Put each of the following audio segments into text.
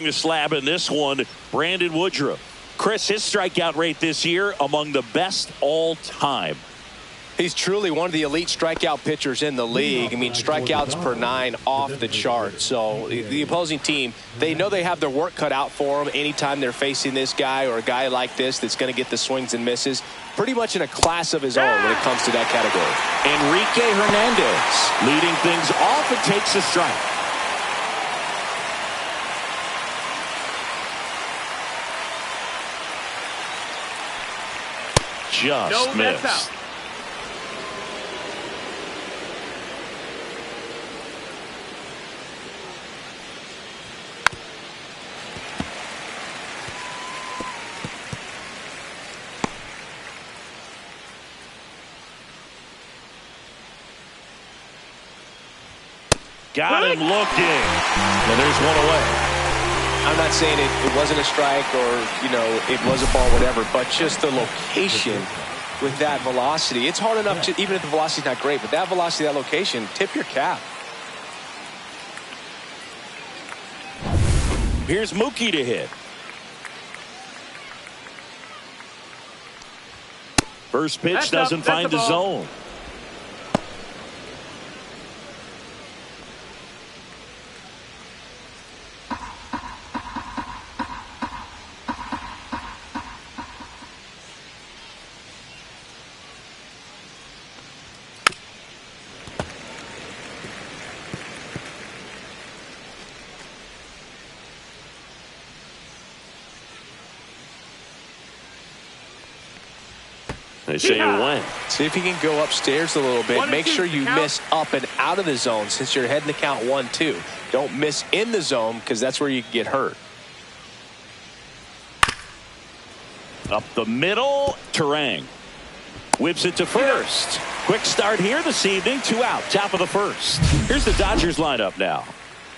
The slab in this one, Brandon Woodruff. Chris, his strikeout rate this year among the best all time. He's truly one of the elite strikeout pitchers in the league. I mean, strikeouts per 9 off the chart. So the opposing team, they know they have their work cut out for them anytime they're facing this guy or a guy like this that's going to get the swings and misses. Pretty much in a class of his own when it comes to that category. Enrique Hernandez leading things off and takes a strike. Just missed. Got him looking. And there's one away. I'm not saying it wasn't a strike or, you know, it was a ball, whatever, but just the location with that velocity. It's hard enough to, even if the velocity's not great, but that velocity, that location, tip your cap. Here's Mookie to hit. First pitch doesn't find the zone. They say you win. See if you can go upstairs a little bit. Make sure you miss up and out of the zone since you're heading to count 1-2. Don't miss in the zone because that's where you can get hurt. Up the middle, Terang whips it to first. Quick start here this evening. 2 out, top of the first. Here's the Dodgers lineup now.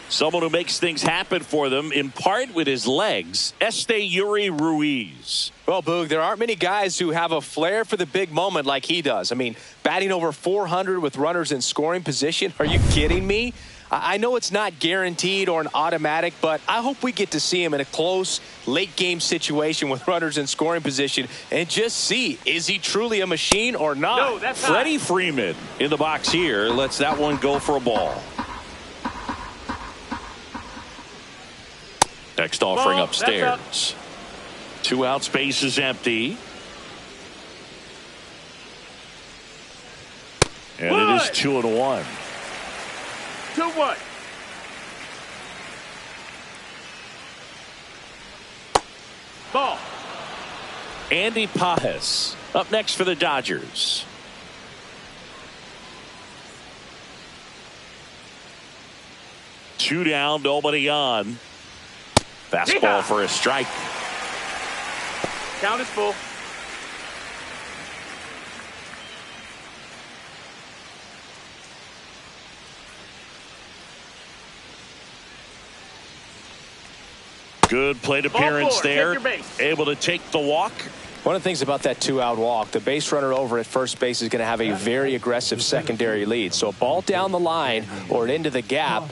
Someone who makes things happen for them, in part with his legs, Yuri Ruiz. Well, Boog, there aren't many guys who have a flair for the big moment like he does. I mean, batting over 400 with runners in scoring position. Are you kidding me? I know it's not guaranteed or an automatic, but I hope we get to see him in a close, late-game situation with runners in scoring position and just see, is he truly a machine or not? No, that's Freddie Freeman in the box here lets that one go for a ball. Next offering upstairs. 2 out, space is empty. And it is 2-1. 2-1. Ball. Andy Pajes up next for the Dodgers. Two down, nobody on. Fastball for a strike. Count is full. Good plate appearance there. Able to take the walk. One of the things about that 2-out walk, the base runner over at first base is going to have a very aggressive secondary lead. So a ball down the line or into the gap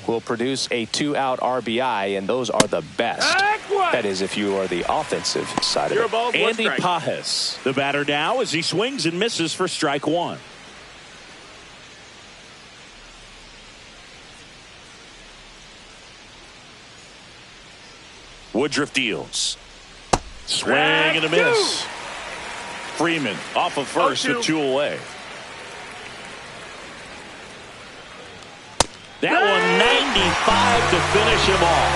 will produce a 2-out RBI, and those are the best. That is, if you are the offensive side of it. Andy Pajes, the batter now, as he swings and misses for strike 1. Woodruff deals. Swing and a miss. Freeman off of first with 2 away. That one 95 to finish him off.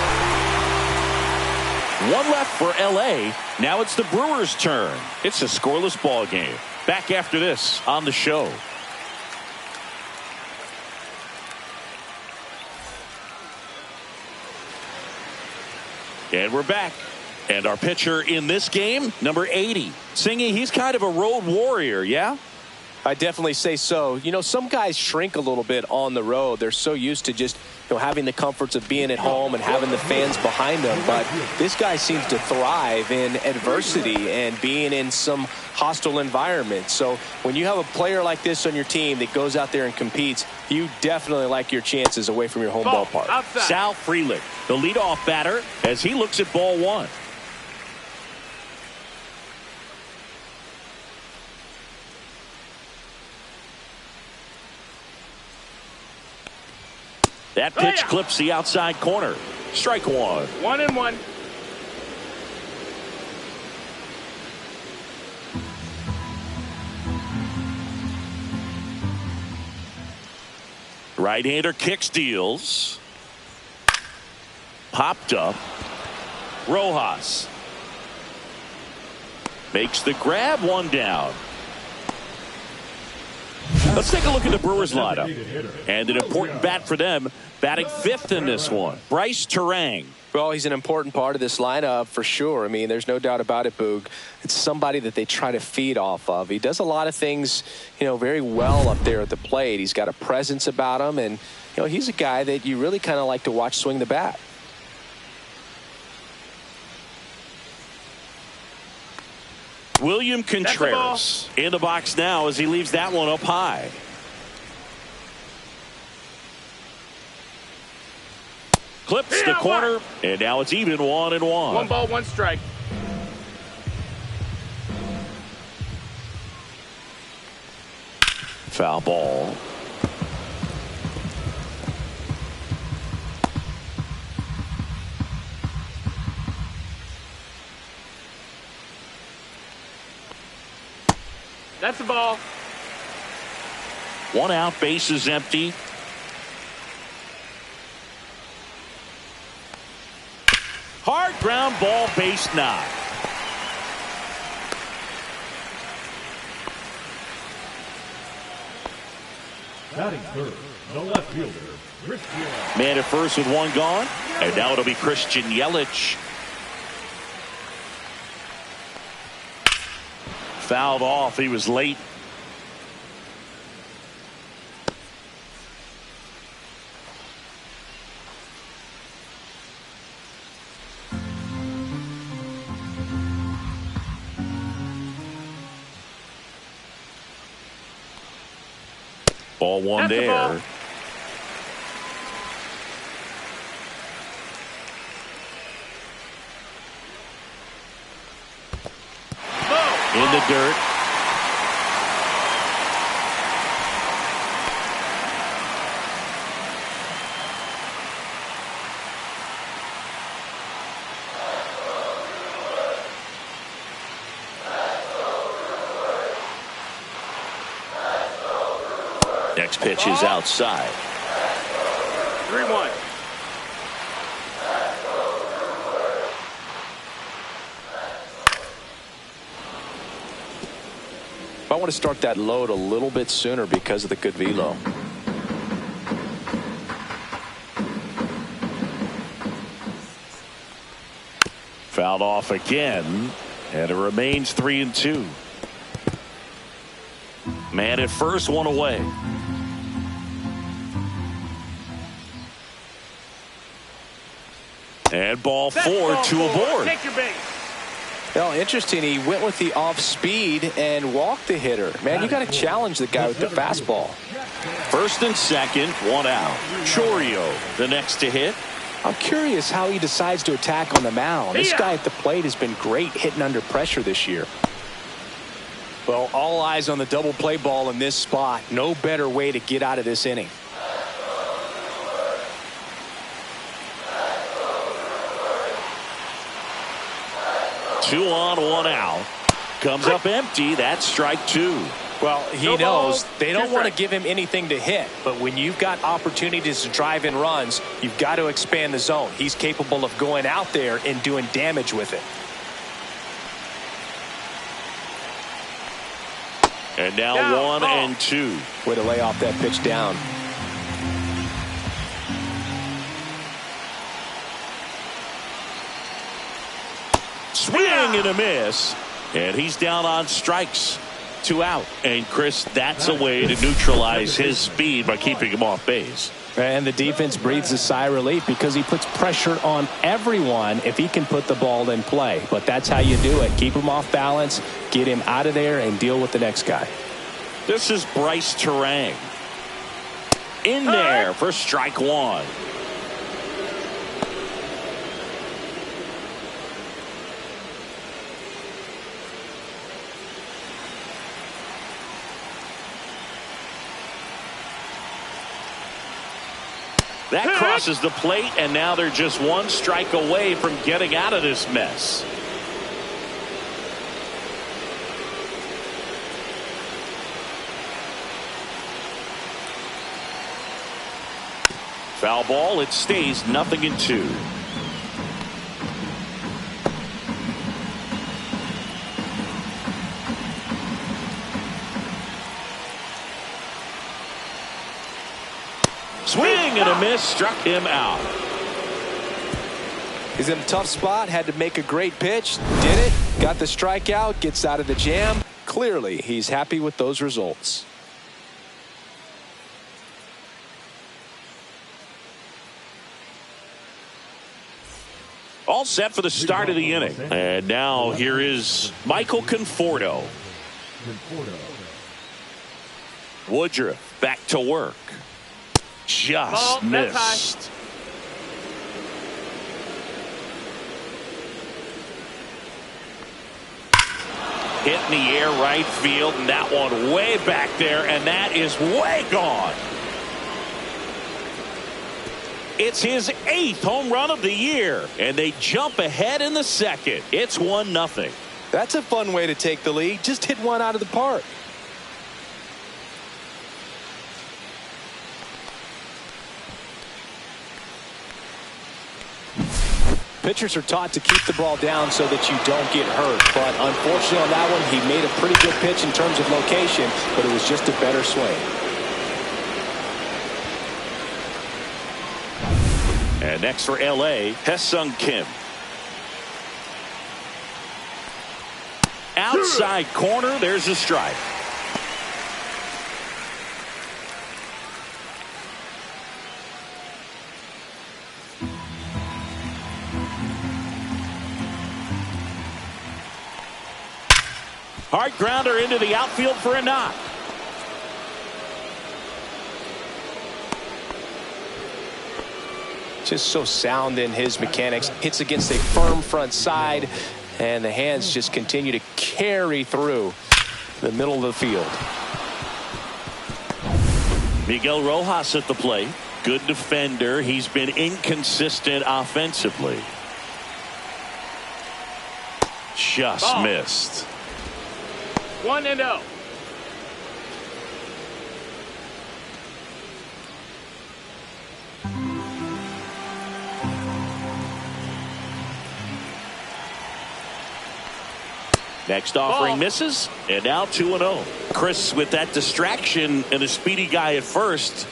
1 left for LA. Now it's the Brewers' turn. It's a scoreless ball game. Back after this on the show. And we're back. And our pitcher in this game, number 80. Singy, he's kind of a road warrior, yeah? I definitely say so. You know, some guys shrink a little bit on the road. They're so used to just having the comforts of being at home and having the fans behind them. But this guy seems to thrive in adversity and being in some hostile environment. So when you have a player like this on your team that goes out there and competes, you definitely like your chances away from your home ballpark. Outside. Sal Frelick, the leadoff batter, as he looks at ball one. That pitch clips the outside corner. Strike one. 1-1. Right-hander kick steals. Popped up. Rojas makes the grab, one down. Let's take a look at the Brewers lineup. And an important bat for them, batting fifth in this one. Bryce Terang. Well, he's an important part of this lineup for sure. I mean, there's no doubt about it, Boog. It's somebody that they try to feed off of. He does a lot of things, very well up there at the plate. He's got a presence about him, and, he's a guy that you really kind of like to watch swing the bat. William Contreras in the box now as he leaves that one up high. Clips the corner, and now it's even 1-1. 1 ball, 1 strike. Foul ball. That's the ball. 1 out, base is empty. Hard ground ball, base knock. Batting third, the left fielder, Man at first with 1 gone, and now it'll be Christian Yelich. Fouled off. He was late. Ball one That's there. the ball. In the dirt. Next pitch is outside. 3-1. I want to start that load a little bit sooner because of the good velo. Fouled off again, and it remains 3-2. Man at first, 1 away. And ball 4, 2 aboard. Take your base. Well, interesting. He went with the off speed and walked the hitter. Man, you got to challenge the guy with the fastball. First and second, 1 out. Chourio, the next to hit. I'm curious how he decides to attack on the mound. This guy at the plate has been great hitting under pressure this year. Well, all eyes on the double play ball in this spot. No better way to get out of this inning. Two on, 1 out. Comes up empty. That's strike 2. Well, he knows they don't want to give him anything to hit, but when you've got opportunities to drive in runs, you've got to expand the zone. He's capable of going out there and doing damage with it. And now 1 and 2. Way to lay off that pitch down. Swing and a miss. And he's down on strikes. 2 out. And Chris, that's a way to neutralize his speed by keeping him off base. And the defense breathes a sigh of relief because he puts pressure on everyone if he can put the ball in play. But that's how you do it. Keep him off balance, get him out of there, and deal with the next guy. This is Bryce Terang. In there for strike one. That crosses the plate, and now they're just one strike away from getting out of this mess. Foul ball. It stays 0-2. Swing and a miss, struck him out. He's in a tough spot, had to make a great pitch, did it, got the strikeout, gets out of the jam. Clearly, he's happy with those results. All set for the start of the inning. And now here is Michael Conforto. Woodruff back to work. Just missed. Hit in the air right field, and that one way back there, and that is way gone. It's his 8th home run of the year, and they jump ahead in the second. It's 1-0. That's a fun way to take the lead. Just hit one out of the park. Pitchers are taught to keep the ball down so that you don't get hurt. But unfortunately on that one, he made a pretty good pitch in terms of location, but it was just a better swing. And next for L.A., Hesung Kim. Outside corner, there's a strike. Hard grounder into the outfield for a knock. Just so sound in his mechanics. Hits against a firm front side, and the hands just continue to carry through the middle of the field. Miguel Rojas at the plate. Good defender. He's been inconsistent offensively. Just missed. 1-0. Next offering misses, and now 2-0. Chris, with that distraction and a speedy guy at first,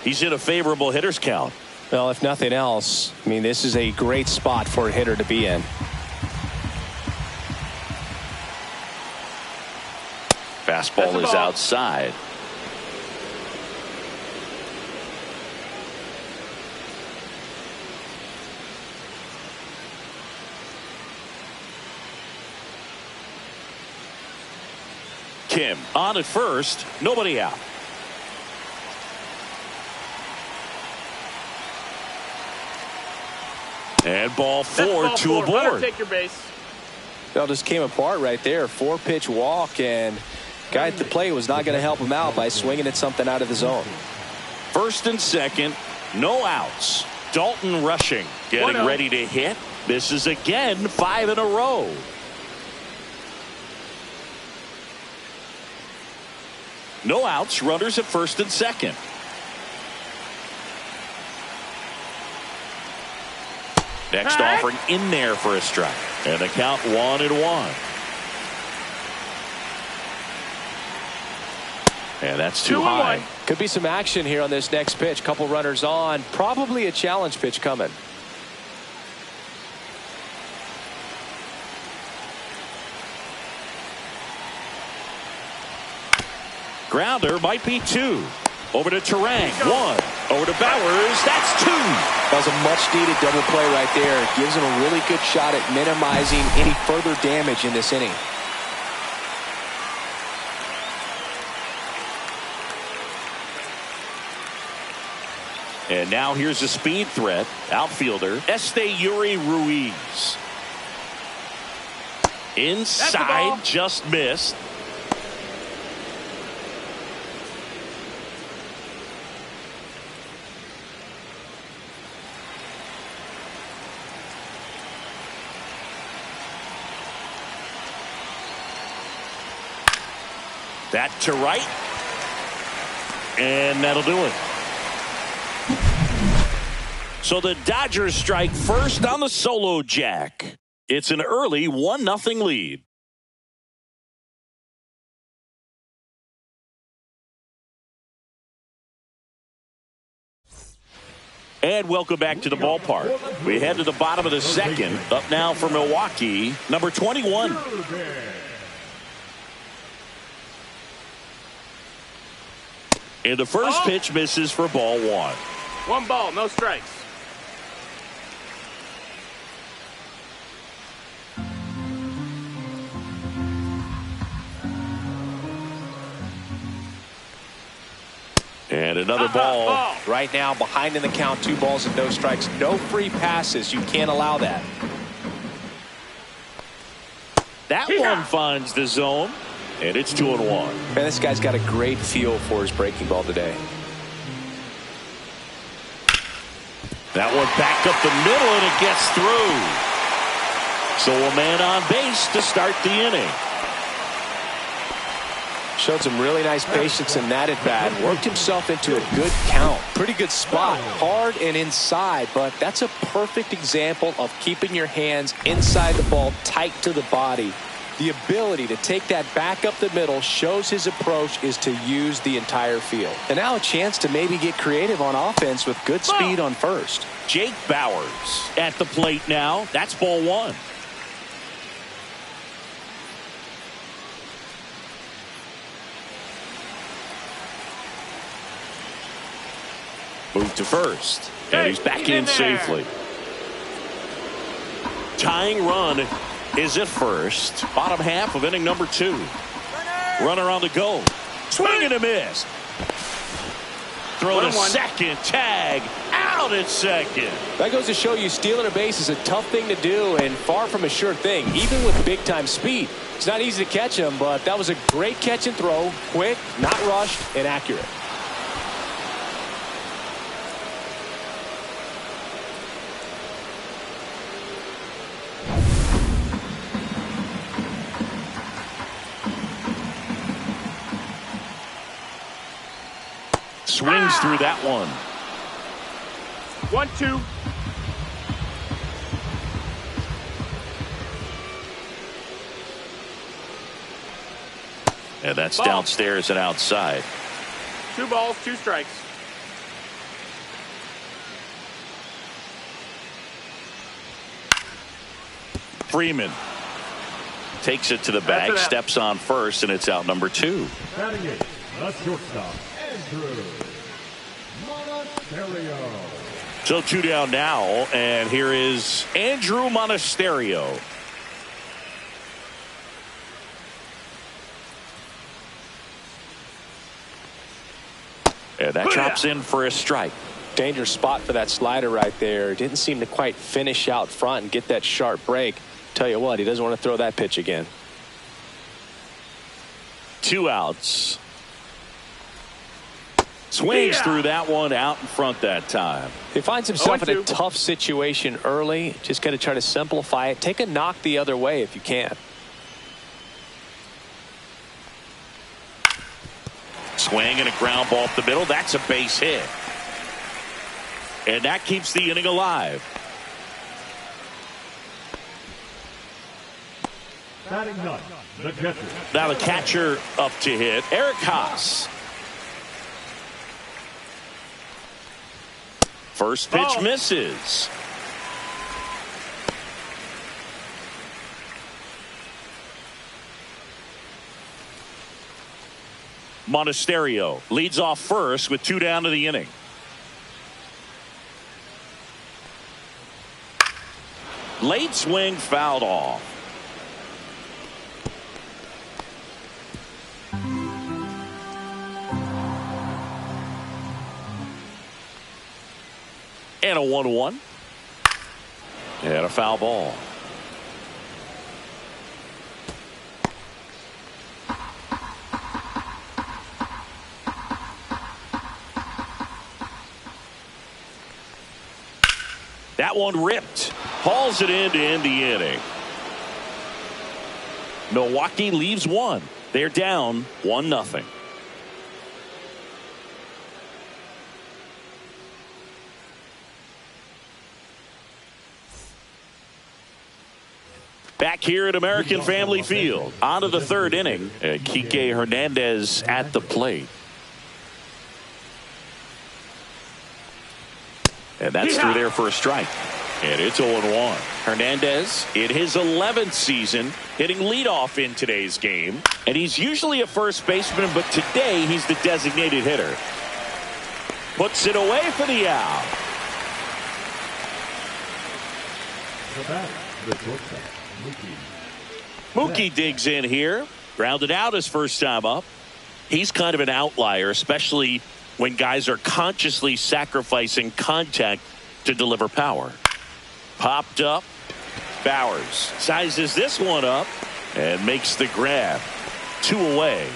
he's in a favorable hitter's count. Well, if nothing else, I mean, this is a great spot for a hitter to be in. Fastball is outside. Kim on at first, nobody out. And ball 4 to a board. Take your base. Well, just came apart right there. 4-pitch walk, and guy at the plate was not going to help him out by swinging at something out of the zone. First and second, no outs. Dalton rushing, getting ready to hit. Misses again, 5 in a row. No outs, runners at first and second. Next offering in there for a strike. And the count 1-1. And that's too high. Could be some action here on this next pitch. Couple runners on. Probably a challenge pitch coming. Grounder might be 2. Over to Terang. 1. Over to Bowers. That's two. That was a much-needed double play right there. It gives him a really good shot at minimizing any further damage in this inning. And now here's a speed threat. Outfielder Esteury Ruiz. Inside, just missed. That to right. And that'll do it. So the Dodgers strike first on the solo jack. It's an early 1-0 lead. And welcome back to the ballpark. We head to the bottom of the second. Up now for Milwaukee, number 21. And the first pitch misses for ball one. 1 ball, no strikes. And another ball. Right now, behind in the count, 2 balls and no strikes. No free passes. You can't allow that. That one finds the zone, and it's 2-1. Man, this guy's got a great feel for his breaking ball today. That one back up the middle, and it gets through. So a man on base to start the inning. Showed some really nice patience in that at bat. Worked himself into a good count. Pretty good spot. Hard and inside, but that's a perfect example of keeping your hands inside the ball, tight to the body. The ability to take that back up the middle shows his approach is to use the entire field. And now a chance to maybe get creative on offense with good speed on first. Jake Bowers at the plate now. That's ball one. Move to first. And he's back in safely. Tying run is at first. Bottom half of inning number 2. Runner on the go. Swing and a miss. Throw to second. Tag. Out at second. That goes to show you stealing a base is a tough thing to do and far from a sure thing, even with big time speed. It's not easy to catch him, but that was a great catch and throw. Quick, not rushed, and accurate. Swings through that one. 1-2. And that's downstairs and outside. 2 balls, 2 strikes. Freeman takes it to the bag, steps on first, and it's out number 2. Batting eighth, the shortstop, Andrew Monasterio. So 2 down now, and here is Andrew Monasterio. And that drops in for a strike. Dangerous spot for that slider right there. Didn't seem to quite finish out front and get that sharp break. Tell you what, he doesn't want to throw that pitch again. 2 outs. Swings through that one, out in front that time. He finds himself in a tough situation early. Just got to try to simplify it. Take a knock the other way if you can. Swing and a ground ball up the middle. That's a base hit. And that keeps the inning alive. Batting ninth, the catcher. Now the catcher up to hit, Eric Haas. First pitch misses. Monasterio leads off first with 2 down to the inning. Late swing fouled off. And a 1-1. And a foul ball. That one ripped. Hauls it in to end the inning. Milwaukee leaves one. They're down 1-0. Back here at American Family Field. On to the third inning. Kike Hernandez at the plate. And that's through there for a strike. And it's 0-1. Hernandez in his 11th season hitting leadoff in today's game. And he's usually a first baseman, but today he's the designated hitter. Puts it away for the out. Mookie digs in here. Grounded out his first time up. He's kind of an outlier, especially when guys are consciously sacrificing contact to deliver power. Popped up. Bowers sizes this one up and makes the grab. 2 away.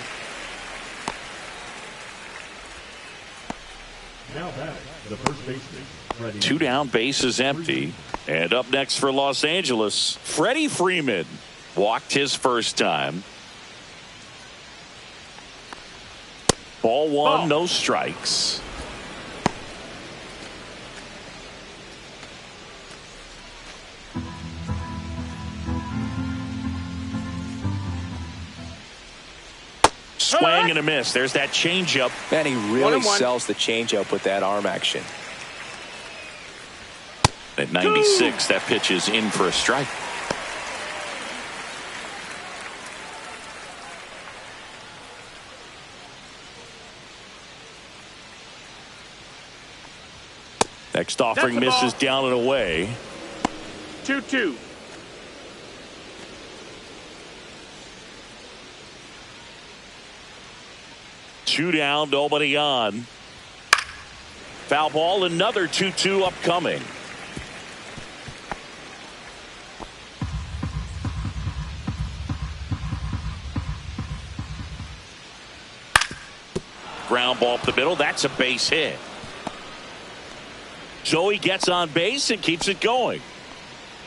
Now back, the first baseman. 2 down, base is empty. And up next for Los Angeles, Freddie Freeman walked his first time. Ball 1, no strikes. Swing and a miss. There's that changeup. Man, he really sells the changeup with that arm action. At 96, that pitch is in for a strike. Next offering misses down and away. 2-2. Two down, nobody on. Foul ball, another 2-2 upcoming. Ground ball up the middle. That's a base hit. Joey gets on base and keeps it going.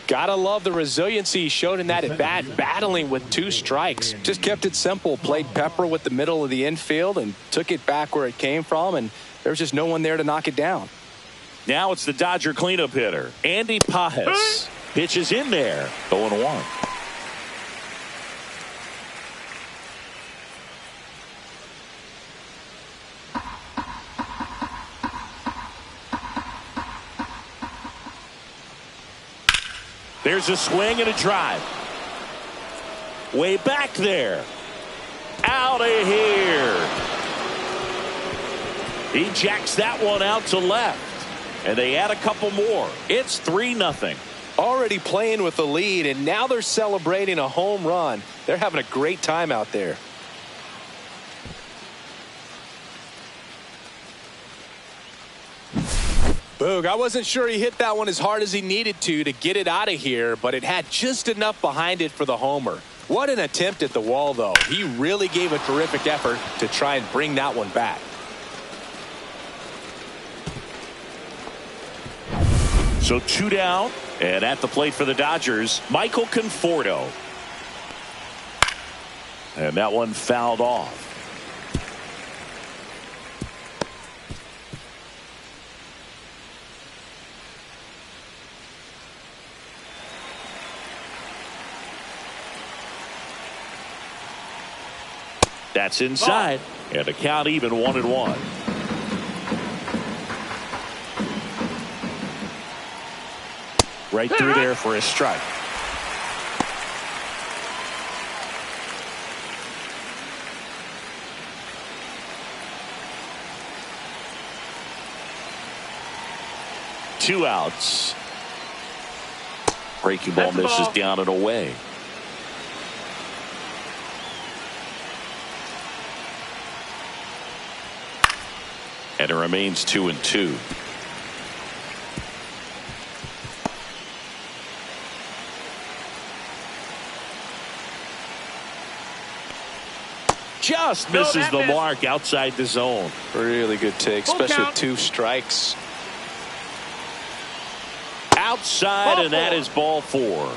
Gotta love the resiliency he showed in that at bat, battling with 2 strikes. Just kept it simple, played pepper with the middle of the infield and took it back where it came from, and there was just no one there to knock it down. Now it's the Dodger cleanup hitter, Andy Pajes. Pitches in there, 0-1. There's a swing and a drive. Way back there. Out of here. He jacks that one out to left. And they add a couple more. It's 3-0. Already playing with the lead, and now they're celebrating a home run. They're having a great time out there. Boog, I wasn't sure he hit that one as hard as he needed to get it out of here, but it had just enough behind it for the homer. What an attempt at the wall, though. He really gave a terrific effort to try and bring that one back. So 2 down, and at the plate for the Dodgers, Michael Conforto. And that one fouled off. That's inside. And the count even 1-1. Right through there for a strike. Two outs. Breaking ball misses down and away. And it remains 2-2. Just misses the mark outside the zone. Really good take, especially with 2 strikes. Outside, and that is ball 4.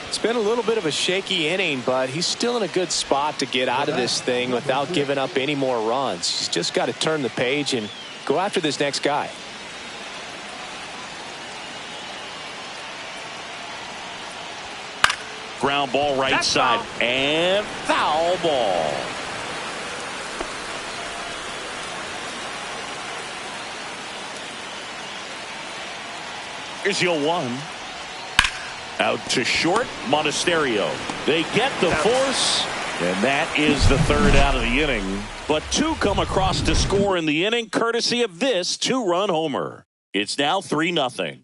It's been a little bit of a shaky inning, but he's still in a good spot to get out of this thing without giving up any more runs. He's just got to turn the page and go after this next guy. Ground ball right side, and foul ball. Here's 0-1. Out to short, Monasterio. They get the force, and that is the 3rd out of the inning. But 2 come across to score in the inning, courtesy of this 2-run homer. It's now 3-0.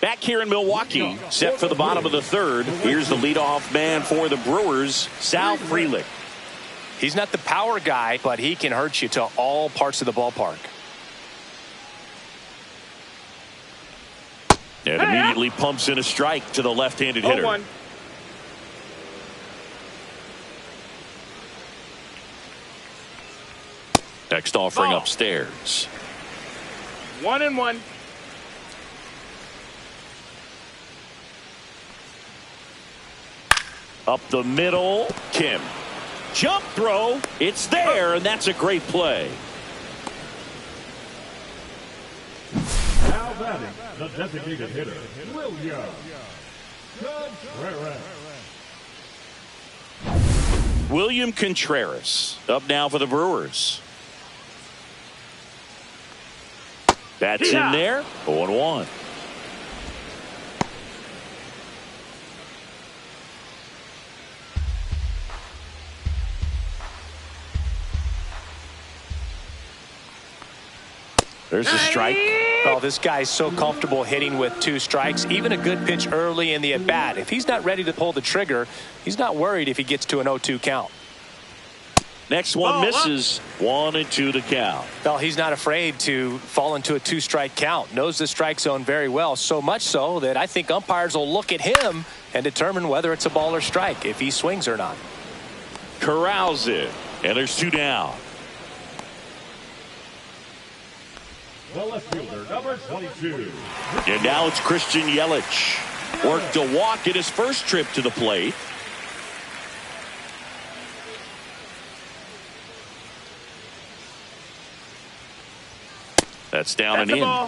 Back here in Milwaukee, set for the bottom of the 3rd. Here's the leadoff man for the Brewers, Sal Frelick. He's not the power guy, but he can hurt you to all parts of the ballpark. And immediately pumps in a strike to the left-handed hitter. 0-1. Next offering upstairs. 1-1. Up the middle, Kim. Jump throw, it's there, and that's a great play. Now batting, the designated hitter, William Contreras. William Contreras up now for the Brewers. That's in there, 0-1. There's a strike. Oh, this guy's so comfortable hitting with 2 strikes. Even a good pitch early in the at-bat. If he's not ready to pull the trigger, he's not worried if he gets to an 0-2 count. Next one misses. 1-2 to count. Well, he's not afraid to fall into a 2-strike count. Knows the strike zone very well. So much so that I think umpires will look at him and determine whether it's a ball or strike, if he swings or not. Corrals it. And there's 2 down. The left fielder, number 22. And now it's Christian Yelich. Worked a walk in his first trip to the plate. That's down and in. Ball.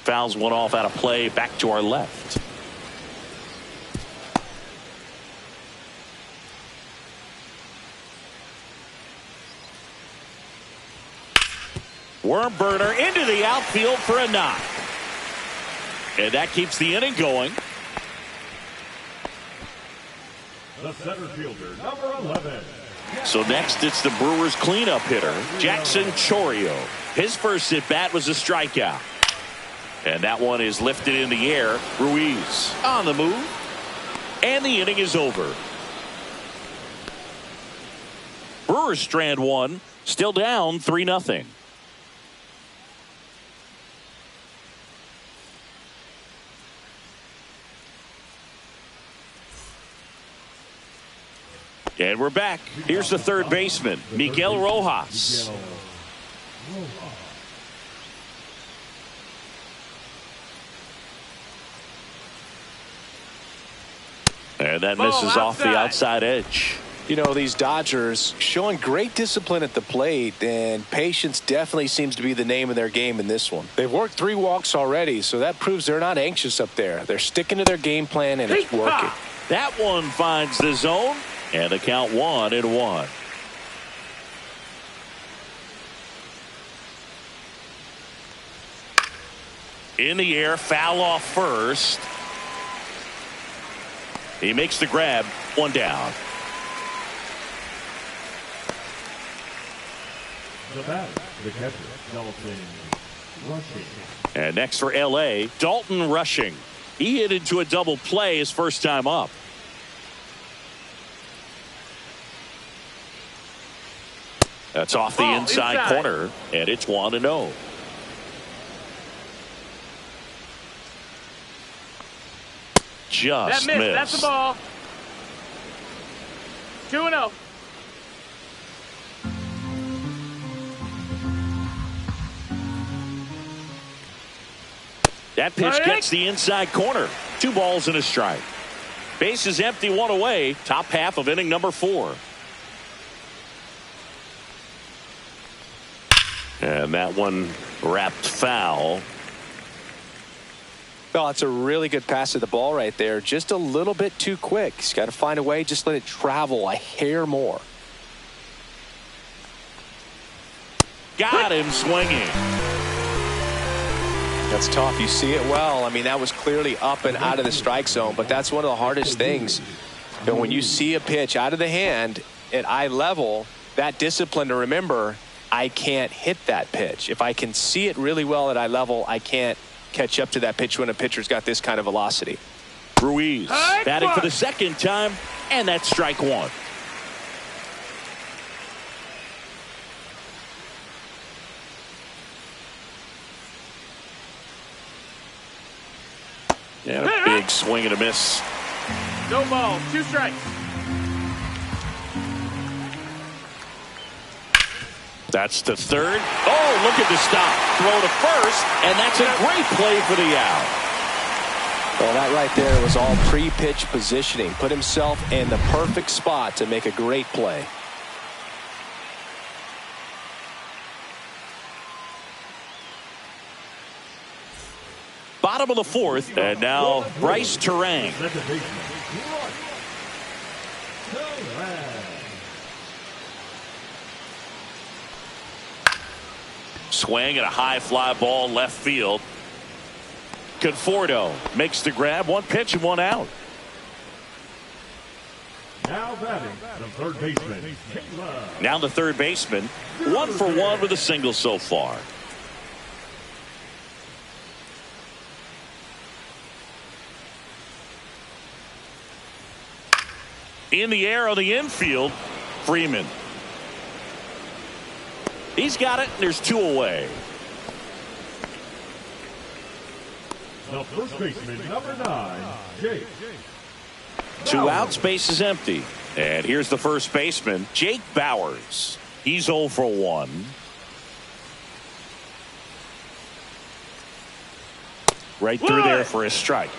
Fouls one off out of play, back to our left. Worm burner into the outfield for a knock. And that keeps the inning going. The center fielder, number 11. So next it's the Brewers cleanup hitter, Jackson Chourio. His first at bat was a strikeout. And that one is lifted in the air. Ruiz on the move. And the inning is over. Brewers strand 1, still down 3-0. And we're back. Here's the third baseman, Miguel Rojas. And that misses off the outside edge. You know, these Dodgers showing great discipline at the plate, and patience definitely seems to be the name of their game in this one. They've worked 3 walks already, so that proves they're not anxious up there. They're sticking to their game plan, and it's working. That one finds the zone, and the count 1-1. In the air, foul off first. He makes the grab. One down. The batter, the catcher, Dalton Rushing. And next for L.A., Dalton Rushing. He hit into a double play his first time up. That's off the inside corner, and it's 1-0. Just that missed. missed. That's the ball. 2-0. That pitch gets the inside corner. 2 balls and a strike. Base is empty, 1 away. Top half of inning number 4. And that one wrapped foul. Well, it's a really good pass to the ball right there. Just a little bit too quick. He's got to find a way. Just let it travel a hair more. Got him swinging. That's tough. You see it well. I mean, that was clearly up and out of the strike zone, but that's one of the hardest things. You know, when you see a pitch out of the hand at eye level, that discipline to remember, I can't hit that pitch. If I can see it really well at eye level, I can't catch up to that pitch when a pitcher's got this kind of velocity. Ruiz batting for the second time, and that's strike 1. And a big swing and a miss. No ball. 2 strikes. That's the third. Oh, look at the stop. Throw to first, and that's a great play for the out. Well, that right there was all pre-pitch positioning. Put himself in the perfect spot to make a great play. Bottom of the 4th, and now Bryce Terang. Swing and a high fly ball left field. Conforto makes the grab. 1 pitch and 1 out. Now batting, the third baseman. Now the third baseman. 1 for 1 with a single so far. In the air on the infield, Freeman. He's got it, and there's 2 away. The first baseman, number 9, Jake. 2 outs, base is empty. And here's the first baseman, Jake Bowers. He's 0 for 1. Right through there for a strike.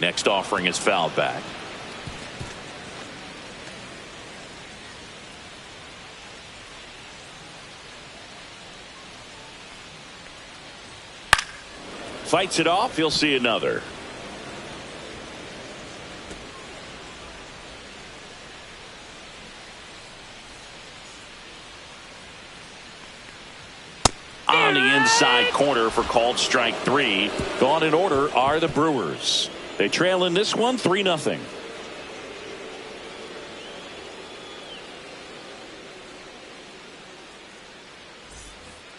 Next offering is fouled back. Fights it off. He'll see another. On the inside corner for called strike 3. Gone in order are the Brewers. They trail in this one 3-0.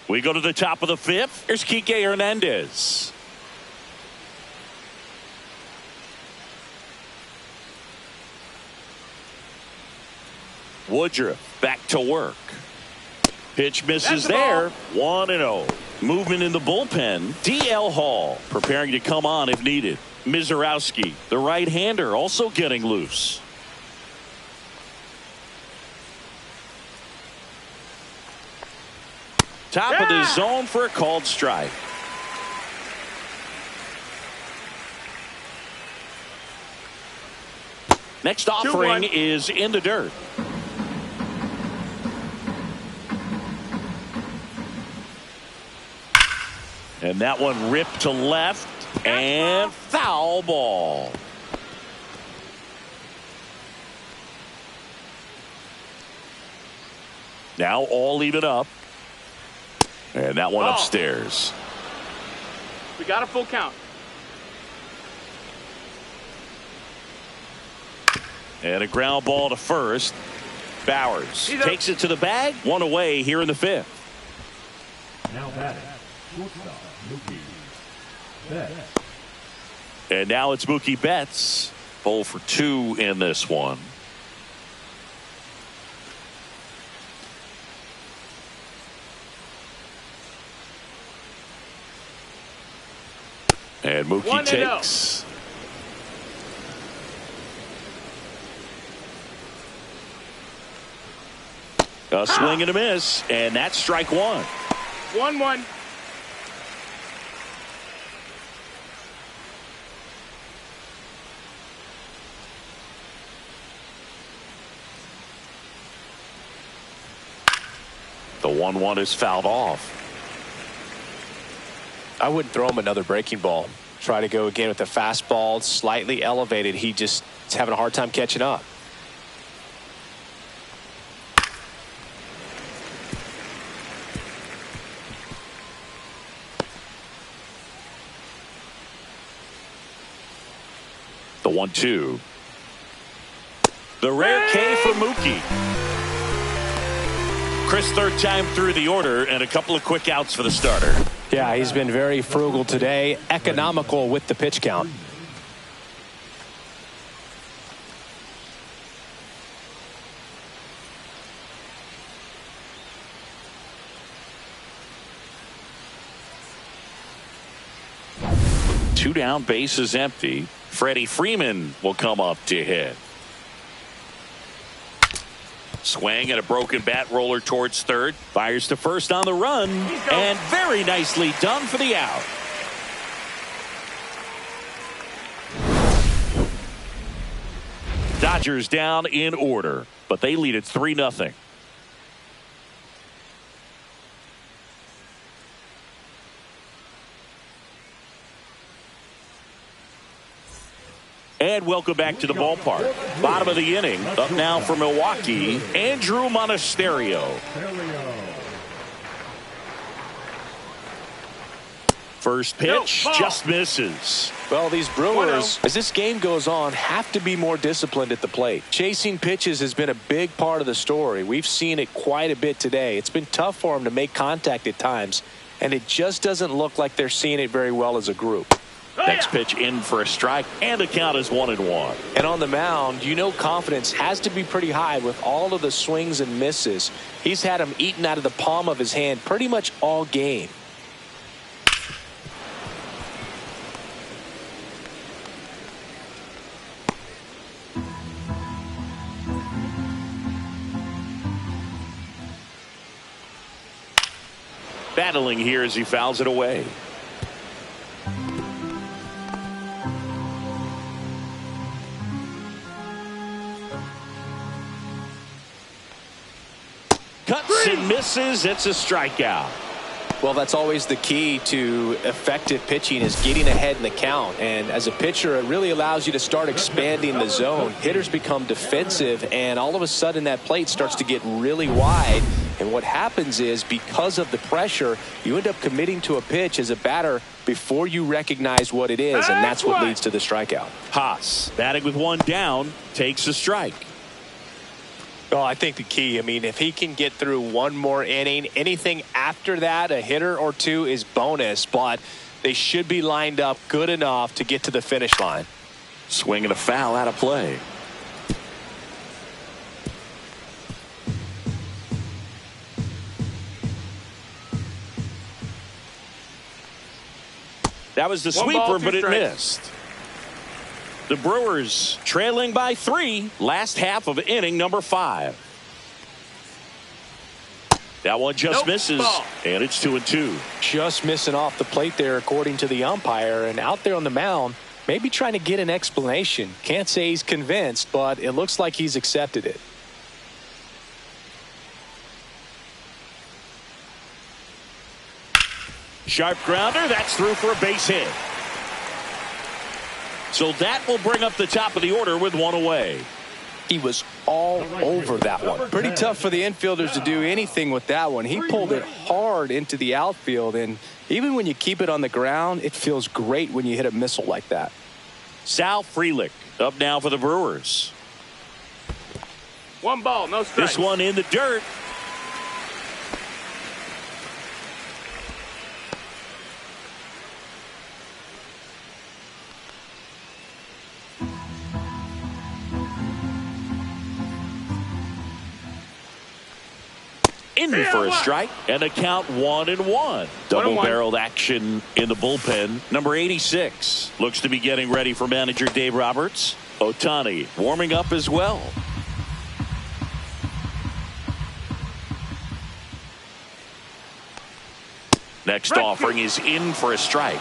We go to the top of the 5th. Here's Kike Hernandez. Woodruff back to work. Pitch misses there. 1-0. Movement in the bullpen. D.L. Hall preparing to come on if needed. Mizorowski, the right-hander, also getting loose. Top of the zone for a called strike. Next offering is in the dirt. And that one ripped to left. And foul ball. Now all even up. And that one upstairs. We got a full count. And a ground ball to first. Bowers takes it to the bag. One away here in the fifth. Now batting, shortstop, Mookie Betts. And now it's Mookie Betts. 0 for 2 in this one. And Mookie takes. A swing and a miss, and that's strike one. 1-1. The 1-1 is fouled off. I wouldn't throw him another breaking ball. Try to go again with the fastball, slightly elevated. He just is having a hard time catching up. The 1-2. The rare K for Mookie. Chris, third time through the order, and a couple of quick outs for the starter. Yeah, he's been very frugal today, economical with the pitch count. Two down, bases empty. Freddie Freeman will come up to hit. Swing and a broken bat roller towards third. Fires to first on the run. And very nicely done for the out. Dodgers down in order, but they lead it 3-0. And welcome back to the ballpark. Bottom of the inning. Up now for Milwaukee, Andrew Monasterio. First pitch just misses. Well, these Brewers, as this game goes on, have to be more disciplined at the plate. Chasing pitches has been a big part of the story. We've seen it quite a bit today. It's been tough for them to make contact at times, and it just doesn't look like they're seeing it very well as a group. Next pitch in for a strike, and the count is 1-1. And on the mound, you know confidence has to be pretty high with all of the swings and misses. He's had them eaten out of the palm of his hand pretty much all game. Battling here as he fouls it away. Cuts and misses. It's a strikeout. Well, that's always the key to effective pitching, is getting ahead in the count. And as a pitcher, it really allows you to start expanding the zone. Hitters become defensive, and all of a sudden that plate starts to get really wide. And what happens is, because of the pressure, you end up committing to a pitch as a batter before you recognize what it is, and that's what leads to the strikeout. Haas, batting with one down, takes a strike. Well, I think the key, if he can get through one more inning, anything after that, a hitter or two, is bonus, but they should be lined up good enough to get to the finish line. Swing and a foul out of play. That was the sweeper, but it missed. The Brewers trailing by 3, last half of inning number 5. That one just misses, and it's 2-2. Just missing off the plate there, according to the umpire, and out there on the mound, maybe trying to get an explanation. Can't say he's convinced, but it looks like he's accepted it. Sharp grounder, that's through for a base hit. So that will bring up the top of the order with one away. He was all over that one. Pretty tough for the infielders to do anything with that one. He pulled it hard into the outfield, and even when you keep it on the ground, it feels great when you hit a missile like that. Sal Frelick up now for the Brewers. 1 ball, no strikes. This one in the dirt. In for a strike, and a count 1-1. Double-barreled action in the bullpen. Number 86 looks to be getting ready for manager Dave Roberts. Ohtani warming up as well. Next offering is in for a strike.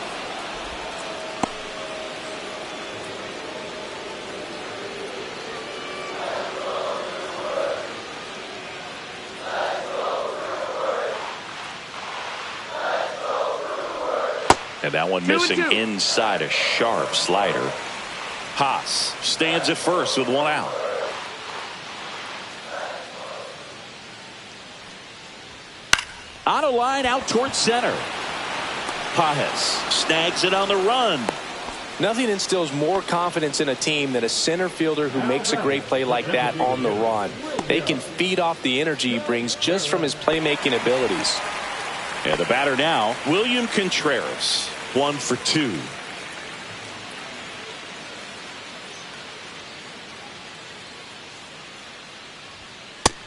And that one missing inside, a sharp slider. Haas stands at first with 1 out. On a line out towards center. Pajes snags it on the run. Nothing instills more confidence in a team than a center fielder who makes a great play like that on the run. They can feed off the energy he brings just from his playmaking abilities. And the batter now, William Contreras, 1 for 2.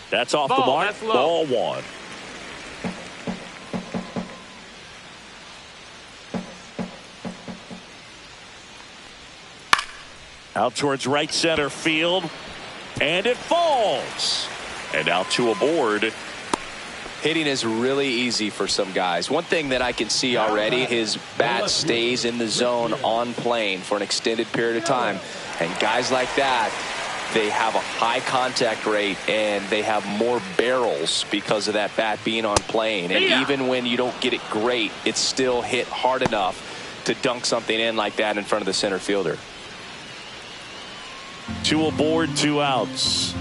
That's off the mark. Ball 1. Out towards right center field. And it falls. And out to a board. Hitting is really easy for some guys. One thing that I can see already, his bat stays in the zone on plane for an extended period of time. And guys like that, they have a high contact rate and they have more barrels because of that bat being on plane. And even when you don't get it great, it's still hit hard enough to dunk something in like that in front of the center fielder. 2 aboard, 2 outs.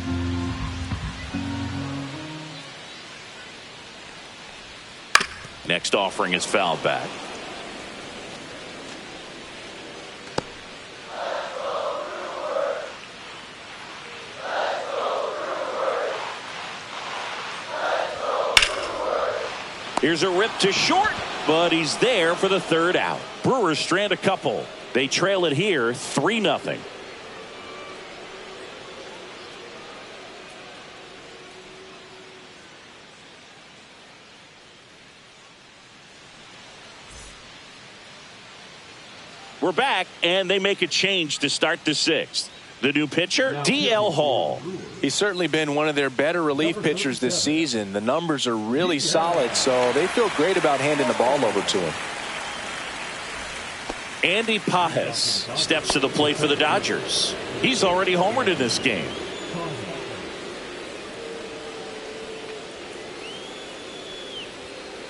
Next offering is fouled back. Here's a rip to short, but he's there for the 3rd out. Brewers strand a couple. They trail it here 3-0. We're back, and they make a change to start the 6th. The new pitcher, D.L. Hall. He's certainly been one of their better relief pitchers this season. The numbers are really solid, so they feel great about handing the ball over to him. Andy Pajes steps to the plate for the Dodgers. He's already homered in this game.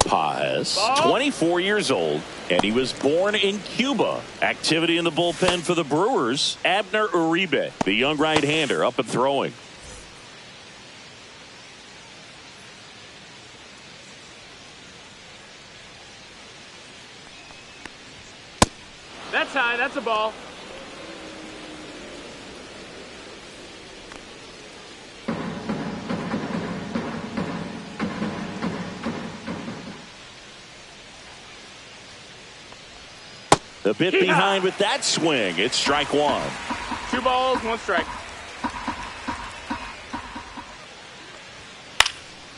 Pajes, 24 years old, and he was born in Cuba. Activity in the bullpen for the Brewers. Abner Uribe, the young right-hander, up and throwing. That's high. That's a ball. A bit behind with that swing. It's strike 1. 2 balls, 1 strike.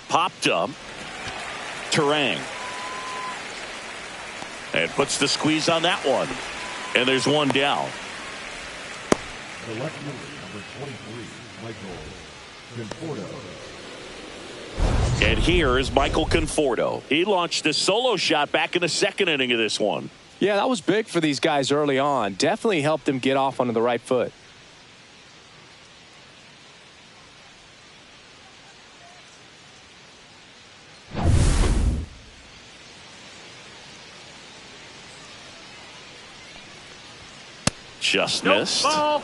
Popped up. Terang. And puts the squeeze on that one. And there's 1 down. The left number 23, Michael Conforto. And here is Michael Conforto. He launched a solo shot back in the 2nd inning of this one. Yeah, that was big for these guys early on. Definitely helped them get off onto the right foot. Just missed. Ball.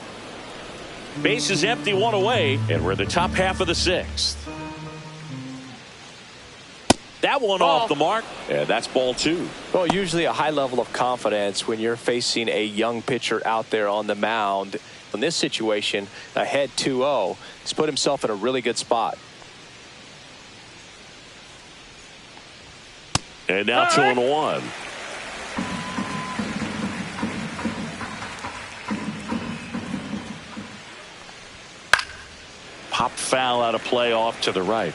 Base is empty, 1 away, and we're in the top half of the 6th. That that one Ball. off the mark. And that's ball 2. Well, usually a high level of confidence when you're facing a young pitcher out there on the mound. In this situation, ahead 2-0, he's put himself in a really good spot. And now 2-1. Pop foul out of play off to the right.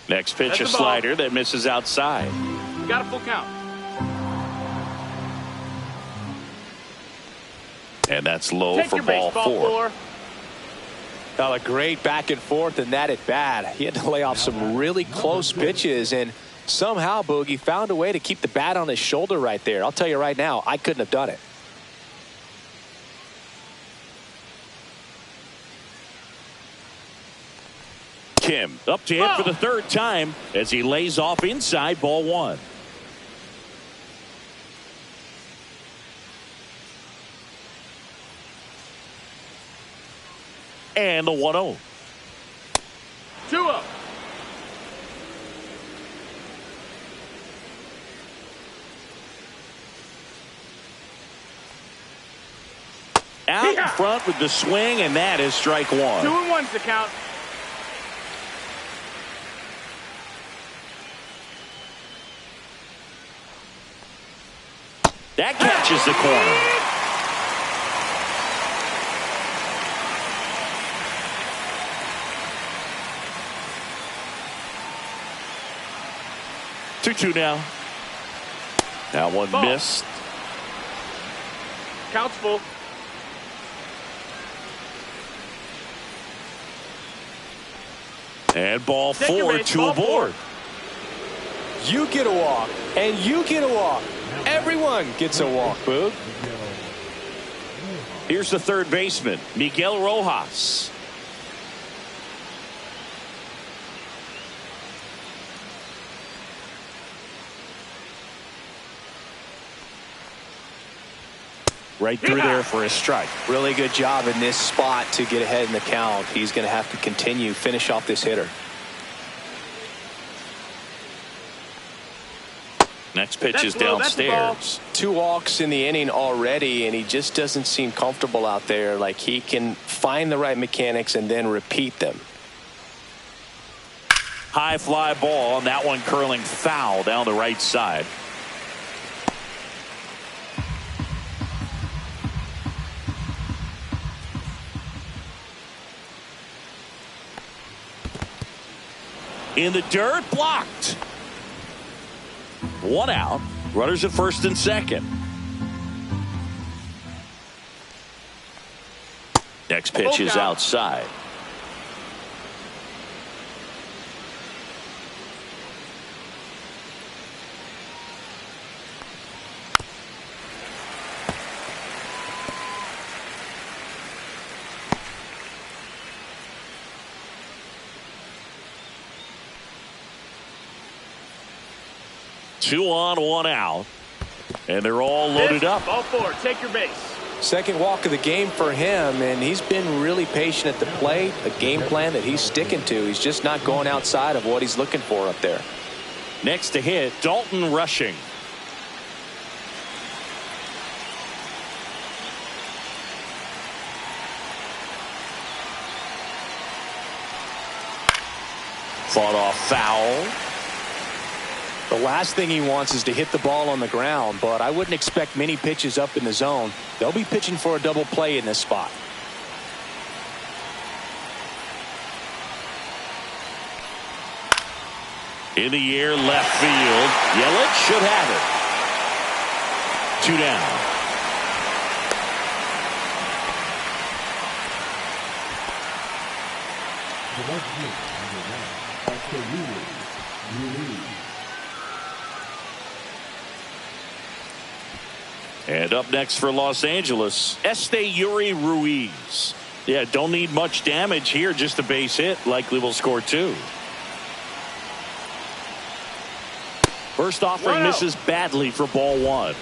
Next pitch, a slider that misses outside. You got a full count. And that's low Take for your ball baseball 4. A great back and forth in that at bat. He had to lay off some really close pitches, and somehow Boogie found a way to keep the bat on his shoulder right there. I'll tell you right now, I couldn't have done it. Kim up to hit for the 3rd time as he lays off inside, ball 1. And the 1-0. 2-0. Out in front with the swing, and that is strike 1. 2-1's the count. That catches the corner. Two now. That one Ball. missed. Count's full. And ball Take your 4, base, 2 ball aboard. 4. You get a walk, and you get a walk. Everyone gets a walk, Boog. Here's the 3rd baseman, Miguel Rojas. Right through there for a strike. Really good job in this spot to get ahead in the count. He's going to have to continue, finish off this hitter. Next pitch is That's low, that's the ball. downstairs. 2 walks in the inning already, and he just doesn't seem comfortable out there. Like he can find the right mechanics and then repeat them. High fly ball, and that one curling foul down the right side. In the dirt, blocked. 1 out. Runners at 1st and 2nd. Next pitch is outside. Two on, 1 out. And they're all loaded up. Ball 4. Take your base. Second walk of the game for him, and he's been really patient at the plate. A game plan that he's sticking to. He's just not going outside of what he's looking for up there. Next to hit, Dalton Rushing. Fought off foul. The last thing he wants is to hit the ball on the ground, but I wouldn't expect many pitches up in the zone. They'll be pitching for a double play in this spot. In the air, left field. Yelich should have it. 2 down. And up next for Los Angeles, Yuri Ruiz. Yeah, don't need much damage here, just a base hit. Likely will score 2. First offering misses badly for ball one.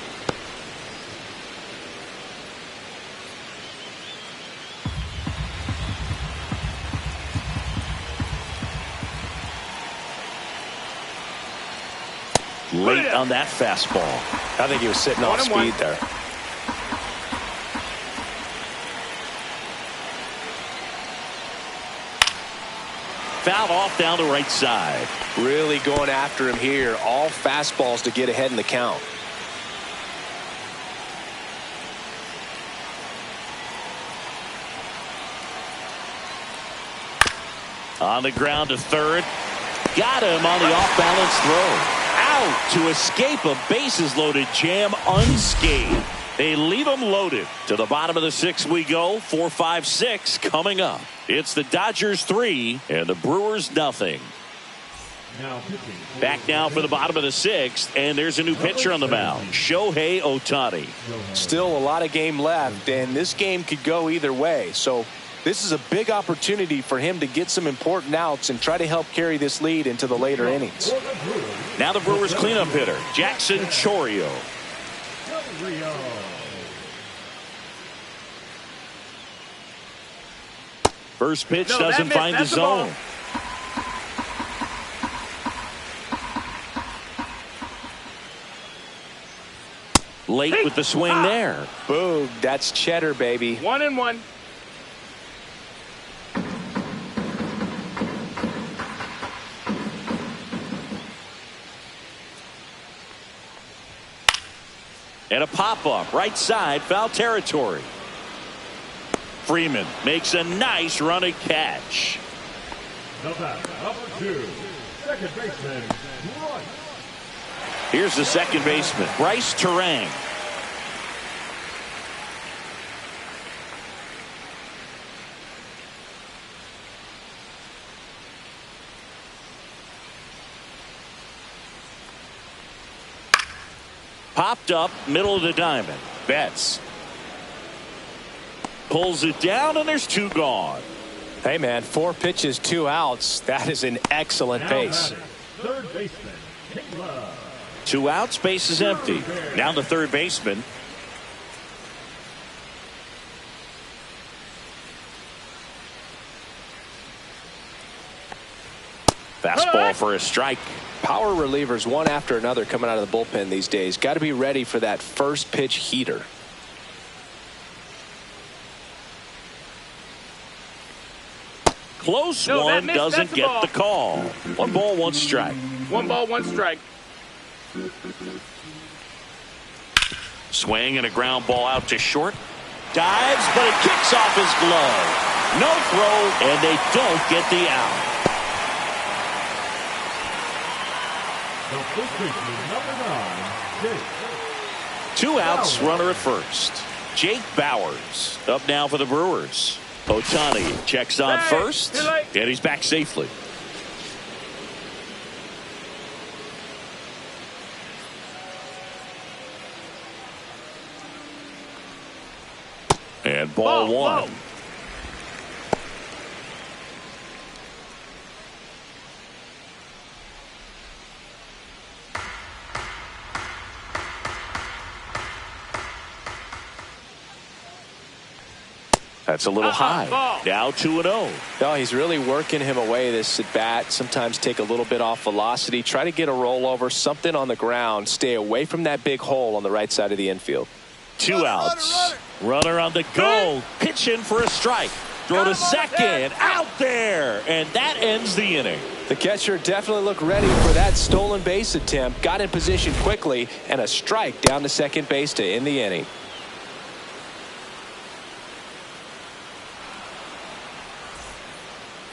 Late on that fastball. I think he was sitting off speed there. Foul off down the right side. Really going after him here. All fastballs to get ahead in the count. On the ground to third. Got him on the off-balance throw. Out to escape a bases-loaded jam unscathed. They leave him loaded. To the bottom of the sixth we go. 4-5-6 coming up. It's the Dodgers 3 and the Brewers nothing. Back now for the bottom of the sixth, and there's a new pitcher on the mound, Shohei Ohtani. Still a lot of game left, and this game could go either way. So this is a big opportunity for him to get some important outs and try to help carry this lead into the later innings. Now the Brewers cleanup hitter, Jackson Chourio. First pitch doesn't find the zone. Late with the swing there. Boom, that's cheddar, baby. 1-1. And a pop-up, right side, foul territory. Freeman makes a nice running catch. The batter, number 2, second baseman, Bryce. Here's the second baseman, Bryce Turang. Popped up, middle of the diamond. Betts pulls it down, and there's 2 gone. Hey, man, 4 pitches, 2 outs. That is an excellent pace. Third baseman, Kayla. 2 outs, base is empty. Now the third baseman. Fastball for a strike. Power relievers one after another coming out of the bullpen these days. Got to be ready for that first pitch heater. Close one, doesn't get the call. 1 ball, 1 strike. 1 ball, 1 strike. Swing and a ground ball out to short. Dives, but it kicks off his glove. No throw, and they don't get the out. The first baseman, number 9, Jake. 2 outs, runner at first. Jake Bowers up now for the Brewers. Ohtani checks on first, and he's back safely. And ball 1. That's a little high. Now 2-0. No, he's really working him away this at bat. Sometimes take a little bit off velocity. Try to get a rollover, something on the ground. Stay away from that big hole on the right side of the infield. 2 outs. Runner on the go. Pitch in for a strike. Throw to second. Out there. And that ends the inning. The catcher definitely looked ready for that stolen base attempt. Got in position quickly, and a strike down to second base to end the inning.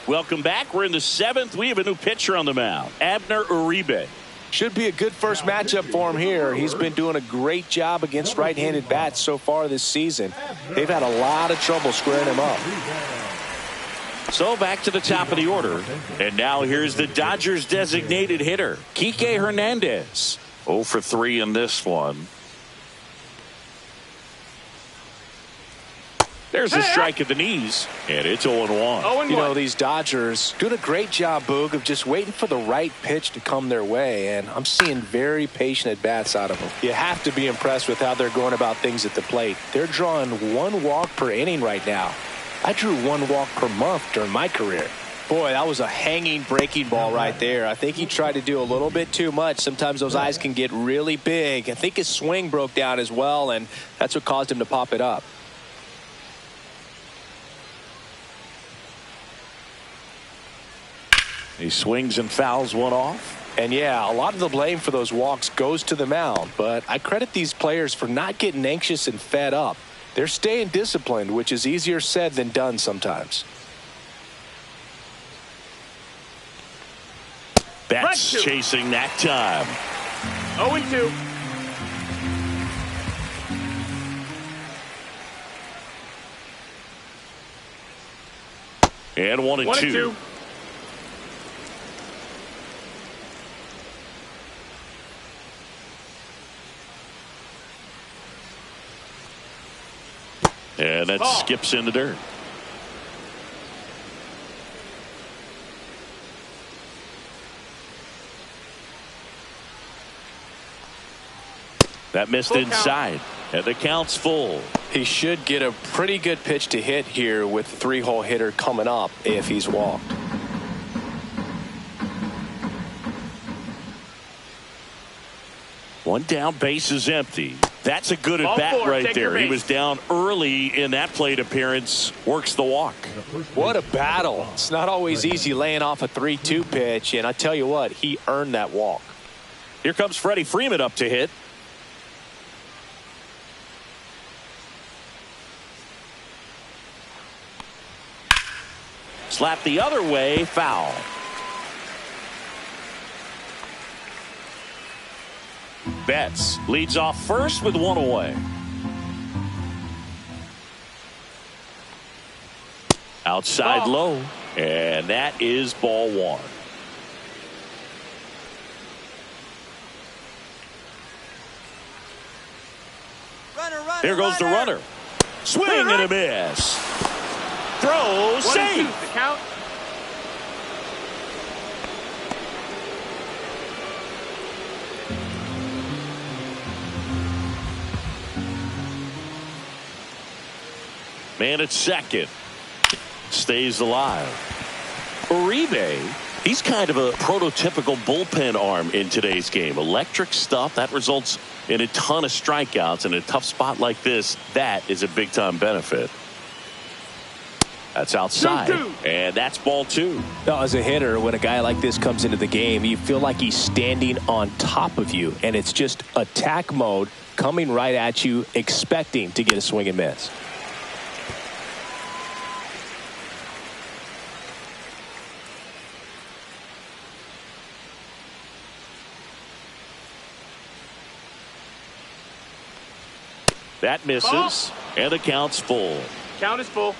Welcome back. We're in the 7th. We have a new pitcher on the mound, Abner Uribe. Should be a good first matchup for him here. He's been doing a great job against right-handed bats so far this season. They've had a lot of trouble squaring him up. So back to the top of the order. And now here's the Dodgers designated hitter, Kike Hernandez. 0 for 3 in this one. There's a strike at the knees, and it's 0-1. 0-1. You know, these Dodgers doing a great job, Boog, of just waiting for the right pitch to come their way, and I'm seeing very patient at-bats out of them. You have to be impressed with how they're going about things at the plate. They're drawing 1 walk per inning right now. I drew 1 walk per month during my career. Boy, that was a hanging breaking ball right there. I think he tried to do a little bit too much. Sometimes those eyes can get really big. I think his swing broke down as well, and that's what caused him to pop it up. He swings and fouls one off. And yeah, a lot of the blame for those walks goes to the mound, but I credit these players for not getting anxious and fed up. They're staying disciplined, which is easier said than done sometimes. Betts chasing that time. 0-2. And 1-2. And that skips in the dirt. That missed inside, and the count's full. He should get a pretty good pitch to hit here with the 3-hole hitter coming up if he's walked. One down, base is empty. That's a good at bat right there. He was down early in that plate appearance. Works the walk. What a battle. It's not always easy laying off a 3-2 pitch, and I tell you what, he earned that walk. Here comes Freddie Freeman up to hit. Slap the other way, foul. Betts leads off first with 1 away. Outside low, and that is ball 1. There goes the runner. Swing and a miss. Throw, save. The count. Man at second. Stays alive. Uribe, he's kind of a prototypical bullpen arm in today's game. Electric stuff that results in a ton of strikeouts. In a tough spot like this, that is a big time benefit. That's outside, and that's ball 2. Now, as a hitter, when a guy like this comes into the game, you feel like he's standing on top of you, and it's just attack mode coming right at you, expecting to get a swing and miss. That misses, and the count's full. Count is full.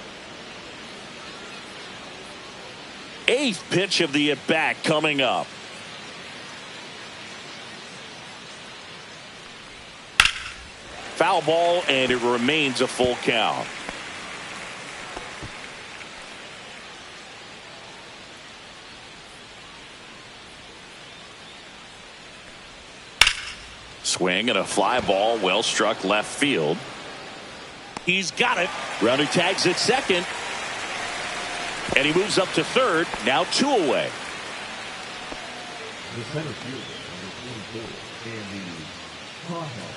8th pitch of the at-bat coming up. Foul ball, and it remains a full count. Swing and a fly ball, well struck left field. He's got it. Runner tags at second. And he moves up to third. Now 2 away. The center fielder, number 24, Andy Pajes.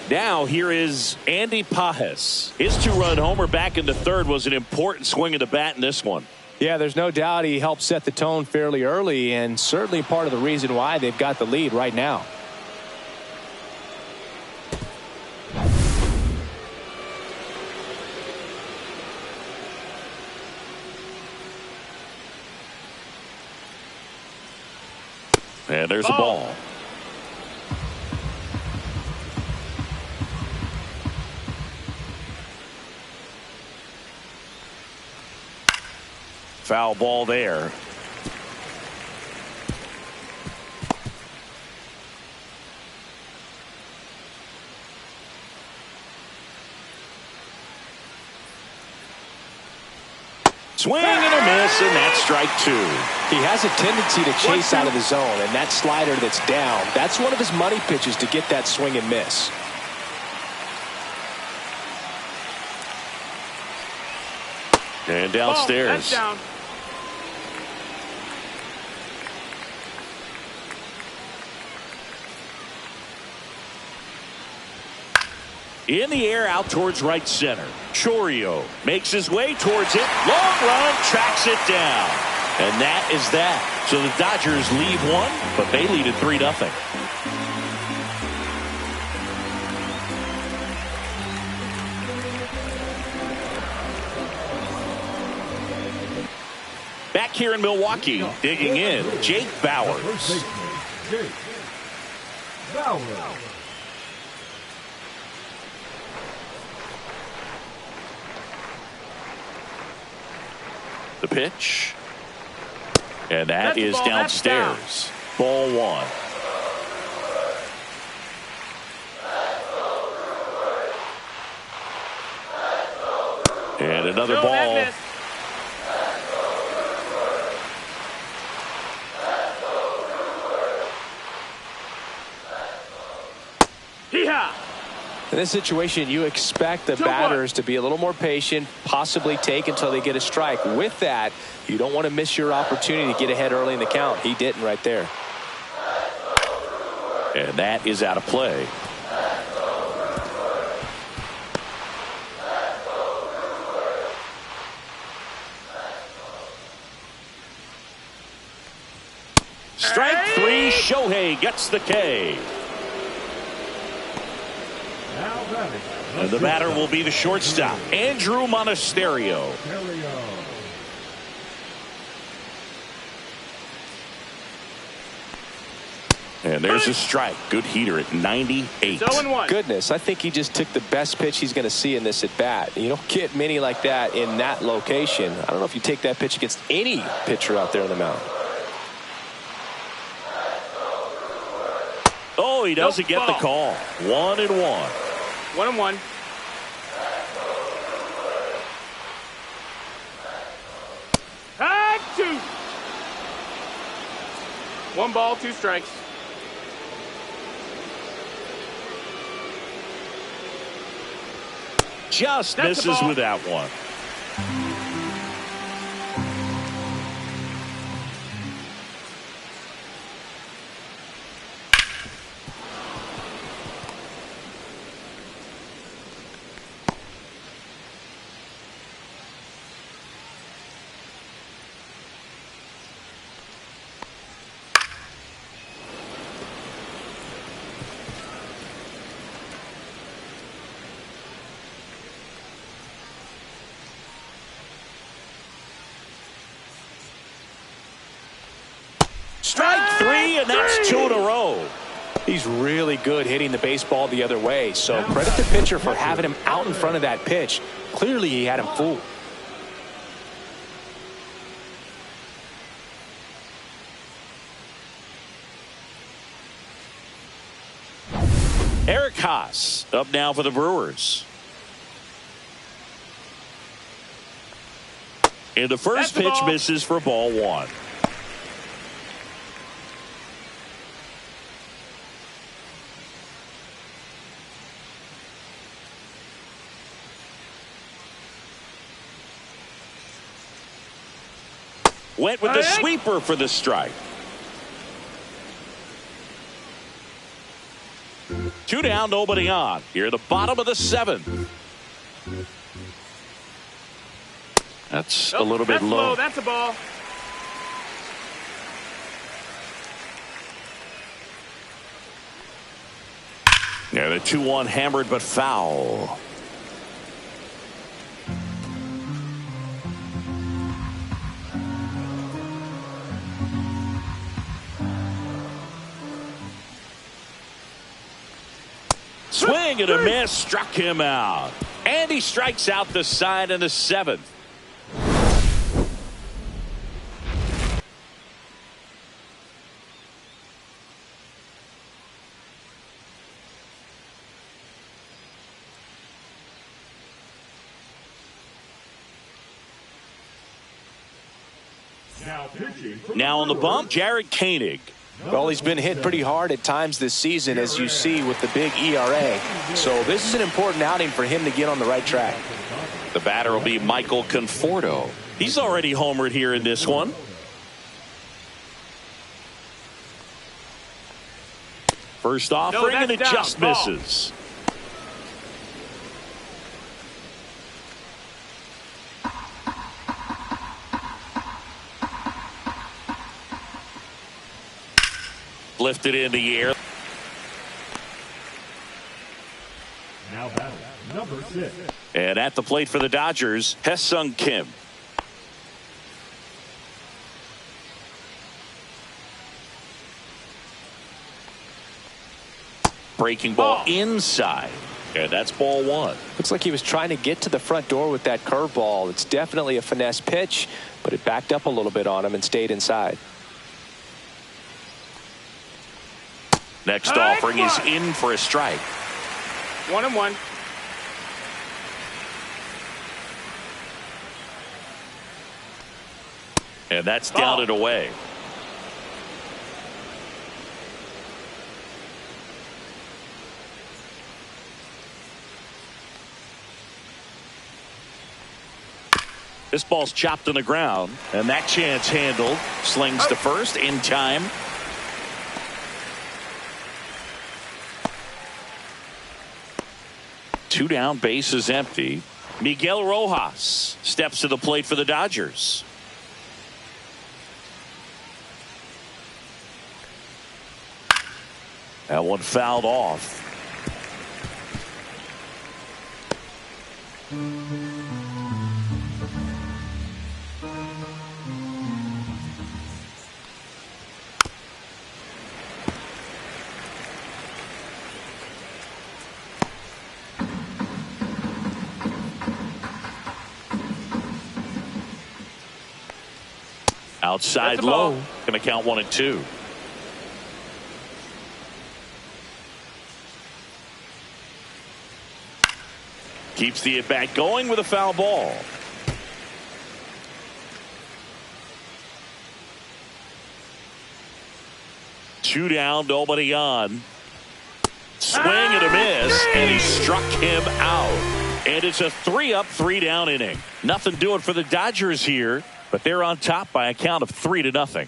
Now here is Andy Pajes. His 2-run homer back into third was an important swing of the bat in this one. Yeah, there's no doubt he helped set the tone fairly early, and certainly part of the reason why they've got the lead right now. And there's a ball. Foul ball there. Swing and a miss, and that's strike two. He has a tendency to chase out of the zone, and that slider that's down, that's one of his money pitches to get that swing and miss. And downstairs. That's down. In the air, out towards right center. Chourio makes his way towards it. Long run, tracks it down. And that is that. So the Dodgers leave one, but they lead it 3-0. Back here in Milwaukee, digging in, Jake Bauers. Jake Bauers. The pitch. And that is downstairs. Ball one. And another ball. In this situation, you expect the batters to be a little more patient, possibly take until they get a strike. With that, you don't want to miss your opportunity to get ahead early in the count. He didn't right there. And that is out of play. Strike three, Shohei gets the K. And the batter will be the shortstop, Andrew Monasterio. And there's a strike. Good heater at 98. Goodness, I think he just took the best pitch he's going to see in this at bat. You don't get many like that in that location. I don't know if you take that pitch against any pitcher out there on the mound. Oh, he doesn't get the call. 1-1. 1-1. Two. 1 ball, 2 strikes. Just misses with that one. Strike three, and that's 2 in a row. He's really good hitting the baseball the other way, so credit the pitcher for having him out in front of that pitch. Clearly he had him fooled. Eric Haas up now for the Brewers. And the first pitch misses for ball one. Went with the sweeper for the strike. 2 down, nobody on. Here at the bottom of the 7th. That's a little bit low. That's a ball. Yeah, the 2-1 hammered but foul. Swing and a miss, struck him out. And he strikes out the side in the 7th. Now on the bump, Jared Koenig. Well, he's been hit pretty hard at times this season, as you see with the big ERA. So this is an important outing for him to get on the right track. The batter will be Michael Conforto. He's already homered here in this one. First offering, and it just misses. Lifted in the air. Now batting, number 6. And at the plate for the Dodgers, Hye-Sung Kim. Breaking ball inside. And that's ball 1. Looks like he was trying to get to the front door with that curveball. It's definitely a finesse pitch, but it backed up a little bit on him and stayed inside. Next offering is in for a strike. 1-1. And that's down and away. This ball's chopped on the ground, and that chance handled. Slings to first in time. Two down, base is empty. Miguel Rojas steps to the plate for the Dodgers. That one fouled off. Outside low. Going to count 1 and 2. Keeps the at-bat going with a foul ball. Two down, nobody on. Swing and a miss, and he struck him out. And it's a 3-up, 3-down inning. Nothing doing for the Dodgers here, but they're on top by a count of 3-0.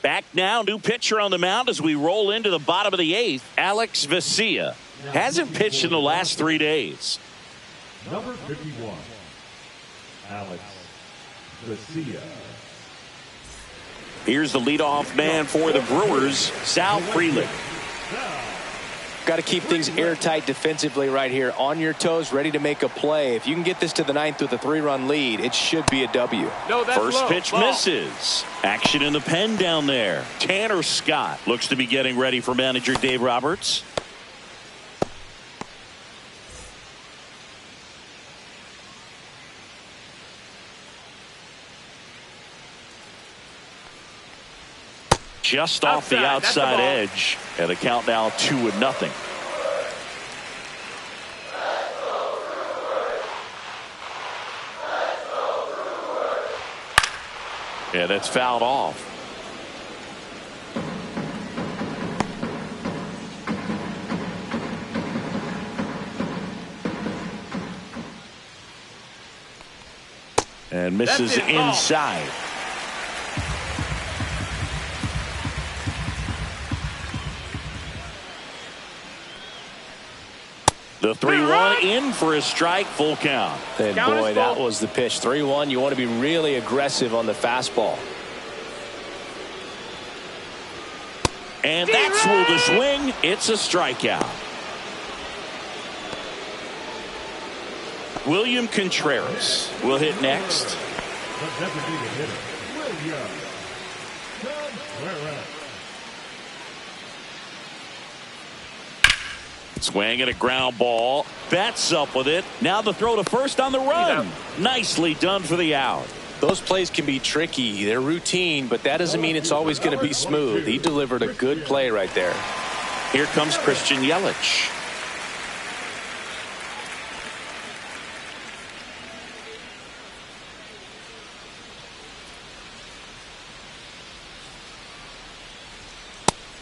Back now, new pitcher on the mound as we roll into the bottom of the 8th. Alex Vesia hasn't pitched in the last 3 days. Number 51, Alex Vesia. Here's the leadoff man for the Brewers, Sal Frelick. Got to keep things airtight defensively right here. On your toes, ready to make a play. If you can get this to the 9th with a 3-run lead, it should be a W. No, that's First low. pitch misses. Action in the pen down there. Tanner Scott looks to be getting ready for manager Dave Roberts. Just off the outside edge, and the count now 2-0. And it's fouled off. And misses inside. The 3-1 in for a strike, full count. And boy, that was the pitch. 3-1. You want to be really aggressive on the fastball. And that's ruled a swing. It's a strikeout. William Contreras will hit next. The designated hitter, William Contreras. Swing at a ground ball. Bats up with it. Now the throw to first on the run. Nicely done for the out. Those plays can be tricky. They're routine, but that doesn't mean it's always going to be smooth. He delivered a good play right there. Here comes Christian Yelich.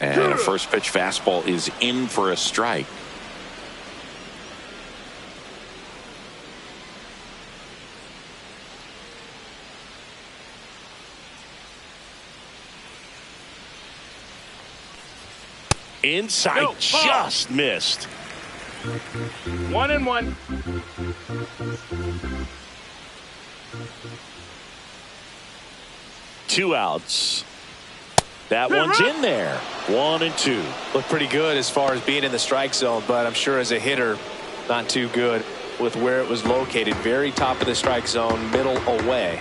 And a first pitch fastball is in for a strike. Inside, No, just missed. 1-1. Two outs. That one's in there. 1-2. Looked pretty good as far as being in the strike zone, but I'm sure as a hitter, not too good with where it was located. Very top of the strike zone, middle away.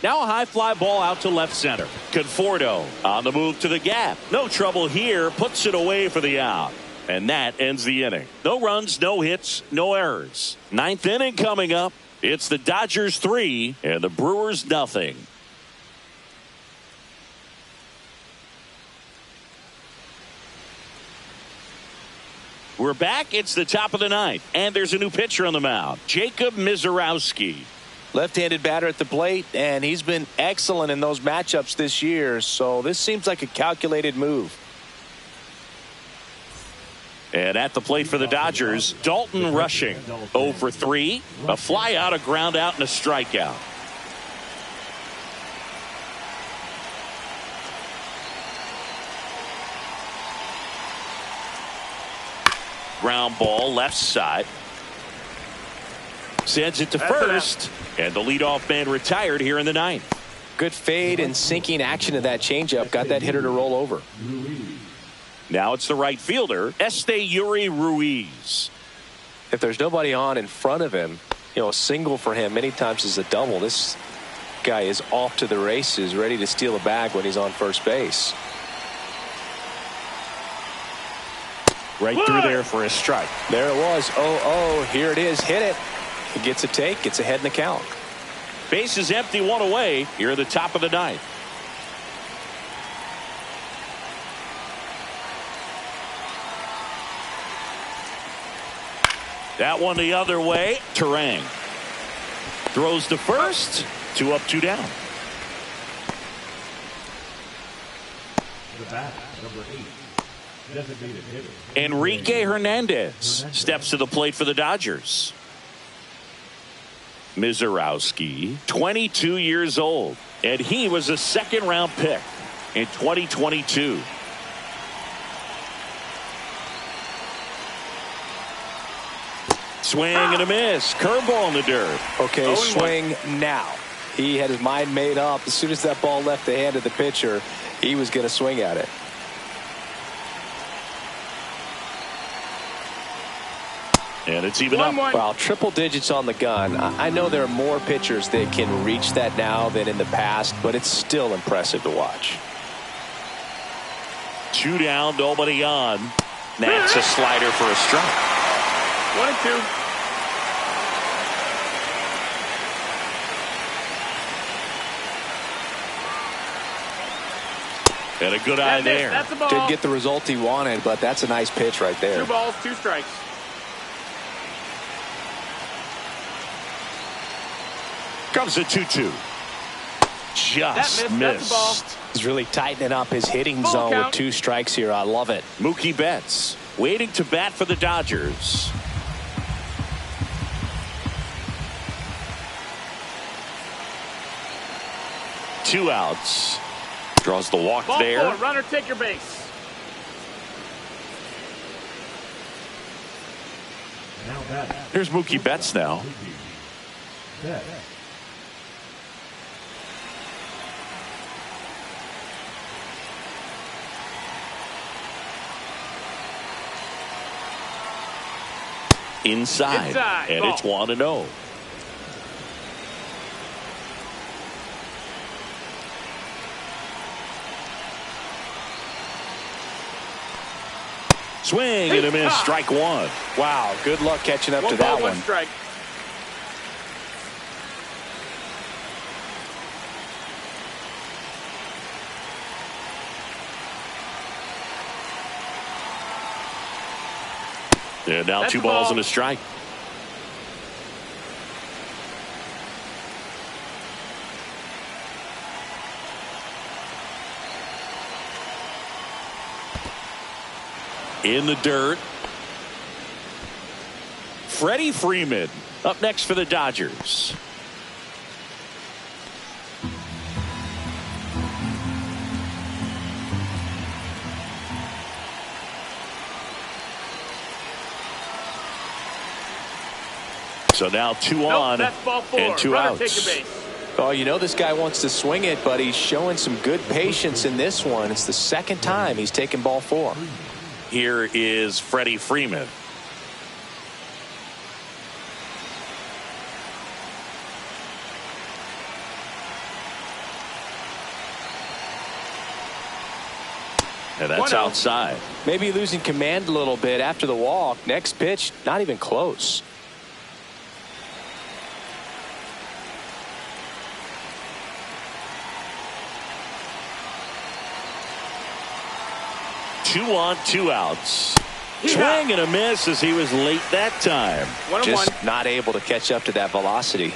Now a high fly ball out to left center. Conforto on the move to the gap. No trouble here. Puts it away for the out. And that ends the inning. No runs, no hits, no errors. Ninth inning coming up. It's the Dodgers 3 and the Brewers nothing. We're back. It's the top of the ninth. And there's a new pitcher on the mound. Jacob Mizorowski. Left-handed batter at the plate, and he's been excellent in those matchups this year, so this seems like a calculated move. And at the plate for the Dodgers, Dalton Rushing. 0 for 3. A fly out, a ground out, and a strikeout. Ground ball left side. Sends it to first. And the leadoff man retired here in the ninth. Good fade and sinking action of that changeup. Got that hitter to roll over. Now it's the right fielder, Yuri Ruiz. If there's nobody on in front of him, a single for him many times is a double. This guy is off to the races, ready to steal a bag when he's on first base. Right through there for a strike. There it was. 0-0. Here it is. Hit it. He gets a take, gets ahead in the count. Base is empty, one away. Here at the top of the ninth. That one the other way. Terang throws to first. 2 up, 2 down. The bat, number 8. Designated hitter. Enrique Hernandez steps to the plate for the Dodgers. Mizorowski, 22 years old, and he was a second-round pick in 2022. Swing and a miss. Curveball in the dirt. Okay, swing now. He had his mind made up. As soon as that ball left the hand of the pitcher, he was going to swing at it. And it's even up. Wow, triple digits on the gun. I know there are more pitchers that can reach that now than in the past, but it's still impressive to watch. 2 down, nobody on. That's a slider for a strike. 1-2. And a good eye there. That's a ball. Didn't get the result he wanted, but that's a nice pitch right there. 2 balls, 2 strikes. Comes a 2-2. Just missed. He's really tightening up his hitting Full zone count. with 2 strikes here. I love it. Mookie Betts waiting to bat for the Dodgers. Two outs. Draws the walk Ball there. 4, runner, take your base. Now batting. Here's Mookie Betts now. Betts. Inside. And ball. it's 1-0. Swing and a miss. Strike 1. Wow, good luck catching up to 1 that ball, 1 one. strike. And now That's 2 the balls ball. and a strike. In the dirt. Freddie Freeman up next for the Dodgers. So now 2 on that's ball 4. and 2 Runner outs. take your base. Oh, you know this guy wants to swing it, but he's showing some good patience in this one. It's the second time he's taken ball 4. Here is Freddie Freeman. And that's outside. Maybe losing command a little bit after the walk. Next pitch, not even close. Two on, 2 outs. Swing and a miss as he was late that time. 1-1. Just not able to catch up to that velocity.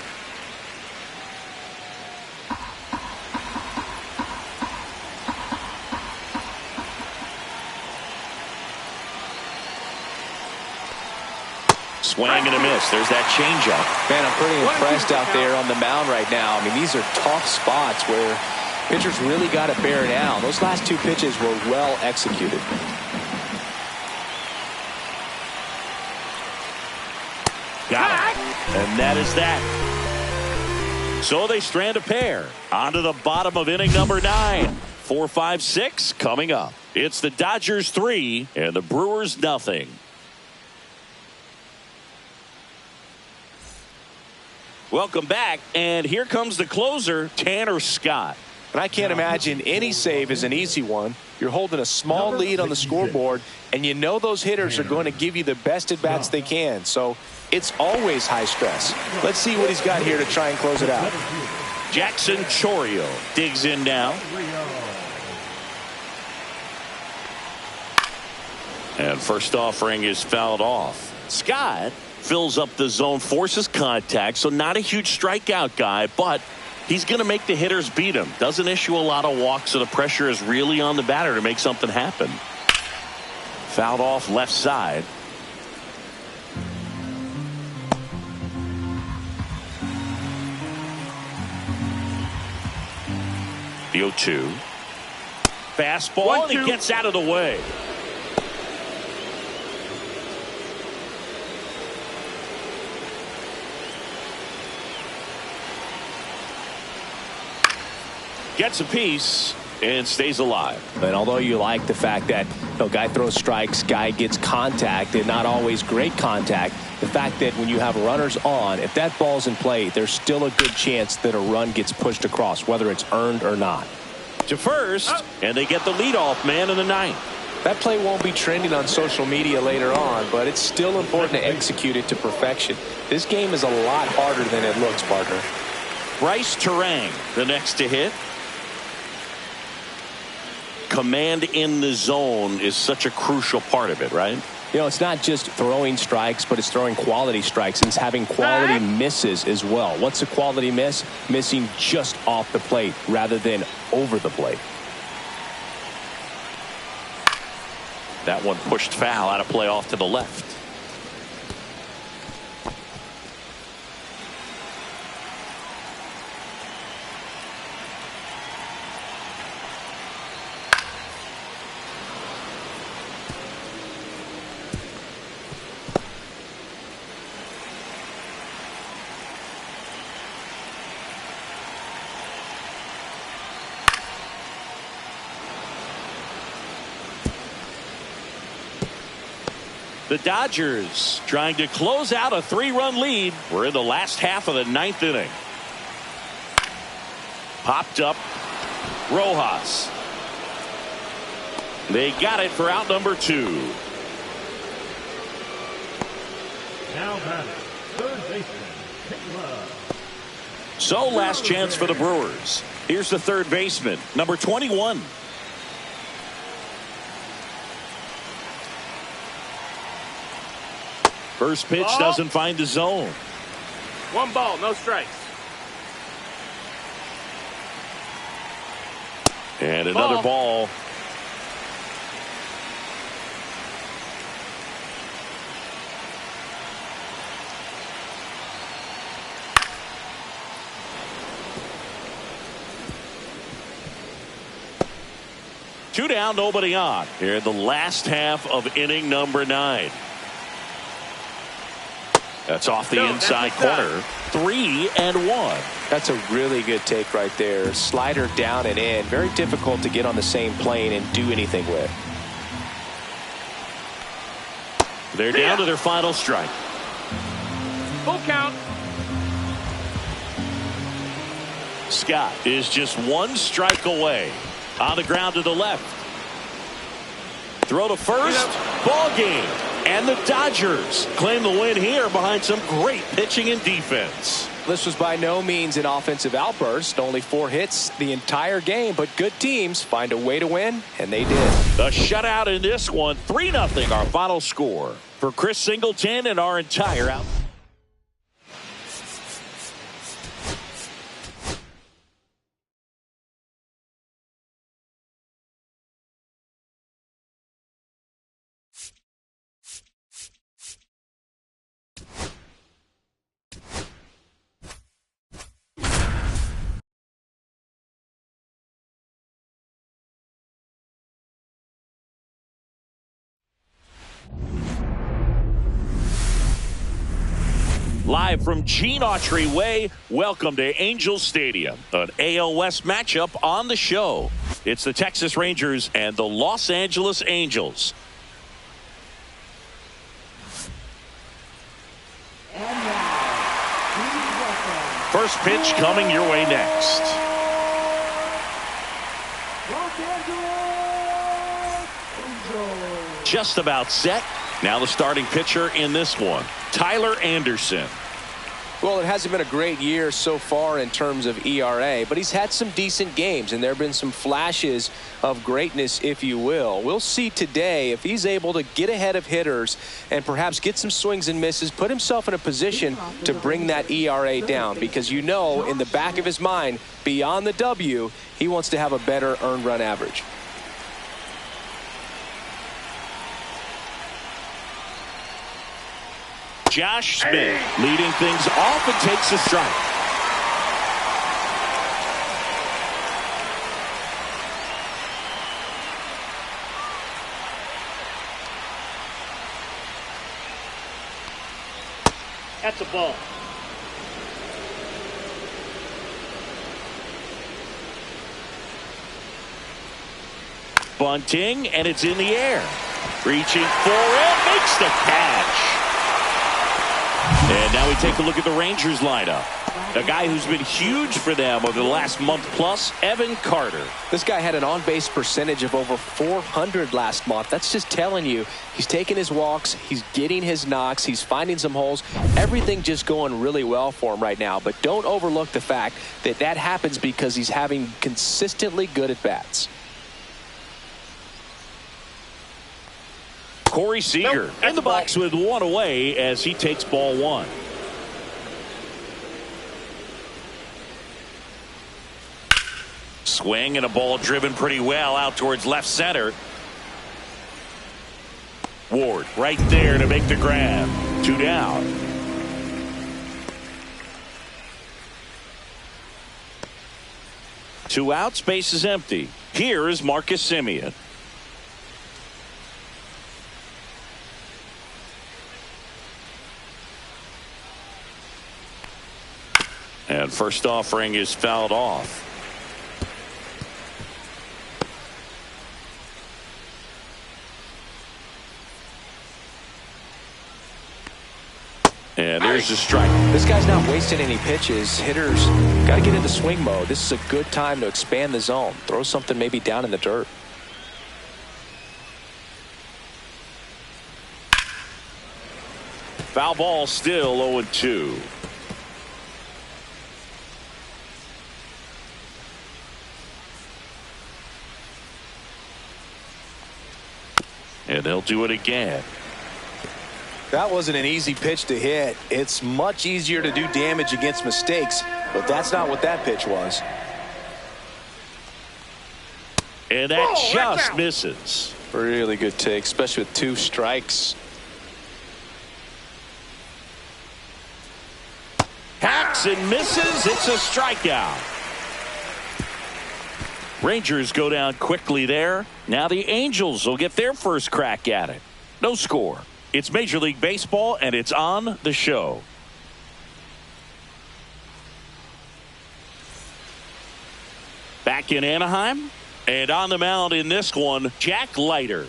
Swing and a miss. There's that changeup. Man, I'm pretty impressed out there on the mound right now. I mean, these are tough spots where pitchers really got to bear down. Those last 2 pitches were well executed. Got it. And that is that. So they strand a pair. On to the bottom of inning number 9. 4, 5, 6 coming up. It's the Dodgers 3 and the Brewers nothing. Welcome back, and here comes the closer, Tanner Scott. And I can't imagine any save is an easy one. You're holding a small lead on the scoreboard, and you know those hitters are going to give you the best at-bats they can. So it's always high stress. Let's see what he's got here to try and close it out. Jackson Chourio digs in now. And first offering is fouled off. Scott fills up the zone, forces contact, so not a huge strikeout guy, but he's going to make the hitters beat him. Doesn't issue a lot of walks, so the pressure is really on the batter to make something happen. Fouled off left side. The 0-2. Fastball, and he gets out of the way. Gets a piece and stays alive. And although you like the fact that guy throws strikes, guy gets contact, and not always great contact, the fact that when you have runners on, if that ball's in play, there's still a good chance that a run gets pushed across, whether it's earned or not. To first, and they get the leadoff man in the 9th. That play won't be trending on social media later on, but it's still important to execute it to perfection. This game is a lot harder than it looks, partner. Bryce Terang, the next to hit. Command in the zone is such a crucial part of it, right? You know, it's not just throwing strikes, but it's throwing quality strikes, and it's having quality misses as well. What's a quality miss? Missing just off the plate rather than over the plate. That one pushed foul, out of play off to the left. The Dodgers trying to close out a 3-run lead. We're in the last half of the 9th inning. Popped up Rojas. They got it for out number 2. Now batting, third baseman, Hitler. So last chance for the Brewers. Here's the third baseman, number 21. First pitch doesn't find the zone. 1 ball, no strikes. And another ball. 2 down, nobody on here in the last half of inning number 9. That's off the inside corner. 3-1. That's a really good take right there. Slider down and in. Very difficult to get on the same plane and do anything with. They're down to their final strike. Full count. Scott is just 1 strike away. On the ground to the left. Throw to first. Ball game. And the Dodgers claim the win here behind some great pitching and defense. This was by no means an offensive outburst. Only 4 hits the entire game, but good teams find a way to win, and they did. The shutout in this one, 3-0 our final score. For Chris Singleton and our entire out. Live from Gene Autry Way, welcome to Angel Stadium, an AL West matchup on the show. It's the Texas Rangers and the Los Angeles Angels. First pitch coming your way next. Just about set. Now the starting pitcher in this one, Tyler Anderson. Well, it hasn't been a great year so far in terms of ERA, but he's had some decent games, and there have been some flashes of greatness, if you will. We'll see today if he's able to get ahead of hitters and perhaps get some swings and misses, put himself in a position to bring that ERA down, because you know in the back of his mind, beyond the W, he wants to have a better earned run average. Josh Smith leading things off and takes a strike. That's a ball. Bunting, and it's in the air. Reaching for it, makes the catch. And now we take a look at the Rangers lineup. A guy who's been huge for them over the last month plus, Evan Carter. This guy had an on-base percentage of over 400 last month. That's just telling you he's taking his walks, he's getting his knocks, he's finding some holes. Everything just going really well for him right now. But don't overlook the fact that that happens because he's having consistently good at-bats. Corey Seager in the box with 1 away as he takes ball 1. Swing and a ball driven pretty well out towards left center. Ward right there to make the grab. 2 down. Two out, space is empty. Here is Marcus Semien. And first offering is fouled off. And there's the strike. This guy's not wasting any pitches. Hitters got to get into swing mode. This is a good time to expand the zone. Throw something maybe down in the dirt. Foul ball, still 0-2. And they'll do it again. That wasn't an easy pitch to hit. It's much easier to do damage against mistakes, but that's not what that pitch was. And that just misses. Really good take, especially with 2 strikes. Hacks and misses. It's a strikeout. Rangers go down quickly there. Now the Angels will get their first crack at it. No score. It's Major League Baseball, and it's on the show. Back in Anaheim, and on the mound in this one, Jack Leiter.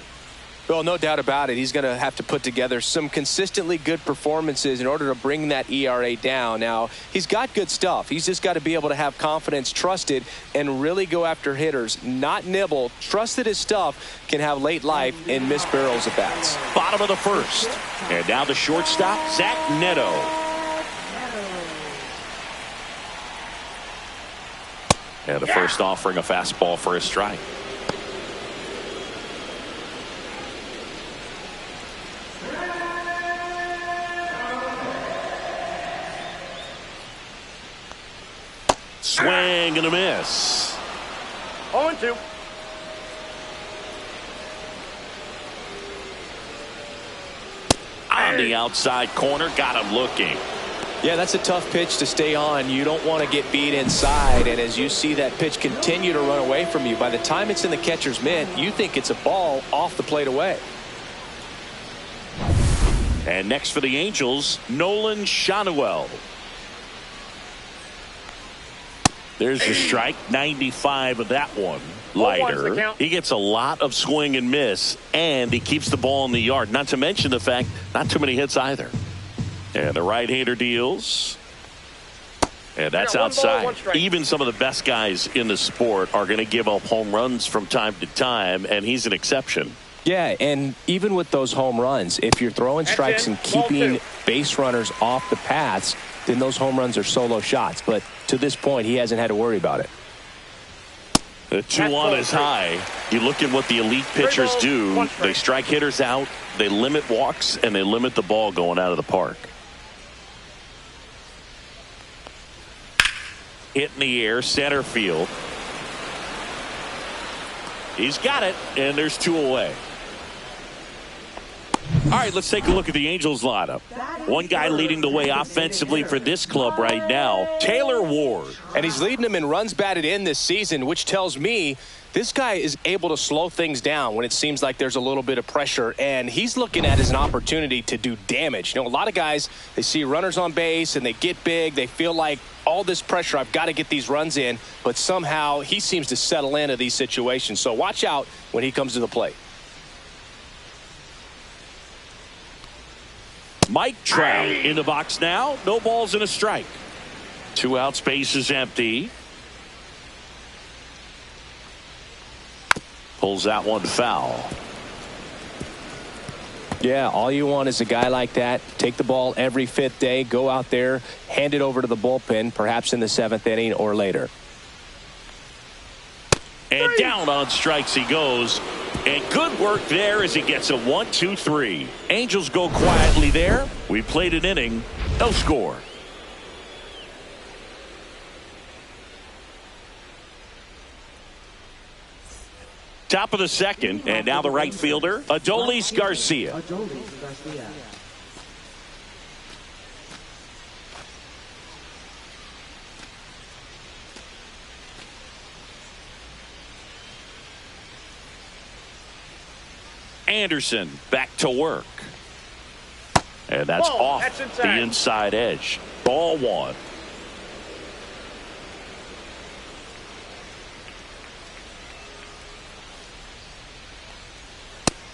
Well, no doubt about it. He's going to have to put together some consistently good performances in order to bring that ERA down. Now, he's got good stuff. He's just got to be able to have confidence, trust it, and really go after hitters. Not nibble. Trust that his stuff can have late life and miss barrels at bats. Bottom of the first. And now the shortstop, Zach Neto. And the first offering a fastball for a strike. Swing and a miss. 0-2. On the outside corner, got him looking. Yeah, that's a tough pitch to stay on. You don't want to get beat inside, and as you see that pitch continue to run away from you, by the time it's in the catcher's mitt, you think it's a ball off the plate away. And next for the Angels, Nolan Schanuel. There's the strike, 95 of that one. Leiter. He gets a lot of swing and miss, and he keeps the ball in the yard. Not to mention the fact, not too many hits either. And the right-hander deals. And that's outside. Even some of the best guys in the sport are going to give up home runs from time to time, and he's an exception. Yeah, and even with those home runs, if you're throwing strikes and keeping base runners off the paths, then those home runs are solo shots. But to this point, he hasn't had to worry about it. The 2-1 is high. You look at what the elite pitchers do. They strike hitters out, they limit walks, and they limit the ball going out of the park. Hit in the air, center field. He's got it, and there's 2 away. All right, let's take a look at the Angels lineup. One guy leading the way offensively for this club right now, Taylor Ward. And he's leading them in runs batted in this season, which tells me this guy is able to slow things down when it seems like there's a little bit of pressure, and he's looking at it as an opportunity to do damage. You know, a lot of guys, they see runners on base and they get big. They feel like all this pressure, I've got to get these runs in, but somehow he seems to settle into these situations. So watch out when he comes to the plate. Mike Trout in the box now. No balls and a strike. 2 outs, base is empty. Pulls that one foul. Yeah, all you want is a guy like that. Take the ball every 5th day. Go out there, hand it over to the bullpen, perhaps in the 7th inning or later. And down on strikes he goes. And good work there as he gets a 1-2-3. Angels go quietly there. We played an inning. No score. Top of the second, and now the right fielder, Adolis Garcia. Anderson back to work. And that's off the inside edge. Ball 1.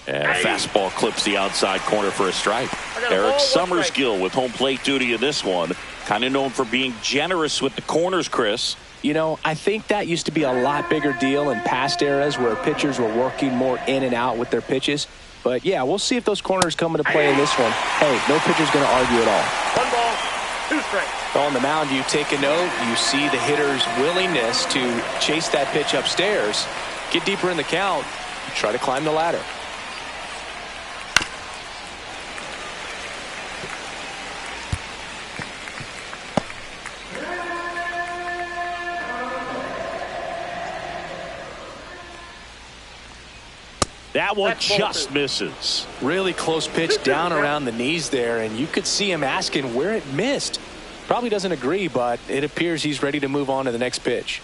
And a fastball clips the outside corner for a strike. Eric Summersgill with home plate duty in this one. Kind of known for being generous with the corners, Chris. You know, I think that used to be a lot bigger deal in past eras where pitchers were working more in and out with their pitches. But, yeah, we'll see if those corners come into play in this one. Hey, no pitcher's going to argue at all. 1 ball, 2 strikes. On the mound, you take a note. You see the hitter's willingness to chase that pitch upstairs, get deeper in the count, try to climb the ladder. That one just misses. Really close pitch down around the knees there, and you could see him asking where it missed. Probably doesn't agree, but it appears he's ready to move on to the next pitch.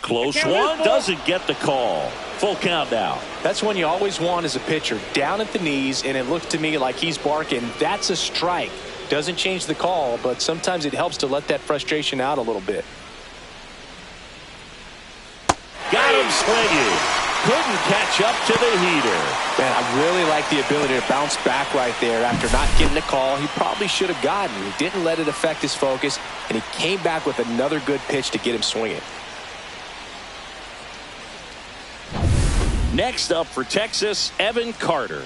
Close one, doesn't get the call. Full count now. That's one you always want as a pitcher. Down at the knees, and it looks to me like he's barking. That's a strike. Doesn't change the call, but sometimes it helps to let that frustration out a little bit. Got him swinging. Couldn't catch up to the heater. Man, I really like the ability to bounce back right there after not getting the call he probably should have gotten. He didn't let it affect his focus, and he came back with another good pitch to get him swinging. Next up for Texas, Evan Carter.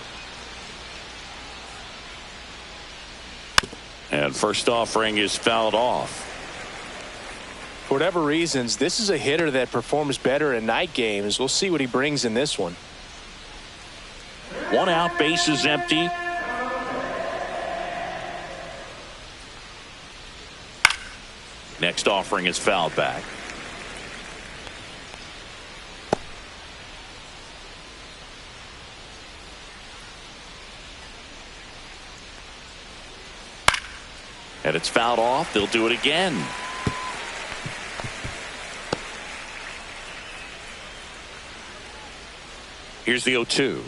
And first offering is fouled off. For whatever reasons, this is a hitter that performs better in night games. We'll see what he brings in this one. One out, base is empty. Next offering is fouled back. And it's fouled off. They'll do it again. Here's the 0-2.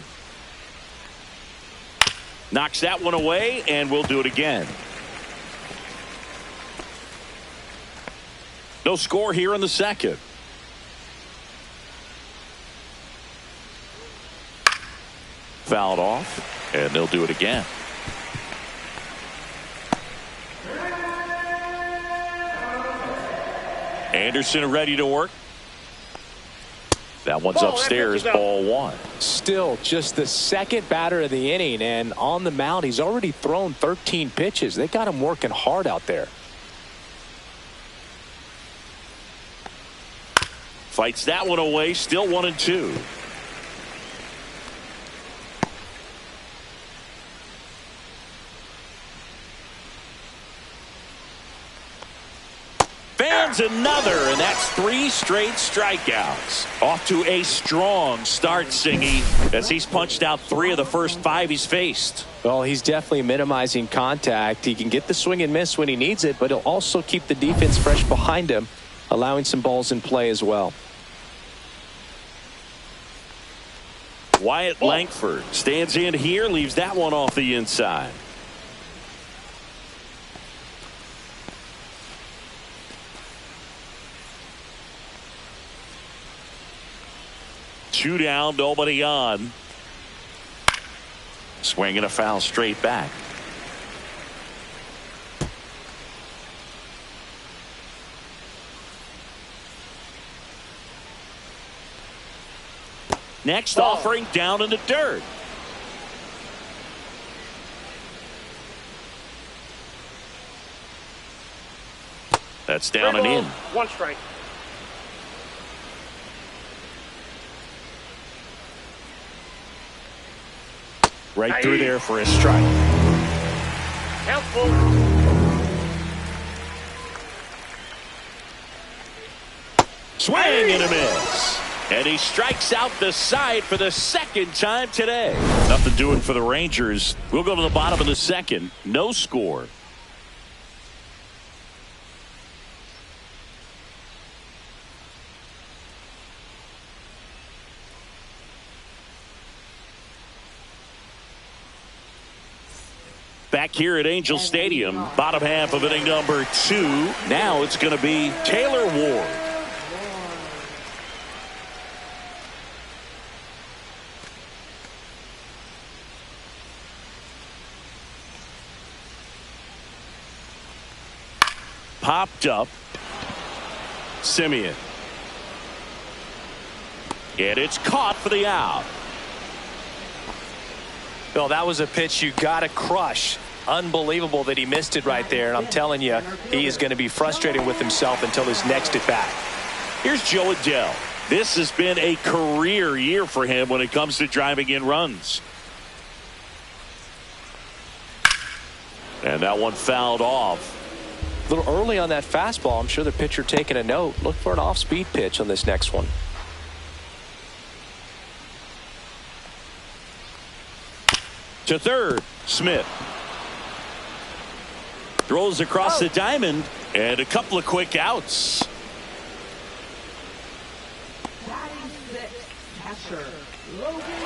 Knocks that one away, and we'll do it again. No score here in the second. Fouled off, and they'll do it again. Anderson ready to work. That one's upstairs, ball one. Still just the second batter of the inning, and on the mound, he's already thrown 13 pitches. They got him working hard out there. Fights that one away, still 1-2. Fans another, and that's 3 straight strikeouts. Off to a strong start, Singy, as he's punched out 3 of the first 5 he's faced. Well, he's definitely minimizing contact. He can get the swing and miss when he needs it, but he'll also keep the defense fresh behind him, allowing some balls in play as well. Wyatt Langford stands in here, leaves that one off the inside. Two down, nobody on. Swinging a foul straight back. Next offering down in the dirt. That's down and in. 1 strike. Right through there for a strike. Count full. Swing and a miss. And he strikes out the side for the second time today. Nothing doing for the Rangers. We'll go to the bottom of the second. No score. Back here at Angel Stadium, bottom half of inning number 2. Now it's going to be Taylor Ward. Popped up. Simeon. And it's caught for the out. Well, that was a pitch you got to crush. Unbelievable that he missed it right there. And I'm telling you, he is going to be frustrated with himself until his next at bat. Here's Joe Adell. This has been a career year for him when it comes to driving in runs. And that one fouled off. A little early on that fastball. I'm sure the pitcher taking a note. Look for an off-speed pitch on this next one. To third, Smith. Throws across the diamond, and a couple of quick outs.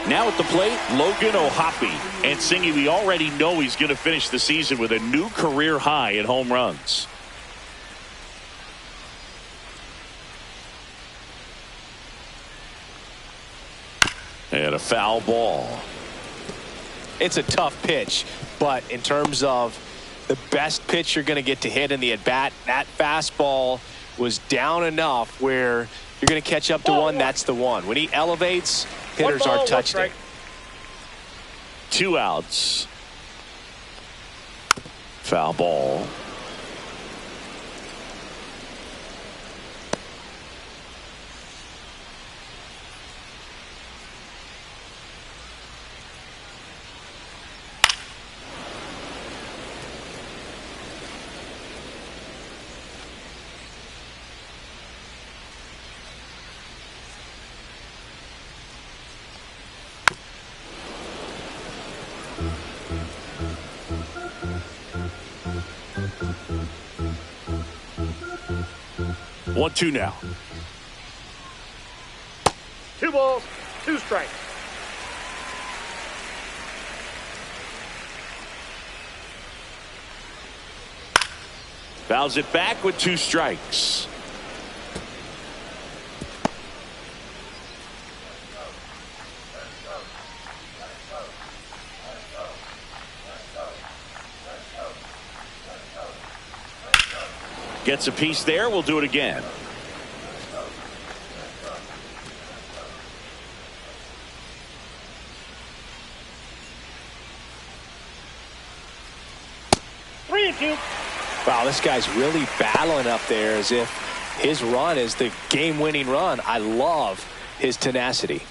Now at the plate, Logan O'Hoppe. And Singy, we already know he's going to finish the season with a new career high in home runs. And a foul ball. It's a tough pitch, but in terms of the best pitch you're going to get to hit in the at-bat, that fastball was down enough where you're going to catch up to one. That's the one. When he elevates, hitters are touched it. 2 outs. Foul ball. One, two now. 2 balls, 2 strikes. Fouls it back with 2 strikes. Gets a piece there. We'll do it again. Wow, this guy's really battling up there as if his run is the game-winning run. I love his tenacity.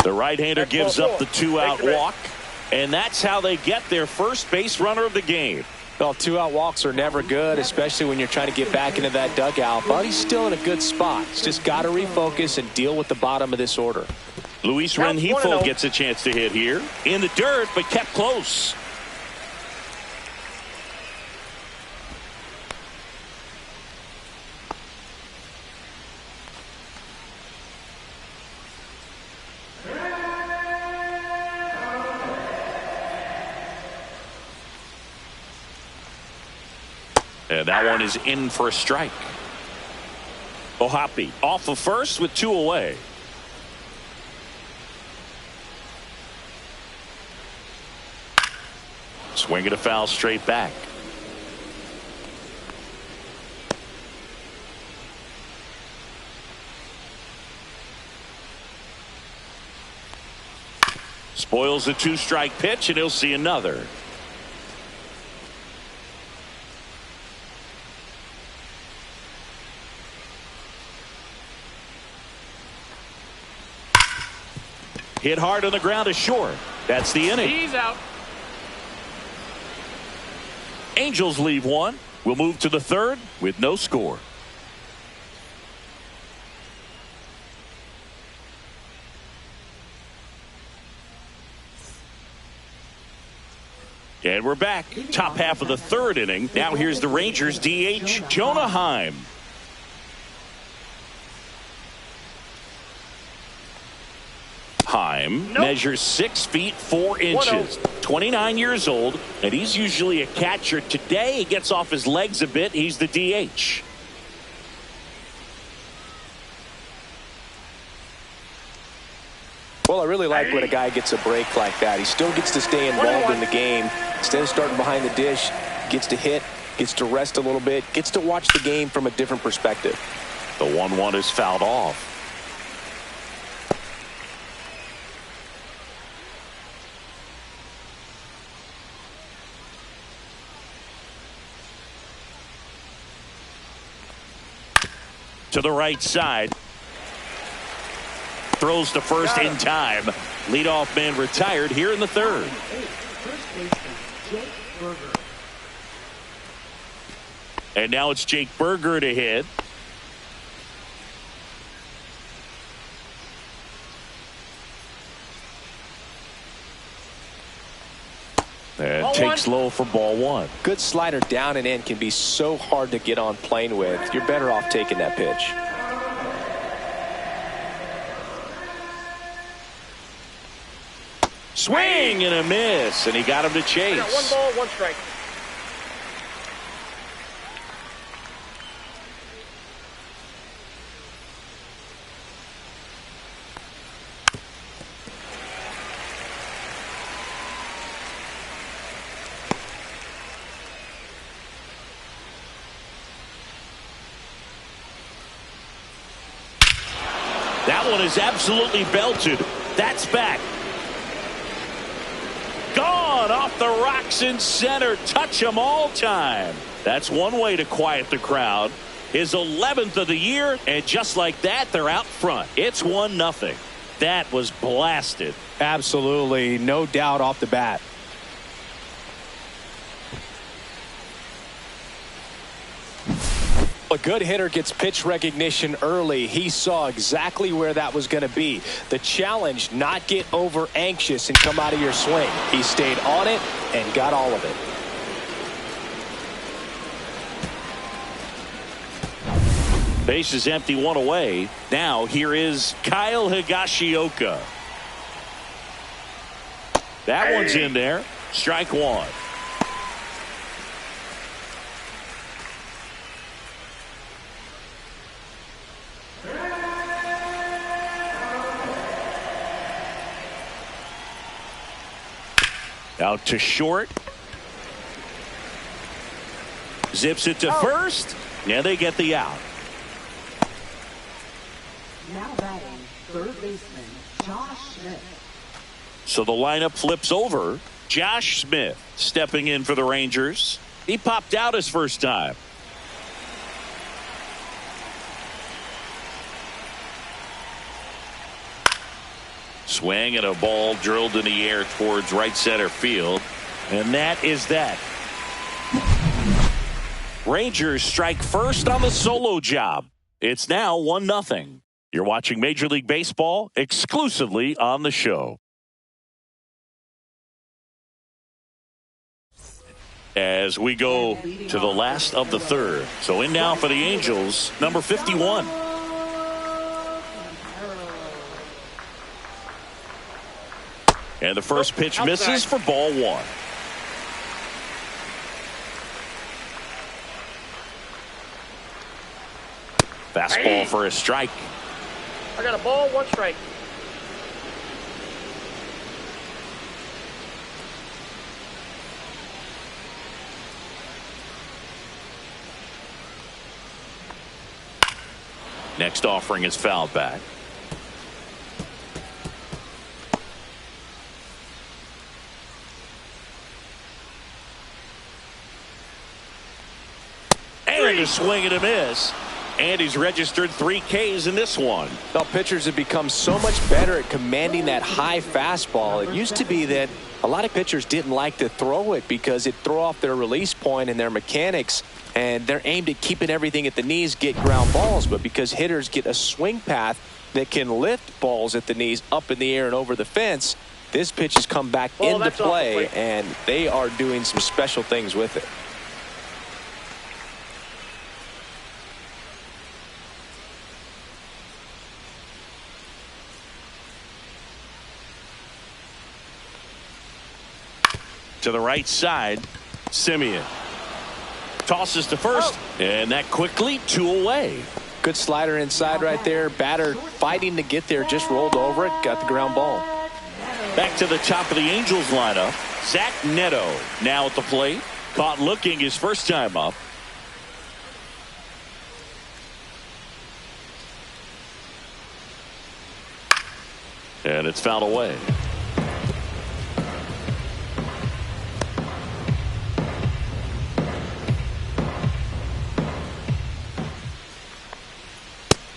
The right-hander gives up the 2-out walk, and that's how they get their first base runner of the game. Well, 2-out walks are never good, especially when you're trying to get back into that dugout, but he's still in a good spot. He's just got to refocus and deal with the bottom of this order. Luis Rengifo gets a chance to hit here. In the dirt, but kept close. And that one is in for a strike. O'Hoppe off of first with 2 away. Swing at a foul straight back. Spoils a 2-strike pitch, and he'll see another. Hit hard on the ground to short. That's the inning. He's out. Angels leave one. We'll move to the 3rd with no score. And we're back. Top half of the 3rd inning. Now here's the Rangers DH, Jonah Heim. Heim measures 6 feet 4 inches, 29 years old, and he's usually a catcher. Today he gets off his legs a bit. He's the DH. Well, I really like when a guy gets a break like that. He still gets to stay involved in the game. Instead of starting behind the dish, gets to hit, gets to rest a little bit, gets to watch the game from a different perspective. The 1-1 is fouled off. To the right side. Throws to first in time. Leadoff man retired here in the 3rd. And now it's Jake Berger to hit. And takes low for ball 1. Good slider down and in can be so hard to get on plane with. You're better off taking that pitch. Swing and a miss, and he got him to chase. I got 1 ball, 1 strike. That one is absolutely belted. That's back. Gone off the rocks in center. Touch 'em all time. That's one way to quiet the crowd. His 11th of the year, and just like that, they're out front. It's 1-0. That was blasted. Absolutely, no doubt off the bat. A good hitter gets pitch recognition early. He saw exactly where that was going to be. The challenge, not get over anxious and come out of your swing. He stayed on it and got all of it. Base is empty, 1 away. Now here is Kyle Higashioka. That one's in there. Strike 1. Out to short. Zips it to first. Yeah, they get the out. Now batting, third baseman, Josh Smith. So the lineup flips over. Josh Smith stepping in for the Rangers. He popped out his first time. Swing and a ball drilled in the air towards right center field. And that is that. Rangers strike first on the solo job. It's now 1-0. You're watching Major League Baseball exclusively on the show. As we go to the last of the third. So in now for the Angels, number 51. And the first pitch misses for ball 1. Fastball for a strike. I got a ball, 1 strike. Next offering is fouled back. And a swing and a miss. And he's registered 3 Ks in this one. Well, pitchers have become so much better at commanding that high fastball. It used to be that a lot of pitchers didn't like to throw it because it'd throw off their release point and their mechanics, and they're aimed at keeping everything at the knees, get ground balls. But because hitters get a swing path that can lift balls at the knees up in the air and over the fence, this pitch has come back into play, and they are doing some special things with it. To the right side, Simeon tosses to first, and that quickly 2 away. Good slider inside right there. Batter fighting to get there, just rolled over it, got the ground ball. Back to the top of the Angels lineup. Zach Neto now at the plate. Caught looking his first time up. And it's fouled away.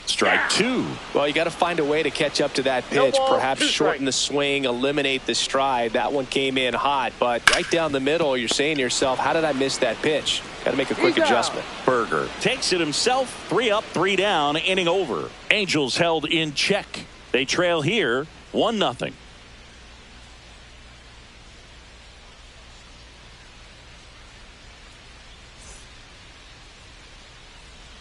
Strike 2. Well, you got to find a way to catch up to that pitch. Perhaps shorten the swing, eliminate the stride. That one came in hot, but right down the middle, you're saying to yourself, how did I miss that pitch? Got to make a quick adjustment. Berger takes it himself. 3 up, 3 down, inning over. Angels held in check. They trail here 1-0.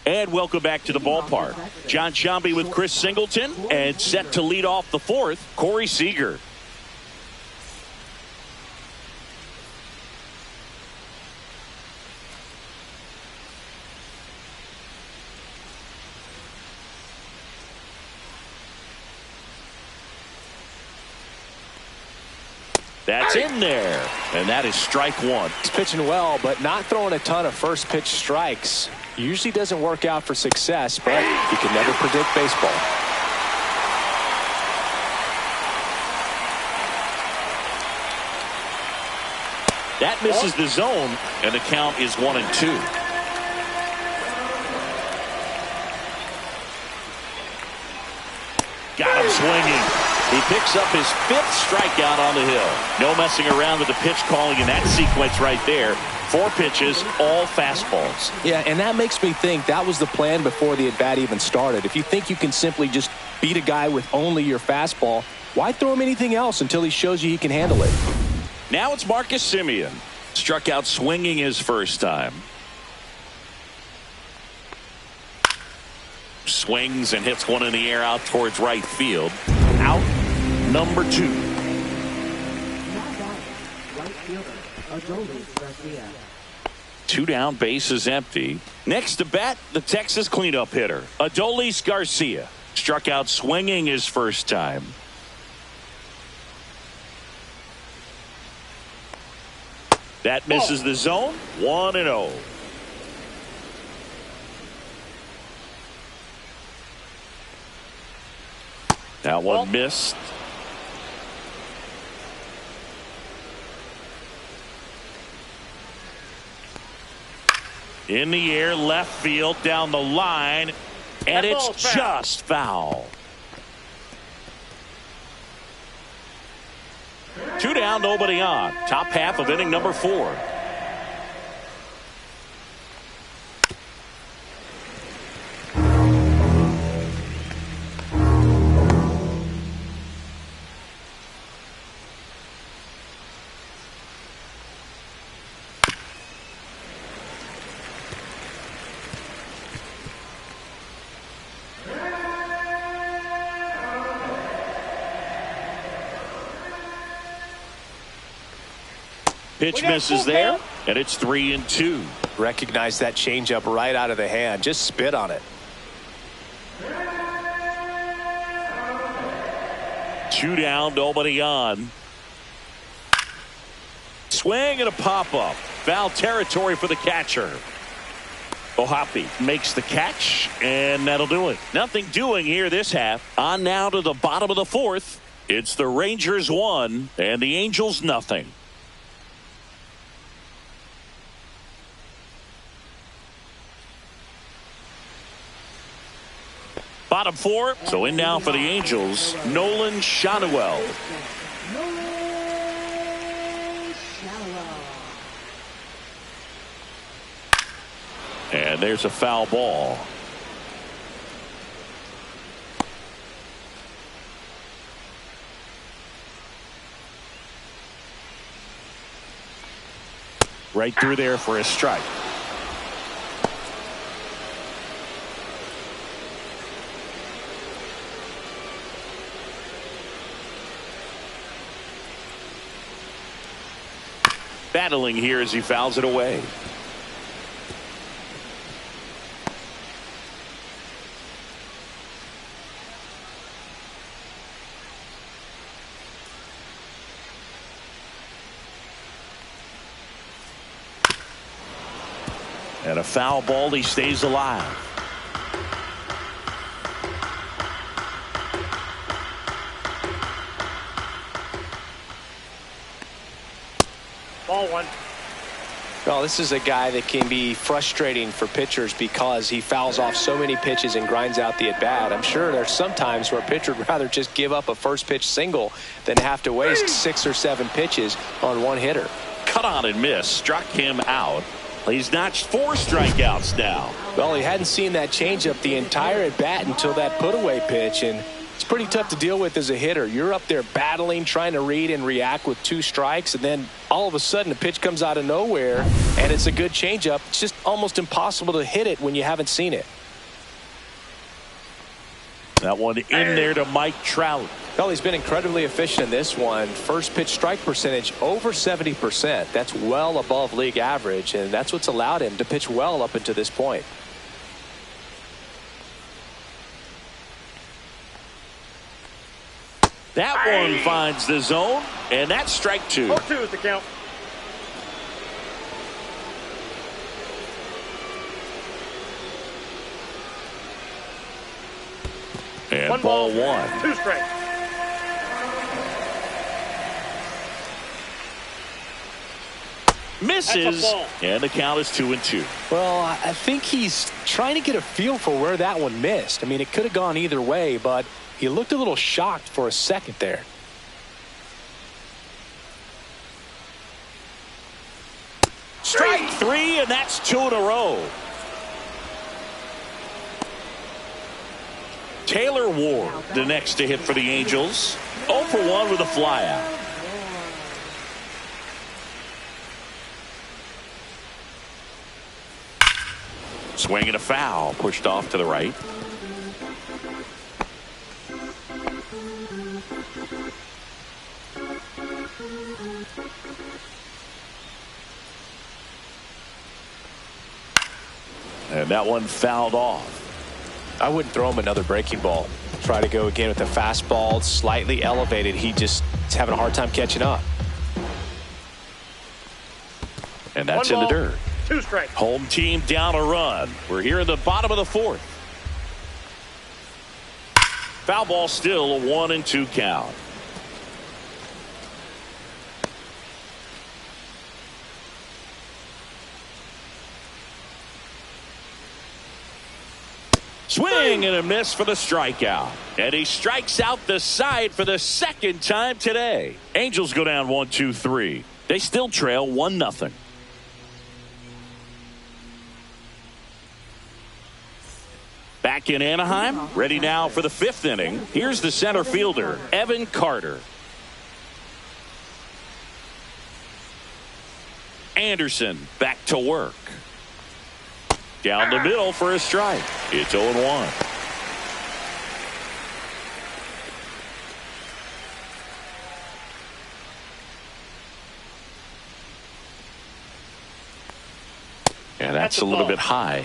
And welcome back to the ballpark. John Sciambi with Chris Singleton, and set to lead off the 4th, Corey Seager. That's in there. And that is strike one. He's pitching well, but not throwing a ton of first pitch strikes. Usually doesn't work out for success, but you can never predict baseball. That misses the zone, and the count is 1-2. Got him swinging. He picks up his 5th strikeout on the hill. No messing around with the pitch calling in that sequence right there. 4 pitches, all fastballs. Yeah, and that makes me think that was the plan before the at-bat even started. If you think you can simply just beat a guy with only your fastball, why throw him anything else until he shows you he can handle it? Now it's Marcus Semien. Struck out swinging his first time. Swings and hits one in the air out towards right field. Out number 2. Right fielder, Adolis Garcia. 2 down, bases empty. Next to bat, the Texas cleanup hitter, Adolis Garcia. Struck out swinging his first time. That misses the zone. 1-0. That one missed. In the air, left field, down the line, and it's just foul. 2 down, nobody on. Top half of inning number 4. Pitch misses there, and it's 3-2. Recognize that changeup right out of the hand. Just spit on it. 2 down, nobody on. Swing and a pop-up. Foul territory for the catcher. Ohapi makes the catch, and that'll do it. Nothing doing here this half. On now to the bottom of the 4th. It's the Rangers 1 and the Angels nothing. Bottom 4, so in now for the Angels, Nolan Schanuel. And there's a foul ball. Right through there for a strike. Battling here as he fouls it away. And a foul ball, he stays alive. Ball 1. Well, this is a guy that can be frustrating for pitchers because he fouls off so many pitches and grinds out the at-bat. I'm sure there's some times where a pitcher would rather just give up a first pitch single than have to waste 6 or 7 pitches on one hitter. Cut on and miss. Struck him out. He's notched 4 strikeouts now. Well, he hadn't seen that changeup the entire at-bat until that put-away pitch, and it's pretty tough to deal with as a hitter. You're up there battling, trying to read and react with 2 strikes, and then all of a sudden a pitch comes out of nowhere, and it's a good changeup. It's just almost impossible to hit it when you haven't seen it. That one in there to Mike Trout. Well, he's been incredibly efficient in this one. First pitch strike percentage over 70%. That's well above league average, and that's what's allowed him to pitch well up until this point. That one finds the zone, and that's strike 2. 0-2 is the count. And ball 1. 2 strikes. Misses, and the count is 2-2. Well, I think he's trying to get a feel for where that one missed. I mean, it could have gone either way, but he looked a little shocked for a second there. Strike 3, and that's 2 in a row. Taylor Ward, the next to hit for the Angels. 0 for 1 with a flyout. Swing and a foul, pushed off to the right. And that one fouled off. I wouldn't throw him another breaking ball. Try to go again with the fastball, slightly elevated. He just is having a hard time catching up. And that's in the dirt. 2 strikes. Home team down a run. We're here in the bottom of the 4th. Foul ball, still a 1-2 count. Swing and a miss for the strikeout. And he strikes out the side for the second time today. Angels go down 1-2-3. They still trail 1-0. Back in Anaheim, ready now for the 5th inning. Here's the center fielder, Evan Carter. Anderson back to work. Down the middle for a strike. It's 0-1. And that's a little bit high.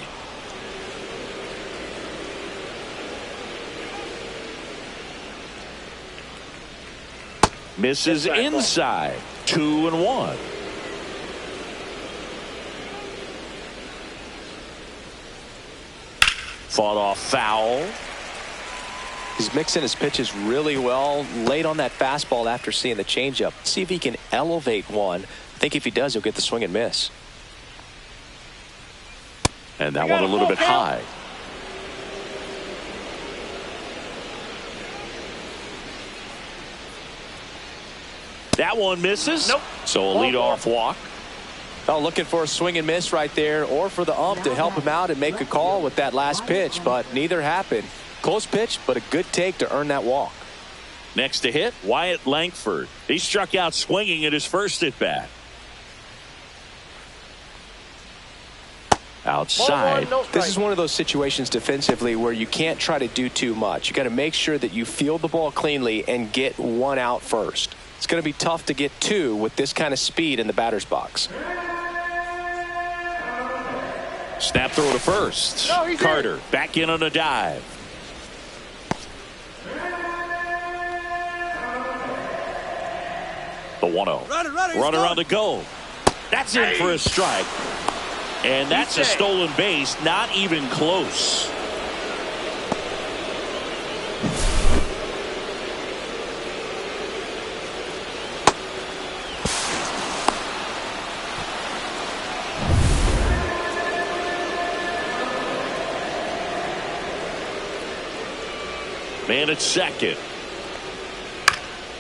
Misses inside. 2-1. Fought off foul. He's mixing his pitches really well. Late on that fastball after seeing the changeup. See if he can elevate one. I think if he does, he'll get the swing and miss. And that one a little bit high. That one misses. Nope. So a leadoff walk. Oh, looking for a swing and miss right there, or for the ump to help him out and make a call with that last pitch, but neither happened. Close pitch, but a good take to earn that walk. Next to hit, Wyatt Langford. He struck out swinging at his first at bat. Outside. This is one of those situations defensively where you can't try to do too much. You got to make sure that you field the ball cleanly and get one out first. It's going to be tough to get 2 with this kind of speed in the batter's box. Snap throw to first. Carter back in on a dive. The 1-0. Runner on the go. That's in for a strike. And that's a stolen base. Not even close. Man at second.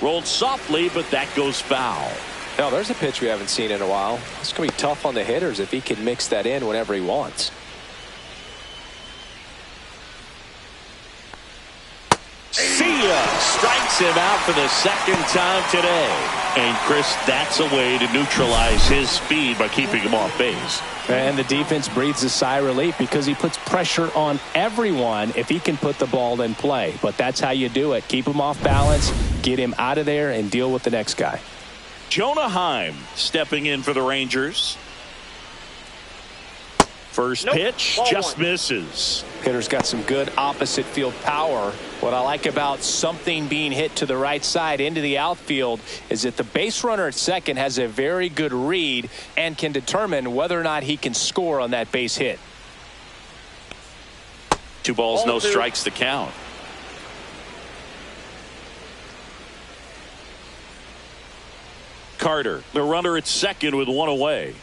Rolled softly, but that goes foul. Now, there's a pitch we haven't seen in a while. It's going to be tough on the hitters if he can mix that in whenever he wants. See ya! Strikes him out for the second time today. And Chris, that's a way to neutralize his speed by keeping him off base. And the defense breathes a sigh of relief because he puts pressure on everyone if he can put the ball in play. But that's how you do it. Keep him off balance, get him out of there, and deal with the next guy. Jonah Heim stepping in for the Rangers. First pitch Ball just one. misses. Hitter's got some good opposite field power. What I like about something being hit to the right side into the outfield is that the base runner at second has a very good read and can determine whether or not he can score on that base hit. 2 balls, no 0-2. strikes to count. Carter, the runner at second with 1 away.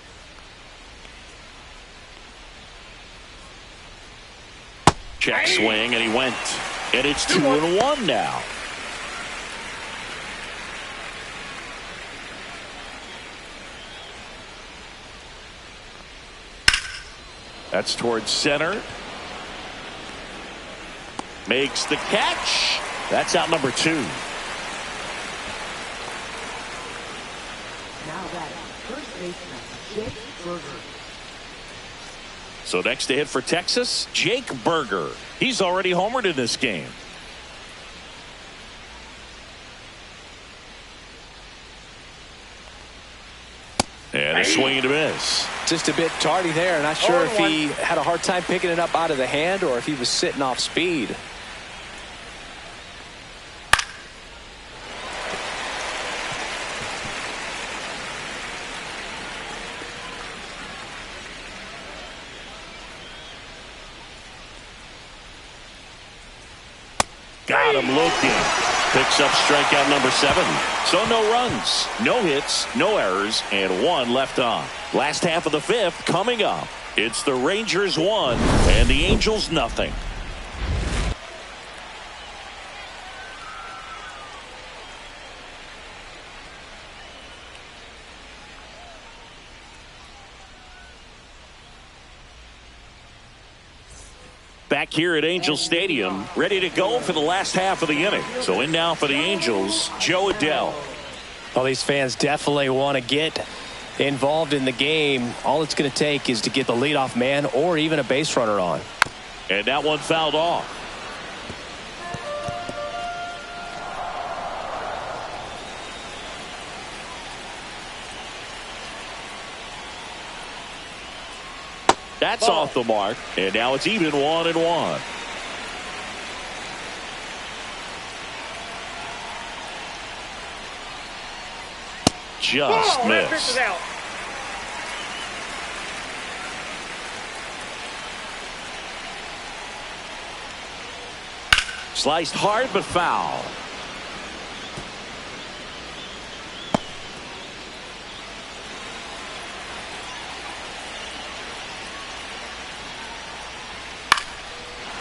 Check swing, and he went. And it's 2-1 now. That's towards center. Makes the catch. That's out number 2. Now batting, first baseman, Jake Berger. So next to hit for Texas, Jake Berger. He's already homered in this game. And a swing and a miss. Just a bit tardy there. Not sure if he had a hard time picking it up out of the hand or if he was sitting off speed. Got him looking. Picks up strikeout number 7. So no runs, no hits, no errors, and 1 left on. Last half of the 5th coming up. It's the Rangers 1 and the Angels nothing. Back here at Angel Stadium, ready to go for the last half of the inning. So in now for the Angels, Joe Adell. Well, these fans definitely want to get involved in the game. All it's going to take is to get the leadoff man or even a base runner on. And that one fouled off. That's off the mark, and now it's even 1-1. Just That pitch missed. is out. Sliced hard but foul.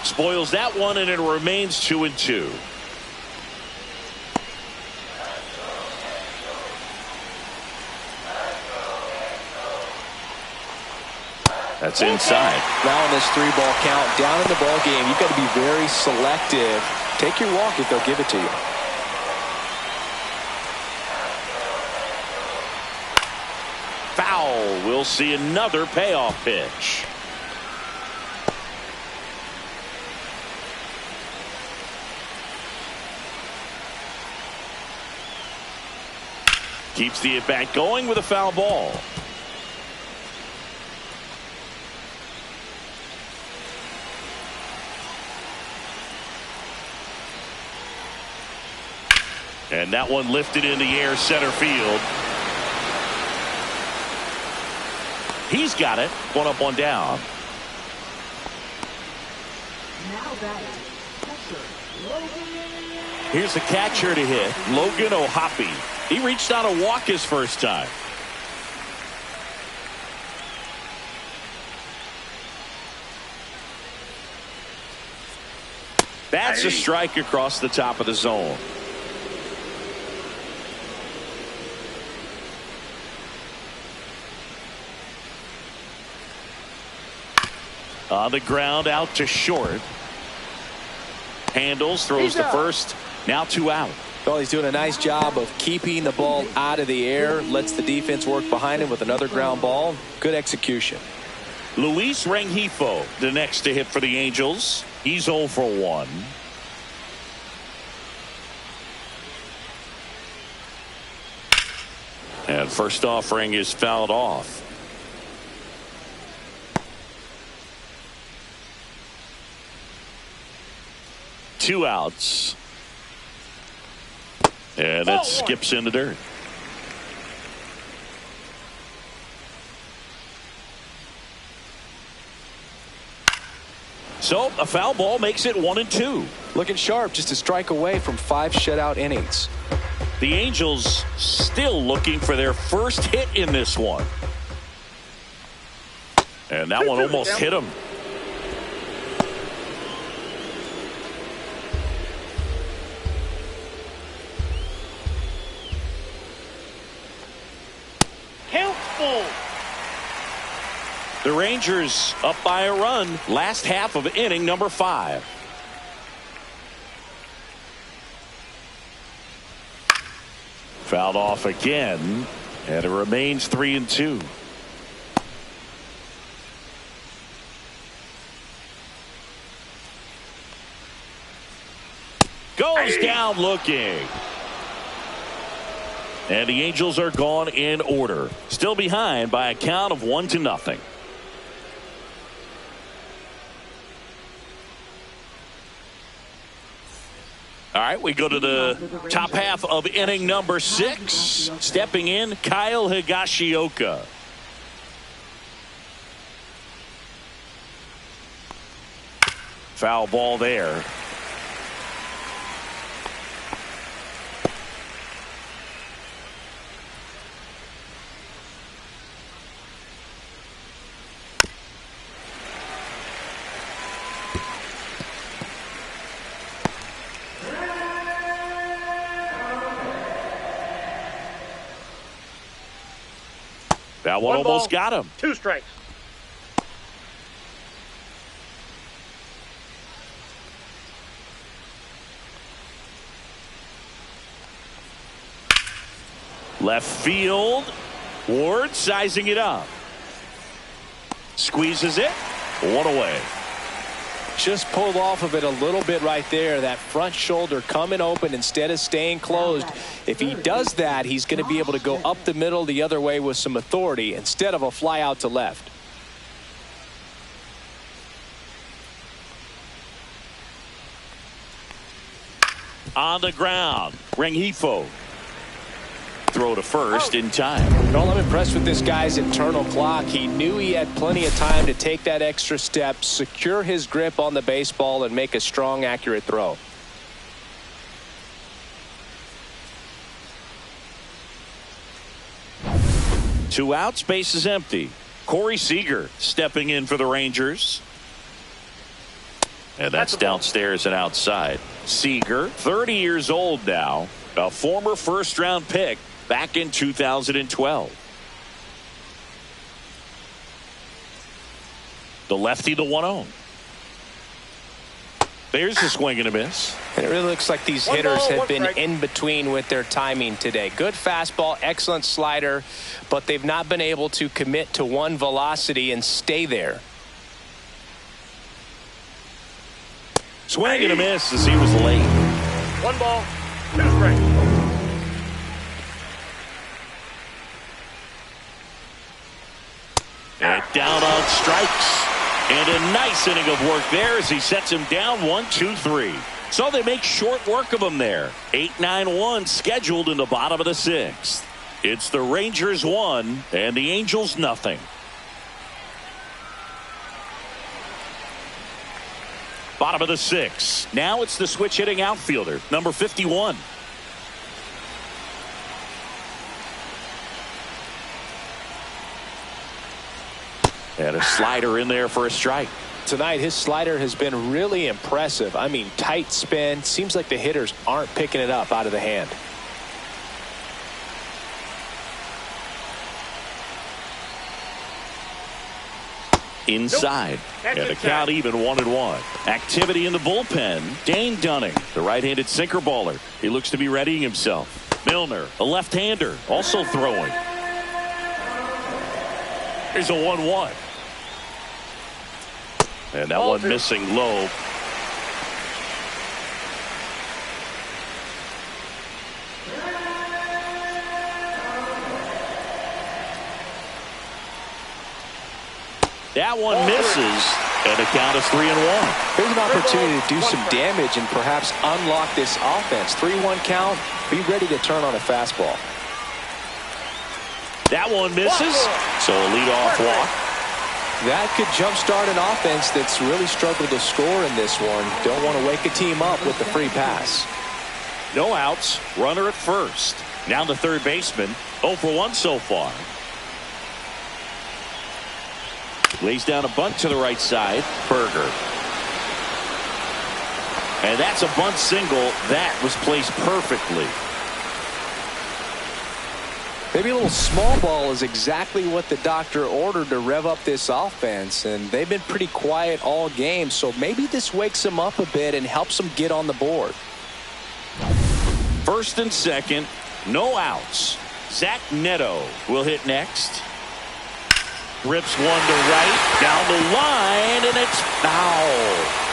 Spoils that one, and it remains 2-2. That's inside. Now in this 3-ball count, down in the ball game, you've got to be very selective. Take your walk if they'll give it to you. Foul. We'll see another payoff pitch. Keeps the at-bat going with a foul ball. And that one lifted in the air center field. He's got it. 1 up, 1 down. Now batting, catcher, Logan. Here's the catcher to hit, Logan O'Hoppe. He reached out a walk his first time. That's a strike across the top of the zone. On the ground, out to short. Handles, throws to first. Now 2 out. Well, he's doing a nice job of keeping the ball out of the air. Lets the defense work behind him with another ground ball. Good execution. Luis Rengifo, the next to hit for the Angels. He's 0 for 1. And first offering is fouled off. 2 outs. And it skips in the dirt. So a foul ball makes it 1-2. Looking sharp, just a strike away from 5 shutout innings. The Angels still looking for their first hit in this one. And that one almost hit him. Count full. The Rangers up by a run, last half of inning number 5. Fouled off again, and it remains 3-2. Goes down looking. And the Angels are gone in order. Still behind by a count of 1-0. All right, we go to the top half of inning number 6. Stepping in, Kyle Higashioka. Foul ball there. That one almost got him. 2 strikes. Left field. Ward sizing it up. Squeezes it. 1 away. Just pulled off of it a little bit right there. That front shoulder coming open instead of staying closed. If he does that, he's going to be able to go up the middle the other way with some authority instead of a fly out to left. On the ground. Rengifo. Throw to first in time. Well, I'm impressed with this guy's internal clock. He knew he had plenty of time to take that extra step, secure his grip on the baseball, and make a strong, accurate throw. Two outs, base is empty. Corey Seager stepping in for the Rangers. And that's downstairs and outside. Seager, 30 years old now, a former first-round pick back in 2012. The lefty, the 1-0. There's a swing and a miss. And it really looks like these hitters have been in between with their timing today. Good fastball, excellent slider, but they've not been able to commit to one velocity and stay there. Swing and a miss as he was late. 1 ball, 2 strikes. And down on strikes. And a nice inning of work there as he sets him down 1-2-3. So they make short work of him there. 8-9-1 scheduled in the bottom of the 6th. It's the Rangers 1 and the Angels nothing. Bottom of the 6th. Now it's the switch hitting outfielder, number 51. And a slider in there for a strike. Tonight, his slider has been really impressive. I mean, tight spin. Seems like the hitters aren't picking it up out of the hand. Inside. Nope. And the count even 1-1. Activity in the bullpen. Dane Dunning, the right-handed sinker baller. He looks to be readying himself. Milner, a left-hander, also throwing. Here's a 1-1. And that one missing low. That one misses. And the count is 3-1. Here's an opportunity to do some damage and perhaps unlock this offense. 3-1 count. Be ready to turn on a fastball. That one misses. So a leadoff walk. That could jumpstart an offense that's really struggled to score in this one. Don't want to wake a team up with the free pass. No outs. Runner at first. Now the third baseman. 0 for 1 so far. Lays down a bunt to the right side. Berger. And that's a bunt single. That was placed perfectly. Maybe a little small ball is exactly what the doctor ordered to rev up this offense. And they've been pretty quiet all game. So maybe this wakes them up a bit and helps them get on the board. First and second. No outs. Zach Neto will hit next. Rips one to right, down the line, and it's foul.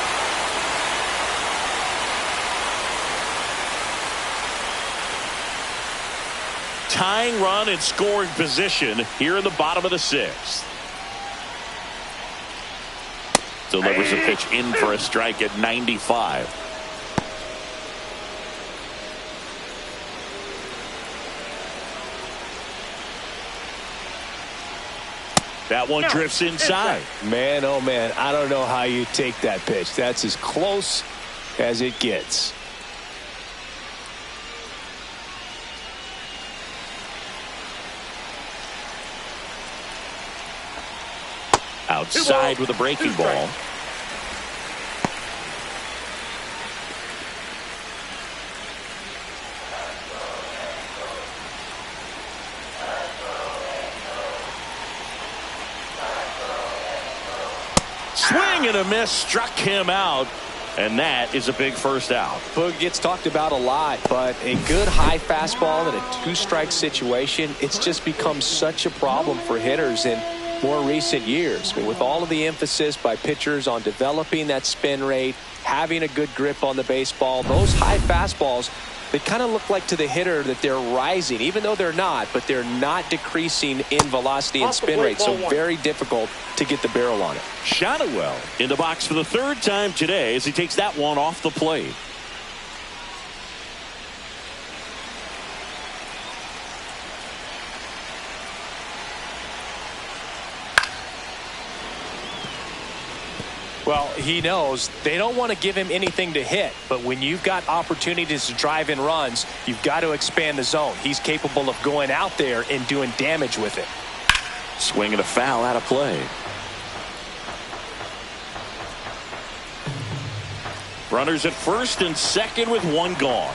Tying run in scoring position here in the bottom of the sixth. Delivers a pitch in for a strike at 95. That one drifts inside. Man, oh man, I don't know how you take that pitch. That's as close as it gets. Outside with a breaking ball. Swing and a miss, struck him out, and that is a big first out. Boog gets talked about a lot, but a good high fastball in a two-strike situation, it's just become such a problem for hitters in more recent years. I mean, with all of the emphasis by pitchers on developing that spin rate, having a good grip on the baseball, those high fastballs, they kind of look like to the hitter that they're rising, even though they're not, but they're not decreasing in velocity and spin rate, so very difficult to get the barrel on it. Shadowell in the box for the third time today as he takes that one off the plate. Well, he knows they don't want to give him anything to hit, but when you've got opportunities to drive in runs, you've got to expand the zone. He's capable of going out there and doing damage with it. Swing and a foul out of play. Runners at first and second with one gone.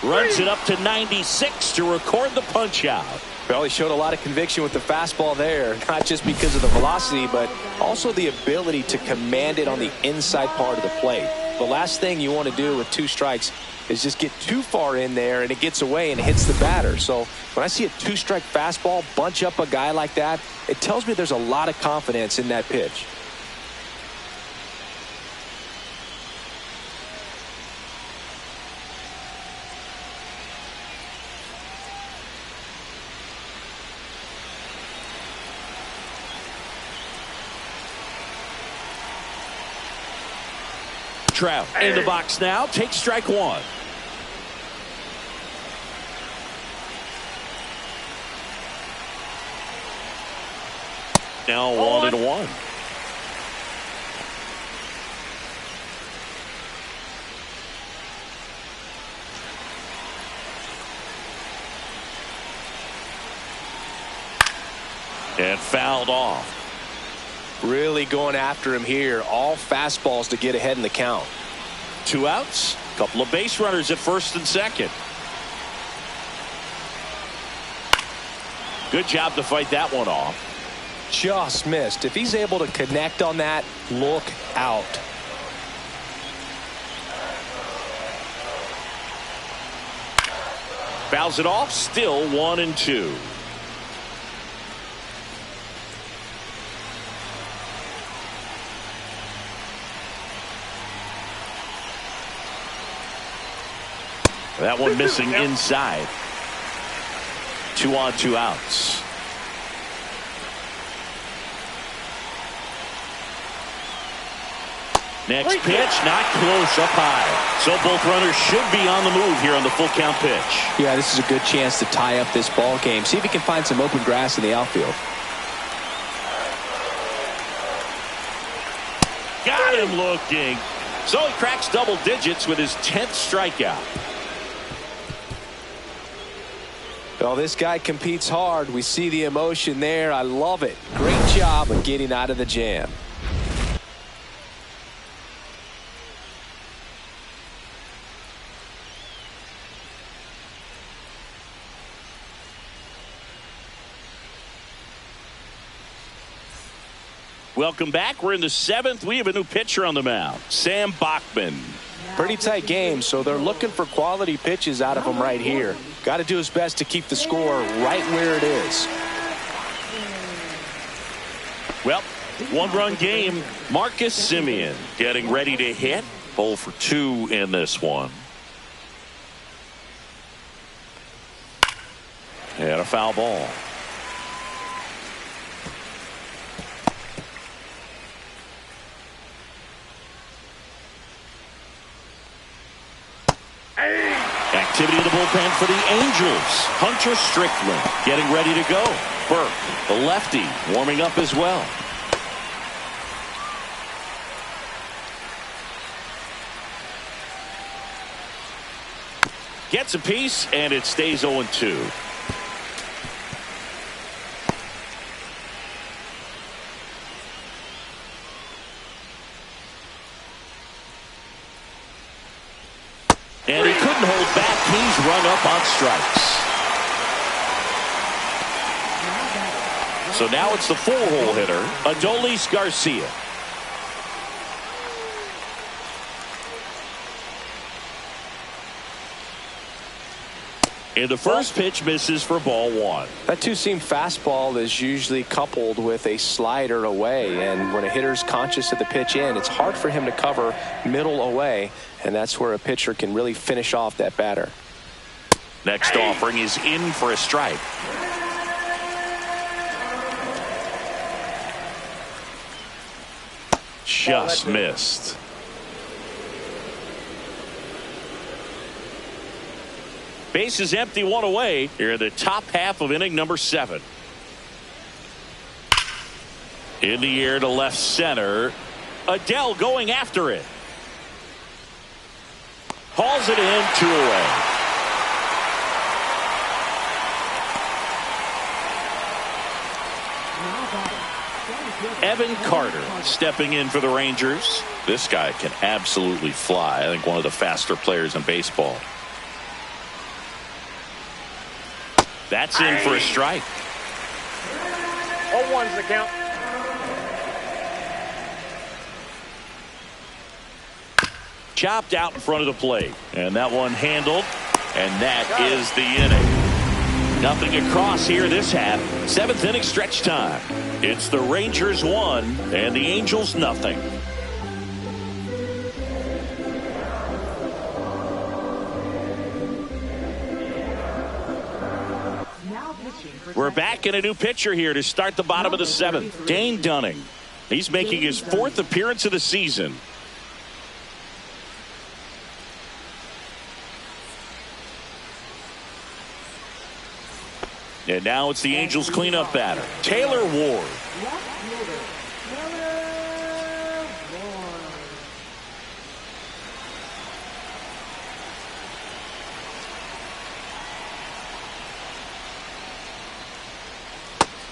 Runs it up to 96 to record the punch out. Well, he showed a lot of conviction with the fastball there, not just because of the velocity, but also the ability to command it on the inside part of the plate. The last thing you want to do with two strikes is just get too far in there and it gets away and hits the batter. So when I see a two-strike fastball bunch up a guy like that, it tells me there's a lot of confidence in that pitch. Trout in the box now, takes strike one. Now 1-1. And fouled off. Really going after him here. All fastballs to get ahead in the count. 2 outs. Couple of base runners at first and second. Good job to fight that one off. Just missed. If he's able to connect on that, look out. Fouls it off. Still 1-2. That one missing inside. 2 on, 2 outs. Next pitch, not close, up high. So both runners should be on the move here on the full count pitch. Yeah, this is a good chance to tie up this ball game. See if he can find some open grass in the outfield. Got him looking. So he cracks double digits with his 10th strikeout. Well, this guy competes hard. We see the emotion there. I love it. Great job of getting out of the jam. Welcome back. We're in the 7th. We have a new pitcher on the mound, Sam Bachman. Pretty tight game, so they're looking for quality pitches out of him right here. Got to do his best to keep the score right where it is. Well, one-run game. Marcus Semien getting ready to hit. 0 for 2 in this one. And a foul ball. Activity in the bullpen for the Angels. Hunter Strickland getting ready to go. Burke, the lefty, warming up as well. Gets a piece, and it stays 0-2. And he couldn't hold back. He's run up on strikes. So now it's the 4-hole hitter, Adolis Garcia. And the first pitch misses for ball 1. That two-seam fastball is usually coupled with a slider away, and when a hitter's conscious of the pitch in, it's hard for him to cover middle away, and that's where a pitcher can really finish off that batter. Next offering is in for a strike. Just missed. Base is empty, 1 away here in the top half of inning number 7. In the air to left center. Adele going after it. Hauls it in, 2 away. Evan Carter stepping in for the Rangers. This guy can absolutely fly. I think one of the faster players in baseball. That's in for a strike. 0-1's the count. Chopped out in front of the plate. And that one handled. And that is the inning. Nothing across here this half. 7th inning stretch time. It's the Rangers 1 and the Angels nothing. We're back in a new pitcher here to start the bottom of the 7th. Dane Dunning. He's making his 4th appearance of the season. And now it's the Angels cleanup batter, Taylor Ward.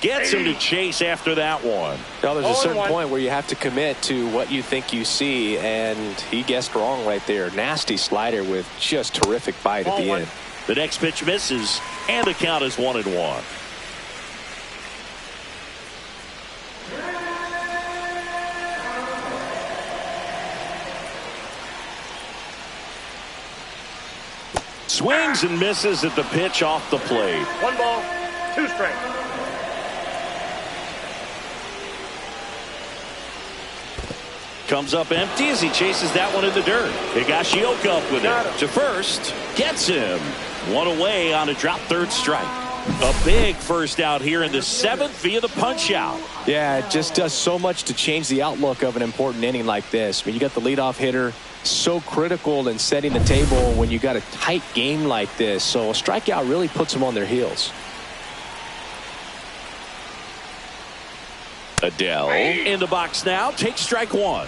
Gets him to chase after that one. Now there's a certain point where you have to commit to what you think you see, and he guessed wrong right there. Nasty slider with just terrific bite at the end. The next pitch misses, and the count is 1-1. Swings and misses at the pitch off the plate. 1 ball, 2 strikes. Comes up empty as he chases that one in the dirt. Higashioka up with it. To first. Gets him. 1 away on a drop 3rd strike. A big first out here in the 7th via the punch out. Yeah, it just does so much to change the outlook of an important inning like this. I mean, you got the leadoff hitter, so critical in setting the table when you got a tight game like this. So a strikeout really puts them on their heels. Adele in the box now. Takes strike one.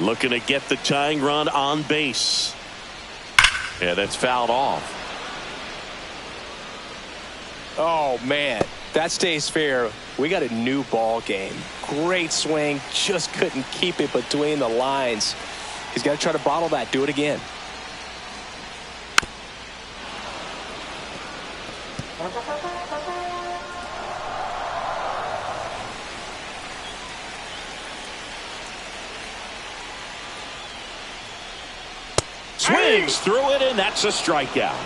Looking to get the tying run on base. Yeah, that's fouled off. Oh, man, that stays fair. We got a new ball game. Great swing. Just couldn't keep it between the lines. He's got to try to bottle that. Do it again. Swings through it, and that's a strikeout.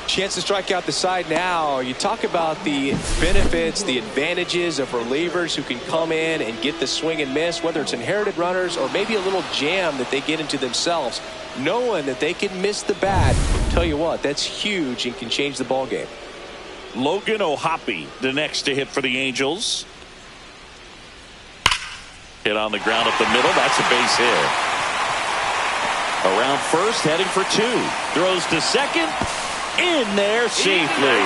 Chance to strike out the side now. You talk about the benefits, the advantages of relievers who can come in and get the swing and miss, whether it's inherited runners or maybe a little jam that they get into themselves. Knowing that they can miss the bat, tell you what, that's huge and can change the ball game. Logan O'Hoppe, the next to hit for the Angels. Hit on the ground up the middle. That's a base hit. Around first, heading for two. Throws to second. In there safely.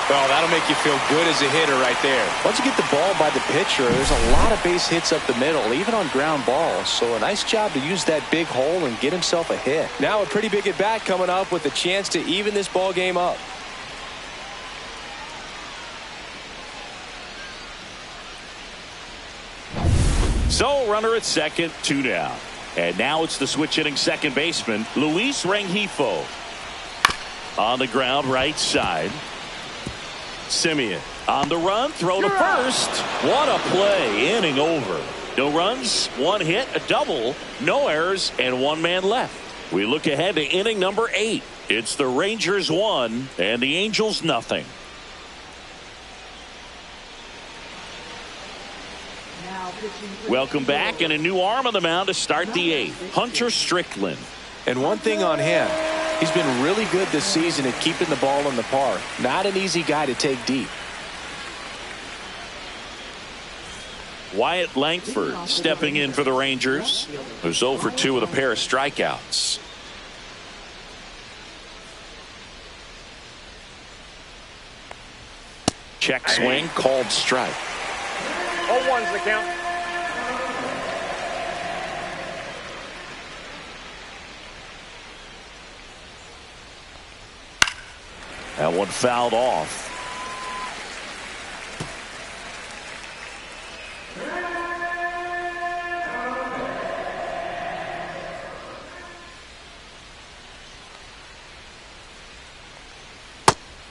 Well, that'll make you feel good as a hitter right there. Once you get the ball by the pitcher, there's a lot of base hits up the middle, even on ground balls. So a nice job to use that big hole and get himself a hit. Now a pretty big at bat coming up with a chance to even this ball game up. So runner at second, 2 down. And now it's the switch hitting second baseman, Luis Rengifo. On the ground, right side. Simeon on the run, throw to first. What a play, inning over. No runs, 1 hit, a double, no errors, and 1 man left. We look ahead to inning number 8. It's the Rangers 1 and the Angels nothing. Welcome back, and a new arm on the mound to start the 8th. Hunter Strickland. And one thing on him, he's been really good this season at keeping the ball in the park. Not an easy guy to take deep. Wyatt Langford stepping in for the Rangers, who's 0 for 2 with a pair of strikeouts. Check swing, called strike. 0-1's the count. That one fouled off.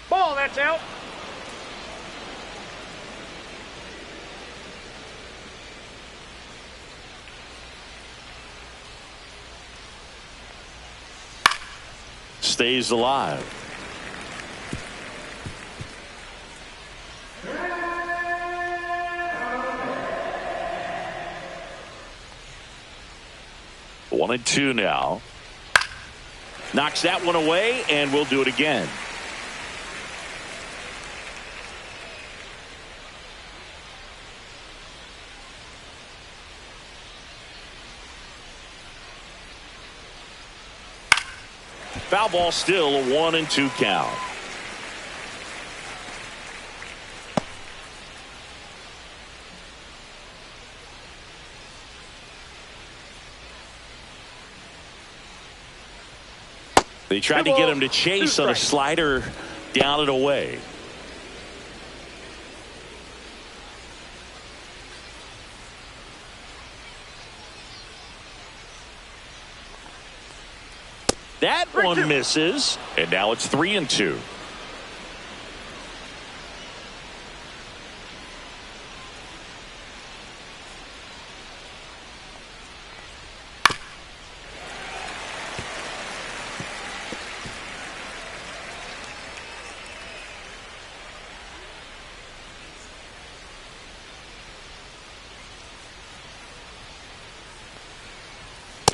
Ball, that's out. Stays alive. One and two now. Knocks that one away, and we'll do it again. Foul ball, still a 1-2 count. They tried to get him to chase on a slider down and away. That one misses, and now it's 3-2.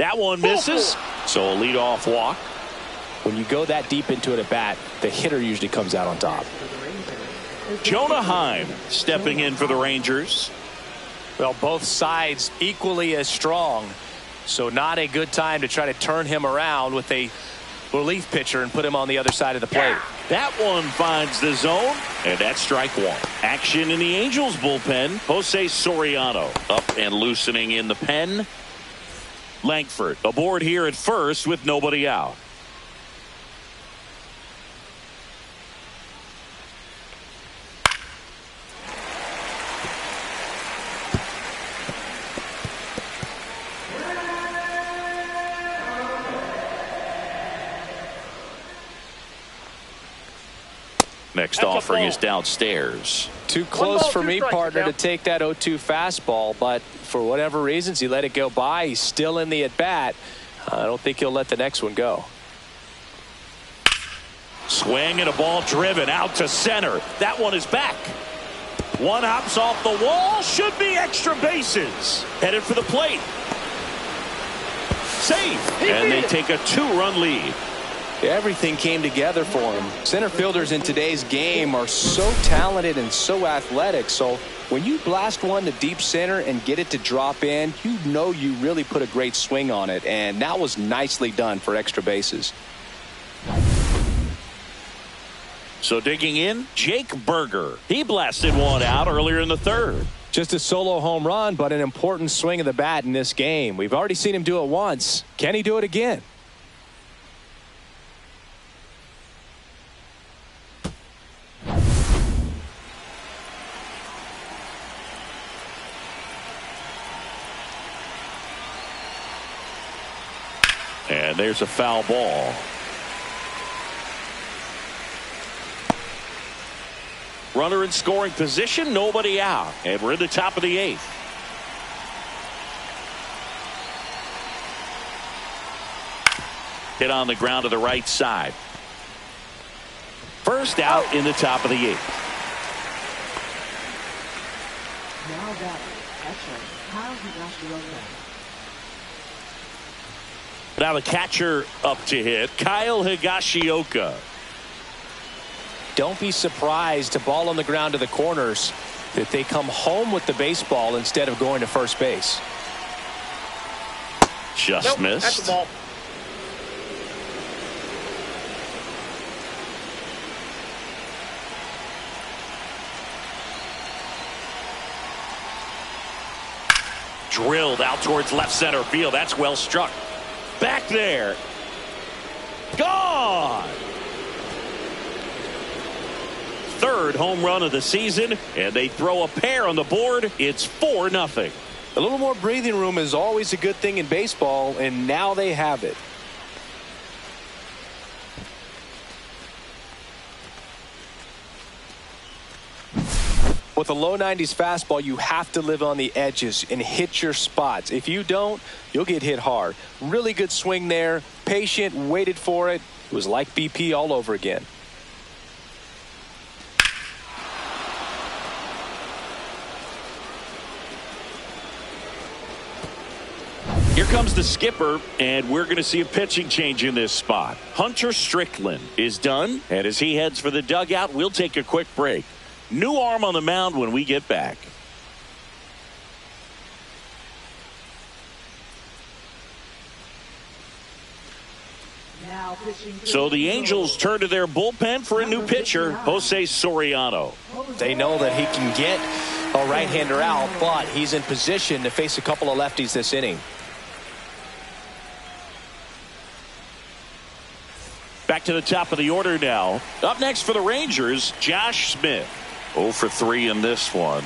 That one misses. So a leadoff walk. When you go that deep into it at bat, the hitter usually comes out on top. Jonah Heim stepping in for the Rangers. Well, both sides equally as strong. So not a good time to try to turn him around with a relief pitcher and put him on the other side of the plate. That one finds the zone, and that's strike one. Action in the Angels bullpen. Jose Soriano up and loosening in the pen. Langford aboard here at first with nobody out. Next offering is downstairs. Too close for me, partner, to take that 0-2 fastball, but for whatever reasons he let it go by. He's still in the at bat. I don't think he'll let the next one go. Swing and a ball driven out to center. That one is back. One hops off the wall. Should be extra bases. Headed for the plate. Safe. And they take a 2-run lead. Everything came together for him. Center fielders in today's game are so talented and so athletic. So when you blast one to deep center and get it to drop in, you know you really put a great swing on it. And that was nicely done for extra bases. So digging in, Jake Berger. He blasted one out earlier in the third. Just a solo home run, but an important swing of the bat in this game. We've already seen him do it once. Can he do it again? And there's a foul ball. Runner in scoring position, nobody out. And we're in the top of the 8th. Hit on the ground to the right side. First out in the top of the 8th. Now batting, catcher, Kyle Higashioka. Now the catcher up to hit, Kyle Higashioka. Don't be surprised to ball on the ground to the corners that they come home with the baseball instead of going to first base. Just missed. That's the ball. Drilled out towards left center field. That's well struck. Back there. Gone. Third home run of the season, and they throw a pair on the board. It's 4-0. A little more breathing room is always a good thing in baseball, and now they have it. With a low 90s fastball, you have to live on the edges and hit your spots. If you don't, you'll get hit hard. Really good swing there. Patient, waited for it. It was like BP all over again. Here comes the skipper, and we're going to see a pitching change in this spot. Hunter Strickland is done, and as he heads for the dugout, we'll take a quick break. New arm on the mound when we get back. So the Angels turn to their bullpen for a new pitcher, Jose Soriano. They know that he can get a right-hander out, but he's in position to face a couple of lefties this inning. Back to the top of the order now. Up next for the Rangers, Josh Smith. 0 for 3 in this one.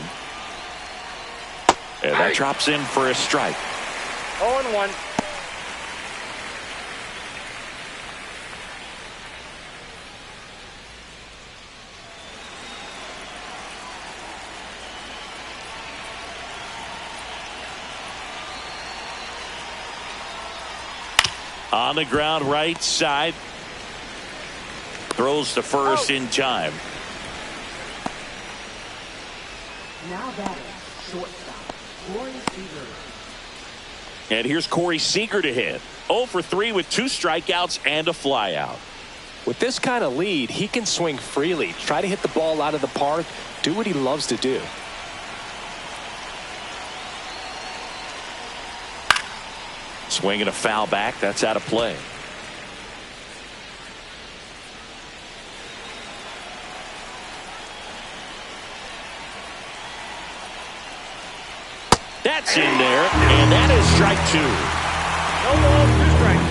And that drops in for a strike. 0-1. On the ground right side. Throws to first in time. Now batting, shortstop, Corey Seager. And here's Corey Seager to hit. 0 for 3 with 2 strikeouts and a flyout. With this kind of lead, he can swing freely, try to hit the ball out of the park, do what he loves to do. Swinging a foul back. That's out of play. That's in there, and that is strike 2. No balls, 2 strikes.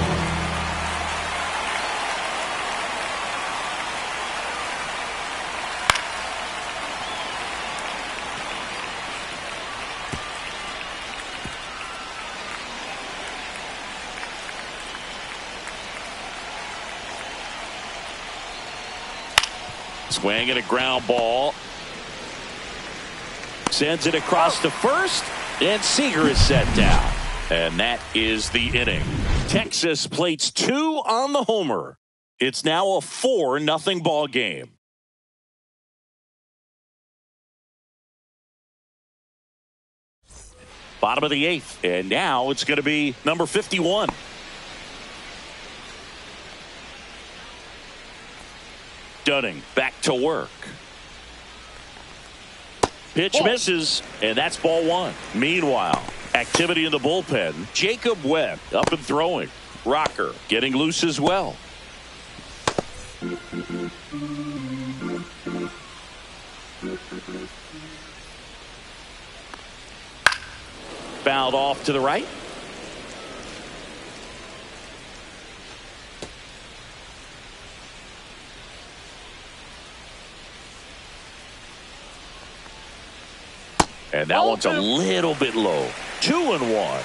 Swinging a ground ball. Sends it across to first. And Seager is set down. And that is the inning. Texas plates 2 on the homer. It's now a 4-0 ball game. Bottom of the 8th. And now it's going to be number 51. Dunning back to work. Pitch misses, and that's ball 1. Meanwhile, activity in the bullpen. Jacob Webb up and throwing. Rocker getting loose as well. Fouled off to the right. And that one's a little bit low. 2-1.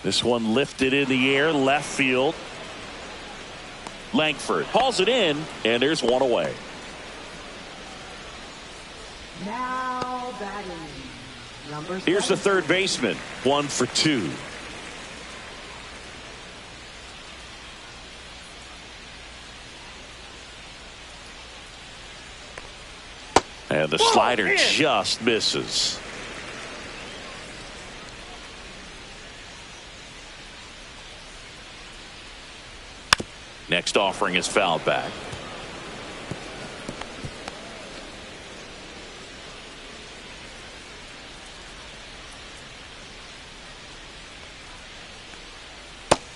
This one lifted in the air, left field. Langford hauls it in, and there's one away. Now batting. Number Here's the 7. third baseman. 1 for 2. And the slider just misses. Next offering is fouled back.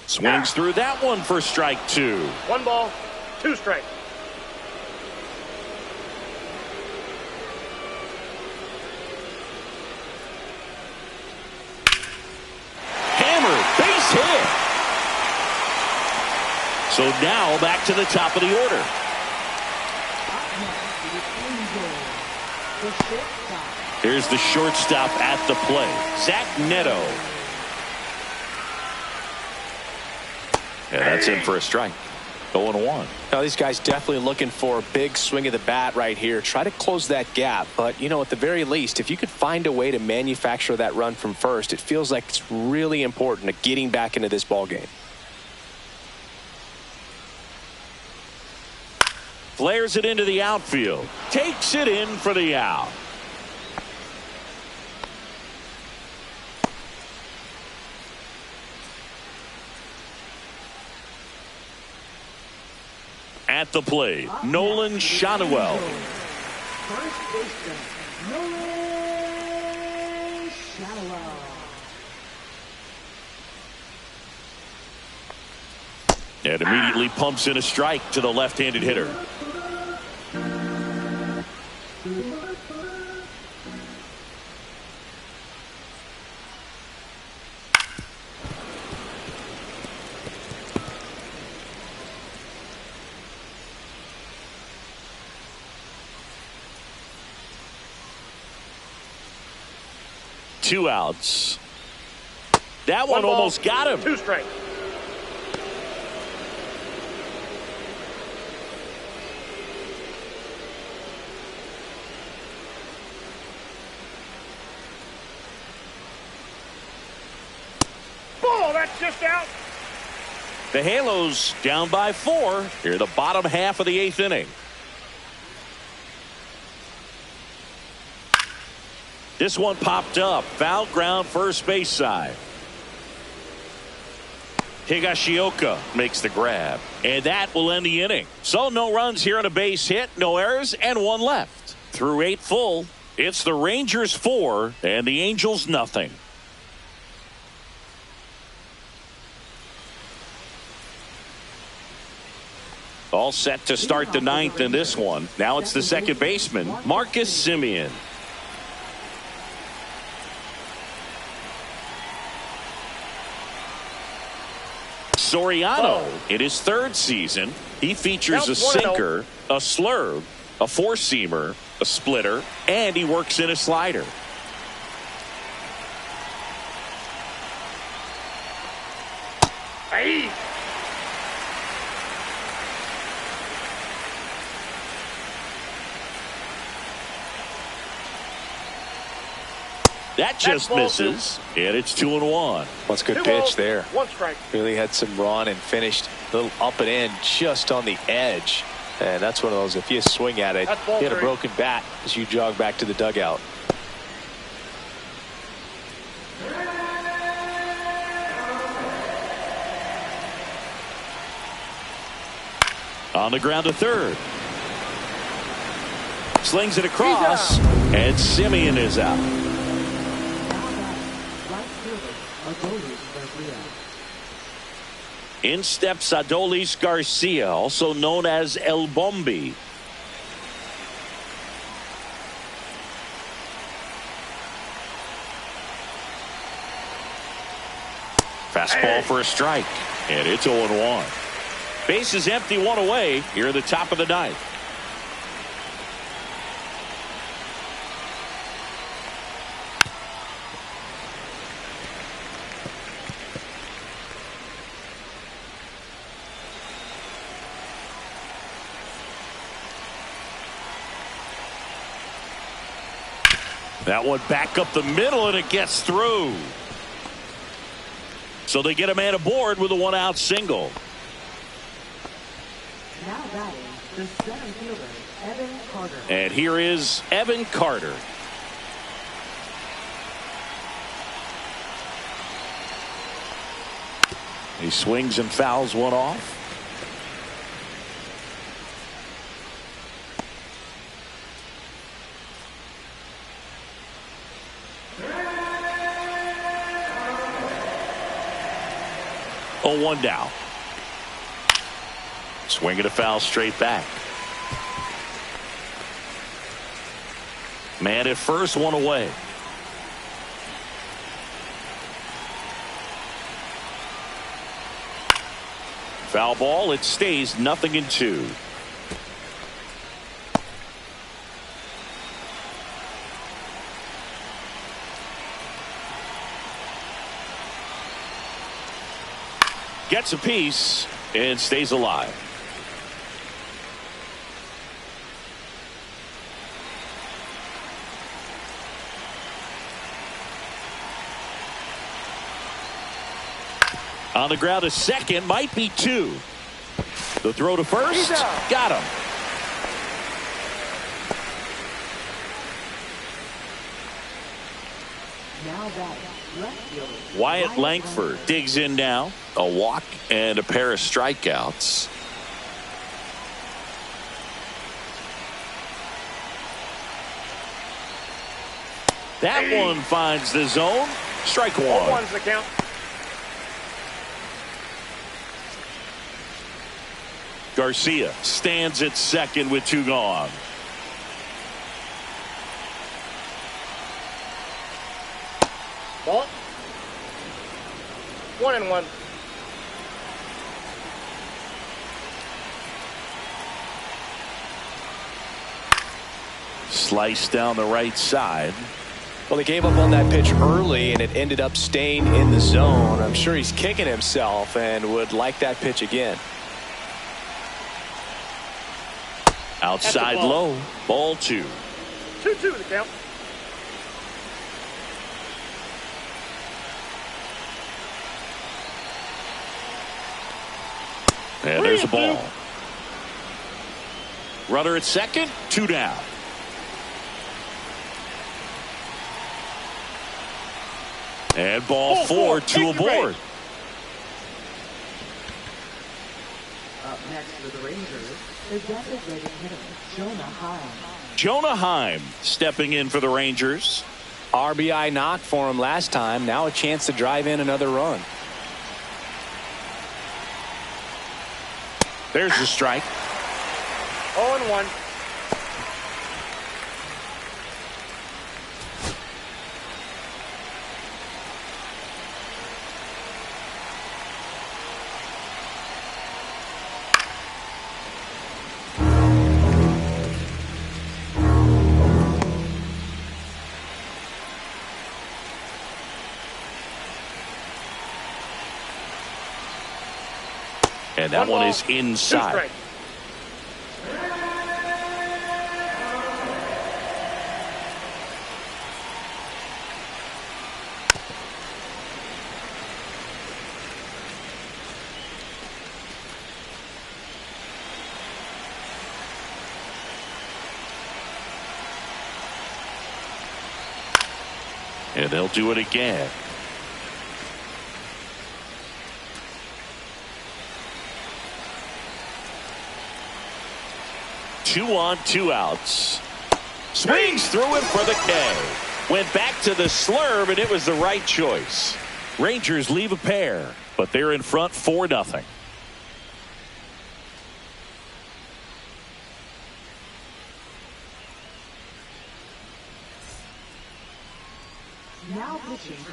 Swings through that one for strike 2. 1 ball, 2 strikes. Base hit. So now back to the top of the order. Here's the shortstop at the plate, Zach Neto. And that's in for a strike. 0-1. Now these guys definitely looking for a big swing of the bat right here. Try to close that gap. But, you know, at the very least, if you could find a way to manufacture that run from first, it feels like it's really important to getting back into this ball game. Flares it into the outfield. Takes it in for the out. At the plate, Nolan Shotwell. First baseman, Nolan Shotwell. And immediately pumps in a strike to the left-handed hitter. Two outs. That one almost got him. 2 strikes. Ball, that's just out. The Halos down by 4 here in the bottom half of the 8th inning. This one popped up. Foul ground, first base side. Higashioka makes the grab. And that will end the inning. So no runs here on a base hit, no errors, and one left. Through 8 full, it's the Rangers 4 and the Angels nothing. All set to start the 9th in this one. Now it's the second baseman, Marcus Semien. Soriano, in his 3rd season, he features a sinker, a slurve, a four-seamer, a splitter, and he works in a slider. Hey. That just misses, and it's 2-1. What's a good 2 pitch balls, there. 1 strike. Really had some run and finished a little up and in just on the edge. And that's one of those, if you swing at it, That's ball you hit a 3. broken bat as you jog back to the dugout. On the ground to third. Slings it across, and Semien is out. In steps Adolis Garcia, also known as El Bombi. Fastball for a strike, and it's 0-1. Base is empty, 1 away here at the top of the 9th. That one back up the middle, and it gets through. So they get a man aboard with a 1-out single. Now batting, the center fielder, Evan Carter. And here is Evan Carter. He swings and fouls one off. Oh, 1 down. Swinging a foul straight back. Man at first, 1 away. Foul ball. It stays 0-2. Gets a piece and stays alive. On the ground to second, might be 2. The throw to first, got him. Now batting, left fielder, Wyatt Langford digs in now. A walk and a pair of strikeouts. That one finds the zone. Strike 1. 1's the count. Garcia stands at second with 2 gone. Ball. 1-1. Slice down the right side. Well, he gave up on that pitch early, and it ended up staying in the zone. I'm sure he's kicking himself and would like that pitch again. Outside ball. low. Ball 2. 2-2 the count. And there's a ball. Runner at second, 2 down. And ball four, two aboard. Up next for the Rangers, the designated hitter, Jonah Heim. Jonah Heim stepping in for the Rangers. RBI knock for him last time. Now a chance to drive in another run. There's the strike. 0-1. And that one is inside. And they'll do it again. Two on, two outs. Swings through him for the K. Went back to the slurve, and it was the right choice. Rangers leave a pair, but they're in front 4-0.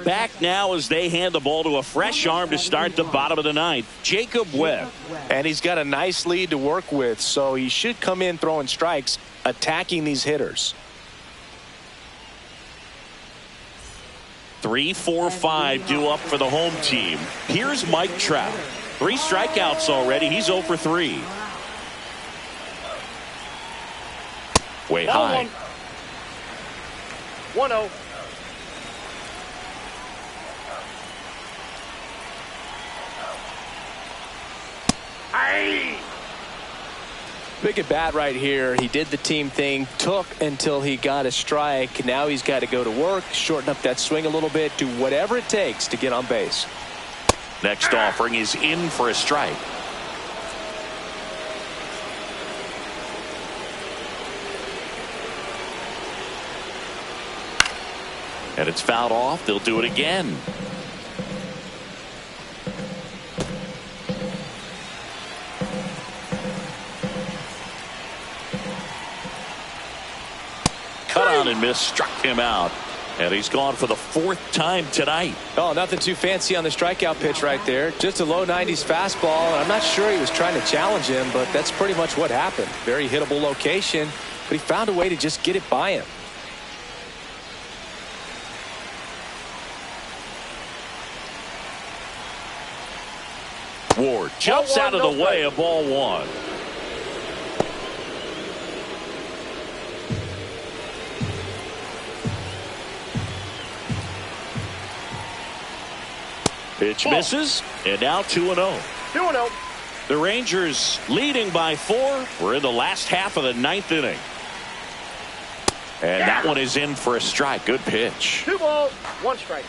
Back now as they hand the ball to a fresh arm to start the bottom of the ninth, Jacob Webb. And he's got a nice lead to work with, so he should come in throwing strikes, attacking these hitters. 3, 4, 5 due up for the home team. Here's Mike Trout. 3 strikeouts already. He's 0 for 3. Way high. 1-0. Big at bat right here. He did the team thing, took until he got a strike. Now he's got to go to work, shorten up that swing a little bit, do whatever it takes to get on base. Next offering is in for a strike. And it's fouled off. They'll do it again. Cut on and miss, struck him out. And he's gone for the 4th time tonight. Oh, nothing too fancy on the strikeout pitch right there. Just a low 90s fastball. I'm not sure he was trying to challenge him, but that's pretty much what happened. Very hittable location, but he found a way to just get it by him. Ward jumps out of the way of ball 1. Pitch misses, and now 2-0. 2-0. The Rangers leading by 4. We're in the last half of the 9th inning. And that one is in for a strike. Good pitch. 2 balls, 1 strike.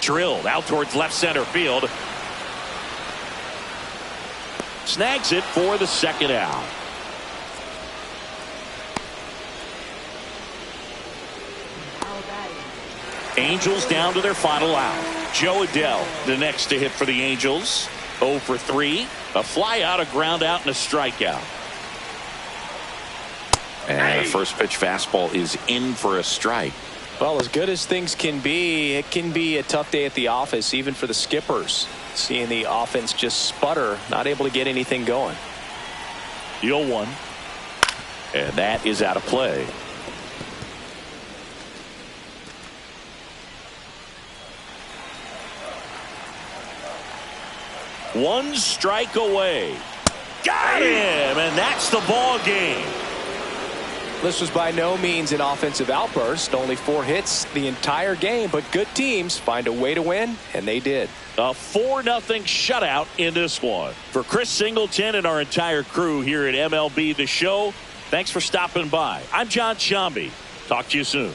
Drilled out towards left center field. Snags it for the 2nd out. Angels down to their final out. Joe Adell, the next to hit for the Angels. 0 for 3. A fly out, a ground out, and a strikeout. And the first pitch fastball is in for a strike. Well, as good as things can be, it can be a tough day at the office, even for the skippers. Seeing the offense just sputter, not able to get anything going. 0-1. And that is out of play. One strike away. Got him, and that's the ball game. This was by no means an offensive outburst. Only 4 hits the entire game, but good teams find a way to win, and they did. A 4-0 shutout in this one. For Chris Singleton and our entire crew here at MLB The Show, Thanks for stopping by. I'm John Shambi. Talk to you soon.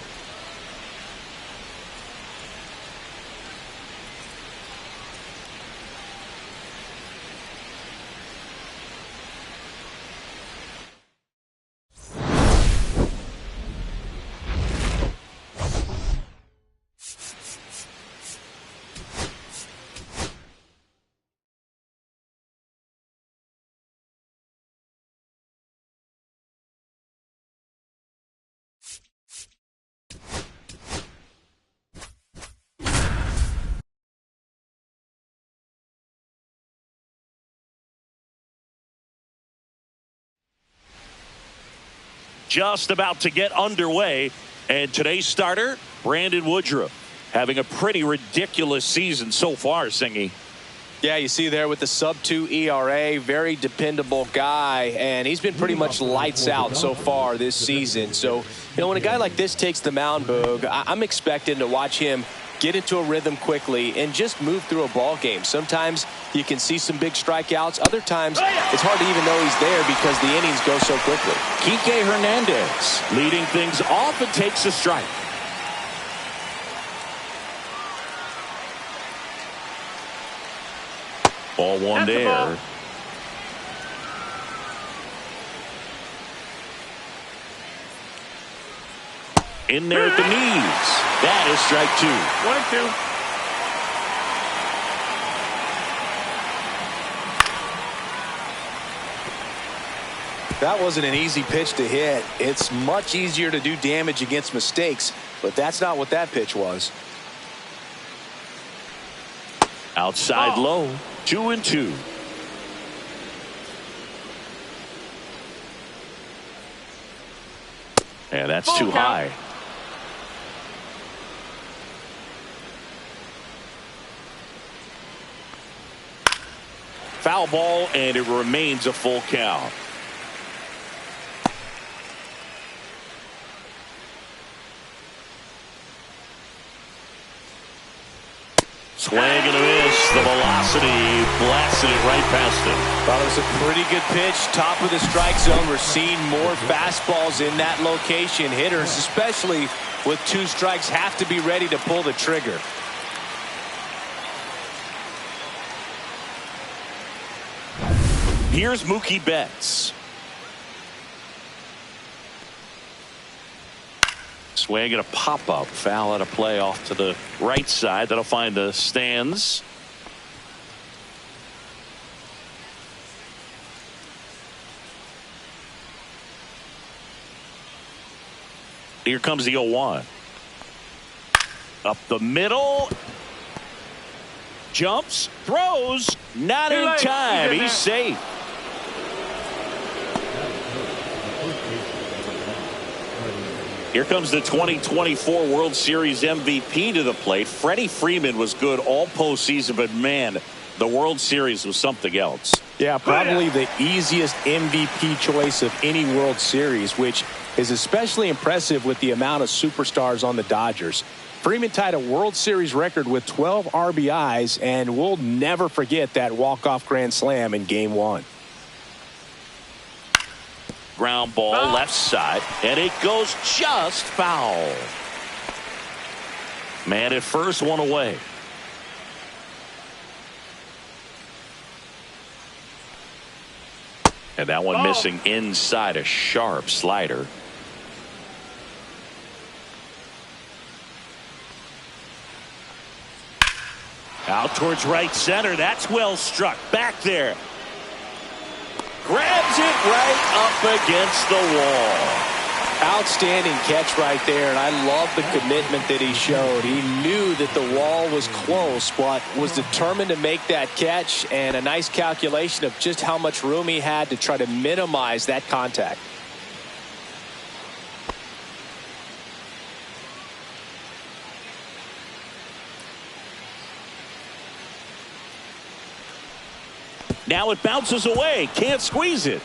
Just about to get underway, and today's starter, Brandon Woodruff, having a pretty ridiculous season so far, Singy. Yeah, you see there with the sub-2 ERA, very dependable guy, and he's been pretty much lights out so far this season. So, when a guy like this takes the mound, Boog, I'm expecting to watch him get into a rhythm quickly and just move through a ball game. Sometimes you can see some big strikeouts. Other times it's hard to even know he's there because the innings go so quickly. Kike Hernandez leading things off and takes a strike. Ball one there. In there at the knees. That is strike 2. 1-2. That wasn't an easy pitch to hit. It's much easier to do damage against mistakes, but that's not what that pitch was. Outside low. 2-2. And that's too high. Foul ball, and it remains a full count. Swing and a miss. The velocity blasted it right past him. Thought it was a pretty good pitch. Top of the strike zone. We're seeing more fastballs in that location. Hitters, especially with 2 strikes, have to be ready to pull the trigger. Here's Mookie Betts. Swing and a pop-up. Foul at a play off to the right side. That'll find the stands. Here comes the 0-1. Up the middle. Jumps. Throws. Not in time. He's safe. Here comes the 2024 World Series MVP to the plate. Freddie Freeman was good all postseason, but man, the World Series was something else. Yeah, probably the easiest MVP choice of any World Series, which is especially impressive with the amount of superstars on the Dodgers. Freeman tied a World Series record with 12 RBIs, and we'll never forget that walk-off grand slam in Game 1. Ground ball left side, and it goes just foul. Man at first, one away. And that one missing inside, a sharp slider. Out towards right center. That's well struck. Back there. Grabs it right up against the wall. Outstanding catch right there, and I love the commitment that he showed. He knew that the wall was close, but was determined to make that catch, and a nice calculation of just how much room he had to try to minimize that contact. Now it bounces away. Can't squeeze it.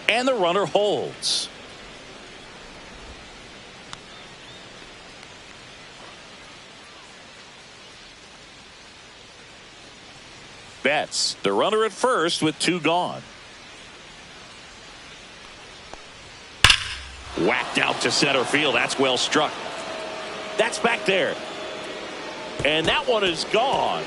And the runner holds. Betts, the runner at first with 2 gone. Whacked out to center field. That's well struck. That's back there. And that one is gone.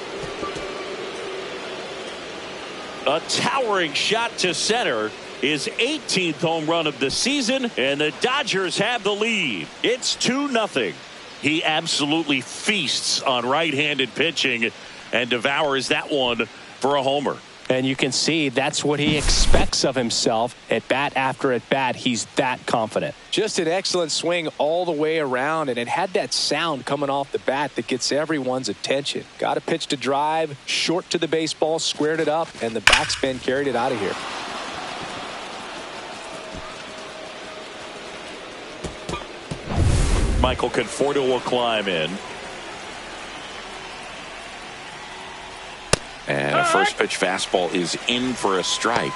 A towering shot to center. His 18th home run of the season, and the Dodgers have the lead. It's 2-0. He absolutely feasts on right-handed pitching and devours that one for a homer. And you can see that's what he expects of himself at bat after at bat. He's that confident. Just an excellent swing all the way around, and it had that sound coming off the bat that gets everyone's attention. Got a pitch to drive, short to the baseball, squared it up, and the backspin carried it out of here. Michael Conforto will climb in. And a first pitch fastball is in for a strike.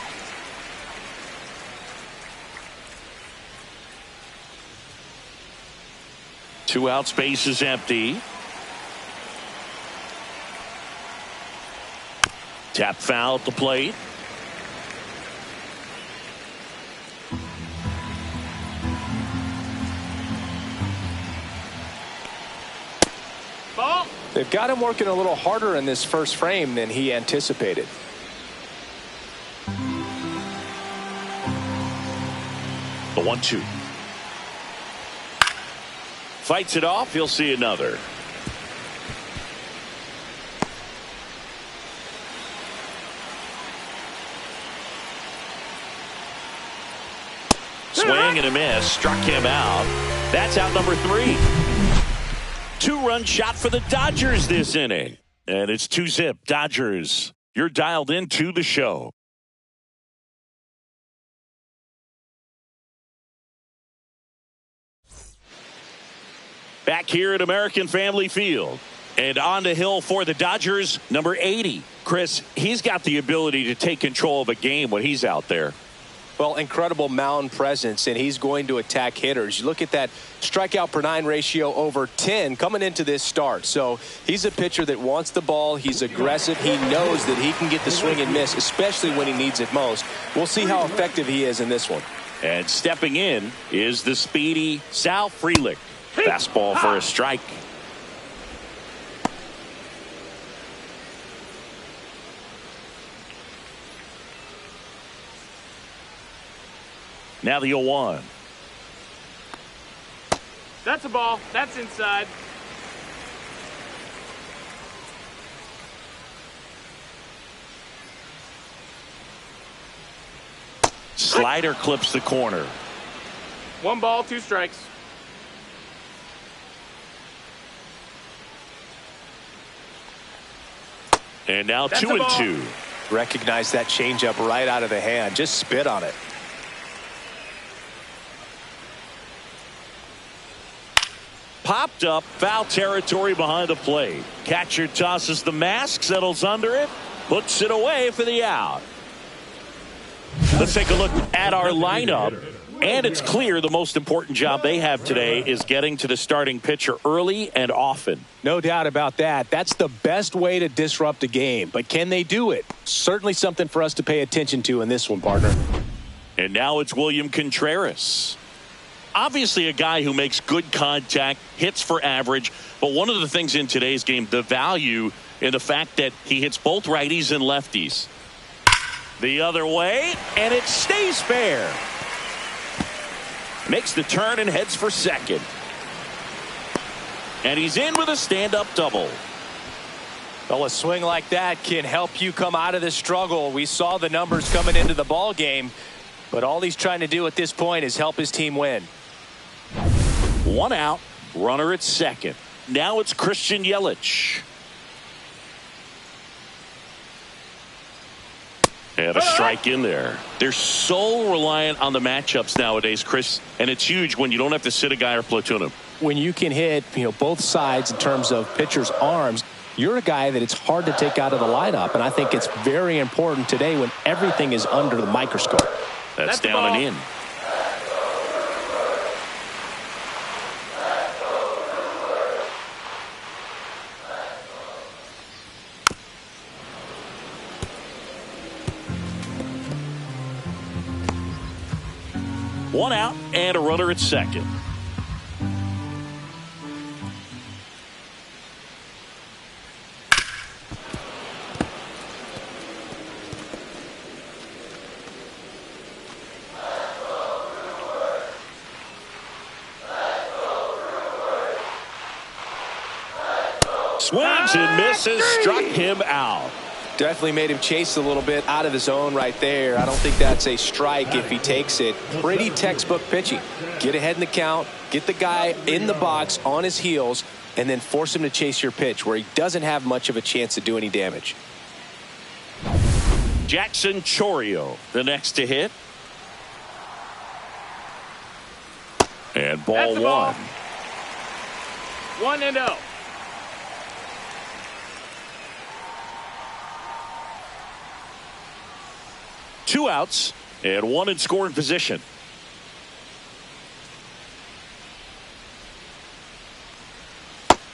Two out, space is empty. Tap foul at the plate. Ball. They've got him working a little harder in this first frame than he anticipated. The 1-2. Fights it off. He'll see another. Swing and a miss. Struck him out. That's out number 3. 2-run shot for the Dodgers this inning. And it's 2-zip. Dodgers. You're dialed into the show. Back here at American Family Field. And on the hill for the Dodgers, number 80. Chris, he's got the ability to take control of a game when he's out there. Well, incredible mound presence, and he's going to attack hitters. You look at that strikeout per 9 ratio over 10 coming into this start. So he's a pitcher that wants the ball. He's aggressive. He knows that he can get the swing and miss, especially when he needs it most. We'll see how effective he is in this one. And stepping in is the speedy Sal Frelick. Fastball for a strike. Now the 0-1. That's a ball. That's inside. Slider clips the corner. 1 ball, 2 strikes. And now That's 2-2. Recognize that changeup right out of the hand. Just spit on it. Popped up, foul territory behind the plate. Catcher tosses the mask, settles under it, puts it away for the out. Let's take a look at our lineup. And it's clear the most important job they have today is getting to the starting pitcher early and often. No doubt about that. That's the best way to disrupt a game. But can they do it? Certainly something for us to pay attention to in this one, partner. And now it's William Contreras. Obviously a guy who makes good contact, hits for average, but one of the things in today's game, the value in the fact that he hits both righties and lefties. The other way, and it stays fair. Makes the turn and heads for second. And he's in with a stand-up double. Well, a swing like that can help you come out of the struggle. We saw the numbers coming into the ball game, but all he's trying to do at this point is help his team win. 1 out, runner at second. Now it's Christian Yelich. And a strike in there. They're so reliant on the matchups nowadays, Chris, and it's huge when you don't have to sit a guy or platoon him. When you can hit, both sides in terms of pitchers' arms, you're a guy that it's hard to take out of the lineup, and I think it's very important today when everything is under the microscope. That's down and in. One out and a runner at second. Swings and misses, struck him out. Definitely made him chase a little bit out of his zone right there. I don't think that's a strike if he takes it. Pretty textbook pitching. Get ahead in the count, get the guy in the box on his heels, and then force him to chase your pitch where he doesn't have much of a chance to do any damage. Jackson Chourio, the next to hit. And ball one. 1-0. Two outs and one in scoring position.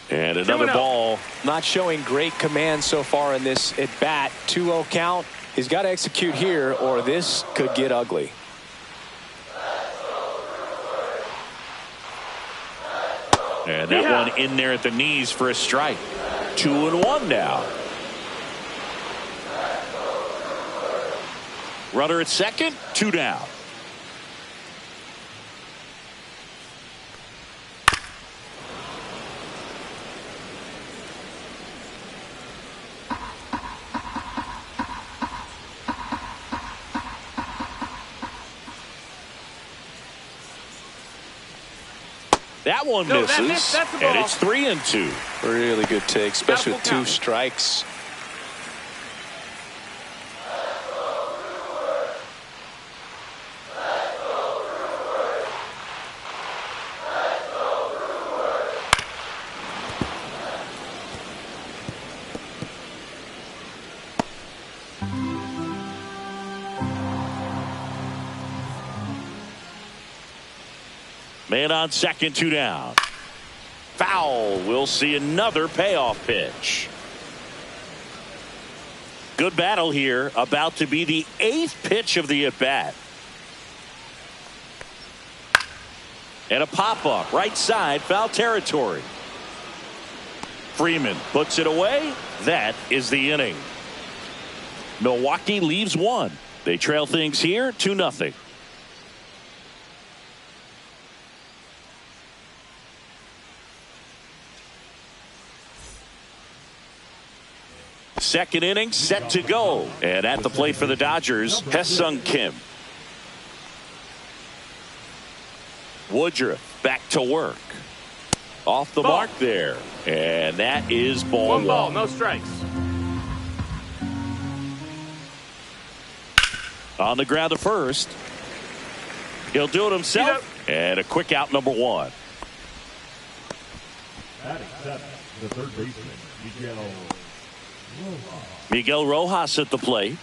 And another ball. Not showing great command so far in this at bat. 2-0 count. He's got to execute here or this could get ugly. And that one in there at the knees for a strike. 2-1 now. Runner at second, 2 down. That one misses, and it's 3-2. Really good take, especially with 2 strikes. Man on second, 2 down. Foul. We'll see another payoff pitch. Good battle here. About to be the 8th pitch of the at-bat. And a pop-up. Right side, foul territory. Freeman puts it away. That is the inning. Milwaukee leaves 1. They trail things here 2-0. Second inning set to go. And at the plate for the Dodgers, Hesung Kim. Woodruff back to work. Off the mark there. And that is ball 1 ball, no strikes. On the ground to first. He'll do it himself. And a quick out, number 1. Batting 7, the third baseman, Miguel Rojas at the plate.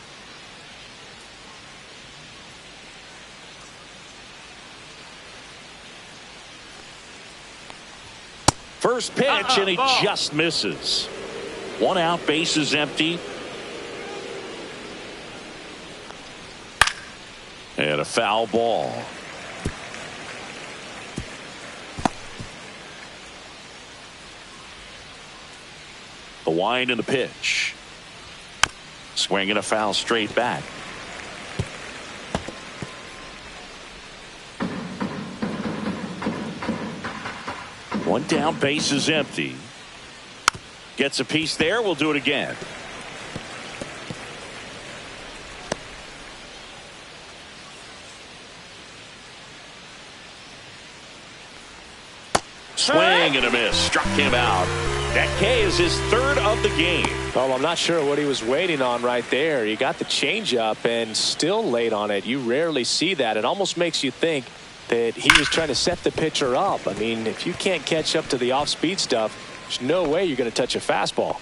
First pitch, and he just misses. 1 out, bases empty. And a foul ball. The wind and the pitch. Swing and a foul straight back. One down, base is empty. Gets a piece there. We'll do it again. Swing and a miss. Struck him out. That K is his 3rd of the game. Well, I'm not sure what he was waiting on right there. He got the changeup and still late on it. You rarely see that. It almost makes you think that he was trying to set the pitcher up. I mean, if you can't catch up to the off-speed stuff, there's no way you're going to touch a fastball.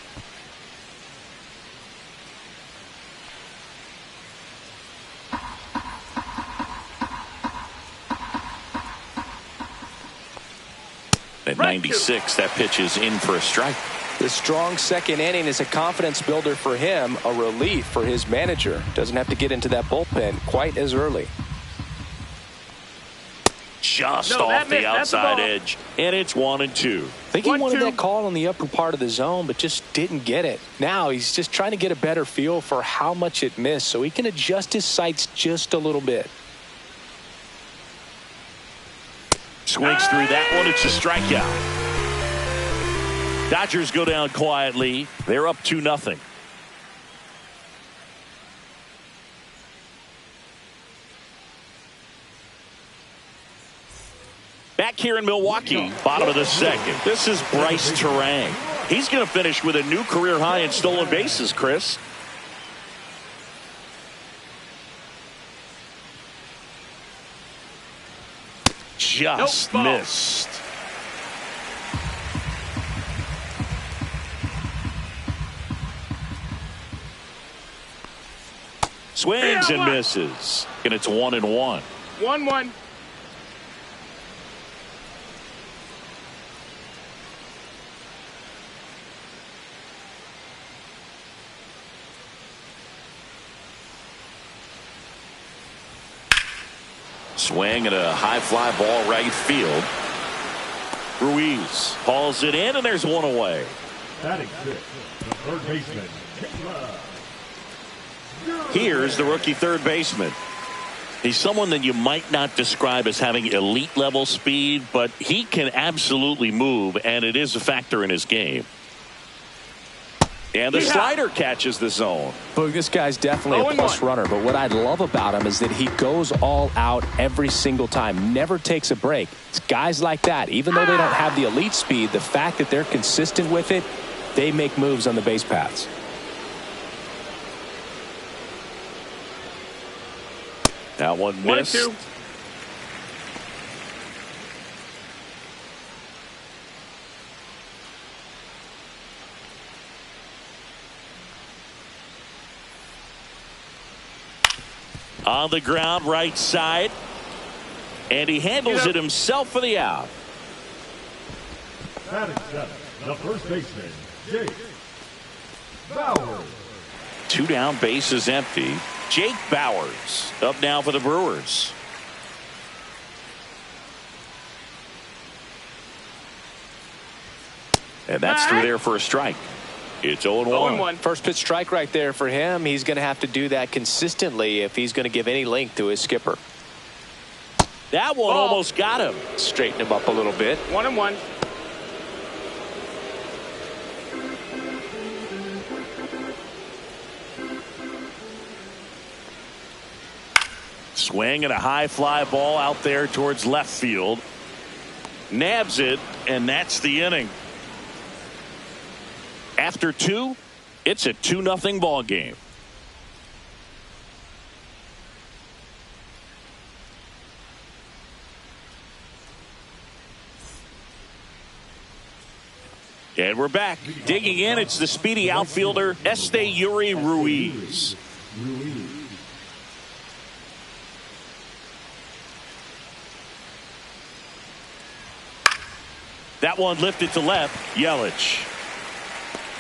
At 96, that pitch is in for a strike. The strong second inning is a confidence builder for him, a relief for his manager. Doesn't have to get into that bullpen quite as early. just No, off the that's a outside ball. edge. And it's 1-2. I think he wanted that call on the upper part of the zone, but just didn't get it. Now he's just trying to get a better feel for how much it missed so he can adjust his sights just a little bit. Swings through that one. It's a strikeout. Dodgers go down quietly. They're up 2-0. Back here in Milwaukee, bottom of the second. This is Bryce Terang. He's going to finish with a new career high in stolen bases, Chris. Just missed. Swings and misses. And it's 1-1. 1-1. Swing and a high fly ball right field. Ruiz hauls it in, and there's one away. Batting sixth, the third baseman. Here's the rookie third baseman. He's someone that you might not describe as having elite level speed, but he can absolutely move, and it is a factor in his game. And the slider catches the zone. Boog, this guy's definitely a plus runner, but what I love about him is that he goes all out every single time, never takes a break. It's guys like that, even though they don't have the elite speed, the fact that they're consistent with it, they make moves on the base paths. That one missed. 1-2. On the ground, right side. And he handles it himself for the out. Batting seventh, the first baseman, Jake Bauers. 2 down, bases empty. Jake Bauers up now for the Brewers. And that's through there for a strike. It's 0-1. First pitch strike right there for him. He's going to have to do that consistently if he's going to give any length to his skipper. That one almost got him. Straighten him up a little bit. 1-1. Swing and a high fly ball out there towards left field. Nabs it, and that's the inning. After 2, it's a 2-0 ball game. And we're back. Digging in, it's the speedy outfielder, Esteury Ruiz. That one lifted to left. Yelich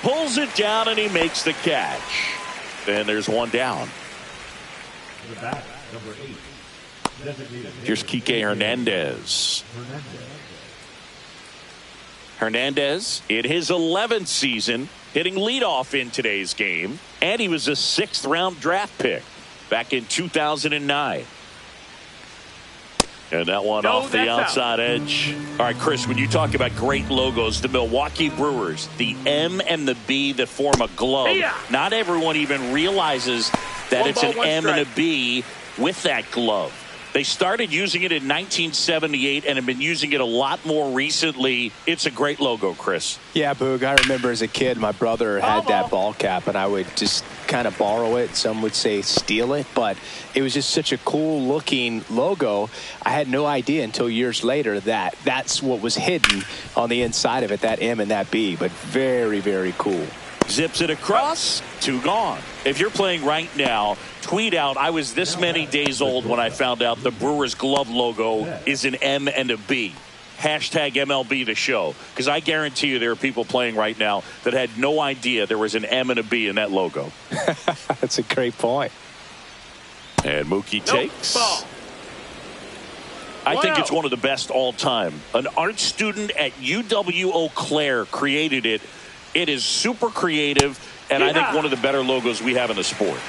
pulls it down, and he makes the catch. And there's one down. The bat, number 8. Designated Here's Kike Hernandez. Hernandez in his 11th season hitting leadoff in today's game, and he was a 6th-round draft pick back in 2009. And that one off the outside edge. All right, Chris, when you talk about great logos, the Milwaukee Brewers, the M and the B that form a glove, not everyone even realizes that it's an M and a B with that glove. They started using it in 1978 and have been using it a lot more recently. It's a great logo, Chris. Yeah, Boog, I remember as a kid, my brother had that ball cap, and I would just kind of borrow it. Some would say steal it, but it was just such a cool-looking logo. I had no idea until years later that that's what was hidden on the inside of it, that M and that B, but very, very cool. Zips it across, 2 gone. If you're playing right now, tweet out, I was this many days old when I found out the Brewers glove logo is an M and a B. Hashtag MLB The Show. Because I guarantee you there are people playing right now that had no idea there was an M and a B in that logo. That's a great point. And Mookie takes. I think it's one of the best all time. An art student at UW Eau Claire created it. It is super creative, and I think one of the better logos we have in the sport.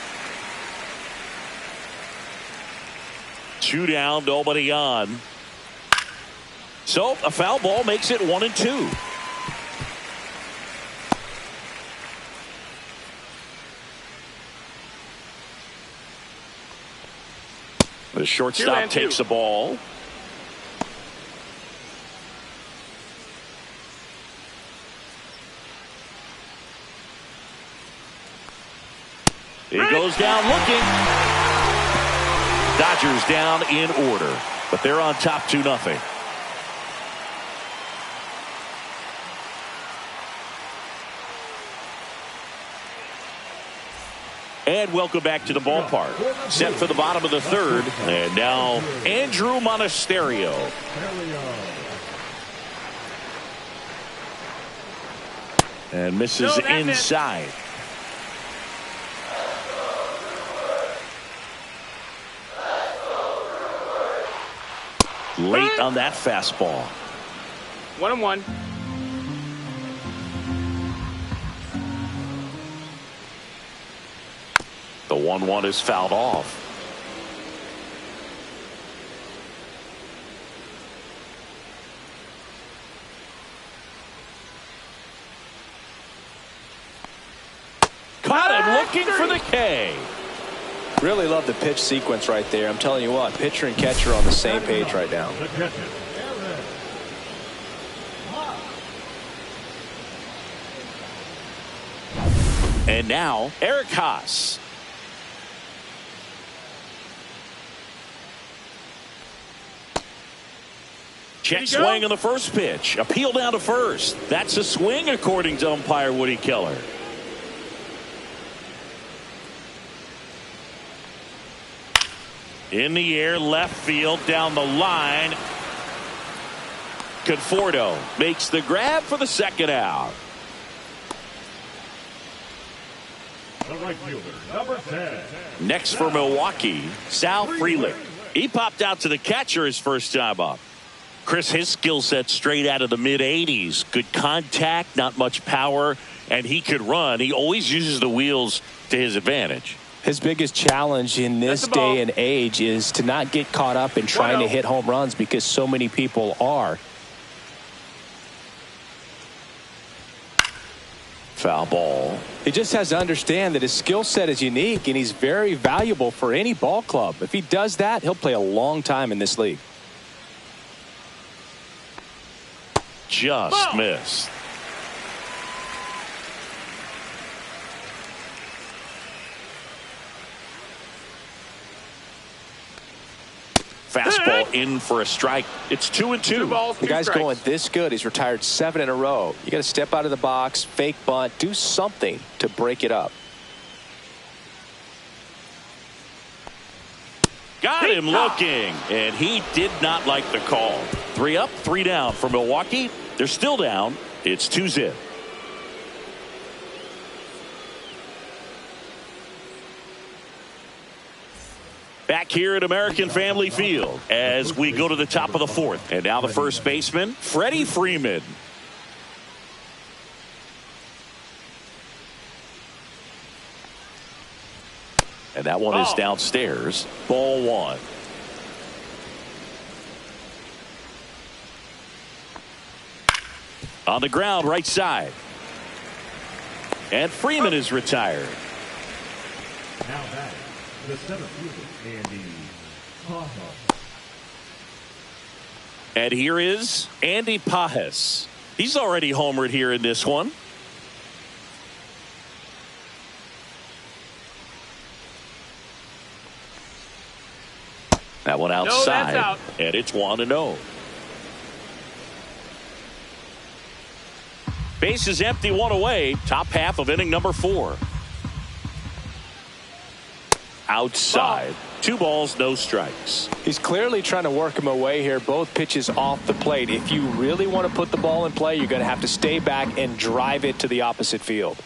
2 down, nobody on. So a foul ball makes it 1-2. The shortstop takes the ball. He goes down looking. Dodgers down in order, but they're on top 2-0. And welcome back to the ballpark. Set for the bottom of the third. And now Andrew Monasterio. And misses inside. Late on that fastball. 1-1. The 1-1 is fouled off. Caught him looking for the K. Really love the pitch sequence right there. I'm telling you what, pitcher and catcher are on the same page right now. And now Eric Haas. Check swing on the first pitch. Appeal down to first. That's a swing according to umpire Woody Keller. In the air, left field, down the line. Conforto makes the grab for the second out. The right fielder, number 10. Next for Milwaukee, Sal Frelick. He popped out to the catcher his first time up. Chris, his skill set straight out of the mid-80s. Good contact, not much power, and he could run. He always uses the wheels to his advantage. His biggest challenge in this day and age is to not get caught up in trying to hit home runs because so many people are. Foul ball. He just has to understand that his skill set is unique and he's very valuable for any ball club. If he does that, he'll play a long time in this league. Just missed. Fastball in for a strike. It's 2-2. The guy's going this good. He's retired 7 in a row. You got to step out of the box, fake bunt, do something to break it up. Got him looking, and he did not like the call. 3 up, 3 down for Milwaukee. They're still down. It's 2-0. Back here at American Family Field as we go to the top of the fourth. And now the first baseman, Freddie Freeman. And that one is downstairs. Ball 1. On the ground, right side. And Freeman is retired. Now back, the center fielder, Andy Pajes. And here is Andy Pajes. He's already homered here in this one. That one outside, no, that's out. And it's 1-0. Base is empty, 1 away. Top half of inning number 4. Outside. 2 balls, no strikes. He's clearly trying to work him away here. Both pitches off the plate. If you really want to put the ball in play, you're going to have to stay back and drive it to the opposite field.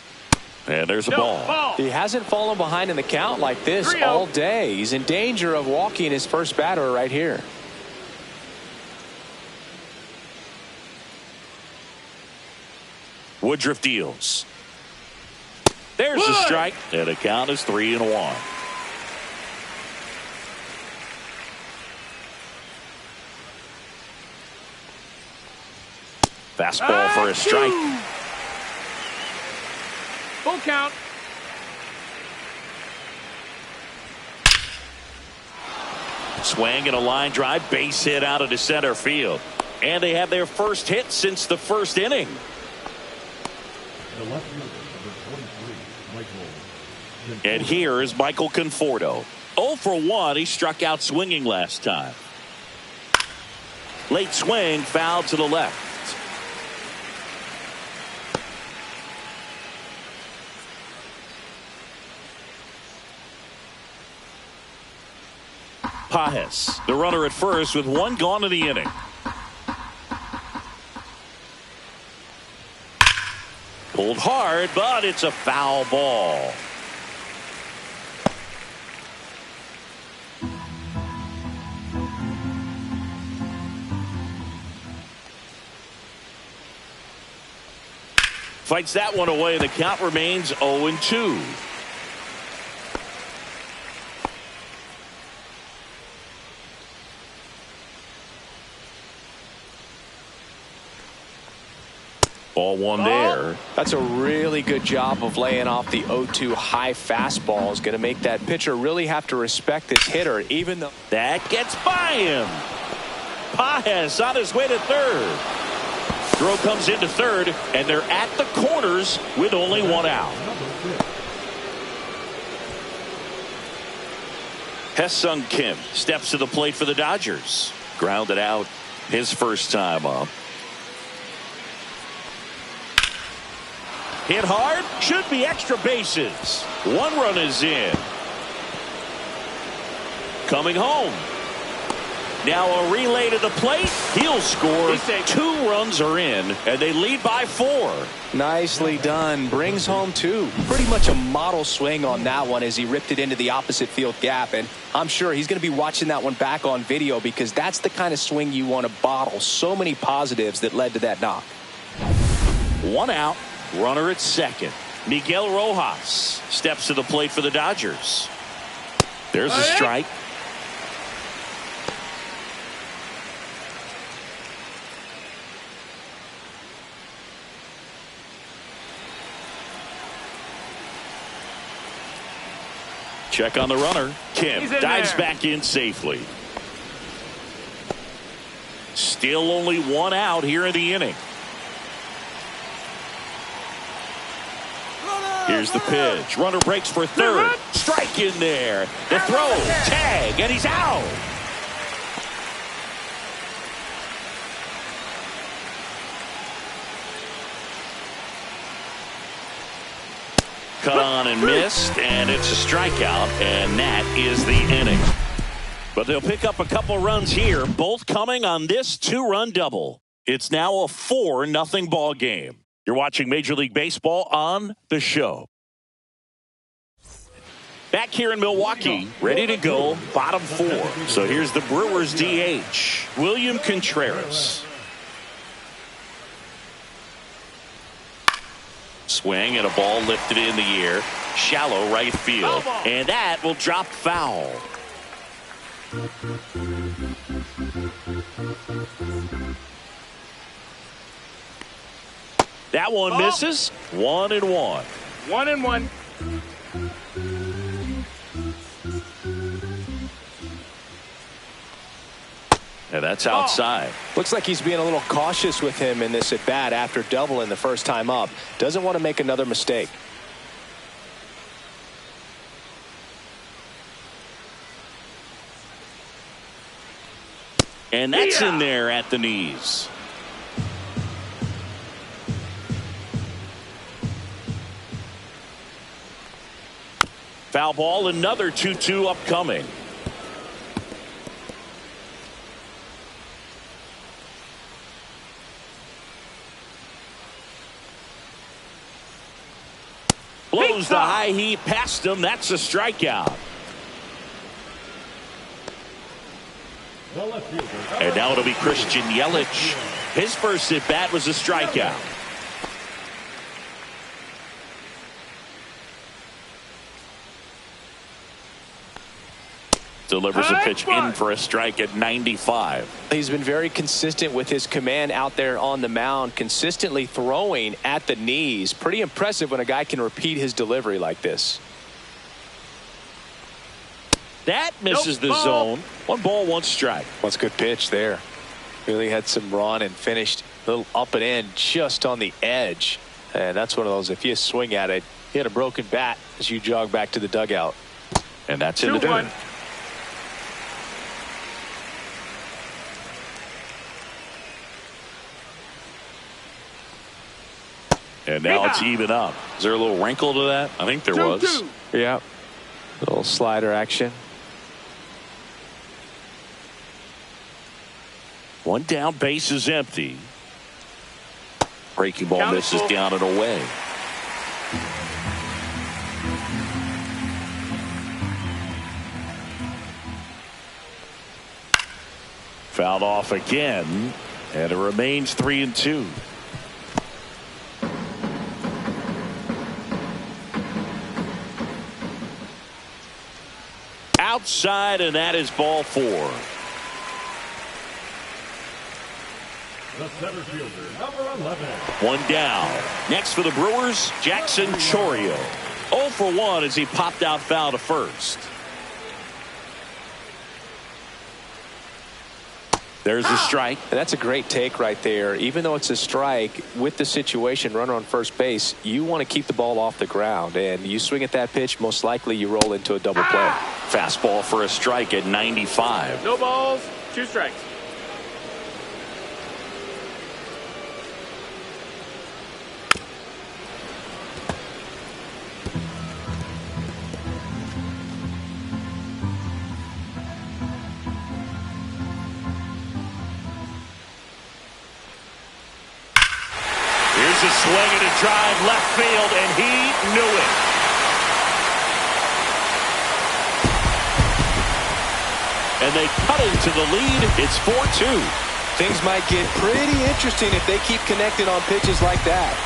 And there's a ball. He hasn't fallen behind in the count like this all day. He's in danger of walking his first batter right here. Woodruff deals. There's the strike, and the count is 3-1. Fastball for a strike. Full count. Swing and a line drive, base hit out into center field. And they have their first hit since the first inning. The left fielder, number 23, Michael. And here is Michael Conforto. 0 for 1. He struck out swinging last time. Late swing, foul to the left. Pages, the runner at first with one gone in the inning. Pulled hard, but it's a foul ball. Fights that one away. The count remains 0-2. Ball one there. That's a really good job of laying off the 0-2 high fastball. Is going to make that pitcher really have to respect his hitter, even though that gets by him. Pages on his way to third. Throw comes into third, and they're at the corners with only one out. Hesung Kim steps to the plate for the Dodgers. Grounded out his first time up. Hit hard, should be extra bases. One run is in. Coming home. Now a relay to the plate. He'll score. 2 runs are in, and they lead by 4. Nicely done. Brings home 2. Pretty much a model swing on that one as he ripped it into the opposite field gap. And I'm sure he's going to be watching that one back on video because that's the kind of swing you want to bottle. So many positives that led to that knock. 1 out. Runner at second. Miguel Rojas steps to the plate for the Dodgers. There's a strike. Check on the runner. Kim dives back in safely. Still only 1 out here in the inning. Here's the pitch. Runner breaks for third. Strike in there. The throw. Tag. And he's out. Cut on and missed. And it's a strikeout. And that is the inning. But they'll pick up a couple runs here. Both coming on this 2-run double. It's now a 4-0 ball game. You're watching Major League Baseball on The Show. Back here in Milwaukee, ready to go, bottom 4. So here's the Brewers DH, William Contreras. Swing and a ball lifted in the air, shallow right field. And that will drop foul. That one misses. 1-1. 1-1. And that's outside. Looks like he's being a little cautious with him in this at bat after doubling the first time up. Doesn't want to make another mistake. And that's in there at the knees. Foul ball, another 2-2 upcoming. Blows the high heat past him. That's a strikeout. And now it'll be Christian Yelich. His first at bat was a strikeout. delivers a pitch in for a strike at 95. He's been very consistent with his command out there on the mound, consistently throwing at the knees. Pretty impressive when a guy can repeat his delivery like this. That misses the zone. 1 ball, 1 strike. That's a good pitch there. Really had some run and finished a little up and in just on the edge. And that's one of those, if you swing at it, you had a broken bat as you jog back to the dugout. And that's in the dirt. And now it's even up. Is there a little wrinkle to that? I think there was. Yeah. A little slider action. 1 down, base is empty. Breaking ball misses down and away. Fouled off again, and it remains 3-2. Outside, and that is ball 4. The center fielder, number 11. 1 down. Next for the Brewers, Jackson Chourio. 0 for 1 as he popped out foul to first. There's a strike. And that's a great take right there. Even though it's a strike, with the situation, runner on first base, you want to keep the ball off the ground. And you swing at that pitch, most likely you roll into a double play. Fastball for a strike at 95. No balls, 2 strikes. Here's a swing and a drive left field, and he knew it. And they cut into the lead. It's 4-2. Things might get pretty interesting if they keep connecting on pitches like that.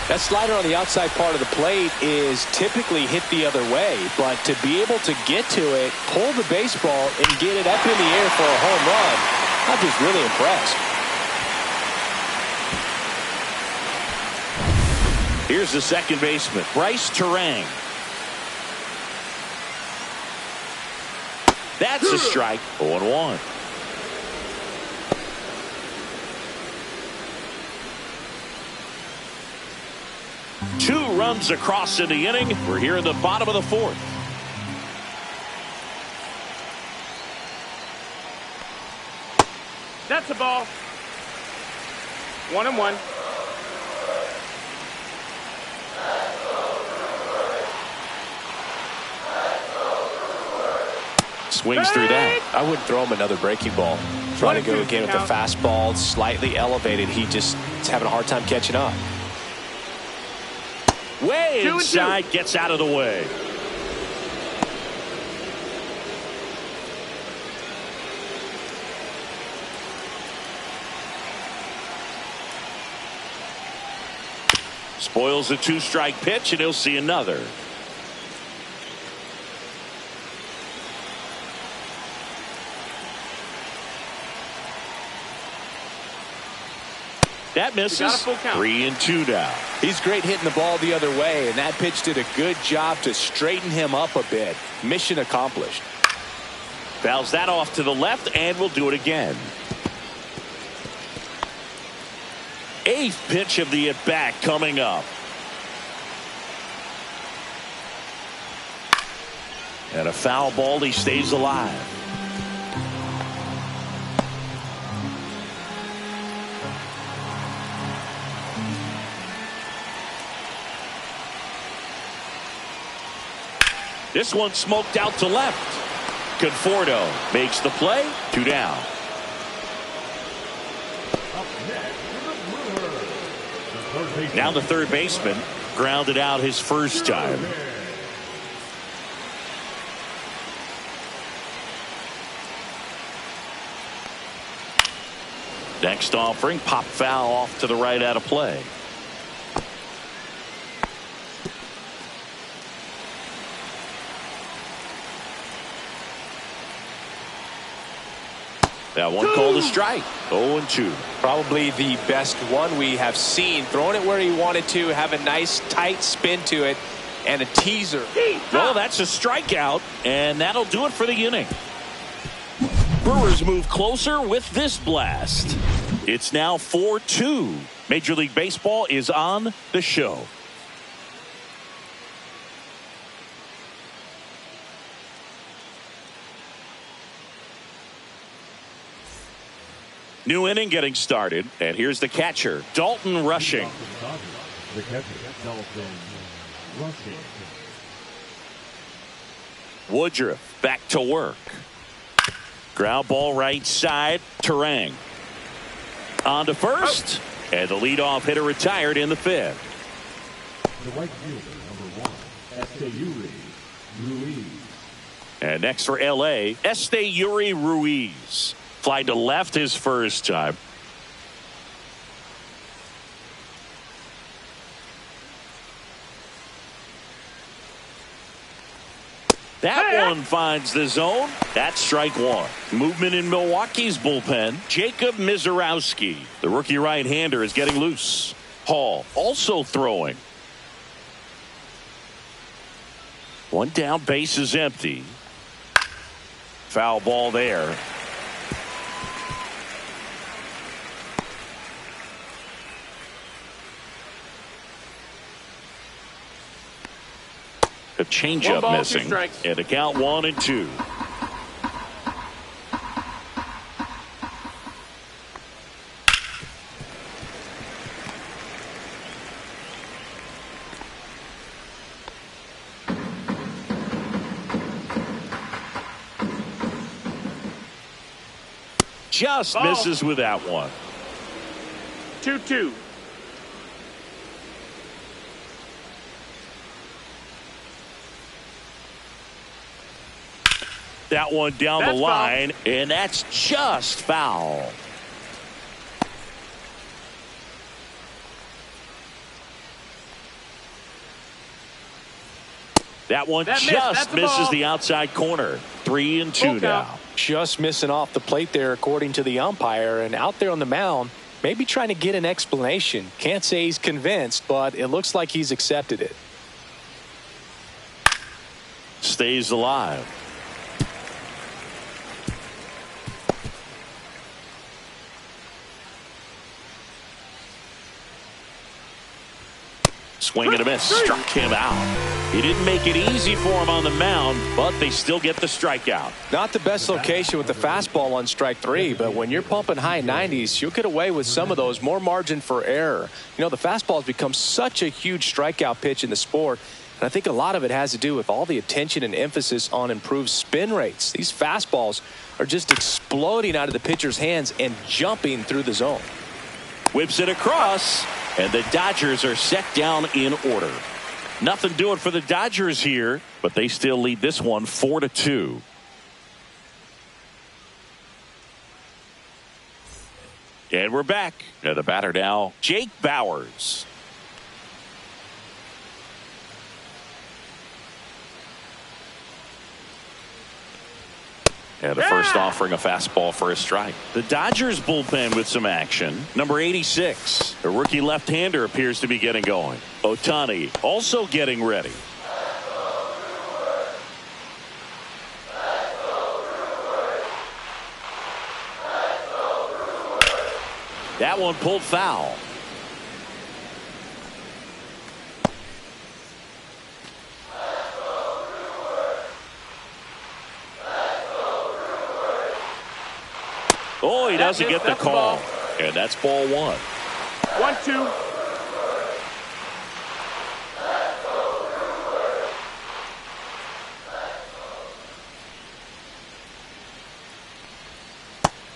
That slider on the outside part of the plate is typically hit the other way, but to be able to get to it, pull the baseball, and get it up in the air for a home run, I'm just really impressed. Here's the second baseman, Bryce Turang. That's a strike. 0-1. Two runs across in the inning. We're here in the bottom of the 4th. That's a ball. 1-1. Swings through that. I wouldn't throw him another breaking ball. Trying to go again with the fastball, slightly elevated. He just is having a hard time catching up. Way inside, gets out of the way. Spoils a 2-strike pitch, and he'll see another. That misses. 3-2 now. He's great hitting the ball the other way, and that pitch did a good job to straighten him up a bit. Mission accomplished. Fouls that off to the left, and will do it again. 8th pitch of the at-bat coming up. And a foul ball. He stays alive. This one smoked out to left. Conforto makes the play. 2 down. Now the third baseman grounded out his first time. Next offering, pop foul off to the right out of play. That one called a strike. 0-2. Probably the best one we have seen. Throwing it where he wanted to, have a nice tight spin to it, and a teaser. Well, that's a strikeout, and that'll do it for the inning. Brewers move closer with this blast. It's now 4-2. Major League Baseball is on the show. New inning getting started, and here's the catcher, Dalton rushing. The catcher, Dalton rushing. Woodruff back to work. Ground ball right side, Turang. On to first, and the leadoff hitter retired in the fifth. The right fielder, number 1, Esteury Ruiz. And next for LA, Esteury Ruiz. Fly to left his first time. That one finds the zone. That's strike one. Movement in Milwaukee's bullpen. Jacob Mizorowski, the rookie right-hander, is getting loose. Hall also throwing. One down, base is empty. Foul ball there. A changeup missing, and a count 1-2. Just misses with that one. 2-2. That one down the line, and that's just foul. That one just misses the outside corner. 3-2 now. Just missing off the plate there, according to the umpire, and out there on the mound, maybe trying to get an explanation. Can't say he's convinced, but it looks like he's accepted it. Stays alive. Swing and a miss. Struck him out. He didn't make it easy for him on the mound, but they still get the strikeout. Not the best location with the fastball on strike three, but when you're pumping high 90s, you'll get away with some of those. More margin for error. You know, the fastball has become such a huge strikeout pitch in the sport, and I think a lot of it has to do with all the attention and emphasis on improved spin rates. These fastballs are just exploding out of the pitcher's hands and jumping through the zone. Whips it across, and the Dodgers are set down in order. Nothing doing for the Dodgers here, but they still lead this one 4-2. And we're back. And the batter now, Jake Bauers. And the first offering a fastball for a strike. The Dodgers bullpen with some action. Number 86, a rookie left-hander, appears to be getting going. Ohtani also getting ready. That one pulled foul. Oh, he doesn't get the call. And that's ball one. 1-2.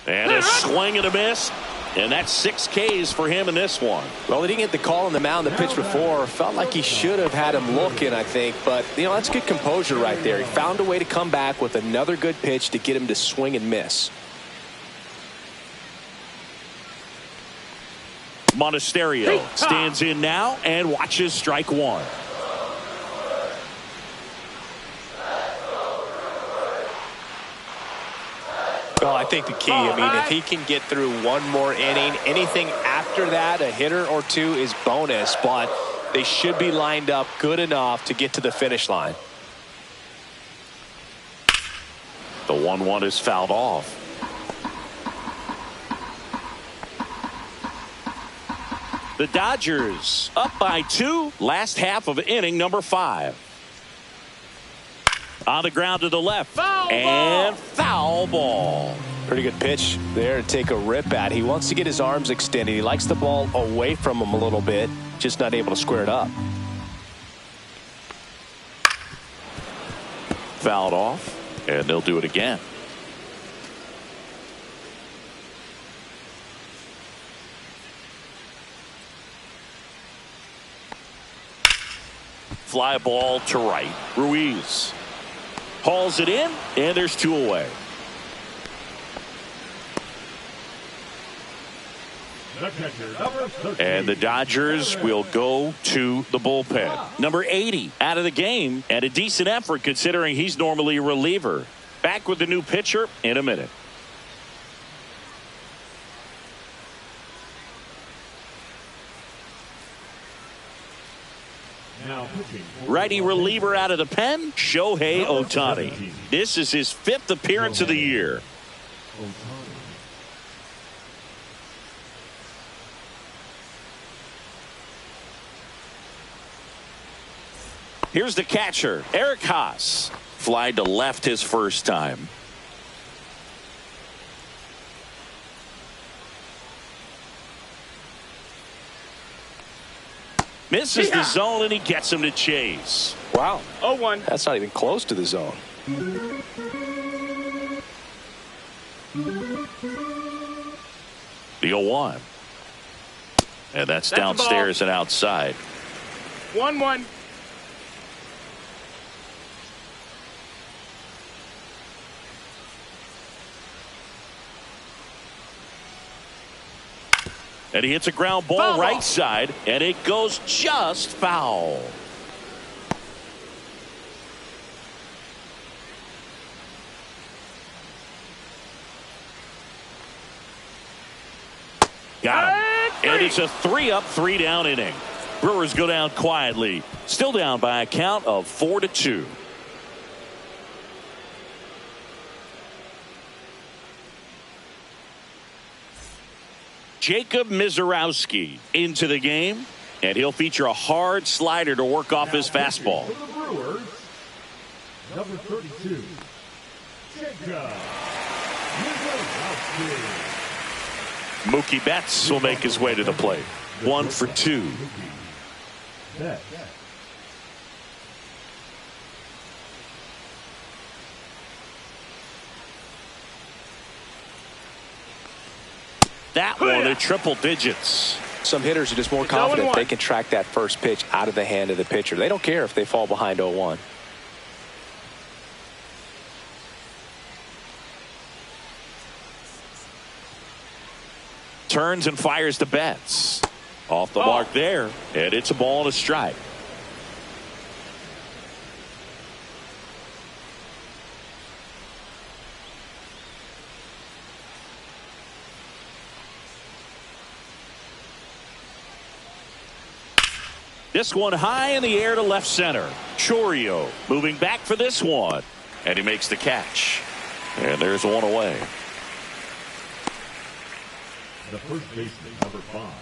And a swing and a miss. And that's 6 Ks for him in this one. Well, he didn't get the call on the mound the pitch before. Felt like he should have had him looking, I think. But, you know, that's good composure right there. He found a way to come back with another good pitch to get him to swing and miss. Monasterio stands in now and watches strike one. Well, I think the key, if he can get through one more inning, anything after that, a hitter or two is bonus, but they should be lined up good enough to get to the finish line. The 1-1 is fouled off. The Dodgers up by 2. Last half of inning number 5. On the ground to the left. Foul ball. Pretty good pitch there to take a rip at. He wants to get his arms extended. He likes the ball away from him a little bit. Just not able to square it up. Fouled off. And they'll do it again. Fly ball to right. Ruiz hauls it in, and there's 2 away. And the Dodgers will go to the bullpen. Number 80 out of the game, and a decent effort considering he's normally a reliever. Back with the new pitcher in a minute. Righty reliever out of the pen, Shohei Ohtani. This is his 5th appearance of the year. Here's the catcher, Eric Haas. Fly to left his first time. Misses the zone, and he gets him to chase. Wow. 0-1. That's not even close to the zone. The 0-1. And that's downstairs and outside. 1-1. And he hits a ground ball right side, and it goes just foul. Got him. And it's a 3-up, 3-down inning. Brewers go down quietly. Still down by a count of 4-2. Jacob Mizorowski into the game, and he'll feature a hard slider to work off his fastball. For the Brewers, number 32, Jacob Mizorowski. Mookie Betts will make his way to the plate. 1 for 2. Betts. That one at triple digits. Some hitters are just more confident they can track that first pitch out of the hand of the pitcher. They don't care if they fall behind 0-1. Turns and fires to Betts. Off the mark there, and it's a ball and a strike. This one high in the air to left center. Chorio moving back for this one, and he makes the catch. And there's one away. The first baseman, number 5,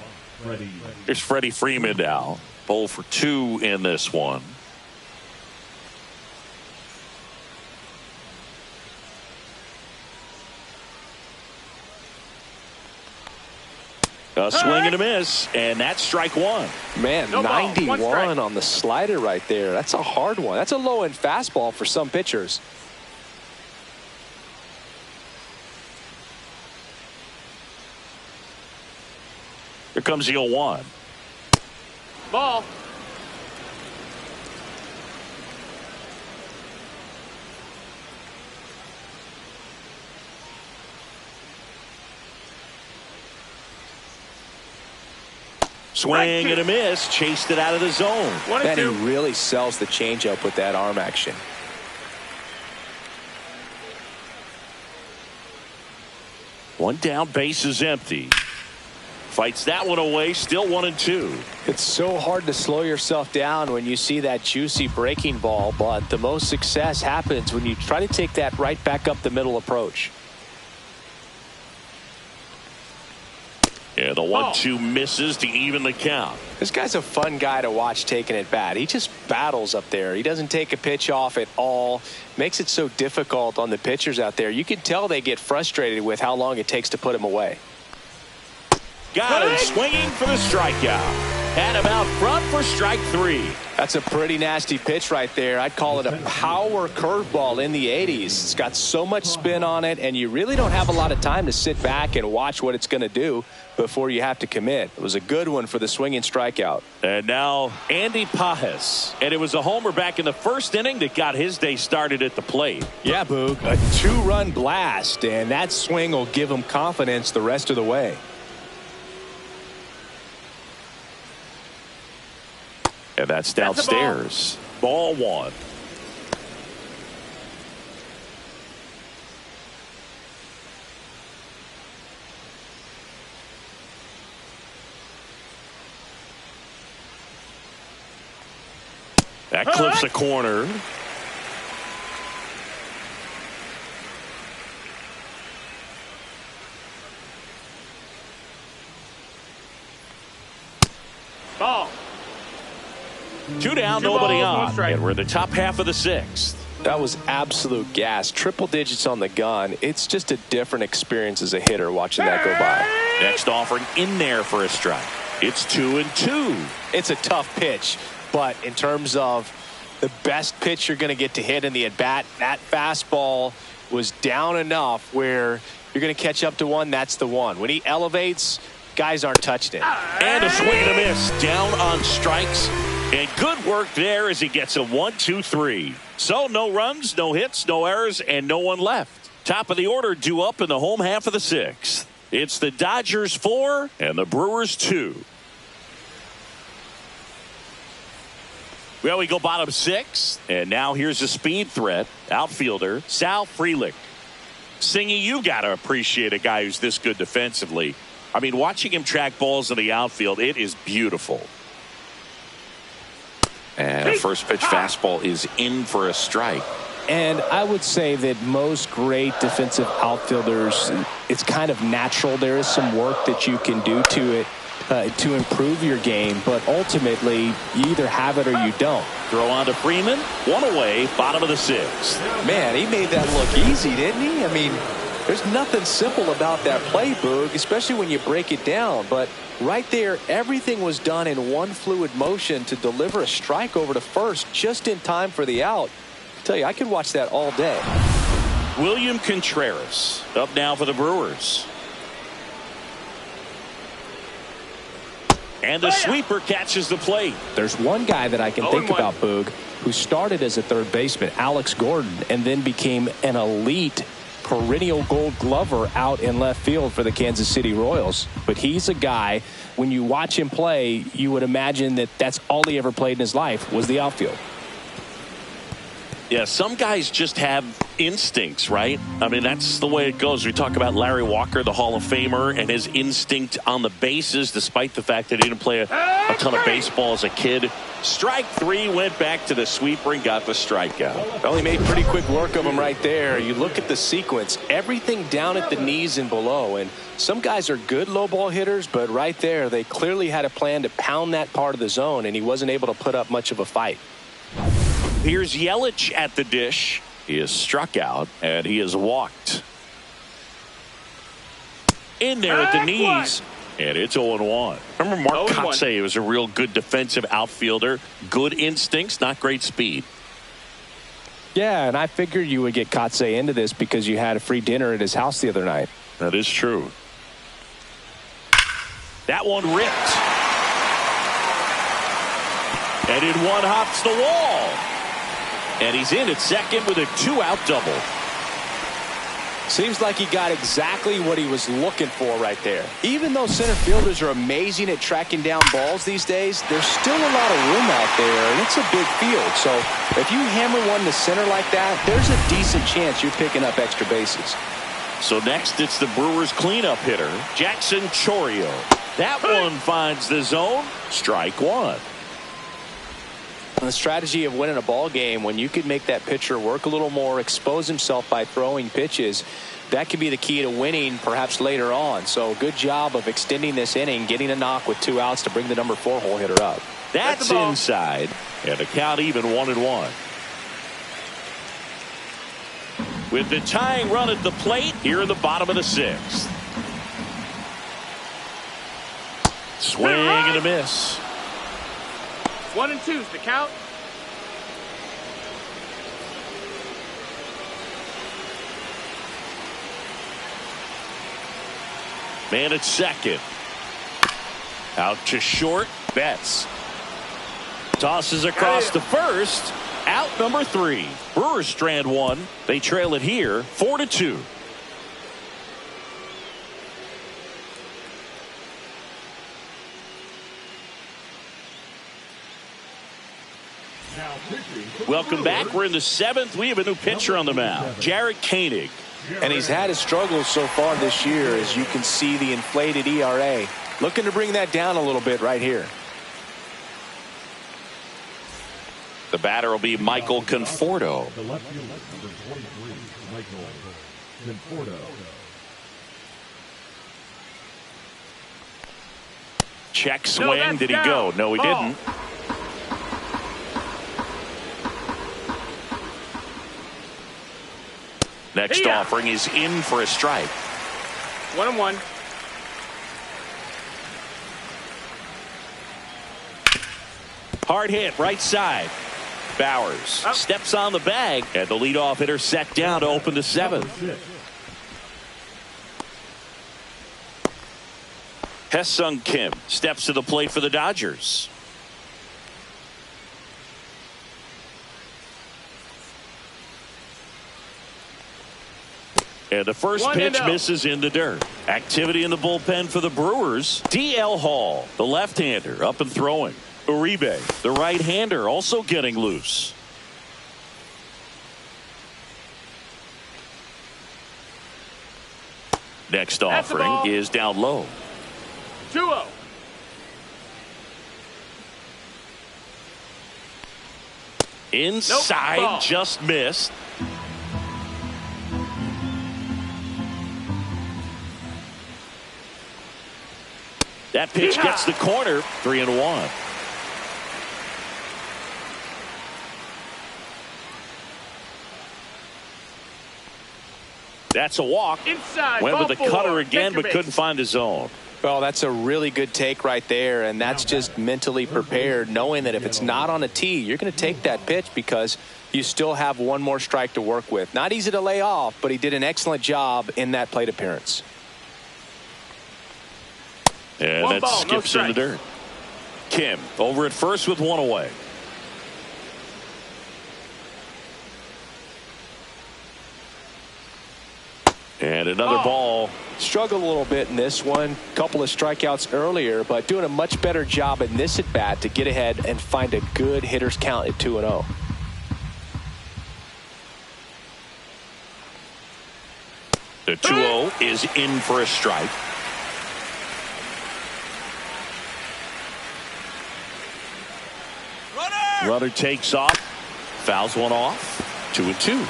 Freddie. Here's Freddie Freeman now. 0 for 2 in this one. A swing and a miss, and that's strike one. Man, No ball, 91 on the slider right there. That's a hard one. That's a low-end fastball for some pitchers. Here comes the 0-1. Ball. Swing and a miss. Chased it out of the zone. Man, he really sells the changeup with that arm action. One down, base is empty. Fights that one away, still 1-2. It's so hard to slow yourself down when you see that juicy breaking ball, but the most success happens when you try to take that right back up the middle approach. Yeah, the 1-2 misses to even the count. This guy's a fun guy to watch taking at bat. He just battles up there. He doesn't take a pitch off at all. Makes it so difficult on the pitchers out there. You can tell they get frustrated with how long it takes to put him away. Got him swinging for the strikeout. Had him out front for strike 3. That's a pretty nasty pitch right there. I'd call it a power curveball in the 80s. It's got so much spin on it, and you really don't have a lot of time to sit back and watch what it's going to do before you have to commit. It was a good one for the swinging strikeout. And now Andy Pajes. And it was a homer back in the first inning that got his day started at the plate. Yeah, Boog, a 2-run blast, and that swing will give him confidence the rest of the way. And that's downstairs. Ball 1. That clips the corner. Ball. 2 down, nobody on. And we're in the top half of the 6th. That was absolute gas. Triple digits on the gun. It's just a different experience as a hitter watching that go by. Next offering in there for a strike. It's 2-2. It's a tough pitch, but in terms of the best pitch you're going to get to hit in the at-bat, that fastball was down enough where you're going to catch up to one. That's the one. When he elevates, guys aren't touching it. And a swing and a miss. Down on strikes. And good work there as he gets a 1-2-3. So no runs, no hits, no errors, and no one left. Top of the order due up in the home half of the 6th. It's the Dodgers 4 and the Brewers 2. Well, we go bottom 6. And now here's a speed threat. Outfielder Sal Frelick. Singy, you got to appreciate a guy who's this good defensively. I mean, watching him track balls in the outfield, it is beautiful. And a first pitch fastball is in for a strike. And I would say that most great defensive outfielders, it's kind of natural. There is some work that you can do to it to improve your game, but ultimately you either have it or you don't. Throw on to Freeman. One away, bottom of the 6th. Man, he made that look easy, didn't he? I mean, there's nothing simple about that play, Boog, especially when you break it down. But right there, everything was done in one fluid motion to deliver a strike over to first just in time for the out. I tell you, I could watch that all day. William Contreras up now for the Brewers. And the sweeper catches the plate. There's one guy that I can think about, Boog, who started as a third baseman, Alex Gordon, and then became an elite perennial gold glover out in left field for the Kansas City Royals. But he's a guy, when you watch him play, you would imagine that that's all he ever played in his life was the outfield. Yeah, some guys just have instincts, right? I mean, that's the way it goes. We talk about Larry Walker, the Hall of Famer, and his instinct on the bases, despite the fact that he didn't play a ton of baseball as a kid. Strike 3, went back to the sweeper and got the strikeout. Well, he made pretty quick work of him right there. You look at the sequence, everything down at the knees and below. And some guys are good low ball hitters, but right there, they clearly had a plan to pound that part of the zone, and he wasn't able to put up much of a fight. Here's Yelich at the dish. He is struck out, and he is walked. In there at the knees. And it's 0-1. Remember Mark Kotsay was a real good defensive outfielder. Good instincts, not great speed. Yeah, and I figured you would get Kotsay into this because you had a free dinner at his house the other night. That is true. That one ripped. And in one hops the wall. And he's in at second with a 2-out double. Seems like he got exactly what he was looking for right there. Even though center fielders are amazing at tracking down balls these days, there's still a lot of room out there, and it's a big field. So if you hammer one to center like that, there's a decent chance you're picking up extra bases. So next, it's the Brewers cleanup hitter, Jackson Chourio. That one finds the zone. Strike one. The strategy of winning a ball game, when you could make that pitcher work a little more, expose himself by throwing pitches, that could be the key to winning perhaps later on. So good job of extending this inning, getting a knock with 2 outs to bring the number 4 hole hitter up. That's inside, and the count even 1-1. With the tying run at the plate here in the bottom of the 6th. Swing and a miss. 1-2 is the count. Man at second. Out to short. Betts tosses across to first. Out number 3. Brewers strand 1. They trail it here 4-2. Welcome back. We're in the 7th. We have a new pitcher on the mound, Jarred Koenig. And he's had his struggles so far this year, as you can see the inflated ERA. Looking to bring that down a little bit right here. The batter will be Michael Conforto. The left fielder, number 23, Michael Conforto. Check swing. Did he go? No, he didn't. Next offering is in for a strike. 1-1. Hard hit right side. Bowers steps on the bag, and the leadoff hitter set down to open the 7th. Hesung Kim steps to the plate for the Dodgers. And the first pitch misses in the dirt. Activity in the bullpen for the Brewers. D.L. Hall, the left-hander, up and throwing. Uribe, the right-hander, also getting loose. Next offering is down low. 2-0. Inside, just missed. That pitch gets the corner. 3-1. That's a walk. Inside. Went with the cutter again, but base. couldn't find the zone. Well, that's a really good take right there, and that's just mentally prepared, knowing that if it's not on a tee, you're going to take that pitch because you still have one more strike to work with. Not easy to lay off, but he did an excellent job in that plate appearance. And that skips in the dirt. Kim over at first with 1 away. And another ball. Struggled a little bit in this one. Couple of strikeouts earlier, but doing a much better job in this at bat to get ahead and find a good hitter's count at 2-0. The 2-0 is in for a strike. Runner takes off, fouls one off. 2-2.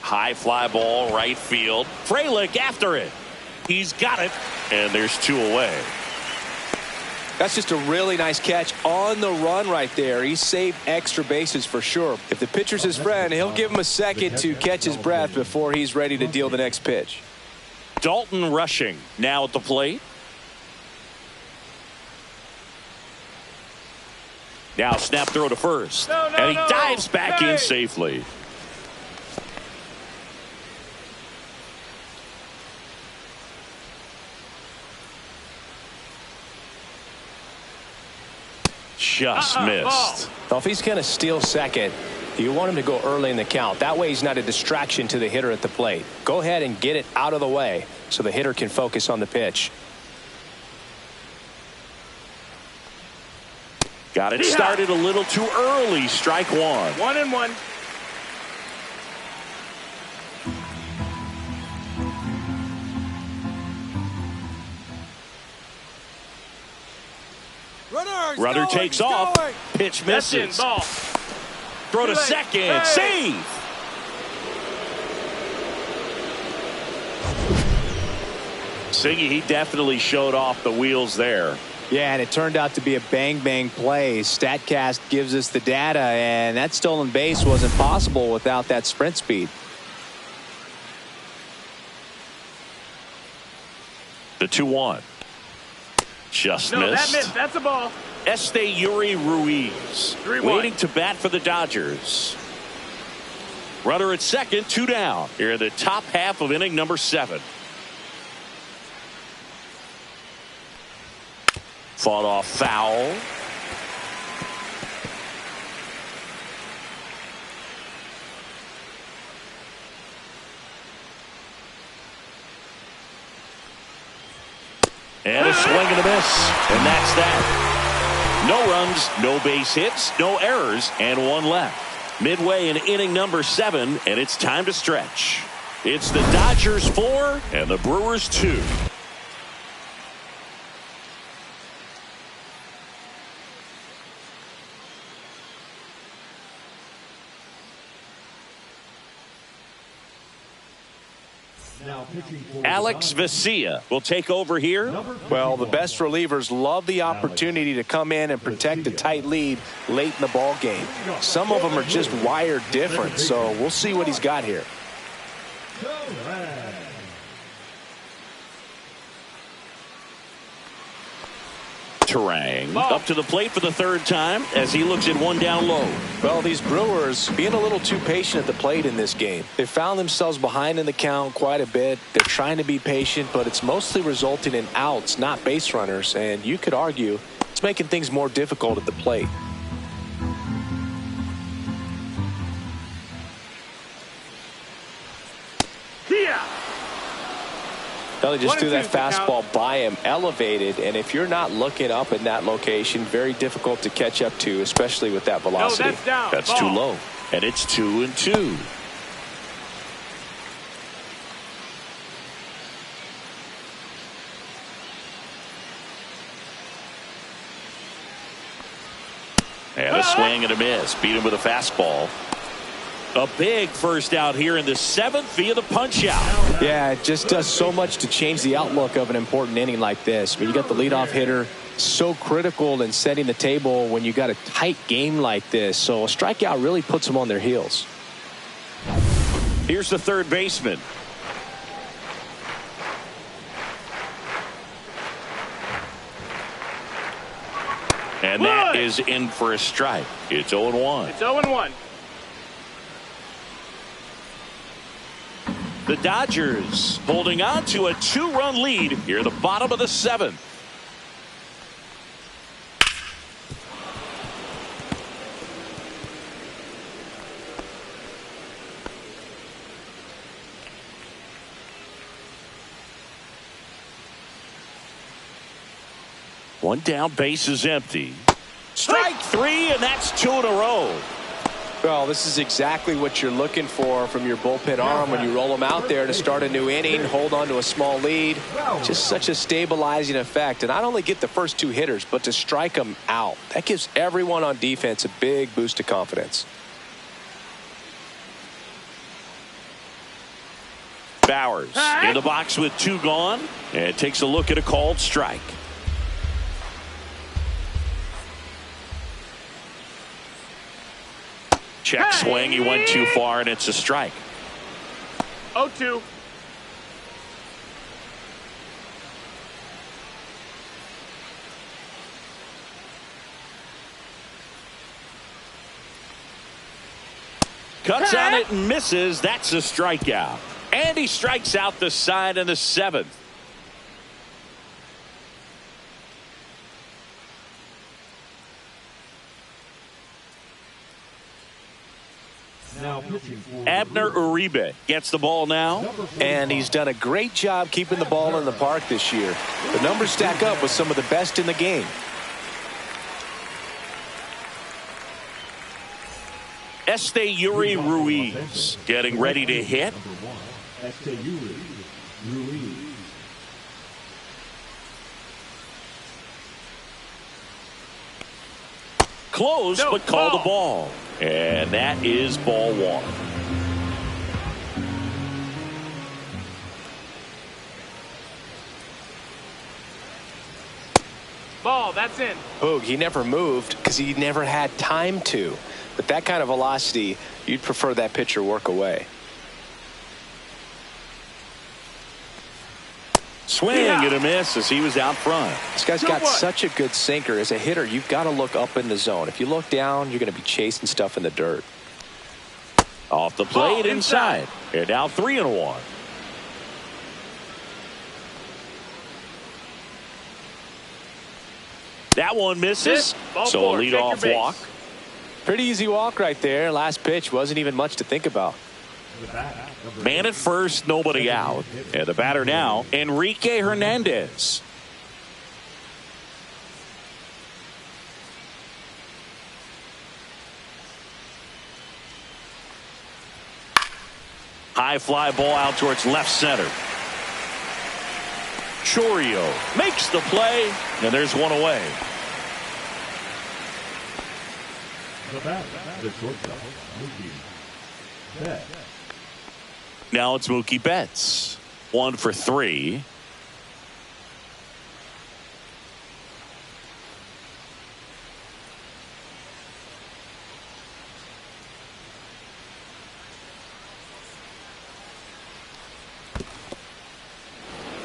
High fly ball, right field. Frelick after it. He's got it, and there's 2 away. That's just a really nice catch on the run right there. He saved extra bases for sure. If the pitcher's his friend, he'll give him a second to catch his breath before he's ready to deal the next pitch. Dalton Rushing now at the plate. Now snap throw to first. And he dives back in safely. Just missed. Well, if he's going to steal second, you want him to go early in the count. That way he's not a distraction to the hitter at the plate. Go ahead and get it out of the way so the hitter can focus on the pitch. Got it started a little too early. Strike one. 1-1. Runner takes off. Pitch That's in. misses. Ball. Throw to second. Hey. Save. Siggy, he definitely showed off the wheels there. Yeah, and it turned out to be a bang-bang play. StatCast gives us the data, and that stolen base wasn't possible without that sprint speed. The 2-1. Just No, missed. that missed. That's a ball. Yuri Ruiz 3-1. waiting to bat for the Dodgers. Runner at second, 2 down. Here in the top half of inning number 7. Fought off foul. And a swing and a miss. And that's that. No runs, no base hits, no errors, and 1 left. Midway in inning number 7, and it's time to stretch. It's the Dodgers 4 and the Brewers 2. Alex Vesia will take over here. Well, the best relievers love the opportunity to come in and protect a tight lead late in the ball game. Some of them are just wired different, so we'll see what he's got here. Terang up to the plate for the 3rd time as he looks at 1 down low. Well, these Brewers being a little too patient at the plate in this game. They found themselves behind in the count quite a bit. They're trying to be patient, but it's mostly resulting in outs, not base runners. And you could argue it's making things more difficult at the plate. Well, they just threw that fastball by him, elevated, and if you're not looking up in that location, very difficult to catch up to, especially with that velocity. No, that's down. That's Ball. too low. And it's 2-2. And a swing and a miss. Beat him with a fastball. A big first out here in the 7th via the punch out. Yeah, it just does so much to change the outlook of an important inning like this. I mean, you got the leadoff hitter, so critical in setting the table when you got a tight game like this. So a strikeout really puts them on their heels. Here's the 3rd baseman. And that is in for a strike. It's 0-1. It's 0-1. The Dodgers holding on to a 2-run lead here at the bottom of the 7th. One down, base is empty. Strike 3, and that's 2 in a row. Well, this is exactly what you're looking for from your bullpen arm when you roll them out there to start a new inning, hold on to a small lead. Just such a stabilizing effect. And not only get the first 2 hitters, but to strike them out. That gives everyone on defense a big boost of confidence. Bowers in the box with 2 gone, and takes a look at a called strike. Check swing. He went too far, and it's a strike. 0-2. Cuts on it and misses. That's a strikeout. And he strikes out the side in the 7th. Now pitching for Abner Uribe gets the ball now. And he's done a great job keeping the ball in the park this year. The numbers stack up with some of the best in the game. Esteury Ruiz getting ready to hit. Esteury Ruiz. Close, No, but called ball. the ball. And that is ball one. Ball, that's in. Boog, he never moved because he never had time to. But that kind of velocity, you'd prefer that pitcher work away. Swing and a miss as he was out front. This guy's got such a good sinker. As a hitter, you've got to look up in the zone. If you look down, you're going to be chasing stuff in the dirt. Off the plate Ball inside. And now 3-1. That one misses. Ball So four. a Check your leadoff base. walk. Pretty easy walk right there. Last pitch wasn't even much to think about. Man at first, nobody out. And the batter now, Enrique Hernandez. High fly ball out towards left center. Chorio makes the play, and there's one away. The batter, the shortstop, Mookie Betts. Now it's Mookie Betts. 1 for 3.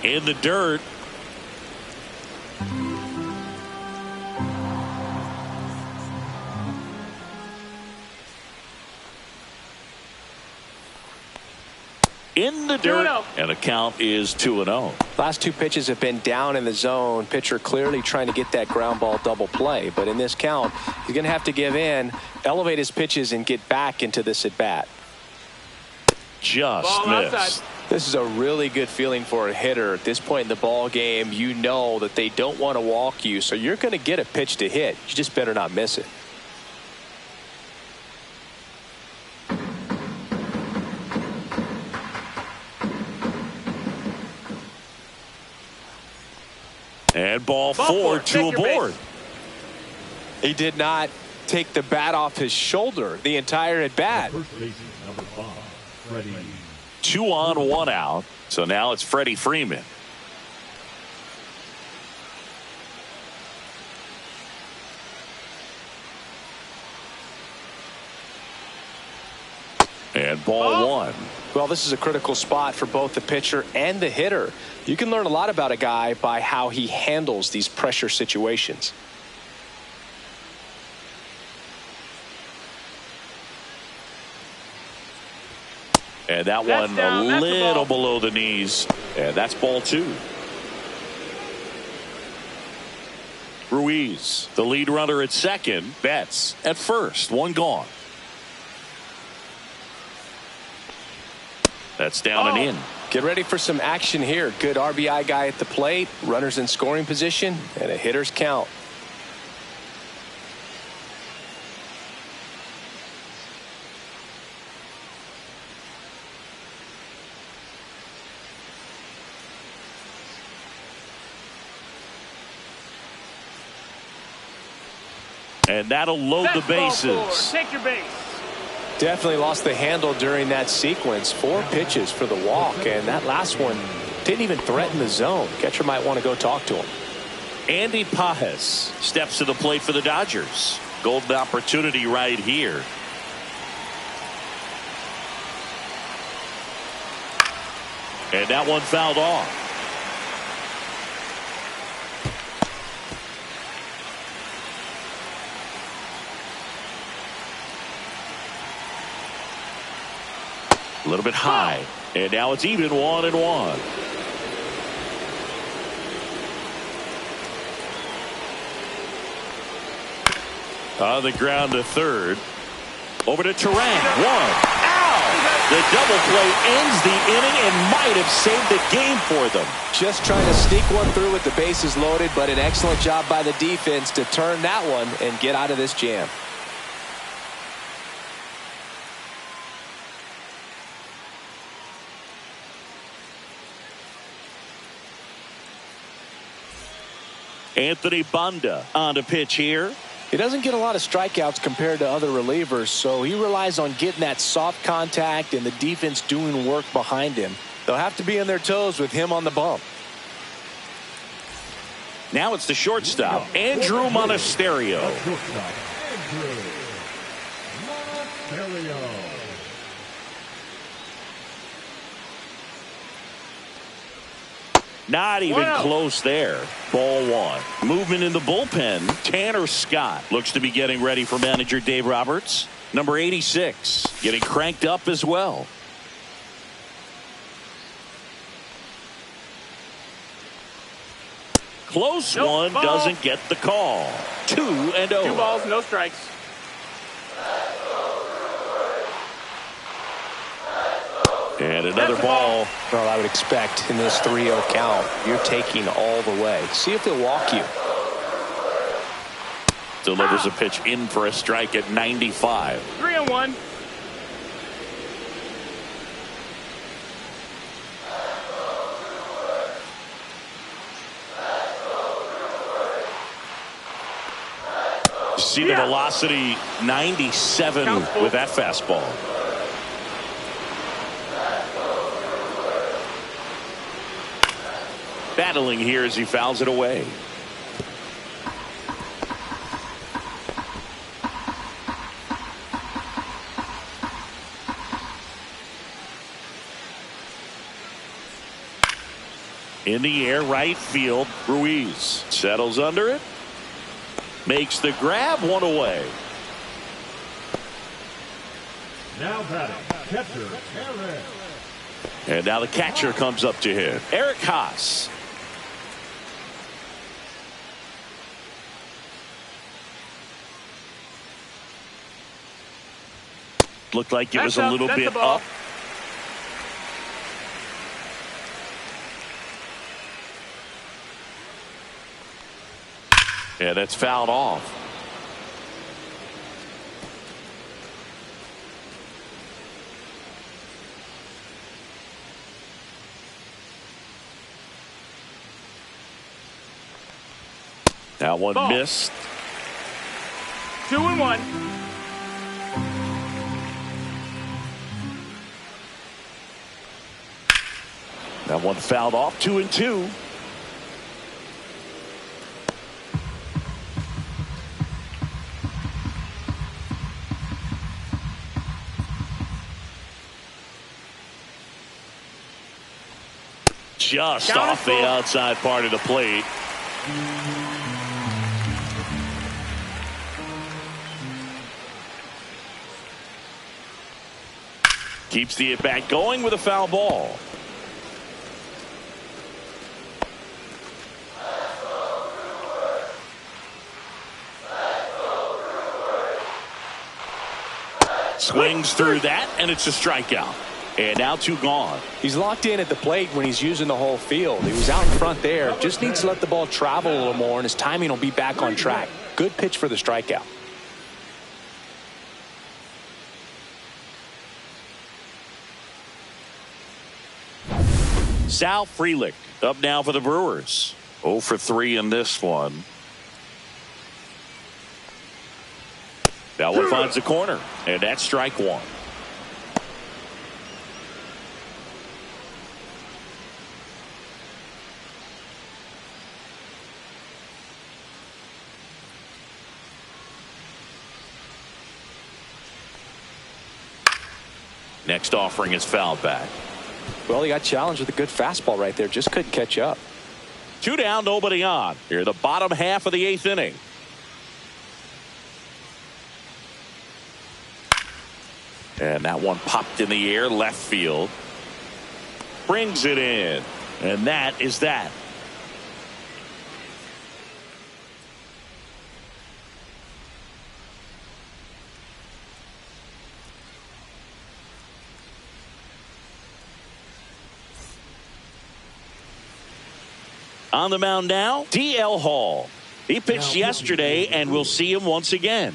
In the dirt. In the dirt, 2-0. and the count is 2-0. Last two pitches have been down in the zone. Pitcher clearly trying to get that ground ball double play. But in this count, he's going to have to give in, elevate his pitches, and get back into this at bat. Just Ball missed. outside. This is a really good feeling for a hitter. At this point in the ball game, you know that they don't want to walk you, so you're going to get a pitch to hit. You just better not miss it. And ball Ball 4 four. to Take a your board. He did not take the bat off his shoulder the entire at bat. First baseman, number 5, Freddie. 2 on, 1 out. So now it's Freddie Freeman. And ball 1. Well, this is a critical spot for both the pitcher and the hitter. You can learn a lot about a guy by how he handles these pressure situations. And that That's one down. a That's the little ball. below the knees. And that's ball 2. Ruiz, the lead runner at second. Betts at first. 1 gone. That's down and in. Get ready for some action here. Good RBI guy at the plate, runners in scoring position, and a hitter's count. And that'll load the That's ball 4. bases. Take your base. Definitely lost the handle during that sequence. 4 pitches for the walk, and that last one didn't even threaten the zone. Catcher might want to go talk to him. Andy Pajes steps to the plate for the Dodgers. Golden opportunity right here. And that one fouled off. A little bit high. And now it's even 1-1. On the ground to third. Over to Turang. One. Ow! The double play ends the inning and might have saved the game for them. Just trying to sneak one through with the bases loaded, but an excellent job by the defense to turn that one and get out of this jam. Anthony Banda on to pitch here. He doesn't get a lot of strikeouts compared to other relievers, so he relies on getting that soft contact and the defense doing work behind him. They'll have to be on their toes with him on the bump. Now it's the shortstop, Andrew Monasterio. Not even close there. Ball one. Movement in the bullpen. Tanner Scott looks to be getting ready for manager Dave Roberts. Number 86 getting cranked up as well. Close one. Ball. Doesn't get the call. 2-0. 2 balls, no strikes. And another ball. Well, I would expect in this 3-0 count, you're taking all the way. See if they'll walk you. Delivers a pitch in for a strike at 95. 3-1. See the velocity 97 with that fastball. Battling here as he fouls it away. In the air, right field. Ruiz settles under it. Makes the grab, one away. Now batting, catcher, Eric. And now the catcher comes up to him. Eric Haas. Looked like it was a little bit up. Yeah, that's fouled off. Now one missed. 2-1. That one fouled off. 2-2. Just off the outside part of the plate. Keeps the at-bat going with a foul ball. Swings through that, and it's a strikeout. And now 2 gone. He's locked in at the plate when he's using the whole field. He was out in front there. Just needs to let the ball travel a little more, and his timing will be back on track. Good pitch for the strikeout. Sal Frelick up now for the Brewers. 0 for 3 in this one. That one finds the corner, and that's strike 1. Next offering is fouled back. Well, he got challenged with a good fastball right there. Just couldn't catch up. 2 down, nobody on. Here, the bottom half of the 8th inning. And that one popped in the air, left field. Brings it in. And that is that. On the mound now, D.L. Hall. He pitched yesterday, and we'll see him once again.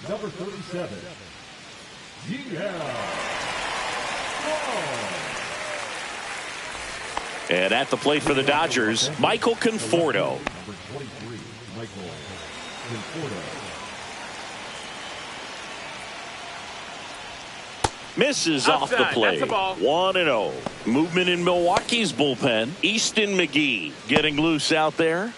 Number 37, D.L. And at the plate for the Dodgers, Michael Conforto. Number 23, Michael Conforto. Misses off the plate. 1-0. Movement in Milwaukee's bullpen. Easton McGee getting loose out there.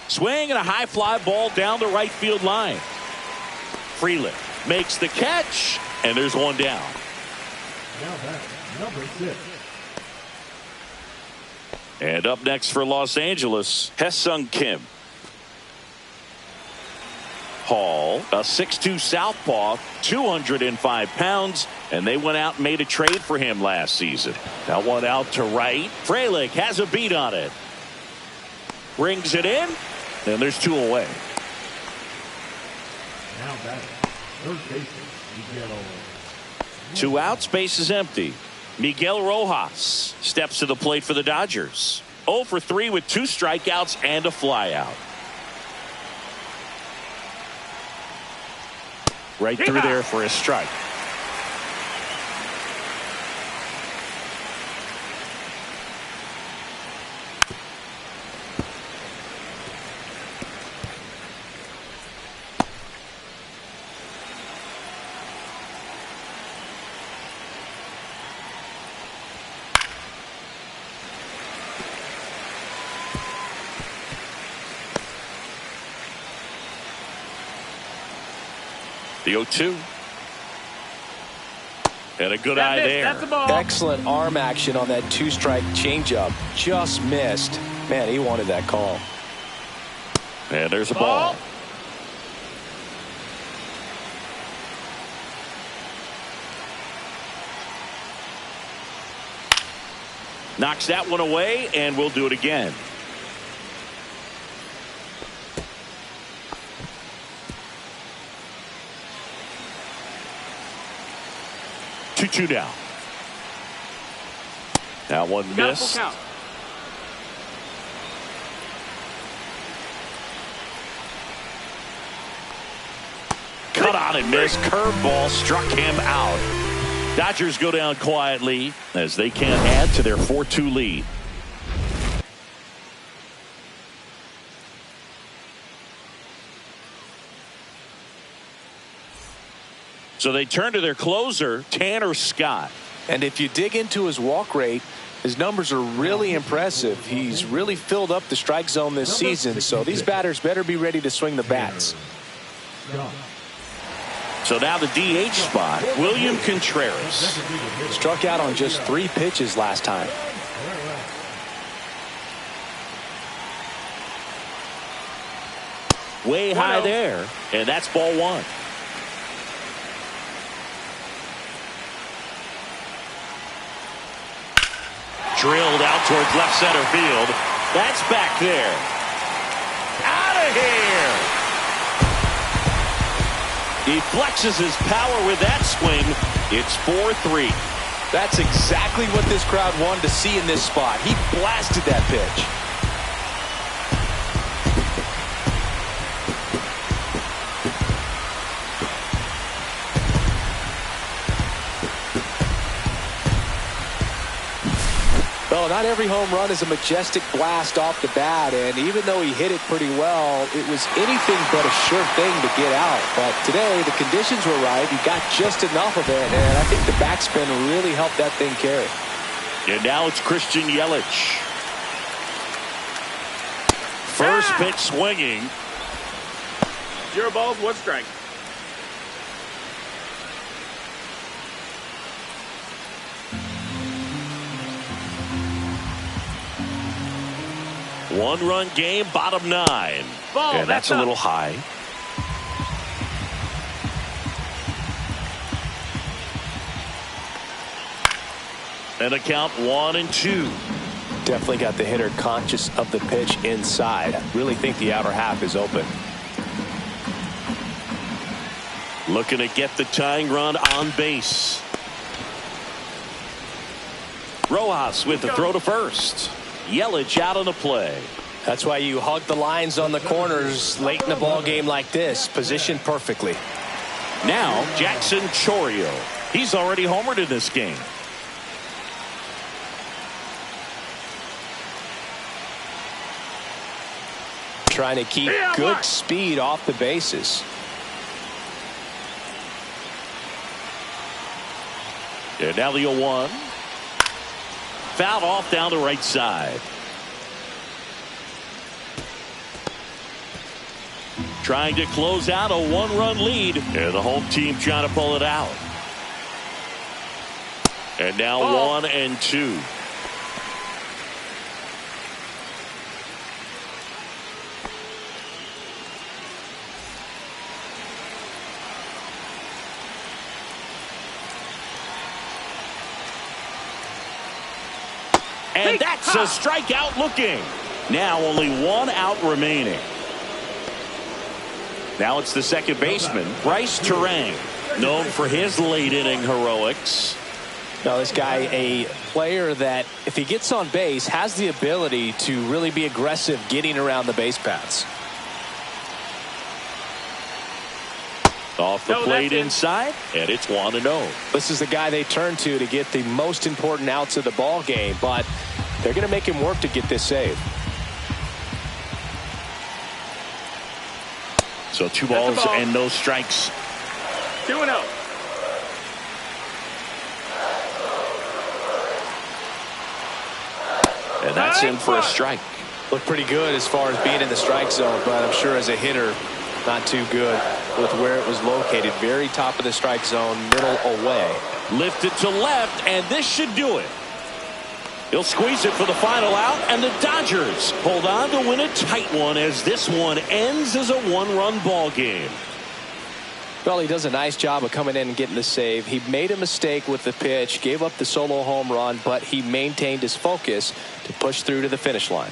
Swing and a high fly ball down the right field line. Freeland makes the catch, and there's one down. Now back, number 6. And up next for Los Angeles, Hesung Kim. Hall, a 6'2 southpaw, 205 pounds, and they went out and made a trade for him last season. Now one out to right. Frelick has a beat on it. Rings it in, and there's 2 away. Now back, third baseman, Miguel. 2 outs, base is empty. Miguel Rojas steps to the plate for the Dodgers. 0 for 3 with 2 strikeouts and a flyout. Right through there for a strike. The 0-2. And a good eye there. That's a ball. Excellent arm action on that 2-strike changeup. Just missed. Man, he wanted that call. And there's a ball. Knocks that one away, and we'll do it again. Two down. Now one missed. Cut on and missed. Curveball struck him out. Dodgers go down quietly as they can't add to their 4-2 lead. So they turn to their closer, Tanner Scott. And if you dig into his walk rate, his numbers are really impressive. He's really filled up the strike zone this season, so these batters better be ready to swing the bats. So now the DH spot, William Contreras. Struck out on just 3 pitches last time. Way high there, and that's ball 1. Drilled out towards left center field. That's back there. Out of here. He flexes his power with that swing. It's 4-3. That's exactly what this crowd wanted to see in this spot. He blasted that pitch. Well, not every home run is a majestic blast off the bat, and even though he hit it pretty well, it was anything but a sure thing to get out. But today, the conditions were right. He got just enough of it, and I think the backspin really helped that thing carry. And now it's Christian Yelich. First pitch swinging. 0 balls, 1 strike. One-run game, bottom 9. Ball, and that's a little high. And a count 1-2. Definitely got the hitter conscious of the pitch inside. Really think the outer half is open. Looking to get the tying run on base. Rojas with the throw to first. Yelich out on the play. That's why you hug the lines on the corners late in the ball game like this. Positioned perfectly. Now Jackson Chourio. He's already homered in this game. Trying to keep good speed off the bases. And now the 0-1. Fouled off down the right side. Trying to close out a one-run lead. And the home team trying to pull it out. And now 1-2. And that's a strikeout looking. Now only 1 out remaining. Now it's the second baseman, Bryce Turang, known for his late inning heroics. Now this guy, a player that if he gets on base has the ability to really be aggressive getting around the base paths. Off the plate inside, and it's 1-0. This is the guy they turn to get the most important outs of the ball game, but they're going to make him work to get this save. So 2 balls and no strikes. 2-0. And that's in for a strike. Looked pretty good as far as being in the strike zone, but I'm sure as a hitter, not too good with where it was located. Very top of the strike zone, middle away. Lifted to left, and this should do it. He'll squeeze it for the final out, and the Dodgers hold on to win a tight one as this one ends as a 1-run ball game. Well, he does a nice job of coming in and getting the save. He made a mistake with the pitch, gave up the solo home run, but he maintained his focus to push through to the finish line.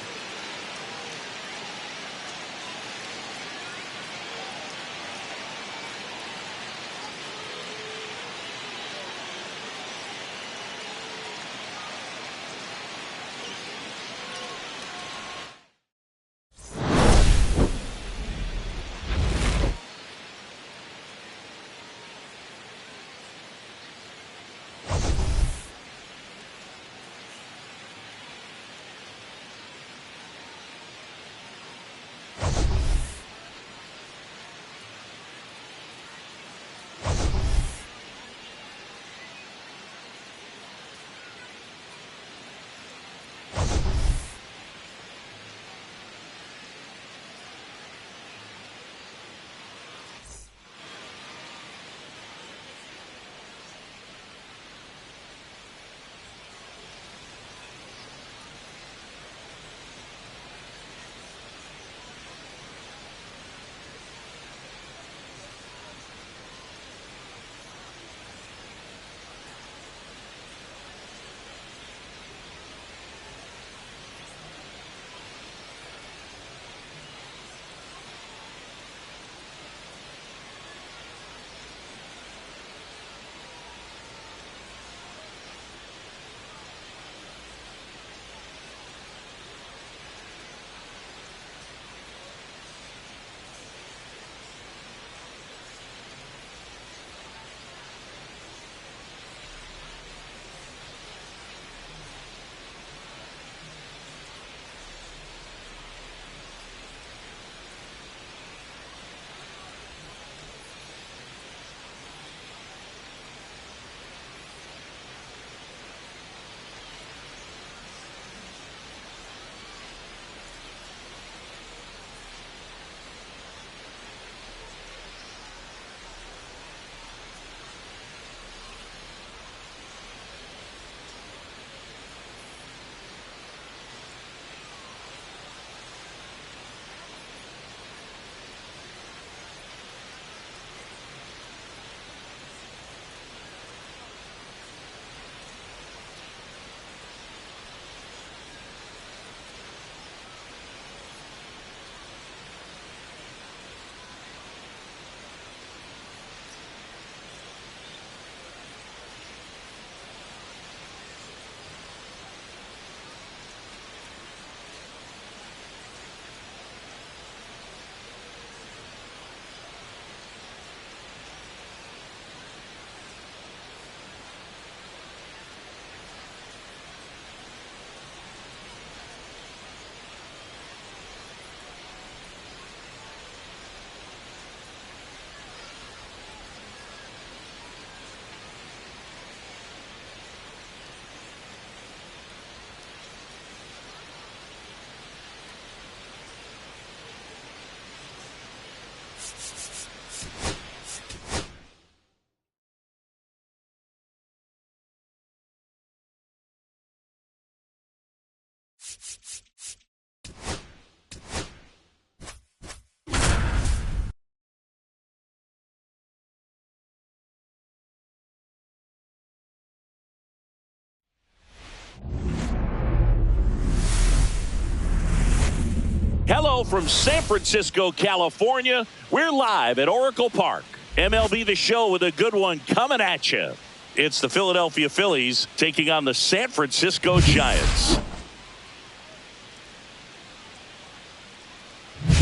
Hello from San Francisco, California. We're live at Oracle Park. MLB The Show with a good one coming at you. It's the Philadelphia Phillies taking on the San Francisco Giants.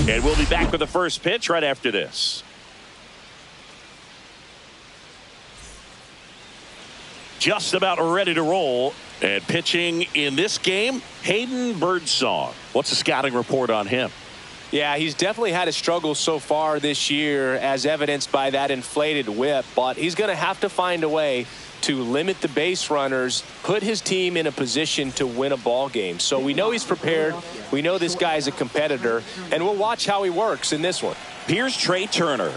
And we'll be back with the first pitch right after this. Just about ready to roll. And pitching in this game, Hayden Birdsong. What's the scouting report on him? Yeah, he's definitely had a struggle so far this year, as evidenced by that inflated whip. But he's going to have to find a way to limit the base runners, put his team in a position to win a ball game. So we know he's prepared. We know this guy's a competitor, and we'll watch how he works in this one. Here's Trey Turner.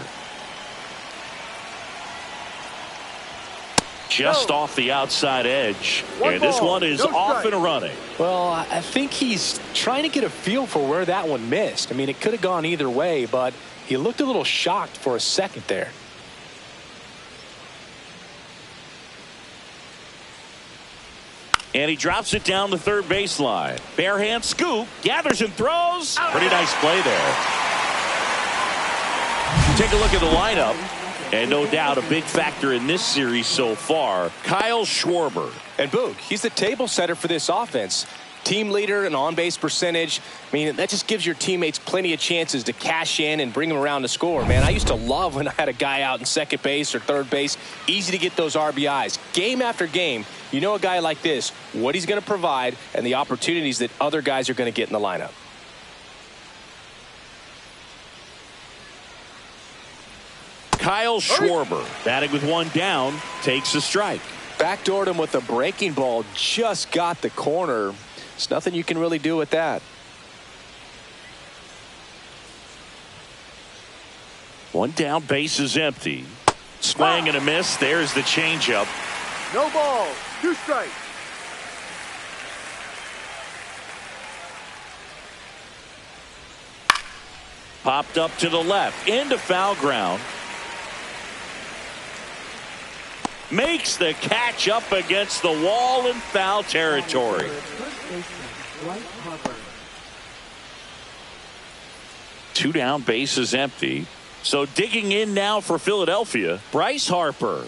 Just off the outside edge. And this one is off and running. Well, I think he's trying to get a feel for where that one missed. I mean, it could have gone either way, but he looked a little shocked for a second there. And he drops it down the third baseline. Bare hand scoop. Gathers and throws. Pretty nice play there. Take a look at the lineup. And no doubt a big factor in this series so far, Kyle Schwarber. And Boog, he's the table setter for this offense. Team leader and on-base percentage. I mean, that just gives your teammates plenty of chances to cash in and bring them around to score. Man, I used to love when I had a guy out in second base or third base. Easy to get those RBIs. Game after game, you know a guy like this, what he's going to provide and the opportunities that other guys are going to get in the lineup. Kyle Schwarber, batting with one down, takes a strike. Backdoored him with a breaking ball, just got the corner. There's nothing you can really do with that. One down, base is empty. Swing and a miss. There's the changeup. No ball. 2 strikes. Popped up to the left, into foul ground. Makes the catch up against the wall in foul territory. Two down, base is empty. So digging in now for Philadelphia, Bryce Harper.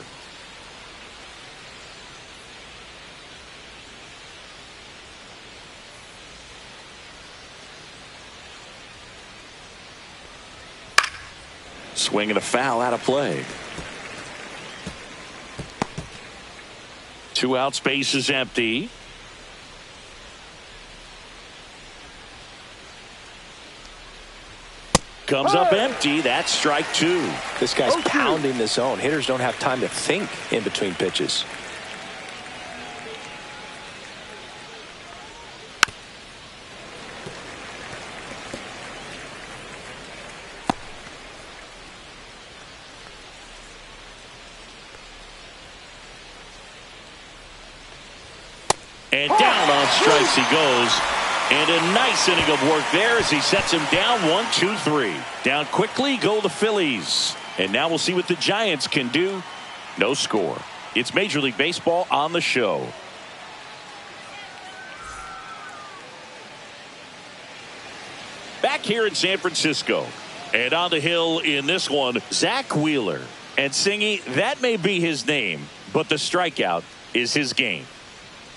Swing and a foul out of play. 2 outs, base is empty. Comes up empty. That's strike 2. This guy's pounding the zone. Hitters don't have time to think in between pitches. And down on strikes he goes. And a nice inning of work there as he sets him down 1-2-3. Down quickly go the Phillies. And now we'll see what the Giants can do. No score. It's Major League Baseball on the show. Back here in San Francisco. And on the hill in this one, Zach Wheeler. And Singy, that may be his name, but the strikeout is his game.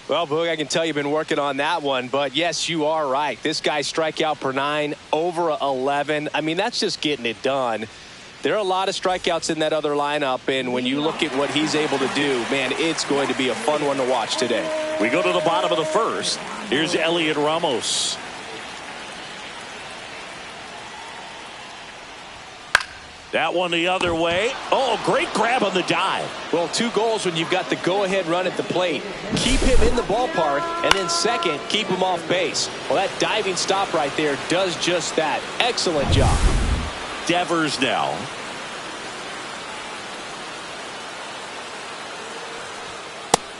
Well, Boog, I can tell you've been working on that one, but yes, you are right. This guy's strikeout per 9, over 11. I mean, that's just getting it done. There are a lot of strikeouts in that other lineup, and when you look at what he's able to do, man, it's going to be a fun one to watch today. We go to the bottom of the first. Here's Elliot Ramos. That one the other way. Oh, great grab on the dive. Well, 2 goals when you've got the go-ahead run at the plate. Keep him in the ballpark, and then second, keep him off base. Well, that diving stop right there does just that. Excellent job. Devers now.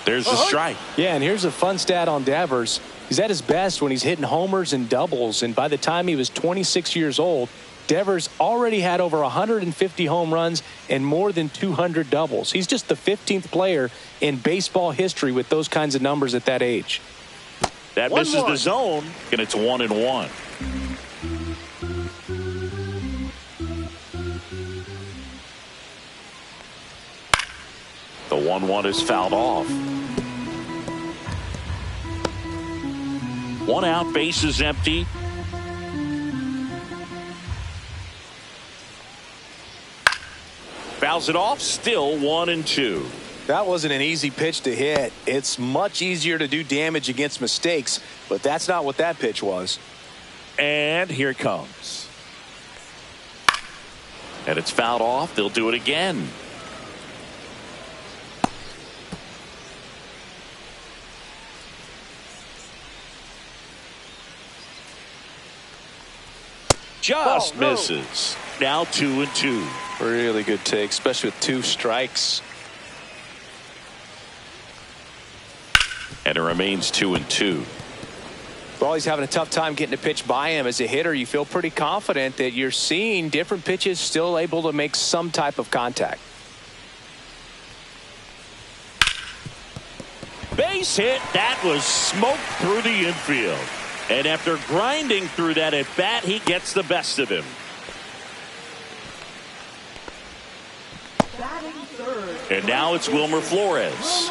There's the strike. Yeah, and here's a fun stat on Devers. He's at his best when he's hitting homers and doubles, and by the time he was 26 years old, Devers already had over 150 home runs and more than 200 doubles. He's just the 15th player in baseball history with those kinds of numbers at that age. That misses the zone, and it's 1-1. The 1-1 is fouled off. 1 out, bases empty. Fouls it off, still 1-2. That wasn't an easy pitch to hit. It's much easier to do damage against mistakes, but that's not what that pitch was. And here it comes. And it's fouled off. They'll do it again. Just misses. Now 2-2. Really good take, especially with 2 strikes. And it remains 2-2. Well, he's having a tough time getting a pitch by him. As a hitter, you feel pretty confident that you're seeing different pitches still able to make some type of contact. Base hit. That was smoked through the infield. And after grinding through that at bat, he gets the best of him. Batting third. And now it's Wilmer Flores.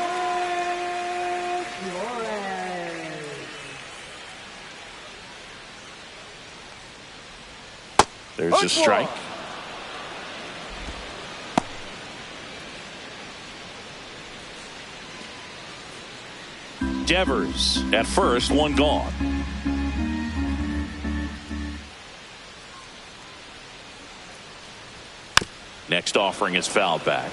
There's a strike. Devers at first, 1 gone. Next offering is fouled back.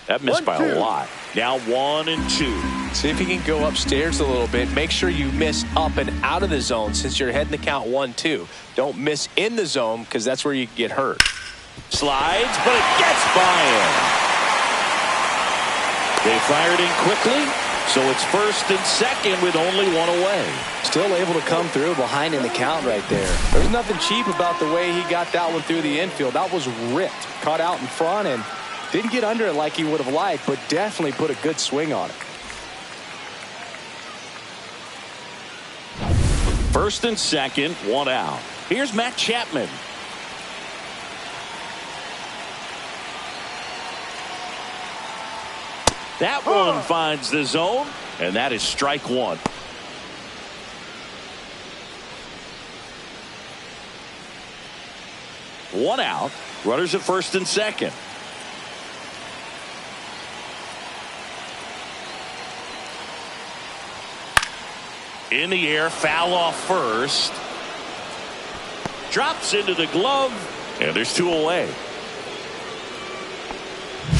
That missed by a lot. Now 1-2. See if you can go upstairs a little bit. Make sure you miss up and out of the zone since you're heading the count 1-2. Don't miss in the zone because that's where you get hurt. Slides, but it gets by him. They fired in quickly, so it's first and second with only 1 away. Still able to come through behind in the count right there. There's nothing cheap about the way he got that one through the infield. That was ripped, caught out in front, and didn't get under it like he would have liked, but definitely put a good swing on it. First and second, 1 out. Here's Matt Chapman. That one finds the zone, and that is strike 1. One out. Runners at first and second. In the air, foul off first. Drops into the glove, and there's 2 away.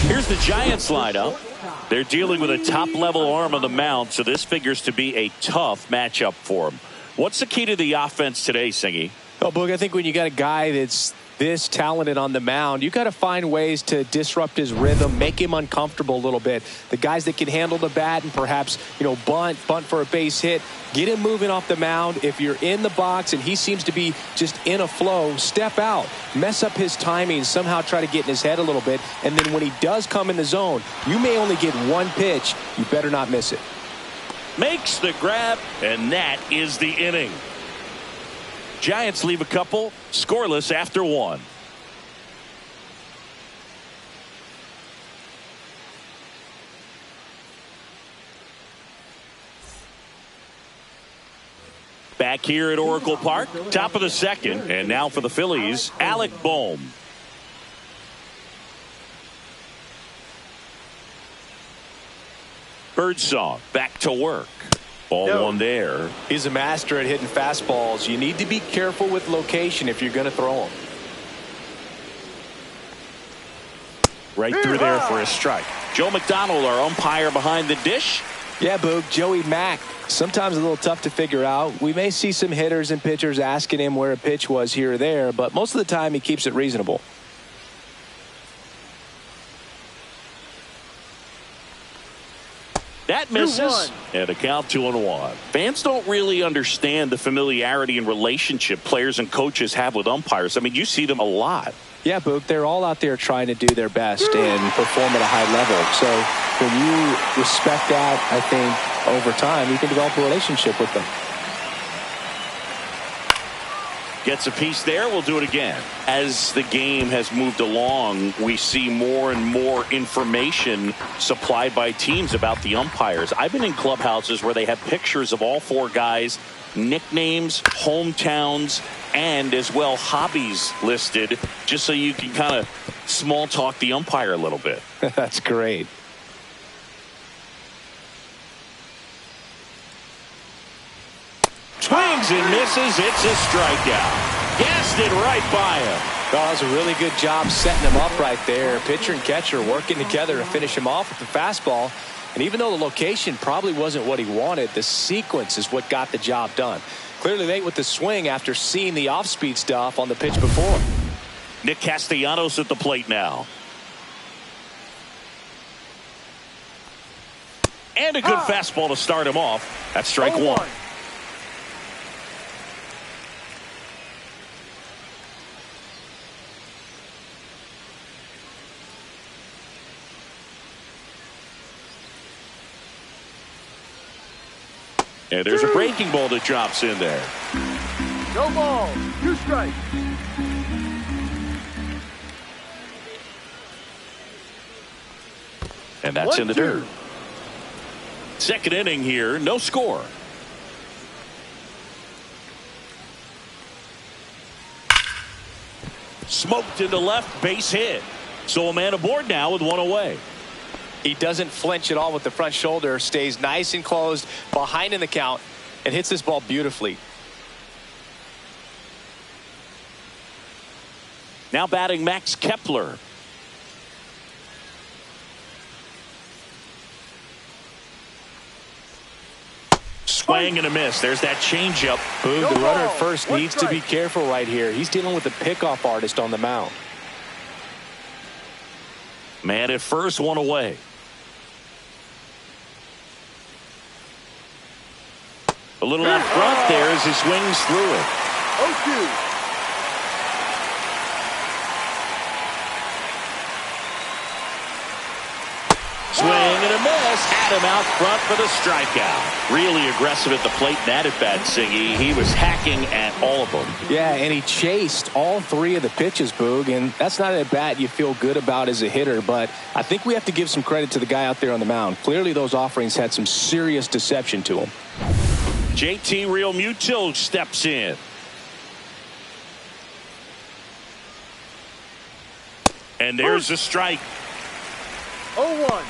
Here's the Giants lineup. They're dealing with a top-level arm on the mound, so this figures to be a tough matchup for them. What's the key to the offense today, Singy? Well, Boog, I think when you got a guy that's this talented on the mound, you got to find ways to disrupt his rhythm, make him uncomfortable a little bit. The guys that can handle the bat and perhaps, bunt for a base hit, get him moving off the mound. If you're in the box and he seems to be just in a flow, step out, mess up his timing, somehow try to get in his head a little bit. And then when he does come in the zone, you may only get 1 pitch. You better not miss it. Makes the grab, and that is the inning. Giants leave a couple scoreless after 1. Back here at Oracle Park, top of the second, and now for the Phillies, Alec Bohm. Birdsong back to work. Ball 1 there. He's a master at hitting fastballs. You need to be careful with location if you're going to throw them. Right through there for a strike. Joe McDonald, our umpire behind the dish. Yeah, Boog, Joey Mack. Sometimes a little tough to figure out. We may see some hitters and pitchers asking him where a pitch was here or there, but most of the time he keeps it reasonable. That misses, and a count 2-1. Fans don't really understand the familiarity and relationship players and coaches have with umpires. I mean, you see them a lot. Yeah, Boog, they're all out there trying to do their best and perform at a high level. So when you respect that, I think over time you can develop a relationship with them. Gets a piece there. We'll do it again. As the game has moved along, we see more and more information supplied by teams about the umpires. I've been in clubhouses where they have pictures of all four guys, nicknames, hometowns, and as well hobbies listed, just so you can kind of small talk the umpire a little bit. That's great. Swings and misses. It's a strikeout. Gassed it right by him. Oh, that was a really good job setting him up right there. Pitcher and catcher working together to finish him off with the fastball. And even though the location probably wasn't what he wanted, the sequence is what got the job done. Clearly late with the swing after seeing the off-speed stuff on the pitch before. Nick Castellanos at the plate now. And a good fastball to start him off. That's strike one. And there's a breaking ball that drops in there. No ball. 2 strikes. And that's in the dirt. Second inning here, no score. Smoked into left, base hit. So a man aboard now with one away. He doesn't flinch at all with the front shoulder, stays nice and closed behind in the count, and hits this ball beautifully. Now batting Max Kepler. Swing and a miss. There's that changeup. Boom, the runner at first needs to be careful right here. He's dealing with a pickoff artist on the mound. Man at first, one away. A little out front there as he swings through it. 0-2. Swing and a miss. Had him out front for the strikeout. Really aggressive at the plate in that at bat, Singy. He was hacking at all of them. Yeah, and he chased all three of the pitches, Boog, and that's not a bat you feel good about as a hitter, but I think we have to give some credit to the guy out there on the mound. Clearly those offerings had some serious deception to him. JT Realmuto steps in. And there's a strike. 0-1.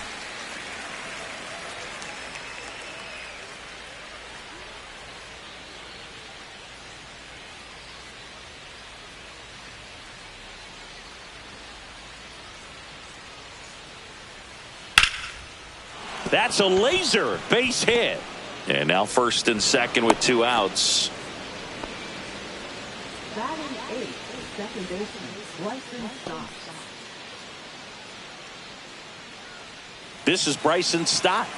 That's a laser base hit. And now first and second with 2 outs. Batting 8, second baseman, Bryson Stott. This is Bryson Stott.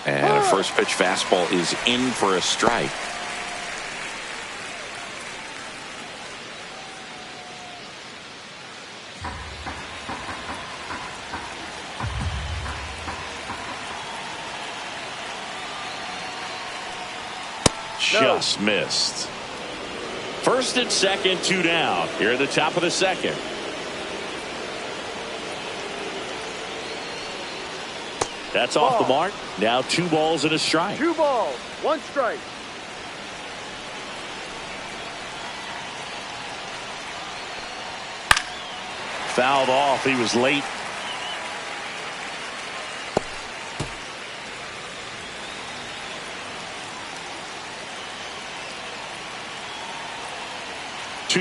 And a first pitch fastball is in for a strike. Just missed. First and second, 2 down. Here at the top of the second. That's off the mark. Now 2 balls and a strike. 2 balls, 1 strike. Fouled off. He was late.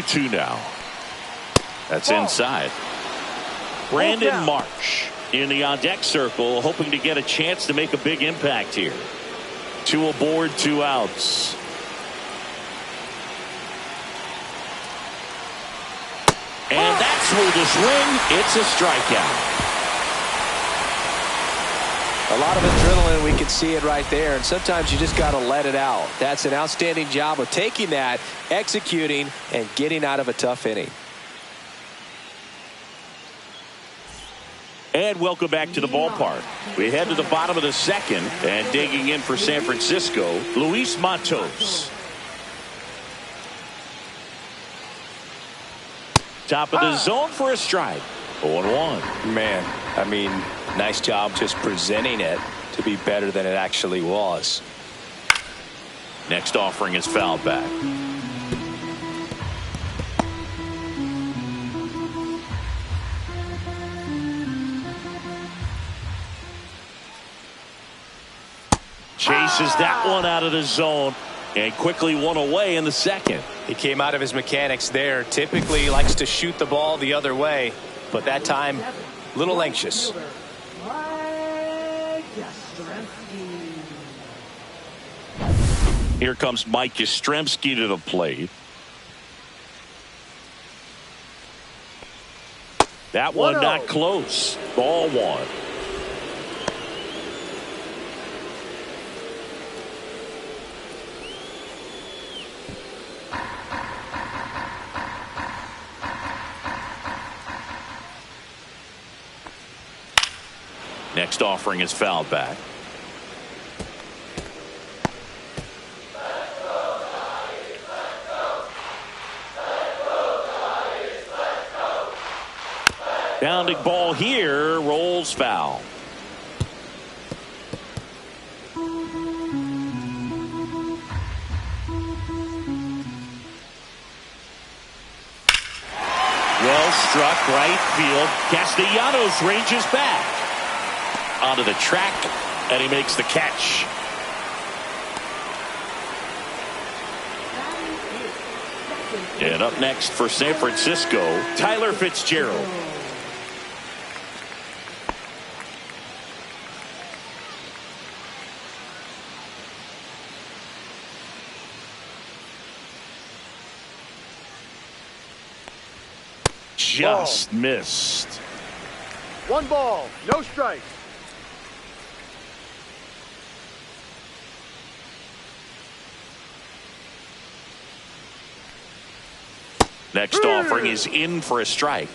Two now. That's inside. Brandon March in the on-deck circle, hoping to get a chance to make a big impact here. 2 aboard, 2 outs. And that's where the swing. It's a strikeout. A lot of adrenaline, we can see it right there, and sometimes you just got to let it out. That's an outstanding job of taking that, executing, and getting out of a tough inning. And welcome back to the ballpark. We head to the bottom of the second, and digging in for San Francisco, Luis Matos. Top of the zone for a strike. 0-1. Man, I mean, nice job just presenting it to be better than it actually was. Next offering is fouled back. Chases that one out of the zone and quickly one away in the second. He came out of his mechanics there. Typically likes to shoot the ball the other way, but that time a little anxious. Here comes Mike Yastrzemski to the plate. That one not close. Ball one. Next offering is fouled back. Bounding ball here, rolls foul. Well struck, right field. Castellanos ranges back onto the track, and he makes the catch. And up next for San Francisco, Tyler Fitzgerald. Just missed. 1 ball, no strikes. Next offering is in for a strike.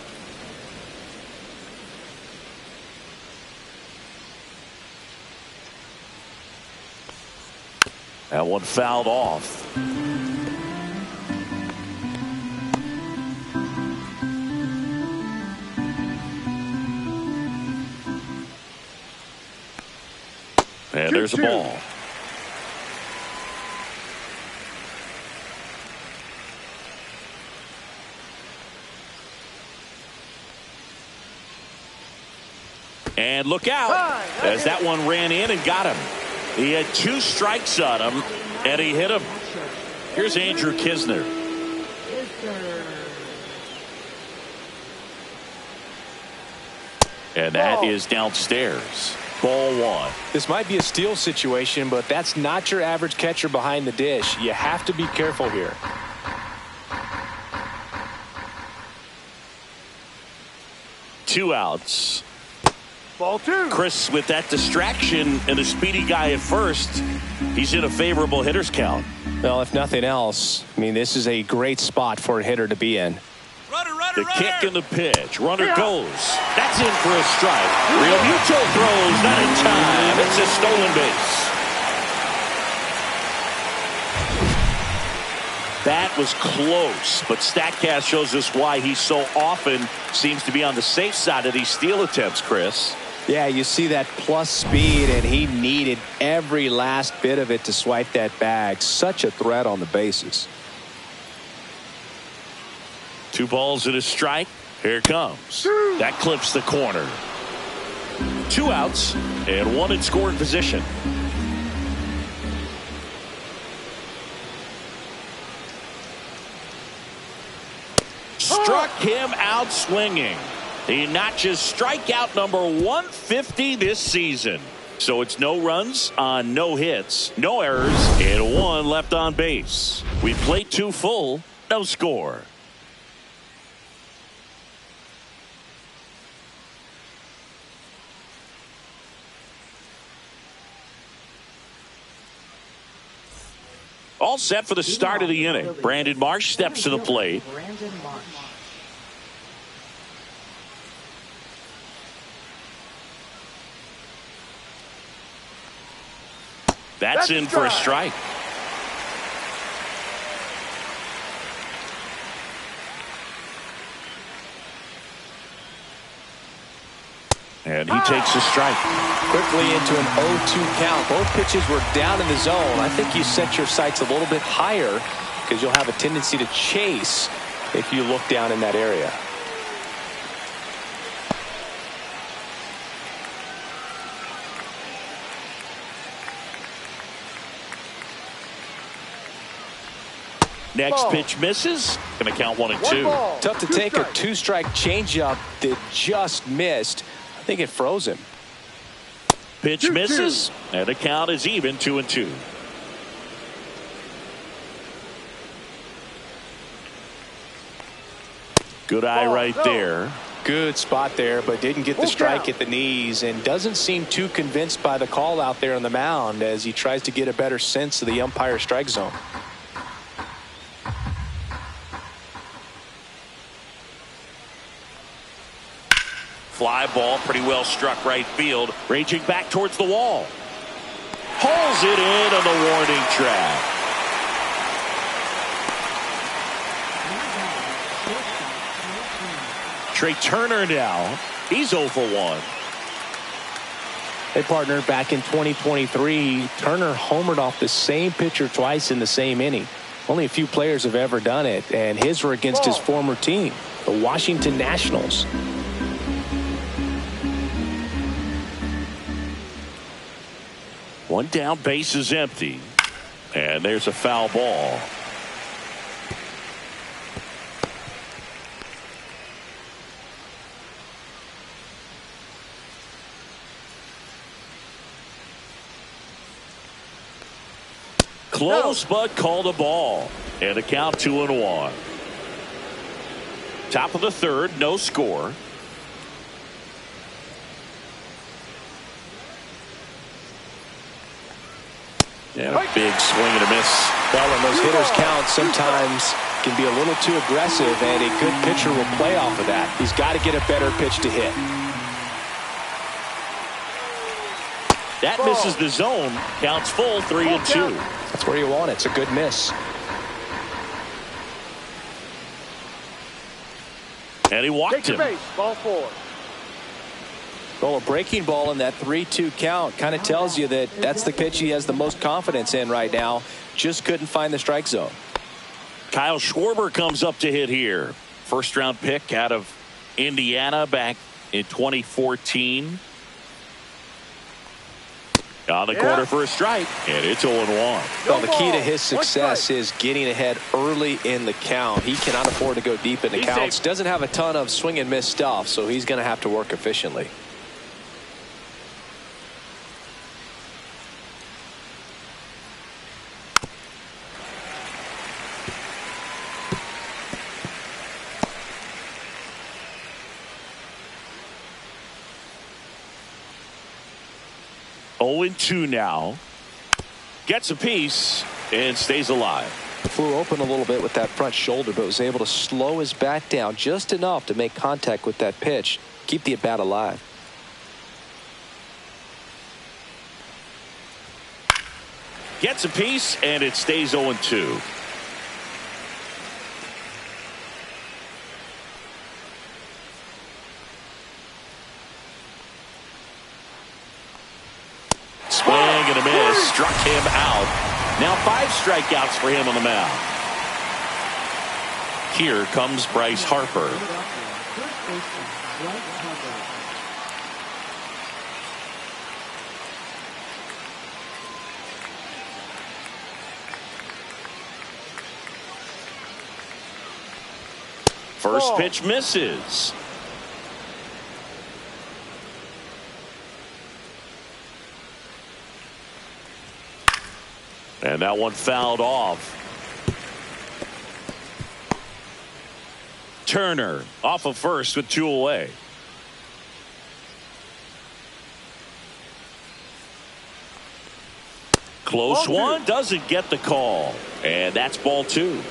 That one fouled off. And there's a ball. And look out, as that one ran in and got him. He had 2 strikes on him, and he hit him. Here's Andrew Kisner. And that is downstairs. Ball 1. This might be a steal situation, but that's not your average catcher behind the dish. You have to be careful here. Two outs. Ball 2. Chris, with that distraction and a speedy guy at first, he's in a favorable hitter's count. Well, if nothing else, I mean, this is a great spot for a hitter to be in. The kick and the pitch. Runner goes. That's in for a strike. Real Muto throws. Not in time. It's a stolen base. That was close, but StatCast shows us why he so often seems to be on the safe side of these steal attempts, Chris. Yeah, you see that plus speed, and he needed every last bit of it to swipe that bag. Such a threat on the bases. 2 balls and a strike. Here it comes. That clips the corner. 2 outs and 1 in scoring position. Struck him out swinging. He notches strikeout number 150 this season. So it's no runs on no hits, no errors, and 1 left on base. We played 2 full, no score. All set for the start of the inning. Brandon Marsh steps to the plate. Brandon Marsh. That's in for a strike. And he takes a strike. Quickly into an 0-2 count. Both pitches were down in the zone. I think you set your sights a little bit higher because you'll have a tendency to chase if you look down in that area. Next pitch misses. Going to count 1-2. Tough to take a two-strike changeup that just missed. I think it froze him. Pitch misses, and the count is even 2-2. Good eye right there. Good spot there, but didn't get the strike at the knees and doesn't seem too convinced by the call out there on the mound as he tries to get a better sense of the umpire strike zone. Fly ball, pretty well struck right field. Raging back towards the wall. Pulls it in on the warning track. Trey Turner now. He's 0 for 1. Hey, partner, back in 2023, Turner homered off the same pitcher twice in the same inning. Only a few players have ever done it, and his were against his former team, the Washington Nationals. One down, base is empty. And there's a foul ball. Close, but called a ball. And the count 2-1. Top of the third, no score. And a big swing and a miss. Well, when those hitters count, sometimes can be a little too aggressive, and a good pitcher will play off of that. He's got to get a better pitch to hit. That misses the zone. Counts full, 3-2. That's where you want it. It's a good miss. And he walked him. Base, ball 4. Well, a breaking ball in that 3-2 count kind of tells you that that's the pitch he has the most confidence in right now. Just couldn't find the strike zone. Kyle Schwarber comes up to hit here. First round pick out of Indiana back in 2014. On the corner for a strike, and it's 0-1. Well, the key to his success is getting ahead early in the count. He cannot afford to go deep in the counts. Doesn't have a ton of swing and miss stuff, so he's going to have to work efficiently. Two now. Gets a piece and stays alive. Flew open a little bit with that front shoulder, but was able to slow his bat down just enough to make contact with that pitch. Keep the at-bat alive. Gets a piece and it stays 0-2. Swing and a miss. Struck him out. Now 5 strikeouts for him on the mound. Here comes Bryce Harper. First pitch misses. And that one fouled off. Turner off of first with 2 away. Close Ball one, doesn't get the call. And that's ball 2.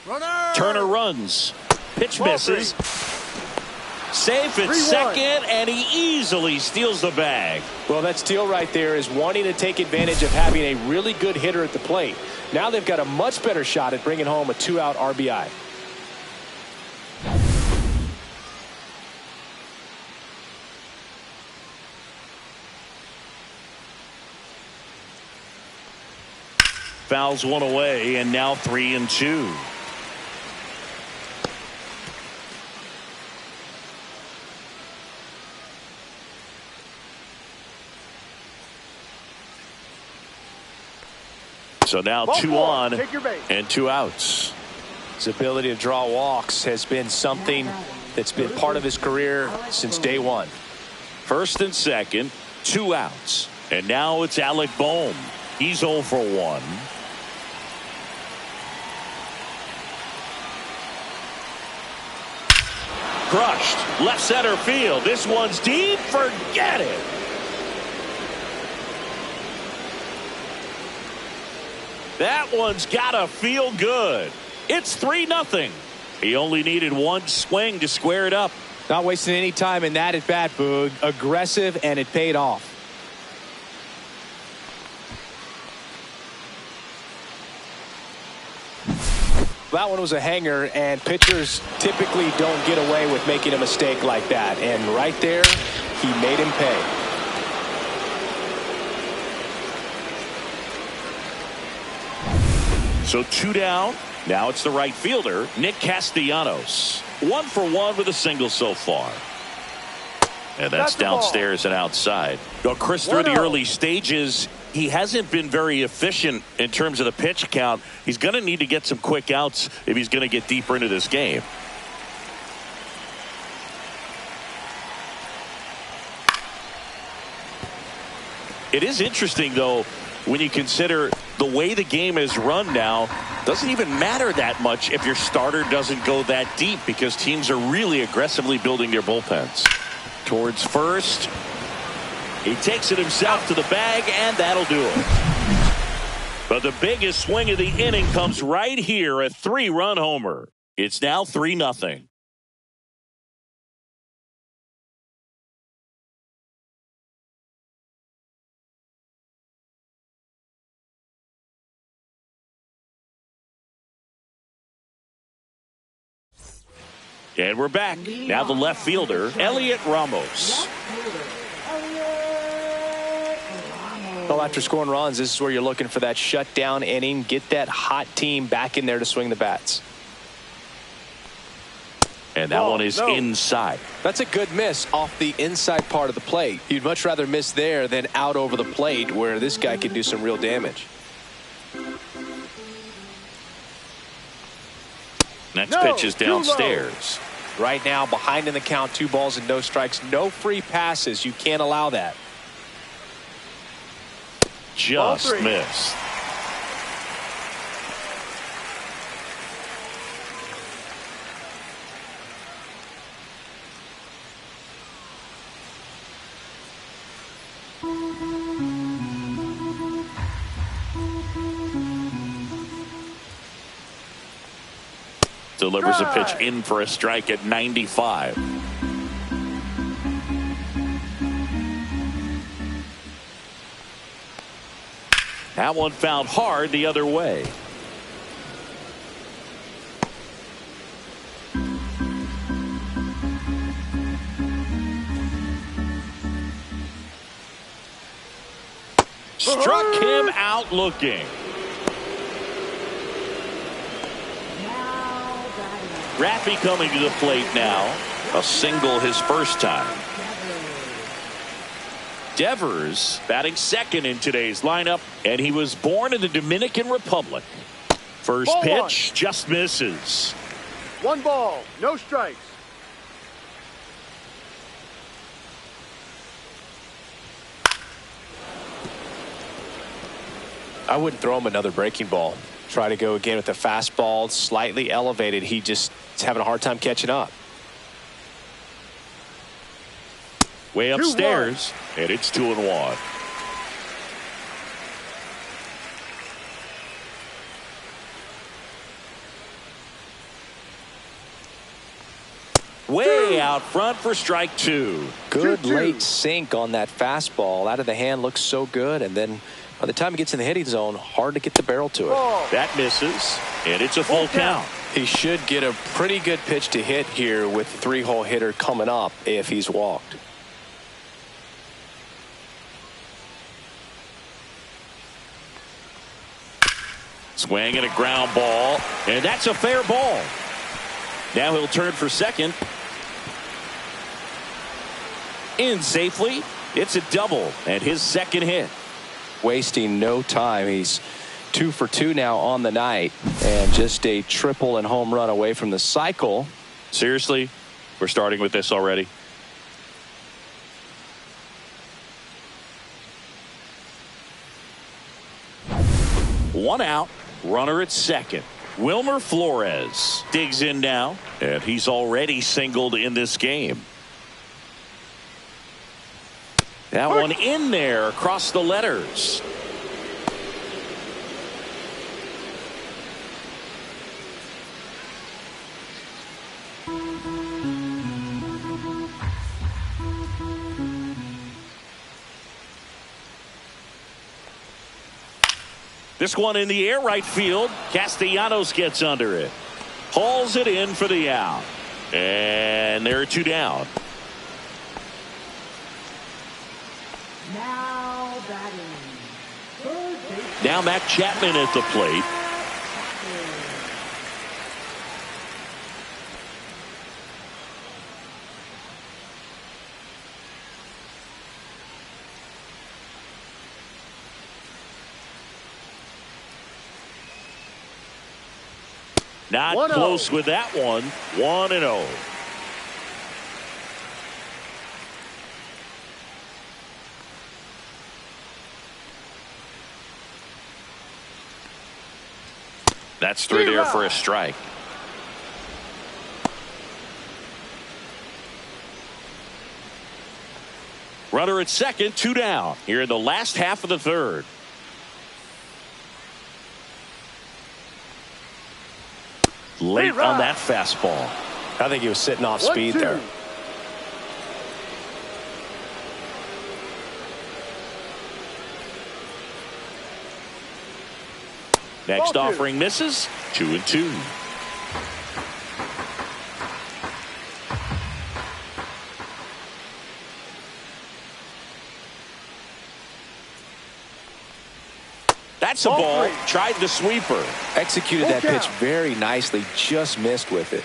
Runner. Turner runs. Pitch Ball misses. Safe at 3-1. second, and he easily steals the bag. Well, that steal right there is wanting to take advantage of having a really good hitter at the plate. Now they've got a much better shot at bringing home a 2-out RBI. Fouls one away, and now 3-2. So now Ball 2 4. on Take your base. and 2 outs. His ability to draw walks has been something that's been part of his career since day one. First and second, 2 outs. And now it's Alec Bohm. He's 0 for 1. Crushed. Left center field. This one's deep. Forget it. That one's got to feel good. It's 3-0. He only needed one swing to square it up. Not wasting any time in that at bat, Boog. Aggressive, and it paid off. That one was a hanger, and pitchers typically don't get away with making a mistake like that. And right there, he made him pay. So 2 down. Now it's the right fielder, Nick Castellanos. 1 for 1 with a single so far. And that's downstairs and outside. Well, Chris, through the early stages, he hasn't been very efficient in terms of the pitch count. He's going to need to get some quick outs if he's going to get deeper into this game. It is interesting, though, when you consider the way the game is run now. Doesn't even matter that much if your starter doesn't go that deep, because teams are really aggressively building their bullpens. Towards first. He takes it himself to the bag, and that'll do it. But the biggest swing of the inning comes right here, a 3-run homer. It's now 3-0. And we're back. Now the left fielder, Elliot Ramos. Well, after scoring runs, this is where you're looking for that shutdown inning. Get that hot team back in there to swing the bats. And that one is inside. That's a good miss off the inside part of the plate. You'd much rather miss there than out over the plate, where this guy could do some real damage. Next pitch is downstairs. Right now, behind in the count, 2 balls and no strikes. No free passes. You can't allow that. Just missed. Delivers a pitch in for a strike at 95. That one found hard the other way. Struck him out looking. Rappy coming to the plate now. A single his first time. Devers batting second in today's lineup, and he was born in the Dominican Republic. First pitch just misses. 1 ball, no strikes. I wouldn't throw him another breaking ball. Try to go again with the fastball, slightly elevated. He just is having a hard time catching up. Way upstairs, and it's 2-1. Way out front for strike 2. Good late sink on that fastball. Out of the hand, looks so good, and then by the time he gets in the hitting zone, hard to get the barrel to it. That misses, and it's a full count. He should get a pretty good pitch to hit here with the 3-hole hitter coming up if he's walked. Swing and a ground ball, and that's a fair ball. Now he'll turn for second. In safely. It's a double and his second hit. Wasting no time. He's 2 for 2 now on the night, and just a triple and home run away from the cycle. Seriously, we're starting with this already. One out, runner at second. Wilmer Flores digs in now, and he's already singled in this game. That one in there across the letters. This one in the air right field. Castellanos gets under it. Hauls it in for the out. And there are 2 down. Now batting. Third base. Now Matt Chapman at the plate. Not 1-0. close with that one. 1-0. That's 3 there for a strike. Runner at second, 2 down here in the last half of the third. Late on that fastball. I think he was sitting off speed there. Next offering misses. 2-2. That's a ball. Tried the sweeper. Executed that pitch very nicely. Just missed with it.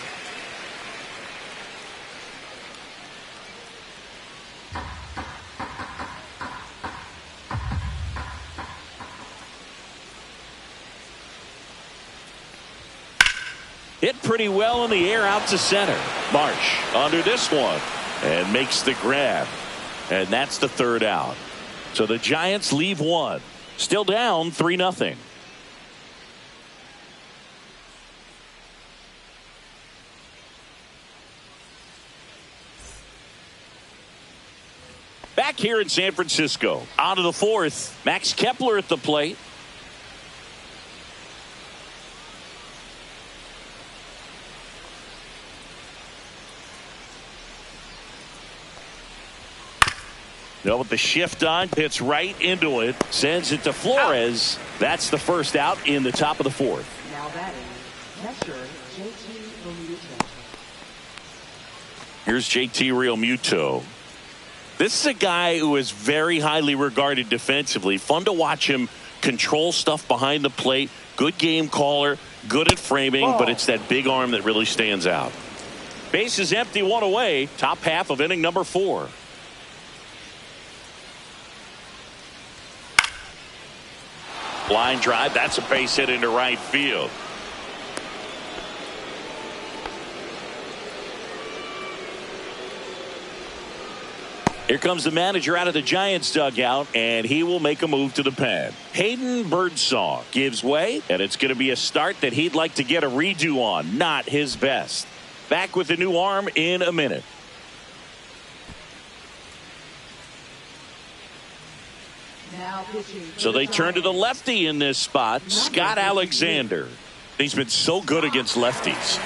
Hit pretty well in the air out to center. Marsh under this one and makes the grab. And that's the 3rd out. So the Giants leave 1. Still down 3-0. Back here in San Francisco. On to the 4th. Max Kepler at the plate. No, with the shift on, hits right into it, sends it to Flores. That's the 1st out in the top of the 4th. Now batting, catcher JT Realmuto. Here's JT Realmuto. This is a guy who is very highly regarded defensively. Fun to watch him control stuff behind the plate. Good game caller, good at framing, but it's that big arm that really stands out. Base is empty, 1 away. Top half of inning number 4. Line drive, that's a base hit into right field. Here comes the manager out of the Giants dugout, and he will make a move to the pen. Hayden Birdsong gives way, and it's going to be a start that he'd like to get a redo on. Not his best. Back with the new arm in a minute. Now pitching. So they turn to the lefty in this spot, Scott Alexander. He's been so good against lefties.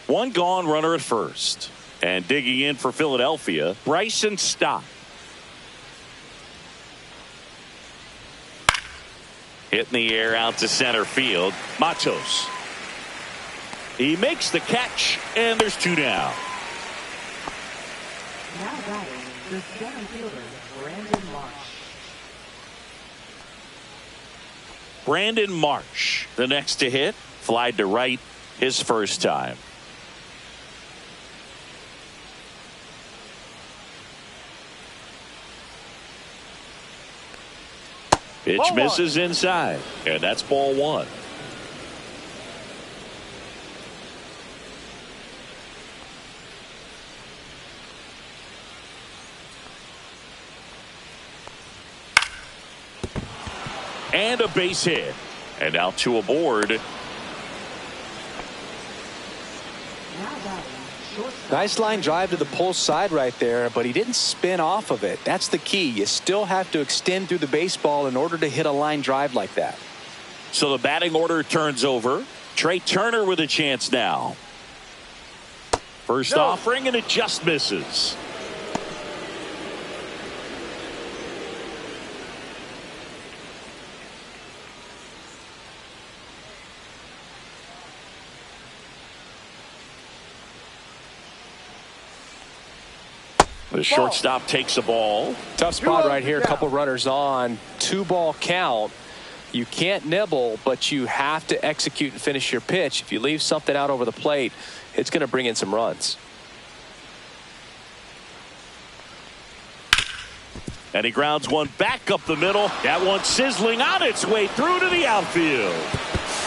One gone, runner at first. And digging in for Philadelphia, Bryson Stott. Hit in the air out to center field. Matos. He makes the catch, and there's two down. Now batting, the center fielder, Brandon Marsh. Brandon Marsh, the next to hit, flied to right his first time. Pitch misses inside, and that's ball one. And a base hit. And now two aboard. Nice line drive to the pull side right there, but he didn't spin off of it. That's the key. You still have to extend through the baseball in order to hit a line drive like that. So the batting order turns over. Trey Turner with a chance now. First offering, and it just misses. The shortstop takes a ball. Tough spot right here. A couple runners on. 2-ball count. You can't nibble, but you have to execute and finish your pitch. If you leave something out over the plate, it's going to bring in some runs. And he grounds one back up the middle. That one sizzling on its way through to the outfield.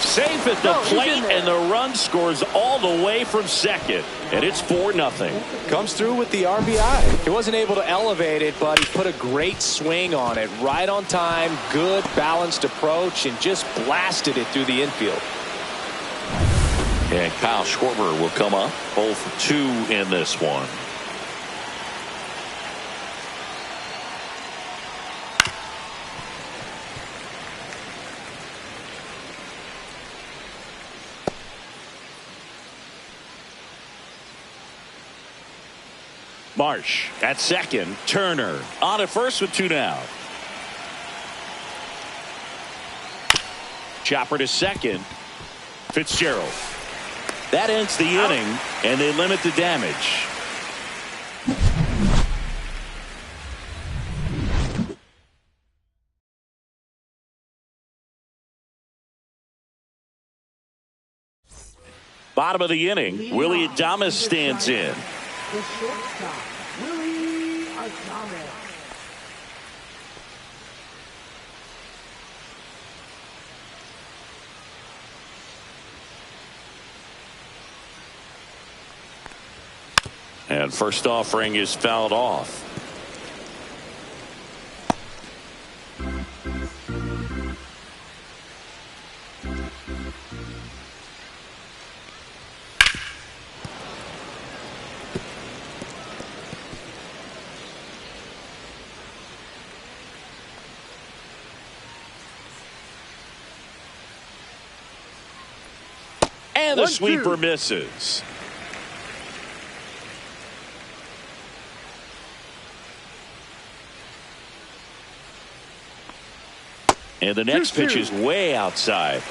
Safe at the plate, and the run scores all the way from second. And it's 4-0. Comes through with the RBI. He wasn't able to elevate it, but he put a great swing on it. Right on time, good balanced approach, and just blasted it through the infield. And Kyle Schwarber will come up. 0 for 2 in this one. Marsh at second. Turner on at first with 2 down. Chopper to second. Fitzgerald. That ends the inning, and they limit the damage. Bottom of the inning, Willie Adames stands in. The shortstop, Willie Adames. And first offering is fouled off. And the sweeper misses. And the next pitch is way outside.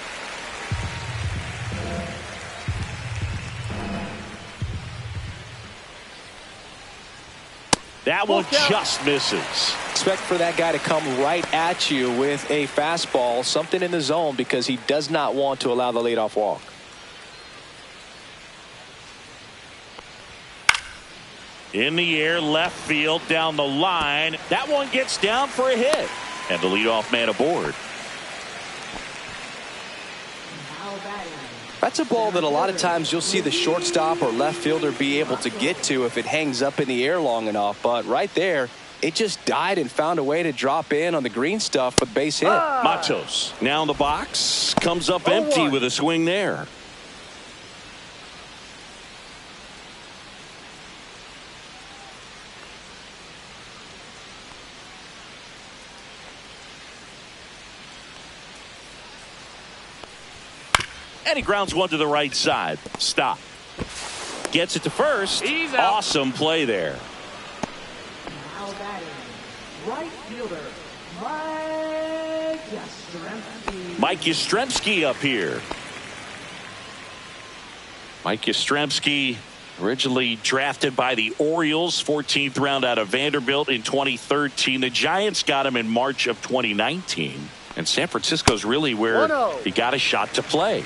That one just misses. Expect for that guy to come right at you with a fastball, something in the zone, because he does not want to allow the leadoff walk. In the air, left field, down the line. That one gets down for a hit. And the leadoff man aboard. That's a ball that a lot of times you'll see the shortstop or left fielder be able to get to if it hangs up in the air long enough. But right there, it just died and found a way to drop in on the green stuff with base hit. Matos now in the box. Comes up empty with a swing there. And he grounds one to the right side. Stop. Gets it to first. Awesome play there. Now batting, right fielder, Mike Yastrzemski up here. Mike Yastrzemski, originally drafted by the Orioles, 14th round out of Vanderbilt in 2013. The Giants got him in March of 2019. And San Francisco's really where 1-0. he got a shot to play.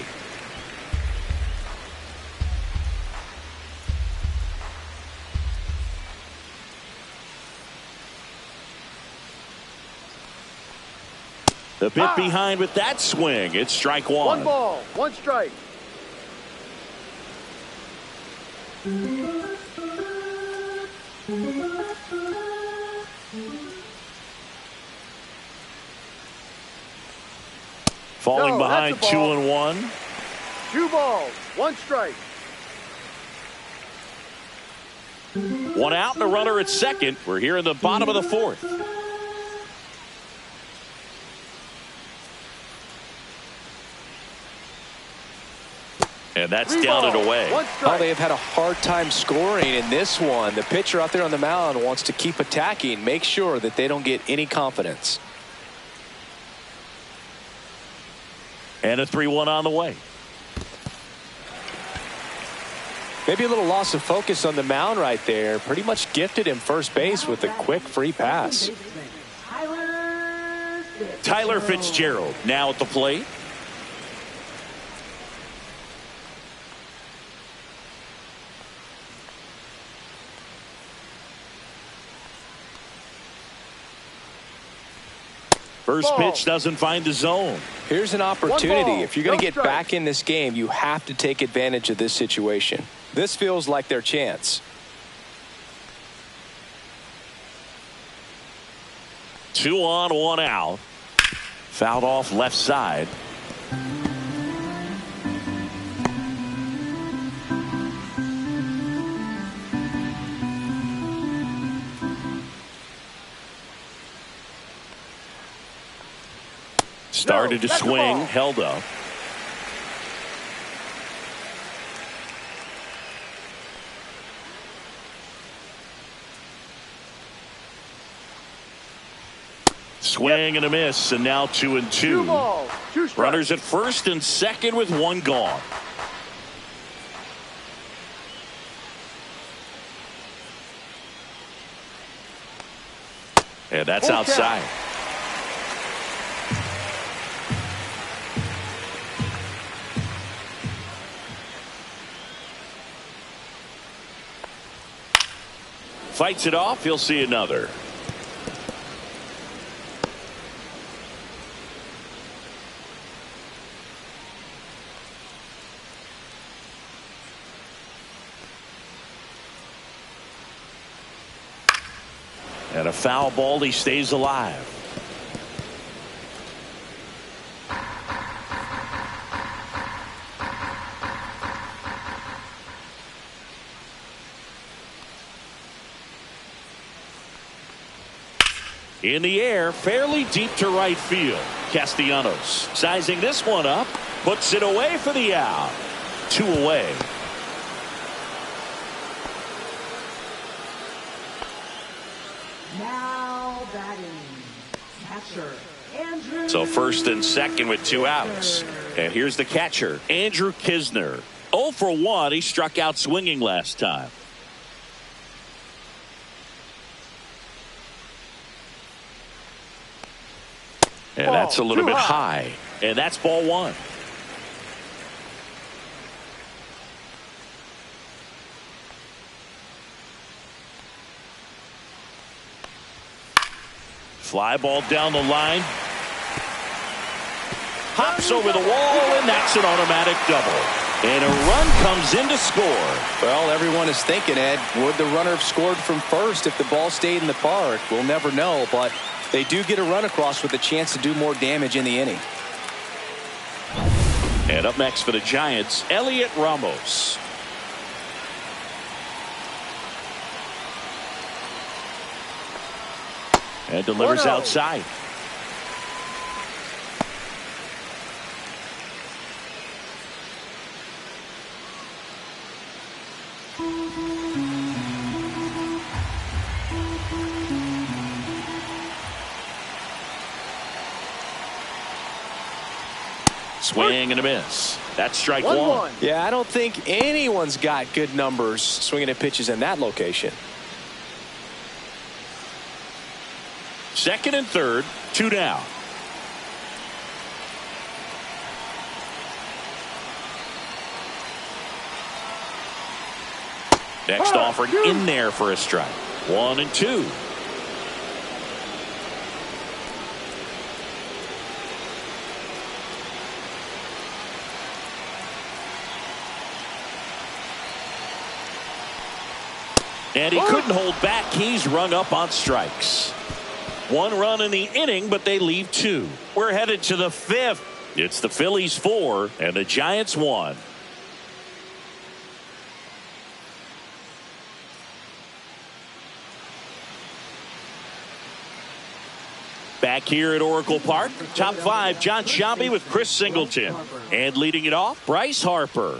The bit behind with that swing. It's strike one. 1 ball, 1 strike. Falling No, behind that's a ball. 2-1. 2 balls, 1 strike. One out and a runner at second. We're here in the bottom of the fourth. And that's 3 down and balls, away. 1 Oh, strike. they have had a hard time scoring in this one. The pitcher out there on the mound wants to keep attacking, make sure that they don't get any confidence. And a 3-1 on the way. Maybe a little loss of focus on the mound right there. Pretty much gifted him first base with a quick free pass. Tyler Fitzgerald now at the plate. First Ball. pitch doesn't find the zone. Here's an opportunity. ball, If you're going no to get strike. back in this game, you have to take advantage of this situation. This feels like their chance. 2 on, 1 out. Fouled off left side. Started to that's the swing, ball. held up. Swing and a miss, and now 2-2. 2 balls, 2 strikes. Runners at first and second with 1 gone. And that's Full count. outside. Fights it off. He'll see another. And a foul ball. He stays alive. In the air, fairly deep to right field. Castellanos sizing this one up, puts it away for the out. 2 away. Now batting, catcher Andrew. So first and second with 2 outs. And here's the catcher, Andrew Kisner. 0 for 1. He struck out swinging last time. And that's a little bit high. And that's ball 1. Fly ball down the line. Hops over the wall, and that's an automatic double. And a run comes in to score. Well, everyone is thinking, Ed, would the runner have scored from first if the ball stayed in the park? We'll never know, but they do get a run across with a chance to do more damage in the inning. And up next for the Giants, Elliot Ramos. And delivers 1-0. outside. Swing and a miss. That's strike one. Yeah, I don't think anyone's got good numbers swinging at pitches in that location. Second and third, 2 down. Next offering in there for a strike. 1 and 2. And he couldn't hold back. He's rung up on strikes. 1 run in the inning, but they leave 2. We're headed to the 5th. It's the Phillies 4 and the Giants 1. Back here at Oracle Park, top 5, John Sciambi with Chris Singleton. And leading it off, Bryce Harper.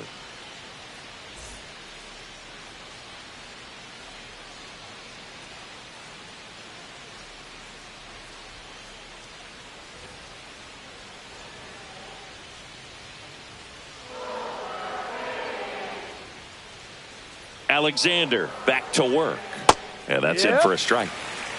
Alexander back to work. And that's in for a strike.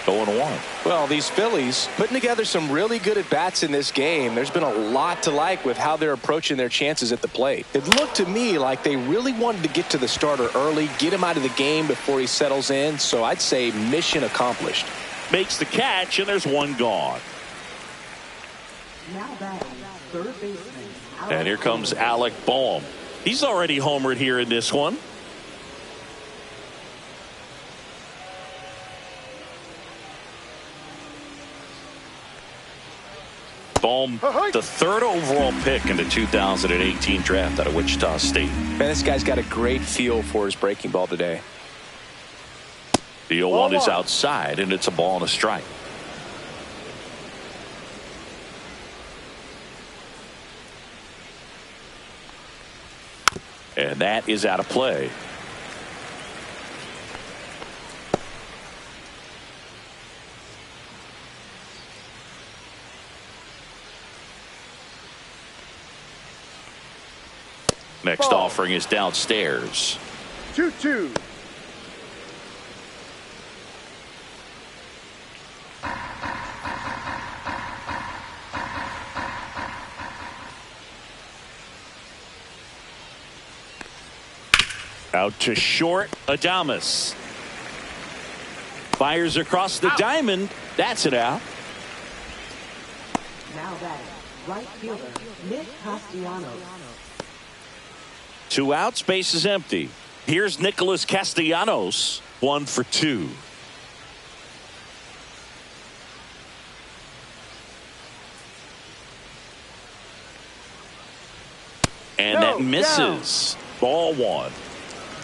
0-1. Well, these Phillies putting together some really good at-bats in this game. There's been a lot to like with how they're approaching their chances at the plate. It looked to me like they really wanted to get to the starter early, get him out of the game before he settles in. So I'd say mission accomplished. Makes the catch, and there's 1 gone. Now batting, third baseman. And here comes Alec Bohm. He's already homered here in this one. Bohm, the 3rd overall pick in the 2018 draft out of Wichita State. Man, this guy's got a great feel for his breaking ball today. The 0-1 is outside, and it's a ball and a strike. And that is out of play. Next offering is downstairs. 2-2. Out to short, Adames. Fires across the diamond. That's it out. Now batting, right fielder, Nick Castellanos. 2 outs, base is empty. Here's Nicholas Castellanos, 1 for 2. And that misses. Ball 1.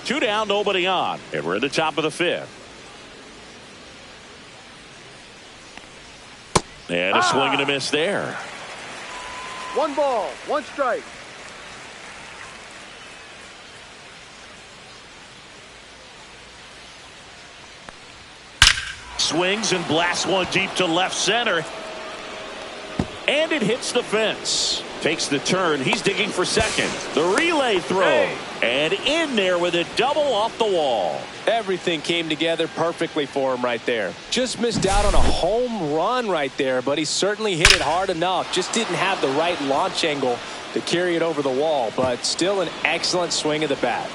2 down, nobody on. And we're in the top of the 5th. And a swing and a miss there. 1 ball, 1 strike. Swings and blasts one deep to left center. And it hits the fence. Takes the turn. He's digging for second. The relay throw. And in there with a double off the wall. Everything came together perfectly for him right there. Just missed out on a home run right there, but he certainly hit it hard enough. Just didn't have the right launch angle to carry it over the wall, but still an excellent swing of the bat.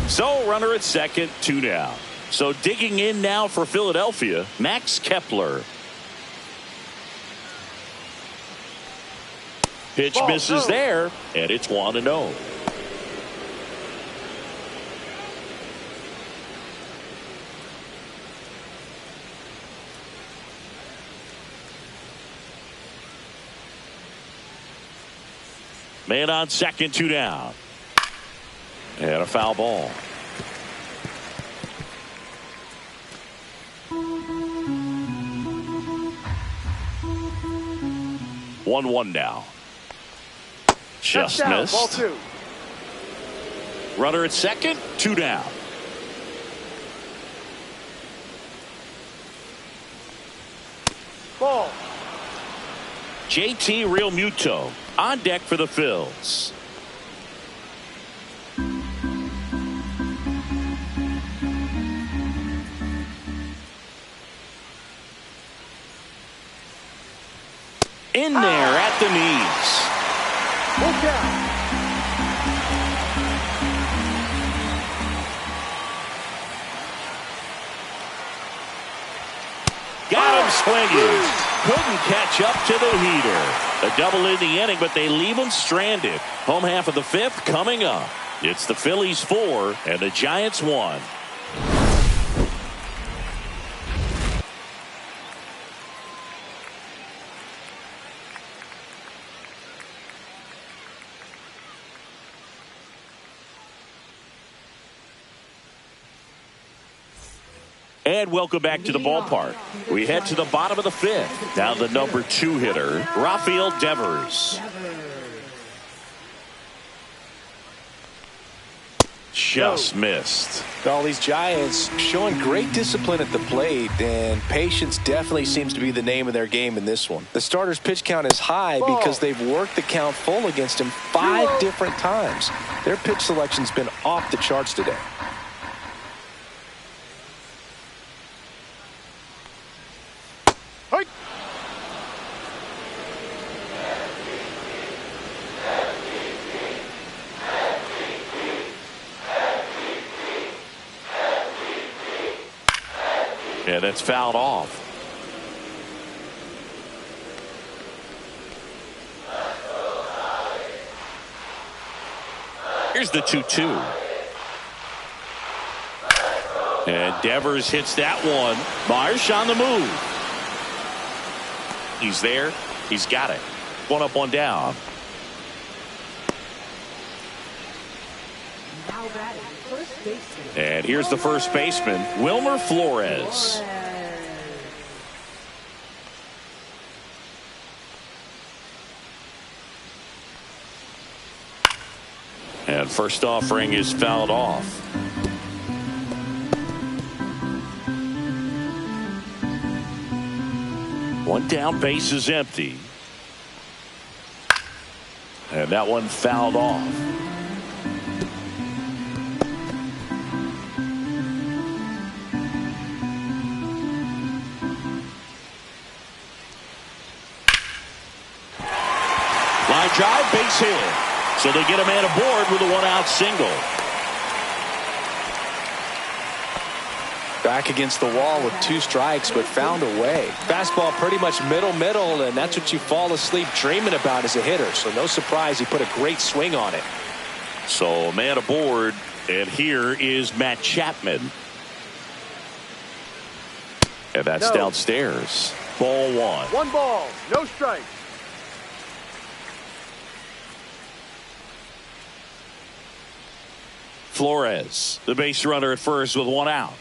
So runner at second, 2 down. So digging in now for Philadelphia, Max Kepler. Pitch misses there, and it's 1-0. Man on second, 2 down. And a foul ball. One now. Just down, missed. ball 2. Runner at second, 2 down. Ball. JT Realmuto on deck for the Phils. In there at the knees. Full count. Got him swinging. Couldn't catch up to the heater. A double in the inning, but they leave him stranded. Home half of the 5th coming up. It's the Phillies 4 and the Giants 1. And welcome back to the ballpark. We head to the bottom of the 5th. Now the number 2 hitter, Rafael Devers. Just missed. All these Giants showing great discipline at the plate, and patience definitely seems to be the name of their game in this one. The starter's pitch count is high because they've worked the count full against him 5 different times. Their pitch selection's been off the charts today. And it's fouled off. Here's the 2-2. And Devers hits that one. Marsh on the move. He's there. He's got it. 1 up, 1 down. Now batting first baseman. And here's the first baseman, Wilmer Flores. And first offering is fouled off. One down, base is empty. And that one fouled off. Line drive, base hit. So they get a man aboard with a 1-out single. Back against the wall with 2 strikes, but found a way. Fastball pretty much middle, and that's what you fall asleep dreaming about as a hitter. So no surprise he put a great swing on it. So a man aboard, and here is Matt Chapman. And that's downstairs. Ball 1. 1 ball, no strike. Flores, the base runner at first with 1 out.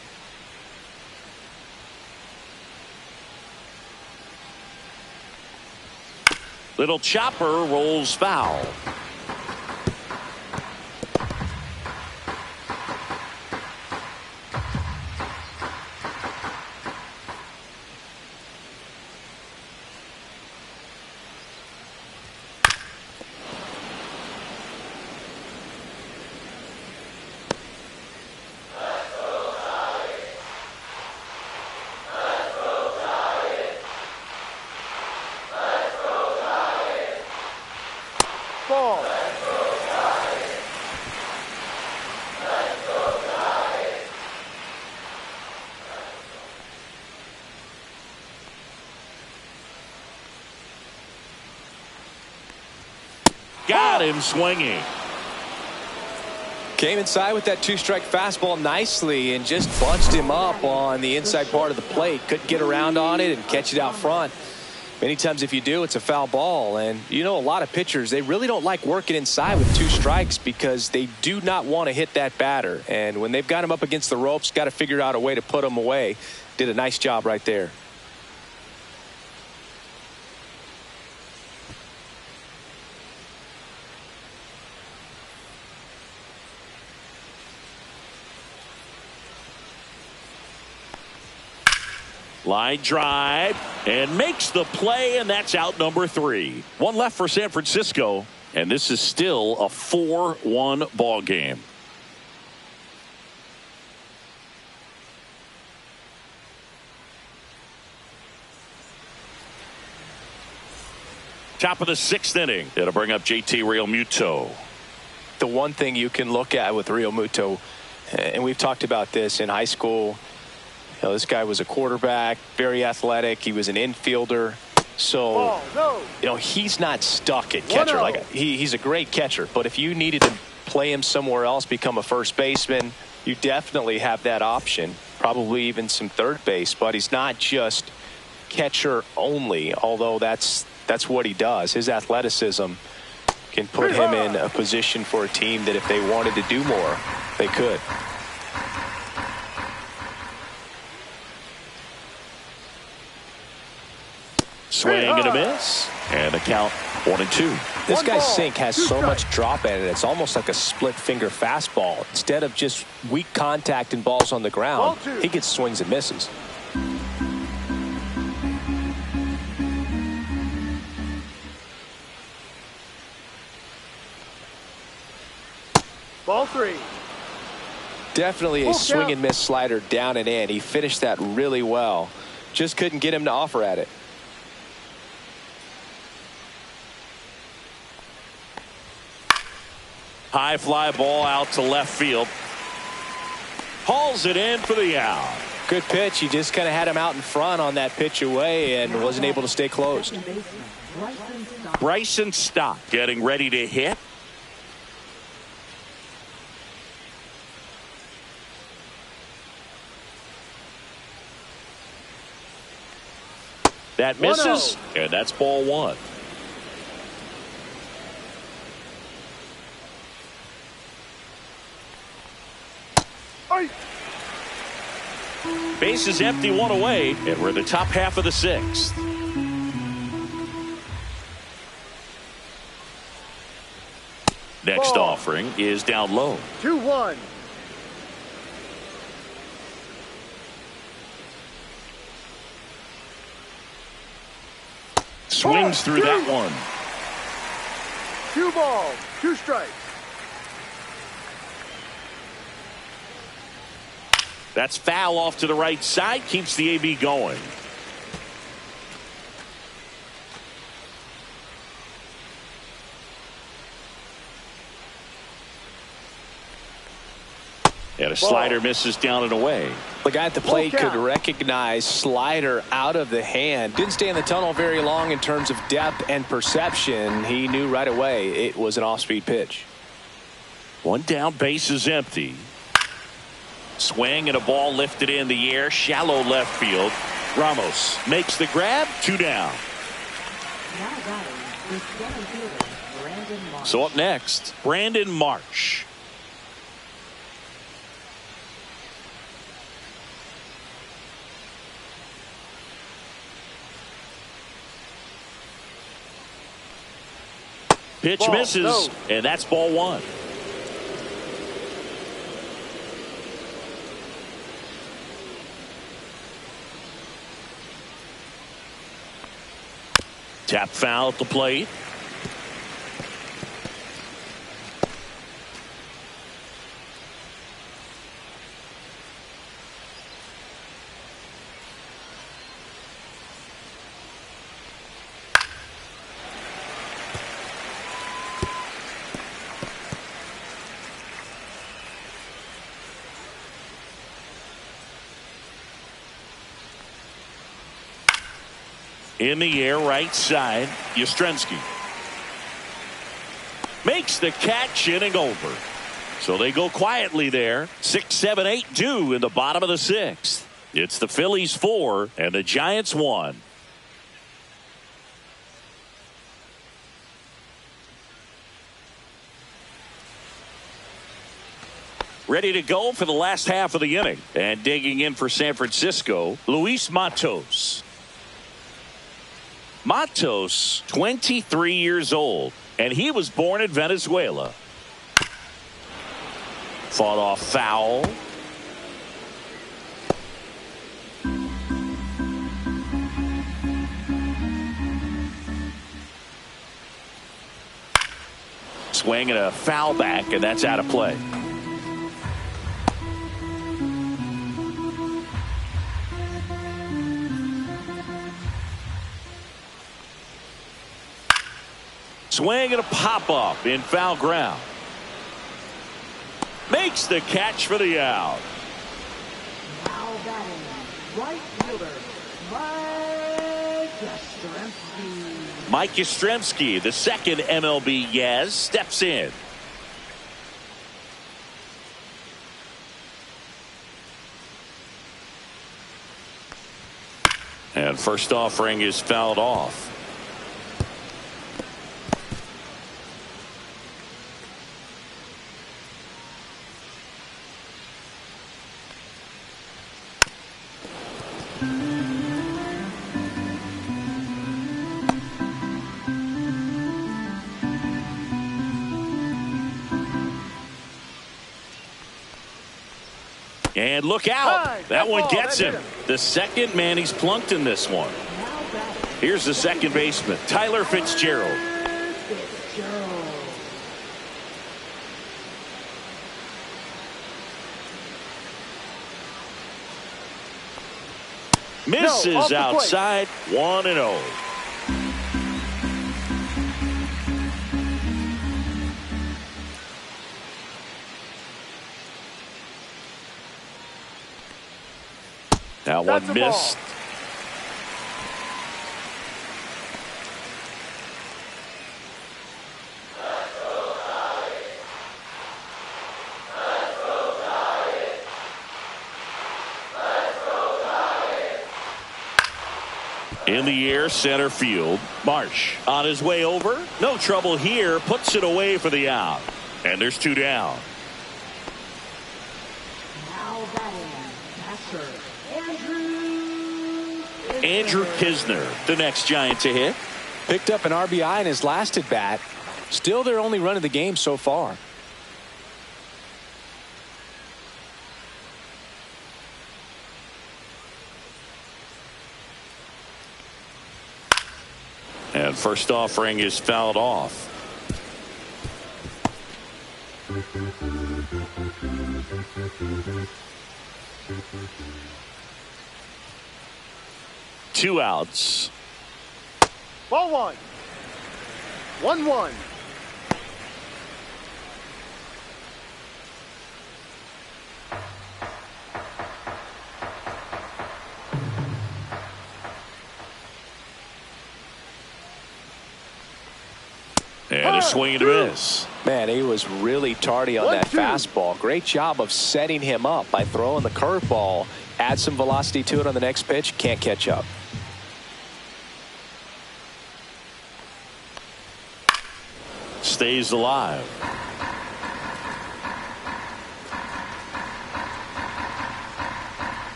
Little chopper rolls foul. Ball. Got him swinging. Came inside with that 2-strike fastball nicely and just bunched him up on the inside part of the plate. Couldn't get around on it and catch it out front. Many times if you do, it's a foul ball. And you know, a lot of pitchers, they really don't like working inside with 2 strikes because they do not want to hit that batter. And when they've got him up against the ropes, got to figure out a way to put him away. Did a nice job right there. Line drive and makes the play, and that's out number 3. One left for San Francisco, and this is still a 4-1 ball game. Top of the 6th inning. It'll bring up JT Realmuto. The one thing you can look at with Realmuto, and we've talked about this in high school, you know, this guy was a quarterback, very athletic. He was an infielder. So, you know, he's not stuck at catcher. Like he's a great catcher. But if you needed to play him somewhere else, become a first baseman, you definitely have that option. Probably even some third base. But he's not just catcher only, although that's what he does. His athleticism can put him in a position for a team that if they wanted to do more, they could. Swing and a miss. And the count 1-2. This guy's sink has so much drop in it. It's almost like a split finger fastball. Instead of just weak contact and balls on the ground, he gets swings and misses. Ball 3. Definitely a swing and miss slider down and in. He finished that really well. Just couldn't get him to offer at it. High fly ball out to left field. Hauls it in for the out. Good pitch. He just kind of had him out in front on that pitch away and wasn't able to stay closed. Bryson Stott getting ready to hit. That misses, and that's ball 1. Base is empty, 1 away, and we're in the top half of the 6th. Next offering is down low. 2-1. Swings through that one. 2 balls, 2 strikes. That's foul off to the right side. Keeps the AB going. And a slider misses down and away. The guy at the plate could recognize slider out of the hand. Didn't stay in the tunnel very long in terms of depth and perception. He knew right away it was an off-speed pitch. 1 down, base is empty. Swing and a ball lifted in the air. Shallow left field. Ramos makes the grab. 2 down. So up next, Brandon Marsh. Pitch misses, and that's ball 1. Tap foul at the plate. In the air, right side, Yastrzemski makes the catch, inning over. So they go quietly there. 6, 7, 8 due in the bottom of the 6th. It's the Phillies 4 and the Giants 1. Ready to go for the last half of the inning. And digging in for San Francisco, Luis Matos. Matos, 23 years old, and he was born in Venezuela. Fought off foul. Swing and a foul back, and that's out of play. Swing and a pop-up in foul ground. Makes the catch for the out. Now batting, right fielder, Mike Yastrzemski. Mike Yastrzemski, the second MLB Yaz, steps in. And first offering is fouled off. And look out. That one gets him. The second man he's plunked in this one. Here's the second baseman, Tyler Fitzgerald. Misses outside, 1-0. That one missed. In the air, center field. Marsh on his way over. No trouble here. Puts it away for the out. And there's two down. Now batting, catcher, Andrew Kisner, the next Giant to hit. Picked up an RBI in his last at bat. Still their only run of the game so far. And first offering is fouled off. Two outs. Ball one. 1-1. And a swing and a miss. Man, he was really tardy on that fastball. Great job of setting him up by throwing the curveball. Add some velocity to it on the next pitch. Can't catch up. Stays alive.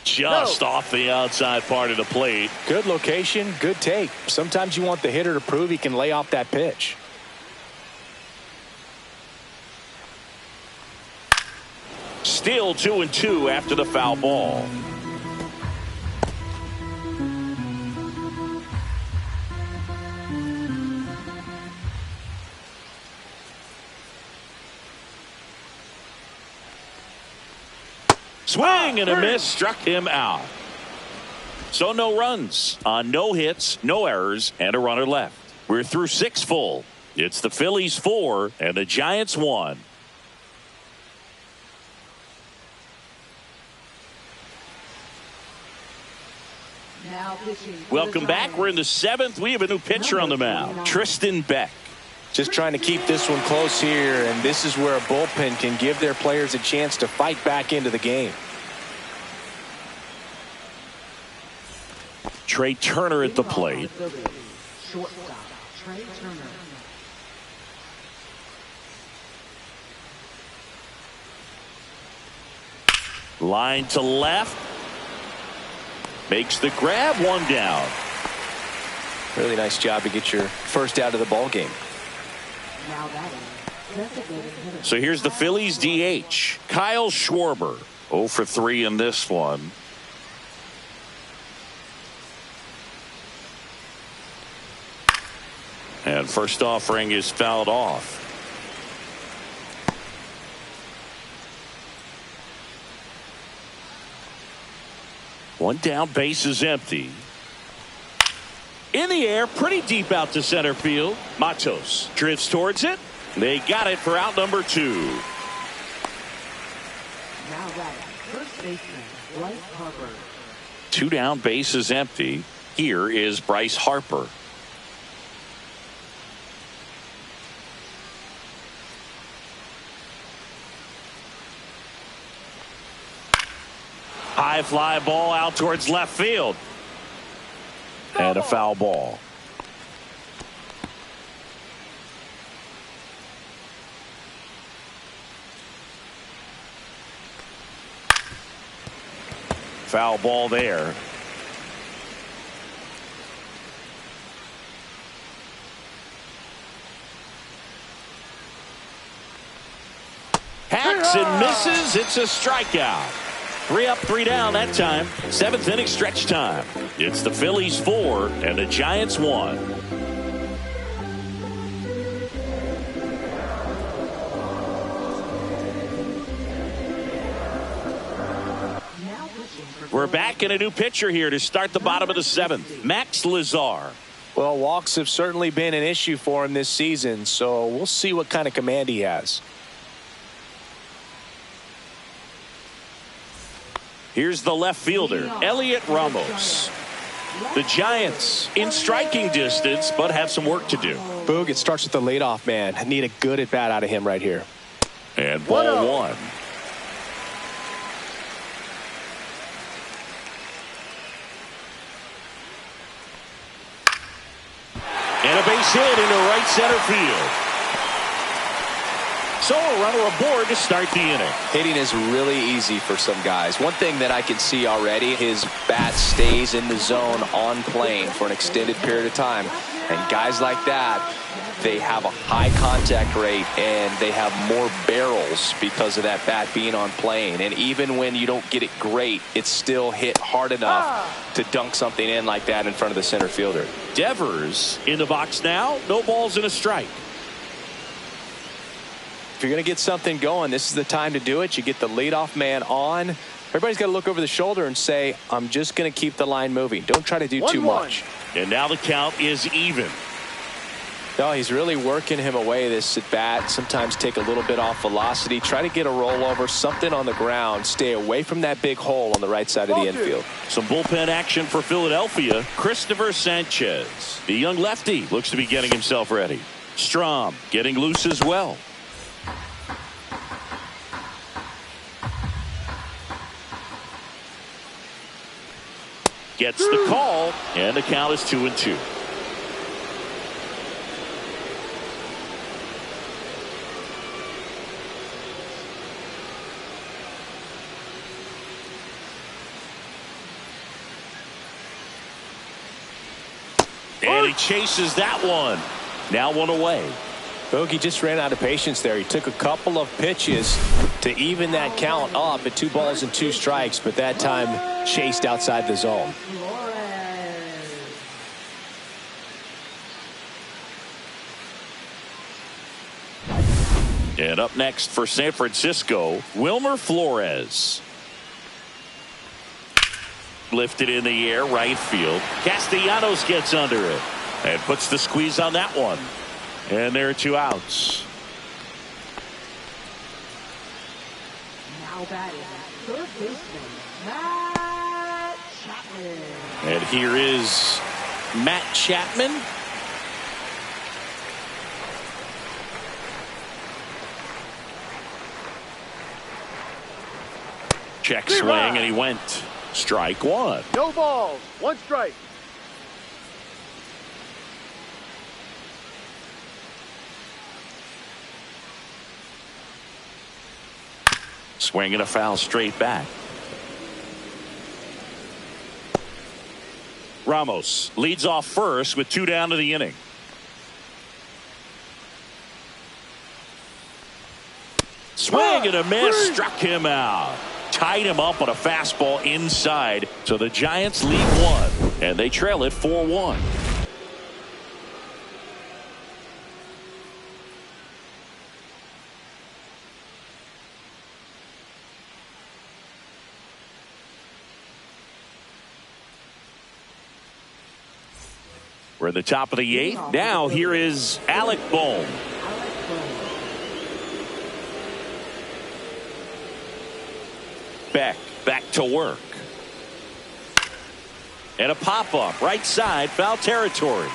Just off the outside part of the plate. Good location, good take. Sometimes you want the hitter to prove he can lay off that pitch. Still 2-2 after the foul ball. Swing and a miss, struck him out. So no runs on no hits, no errors, and a runner left. We're through 6 full. It's the Phillies 4 and the Giants 1. Welcome back. We're in the 7th. We have a new pitcher on the mound, Tristan Beck. Just trying to keep this one close here, and this is where a bullpen can give their players a chance to fight back into the game. Trey Turner at the plate. shortstop, Trey Turner. Line to left. Makes the grab, one down. Really nice job to get your first out of the ball game. Now batting, designated hitter. So here's the Phillies DH, Kyle Schwarber. 0 for 3 in this one. And first offering is fouled off. One down, base is empty. In the air, pretty deep out to center field. Matos drifts towards it. They got it for out number 2. Now batting, first baseman, Bryce Harper. 2 down, base is empty. Here is Bryce Harper. High fly ball out towards left field. And a foul ball. Foul ball there. Hacks and misses. It's a strikeout. 3 up, 3 down that time. 7th inning stretch time. It's the Phillies 4 and the Giants 1. We're back in a new pitcher here to start the bottom of the 7th. Max Lazar. Well, walks have certainly been an issue for him this season, so we'll see what kind of command he has. Here's the left fielder, Elliot Ramos. The Giants in striking distance, but have some work to do. Boog, it starts with the leadoff man. Need a good at bat out of him right here. And ball 1. And a base hit into right center field. So a runner aboard to start the inning. Hitting is really easy for some guys. One thing that I can see already, his bat stays in the zone on plane for an extended period of time. And guys like that, they have a high contact rate and they have more barrels because of that bat being on plane. And even when you don't get it great, it's still hit hard enough to dunk something in like that in front of the center fielder. Devers in the box now. No balls and a strike. If you're going to get something going, this is the time to do it. You get the leadoff man on. Everybody's got to look over the shoulder and say, I'm just going to keep the line moving. Don't try to do too much. And now the count is even. No, he's really working him away, this at bat. Sometimes take a little bit off velocity. Try to get a rollover, something on the ground. Stay away from that big hole on the right side of the infield. Some bullpen action for Philadelphia. Christopher Sanchez, the young lefty, looks to be getting himself ready. Strom getting loose as well. Gets the call, and the count is 2-2. And he chases that one. Now 1 away. Bogey just ran out of patience there. He took a couple of pitches to even that count up at 2 balls and 2 strikes, but that time chased outside the zone. And up next for San Francisco, Wilmer Flores. Lifted in the air, right field. Castellanos gets under it and puts the squeeze on that one. And there are 2 outs. Now batting, third baseman, Matt Chapman. And here is Matt Chapman. Check swing, and he went. Strike 1. No balls, 1 strike. Swing and a foul straight back. Ramos leads off first with 2 down to the inning. Swing and a miss, struck him out. Tied him up on a fastball inside. So the Giants lead 1, and they trail it 4-1. We're at the top of the 8th. Now here is Alec Bohm. Beck back to work. And a pop-up right side, foul territory.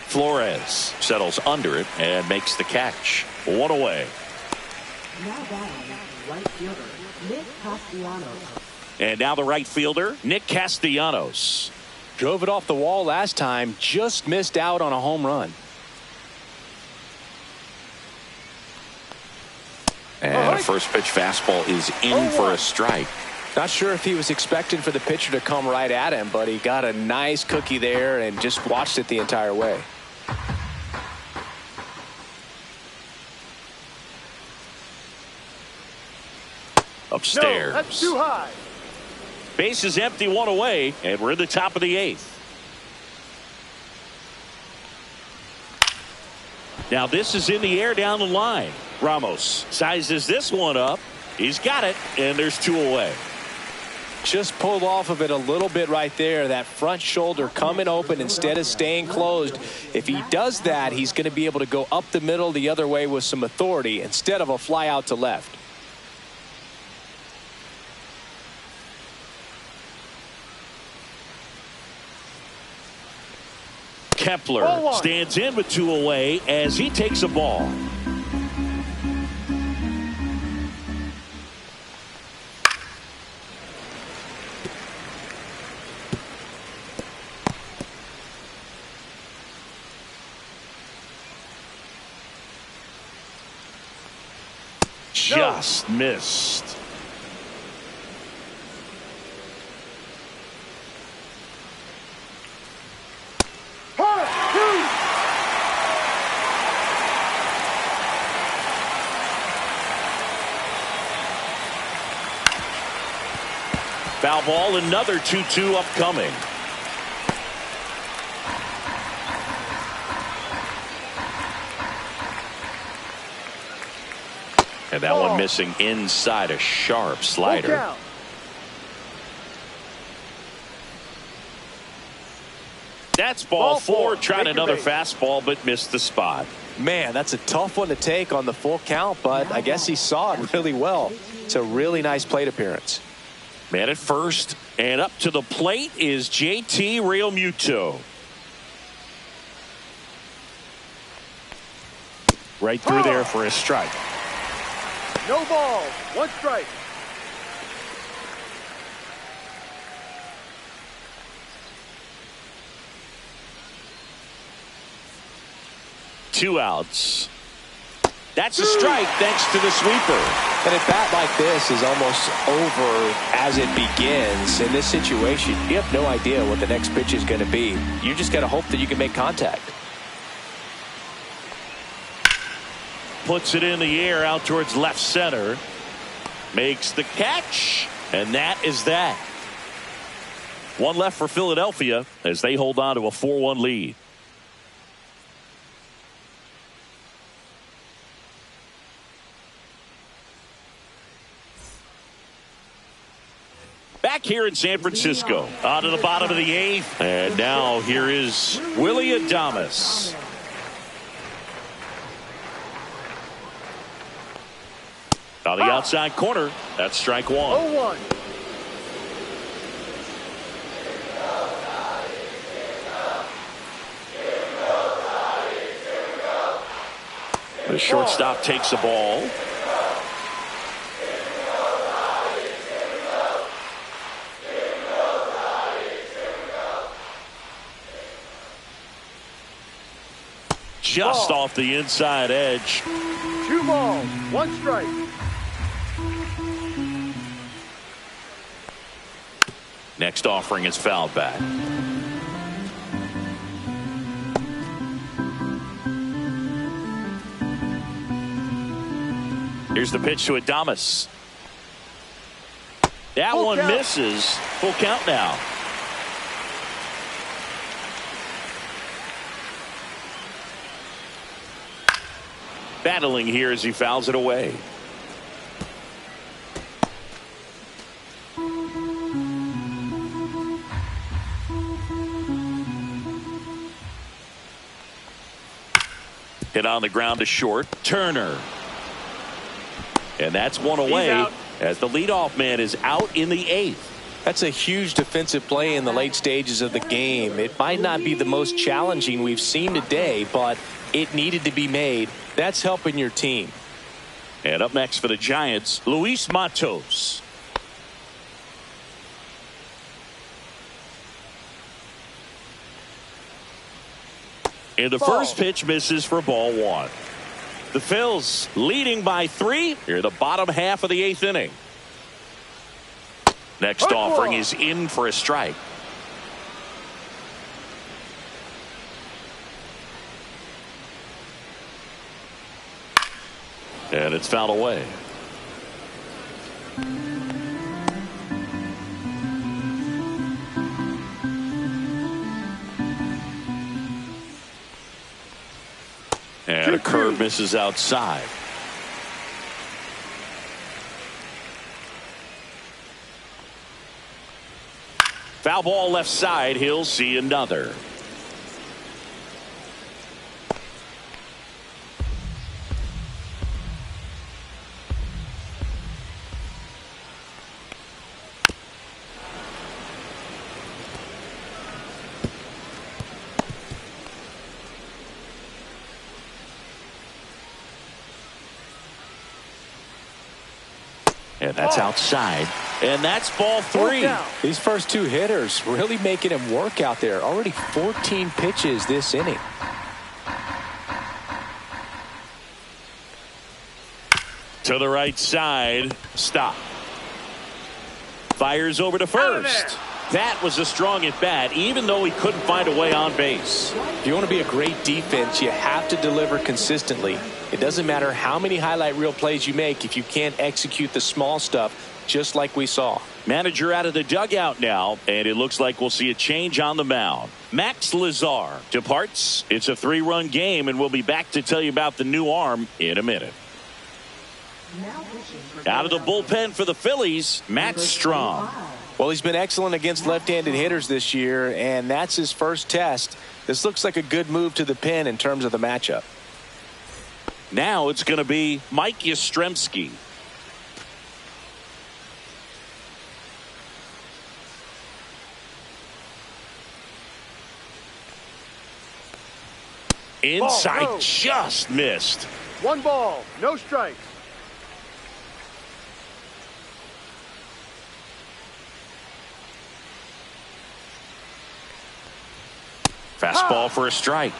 Flores settles under it and makes the catch. One away. Now batting, right fielder, Nick Castellanos. And now the right fielder, Nick Castellanos. Drove it off the wall last time, just missed out on a home run. And a first pitch fastball is in for a strike. Not sure if he was expecting for the pitcher to come right at him, but he got a nice cookie there and just watched it the entire way. Upstairs. No, that's too high. Base is empty, one away, and we're in the top of the 8th. Now this is in the air down the line. Ramos sizes this one up. He's got it, and there's 2 away. Just pulled off of it a little bit right there. That front shoulder coming open instead of staying closed. If he does that, he's going to be able to go up the middle the other way with some authority instead of a fly out to left. Kepler stands in with 2 away as he takes a ball. Just missed. Foul ball, another 2-2 upcoming. And that one missing inside, a sharp slider. That's ball 4, trying another fastball, but missed the spot. Man, that's a tough one to take on the full count, but I guess he saw it really well. It's a really nice plate appearance. Man at first, and up to the plate is JT Realmuto. Right through there for a strike. No ball, 1 strike. Two outs. That's a strike thanks to the sweeper. And a bat like this is almost over as it begins. In this situation, you have no idea what the next pitch is going to be. You just got to hope that you can make contact. Puts it in the air out towards left center. Makes the catch. And that is that. One left for Philadelphia as they hold on to a 4-1 lead. Back here in San Francisco, on to the bottom of the 8th. And now here is Willy Adames. On the outside corner, that's strike 1. 0-1. The shortstop takes the ball. Just off the inside edge. 2 balls, 1 strike. Next offering is fouled back. Here's the pitch to Adames. That Full one count. misses. Full count now. Battling here as he fouls it away. on the ground to short. Turner. And that's one away as the leadoff man is out in the 8th. That's a huge defensive play in the late stages of the game. It might not be the most challenging we've seen today, but it needed to be made. That's helping your team. And up next for the Giants, Luis Matos. And the first pitch misses for ball 1. The Phils leading by 3 here the bottom half of the 8th inning. Next offering is in for a strike. And it's fouled away. And a curve misses outside. Foul ball left side. He'll see another. And that's outside. And that's ball 3. These first 2 hitters really making him work out there. Already 14 pitches this inning. To the right side. Stop. Fires over to first. That was a strong at bat, even though he couldn't find a way on base. If you want to be a great defense, you have to deliver consistently. It doesn't matter how many highlight reel plays you make if you can't execute the small stuff, just like we saw. Manager out of the dugout now, and it looks like we'll see a change on the mound. Max Lazar departs. It's a 3-run game, and we'll be back to tell you about the new arm in a minute. Out of the bullpen for the Phillies, Matt Strom. Well, he's been excellent against left-handed hitters this year, and that's his first test. This looks like a good move to the pen in terms of the matchup. Now it's going to be Mike Yastrzemski. Inside, just missed. 1 ball, no strikes. Fastball for a strike.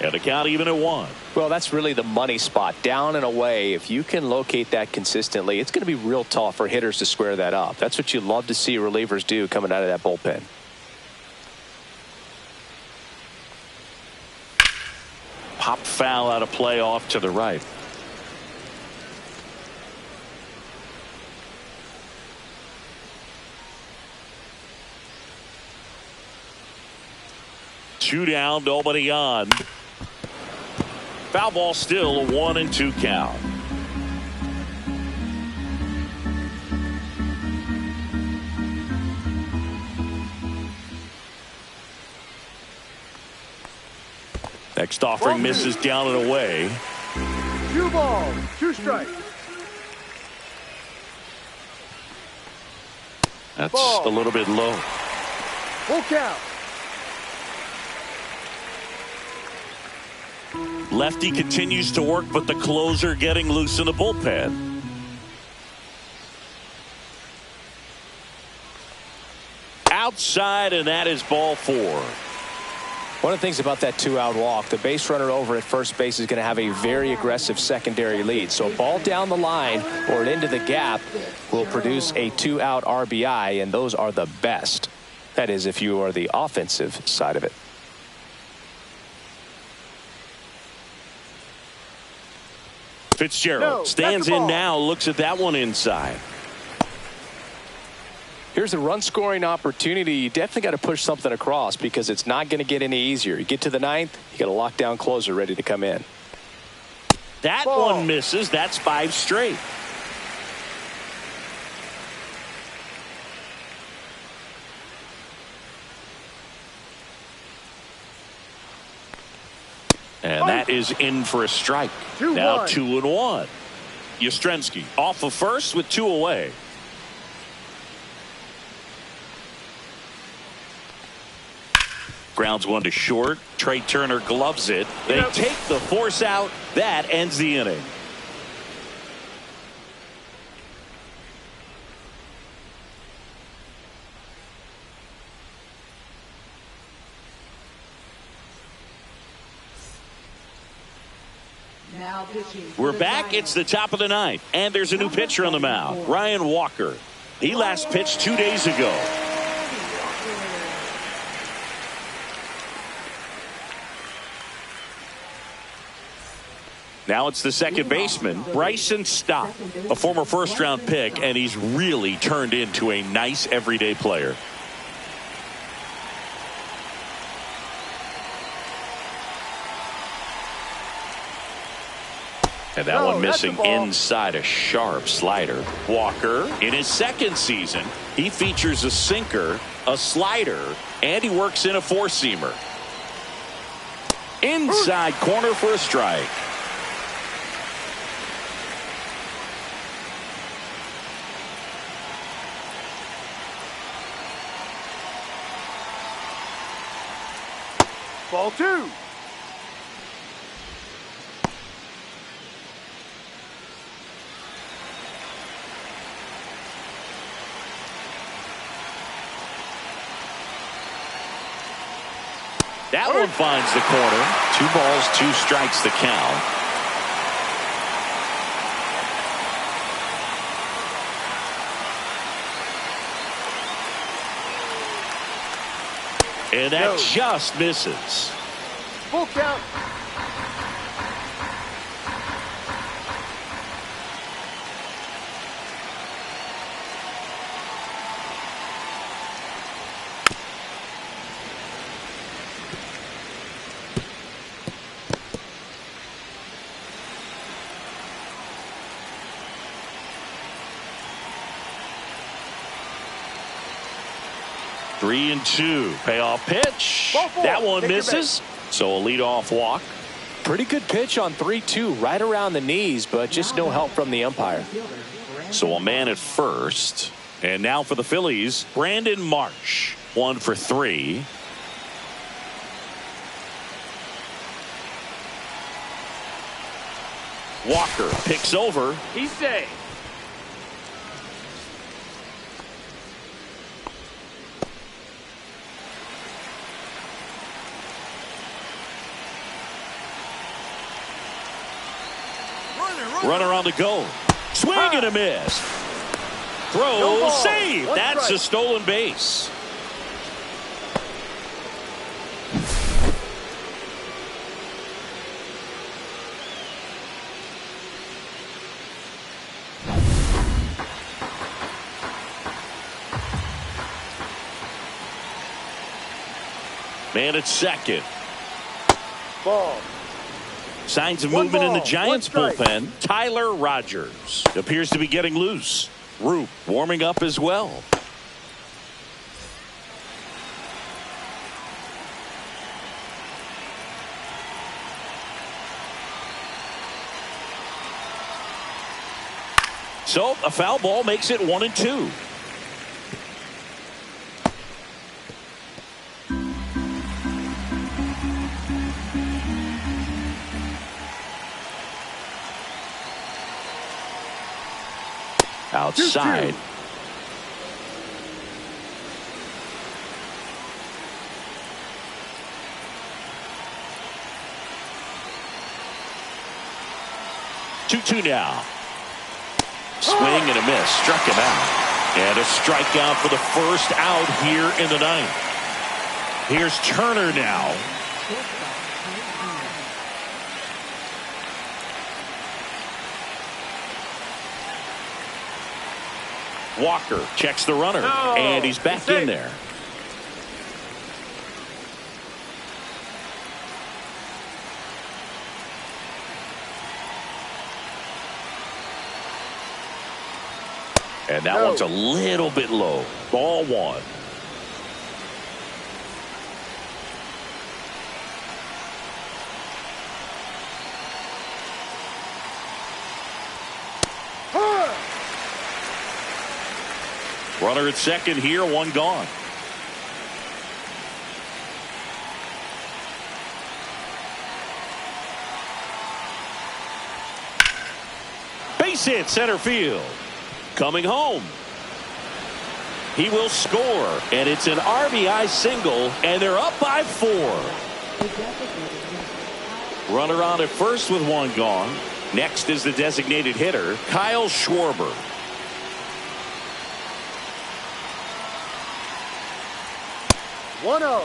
And the count even at 1. Well, that's really the money spot. Down and away. If you can locate that consistently, it's going to be real tough for hitters to square that up. That's what you love to see relievers do coming out of that bullpen. Pop foul out of play off to the right. Two down, nobody on. Foul ball still a 1-2 count. Next offering misses down and away. 2 balls, 2 strikes. That's a little bit low. Full count. Lefty continues to work, but the closer getting loose in the bullpen. Outside, and that is ball 4. One of the things about that 2-out walk, the base runner over at first base is going to have a very aggressive secondary lead. So a ball down the line or into the gap will produce a 2-out RBI, and those are the best. That is, if you are the offensive side of it. Fitzgerald stands in now, looks at that one inside. Here's a run-scoring opportunity. You definitely got to push something across because it's not going to get any easier. You get to the 9th, you got a lockdown closer ready to come in. That one misses. That's 5 straight. And that is in for a strike. 2-1. Now 2-1. Yastrzemski off of first with 2 away. Grounds 1 to short. Trey Turner gloves it. They take the force out. That ends the inning. We're back. It's the top of the ninth, and there's a new pitcher on the mound, Ryan Walker. He last pitched 2 days ago. Now it's the second baseman, Bryson Stott, a former first-round pick, and he's really turned into a nice everyday player. And that one missing inside a sharp slider. Walker, in his second season, he features a sinker, a slider, and he works in a four-seamer. Inside corner for a strike. Ball 2. That one finds the corner. 2 balls, 2 strikes the count. And that just misses. Full count. Three and 2. Payoff pitch. That one misses. So a leadoff walk. Pretty good pitch on 3-2, right around the knees, but just no help from the umpire. So a man at first. And now for the Phillies, Brandon Marsh. 1 for 3. Walker picks over. He's safe. Runner on the go. Swing and a miss. Throw, save. That's a stolen base. Man at second. Ball. Signs of movement in the Giants bullpen. Tyler Rogers appears to be getting loose. Roop warming up as well. So a foul ball makes it 1 and 2. Outside. 2-2 now. Swing and a miss. Struck him out. And a strikeout for the first out here in the ninth. Here's Turner now. Walker checks the runner, and he's back in there. And that one's a little bit low. Ball 1. Runner at second here, one gone. Base hit center field. Coming home. He will score, and it's an RBI single, and they're up by 4. Runner on at first with one gone. Next is the designated hitter, Kyle Schwarber.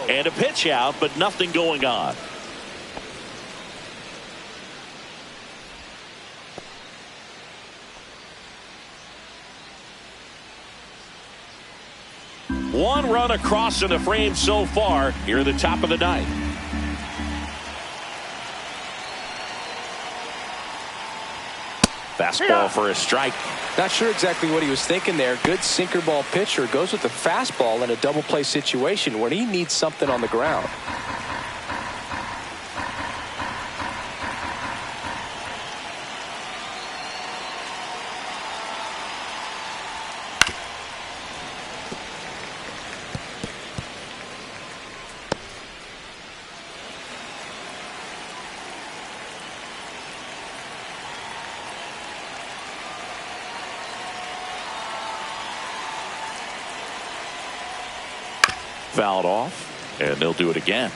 And a pitch out, but nothing going on. One run across in the frame so far here at the top of the ninth. Fastball for a strike. Not sure exactly what he was thinking there. Good sinker ball pitcher goes with the fastball in a double play situation when he needs something on the ground. Fouled off, and they'll do it again.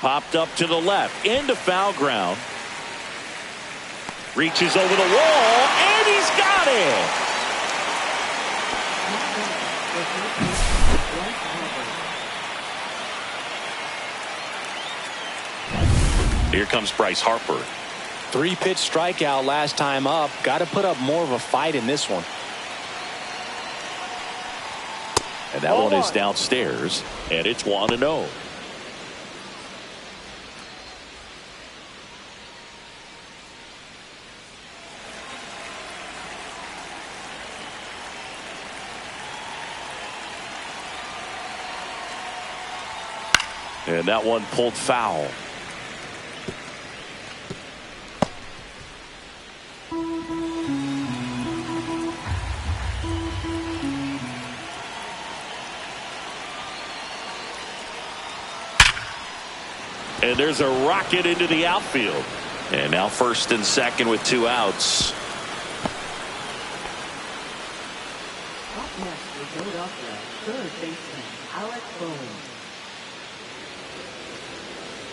Popped up to the left, into foul ground. Reaches over the wall, and he's got it. Here comes Bryce Harper. 3-pitch strikeout last time up. Got to put up more of a fight in this one. And that one is downstairs, and it's 1-0. And that one pulled foul. And there's a rocket into the outfield. And now first and second with 2 outs. Up next for Philadelphia, third baseman Alec Bohm.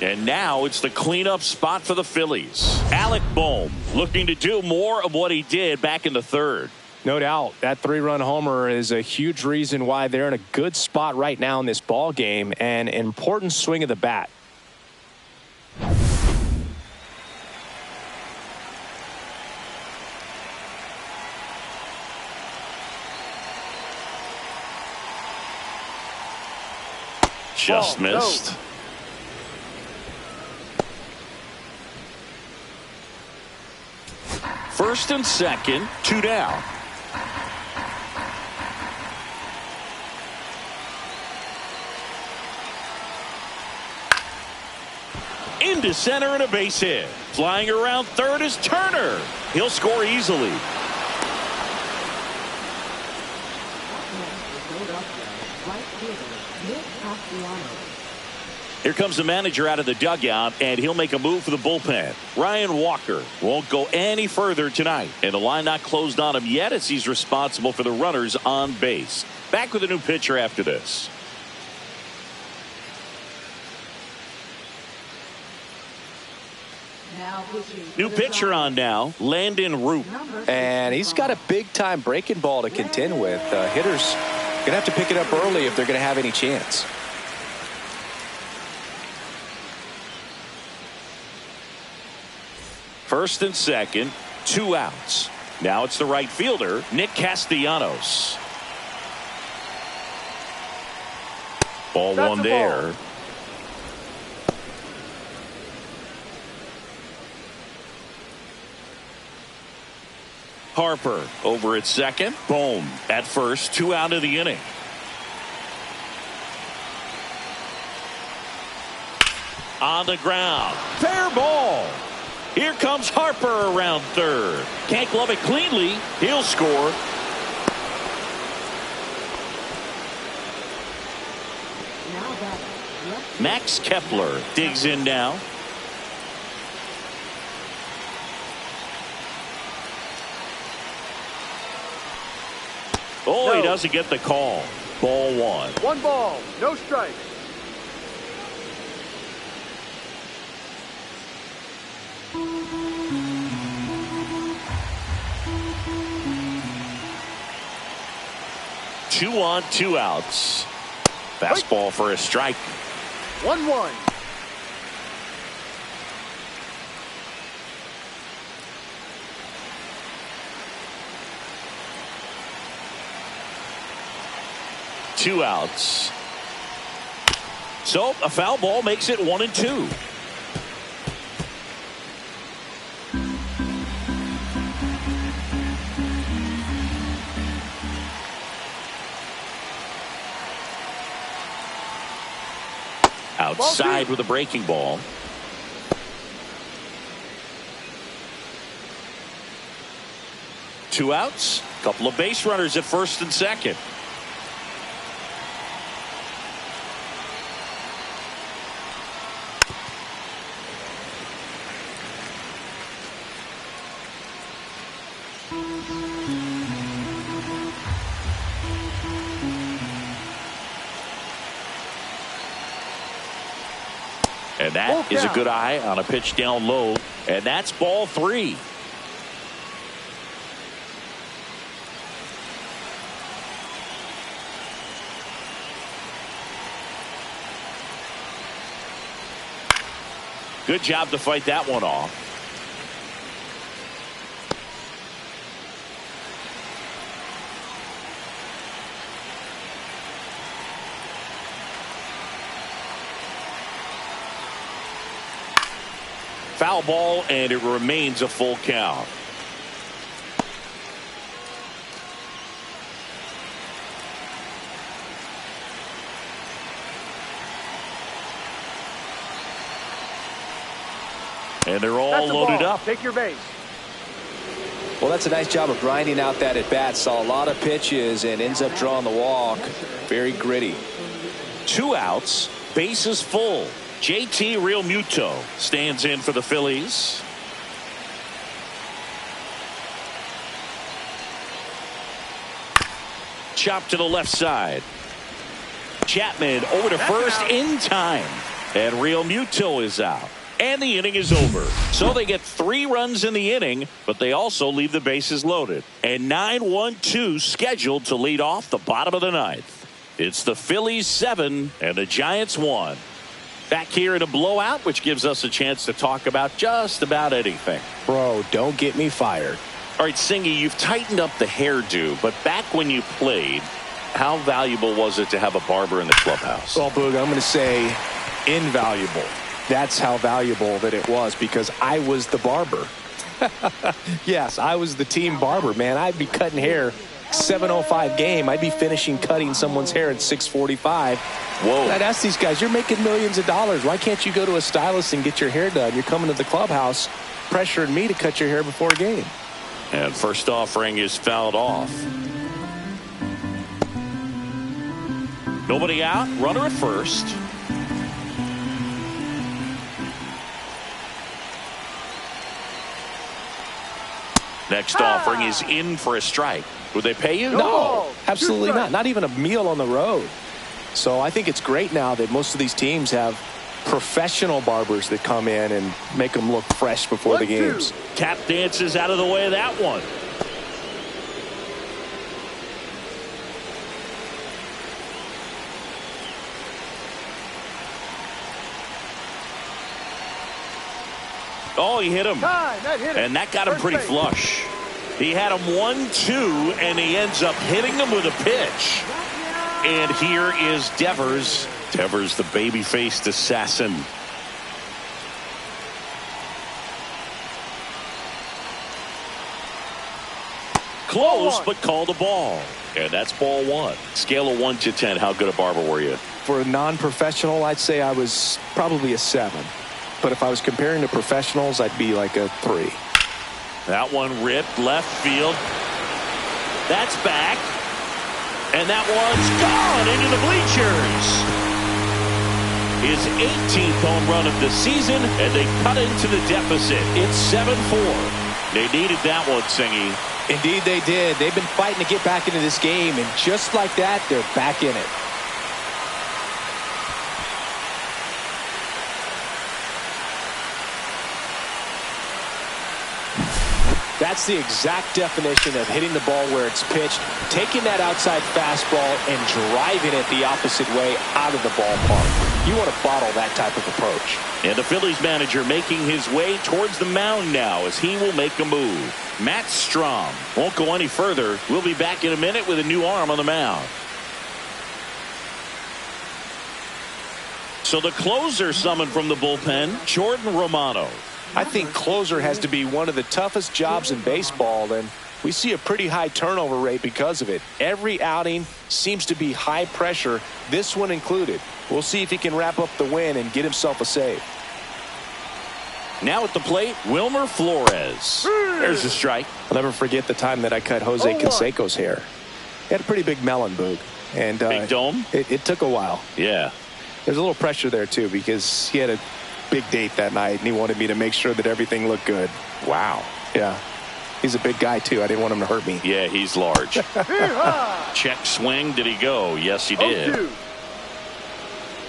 And now it's the cleanup spot for the Phillies. Alec Bohm looking to do more of what he did back in the third. No doubt that 3-run homer is a huge reason why they're in a good spot right now in this ball game, and an important swing of the bat. Just missed. No. First and second, 2 down. Into center and a base hit. Flying around third is Turner. He'll score easily. Here comes the manager out of the dugout, and he'll make a move for the bullpen. Ryan Walker won't go any further tonight, and the line not closed on him yet as he's responsible for the runners on base. Back with a new pitcher after this. New pitcher on now, Landon Root. And he's got a big-time breaking ball to contend with. Hitters going to have to pick it up early if they're going to have any chance. First and second, 2 outs. Now it's the right fielder, Nick Castellanos. Ball one there. Harper over at second. Bohm at first. 2 out of the inning. On the ground. Fair ball. Here comes Harper around third. Can't glove it cleanly. He'll score. Now batting, left Max Kepler digs in now. Oh, he doesn't get the call. Ball one. 1 ball, no strike. Two on, 2 outs. Fastball for a strike. 1-1. Two outs. So a foul ball makes it 1-2. Outside with a breaking ball. Two outs. Couple of base runners at first and second. And that is a good eye on a pitch down low. And that's ball 3. Good job to fight that one off. Foul ball, and it remains a full count. And they're all loaded up. Take your base. Well, that's a nice job of grinding out that at bat. Saw a lot of pitches and ends up drawing the walk. Very gritty. 2 outs, bases full. JT Realmuto stands in for the Phillies. Chop to the left side. Chapman over to first in time. And Realmuto is out. And the inning is over. So they get 3 runs in the inning, but they also leave the bases loaded. And 9-1-2 scheduled to lead off the bottom of the 9th. It's the Phillies 7 and the Giants 1. Back here in a blowout, which gives us a chance to talk about just about anything. Bro, don't get me fired. All right, Singy, you've tightened up the hairdo, but back when you played, how valuable was it to have a barber in the clubhouse? Well, Boog, I'm going to say invaluable. That's how valuable that it was, because I was the barber. Yes, I was the team barber, man. I'd be cutting hair 7:05 game. I'd be finishing cutting someone's hair at 6:45. Whoa. I'd ask these guys, you're making millions of dollars. Why can't you go to a stylist and get your hair done? You're coming to the clubhouse pressuring me to cut your hair before a game. And first offering is fouled off. Nobody out. Runner at first. Next offering is in for a strike. Would they pay you? No, absolutely not. Not even a meal on the road. So I think it's great now that most of these teams have professional barbers that come in and make them look fresh before the games. Tap dances out of the way of that one. Oh, he hit him. And that got him pretty flush. He had him 1-2, and he ends up hitting him with a pitch. And here is Devers. Devers, the baby-faced assassin. close, but called a ball. And that's ball one. Scale of 1 to 10, how good a barber were you? For a non-professional, I'd say I was probably a 7. But if I was comparing to professionals, I'd be like a 3. That one ripped left field. That's back. And that one's gone into the bleachers. His 18th home run of the season, and they cut into the deficit. It's 7-4. They needed that one, Singy. Indeed they did. They've been fighting to get back into this game, and just like that, they're back in it. That's the exact definition of hitting the ball where it's pitched, taking that outside fastball and driving it the opposite way out of the ballpark. You want to bottle that type of approach. And the Phillies manager making his way towards the mound now as he will make a move. Matt Strom won't go any further. We'll be back in a minute with a new arm on the mound. So the closer summoned from the bullpen, Jordan Romano. I think closer has to be one of the toughest jobs in baseball, and we see a pretty high turnover rate because of it. Every outing seems to be high pressure, this one included. We'll see if he can wrap up the win and get himself a save. Now at the plate, Wilmer Flores. There's a strike. I'll never forget the time that I cut Jose Canseco's hair. He had a pretty big melon, Boog. And big dome? It took a while. Yeah. There's a little pressure there, too, because he had a big date that night, and he wanted me to make sure that everything looked good. Wow. Yeah. He's a big guy, too. I didn't want him to hurt me. Yeah, he's large. Check swing. Did he go? Yes, he did.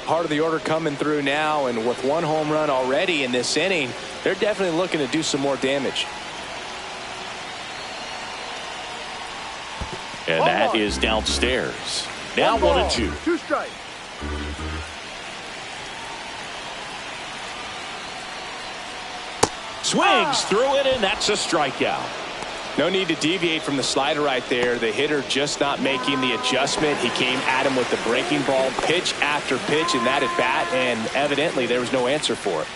Heart of the order coming through now, and with one home run already in this inning, they're definitely looking to do some more damage. And that is downstairs. Now 1-2. 2 strikes. Swings through it, and that's a strikeout. No need to deviate from the slider right there. The hitter just not making the adjustment. He came at him with the breaking ball, pitch after pitch in that at bat, and evidently there was no answer for it.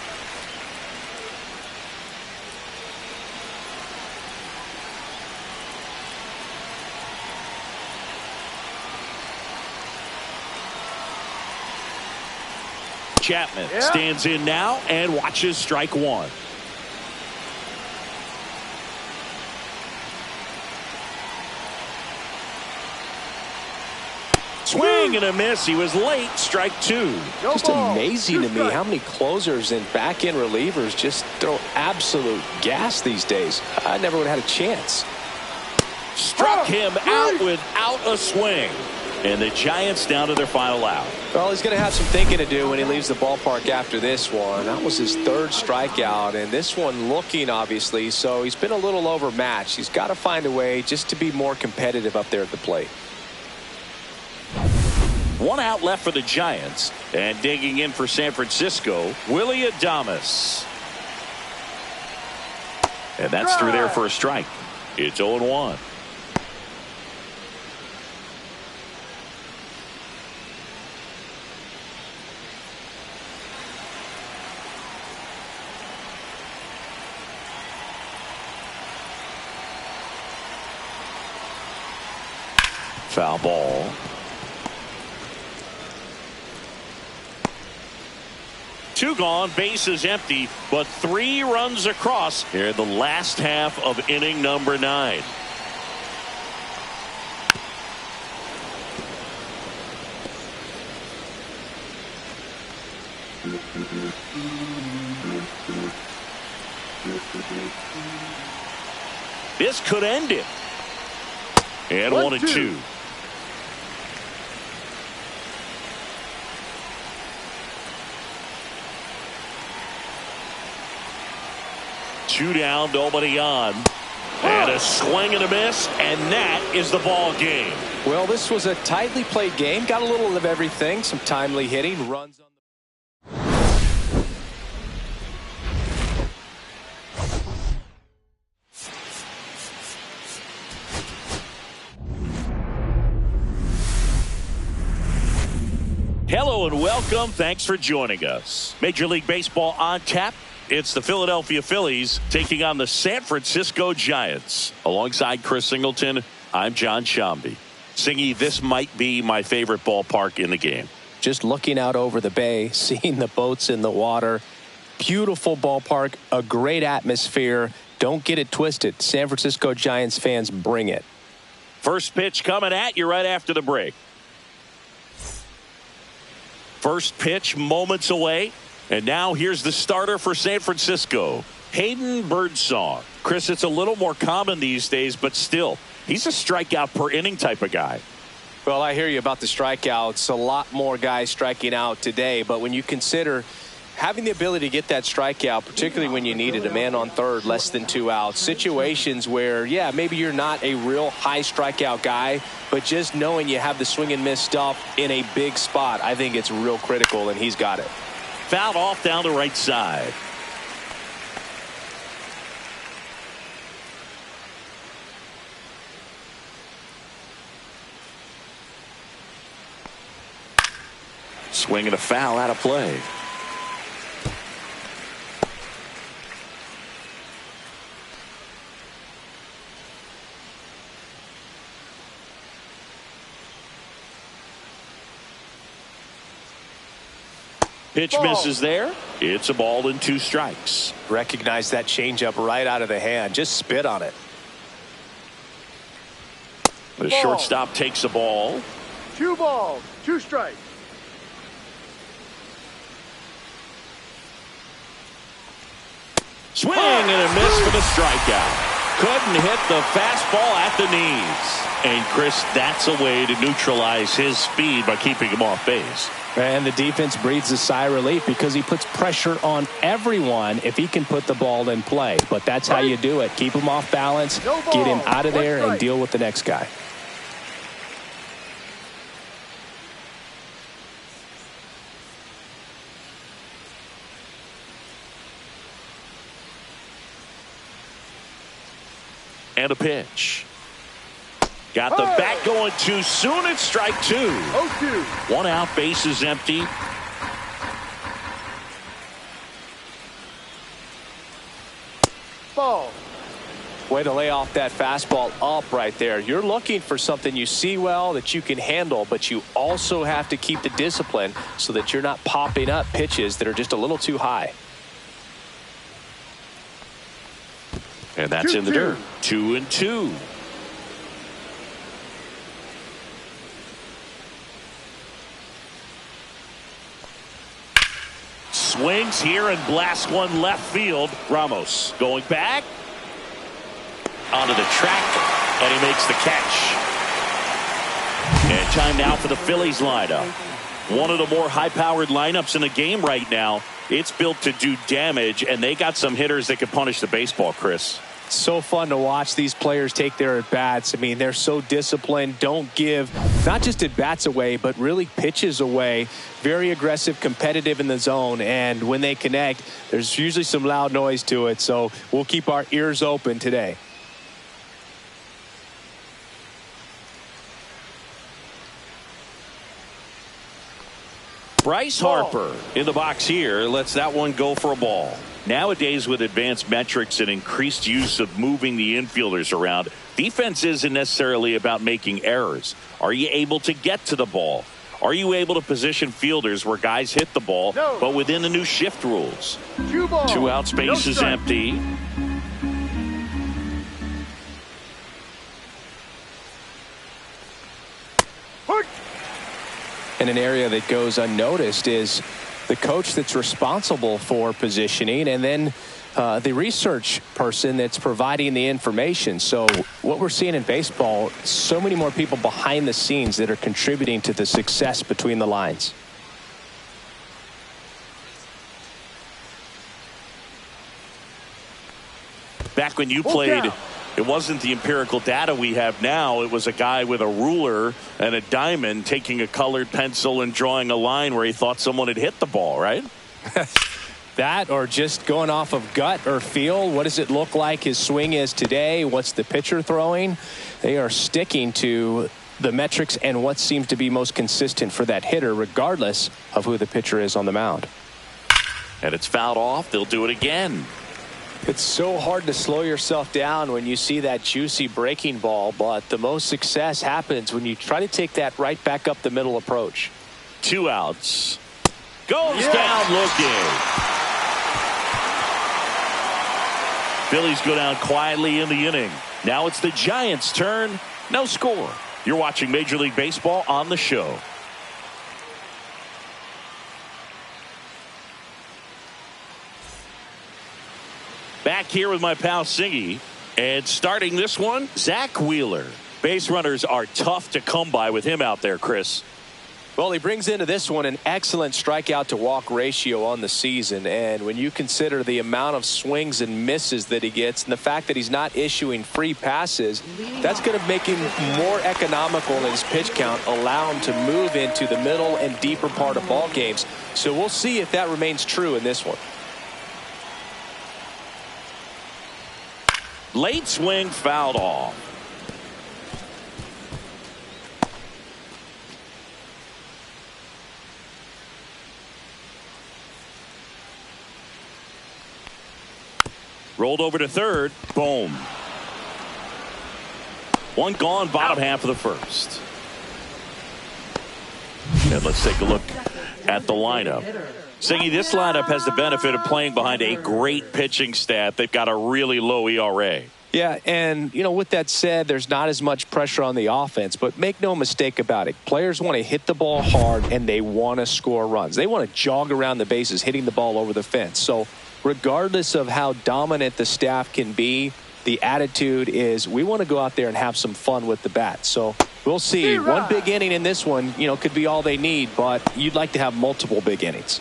Chapman stands in now and watches strike one. Swing and a miss. He was late. Strike two. Just amazing to me how many closers and back-end relievers just throw absolute gas these days. I never would have had a chance. Struck him out without a swing. And the Giants down to their final out. Well, he's going to have some thinking to do when he leaves the ballpark after this one. That was his third strikeout, and this one looking, obviously, so he's been a little overmatched. He's got to find a way just to be more competitive up there at the plate. One out left for the Giants, and digging in for San Francisco, Willie Adames. And that's through there for a strike. It's 0-1. Foul ball. Two gone, bases empty, but 3 runs across here in the last half of inning number 9. This could end it. And 1-2. Two down, nobody on. And a swing and a miss, and that is the ball game. Well, this was a tightly played game. Got a little of everything. Some timely hitting, runs on the... Hello and welcome. Thanks for joining us. Major League Baseball on tap. It's the Philadelphia Phillies taking on the San Francisco Giants. Alongside Chris Singleton, I'm John Shambi. Singy, this might be my favorite ballpark in the game. Just looking out over the bay, seeing the boats in the water. Beautiful ballpark, a great atmosphere. Don't get it twisted. San Francisco Giants fans, bring it. First pitch coming at you right after the break. First pitch moments away. And now here's the starter for San Francisco, Hayden Birdsong. Chris, it's a little more common these days, but still, he's a strikeout per inning type of guy. Well, I hear you about the strikeouts. A lot more guys striking out today. But when you consider having the ability to get that strikeout, particularly when you needed a man on third, less than 2 outs, situations where, yeah, maybe you're not a real high strikeout guy, but just knowing you have the swing and miss stuff in a big spot, I think it's real critical, and he's got it. Fouled off down the right side. Swing and a foul out of play. Pitch misses there. It's a ball and 2 strikes. Recognize that changeup right out of the hand. Just spit on it. The shortstop takes a ball. 2 balls, 2 strikes. Swing and a miss for the strikeout. Couldn't hit the fastball at the knees. And Chris, that's a way to neutralize his speed by keeping him off base. And the defense breathes a sigh of relief because he puts pressure on everyone if he can put the ball in play. But that's how you do it. Keep him off balance, get him out of there, and deal with the next guy. And a pitch. Got the bat going too soon. It's strike 2. 0-2. 1 out, base is empty. Ball. Way to lay off that fastball up right there. You're looking for something you see well that you can handle, but you also have to keep the discipline so that you're not popping up pitches that are just a little too high. And that's in the dirt. 2-2. Swings here and blasts one left field. Ramos going back onto the track, and he makes the catch. And time now for the Phillies lineup. One of the more high-powered lineups in the game right now. It's built to do damage, and they got some hitters that can punish the baseball, Chris. So fun to watch these players take their at-bats. I mean, they're so disciplined. Don't give not just at-bats away, but really pitches away. Very aggressive, competitive in the zone. And when they connect, there's usually some loud noise to it. So we'll keep our ears open today. Bryce Harper in the box here lets that one go for a ball. Nowadays, with advanced metrics and increased use of moving the infielders around, defense isn't necessarily about making errors. Are you able to get to the ball? Are you able to position fielders where guys hit the ball, but within the new shift rules? 2 balls. 2 out, space is empty. And an area that goes unnoticed is the coach that's responsible for positioning, and then the research person that's providing the information. So what we're seeing in baseball, so many more people behind the scenes that are contributing to the success between the lines. Back when you played, it wasn't the empirical data we have now. It was a guy with a ruler and a diamond taking a colored pencil and drawing a line where he thought someone had hit the ball, right? That, or just going off of gut or feel. What does it look like his swing is today? What's the pitcher throwing? They are sticking to the metrics and what seems to be most consistent for that hitter, regardless of who the pitcher is on the mound. And it's fouled off. They'll do it again. It's so hard to slow yourself down when you see that juicy breaking ball, but the most success happens when you try to take that right back up the middle approach. 2 outs. Goes down looking. Phillies go down quietly in the inning. Now it's the Giants' turn. No score. You're watching Major League Baseball on the show. Back here with my pal Singy. And starting this one, Zach Wheeler. Base runners are tough to come by with him out there, Chris. Well, he brings into this one an excellent strikeout to walk ratio on the season. And when you consider the amount of swings and misses that he gets and the fact that he's not issuing free passes, that's going to make him more economical in his pitch count, allow him to move into the middle and deeper part of ball games. So we'll see if that remains true in this one. Late swing fouled off. Rolled over to third. Boom. One gone, bottom half of the first. And let's take a look at the lineup. Singy, this lineup has the benefit of playing behind a great pitching staff. They've got a really low ERA. Yeah, and, you know, with that said, there's not as much pressure on the offense, but make no mistake about it. Players want to hit the ball hard, and they want to score runs. They want to jog around the bases, hitting the ball over the fence. So regardless of how dominant the staff can be, the attitude is we want to go out there and have some fun with the bat. So we'll see. One big inning in this one, you know, could be all they need, but you'd like to have multiple big innings.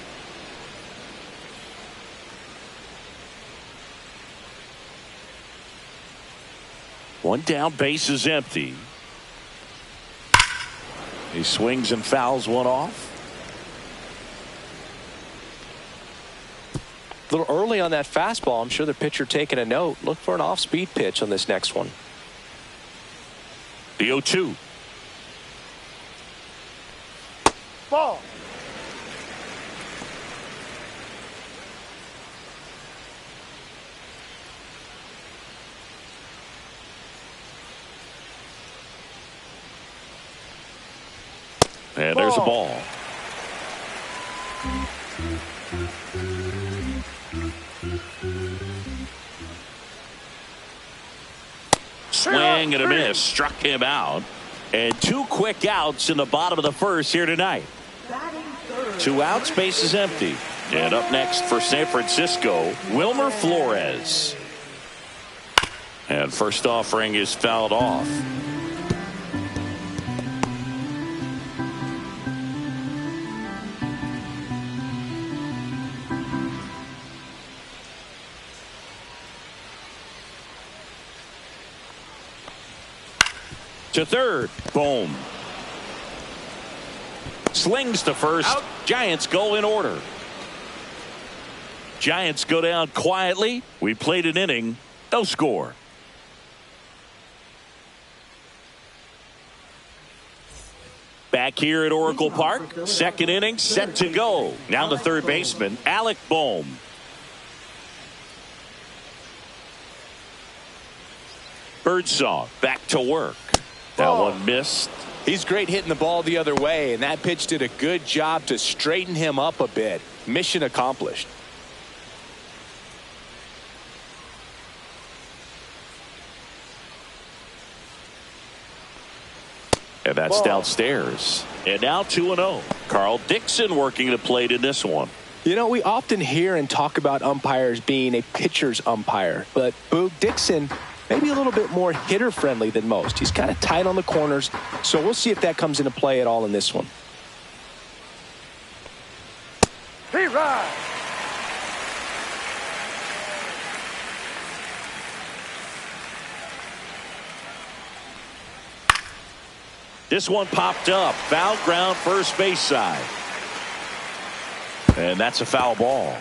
One down, base is empty. He swings and fouls one off. A little early on that fastball. I'm sure the pitcher taking a note. Look for an off-speed pitch on this next one. The 0-2. Ball. And there's a ball. Swing and a miss. Struck him out. And 2 quick outs in the bottom of the first here tonight. 2 outs, base is empty. And up next for San Francisco, Wilmer Flores. And first offering is fouled off. To third. Boom. Slings to first. Out. Giants go in order. Giants go down quietly. We played an inning. No score. Back here at Oracle Park. Second inning set to go. Now the third baseman, Alec Bohm. Birdsong back to work. That one missed. He's great hitting the ball the other way, and that pitch did a good job to straighten him up a bit. Mission accomplished. And that's downstairs. And now 2-0. Carl Dixon working the plate in this one. You know, we often hear and talk about umpires being a pitcher's umpire, but Boog Dixon maybe a little bit more hitter friendly than most. He's kind of tight on the corners, so we'll see if that comes into play at all in this one. Hey, right. This one popped up. Foul ground, first base side. And that's a foul ball.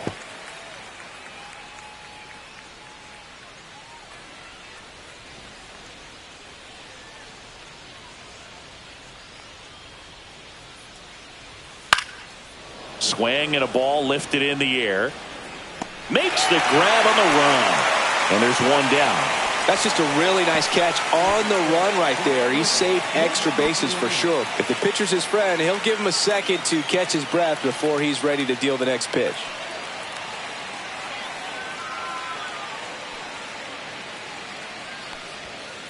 Swing and a ball lifted in the air. Makes the grab on the run. And there's one down. That's just a really nice catch on the run right there. He saved extra bases for sure. If the pitcher's his friend, he'll give him a second to catch his breath before he's ready to deal the next pitch.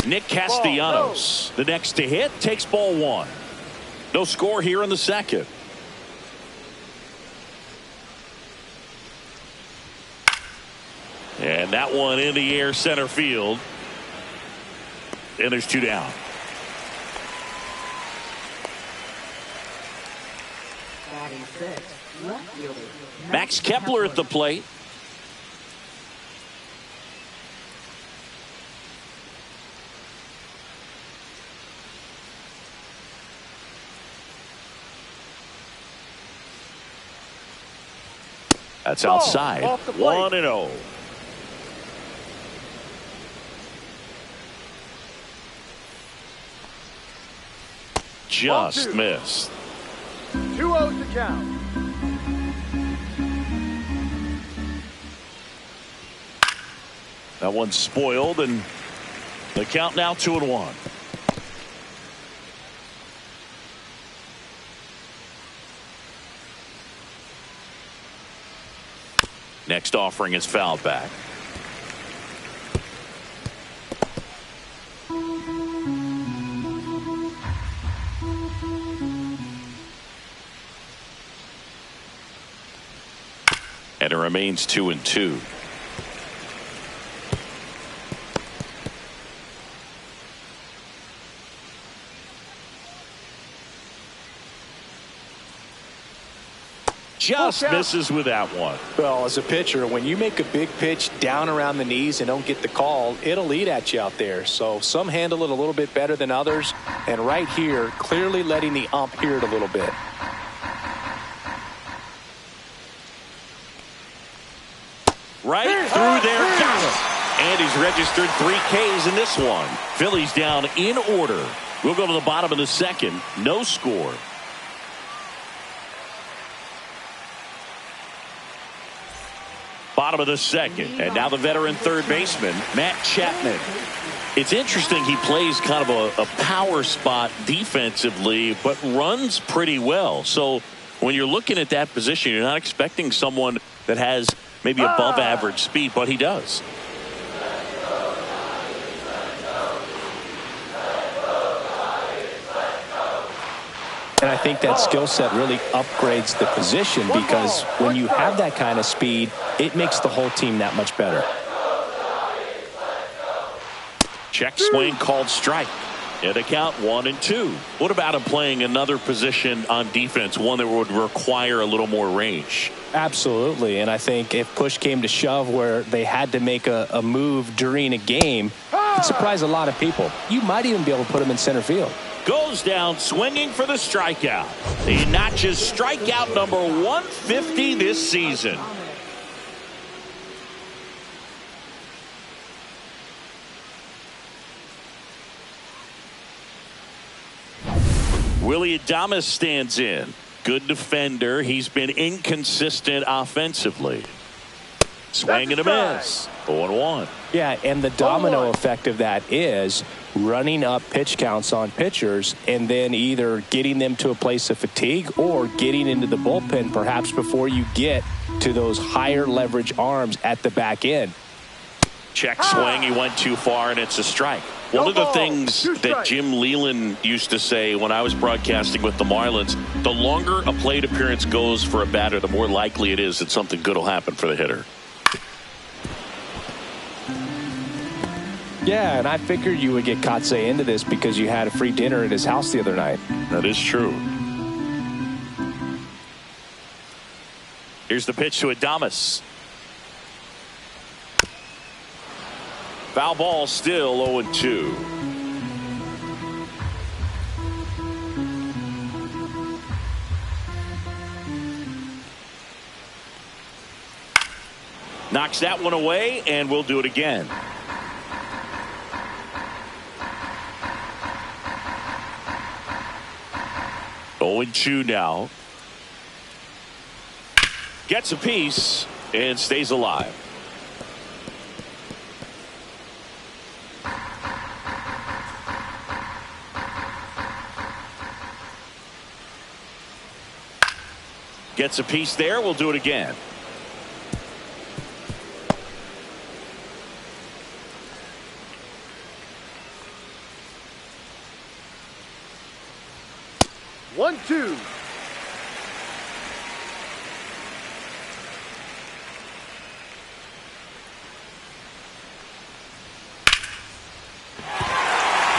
Nick Castellanos, the next to hit, takes ball one. No score here in the second. And that one in the air center field. And there's two down. Batting sixth, left fielder Max Kepler at the plate. That's outside. 1-0. Just missed. 2-0 to count. That one's spoiled, and the count now 2-1. Next offering is fouled back. And it remains 2-2. Just misses with that one. Well, as a pitcher, when you make a big pitch down around the knees and don't get the call, it'll eat at you out there. So some handle it a little bit better than others. And right here, clearly letting the ump hear it a little bit. Right through there, got it. And he's registered 3 Ks in this one. Phillies down in order. We'll go to the bottom of the second. No score. Bottom of the second. And now the veteran third baseman, Matt Chapman. It's interesting, he plays kind of a power spot defensively, but runs pretty well. So when you're looking at that position, you're not expecting someone that has maybe above average speed, but he does. And I think that skill set really upgrades the position, because when you have that kind of speed, it makes the whole team that much better. Check swing called strike. And a count 1-2. What about him playing another position on defense, one that would require a little more range? Absolutely. And I think if push came to shove where they had to make a move during a game, it'd surprise a lot of people. You might even be able to put him in center field. Goes down swinging for the strikeout. He notches strikeout number 150 this season. Willie Adames stands in. Good defender. He's been inconsistent offensively. Swing and a miss. 0-1. Yeah, and the domino effect of that is running up pitch counts on pitchers and then either getting them to a place of fatigue or getting into the bullpen perhaps before you get to those higher leverage arms at the back end. Check swing. He went too far, and it's a strike. One of the things that Jim Leland used to say when I was broadcasting with the Marlins, the longer a plate appearance goes for a batter, the more likely it is that something good will happen for the hitter. Yeah, and I figured you would get Kotsay into this because you had a free dinner at his house the other night. That is true. Here's the pitch to Adames. Foul ball, still 0-2. Knocks that one away, and we'll do it again. Oh, 0-2 now. Gets a piece, and stays alive. Gets a piece there. We'll do it again. One, two.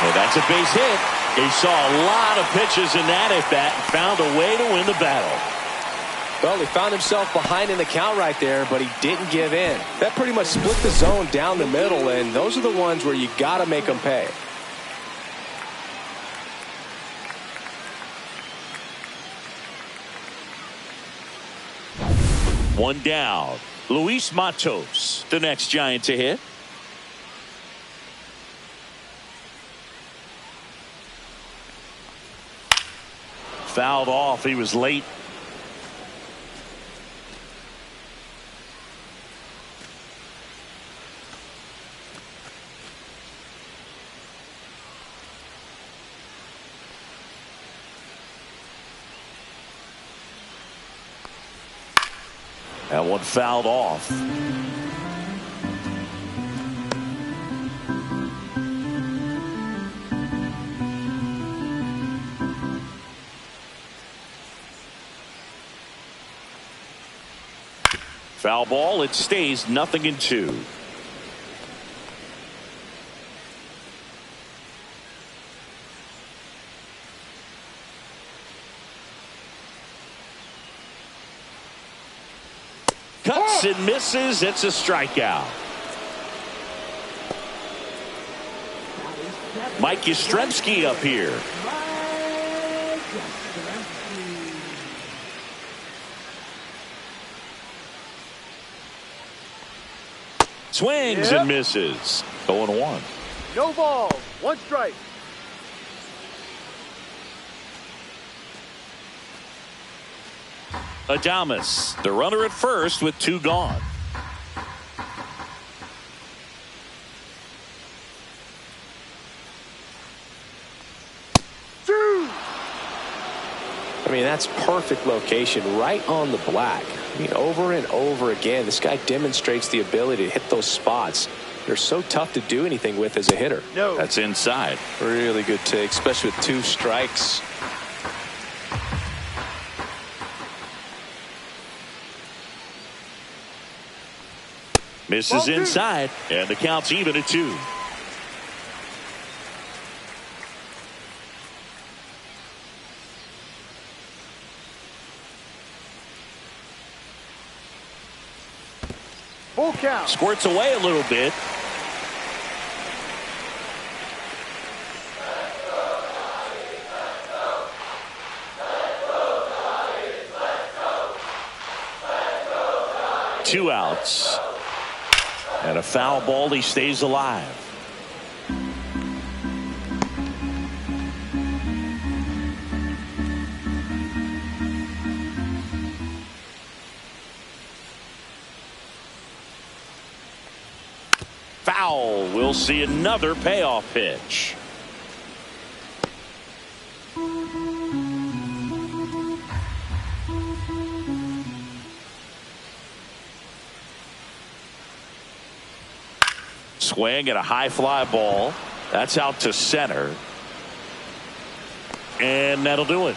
Well, that's a base hit. He saw a lot of pitches in that at bat and found a way to win the battle. Well, he found himself behind in the count right there, but he didn't give in. That pretty much split the zone down the middle, and those are the ones where you got to make them pay. One down. Luis Matos, the next Giant to hit. Fouled off. He was late. That one fouled off. Foul ball. It stays 0-2. Cuts and misses. It's a strikeout. Mike Yastrzemski up here. Swings and misses. 0-1. No ball. One strike. Adames, the runner at first with 2 gone. I mean, that's perfect location right on the black. I mean, over and over again, this guy demonstrates the ability to hit those spots. They're so tough to do anything with as a hitter. No. That's inside. Really good take, especially with 2 strikes. Misses inside, and the count's even at 2. Full count. Squirts away a little bit. Two outs. And a foul ball. He stays alive. Foul. We'll see another payoff pitch. Swing at a high fly ball. That's out to center. And that'll do it.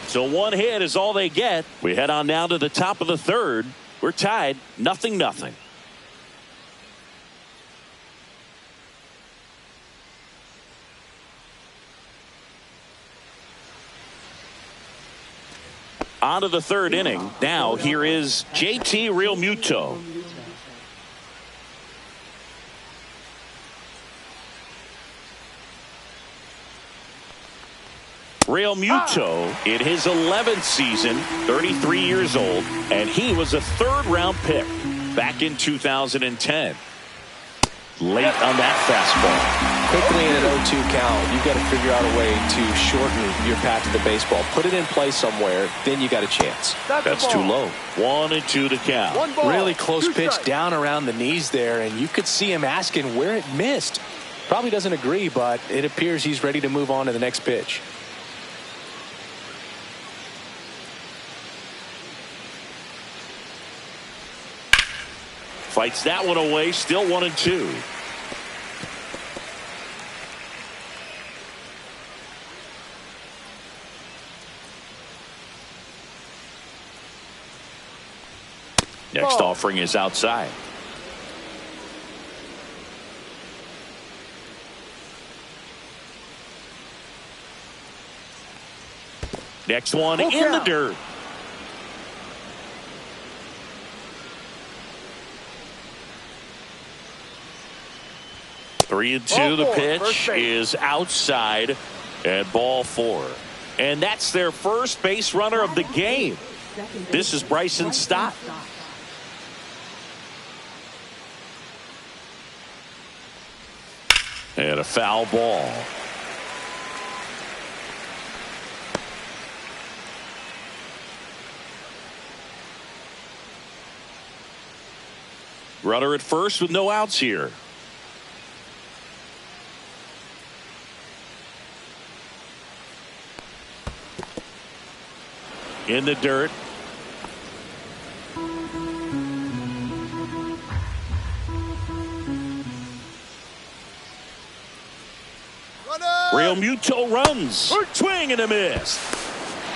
So 1 hit is all they get. We head on down to the top of the 3rd. We're tied 0-0. On to the 3rd inning. Now here is JT Realmuto. Realmuto in his 11th season, 33 years old, and he was a 3rd-round pick back in 2010. Late on that fastball. quickly in an 0-2 count, you've got to figure out a way to shorten your path to the baseball. Put it in play somewhere, then you got a chance. That's too low. 1-2 to count. Really close pitch down around the knees there, and you could see him asking where it missed. Probably doesn't agree, but it appears he's ready to move on to the next pitch. Fights that one away. Still 1-2. Next offering is outside. Next one in the dirt. Three and two. The pitch is outside at ball 4. And that's their first base runner of the game. This is Bryson Stott. And a foul ball. Runner at first with no outs here. In the dirt. Real Muto runs. Swing and a miss.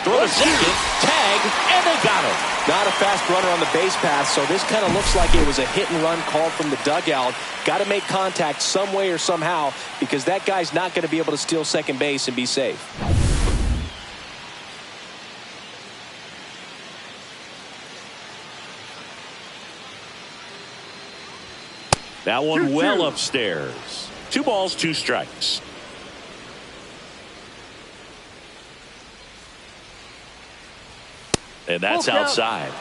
Throw to second. Tag. And they got him. Not a fast runner on the base path, so this kind of looks like it was a hit and run call from the dugout. Got to make contact some way or somehow, because that guy's not going to be able to steal second base and be safe. That one well upstairs. 2 balls, 2 strikes. And that's outside.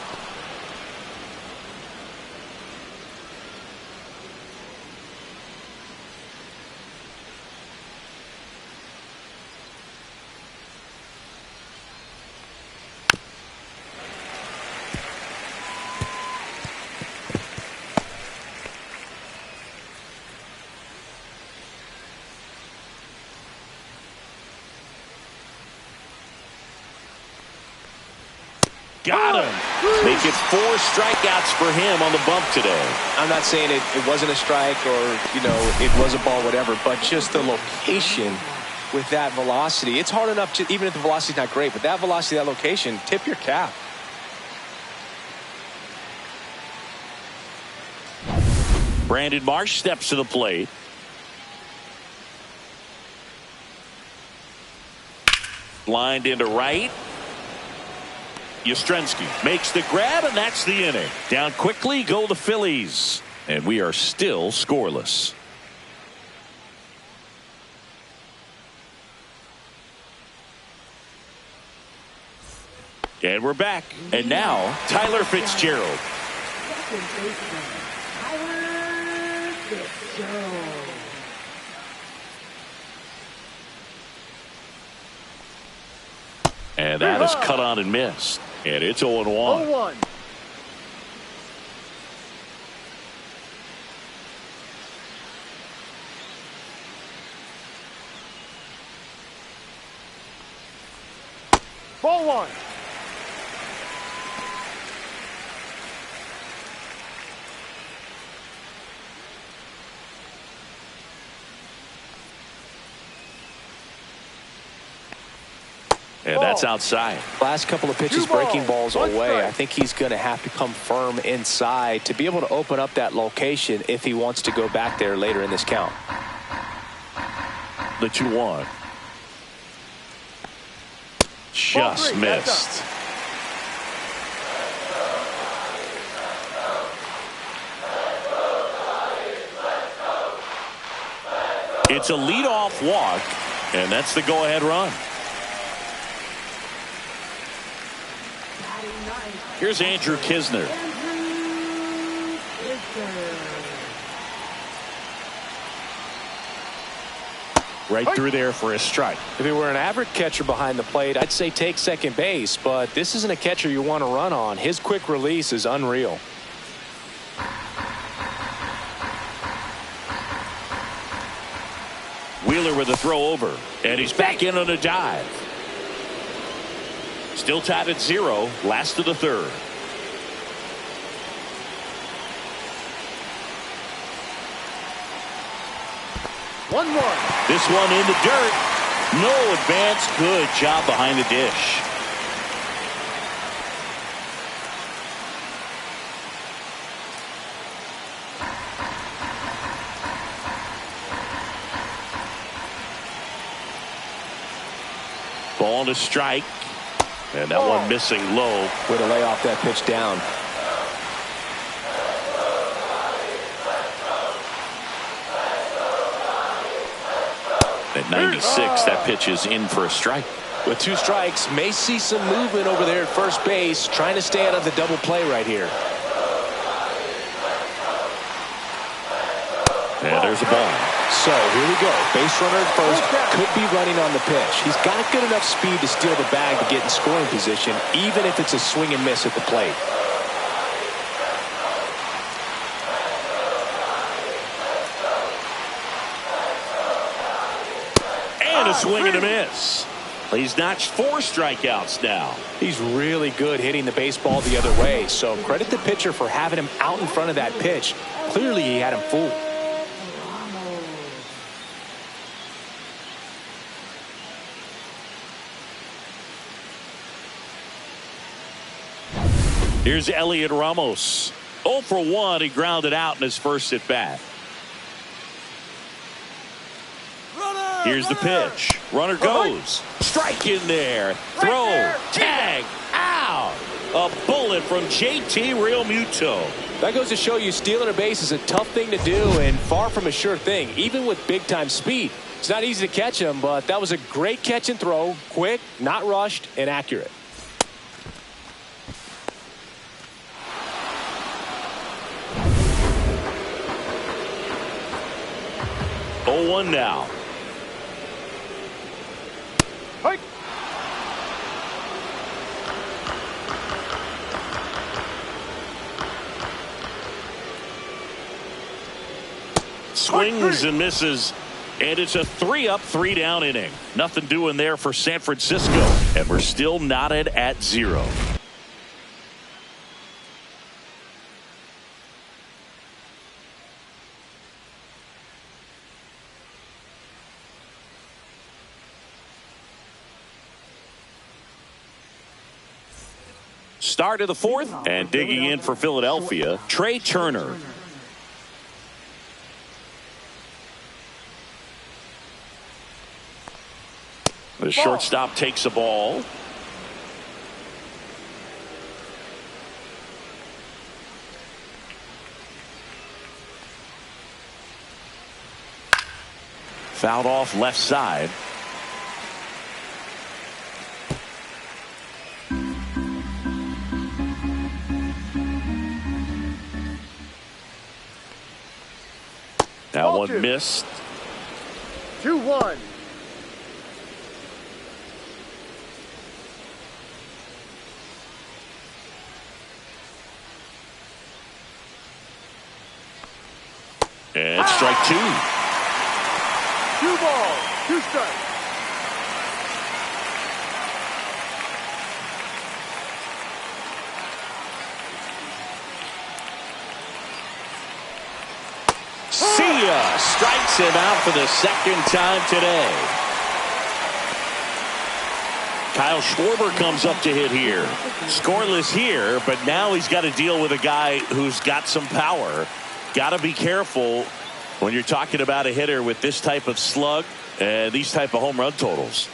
Got him. Make it 4 strikeouts for him on the bump today. I'm not saying it wasn't a strike or, it was a ball, whatever, but just the location with that velocity. It's hard enough to, even if the velocity's not great, but that velocity, that location, tip your cap. Brandon Marsh steps to the plate. Lined into right. Yastrzemski makes the grab, and that's the inning. Down quickly go the Phillies, and we are still scoreless. And we're back. And now Tyler Fitzgerald. Second baseman, Tyler Fitzgerald. And that is cut on and missed. And it's 0-1. 0-1. Ball 1. And that's outside. Last couple of pitches breaking balls away. I think he's going to have to come firm inside to be able to open up that location if he wants to go back there later in this count. The 2-1. Just missed. It's a leadoff walk, and that's the go-ahead run. Here's Andrew Kisner. right through there for a strike. If it were an average catcher behind the plate, I'd say take second base, but this isn't a catcher you want to run on. His quick release is unreal. Wheeler with a throw over, and he's back in on a dive. Still tied at 0, last of the third. This one in the dirt. No advance. Good job behind the dish. Ball to strike. And that one missing low. Way to lay off that pitch down. At 96, that pitch is in for a strike. With 2 strikes, may see some movement over there at first base, trying to stay out of the double play right here. And there's a ball. So here we go. Base runner at first, could be running on the pitch. He's got good enough speed to steal the bag to get in scoring position, even if it's a swing and miss at the plate. And a swing and a miss. He's notched 4 strikeouts now. He's really good hitting the baseball the other way, so credit the pitcher for having him out in front of that pitch. Clearly he had him fooled. Here's Elliot Ramos. 0 for 1. He grounded out in his first at bat. Here's the pitch. Runner goes. Strike in there. Throw. Tag. Out. A bullet from JT Realmuto. That goes to show you stealing a base is a tough thing to do and far from a sure thing, even with big-time speed. It's not easy to catch him, but that was a great catch and throw. Quick, not rushed, and accurate. Oh, 1 now. Swings and misses, and it's a 3-up, 3-down inning. Nothing doing there for San Francisco, and we're still knotted at 0. Start of the 4th, and digging in for Philadelphia, Trey Turner. The shortstop takes a ball. Fouled off left side. That one missed. 2-1. And strike 2. 2 balls, 2 strikes. See ya. Strikes him out for the 2nd time today. Kyle Schwarber comes up to hit here. Scoreless here, but now he's got to deal with a guy who's got some power. Got to be careful when you're talking about a hitter with this type of slug and these type of home run totals.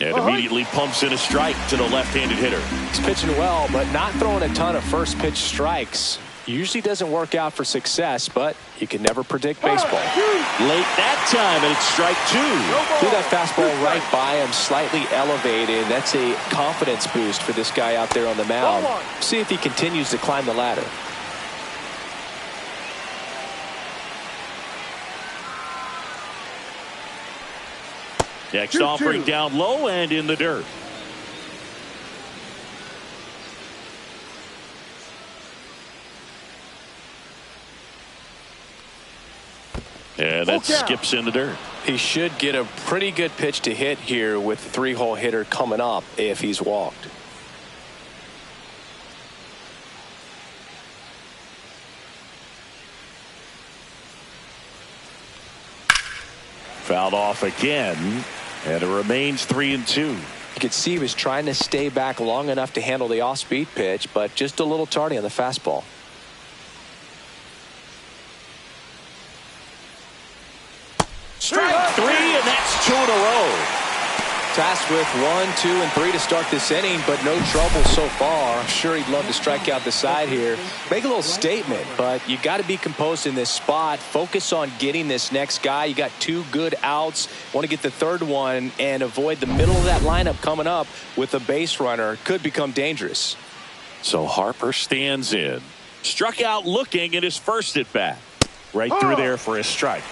And immediately pumps in a strike to the left-handed hitter. He's pitching well, but not throwing a ton of first pitch strikes. Usually doesn't work out for success, but you can never predict baseball. Late that time, and it's strike 2. Threw that fastball right by him, slightly elevated. That's a confidence boost for this guy out there on the mound. See if he continues to climb the ladder. Next 2-2. offering down low and in the dirt. And that skips in the dirt. He should get a pretty good pitch to hit here with the 3-hole hitter coming up if he's walked. Fouled off again, and it remains 3-2. You could see he was trying to stay back long enough to handle the off-speed pitch, but just a little tardy on the fastball. Strike 3, and that's 2 in a row. Tasked with 1, 2, and 3 to start this inning, but no trouble so far. I'm sure he'd love to strike out the side here. Make a little statement, but you got to be composed in this spot. Focus on getting this next guy. You got 2 good outs. Want to get the third one and avoid the middle of that lineup coming up with a base runner. Could become dangerous. So Harper stands in. Struck out looking at his first at bat. Right through there for a strike.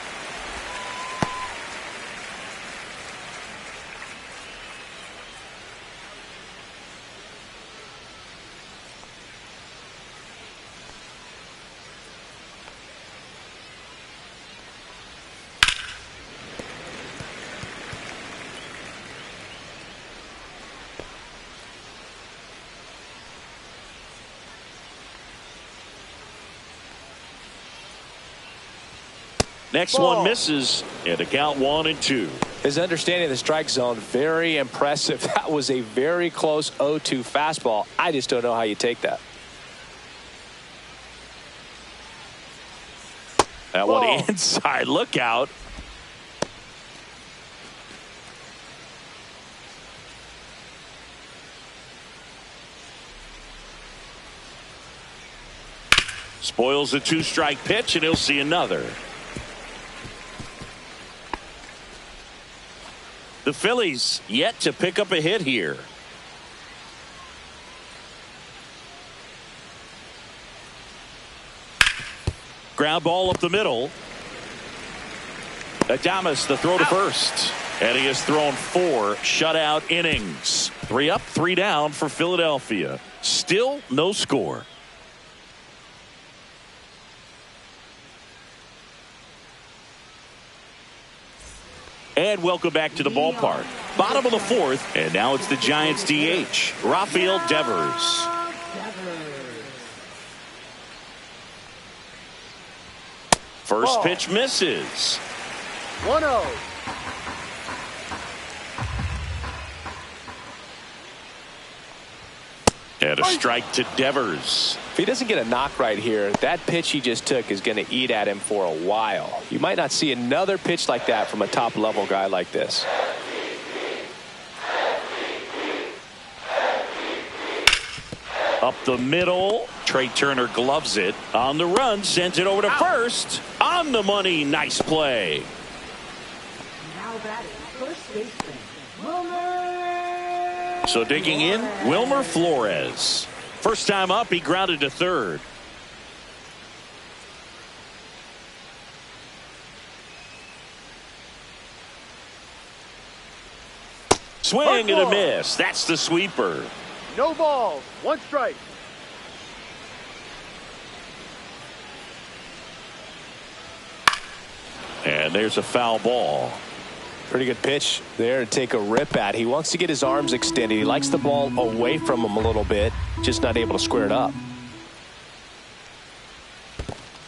Next one misses, and a count 1-2. His understanding of the strike zone, very impressive. That was a very close 0-2 fastball. I just don't know how you take that. That one inside. Look out. Spoils a 2-strike pitch, and he'll see another. The Phillies yet to pick up a hit here. Ground ball up the middle. Adames the throw to first. And he has thrown 4 shutout innings. 3 up, 3 down for Philadelphia. Still no score. And welcome back to the ballpark. Bottom of the 4th, and now it's the Giants DH, Rafael Devers. First pitch misses. 1-0. And a strike to Devers. If he doesn't get a knock right here, that pitch he just took is going to eat at him for a while. You might not see another pitch like that from a top-level guy like this. Up the middle. Trey Turner gloves it. On the run, sends it over to first. On the money. Nice play. Now batting first baseman, Wilmer. So digging in, Wilmer Flores. First time up, he grounded to third. Swing and a miss. That's the sweeper. No balls. 1 strike. And there's a foul ball. Pretty good pitch there to take a rip at. He wants to get his arms extended. He likes the ball away from him a little bit, just not able to square it up.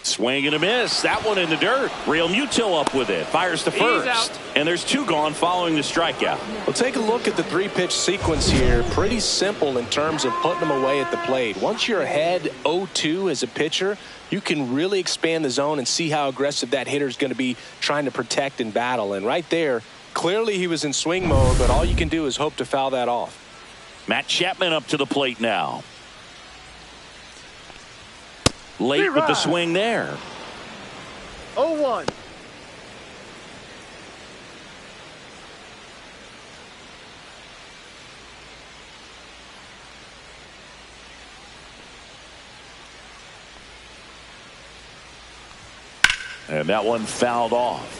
Swing and a miss. That one in the dirt. Real Mutil up with it. Fires to first. And there's 2 gone following the strikeout. Well, take a look at the 3-pitch sequence here. Pretty simple in terms of putting them away at the plate. Once you're ahead 0-2 as a pitcher, you can really expand the zone and see how aggressive that hitter is going to be trying to protect and battle. And right there, clearly he was in swing mode, but all you can do is hope to foul that off. Matt Chapman up to the plate now. Late with the swing there. 0-1. And that one fouled off.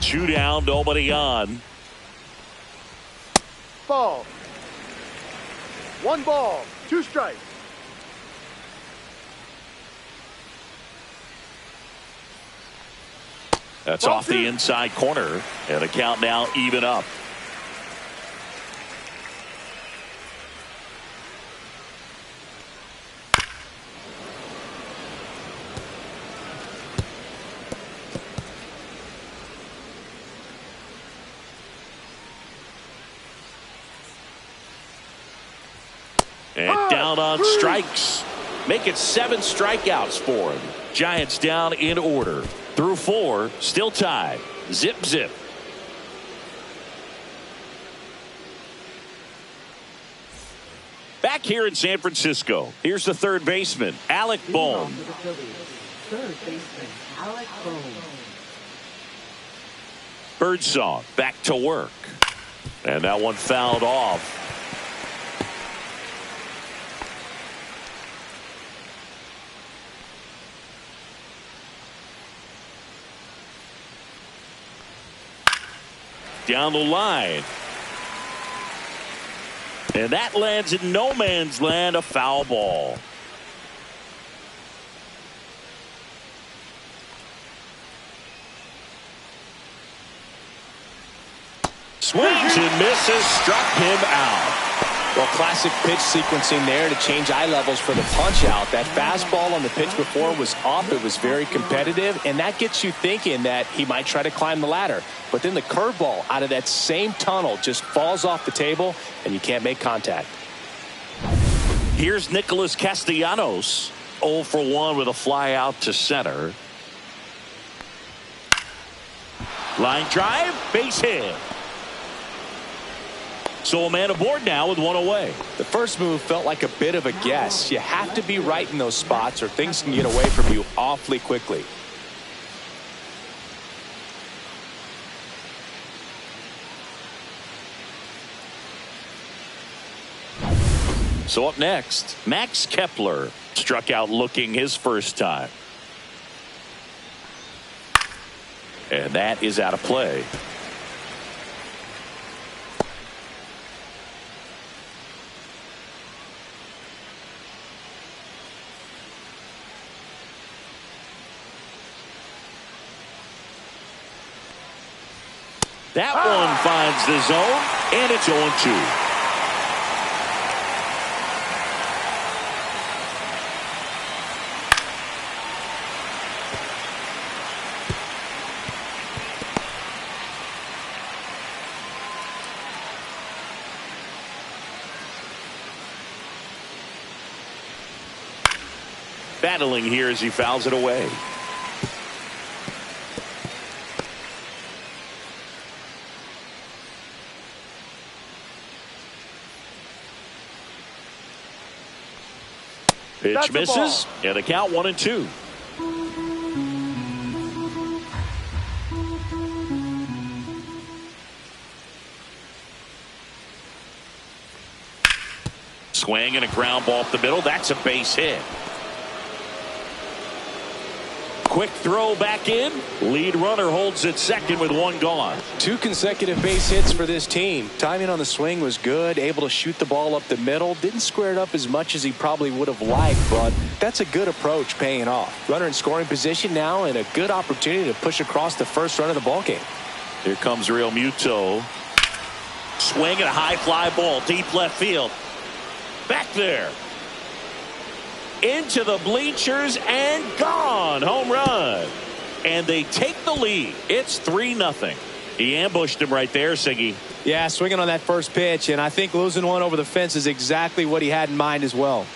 2 down, nobody on. Ball. 1 ball, 2 strikes. That's off the inside corner, and the count now even up. And down on strikes. Make it 7 strikeouts for him. Giants down in order. Through 4, still tied. Zip, zip. Back here in San Francisco, here's the third baseman, Alec Bohm. Third baseman, Alec Bohm. Birdsong back to work. And that one fouled off. Down the line. And that lands in no man's land, a foul ball. Swings and misses, struck him out. Well, classic pitch sequencing there to change eye levels for the punch out. That fastball on the pitch before was off. It was very competitive, and that gets you thinking that he might try to climb the ladder. But then the curveball out of that same tunnel just falls off the table, and you can't make contact. Here's Nicholas Castellanos, 0 for 1 with a fly out to center. Line drive, base hit. So a man aboard now with 1 away. The first move felt like a bit of a guess. You have to be right in those spots or things can get away from you awfully quickly. So up next, Max Kepler struck out looking his first time. And that is out of play. That one finds the zone, and it's 0-2. Battling here as he fouls it away. Pitch misses, and the count 1-2. Swing and a ground ball up the middle. That's a base hit. Quick throw back in. Lead runner holds at second with 1 gone. 2 consecutive base hits for this team. Timing on the swing was good. Able to shoot the ball up the middle. Didn't square it up as much as he probably would have liked, but that's a good approach paying off. Runner in scoring position now and a good opportunity to push across the first run of the ball game. Here comes Real Muto. Swing and a high fly ball deep left field. Back there. Into the bleachers and gone. Home run. And they take the lead. It's 3-0. He ambushed him right there, Siggy. Yeah, swinging on that first pitch, and I think losing one over the fence is exactly what he had in mind as well.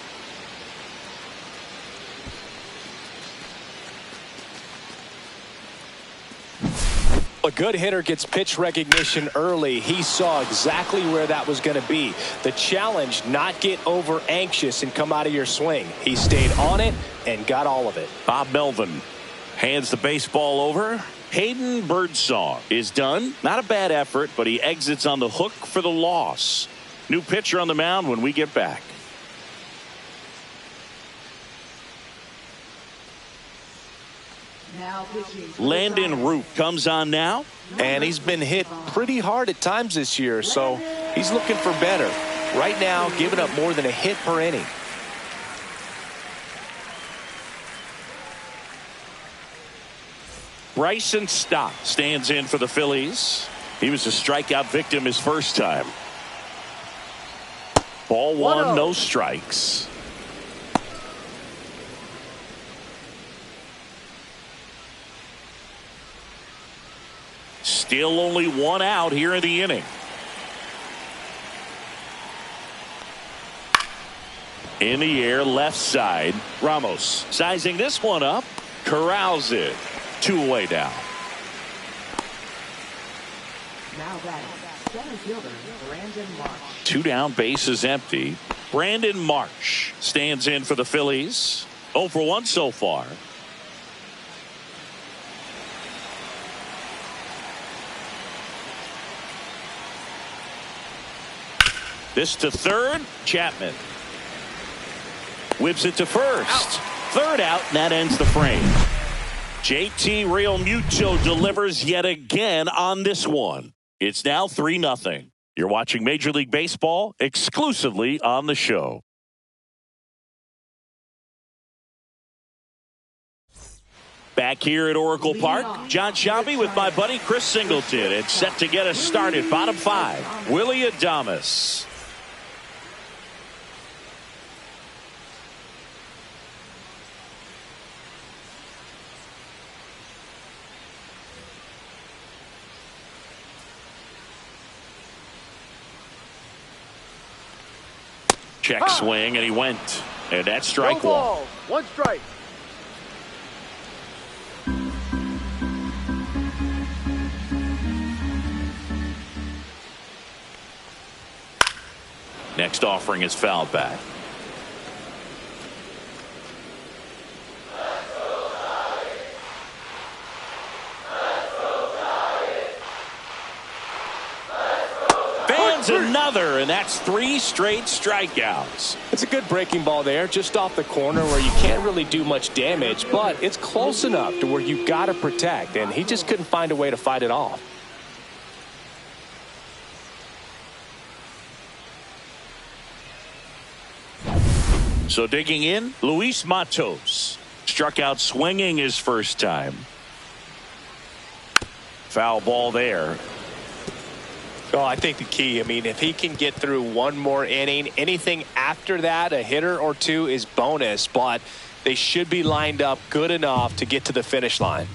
A good hitter gets pitch recognition early. He saw exactly where that was going to be. The challenge, not get over anxious and come out of your swing. He stayed on it and got all of it. Bob Melvin hands the baseball over. Hayden Birdsong is done. Not a bad effort, but he exits on the hook for the loss. New pitcher on the mound when we get back. Now pitching. Landon Root comes on now. And he's been hit pretty hard at times this year, so he's looking for better. Right now, giving up more than a hit per inning. Bryson Stott stands in for the Phillies. He was a strikeout victim his first time. Ball one, no strikes. Still only one out here in the inning. In the air, left side. Ramos sizing this one up. Corrals it. 2 away down. Now batting, center fielder Brandon Marsh. 2 down, bases empty. Brandon Marsh stands in for the Phillies. 0 for 1 so far. This to third. Chapman whips it to first. Third out, and that ends the frame. JT Realmuto delivers yet again on this one. It's now 3-0. You're watching Major League Baseball exclusively on the show. Back here at Oracle Park, John Shelby with my buddy Chris Singleton. It's set to get us started. Bottom 5, Willie Adames. Check swing, and he went. And that's strike one. 1 strike. Next offering is fouled back. Another, and that's 3 straight strikeouts. It's a good breaking ball there, just off the corner where you can't really do much damage, but it's close enough to where you got to protect, and he just couldn't find a way to fight it off. So digging in, Luis Matos struck out swinging his first time. Foul ball there. Oh, I think the key, if he can get through one more inning, anything after that, a hitter or 2 is bonus, but they should be lined up good enough to get to the finish line.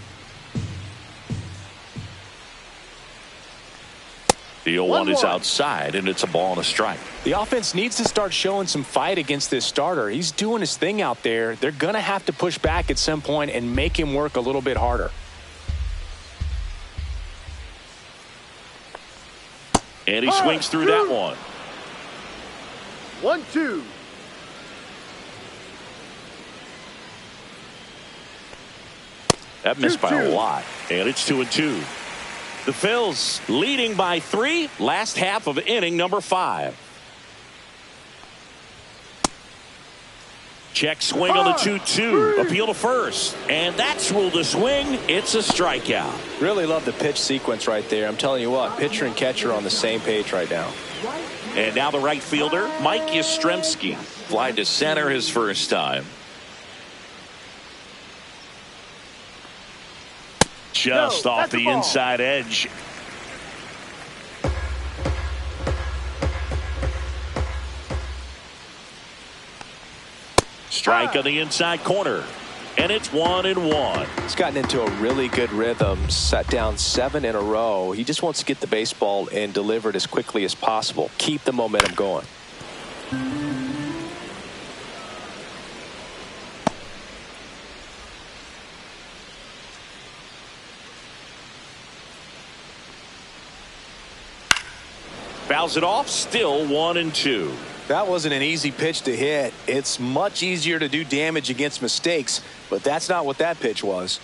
The 0-1 is outside, and it's a ball and a strike. The offense needs to start showing some fight against this starter. He's doing his thing out there. They're going to have to push back at some point and make him work a little bit harder. And he swings through that one. 1-2. That missed by a lot. And it's 2-2. The Phils leading by 3. Last half of inning number 5. Check swing on the 2-2. Appeal to first. And that's ruled a swing. It's a strikeout. Really love the pitch sequence right there. I'm telling you what, pitcher and catcher are on the same page right now. And now the right fielder, Mike Yastrzemski. Fly to center his first time. Just off the inside edge. Strike on the inside corner. And it's 1-1. He's gotten into a really good rhythm, set down 7 in a row. He just wants to get the baseball and deliver it as quickly as possible. Keep the momentum going. Fouls it off, still 1-2. That wasn't an easy pitch to hit. It's much easier to do damage against mistakes, but that's not what that pitch was.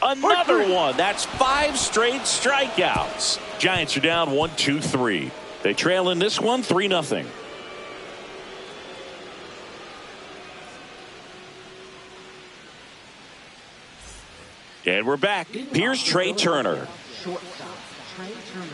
Another one. That's 5 straight strikeouts. Giants are down 1-2-3. They trail in this one 3-0. And we're back. Here's Trey Turner. Shortstop, Trey Turner.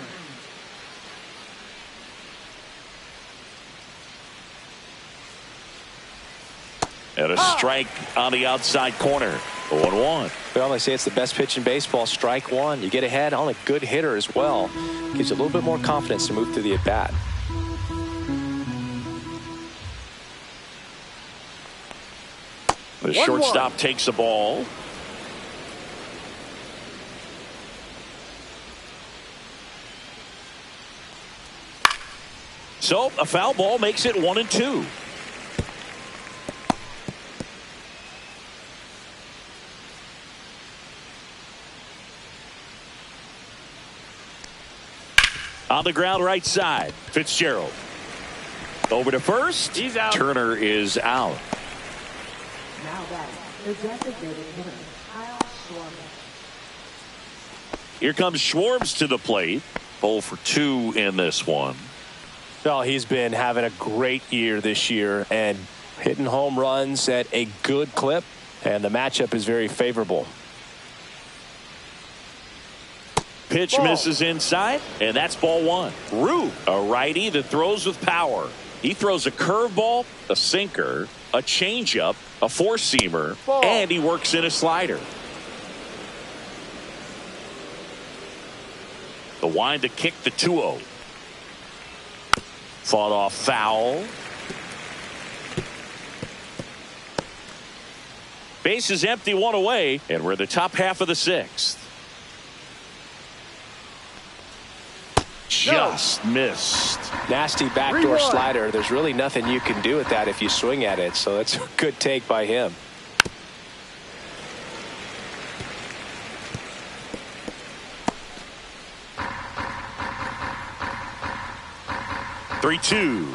And a strike on the outside corner. 0-1. We always say it's the best pitch in baseball. Strike one. You get ahead on a good hitter as well. Gives you a little bit more confidence to move through the at-bat. The shortstop takes the ball. So a foul ball makes it 1-2. On the ground right side, Fitzgerald. Over to first. He's out. Turner is out. Now batting, the designated hitter, Kyle Schwarber. Here comes Schwarber to the plate. 0 for 2 in this one. Well, he's been having a great year this year and hitting home runs at a good clip, and the matchup is very favorable. Pitch misses inside, and that's ball one. Rue, a righty that throws with power. He throws a curveball, a sinker, a changeup, a four-seamer, and he works in a slider. The wind to kick the 2-0. Fought off foul. Base is empty, one away, and we're in the top half of the sixth. Just missed. Nasty backdoor slider. There's really nothing you can do with that if you swing at it. So that's a good take by him. Three-two.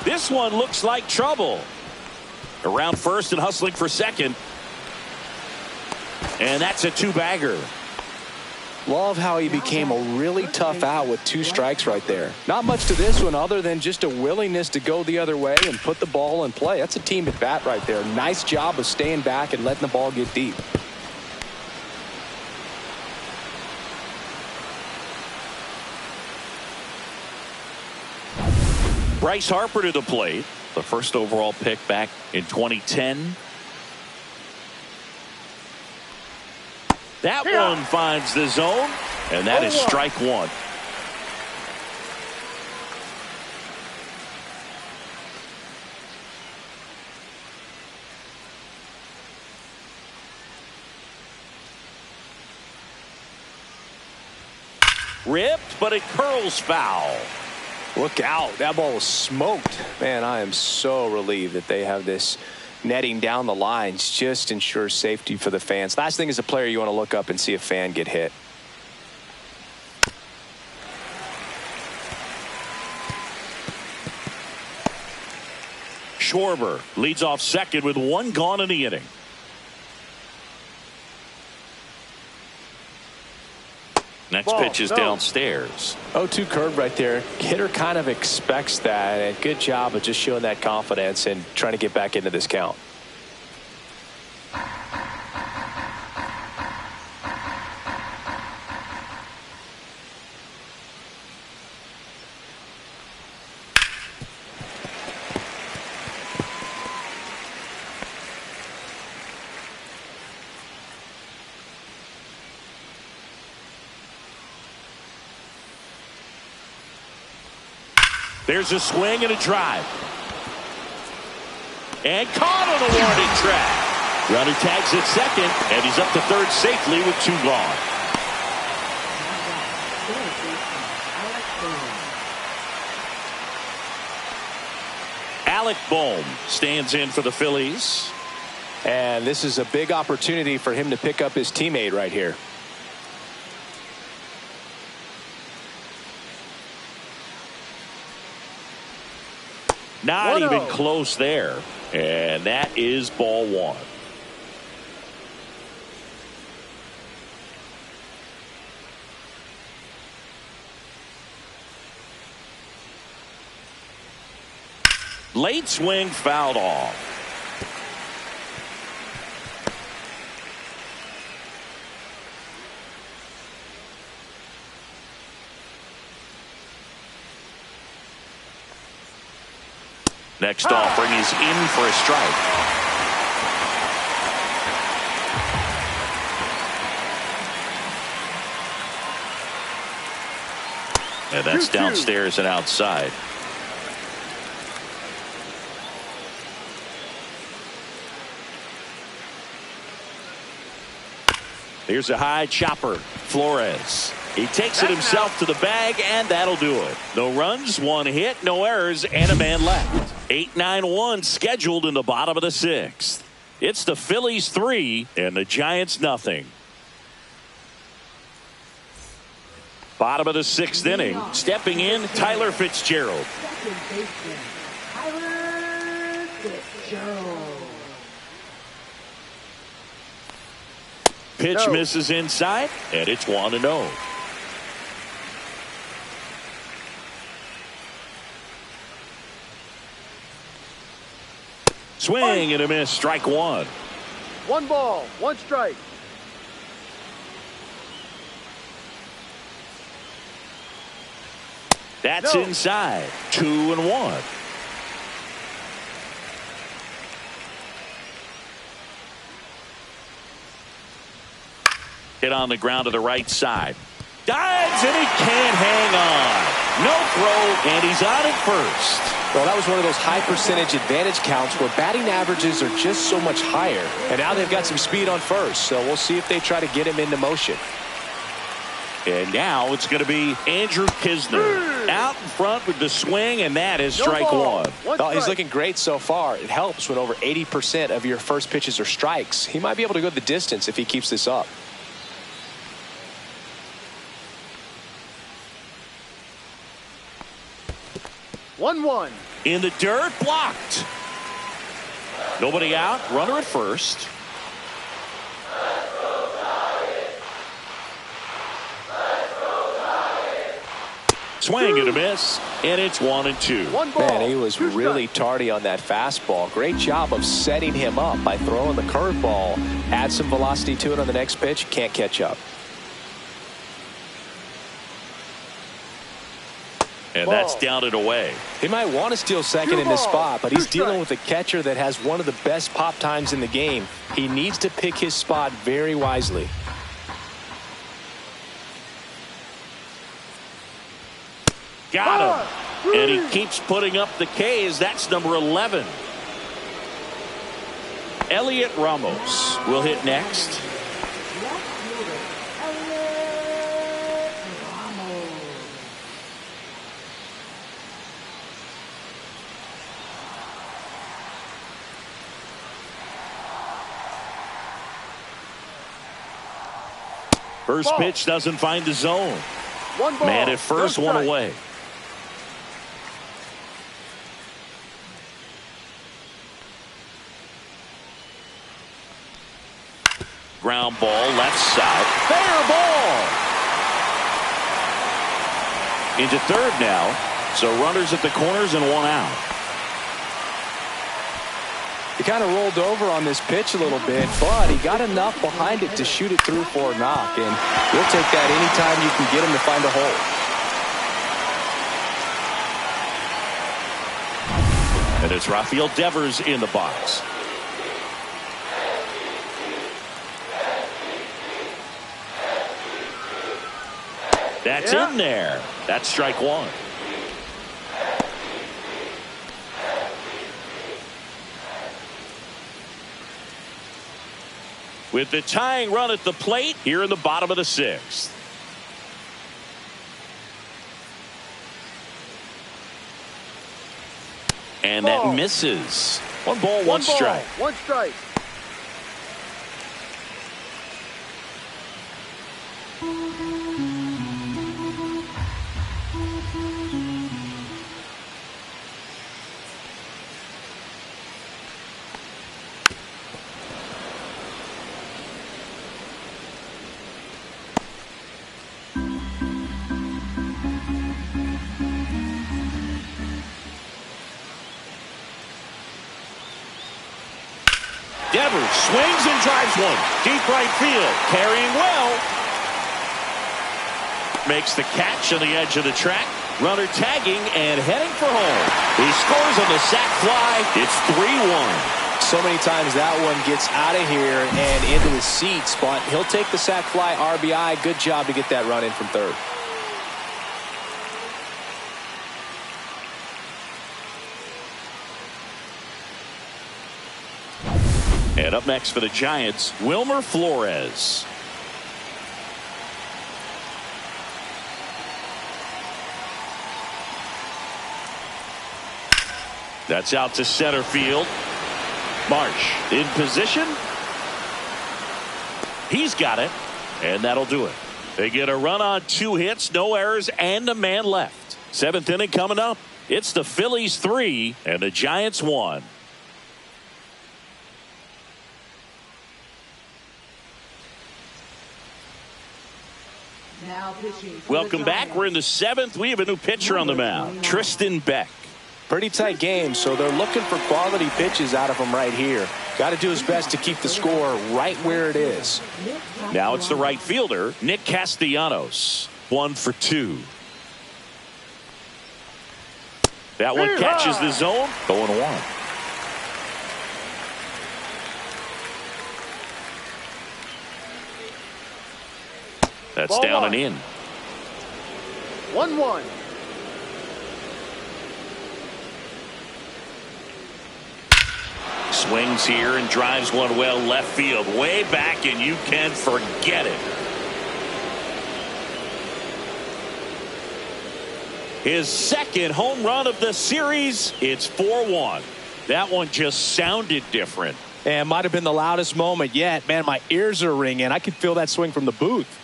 This one looks like trouble. Around first and hustling for second. And that's a two-bagger. Love how he became a really tough out with 2 strikes right there. Not much to this one other than just a willingness to go the other way and put the ball in play. That's a team at bat right there. Nice job of staying back and letting the ball get deep. Bryce Harper to the plate. The first overall pick back in 2010. That one finds the zone, and that is strike one. Ripped, but it curls foul. Look out. That ball was smoked. Man, I am so relieved that they have this netting down the lines. Just ensures safety for the fans. Last thing as a player, you want to look up and see a fan get hit. Schwarber leads off second with 1 gone in the inning. Next pitch is downstairs. 0-2 curve right there. Hitter kind of expects that, and good job of just showing that confidence and trying to get back into this count. There's a swing and a drive. And caught on the warning track. Runner tags at second, and he's up to third safely with 2 gone. Alec Bohm stands in for the Phillies. And this is a big opportunity for him to pick up his teammate right here. Not even close there. And that is ball one. Late swing fouled off. Next offering is in for a strike. And that's downstairs and outside. Here's a high chopper. Flores. He takes it himself to the bag, and that'll do it. No runs, one hit, no errors, and a man left. 8-9-1 scheduled in the bottom of the sixth. It's the Phillies 3 and the Giants nothing. Bottom of the sixth inning. Stepping in, Tyler Fitzgerald. Second baseman, Tyler Fitzgerald. Pitch misses inside, and it's 1-0. Swing and a miss, strike one. 1 ball, 1 strike. That's inside. 2-1. Hit on the ground to the right side. Dives, and he can't hang on. No throw, and he's on at first. Well, that was one of those high percentage advantage counts where batting averages are just so much higher. And now they've got some speed on first, so we'll see if they try to get him into motion. And now it's going to be Andrew Kisner out in front with the swing, and that is strike one. Oh, he's looking great so far. It helps when over 80% of your first pitches are strikes. He might be able to go the distance if he keeps this up. One. In the dirt, blocked. Nobody out, runner at first. Swing and a miss, and it's 1-2. Man, he was really tardy on that fastball. Great job of setting him up by throwing the curveball. Add some velocity to it on the next pitch. Can't catch up. And that's down and away. He might want to steal second in this spot, but he's dealing with a catcher that has one of the best pop times in the game. He needs to pick his spot very wisely. Got him. And he keeps putting up the K's. That's number 11. Elliot Ramos will hit next. First pitch doesn't find the zone. Man at first, one away. Ground ball, left side. Fair ball. Into third now. So runners at the corners and one out. He kind of rolled over on this pitch a little bit, but he got enough behind it to shoot it through for a knock. And we'll take that anytime you can get him to find a hole. And it's Rafael Devers in the box. That's in there. That's strike one. With the tying run at the plate here in the bottom of the sixth. And that misses. One ball, one strike. One strike. Devers swings and drives one. Deep right field. Carrying well. Makes the catch on the edge of the track. Runner tagging and heading for home. He scores on the sac fly. It's 3-1. So many times that one gets out of here and into the seats, but he'll take the sac fly RBI. Good job to get that run in from third. And up next for the Giants, Wilmer Flores. That's out to center field. Marsh in position. He's got it, and that'll do it. They get a run on 2 hits, no errors, and a man left. 7th inning coming up. It's the Phillies 3 and the Giants 1. Now pitching. Welcome back. We're in the 7th. We have a new pitcher on the mound, Tristan Beck. Pretty tight game, so they're looking for quality pitches out of him right here. Got to do his best to keep the score right where it is. Now it's the right fielder, Nick Castellanos. 1 for 2. That one catches the zone. 0-1. That's Ball down one. and in. 1-1. Swings here and drives one well left field. Way back, and you can forget it. His second home run of the series. It's 4-1. That one just sounded different. And might have been the loudest moment yet. Man, my ears are ringing. I could feel that swing from the booth.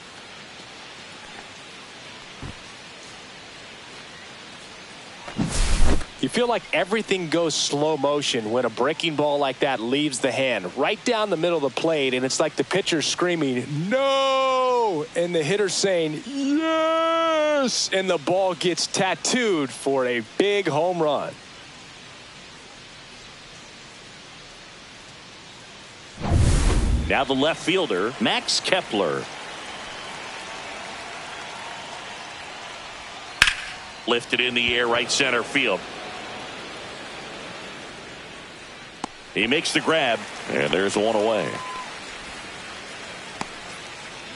You feel like everything goes slow motion when a breaking ball like that leaves the hand right down the middle of the plate, and it's like the pitcher screaming, "No!" and the hitter saying, "Yes!" and the ball gets tattooed for a big home run. Now the left fielder, Max Kepler. Lifted in the air, right center field. He makes the grab, and there's one away.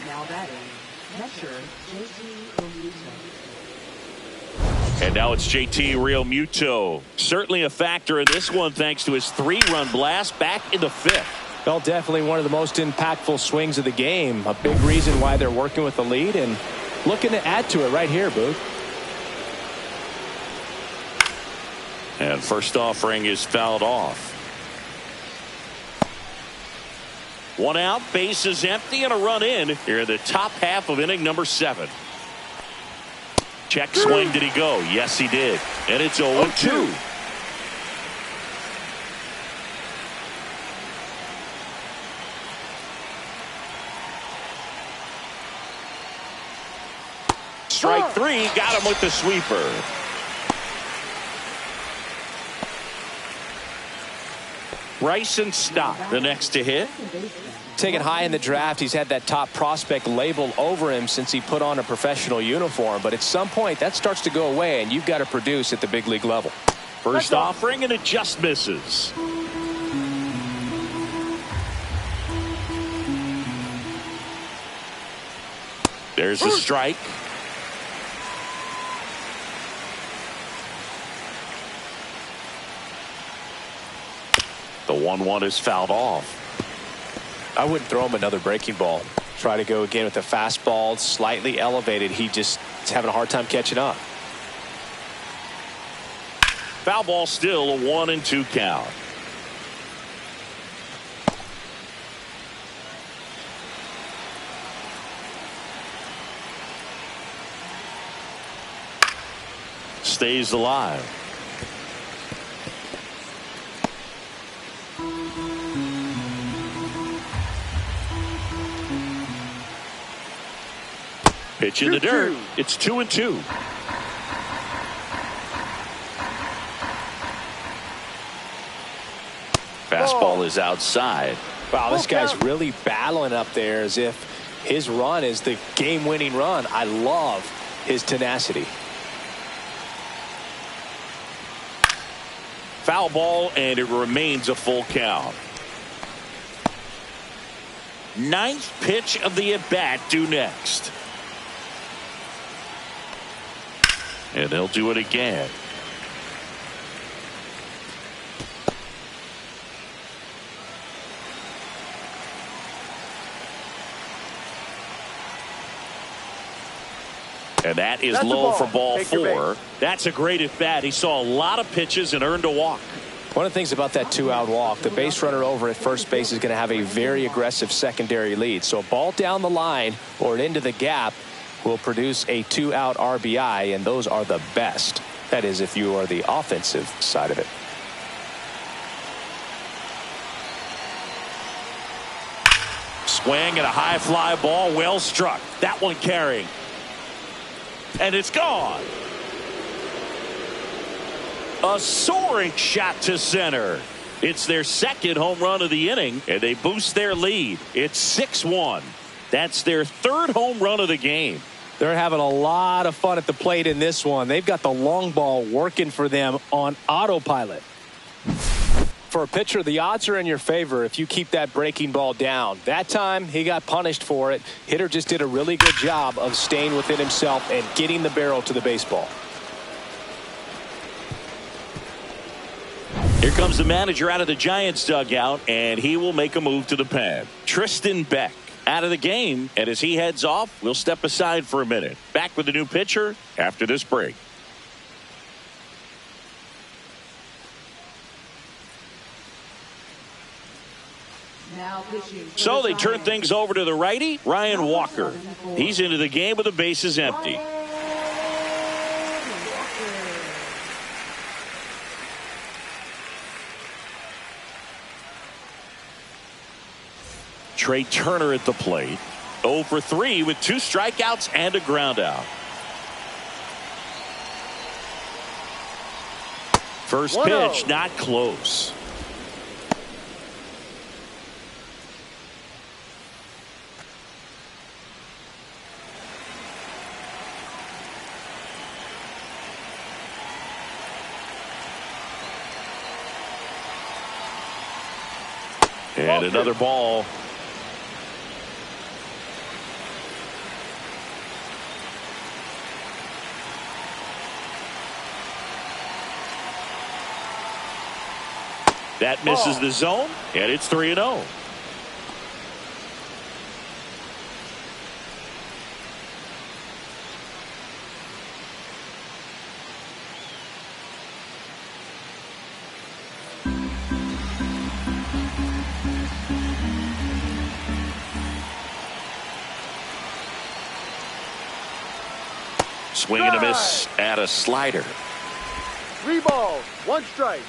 Now batting, catcher JT Realmuto. And now it's JT Realmuto. Certainly a factor in this one thanks to his 3-run blast back in the 5th. Well, definitely one of the most impactful swings of the game. A big reason why they're working with the lead and looking to add to it right here, Booth. And first offering is fouled off. 1 out, base is empty, and a run in here in the top half of inning number 7. Check swing, did he go? Yes, he did. And it's 0-2. Strike 3, got him with the sweeper. Bryson Stott, the next to hit. Taken high in the draft, he's had that top prospect label over him since he put on a professional uniform. But at some point, that starts to go away, and you've got to produce at the big league level. First offering, and it just misses. There's a strike. The 1-1 is fouled off. I wouldn't throw him another breaking ball. Try to go again with the fastball, slightly elevated. He just is having a hard time catching up. Foul ball still, a 1-2 count. Stays alive. Pitch in the dirt. It's 2-2. Fastball ball is outside. Wow, this guy's really battling up there as if his run is the game-winning run. I love his tenacity. Foul ball, and it remains a full count. Ninth pitch of the at-bat due next. And they'll do it again. And that is low for ball 4. That's a great at bat. He saw a lot of pitches and earned a walk. One of the things about that 2-out walk, the base runner over at first base is going to have a very aggressive secondary lead. So a ball down the line or into the gap will produce a 2-out RBI, and those are the best. That is, if you are the offensive side of it. Swing and a high fly ball, well struck. That one carrying. And it's gone. A soaring shot to center. It's their second home run of the inning, and they boost their lead. It's 6-1. That's their third home run of the game. They're having a lot of fun at the plate in this one. They've got the long ball working for them on autopilot. For a pitcher, the odds are in your favor if you keep that breaking ball down. That time, he got punished for it. Hitter just did a really good job of staying within himself and getting the barrel to the baseball. Here comes the manager out of the Giants dugout, and he will make a move to the pen. Tristan Beck out of the game, and as he heads off, we'll step aside for a minute. Back with the new pitcher after this break. So they turn things over to the righty, Ryan Walker. He's into the game with the bases empty. Trey Turner at the plate. 0 for 3 with 2 strikeouts and a ground out. First pitch, not close. And another ball. That misses the zone, and it's 3-0. Swing and a miss at a slider. 3 balls, 1 strike.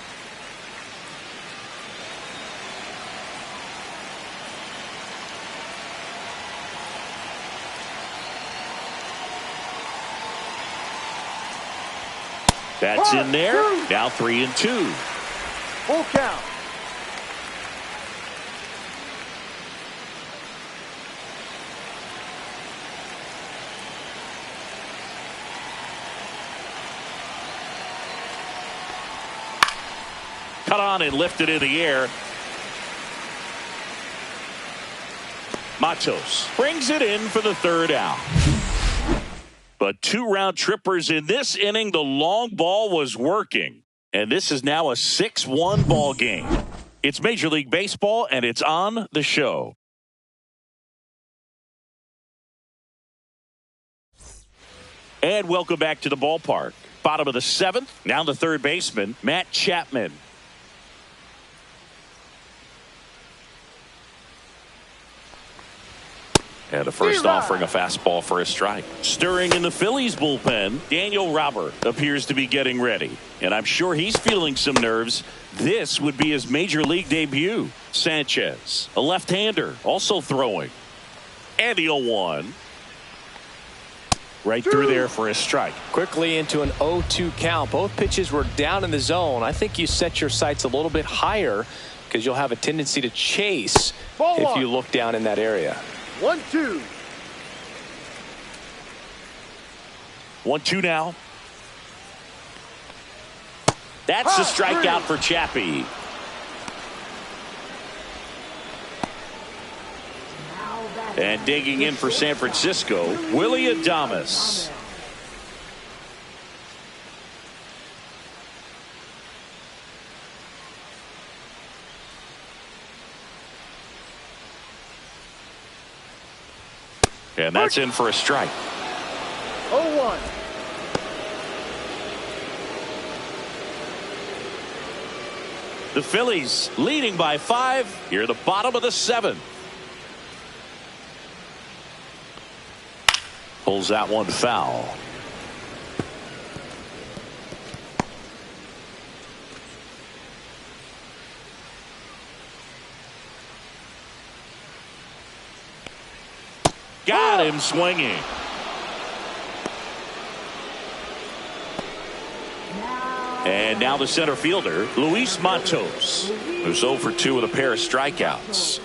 That's in there. Now 3-2. Full count. Cut on and lifted in the air. Matos brings it in for the 3rd out. But 2 round trippers in this inning. The long ball was working. And this is now a 6-1 ball game. It's Major League Baseball, and it's on the show. And welcome back to the ballpark. Bottom of the 7th. Now the third baseman, Matt Chapman. And the first offering a fastball for a strike. Stirring in the Phillies bullpen, Daniel Robert appears to be getting ready. And I'm sure he's feeling some nerves. This would be his major league debut. Sanchez, a left-hander, also throwing. And the 0-1. Right through there for a strike. Quickly into an 0-2 count. Both pitches were down in the zone. I think you set your sights a little bit higher, because you'll have a tendency to chase Ball if one. you look down in that area. 1-2. 1-2 now. That's the strikeout for Chappie. And digging in for San Francisco, Willie Adames. And that's in for a strike. 0-1. The Phillies leading by 5 here at the bottom of the 7th. Pulls that one foul. Got him swinging. And now the center fielder, Luis Matos, who's 0 for 2 with a pair of strikeouts.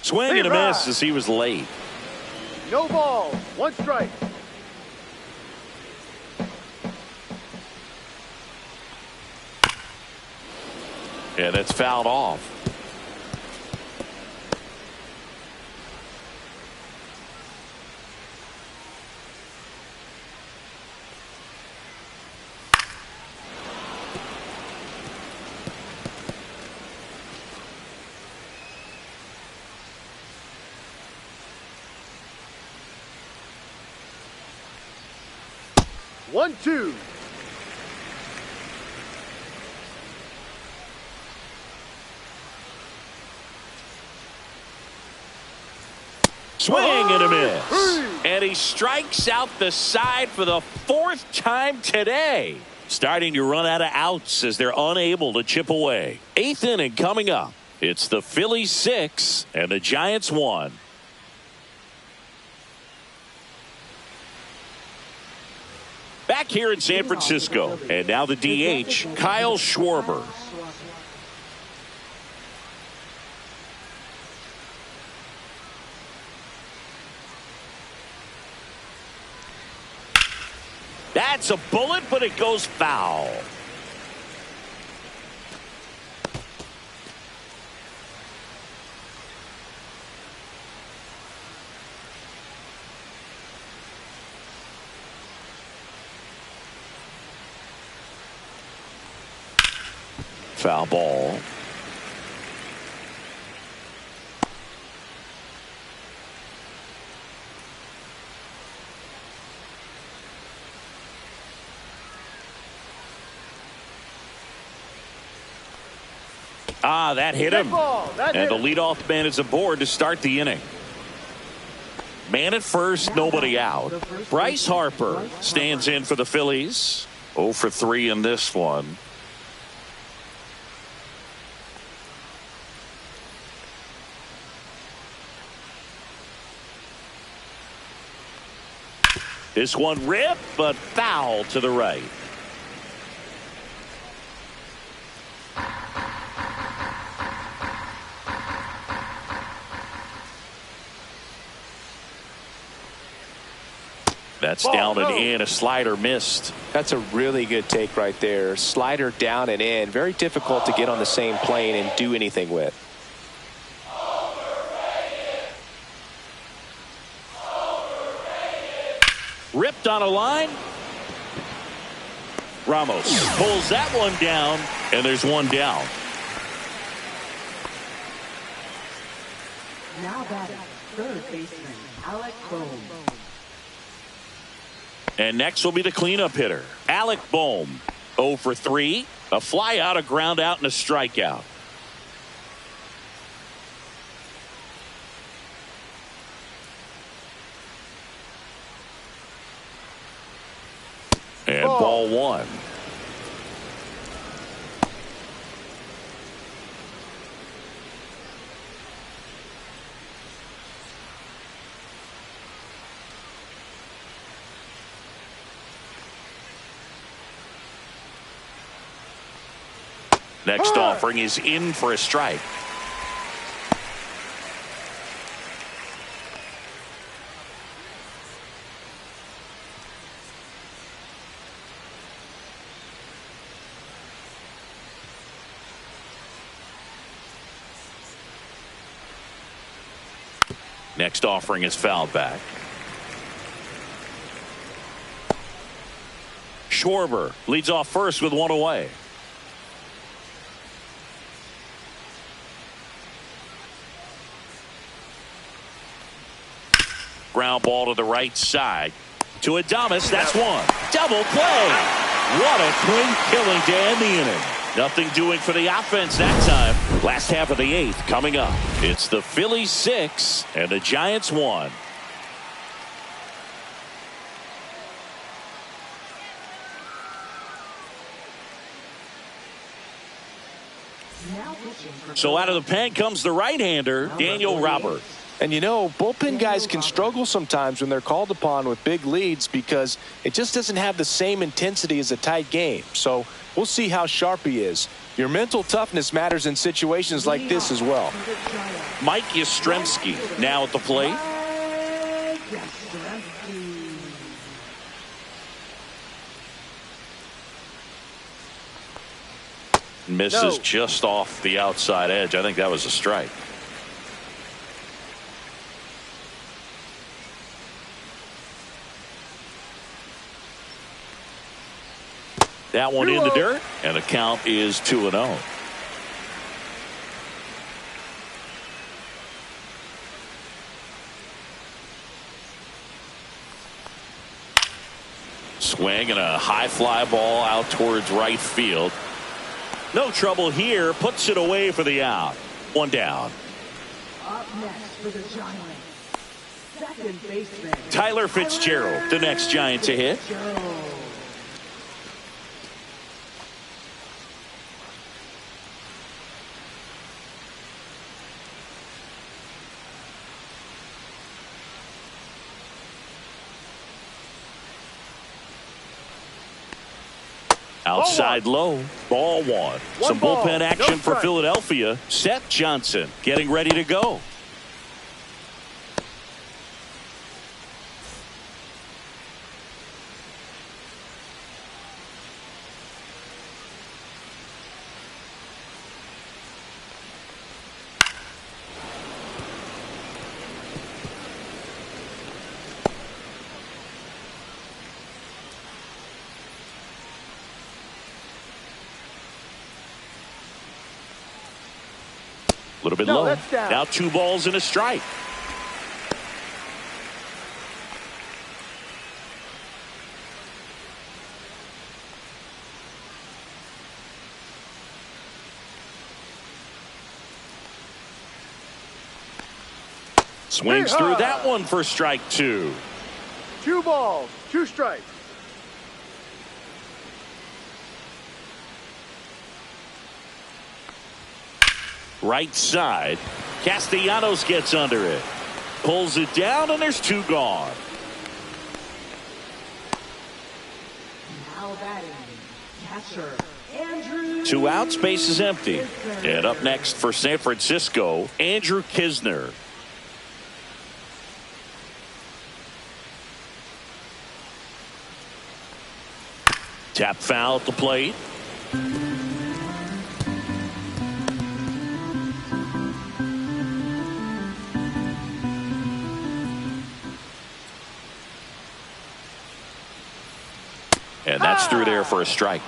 Swing and a miss as he was late. No ball. 1 strike. And that's fouled off. One, two. Swing and a miss. And he strikes out the side for the 4th time today. Starting to run out of outs as they're unable to chip away. 8th inning coming up. It's the Phillies 6 and the Giants 1. Back here in San Francisco. And now the DH, Kyle Schwarber. That's a bullet, but it goes foul. Foul ball. That hit him. And the leadoff man is aboard to start the inning. Man at first, nobody out. Bryce Harper stands in for the Phillies. 0 for 3 in this one. This one ripped, but foul to the right. That's down and in. A slider missed. That's a really good take right there. Slider down and in. Very difficult to get on the same plane and do anything with. Ripped on a line. Ramos pulls that one down, and there's one down. Now batting, third baseman Alec Bohm. And next will be the cleanup hitter, Alec Bohm. 0 for 3. A fly out, a ground out, and a strikeout. And ball 1. Next offering is in for a strike. Next offering is fouled back. Schwarber leads off first with one away. Ground ball to the right side. To Adames, that's one. Double play. What a clean killing to end the inning. Nothing doing for the offense that time. Last half of the eighth coming up. It's the Phillies 6 and the Giants 1. So out of the pen comes the right-hander, Daniel Roberts. And you know, bullpen guys can struggle sometimes when they're called upon with big leads because it just doesn't have the same intensity as a tight game. So we'll see how sharp he is. Your mental toughness matters in situations like this as well. Mike Yastrzemski now at the plate. Misses just off the outside edge. I think that was a strike. That one in the dirt, and the count is 2-0. Swing and a high fly ball out towards right field. No trouble here. Puts it away for the out. One down. Up next for the Giants, second baseman Tyler Fitzgerald, the next Giant to hit. Outside low, ball one. Some bullpen action for Philadelphia. Seth Johnson getting ready to go. A little bit low. Now 2 balls and a strike. Swings through that one for strike 2. 2 balls, 2 strikes. Right side. Castellanos gets under it. Pulls it down, and there's 2 gone. Now batting, catcher Andrew. 2 outs, base is empty. And up next for San Francisco, Andrew Kisner. Tap foul at the plate. And that's through there for a strike.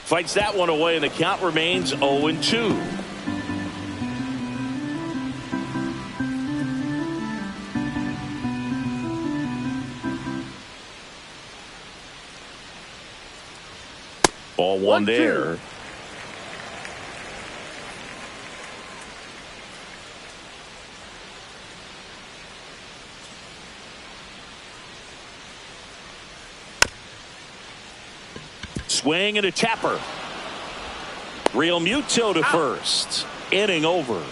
Fights that one away, and the count remains 0-2. Ball one there. Swing and a tapper. Real Muto to first. Inning over.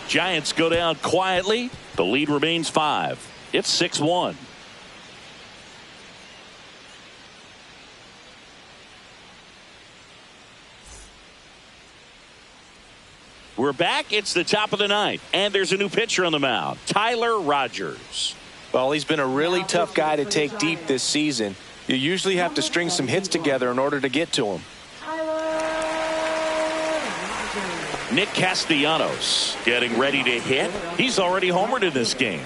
Giants go down quietly. The lead remains 5. It's 6-1. We're back. It's the top of the ninth, and there's a new pitcher on the mound, Tyler Rogers. Well, he's been a really tough guy to take deep this season. You usually have to string some hits together in order to get to him. Nick Castellanos getting ready to hit. He's already homered in this game.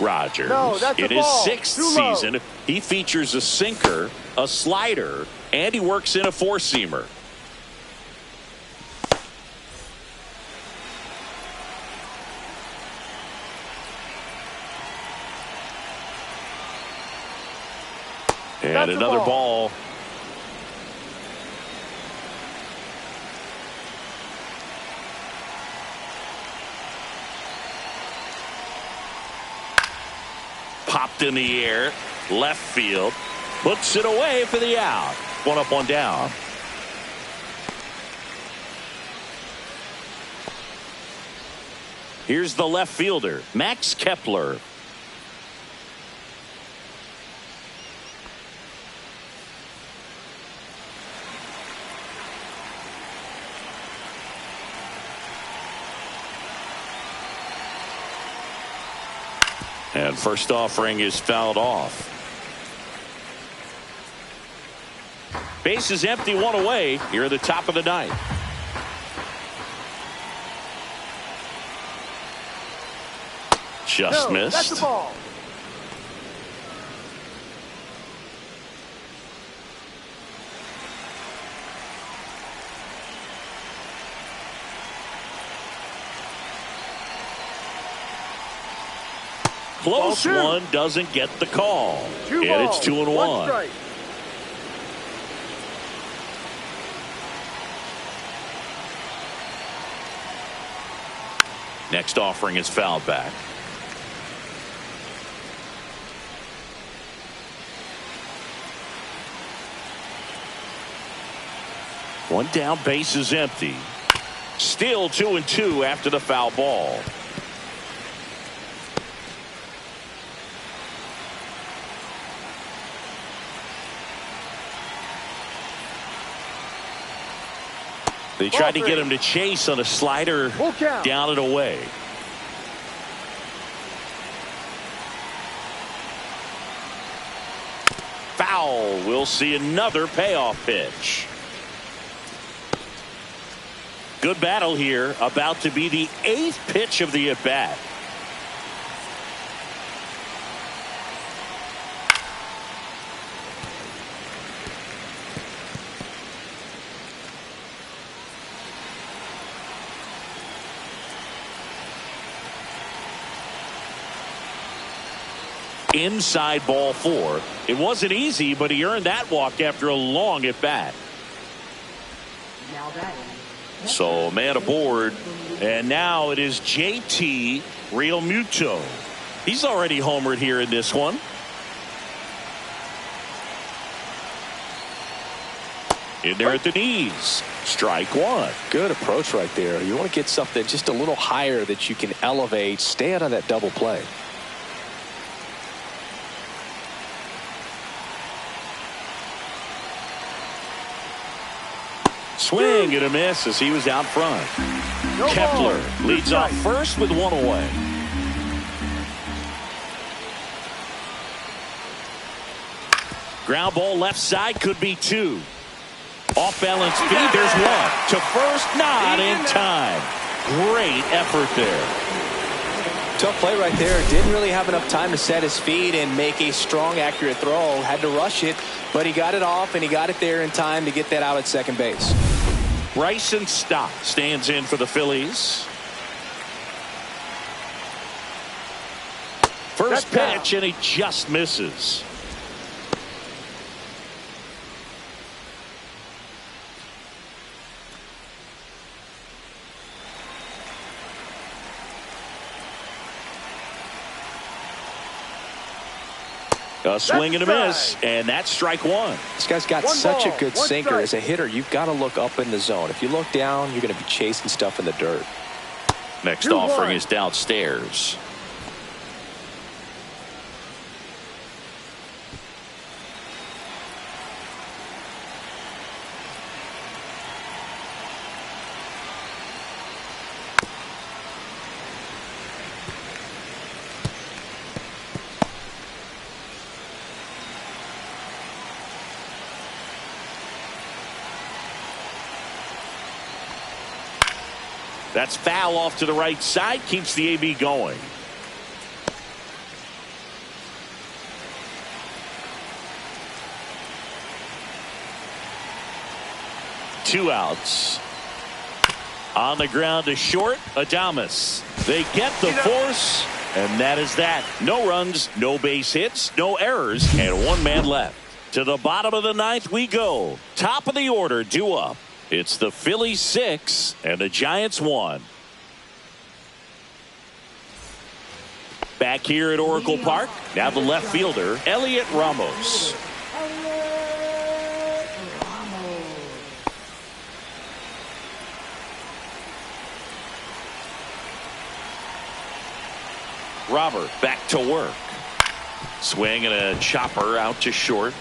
Rogers, in his 6th season, he features a sinker, a slider, and he works in a 4-seamer. And another ball. Popped in the air, left field, puts it away for the out. 1 up, 1 down. Here's the left fielder, Max Kepler. And first offering is fouled off. Base is empty, 1 away here at the top of the ninth. Just missed. That's the ball. Close one, doesn't get the call. And it's 2-1. Next offering is fouled back. One down, base is empty. Still 2-2 after the foul ball. They tried to get him to chase on a slider down and away. Foul. We'll see another payoff pitch. Good battle here. About to be the 8th pitch of the at-bat. Inside ball 4. It wasn't easy, but he earned that walk after a long at bat. So man aboard, and now it is JT Real Muto. He's already homered here in this one. In there at the knees. Strike 1. Good approach right there. You want to get something just a little higher that you can elevate. Stay out of that double play. Swing and a miss as he was out front. Kepler leads off first with 1 away. Ground ball left side, could be 2. Off balance feed, there's 1. To first, not in time. Great effort there. Tough play right there. Didn't really have enough time to set his feet and make a strong, accurate throw. Had to rush it, but he got it off and he got it there in time to get that out at second base. Bryson Stott stands in for the Phillies. First pitch, and he just misses. A swing and a miss, and that's strike one. This guy's got One such ball, a good one sinker. strike. As a hitter, you've got to look up in the zone. If you look down, you're going to be chasing stuff in the dirt. Next 2-1. offering is downstairs. That's foul off to the right side. Keeps the AB going. Two outs. On the ground to short. Adames. They get the force. And that is that. No runs, no base hits, no errors, and one man left. To the bottom of the ninth we go. Top of the order due up. It's the Phillies 6 and the Giants 1. Back here at Oracle Park, now the left fielder, Elliot Ramos. Robert back to work. Swing and a chopper out to short.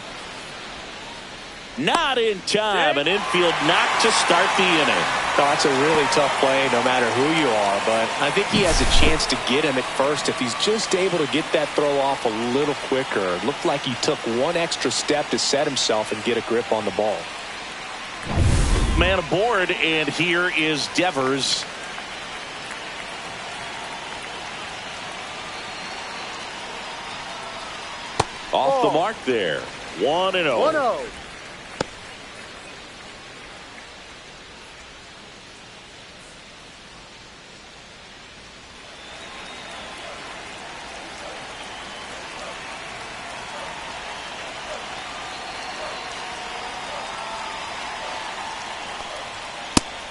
Not in time. An infield knock to start the inning. No, that's a really tough play no matter who you are, but I think he has a chance to get him at first if he's just able to get that throw off a little quicker. It looked like he took one extra step to set himself and get a grip on the ball. Man aboard, and here is Devers. Off the mark there. 1-0. 1-0.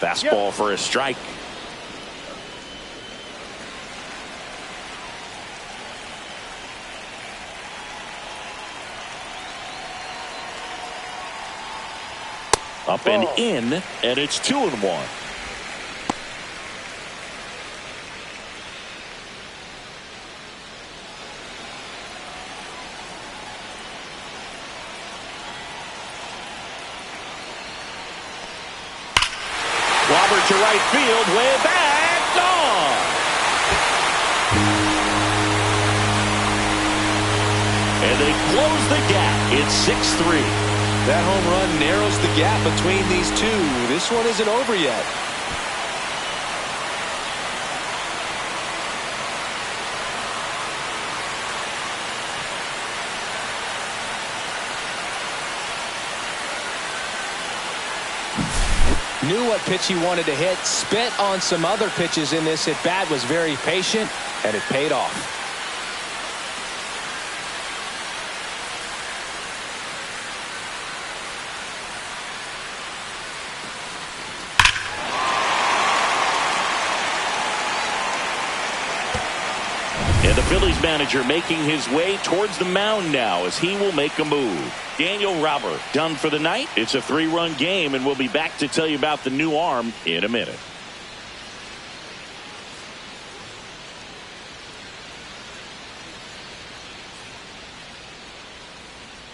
Fastball for a strike. Up and in, and it's 2-1. Robert to right field, way back, gone. And they close the gap. It's 6-3. That home run narrows the gap between these two. This one isn't over yet. Knew what pitch he wanted to hit, spent on some other pitches in this at bat, was very patient, and it paid off. And the Phillies manager making his way towards the mound now as he will make a move. Daniel Robert done for the night. It's a 3-run game, and we'll be back to tell you about the new arm in a minute.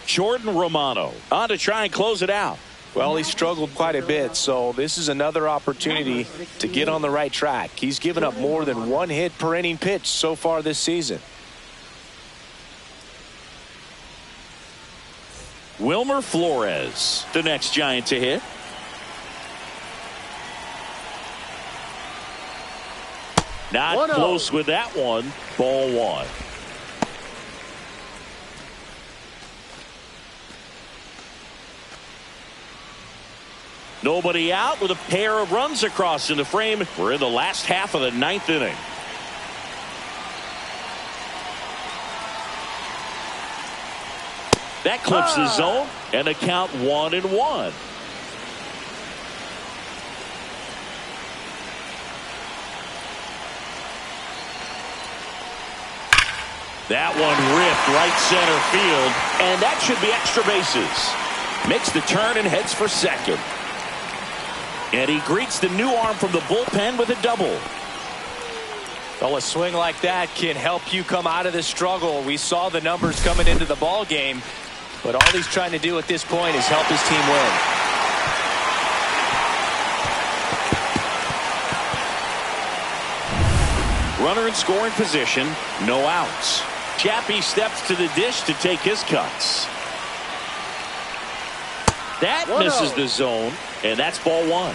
Jordan Romano on to try and close it out. Well, he struggled quite a bit, so this is another opportunity to get on the right track. He's given up more than one hit per inning pitch so far this season. Wilmer Flores, the next Giant to hit. Not close with that one. Ball one. Nobody out with a pair of runs across in the frame. We're in the last half of the ninth inning. That clips the zone, and the count 1-1. That one ripped right center field, and that should be extra bases. Makes the turn and heads for second. And he greets the new arm from the bullpen with a double. Well, a swing like that can help you come out of the struggle. We saw the numbers coming into the ball game, but all he's trying to do at this point is help his team win. Runner in scoring position, no outs. Chappie steps to the dish to take his cuts. That misses the zone, and that's ball one.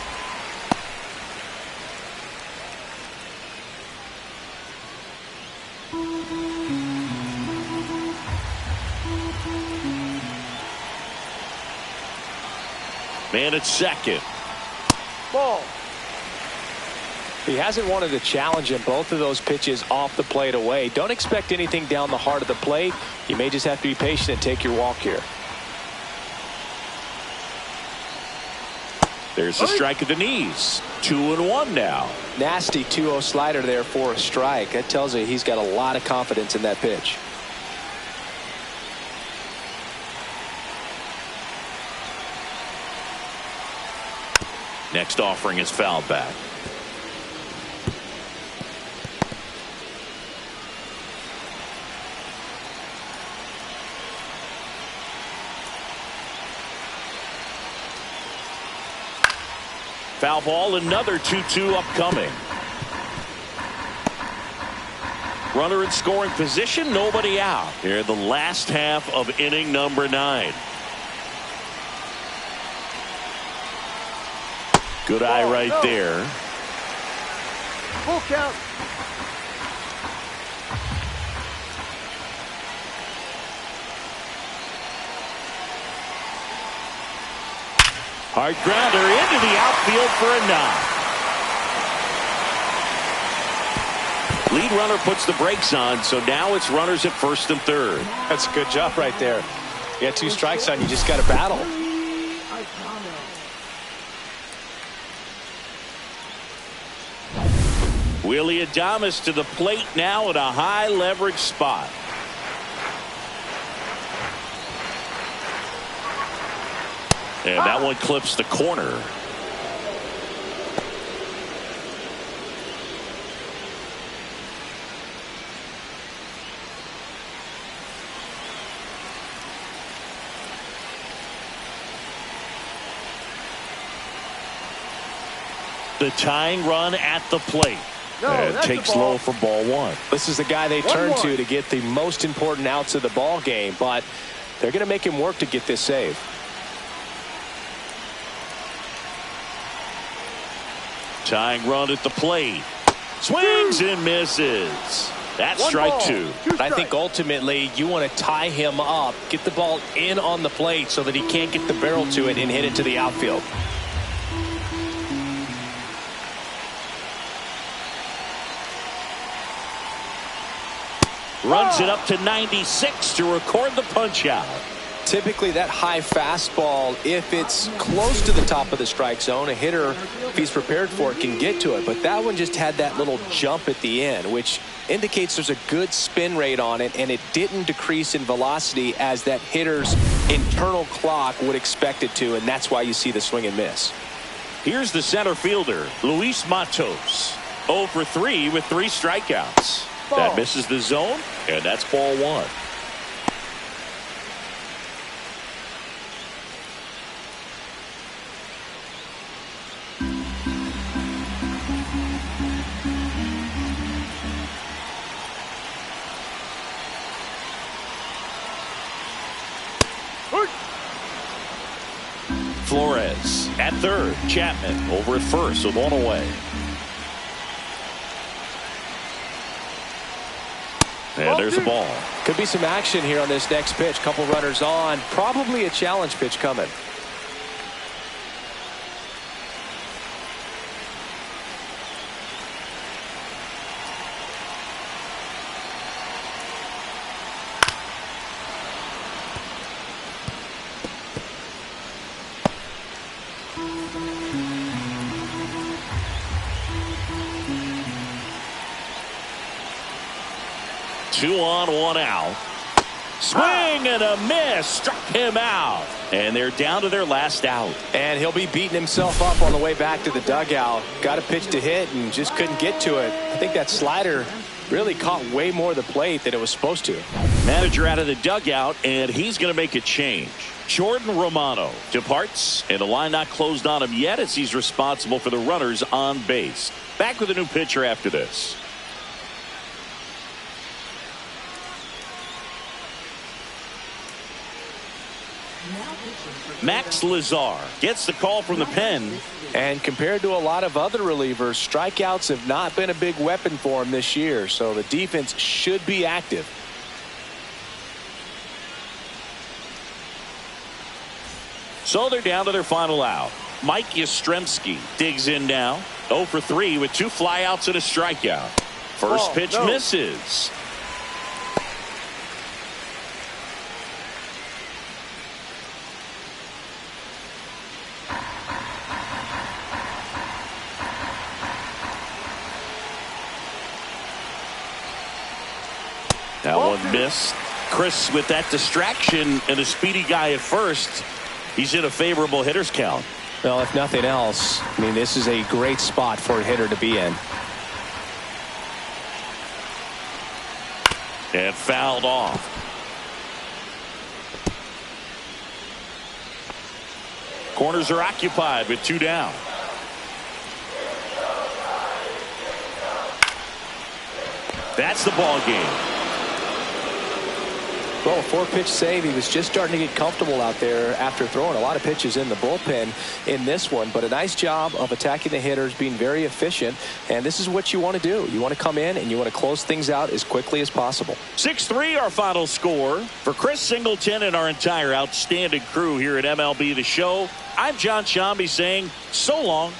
Man at second. Ball. He hasn't wanted to challenge him. Both of those pitches off the plate away. Don't expect anything down the heart of the plate. You may just have to be patient and take your walk here. There's a strike at the knees. 2-1 now. Nasty 2-0 slider there for a strike. That tells you he's got a lot of confidence in that pitch. Next offering is fouled back. Foul ball, another 2-2 upcoming. Runner in scoring position, nobody out. Here in the last half of inning number 9. Good eye right there. Full count. Hard grounder into the outfield for a knock. Lead runner puts the brakes on, so now it's runners at first and third. That's a good job right there. You got 2 strikes on you, just got to battle. Willie Adames to the plate now at a high leverage spot. And that one clips the corner. The tying run at the plate. And takes low for ball one. This is the guy they turn to get the most important outs of the ball game, but they're going to make him work to get this save. Tying run at the plate. Swings and misses. That's strike 2. I think ultimately you want to tie him up, get the ball in on the plate so that he can't get the barrel to it and hit it to the outfield. Runs it up to 96 to record the punch out. Typically that high fastball, if it's close to the top of the strike zone, a hitter, if he's prepared for it, can get to it. But that one just had that little jump at the end, which indicates there's a good spin rate on it, and it didn't decrease in velocity as that hitter's internal clock would expect it to, and that's why you see the swing and miss. Here's the center fielder, Luis Matos. 0 for 3 with 3 strikeouts. That misses the zone, and that's ball one. Flores at third. Chapman over at first with 1 away. And there's the ball. Could be some action here on this next pitch. Couple runners on. Probably a challenge pitch coming. 2 on, 1 out. Swing and a miss. Struck him out. And they're down to their last out. And he'll be beating himself up on the way back to the dugout. Got a pitch to hit and just couldn't get to it. I think that slider really caught way more of the plate than it was supposed to. Manager out of the dugout, and he's going to make a change. Jordan Romano departs, and the line not closed on him yet as he's responsible for the runners on base. Back with a new pitcher after this. Max Lazar gets the call from the pen. And compared to a lot of other relievers, strikeouts have not been a big weapon for him this year. So the defense should be active. So they're down to their final out. Mike Yastrzemski digs in now. 0 for 3 with 2 flyouts and a strikeout. First pitch misses. That one missed. Chris with that distraction and a speedy guy at first. He's in a favorable hitter's count. Well, if nothing else, I mean, this is a great spot for a hitter to be in. And fouled off. Corners are occupied with 2 down. That's the ball game. Well, a 4-pitch save. He was just starting to get comfortable out there after throwing a lot of pitches in the bullpen in this one. But a nice job of attacking the hitters, being very efficient. And this is what you want to do. You want to come in and you want to close things out as quickly as possible. 6-3 our final score. For Chris Singleton and our entire outstanding crew here at MLB The Show, I'm John Shambi saying so long.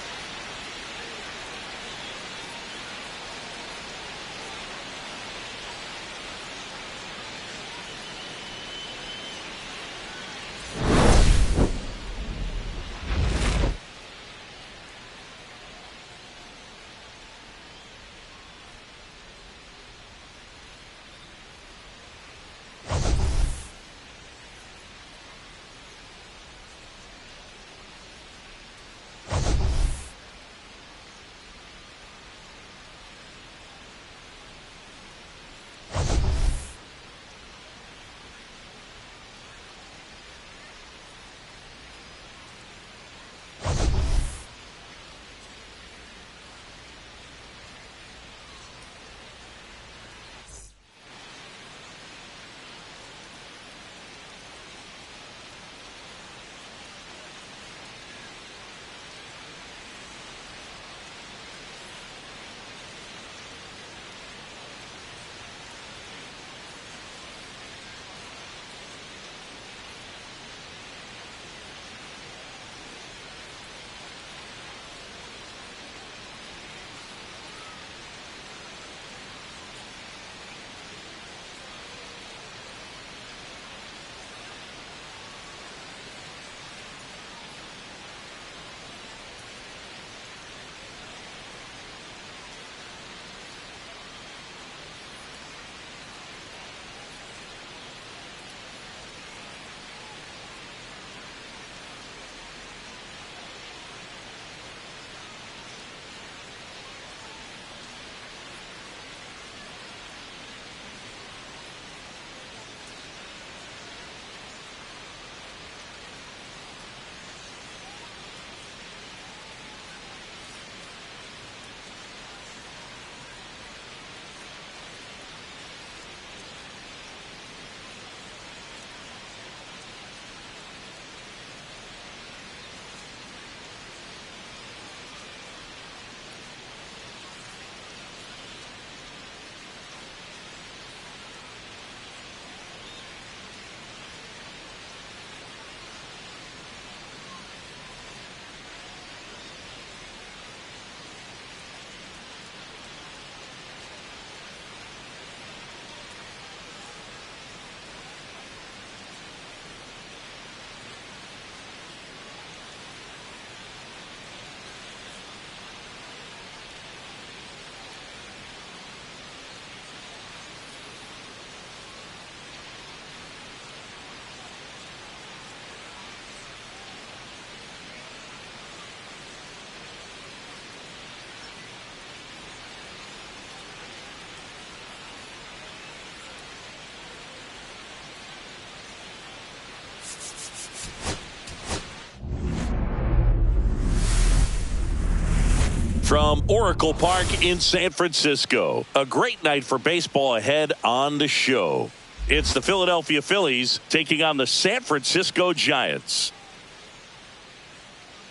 from Oracle Park in San Francisco. A great night for baseball ahead on the show. It's the Philadelphia Phillies taking on the San Francisco Giants.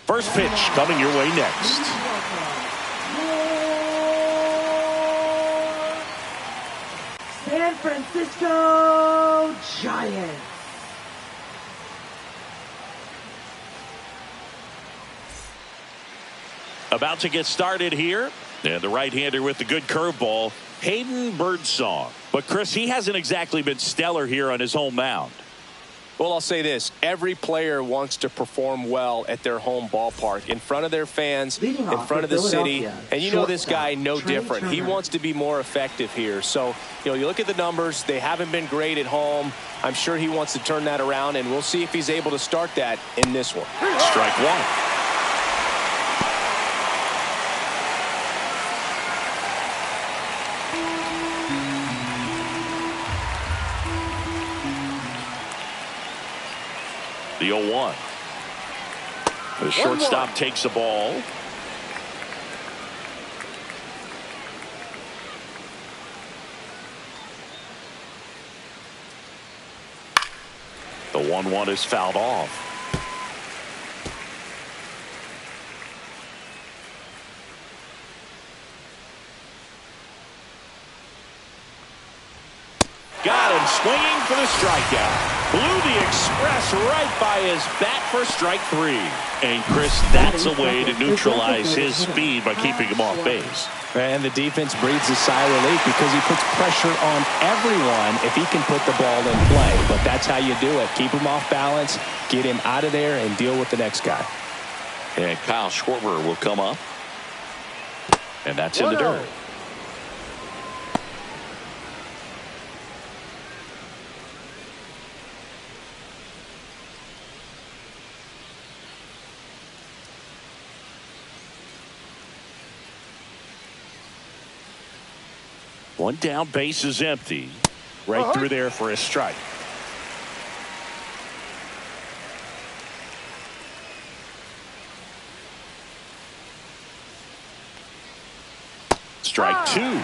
First pitch coming your way next. San Francisco Giants. About to get started here. And the right-hander with the good curveball, Hayden Birdsong. But, Chris, he hasn't exactly been stellar here on his home mound. Well, I'll say this. Every player wants to perform well at their home ballpark, in front of their fans, in front of the city. And you know this guy no different. He wants to be more effective here. So, you look at the numbers. They haven't been great at home. I'm sure he wants to turn that around, and we'll see if he's able to start that in this one. Strike one. The 0-1. The shortstop takes the ball. The 1-1 is fouled off. Got him swinging for the strikeout. Blew the express right by his bat for strike three. And, Chris, that's a way to neutralize his speed by keeping him off base. And the defense breathes a sigh of relief because he puts pressure on everyone if he can put the ball in play. But that's how you do it. Keep him off balance, get him out of there, and deal with the next guy. And Kyle Schwarber will come up. And that's in the dirt. One down, base is empty. Right through there for a strike. Strike two.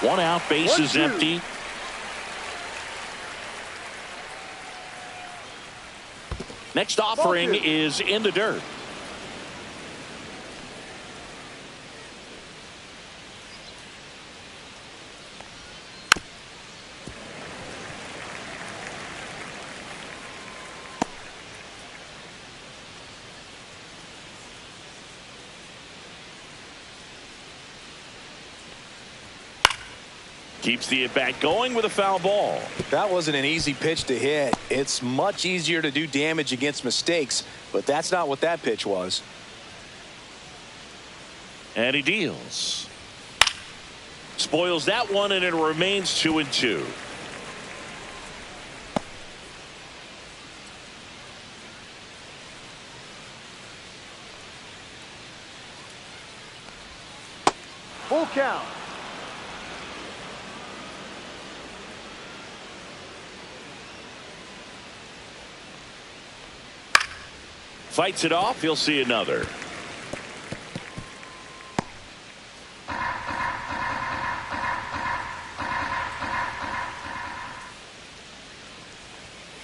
One out, base is empty. Next offering is in the dirt. Keeps the at-bat going with a foul ball. That wasn't an easy pitch to hit. It's much easier to do damage against mistakes, but that's not what that pitch was. And he deals. Spoils that one, and it remains 2-2. Full count. Fights it off. He'll see another.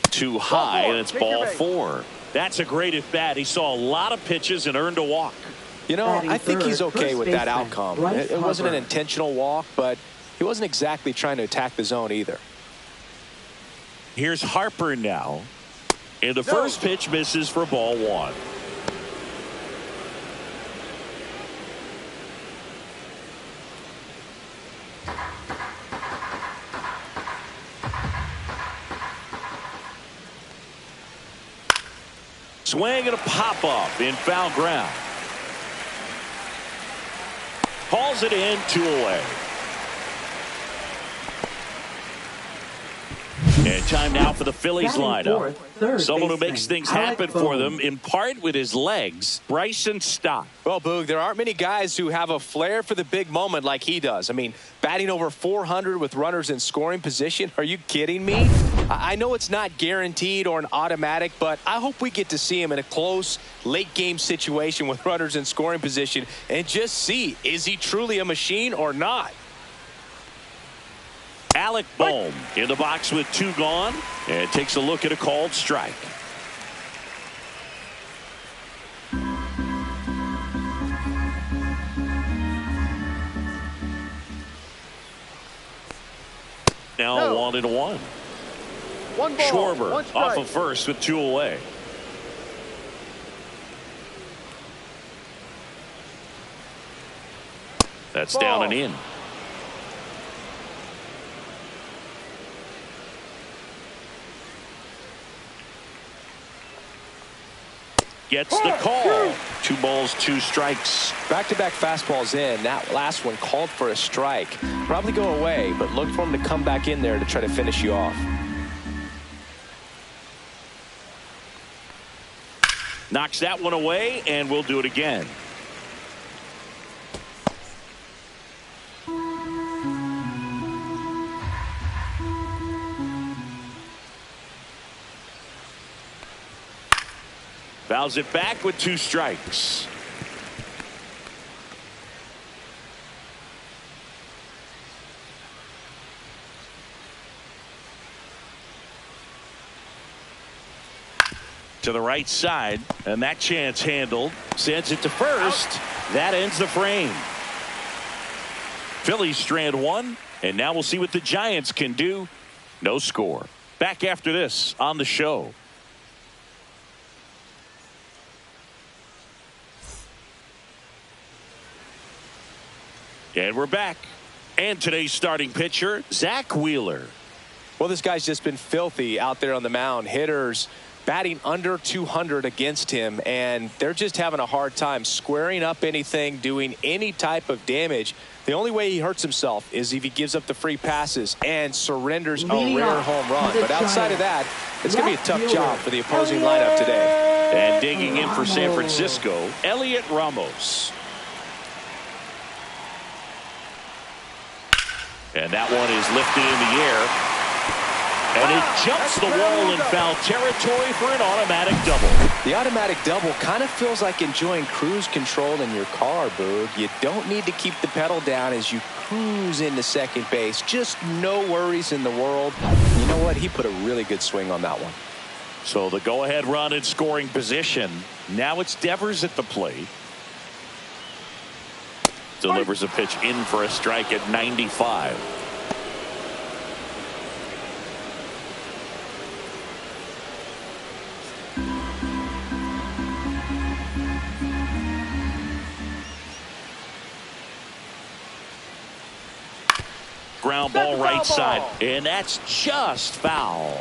Too high, and it's ball four. That's a great at bat. He saw a lot of pitches and earned a walk. I think he's okay with that outcome. It wasn't an intentional walk, but he wasn't exactly trying to attack the zone either. Here's Harper now. And the first pitch misses for ball one. Swing and a pop-up in foul ground. Calls it in, 2 away. And time now for the Phillies Batting lineup. fourth, third Someone who baseman, makes things Alec happen for Bohm. them, in part with his legs, Bryson Stott. Well, Boog, there aren't many guys who have a flair for the big moment like he does. I mean, batting over 400 with runners in scoring position. Are you kidding me? I know it's not guaranteed or an automatic, but I hope we get to see him in a close, late-game situation with runners in scoring position and just see, is he truly a machine or not? Alec Bohm in the box with 2 gone and takes a look at a called strike. Now No. 1-1. One ball, Schwarber one strike. off of first with 2 away. That's Ball. down and in. Gets the call. 2 balls, 2 strikes. Back-to-back fastballs in. That last one called for a strike. Probably go away, but look for him to come back in there to try to finish you off. Knocks that one away, and we'll do it again. Fouls it back with 2 strikes. To the right side, and that chance handled. Sends it to first. That ends the frame. Phillies strand 1, and now we'll see what the Giants can do. No score. Back after this on the show. And we're back. And today's starting pitcher, Zach Wheeler. Well, this guy's just been filthy out there on the mound. Hitters batting under 200 against him, and they're just having a hard time squaring up anything, doing any type of damage. The only way he hurts himself is if he gives up the free passes and surrenders a rare home run. But outside of that, it's going to be a tough job for the opposing lineup today. And digging in for San Francisco, Elliot Ramos. And that one is lifted in the air. And it jumps the wall in foul territory for an automatic double. The automatic double kind of feels like enjoying cruise control in your car, Boog. You don't need to keep the pedal down as you cruise into second base. Just no worries in the world. You know what? He put a really good swing on that one. So the go-ahead run in scoring position. Now it's Devers at the plate. Delivers a pitch in for a strike at 95. Ground ball right side, and that's just foul.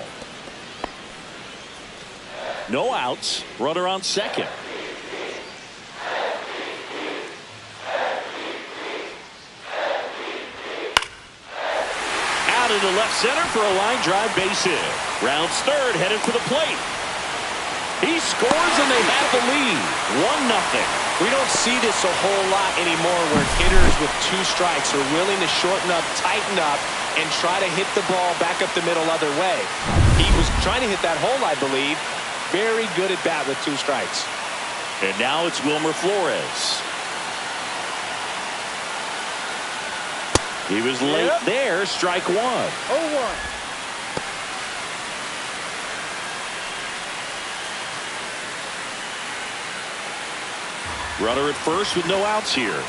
No outs, runner on second. Out into left center for a line drive base hit. Rounds third, headed for the plate. He scores and they have the lead. 1-0. We don't see this a whole lot anymore where hitters with 2 strikes are willing to shorten up, tighten up, and try to hit the ball back up the middle other way. He was trying to hit that hole, I believe. Very good at bat with 2 strikes. And now it's Wilmer Flores. He was late there, strike 1. 0-1. Runner at first with no outs here.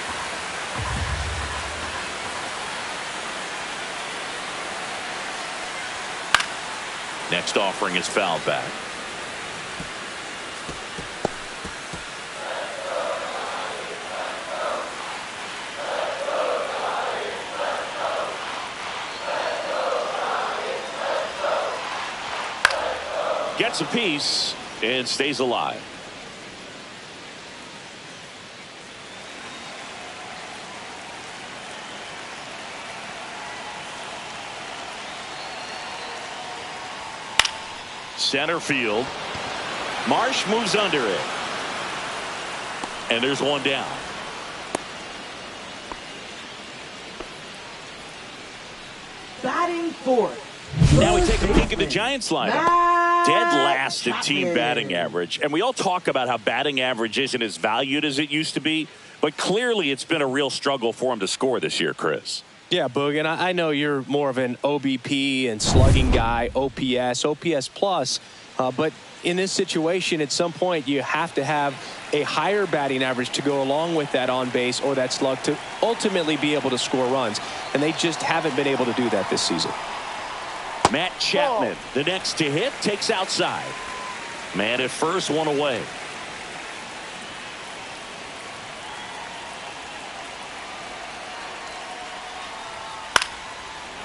Next offering is fouled back. Gets a piece and stays alive. Center field. Marsh moves under it. And there's one down. Batting fourth. Now we take a peek at the Giants lineup. Dead last in team batting average. And we all talk about how batting average isn't as valued as it used to be. But clearly it's been a real struggle for him to score this year, Chris. Yeah, Boog, and I know you're more of an OBP and slugging guy, OPS plus. But in this situation, at some point, you have to have a higher batting average to go along with that on base or that slug to ultimately be able to score runs. And they just haven't been able to do that this season. Matt Chapman, the next to hit, takes outside. Man at first, one away.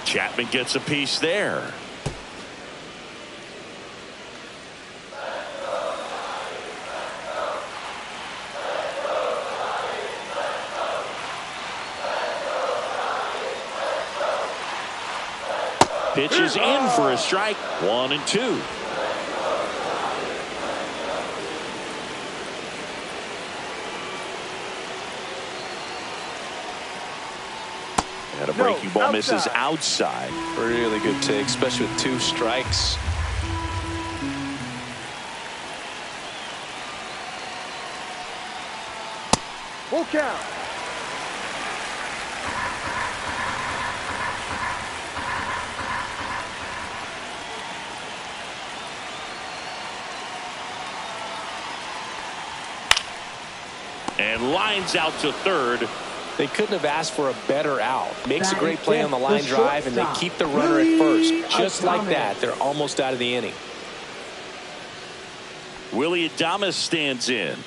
Chapman gets a piece there. Pitches in for a strike. 1-2. And a breaking ball misses outside. Really good take, especially with 2 strikes. Full count. And lines out to third. They couldn't have asked for a better out. Makes a great play on the line drive, and they keep the runner at first. Just like that, they're almost out of the inning. Willie Adames stands in.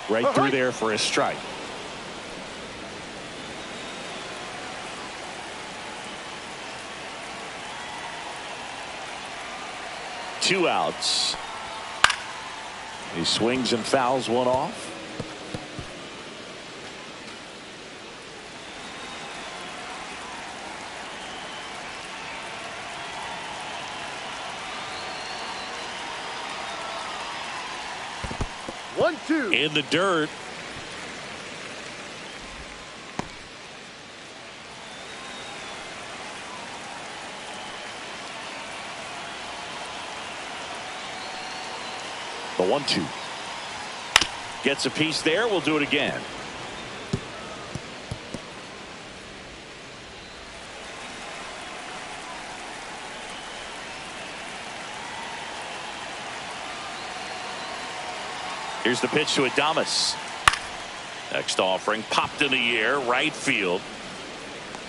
Right through there for a strike. Two outs. He swings and fouls one off. In the dirt. The 1-2. Gets a piece there. We'll do it again. Here's the pitch to Adames. Next offering popped in the air, right field.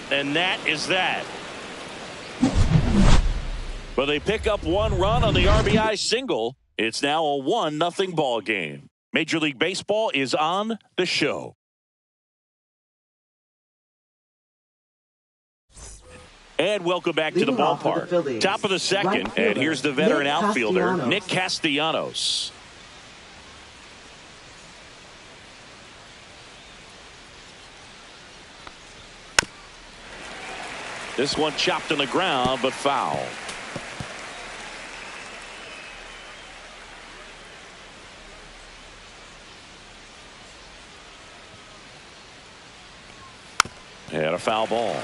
And that is that. But they pick up 1 run on the RBI single. It's now a 1-0 ball game. Major League Baseball is on the show. And welcome back to the ballpark. Top of the second, and here's the veteran outfielder, Nick Castellanos. This one chopped on the ground, but foul. And a foul ball.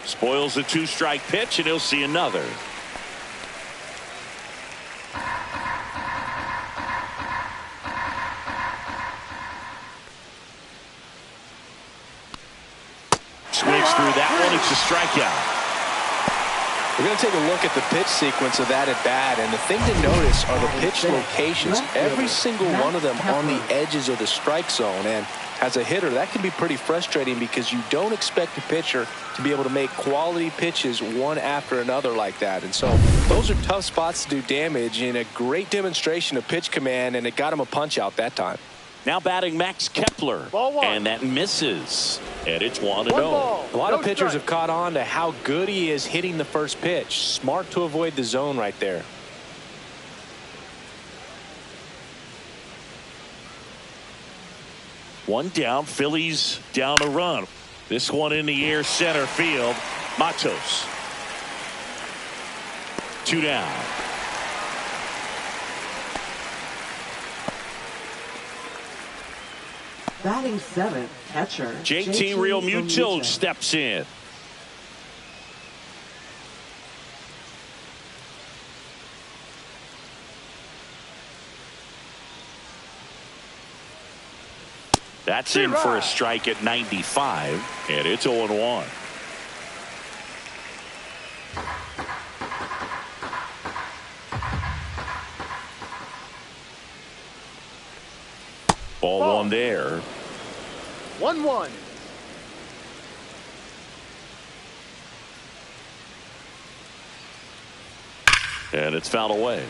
Spoils the 2-strike pitch, and he'll see another. Swings through that one. It's a strikeout. We're going to take a look at the pitch sequence of that at bat, and the thing to notice are the pitch locations. Every single one of them on the edges of the strike zone, and as a hitter, that can be pretty frustrating because you don't expect a pitcher to be able to make quality pitches one after another like that. And so those are tough spots to do damage, and a great demonstration of pitch command, and it got him a punch out that time. Now batting Max Kepler. Ball one. And that misses. And it's 1-0. A lot of pitchers strike. have caught on to how good he is hitting the first pitch. Smart to avoid the zone right there. One down. Phillies down a run. This one in the air, center field. Matos. 2 down. Batting seventh, catcher JT Realmuto steps in. That's in for a strike at 95, and it's 0-1. Ball one there. 1-1. And it's fouled away.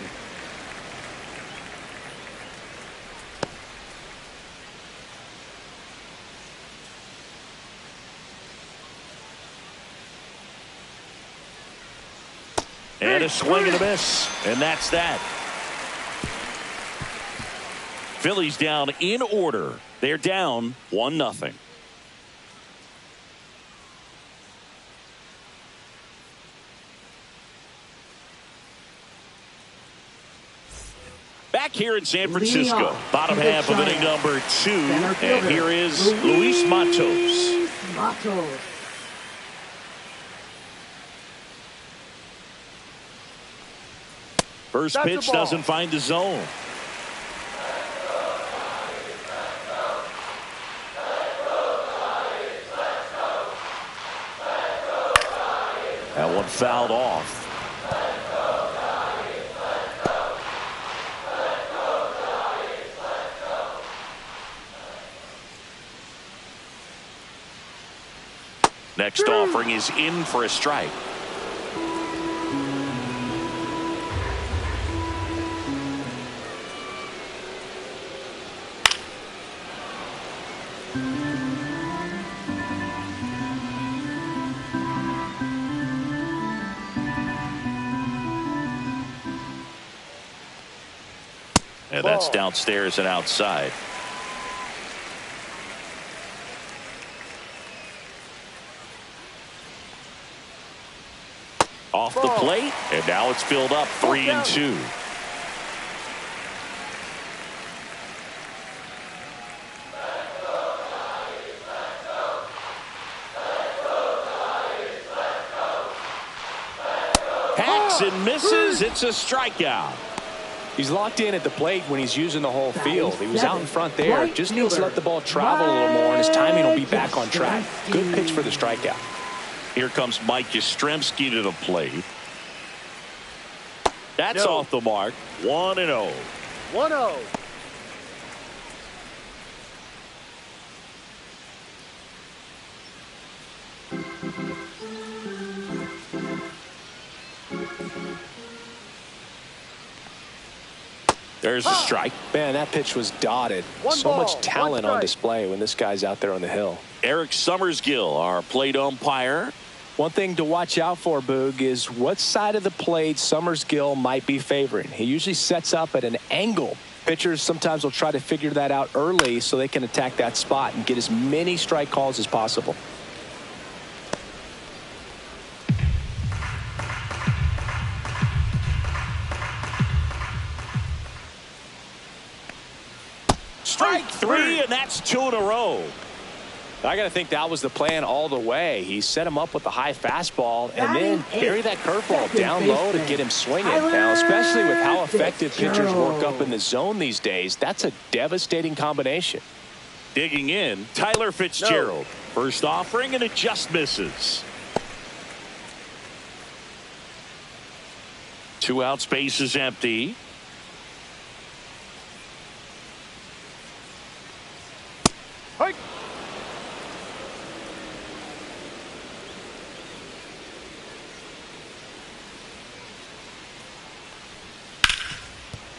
And a swing and a miss. And that's that. Phillies down in order. They're down 1-0. Back here in San Francisco, bottom half of inning number 2, and here is Luis Matos. First pitch doesn't find the zone. That one fouled off. Next offering is in for a strike. And that's downstairs and outside. Off the plate, and now it's filled up 3-2. Hacks and misses. It's a strikeout. He's locked in at the plate when he's using the whole field. He was out in front there. Just needs to let the ball travel a little more, and his timing will be back on track. Good pitch for the strikeout. Here comes Mike Yastrzemski to the plate. That's off the mark. 1-0. 1-0. There's a strike. Man, that pitch was dotted. So much talent on display when this guy's out there on the hill. Eric Summersgill, our plate umpire. One thing to watch out for, Boog, is what side of the plate Summersgill might be favoring. He usually sets up at an angle. Pitchers sometimes will try to figure that out early so they can attack that spot and get as many strike calls as possible. Strike 3, and that's 2 in a row. I got to think that was the plan all the way. He set him up with the high fastball and then carry that curveball down low to get him swinging. Now, especially with how effective pitchers work up in the zone these days, that's a devastating combination. Digging in, Tyler Fitzgerald. First offering, and it just misses. 2 out, space is empty. Hike.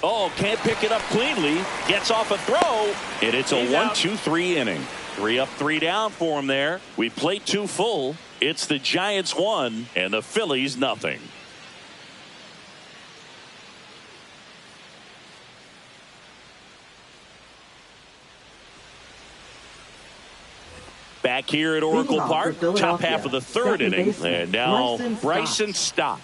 Oh, can't pick it up cleanly. Gets off a throw. And it's a 1-2-3 inning. 3 up, 3 down for him there. We played 2 full. It's the Giants 1 and the Phillies nothing. Back here at Oracle Park, top half of the 3rd inning. And now Bryson Stott.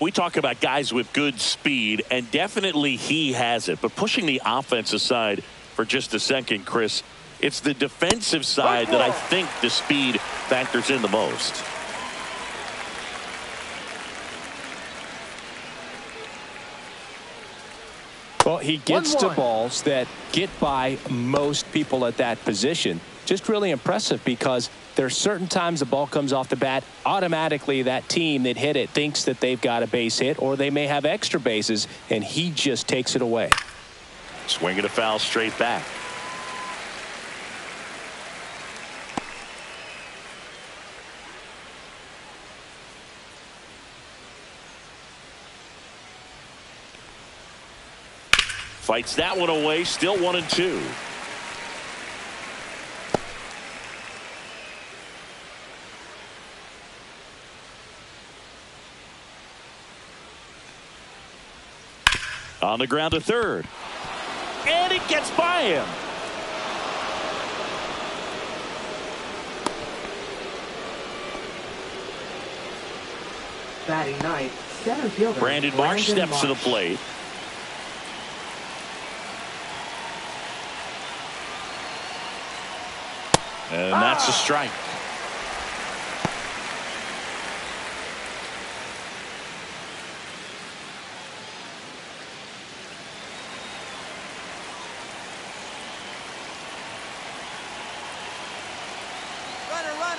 We talk about guys with good speed, and definitely he has it. But pushing the offense aside for just a second, Chris, it's the defensive side that I think the speed factors in the most. Well, he gets to balls that get by most people at that position. Just really impressive because there are certain times the ball comes off the bat, automatically that team that hit it thinks that they've got a base hit, or they may have extra bases, and he just takes it away. Swinging a foul straight back. Fights that one away, still 1-2. On the ground to third. And it gets by him. Batting ninth, center fielder Brandon Marsh steps to the plate. And that's a strike.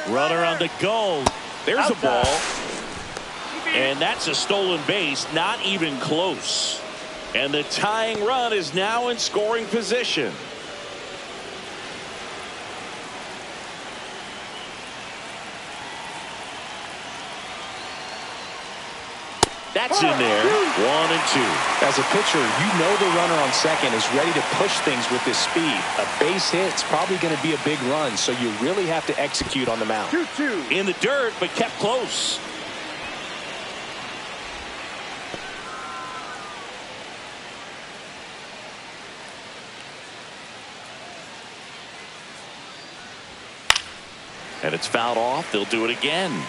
Runner on the go. There's a ball. And that's a stolen base. Not even close. And the tying run is now in scoring position. That's in there. 1-2. As a pitcher, you know the runner on second is ready to push things with his speed. A base hit's probably going to be a big run, so you really have to execute on the mound. 2-2. In the dirt, but kept close. And it's fouled off. They'll do it again.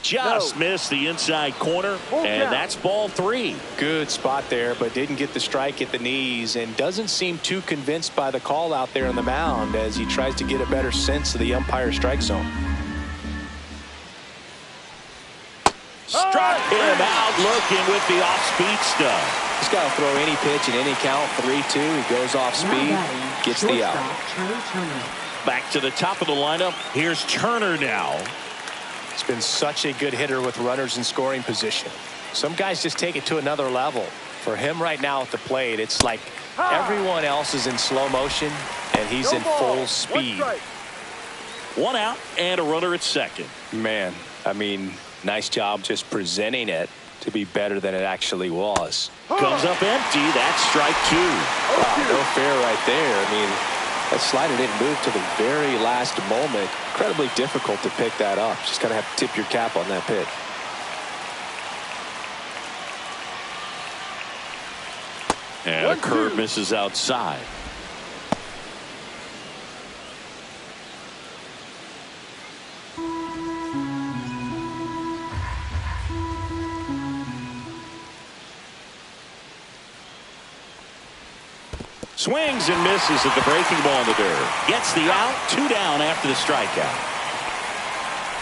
Just missed the inside corner, and that's ball 3. Good spot there, but didn't get the strike at the knees, and doesn't seem too convinced by the call out there on the mound as he tries to get a better sense of the umpire strike zone. Struck him out looking with the off-speed stuff. He's got to throw any pitch in any count. 3-2. He goes off speed, gets the out. Back to the top of the lineup. Here's Turner now. He's been such a good hitter with runners in scoring position. Some guys just take it to another level. For him right now at the plate, it's like everyone else is in slow motion, and he's in full speed. 1 out and a runner at second. Man, I mean, nice job just presenting it to be better than it actually was. Comes up empty. That's strike 2. Wow, no fair right there. I mean, that slider didn't move to the very last moment. Incredibly difficult to pick that up. Just got to have to tip your cap on that pitch. And a curve misses outside. Swings and misses at the breaking ball in the dirt. Gets the out. 2 down after the strikeout.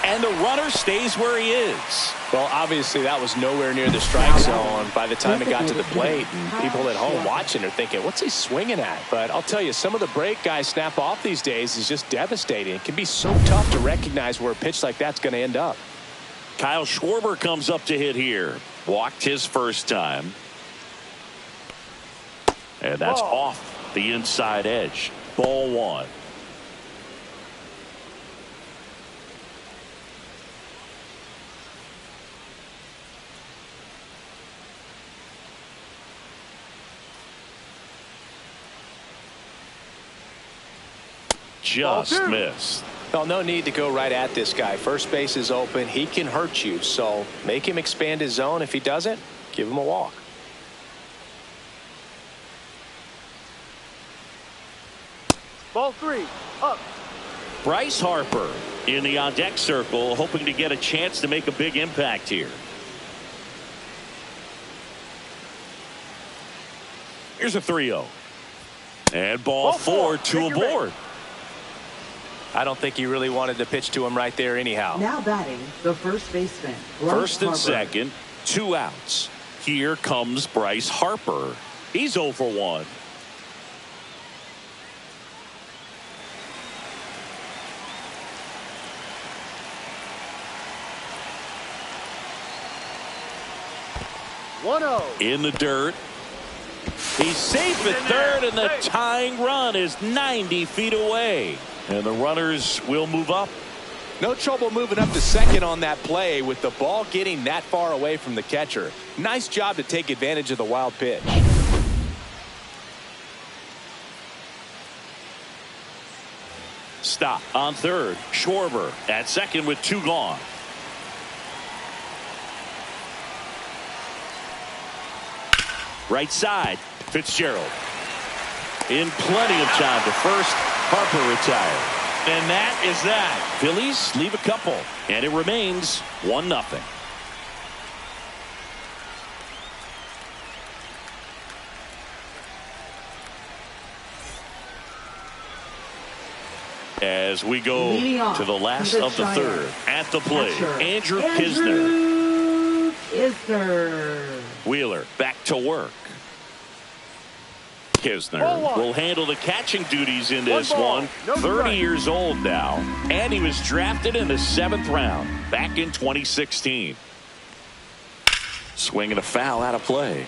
And the runner stays where he is. Well, obviously that was nowhere near the strike zone by the time it got to the plate. And people at home watching are thinking, what's he swinging at? But I'll tell you, some of the break guys snap off these days is just devastating. It can be so tough to recognize where a pitch like that's going to end up. Kyle Schwarber comes up to hit here. Walked his first time. And that's off the inside edge. Ball 1. just missed. Well, no need to go right at this guy. First base is open. He can hurt you. So make him expand his zone. If he doesn't, give him a walk. Ball 3, up. Bryce Harper in the on-deck circle, hoping to get a chance to make a big impact here. Here's a 3-0. And ball 4, 2 aboard. I don't think he really wanted to pitch to him right there anyhow. Now batting, the first baseman. First and Harper. second, 2 outs. Here comes Bryce Harper. He's 0 for 1. In the dirt. He's safe at third, and the tying run is 90 feet away. And the runners will move up. No trouble moving up to second on that play with the ball getting that far away from the catcher. Nice job to take advantage of the wild pitch. Stop on third. Schwarber at second with 2 gone. Right side, Fitzgerald. In plenty of time to first, Harper retired. And that is that. Phillies leave a couple, and it remains 1-0. As we go to the last of the third, at the plate, Andrew Knizner. Wheeler back to work. Knizner will handle the catching duties in this one. 30 years old now, and he was drafted in the 7th round back in 2016. Swinging a foul out of play.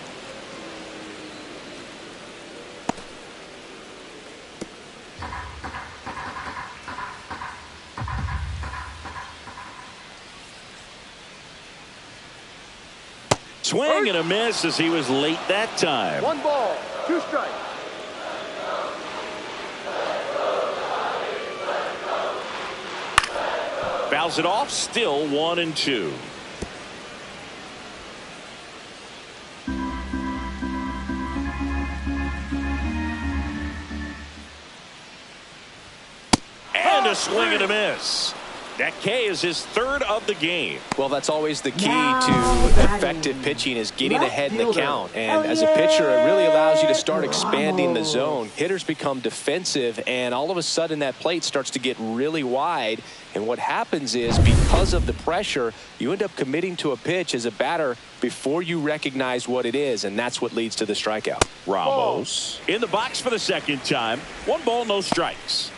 Swing and a miss as he was late that time. 1 ball, 2 strikes. Fouls it off, still 1-2. And a swing and a miss. That K is his 3rd of the game. Well, that's always the key to effective pitching, is getting ahead in the count. And as a pitcher, it really allows you to start expanding the zone. Hitters become defensive, and all of a sudden that plate starts to get really wide. And what happens is, because of the pressure, you end up committing to a pitch as a batter before you recognize what it is, and that's what leads to the strikeout. Ramos in the box for the 2nd time. 1 ball, no strikes.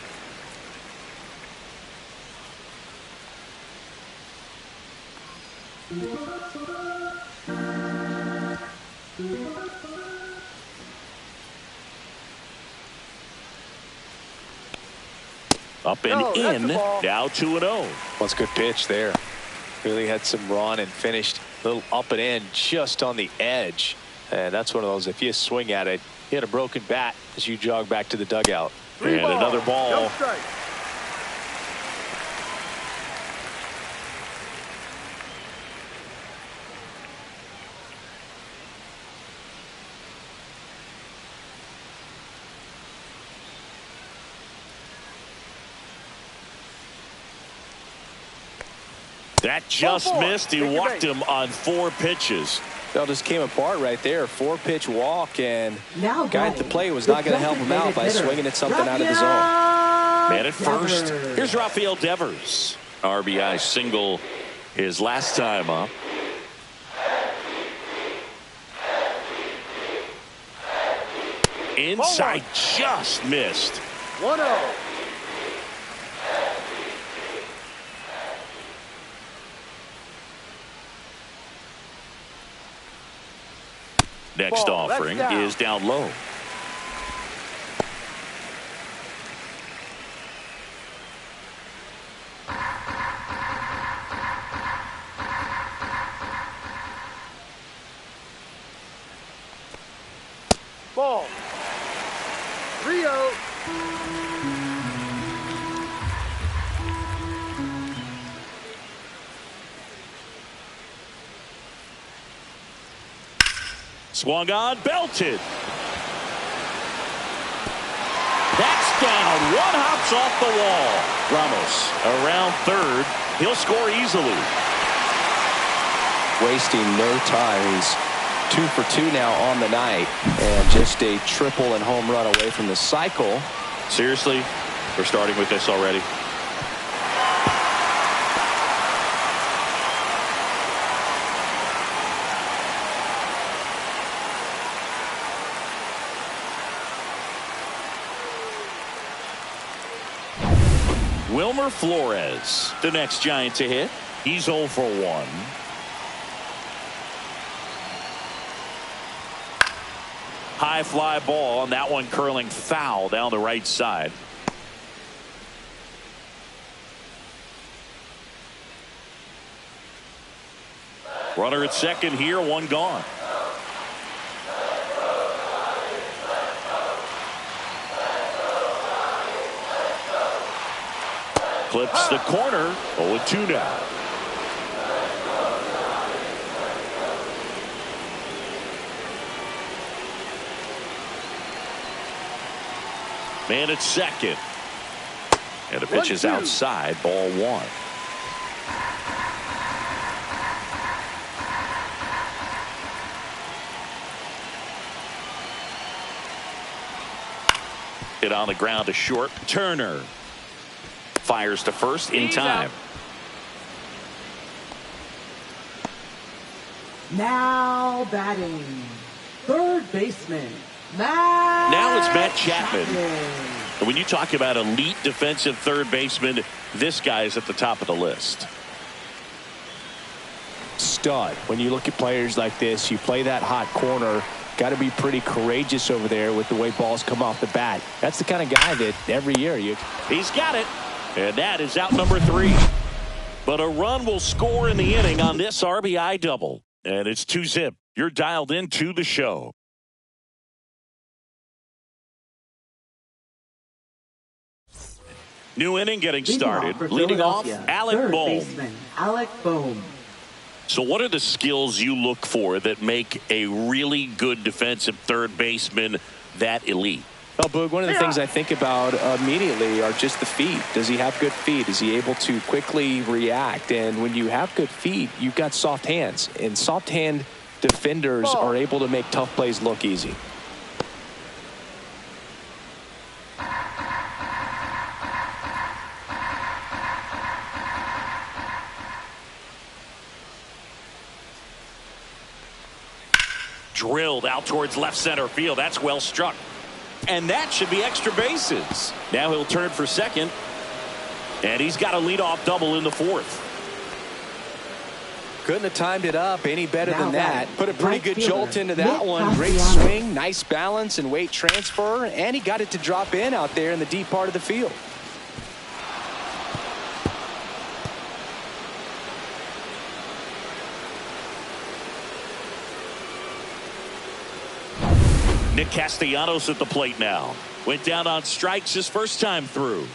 Up and in, now 2-0. Well, it's a good pitch there. Really had some run and finished a little up and in just on the edge. And that's one of those, if you swing at it, you had a broken bat as you jog back to the dugout. And another ball. That just missed. He walked him on 4 pitches. That just came apart right there. 4-pitch walk, and guy at the plate was not going to help him out by swinging at something out of the zone. Man at first. Here's Rafael Devers. RBI single his last time up. Inside, just missed. 1-0. Next offering is down low. Ball. 3-0. Swung on, belted. That's down. One hops off the wall. Ramos around third. He'll score easily. Wasting no time. He's 2 for 2 now on the night, and just a triple and home run away from the cycle. Seriously, we're starting with this already. Wilmer Flores, the next Giant to hit. He's 0 for 1. High fly ball, and that one curling foul down the right side. Runner at second here, one gone. Clips the corner. 0-2 now. Man at second. And the pitch is outside. Ball 1. Hit on the ground to short. Turner fires to first in time. Now batting, third baseman, Now it's Matt Chapman. And when you talk about elite defensive third baseman, this guy is at the top of the list. Stud. When you look at players like this, you play that hot corner, got to be pretty courageous over there with the way balls come off the bat. That's the kind of guy that every year He's got it. And that is out number 3. But a run will score in the inning on this RBI double. And it's 2-zip. You're dialed into the show. New inning getting started. Leading off, Alec Bohm. So what are the skills you look for that make a really good defensive third baseman that elite? Well, Boog, one of the things I think about immediately are just the feet. Does he have good feet? Is he able to quickly react? And when you have good feet, you've got soft hands. And soft hand defenders are able to make tough plays look easy. Drilled out towards left center field. That's well struck. And that should be extra bases. Now he'll turn for second. And he's got a leadoff double in the 4th. Couldn't have timed it up any better than that. Put a pretty good jolt into that one. Great swing, nice balance and weight transfer. And he got it to drop in out there in the deep part of the field. Nick Castellanos at the plate now. Went down on strikes his first time through.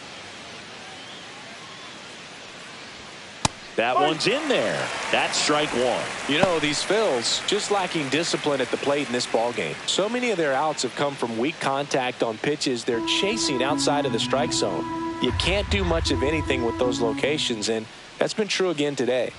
That one's in there. That's strike 1. You know, these Phils just lacking discipline at the plate in this ballgame. So many of their outs have come from weak contact on pitches they're chasing outside of the strike zone. You can't do much of anything with those locations, and that's been true again today.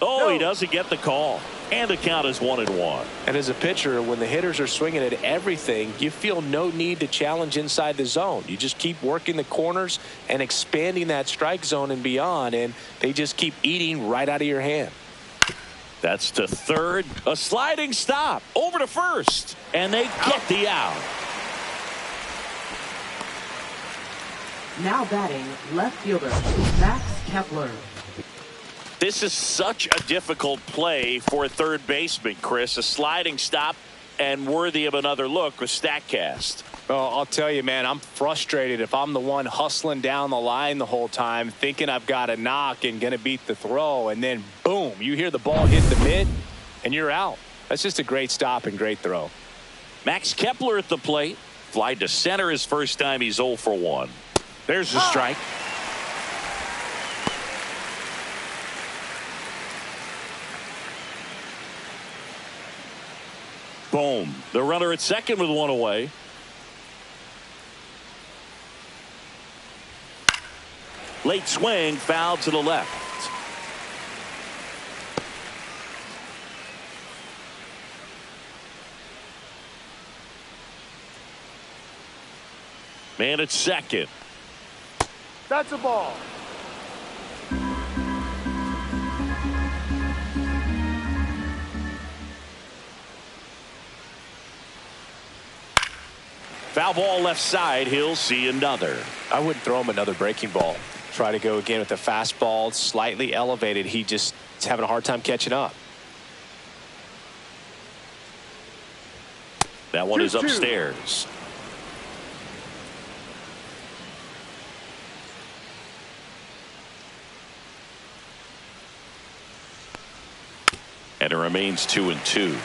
Oh, he doesn't get the call. And the count is 1-1. And as a pitcher, when the hitters are swinging at everything, you feel no need to challenge inside the zone. You just keep working the corners and expanding that strike zone and beyond, and they just keep eating right out of your hand. That's to third. A sliding stop. Over to first. And they get the out. Now batting, left fielder, Max Kepler. This is such a difficult play for a third baseman, Chris. A sliding stop and worthy of another look with StatCast. Well, I'll tell you, man, I'm frustrated if I'm the one hustling down the line the whole time, thinking I've got a knock and going to beat the throw, and then, boom, you hear the ball hit the mid, and you're out. That's just a great stop and great throw. Max Kepler at the plate. Fly to center his first time. He's 0 for 1. There's the strike. Boom. The runner at second with one away. Late swing, foul to the left. Man at second. That's a ball. Foul ball left side. He'll see another. I wouldn't throw him another breaking ball. Try to go again with the fastball slightly elevated. He just is having a hard time catching up. That one is upstairs. And it remains 2-2.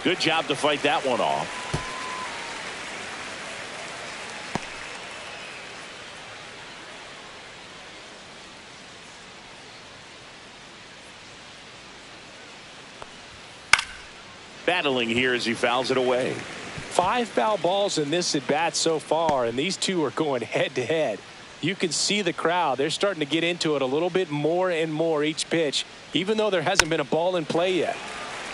Good job to fight that one off. Battling here as he fouls it away. 5 foul balls in this at bat so far, and these two are going head to head. You can see the crowd. They're starting to get into it a little bit more and more each pitch, even though there hasn't been a ball in play yet.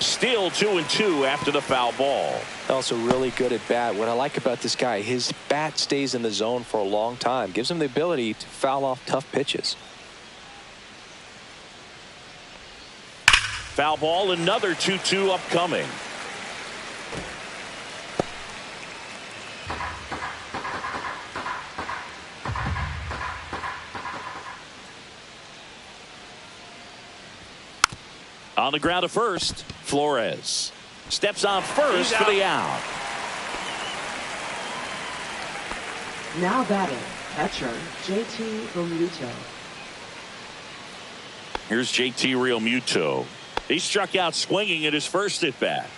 Still 2-2 after the foul ball. Also really good at bat. What I like about this guy, his bat stays in the zone for a long time. Gives him the ability to foul off tough pitches. Foul ball, another 2-2 upcoming. On the ground to first, Flores steps on first for the out. Now batting, catcher JT Realmuto. Here's JT Realmuto. He struck out swinging at his first at bat.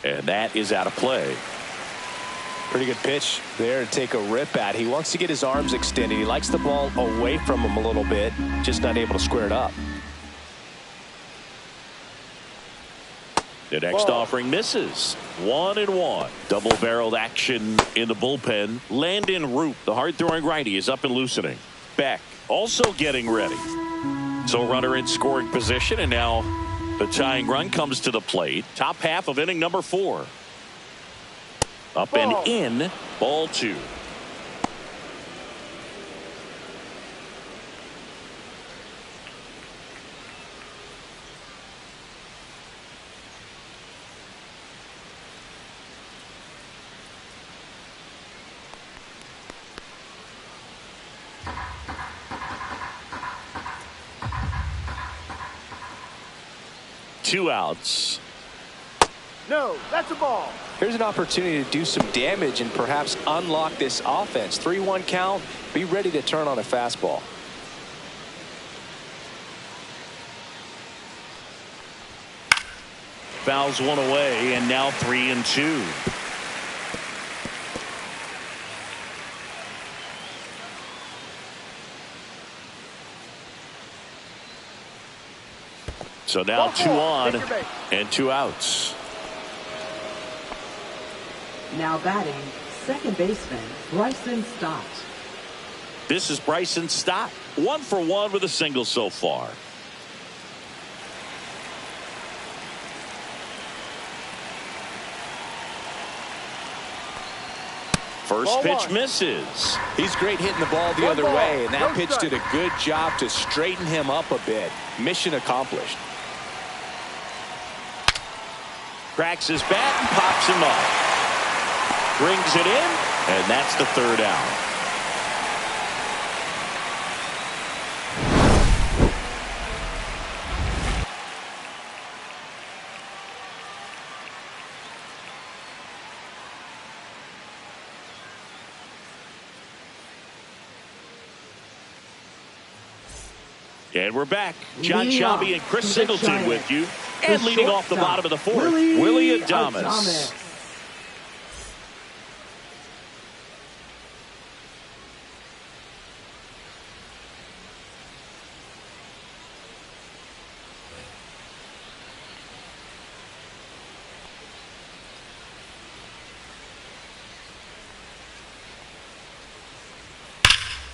And that is out of play. Pretty good pitch there to take a rip at. He wants to get his arms extended. He likes the ball away from him a little bit, just not able to square it up. The next offering misses. 1-1. Double-barreled action in the bullpen. Landon Root, the hard-throwing righty, is up and loosening. Beck also getting ready. So runner in scoring position, and now the tying run comes to the plate. Top half of inning number 4. Up and in, ball 2. Two outs. No, that's a ball. Here's an opportunity to do some damage and perhaps unlock this offense. 3-1 count. Be ready to turn on a fastball. Fouls one away, and now 3-2. So now 2 on and 2 outs. Now batting, second baseman Bryson Stott. This is Bryson Stott. 1 for 1 with a single so far. First pitch misses. He's great hitting the ball the other way, and that pitch did a good job to straighten him up a bit. Mission accomplished. Cracks his bat and pops him up. Brings it in, and that's the 3rd out. And we're back. John Leading Shelby off and Chris the Singleton Giants, with you. the And leading off the shortstop, bottom of the fourth, Willie Willie Adames. Adames.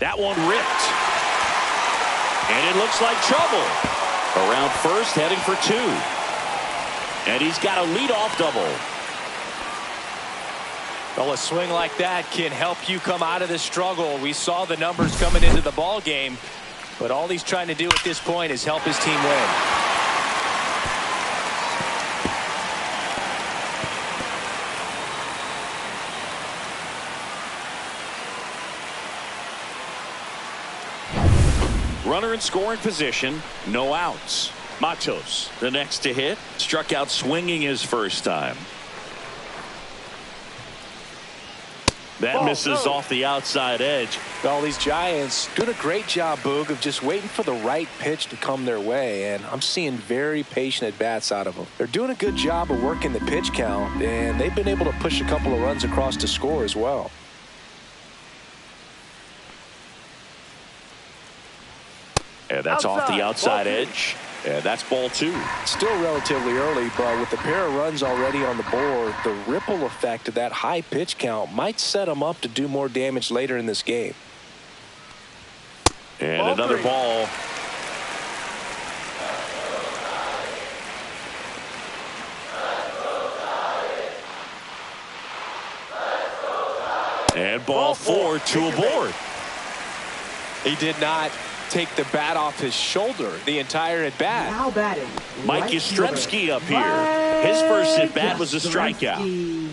That one ripped. And it looks like trouble. Around first, heading for two. And he's got a leadoff double. Well, a swing like that can help you come out of the struggle. We saw the numbers coming into the ball game, but all he's trying to do at this point is help his team win. Runner in scoring position, no outs. Matos, the next to hit, struck out swinging his first time. That misses off the outside edge. Well, these Giants doing a great job, Boog, of just waiting for the right pitch to come their way, and I'm seeing very patient at-bats out of them. They're doing a good job of working the pitch count, and they've been able to push a couple of runs across to score as well. And that's off the outside edge. And that's ball two. Still relatively early, but with a pair of runs already on the board, the ripple effect of that high pitch count might set them up to do more damage later in this game. And another ball. And ball four, two aboard. He did not take the bat off his shoulder the entire at bat. Now batting, Mike right Yastrzemski fielder, up here. His first at bat was a strikeout. Yastrzemski.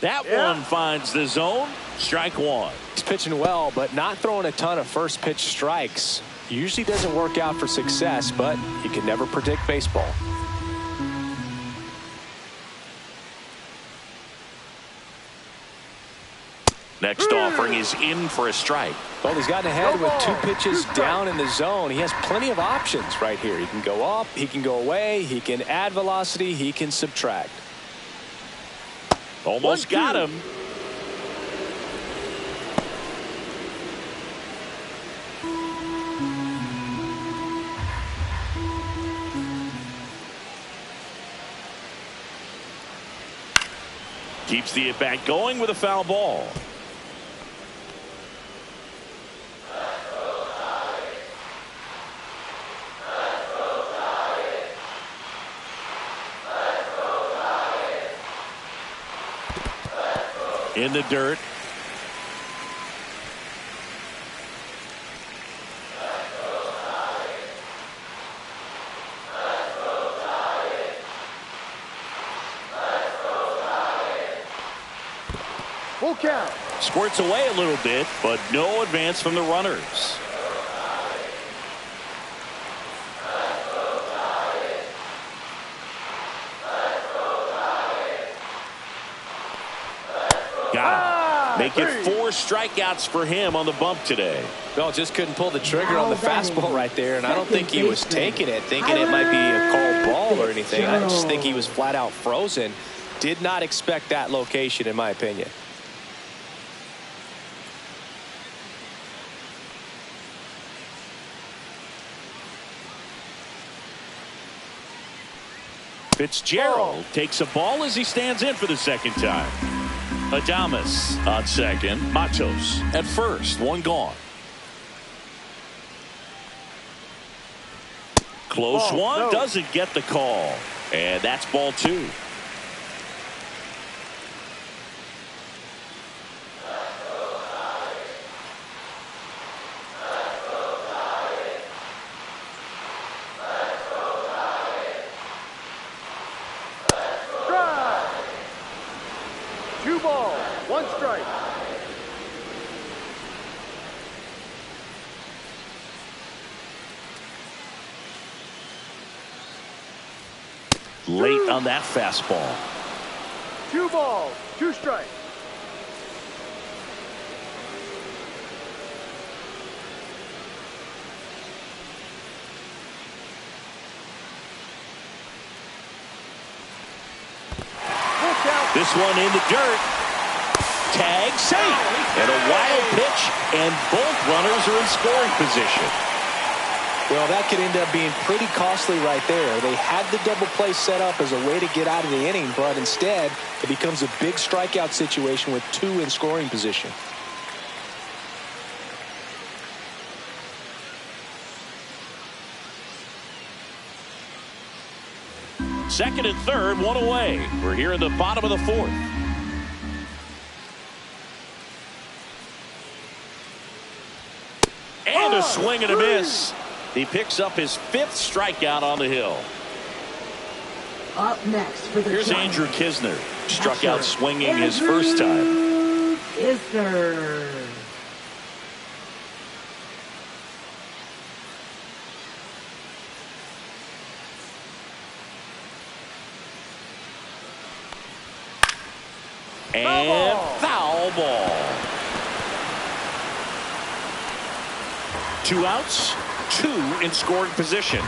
That one finds the zone. Strike one. He's pitching well, but not throwing a ton of first pitch strikes. Usually doesn't work out for success, but you can never predict baseball. Next offering is in for a strike. Well, he's gotten ahead with two pitches down in the zone. He has plenty of options right here. He can go up, he can go away, he can add velocity, he can subtract. Almost got him. Keeps the at bat going with a foul ball. In the dirt. Full count. Squirts away a little bit, but no advance from the runners. Make it 4 strikeouts for him on the bump today. Well, just couldn't pull the trigger on the fastball right there, and I don't think he was taking it, thinking it might be a called ball or anything. I just think he was flat out frozen. Did not expect that location, in my opinion. Fitzgerald takes a ball as he stands in for the second time. Adames on second. Matos at first. One gone. Close one. No. Doesn't get the call. And that's ball two. Strike. 2 balls, 1 strike. Late on that fastball. 2 balls, 2 strikes. This one in the dirt. Tag safe. And a wild pitch, and both runners are in scoring position. Well, that could end up being pretty costly right there. They had the double play set up as a way to get out of the inning, but instead it becomes a big strikeout situation with 2 in scoring position. Second and third, 1 away. We're here in the bottom of the 4th. And a swing and a miss. He picks up his 5th strikeout on the hill. Up next for the Here's Giants. Andrew Kisner. Struck out swinging his first time. Kisner. And foul ball. 2 outs, 2 in scoring position.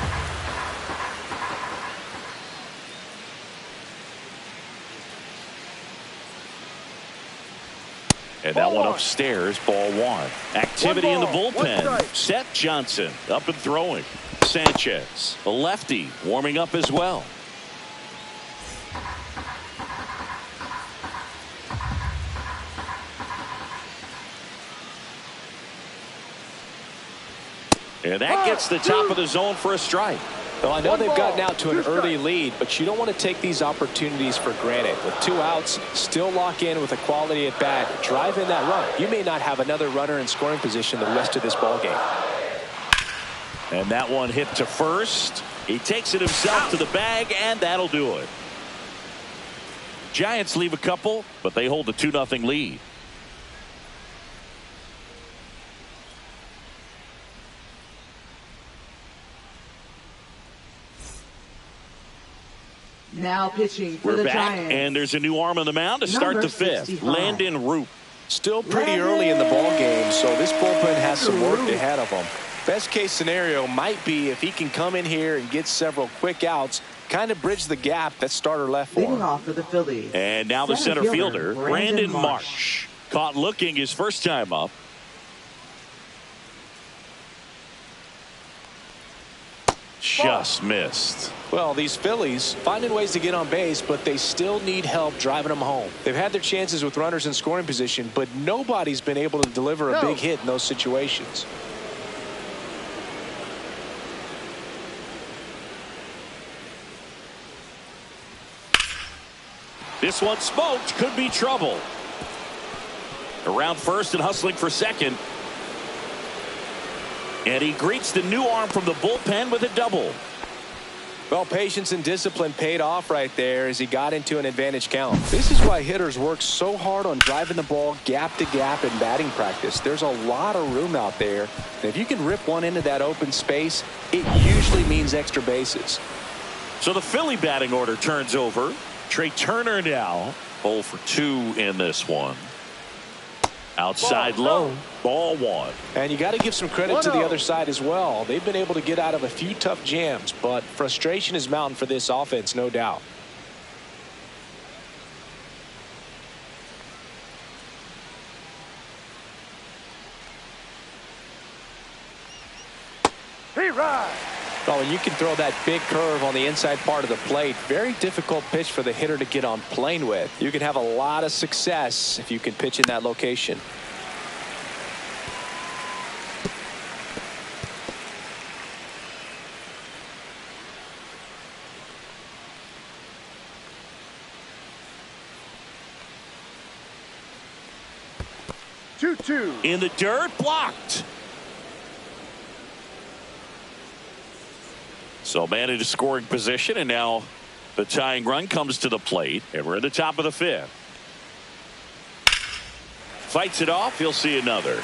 And that one upstairs, ball 1. Activity in the bullpen. Seth Johnson up and throwing. Sanchez, a lefty, warming up as well. And that gets the top of the zone for a strike. Well, I know they've gotten out to an early lead, but you don't want to take these opportunities for granted. With 2 outs, still lock in with a quality at bat, drive in that run. You may not have another runner in scoring position the rest of this ball game. And that one hit to first. He takes it himself to the bag, and that'll do it. Giants leave a couple, but they hold a 2-0 lead. Now pitching for We're the back, Giants. and there's a new arm on the mound to start Number the 5th. 65. Landon Roop. Still pretty early in the ball game, so this bullpen has some work ahead of them. Best case scenario might be if he can come in here and get several quick outs, kind of bridge the gap that starter left for Leading him. off for the Phillies. And now the center fielder, Brandon Marsh. Caught looking his first time up. Just missed. Well, these Phillies finding ways to get on base, but they still need help driving them home. They've had their chances with runners in scoring position, but nobody's been able to deliver a big hit in those situations. This one smoked. Could be trouble. Around first and hustling for second. And he greets the new arm from the bullpen with a double. Well, patience and discipline paid off right there as he got into an advantage count. This is why hitters work so hard on driving the ball gap to gap in batting practice. There's a lot of room out there. And if you can rip one into that open space, it usually means extra bases. So the Philly batting order turns over. Trey Turner now 0 for 2 in this one. Outside low, ball 1. And you got to give some credit to the other side as well. They've been able to get out of a few tough jams, but frustration is mounting for this offense, no doubt. Oh, and you can throw that big curve on the inside part of the plate. Very difficult pitch for the hitter to get on plane with. You can have a lot of success if you can pitch in that location. In the dirt, blocked. So man into scoring position, and now the tying run comes to the plate, and we're at the top of the 5th. Fights it off. He'll see another.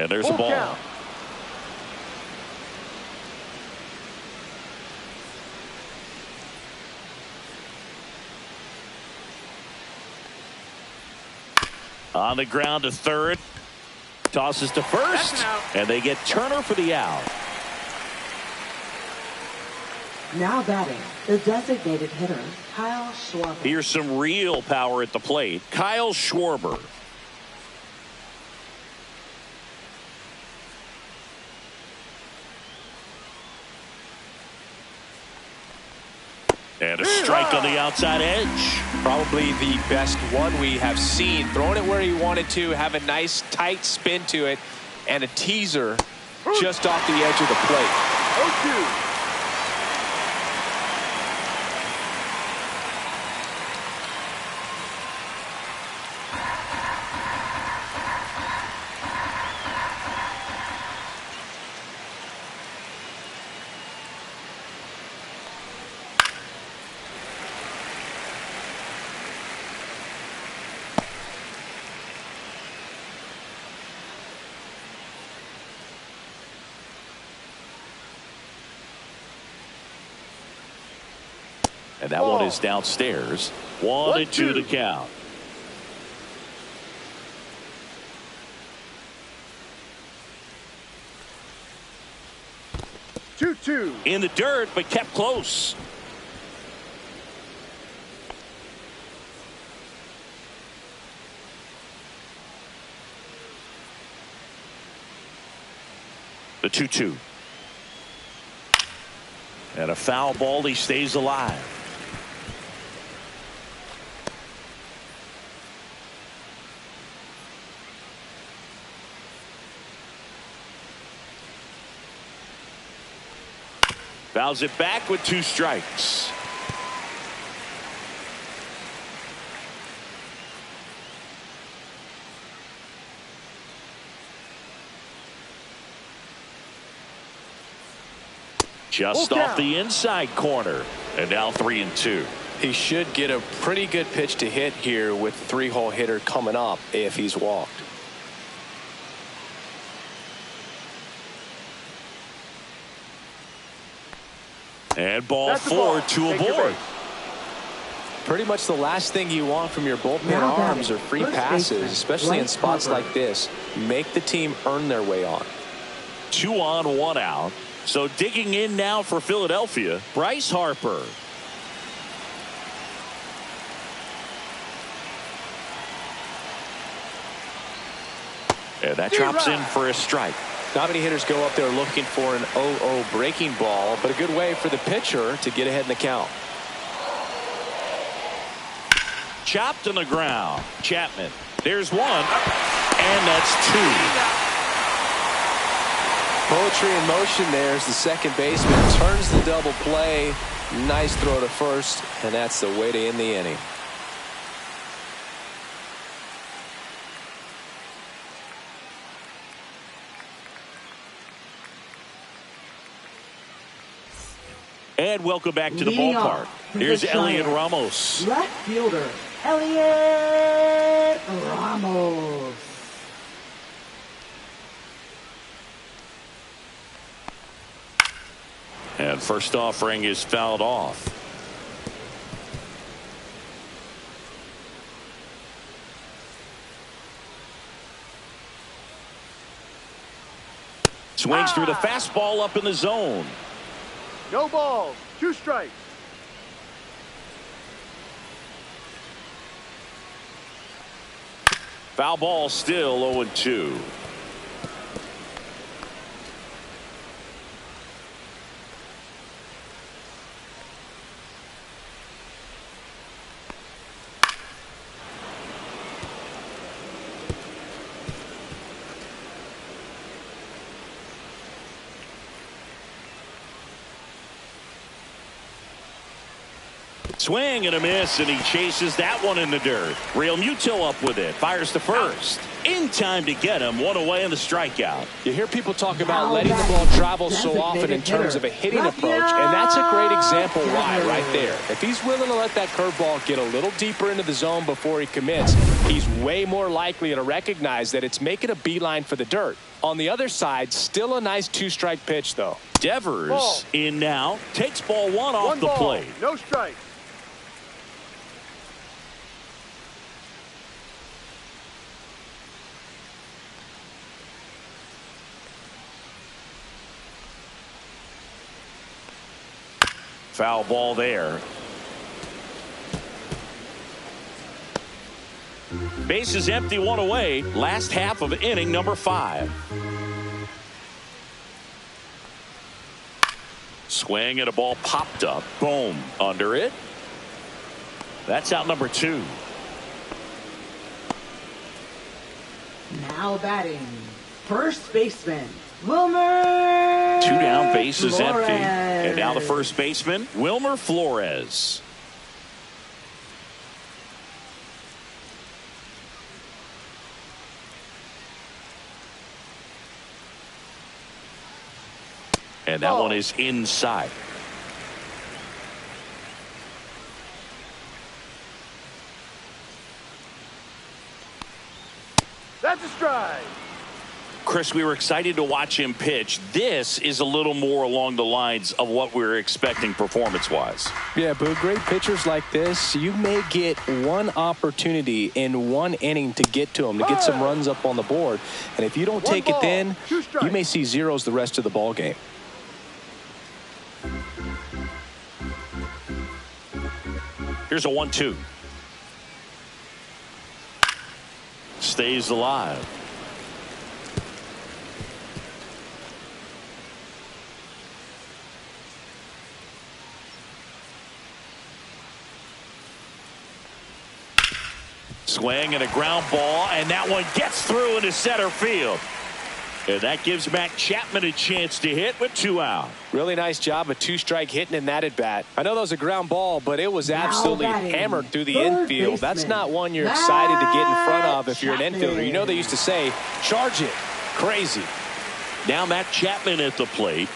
And there's a Full ball. count. On the ground to third. Tosses to first. That's an out. And they get Turner for the out. Now batting, the designated hitter, Kyle Schwarber. Here's some real power at the plate. Kyle Schwarber. And a strike on the outside edge. Probably the best one we have seen. Throwing it where he wanted to, have a nice tight spin to it, and a teaser just off the edge of the plate. 0-2. And that one is downstairs. 1-2 the count. Two. In the dirt, but kept close. The 2-2. And a foul ball. He stays alive. Fouls it back with 2 strikes. Just off the inside corner. And now 3-2. He should get a pretty good pitch to hit here with the 3-hole hitter coming up if he's walked. And ball 4, 2 aboard. Pretty much the last thing you want from your bullpen Now arms batting, are free first passes, baseman, especially in Bryce spots Harper. like this. Make the team earn their way on. 2 on, 1 out. So digging in now for Philadelphia, Bryce Harper. And that drops in for a strike. Not many hitters go up there looking for an 0-0 breaking ball, but a good way for the pitcher to get ahead in the count. Chopped on the ground. Chapman. There's 1. And that's 2. Poetry in motion there as the second baseman turns the double play. Nice throw to first, and that's the way to end the inning. And welcome back to the Leading ballpark. off, Here's the Elliot Giants. Ramos. Left fielder, Elliot Ramos. And first offering is fouled off. Swings through the fastball up in the zone. No balls. 2 strikes. Foul ball, still 0-2. Swing and a miss, and he chases that one in the dirt. Real Muto up with it. Fires to first. In time to get him. One away in the strikeout. You hear people talk about letting the ball travel so often in terms of a hitting approach, and that's a great example why right there. If he's willing to let that curveball get a little deeper into the zone before he commits, he's way more likely to recognize that it's making a beeline for the dirt. On the other side, still a nice two-strike pitch, though. Devers in now. Takes ball one off the plate. No strike. Foul ball there. Base is empty, one away. Last half of inning number 5. Swing and a ball popped up. Boom. Under it. That's out number 2. Now batting, first baseman, Wilmer. 2 down, base is Flores. empty. And now the first baseman, Wilmer Flores. And that one is inside. That's a strike. Chris, we were excited to watch him pitch. This is a little more along the lines of what we were expecting performance-wise. Yeah, but great pitchers like this, you may get one opportunity in one inning to get to them, to get some runs up on the board. And if you don't take it then, you may see zeros the rest of the ball game. Here's a 1-2. Stays alive. Swing and a ground ball, and that one gets through into center field. And that gives Matt Chapman a chance to hit with 2 out. Really nice job of two-strike hitting in that at-bat. I know that was a ground ball, but it was absolutely hammered through the infield. That's not one you're excited to get in front of if you're an infielder. You know they used to say, charge it. Crazy. Now Matt Chapman at the plate.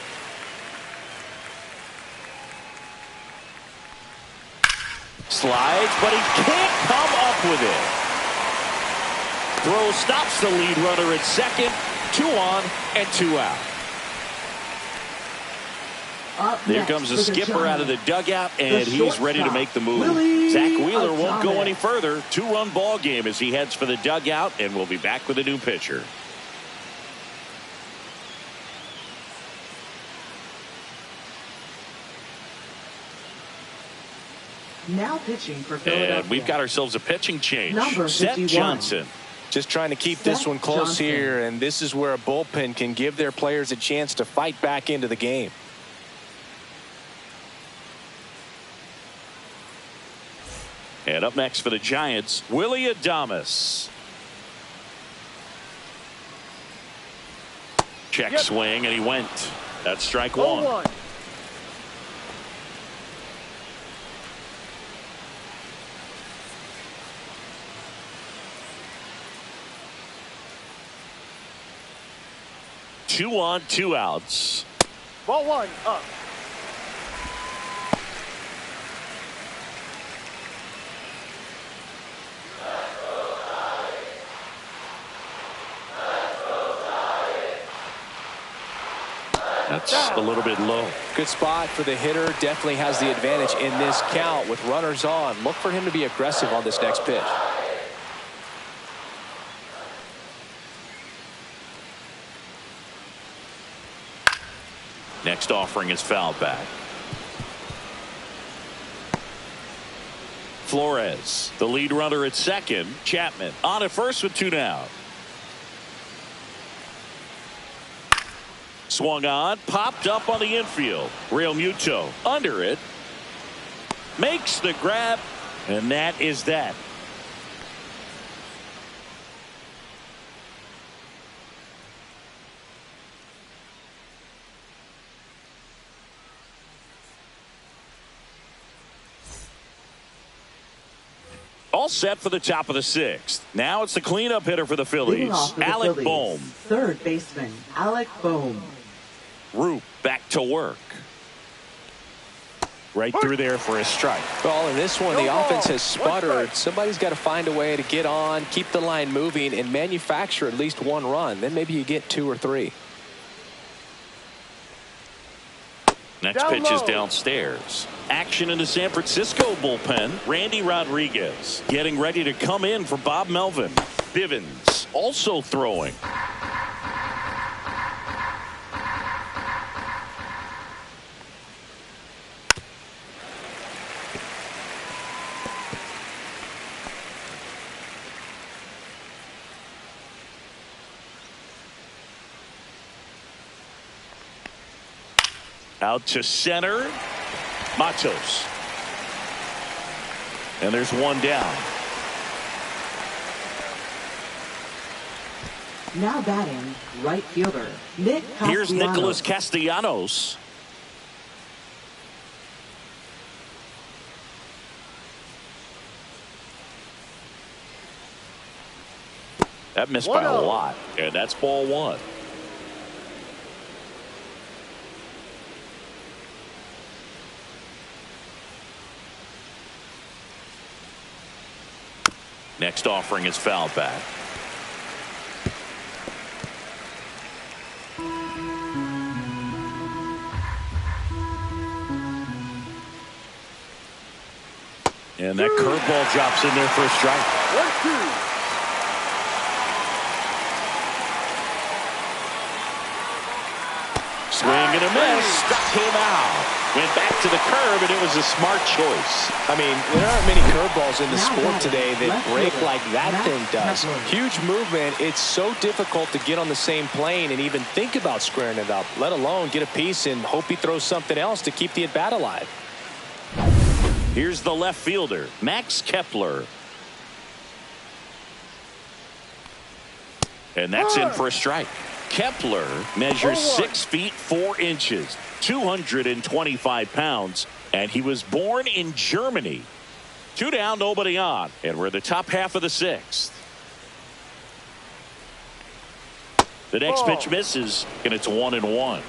Slides, but he can't come up with it. Throw stops the lead runner at second. 2 on and 2 out. There comes the skipper out of the dugout, and he's ready to make the move. Zach Wheeler won't go any further. 2-run ball game as he heads for the dugout, and we'll be back with a new pitcher. Now pitching for Philadelphia. And we've got ourselves a pitching change. Number Seth 51. Johnson. Just trying to keep this one close here, and this is where a bullpen can give their players a chance to fight back into the game. And up next for the Giants, Willie Adames. Check swing, and he went. That's strike 1. 2 on, 2 outs. Ball 1 up. That's a little bit low. Good spot for the hitter. Definitely has the advantage in this count with runners on. Look for him to be aggressive on this next pitch. Next offering is fouled back. Flores, the lead runner at second. Chapman on at first with 2 down. Swung on, popped up on the infield. Real Muto under it. Makes the grab, and that is that. all set for the top of the 6th. Now it's the cleanup hitter for the Leading Phillies, off for the Alec Phillies, Bohm. third baseman, Alec Bohm. Roop back to work. Right through there for a strike. Well, in this one, the No offense ball. has sputtered. Somebody's got to find a way to get on, keep the line moving, and manufacture at least one run. Then maybe you get 2 or 3. Next Down pitch is low. downstairs. Action in the San Francisco bullpen. Randy Rodriguez getting ready to come in for Bob Melvin. Bivens also throwing. Out to center. Matos. And there's one down. Now batting, right fielder, Nick Castellanos. Here's Nicholas Castellanos. That missed by a 1-0. lot. And that's ball 1. Next offering is foul back. And that curveball drops in there for a strike. 1-2. Swing and a miss. Struck him out. Went back to the curve, and it was a smart choice. I mean, there aren't many curveballs in the Now sport batting, today that left break fielder, like that Matt thing does. Kepler. Huge movement. It's so difficult to get on the same plane and even think about squaring it up, let alone get a piece and hope he throws something else to keep the at-bat alive. Here's the left fielder, Max Kepler. And that's in for a strike. Kepler measures 6 feet 4 inches, 225 pounds, and he was born in Germany. 2 down, nobody on, and we're in the top half of the 6th. The next pitch misses, and it's 1-1.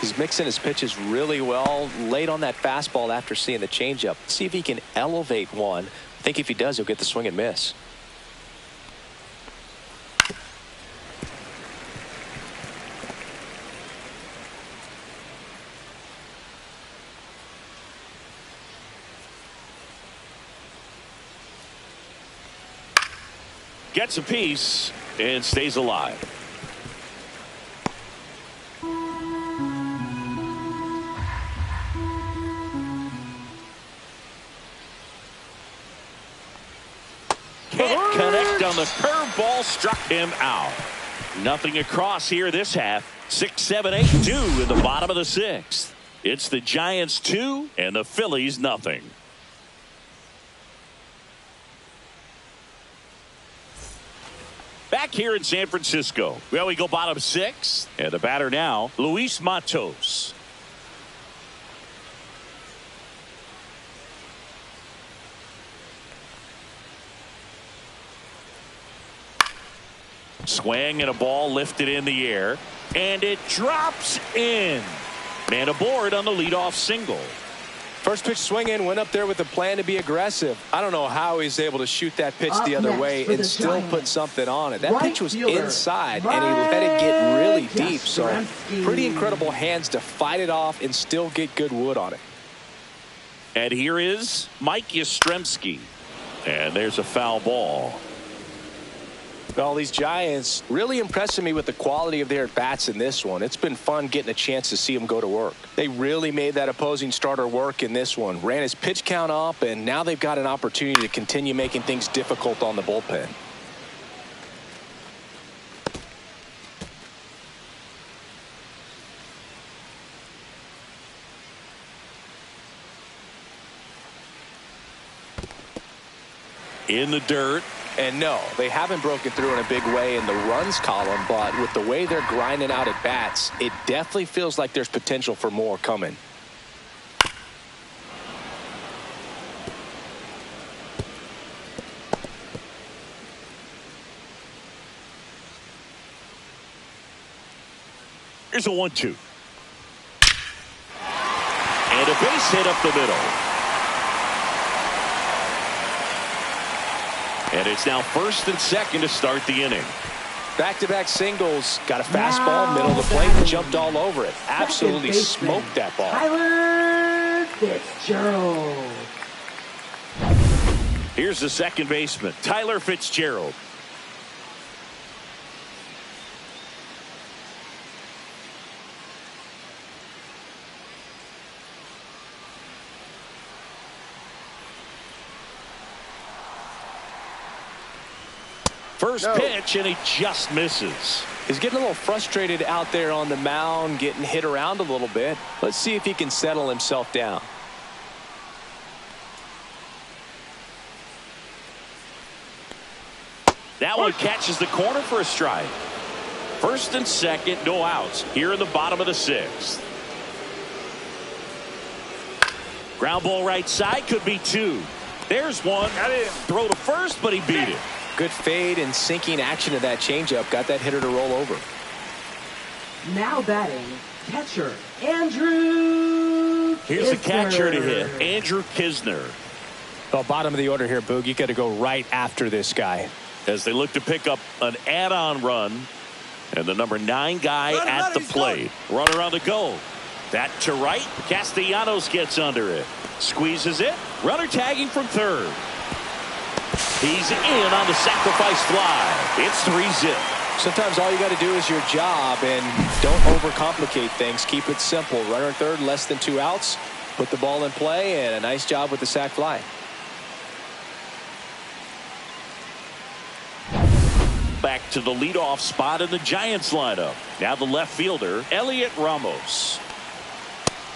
He's mixing his pitches really well, late on that fastball after seeing the changeup. See if he can elevate one. I think if he does, he'll get the swing and miss. Gets a piece and stays alive. Can't connect on the curveball, struck him out. Nothing across here this half. 6-7-8-2 in the bottom of the 6th. It's the Giants 2 and the Phillies nothing. Back here in San Francisco. Well, we go bottom 6. And the batter now, Luis Matos. Swing and a ball lifted in the air. And it drops in. Man aboard on the leadoff single. First pitch swinging, went up there with a plan to be aggressive. I don't know how he's able to shoot that pitch Up the other next way for and the still Giants, put something on it. That right pitch was fielder, inside, and he let it get really Mike deep. So Yastrzemski. pretty incredible hands to fight it off and still get good wood on it. And here is Mike Yastrzemski. And there's a foul ball. Well, these Giants really impressing me with the quality of their at-bats in this one. It's been fun getting a chance to see them go to work. They really made that opposing starter work in this one. Ran his pitch count up, and now they've got an opportunity to continue making things difficult on the bullpen. in the dirt. And no, they haven't broken through in a big way in the runs column, but with the way they're grinding out at bats, it definitely feels like there's potential for more coming. Here's a 1-2. And a base hit up the middle. And it's now first and second to start the inning. Back-to-back singles, got a fastball, middle of the plate, and jumped all over it. Absolutely smoked that ball. Tyler Fitzgerald. Here's the second baseman, Tyler Fitzgerald. First pitch, and he just misses. He's getting a little frustrated out there on the mound, getting hit around a little bit. Let's see if he can settle himself down. That one catches the corner for a strike. First and second, no outs here in the bottom of the sixth. Ground ball right side, could be two. There's one. Throw to first, but he beat it. Good fade and sinking action of that changeup. Got that hitter to roll over. Now batting, catcher, Andrew Here's the Kisner. catcher to hit, Andrew Kisner. Well, bottom of the order here, Boog. You got to go right after this guy. As they look to pick up an add-on run. And the number 9 guy at the plate. Runner on the go. That to right. Castellanos gets under it. Squeezes it. Runner tagging from third. He's in on the sacrifice fly. It's 3-zip. Sometimes all you got to do is your job and don't overcomplicate things. Keep it simple. Runner third, less than 2 outs. Put the ball in play, and a nice job with the sac fly. Back to the leadoff spot in the Giants lineup. Now the left fielder, Elliot Ramos.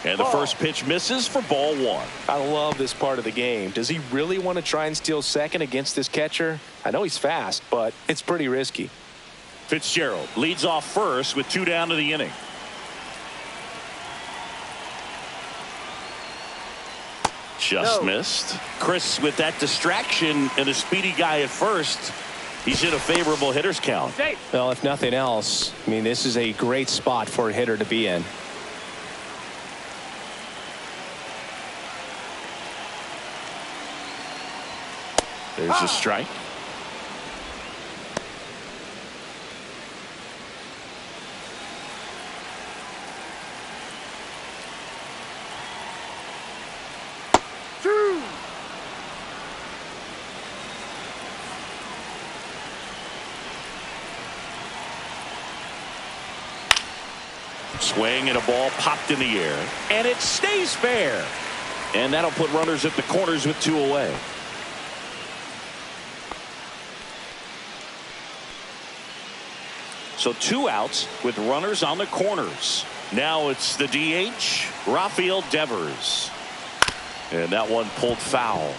And the first pitch misses for ball 1. I love this part of the game. Does he really want to try and steal second against this catcher? I know he's fast, but it's pretty risky. Fitzgerald leads off first with 2 down to the inning. Just missed. Chris with that distraction and a speedy guy at first. He's in a favorable hitter's count. Well, if nothing else, I mean, this is a great spot for a hitter to be in. There's a strike. Swing and a ball popped in the air. And it stays fair. And that'll put runners at the corners with 2 away. So 2 outs with runners on the corners. Now it's the DH, Rafael Devers. And that one pulled foul.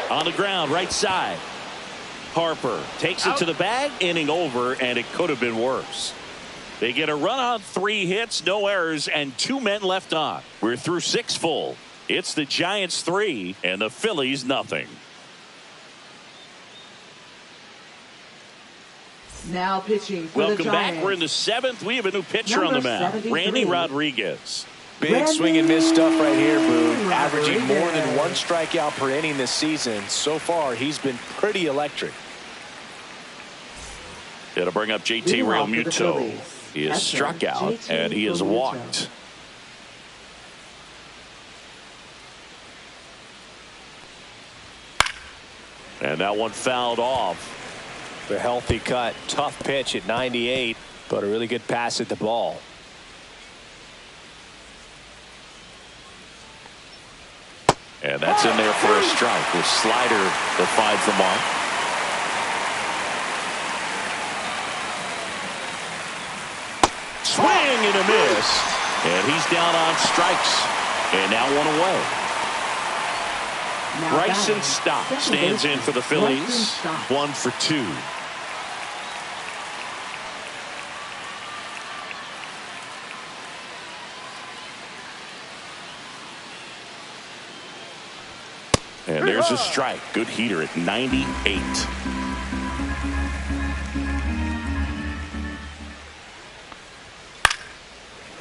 On the ground, right side. Harper takes it to the bag, inning over, and it could have been worse. They get a run on 3 hits, no errors, and 2 men left on. We're through 6 full. It's the Giants 3 and the Phillies nothing. Now pitching for Welcome the Giants. back. We're in the 7th. We have a new pitcher on the mound, 73. Randy Rodriguez. Big swing and miss stuff right here, Boone. Averaging more than 1 strikeout per inning this season. So far, he's been pretty electric. It'll bring up JT Realmuto. He is struck out, and he is walked. And that one fouled off. The healthy cut. Tough pitch at 98, but a really good pass at the ball. And that's in there for a strike with slider that finds the mark. Swing and a miss. And he's down on strikes. And now one away. Bryson Stott stands in for the Phillies. 1 for 2. And there's a strike. Good heater at 98.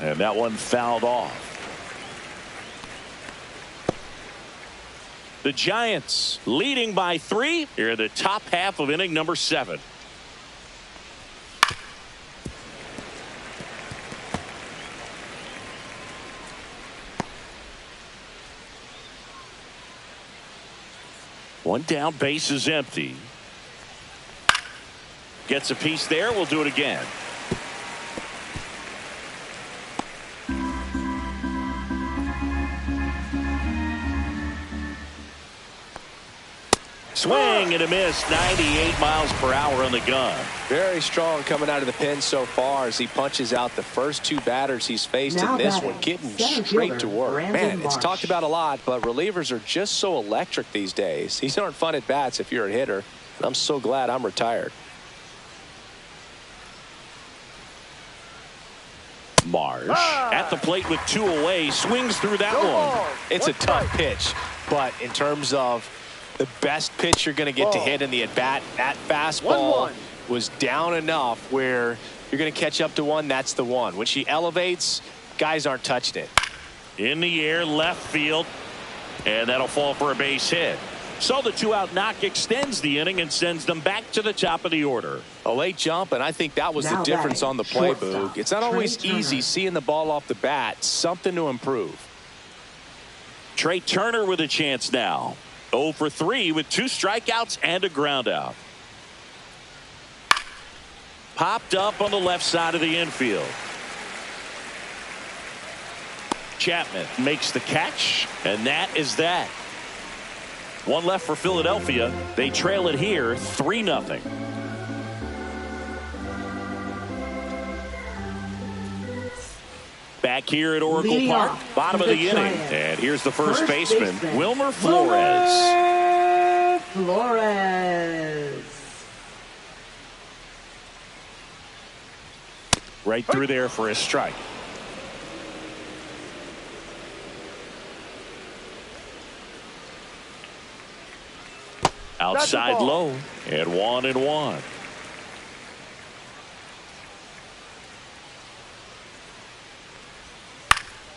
And that one fouled off. The Giants leading by 3 here in the top half of inning number 7. One down, base is empty. Gets a piece there. We'll do it again. Swing and a miss. 98 miles per hour on the gun. Very strong coming out of the pen so far as he punches out the first 2 batters he's faced in this one, getting straight to work. Man, it's talked about a lot, but relievers are just so electric these days. These aren't fun at bats if you're a hitter. And I'm so glad I'm retired. Marsh at the plate with 2 away, swings through that one. It's a tough pitch, but in terms of the best pitch you're going to get to hit in the at-bat, that fastball was down enough where you're going to catch up to one. That's the one. When she elevates, guys aren't touching it. In the air, left field, and that'll fall for a base hit. So the 2-out knock extends the inning and sends them back to the top of the order. A late jump, and I think that was the difference on the play, Boog. It's not always easy seeing the ball off the bat. Something to improve. Trey Turner with a chance now. 0 for 3 with 2 strikeouts and a ground out. Popped up on the left side of the infield. Chapman makes the catch, and that is that. 1 left for Philadelphia. They trail it here 3-0. Back here at Oracle Park, bottom of the inning. And here's the first baseman, Wilmer Flores. Right through there for a strike. Outside low, and 1-1.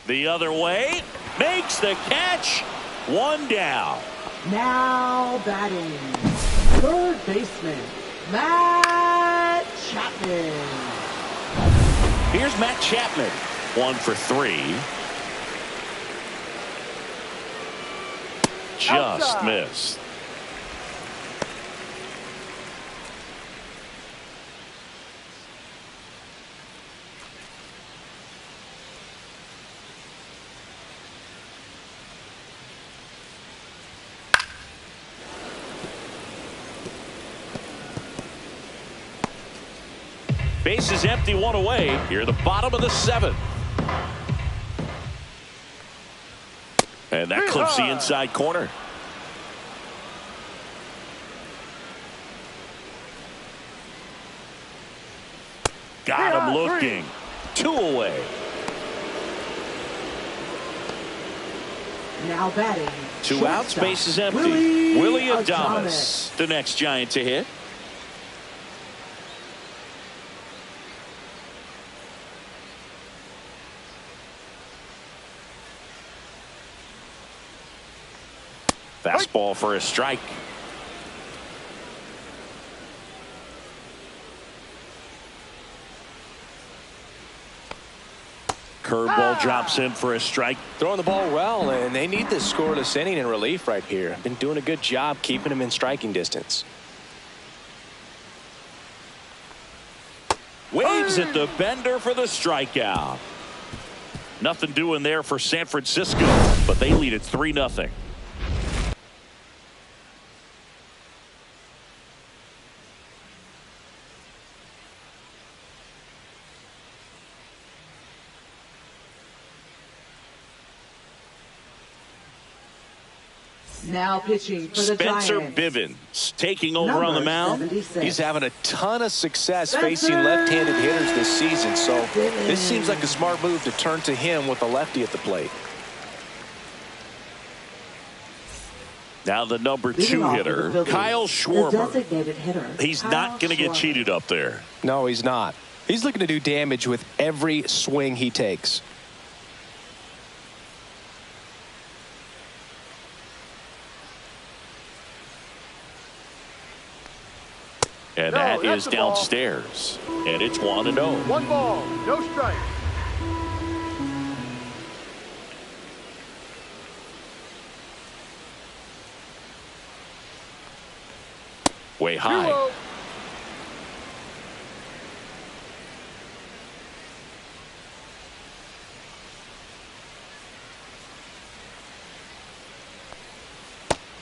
The other way, makes the catch. 1 down. Now batting, third baseman, Matt Chapman. Here's Matt Chapman. 1 for 3. Just missed. Base is empty, 1 away. Here, the bottom of the 7th. And that clips the inside corner. Got him looking. 2 away. Now batting. 2 outs, base is empty. Willie Adames, the next Giant to hit. Fastball for a strike. Curveball drops in for a strike. Throwing the ball well, and they need this scoreless inning in relief right here. Been doing a good job keeping them in striking distance. Waves at the bender for the strikeout. Nothing doing there for San Francisco, but they lead at 3-0. Now pitching for the Spencer Giants. Bivens taking over Number on the mound. 76. He's having a ton of success facing left-handed hitters this season, so this seems like a smart move to turn to him with a lefty at the plate. Now the number Leading 2 off hitter, for the Phillies, Kyle the Schwarber. designated hitter, He's Kyle not going to get Schwarber. cheated up there. No, he's not. He's looking to do damage with every swing he takes. And No, that that's is the ball. downstairs. And it's 1-0. 1 ball, no strike. Way high. 2-0.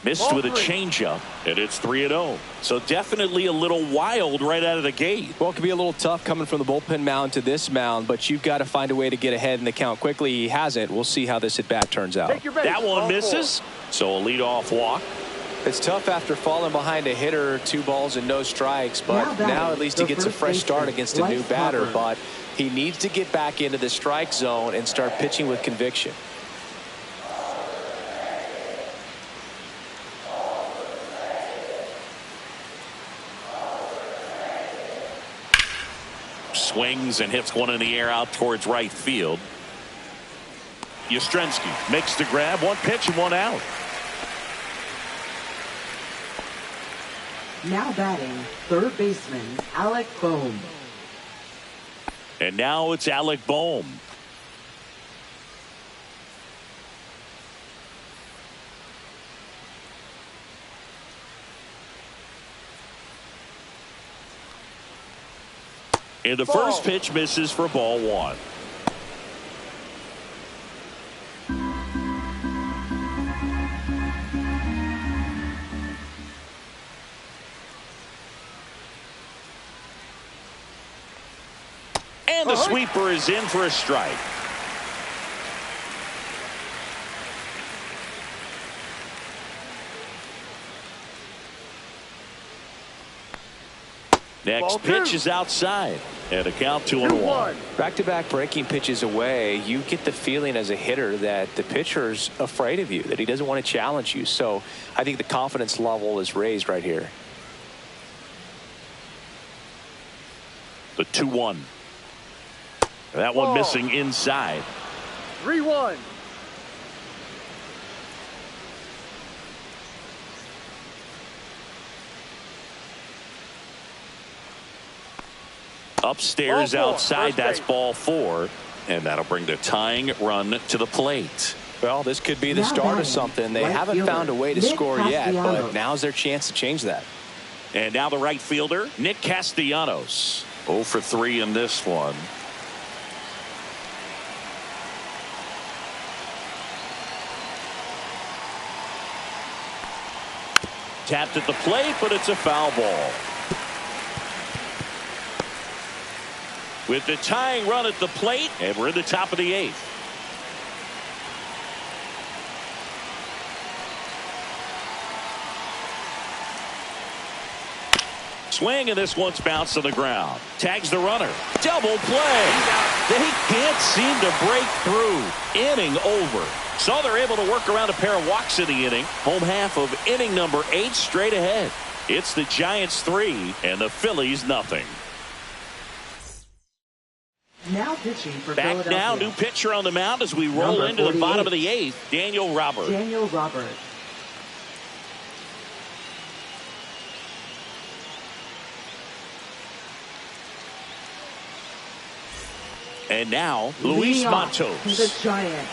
Missed Ball with a 3. changeup, and it's 3-0. So definitely a little wild right out of the gate. Well, it can be a little tough coming from the bullpen mound to this mound, but you've got to find a way to get ahead in the count quickly. He hasn't. We'll see how this at-bat turns out. Take your base. That one Ball misses. So a leadoff walk. It's tough after falling behind a hitter, 2 balls and no strikes, but Now batting, now at least he the gets a first fresh start baseman, against a new Bryce batter, Harper. but he needs to get back into the strike zone and start pitching with conviction. Swings and hits one in the air out towards right field. Yastrzemski makes the grab. 1 pitch and 1 out. Now batting, third baseman, Alec Bohm. And now it's Alec Bohm. And the first pitch misses for ball 1. And the sweeper is in for a strike. Next Ball pitch 2. is outside. And a count 2-1. Back-to-back breaking pitches away, you get the feeling as a hitter that the pitcher's afraid of you, that he doesn't want to challenge you. So I think the confidence level is raised right here. The 2-1. That one missing inside. 3-1. Upstairs Ball 4, outside, first that's base. ball 4. And that'll bring the tying run to the plate. Well, this could be the Now start of batting, something. They right haven't fielder, found a way to Nick score yet, but Castellanos. now's their chance to change that. And now the right fielder, Nick Castellanos. 0 for 3 in this one. Tapped at the plate, but it's a foul ball. With the tying run at the plate, and we're in the top of the 8th. Swing, and this one's bounced to the ground. Tags the runner. Double play. They can't seem to break through. Inning over. So they're able to work around a pair of walks in the inning. Home half of inning number 8 straight ahead. It's the Giants 3 and the Phillies nothing. Now pitching for Back Philadelphia. now, new pitcher on the mound as we roll Number into the 48. bottom of the 8th. Daniel Roberts. Daniel Roberts. And now, Luis Leading off to Matos. the Giants,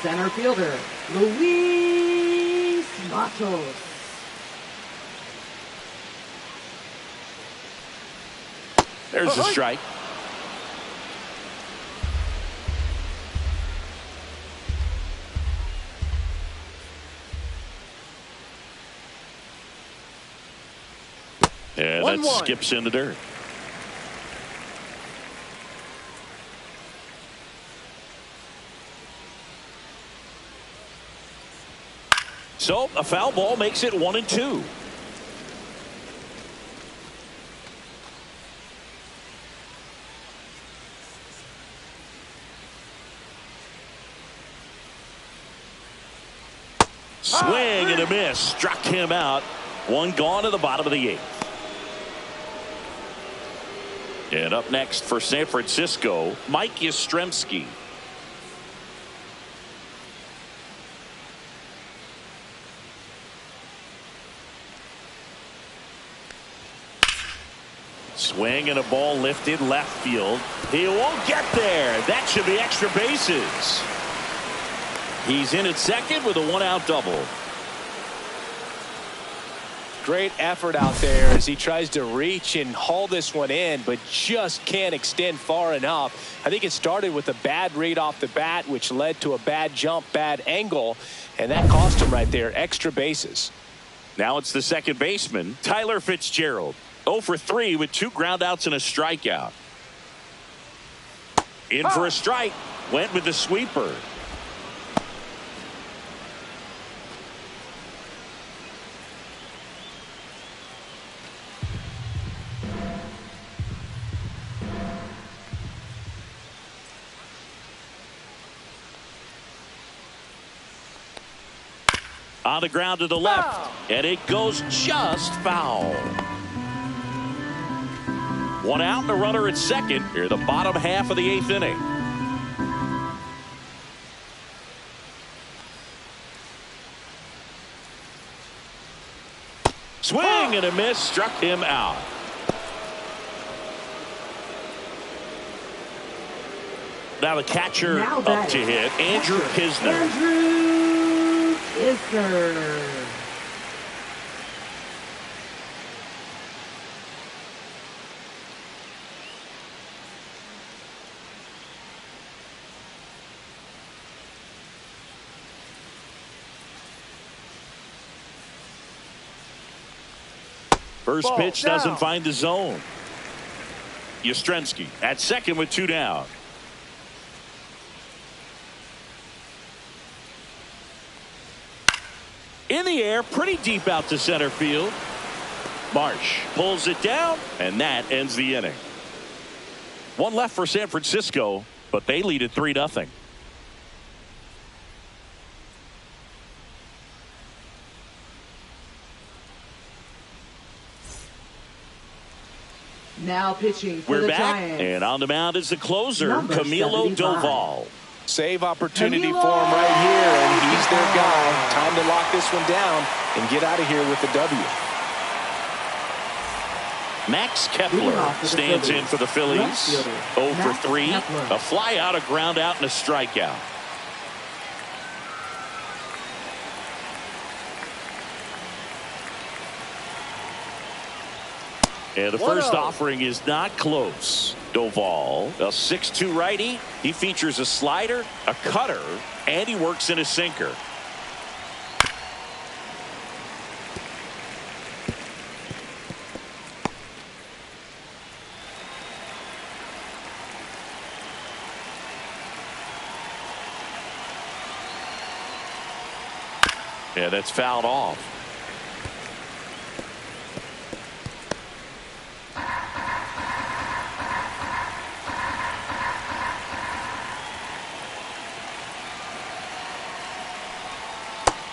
center fielder, Luis Matos. There's the strike. And that 1-1. skips in the dirt. So a foul ball makes it 1-2. Swing and a miss. Struck him out. One gone to the bottom of the 8th. And up next for San Francisco, Mike Yastrzemski. Swing and a ball lifted left field. He won't get there. That should be extra bases. He's in at second with a 1-out double. Great effort out there as he tries to reach and haul this one in, but just can't extend far enough. I think it started with a bad read off the bat, which led to a bad jump, bad angle, and that cost him right there. Extra bases. Now it's the second baseman, Tyler Fitzgerald. 0 for 3 with 2 groundouts and a strikeout. In for a strike. Went with the sweeper. On the ground to the left, and it goes just foul. 1 out and a runner at second. Here the bottom half of the 8th inning. Swing and a miss. Struck him out. Now the catcher up to hit, Andrew Kisner. Andrew Kisner. First pitch doesn't find the zone. Yastrzemski at second with 2 down. In the air, pretty deep out to center field. Marsh pulls it down, and that ends the inning. 1 left for San Francisco, but they lead at 3-0. Now pitching for We're the back, Giants. and on the mound is the closer, Number Camilo 75. Doval. Save opportunity for him right here, and he's their guy. Time to lock this one down and get out of here with the W. Max Kepler stands in for the Phillies. 0 for 3. A fly out, a ground out, and a strikeout. And the first offering is not close. Doval, a 6'2 righty. He features a slider, a cutter, and he works in a sinker. Yeah, that's fouled off.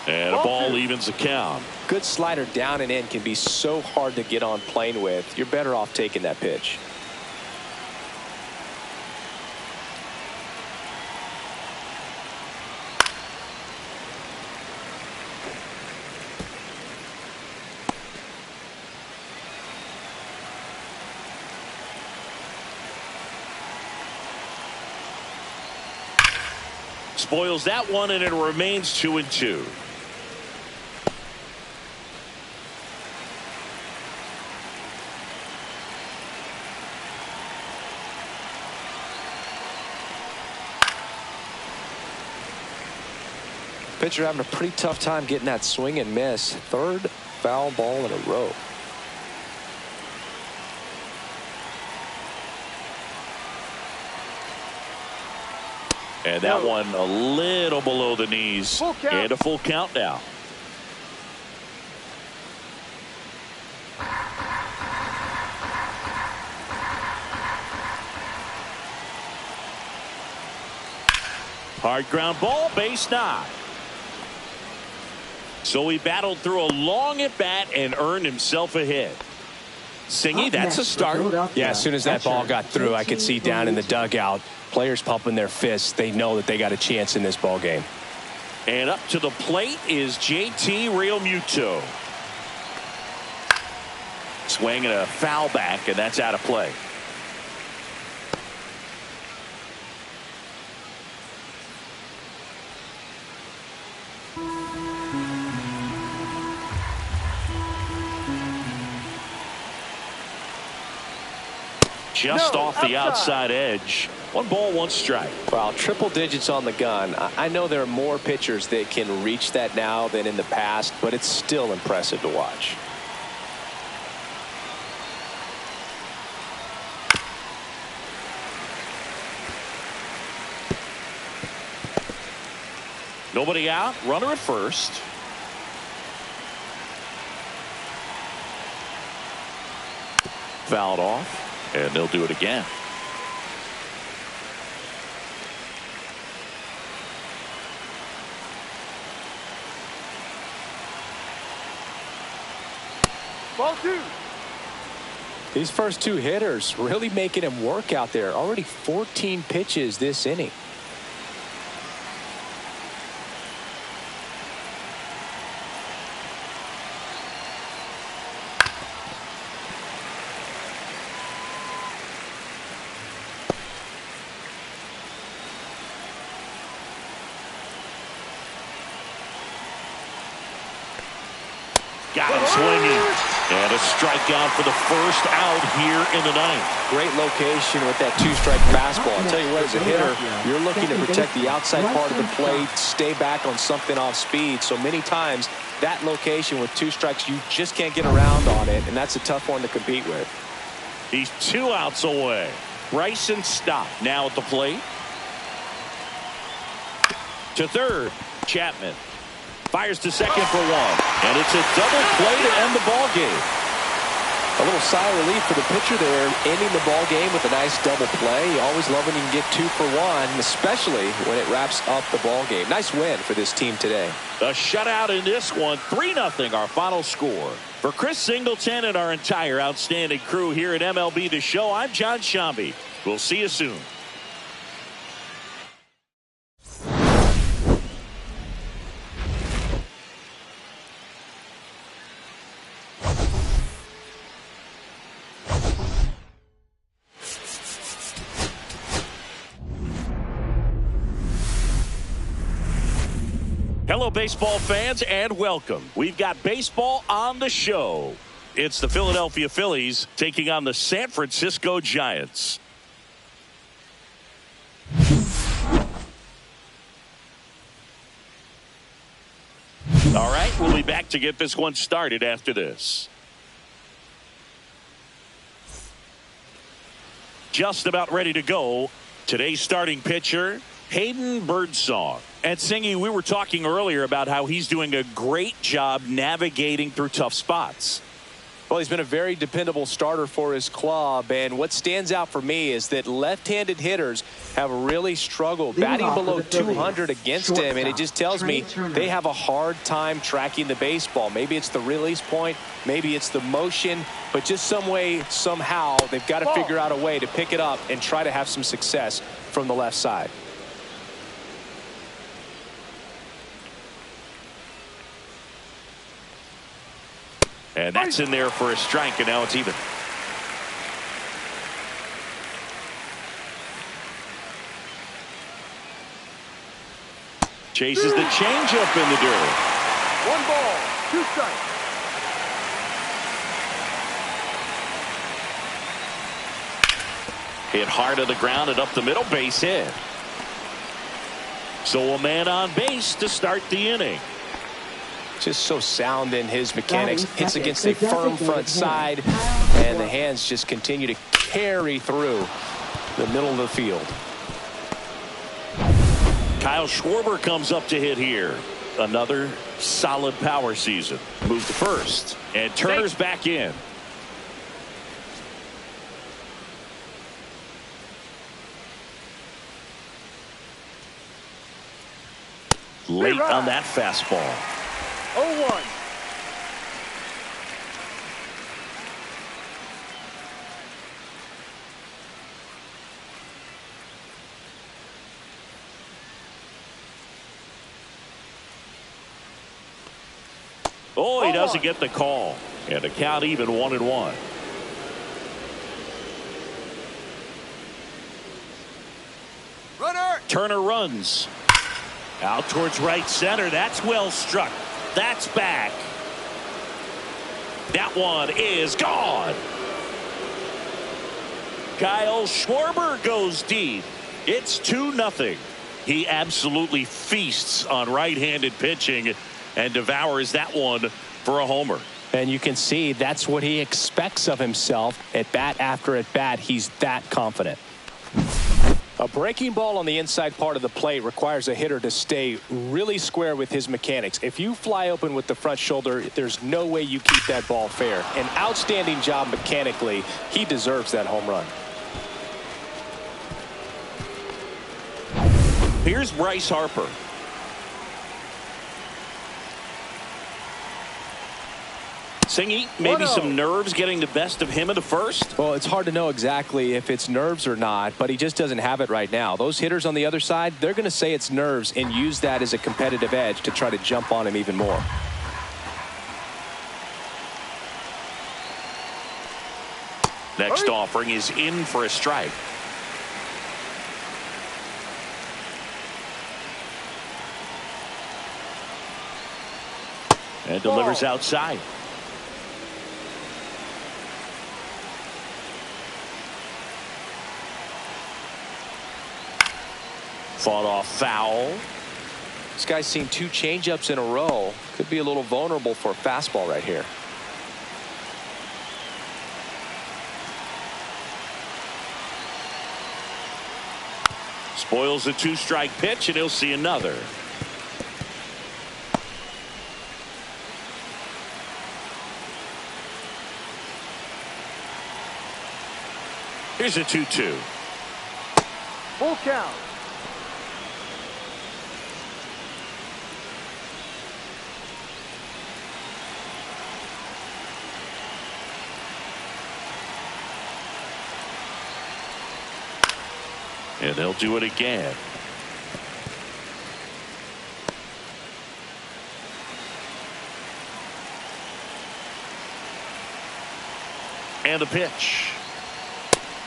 And a ball evens the count. Good slider down and in can be so hard to get on plane with. You're better off taking that pitch. Spoils that one, and it remains 2-2. Pitcher having a pretty tough time getting that swing and miss. 3rd foul ball in a row. And that one a little below the knees. And a full count now. Hard ground ball, base knock. So he battled through a long at bat and earned himself a hit. Singy, that's a start. Yeah, as soon as that ball got through, I could see down in the dugout, players pumping their fists. They know that they got a chance in this ball game. And up to the plate is JT Realmuto. Swinging a foul back, and that's out of play. Just off the outside edge. 1 ball, 1 strike. Well, triple digits on the gun. I know there are more pitchers that can reach that now than in the past, but it's still impressive to watch. Nobody out. Runner at first. Fouled off. And they'll do it again. Ball 2. These first 2 hitters really making him work out there. Already 14 pitches this inning. Got him swinging. And a strikeout for the first out here in the 9th. Great location with that 2-strike fastball. I'll tell you what, as a hitter, you're looking to protect the outside part of the plate, stay back on something off speed. So many times, that location with 2 strikes, you just can't get around on it, and that's a tough one to compete with. He's 2 outs away. Bryson Stott now at the plate. To third, Chapman. Fires to second for 1. And it's a double play to end the ball game. A little sigh of relief for the pitcher there, ending the ball game with a nice double play. You always love when you can get 2 for 1, especially when it wraps up the ball game. Nice win for this team today. A shutout in this one, 3-0 our final score. For Chris Singleton and our entire outstanding crew here at MLB The Show, I'm John Shambi. We'll see you soon. Hello, baseball fans, and welcome. We've got baseball on the show. It's the Philadelphia Phillies taking on the San Francisco Giants. All right, we'll be back to get this one started after this. Just about ready to go. Today's starting pitcher, Hayden Birdsong. And Singy, we were talking earlier about how he's doing a great job navigating through tough spots. Well, he's been a very dependable starter for his club, and what stands out for me is that left-handed hitters have really struggled batting below 200 against him, and it just tells me they have a hard time tracking the baseball. Maybe it's the release point, maybe it's the motion, but just some way, somehow, they've got to figure out a way to pick it up and try to have some success from the left side. And that's in there for a strike, and now it's even. Chases the changeup in the dirt. 1 ball, 2 strikes. Hit hard to the ground and up the middle, base hit. So a man on base to start the inning. Just so sound in his mechanics. Hits against a firm front side, and the hands just continue to carry through the middle of the field. Kyle Schwarber comes up to hit here. Another solid power season. Moves to first, and Turner's back in. late on that fastball. 0-1. Oh, he doesn't get the call. And the count even 1-1. Runner. Turner runs. Out towards right center. That's well struck. That's back. That one is gone. Kyle Schwarber goes deep. It's 2-0. He absolutely feasts on right-handed pitching and devours that one for a homer. And you can see that's what he expects of himself at bat after at bat. He's that confident. A breaking ball on the inside part of the plate requires a hitter to stay really square with his mechanics. If you fly open with the front shoulder, there's no way you keep that ball fair. An outstanding job mechanically. He deserves that home run. Here's Bryce Harper. Singy, maybe some nerves getting the best of him in the first. Well, it's hard to know exactly if it's nerves or not, but he just doesn't have it right now. Those hitters on the other side, they're going to say it's nerves and use that as a competitive edge to try to jump on him even more. Next offering is in for a strike. And delivers outside. Fought off foul. This guy's seen 2 changeups in a row. Could be a little vulnerable for a fastball right here. Spoils a 2-strike pitch, and he'll see another. Here's a 2-2. Full count. And they'll do it again. And a pitch.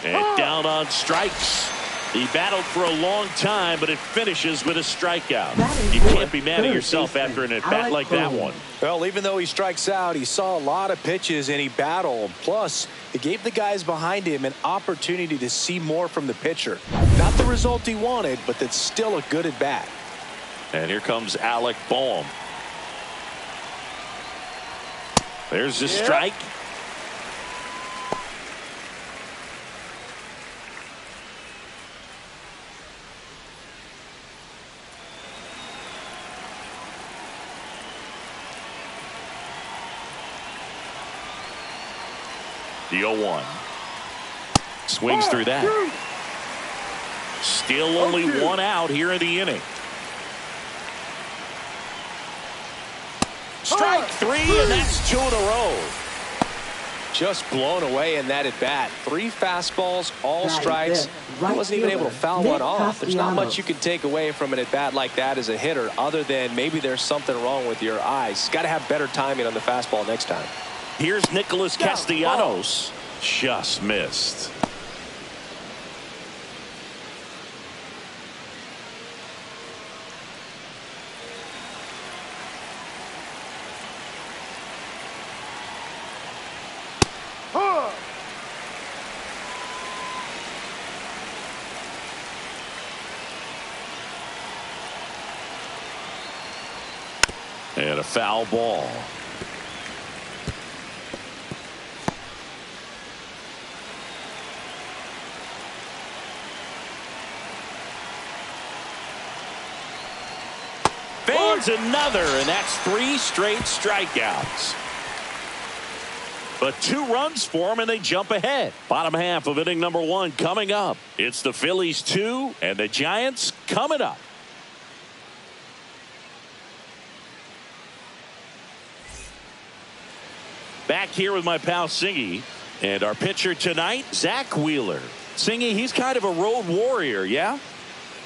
And down on strikes. He battled for a long time, but it finishes with a strikeout. You can't be mad at yourself after an at-bat like that one. Well, even though he strikes out, he saw a lot of pitches and he battled. Plus, it gave the guys behind him an opportunity to see more from the pitcher. Not the result he wanted, but that's still a good at-bat. And here comes Alec Boehm. There's the strike. The 0-1. Swings through that. Still only 1 out here in the inning. Strike 3, and that's 2 in a row. Just blown away in that at-bat. 3 fastballs, all strikes. He wasn't even able to foul one off. There's not much you can take away from an at-bat like that as a hitter, other than maybe there's something wrong with your eyes. Got to have better timing on the fastball next time. Here's Nicholas Castellanos. Just missed. And a foul ball. Fans another, and that's 3 straight strikeouts. But 2 runs for them, and they jump ahead. Bottom half of inning number 1 coming up. It's the Phillies 2 and the Giants coming up. Back here with my pal Singy. And our pitcher tonight, Zach Wheeler. Singy, he's kind of a road warrior, yeah?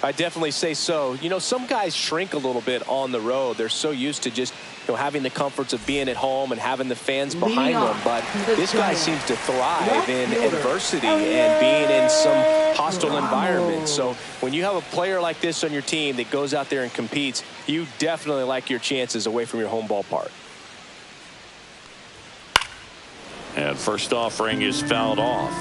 I definitely say so. You know, some guys shrink a little bit on the road. They're so used to just, having the comforts of being at home and having the fans behind them. But this guy seems to thrive in adversity and being in some hostile environment. So when you have a player like this on your team that goes out there and competes, you definitely like your chances away from your home ballpark. And first offering is fouled off.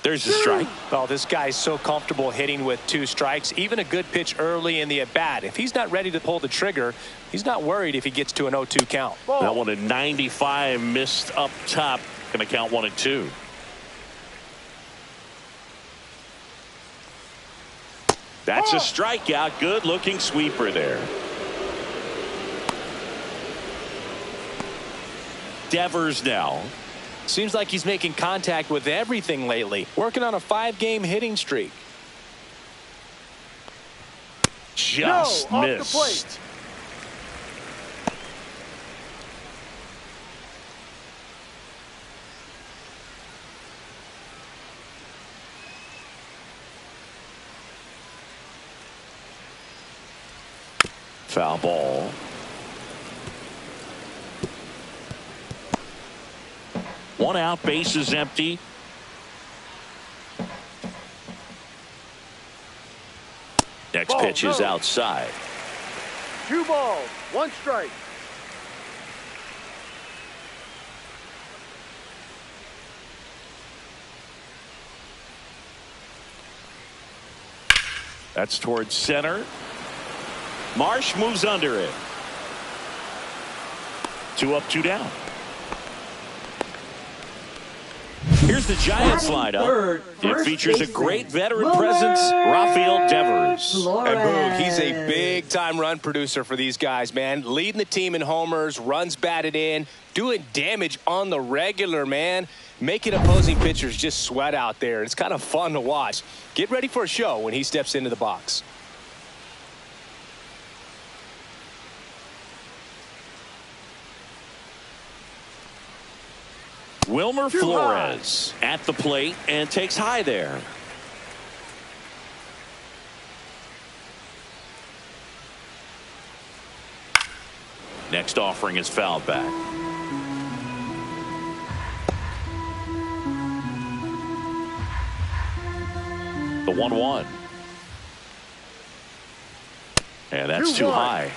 There's a strike. Oh, this guy's so comfortable hitting with 2 strikes. Even a good pitch early in the at-bat. If he's not ready to pull the trigger, he's not worried if he gets to an 0-2 count. That one at 95, missed up top. Going to count 1-2. That's a strikeout. Good looking sweeper there. Devers now. Seems like he's making contact with everything lately. Working on a 5-game hitting streak. Just missed. Foul ball. One out, base is empty. Next pitch is outside. 2 balls, 1 strike. That's towards center. Marsh moves under it. 2 up, 2 down. Here's the Giants lineup. It features a great veteran presence, Rafael Devers. And boom, he's a big-time run producer for these guys, man. Leading the team in homers, runs batted in, doing damage on the regular, man. Making opposing pitchers just sweat out there. It's kind of fun to watch. Get ready for a show when he steps into the box. Wilmer Flores at the plate and takes high there. Next offering is fouled back. The 1-1. And that's too high.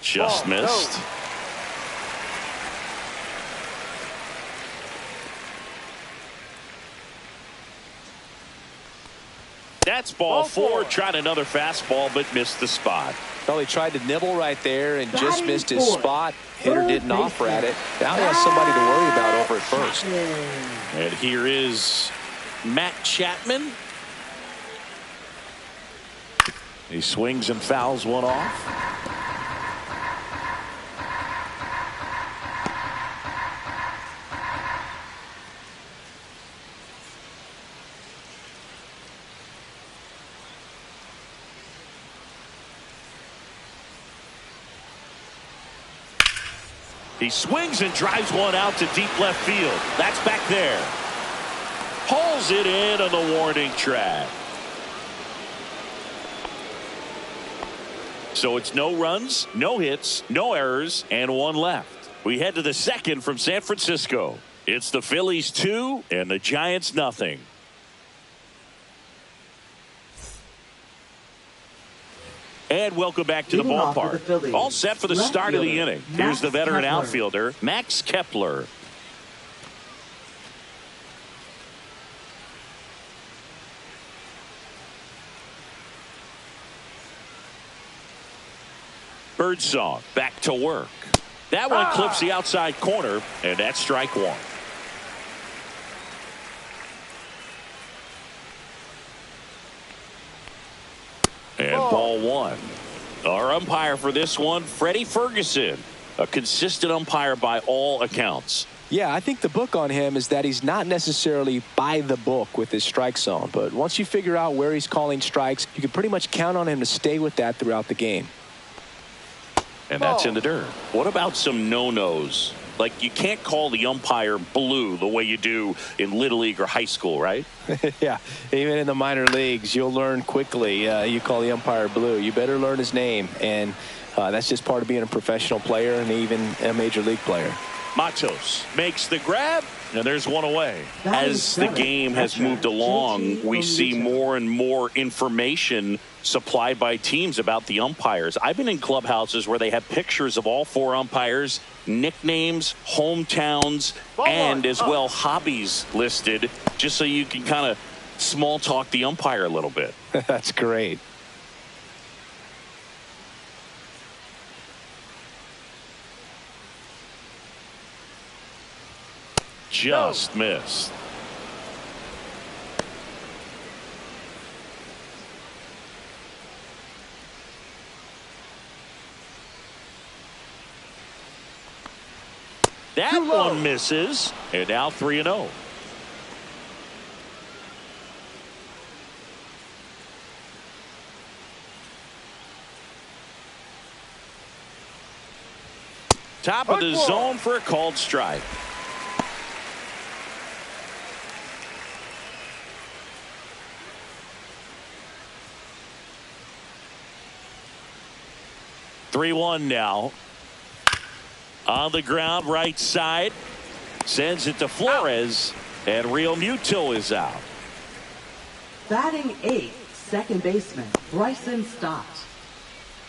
Just missed. That's ball 4. Tried another fastball, but missed the spot. Well, he tried to nibble right there and just missed his spot. Hitter didn't offer at it. Now he has somebody to worry about over at first. And here is Matt Chapman. He swings and fouls one off. He swings and drives one out to deep left field. That's back there. Pulls it in on the warning track. So it's no runs, no hits, no errors, and 1 left. We head to the second from San Francisco. It's the Phillies 2 and the Giants nothing. And welcome back to the ballpark. All set for the start of the inning. Here's the veteran outfielder, Max Kepler. Birdsong back to work. That one clips the outside corner, and that's strike 1. And ball 1. Our umpire for this one, Freddie Ferguson. A consistent umpire by all accounts. Yeah, I think the book on him is that he's not necessarily by the book with his strike zone. But once you figure out where he's calling strikes, you can pretty much count on him to stay with that throughout the game. And that's in the dirt. What about some no-nos? Like, you can't call the umpire blue the way you do in Little League or high school, right? Yeah, even in the minor leagues, you'll learn quickly. You call the umpire blue. You better learn his name. And that's just part of being a professional player and even a major league player. Matos makes the grab, and there's one away. As the game has moved along, we see more and more information supplied by teams about the umpires. I've been in clubhouses where they have pictures of all 4 umpires, nicknames, hometowns, and as well hobbies listed, just so you can kind of small talk the umpire a little bit. That's great. Just missed. That one misses, and now 3-0. Top of the zone for a called strike. Three-one now. On the ground, right side. Sends it to Flores. And Real Muto is out. Batting 8th, second baseman, Bryson Stott.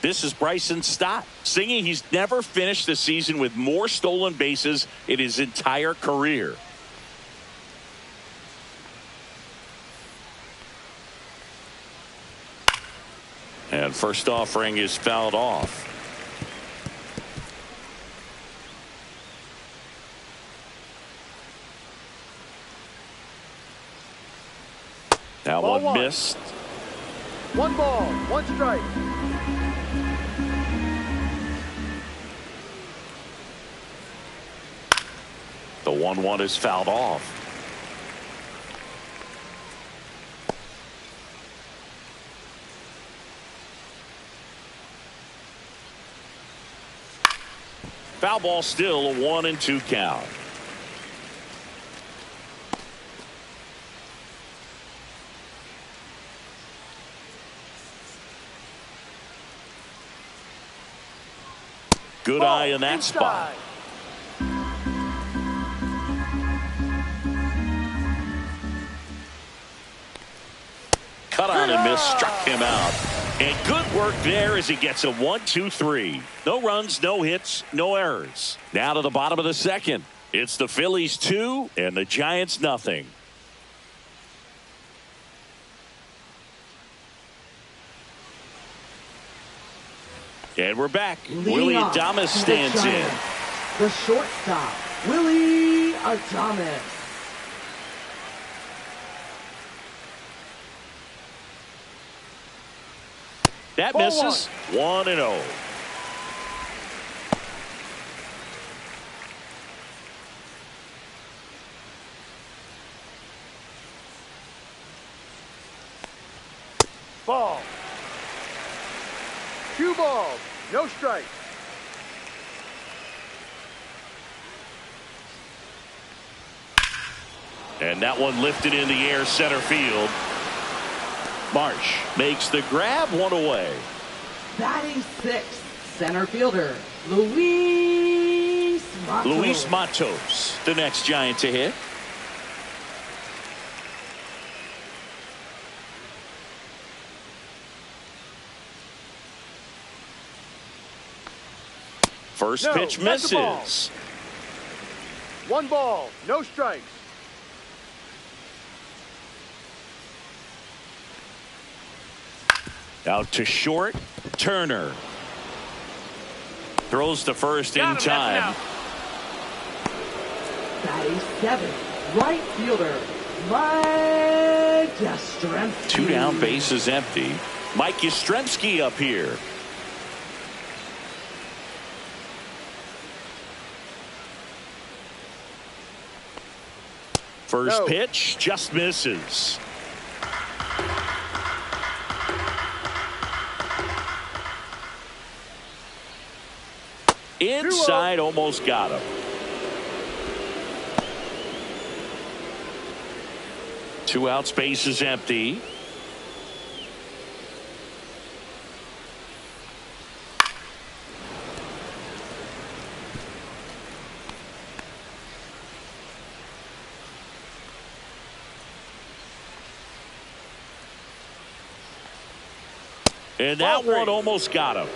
This is Bryson Stott, singing he's never finished the season with more stolen bases in his entire career. And first offering is fouled off. That one missed. 1 ball, 1 strike. The 1-1 is fouled off. Foul ball still, a 1-2 count. Good eye in that spot. Cut on and miss, struck him out. And good work there as he gets a 1-2-3. No runs, no hits, no errors. Now to the bottom of the second. It's the Phillies 2 and the Giants nothing. And we're back. Willie Adames stands in. The shortstop, Willie Adames. That misses. 1-0. Ball. 2 balls, no strikes. And that one lifted in the air center field. Marsh makes the grab, 1 away. Batting 6th, center fielder, Luis Matos. Luis Matos, the next Giant to hit. First pitch misses. 1 ball, no strikes. Out to short, Turner. Throws to first in time. Batting 7th, right fielder, Mike Yastrzemski. 2 down, bases empty. Mike Yastrzemski up here. First pitch just misses. Inside, almost got him. 2 out, space is empty. And that one almost got him.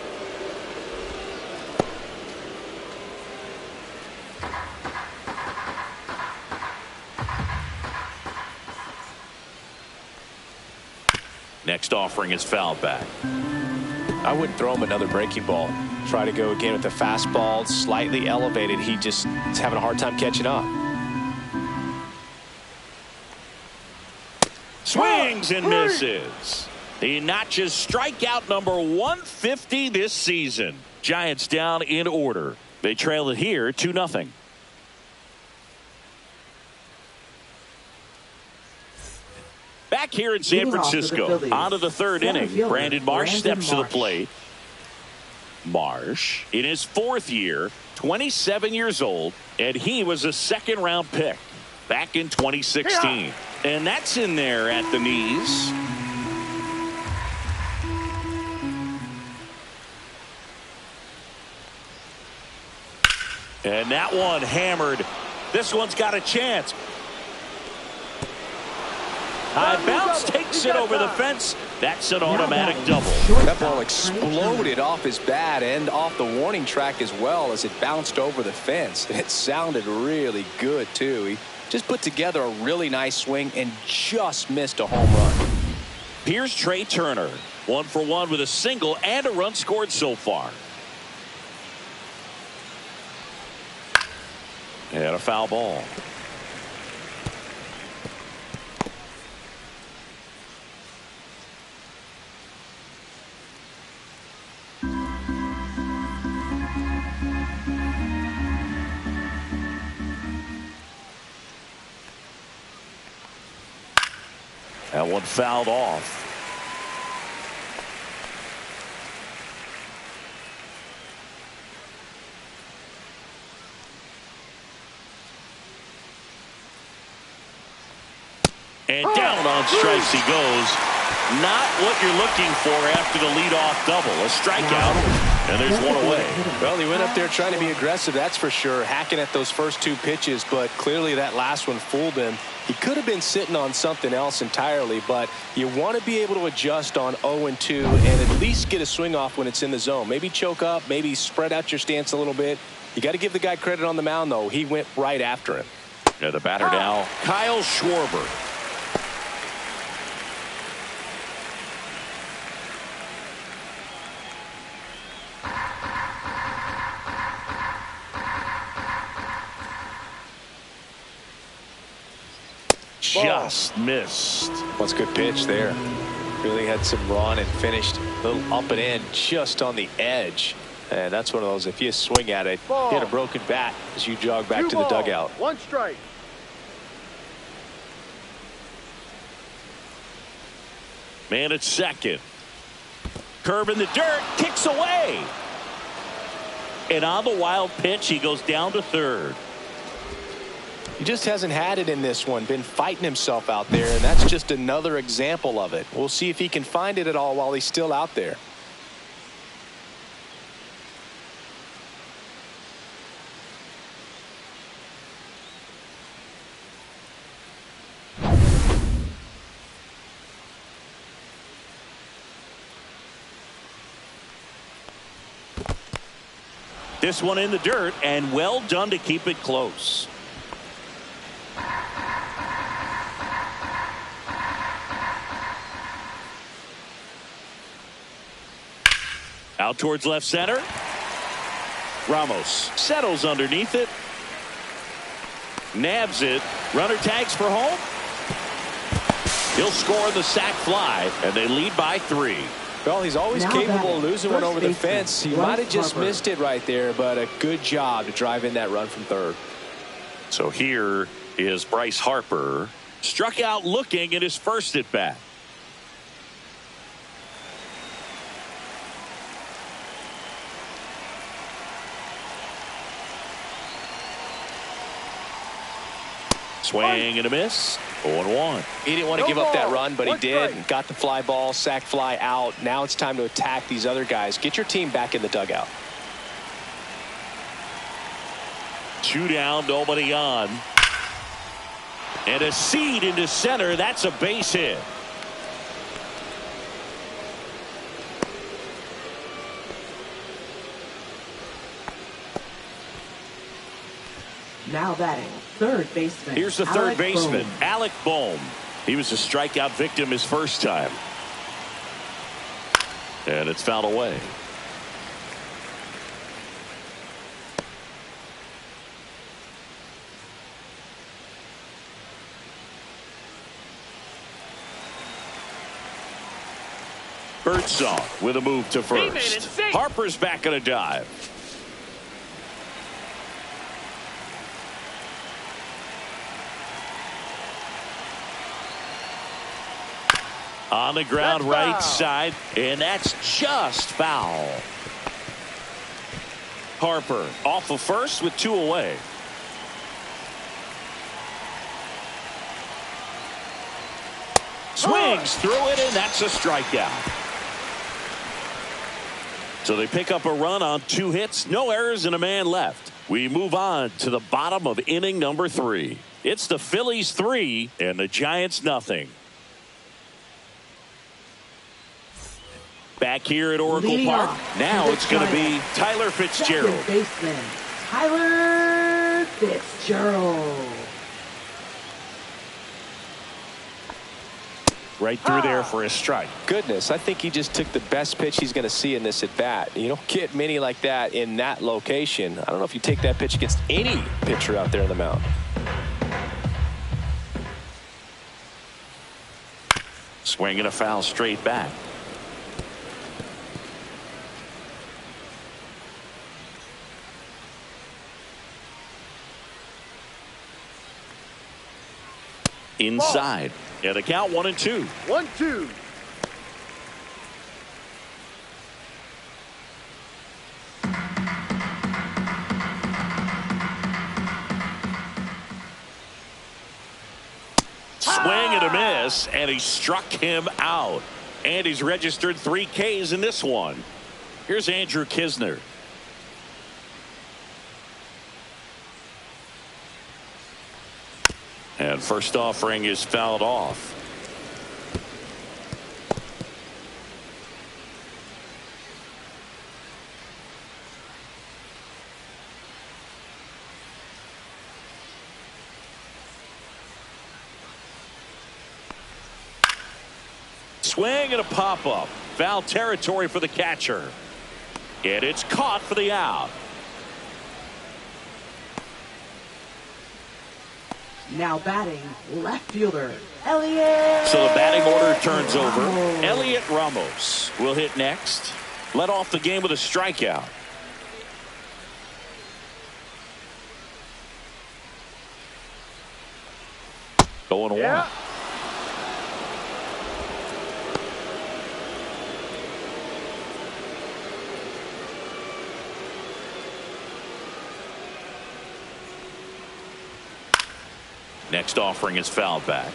Next offering is fouled back. I wouldn't throw him another breaking ball. Try to go again with the fastball, slightly elevated. He just is having a hard time catching up. Swings and misses. He notches strikeout number 150 this season. Giants down in order. They trail it here 2-0. Back here in San Francisco, on to the third inning. Brandon Marsh steps to the plate. Marsh, in his 4th year, 27 years old, and he was a second-round pick back in 2016. And that's in there at the knees. And that one hammered. This one's got a chance. High bounce takes it over the fence. That's an automatic double. That ball exploded off his bat and off the warning track as well as it bounced over the fence. And it sounded really good, too. He just put together a really nice swing and just missed a home run. Here's Trey Turner. 1 for 1 with a single and a run scored so far. And a foul ball. That one fouled off. And down on strikes he goes. Not what you're looking for after the leadoff double. A strikeout, and there's one away. Well, he went up there trying to be aggressive, that's for sure, hacking at those first 2 pitches, but clearly that last one fooled him. He could have been sitting on something else entirely, but you want to be able to adjust on 0-2 and at least get a swing off when it's in the zone. Maybe choke up, maybe spread out your stance a little bit. You got to give the guy credit on the mound, though. He went right after him. Yeah, the batter now, Kyle Schwarber. Just missed. What's a good pitch there. Really had some run and finished a little up and in just on the edge. And that's one of those, if you swing at it, hit a broken bat as you jog back to the dugout. 1 strike. Man at second. Curve in the dirt, kicks away. And on the wild pitch, he goes down to third. He just hasn't had it in this one, been fighting himself out there, and that's just another example of it. We'll see if he can find it at all while he's still out there. This one in the dirt, and well done to keep it close. Out towards left center. Ramos settles underneath it. Nabs it. Runner tags for home. He'll score the sac fly, and they lead by 3. Well, he's always capable of losing one over the fence. He might have just missed it right there, but a good job to drive in that run from third. So here is Bryce Harper. Struck out looking at his first at bat. Swing and a miss. 0-1. He didn't want to give up that run, but he did. Got the fly ball, sac fly out. Now it's time to attack these other guys. Get your team back in the dugout. 2 down, nobody on. And a seed into center. That's a base hit. Now batting, third baseman. Here's the third baseman, Bohm. Alec Bohm. He was a strikeout victim his first time. And it's fouled away. Birdsong with a move to first. Harper's back on a dive. On the ground, right side, and that's just foul. Harper off of first with 2 away. Swings through it, and that's a strikeout. So they pick up a run on 2 hits, no errors, and a man left. We move on to the bottom of inning number 3. It's the Phillies 3 and the Giants nothing. Back here at Oracle Park. Now it's going to be Tyler Fitzgerald. Second baseman, Tyler Fitzgerald. Right through there for a strike. Goodness, I think he just took the best pitch he's going to see in this at bat. You don't get many like that in that location. I don't know if you take that pitch against any pitcher out there on the mound. Swing and a foul straight back. Inside. Yeah, the count 1-2. 1-2. Swing and a miss, and he struck him out. And he's registered 3 Ks in this one. Here's Andrew Kisner. And first offering is fouled off. Swing and a pop-up. Foul territory for the catcher. And it's caught for the out. Now batting, left fielder, Elliot. So the batting order turns over. Elliot Ramos will hit next. Led off the game with a strikeout. Going Yeah. 1. Next offering is fouled back.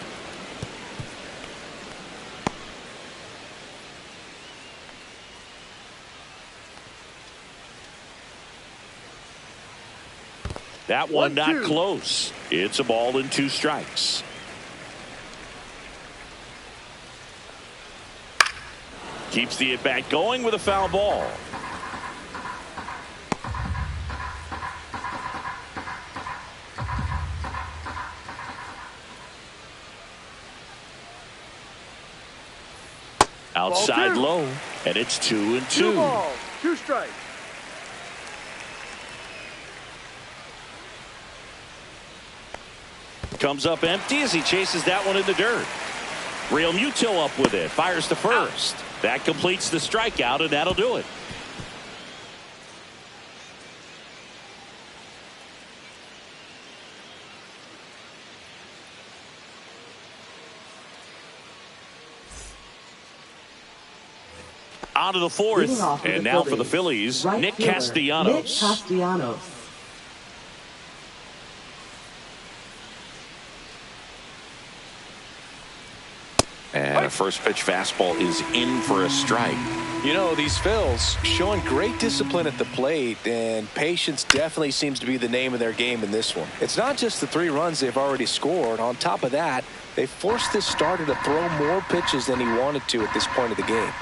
That one not close. It's a ball and 2 strikes. Keeps the at bat going with a foul ball. Outside low, and it's 2-2. 2 balls, 2 strikes. Comes up empty as he chases that one in the dirt. Real Muto up with it, fires to first. That completes the strikeout, and that'll do it. On to the Leading fourth. off with And the now for the Phillies, Phillies, right Nick fielder, Castellanos. Nick Castellanos. And a first pitch fastball is in for a strike. You know, these Phils showing great discipline at the plate, and patience definitely seems to be the name of their game in this one. It's not just the 3 runs they've already scored. On top of that, they forced this starter to throw more pitches than he wanted to at this point of the game.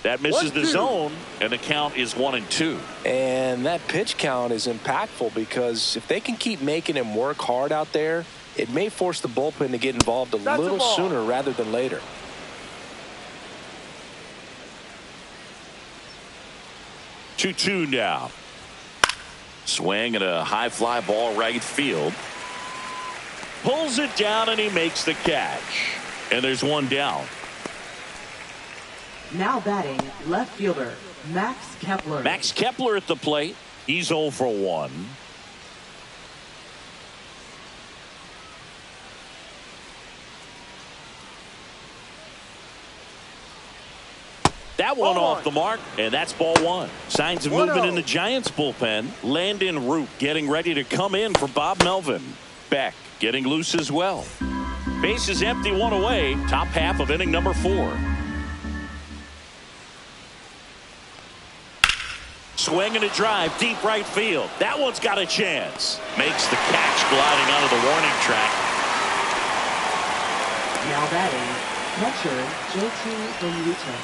That misses the zone, and the count is 1-2. And that pitch count is impactful because if they can keep making him work hard out there, it may force the bullpen to get involved a little sooner rather than later. Two now. Swing and a high fly ball right field. Pulls it down, and he makes the catch. And there's one down. Now batting, left fielder, Max Kepler. Max Kepler at the plate. He's 0 for 1. That one off the mark, and that's ball 1. Signs of movement in the Giants bullpen. Landon Root getting ready to come in for Bob Melvin. Beck getting loose as well. Base is empty, 1 away. Top half of inning number 4. Swing and a drive, deep right field. That one's got a chance. Makes the catch gliding out of the warning track. Now batting, catcher, JT Realmuto.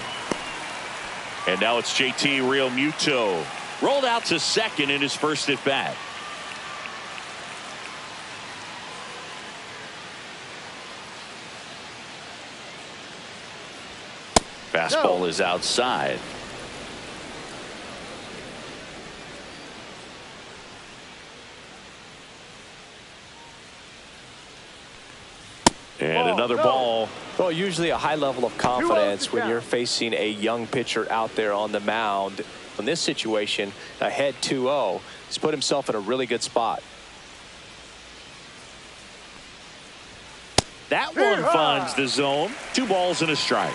And now it's JT Realmuto. Rolled out to second in his first at bat. Fastball is outside. And another ball. Well, usually a high level of confidence when you're facing a young pitcher out there on the mound. In this situation, ahead 2-0, he's put himself in a really good spot. That one finds the zone. 2 balls and a strike.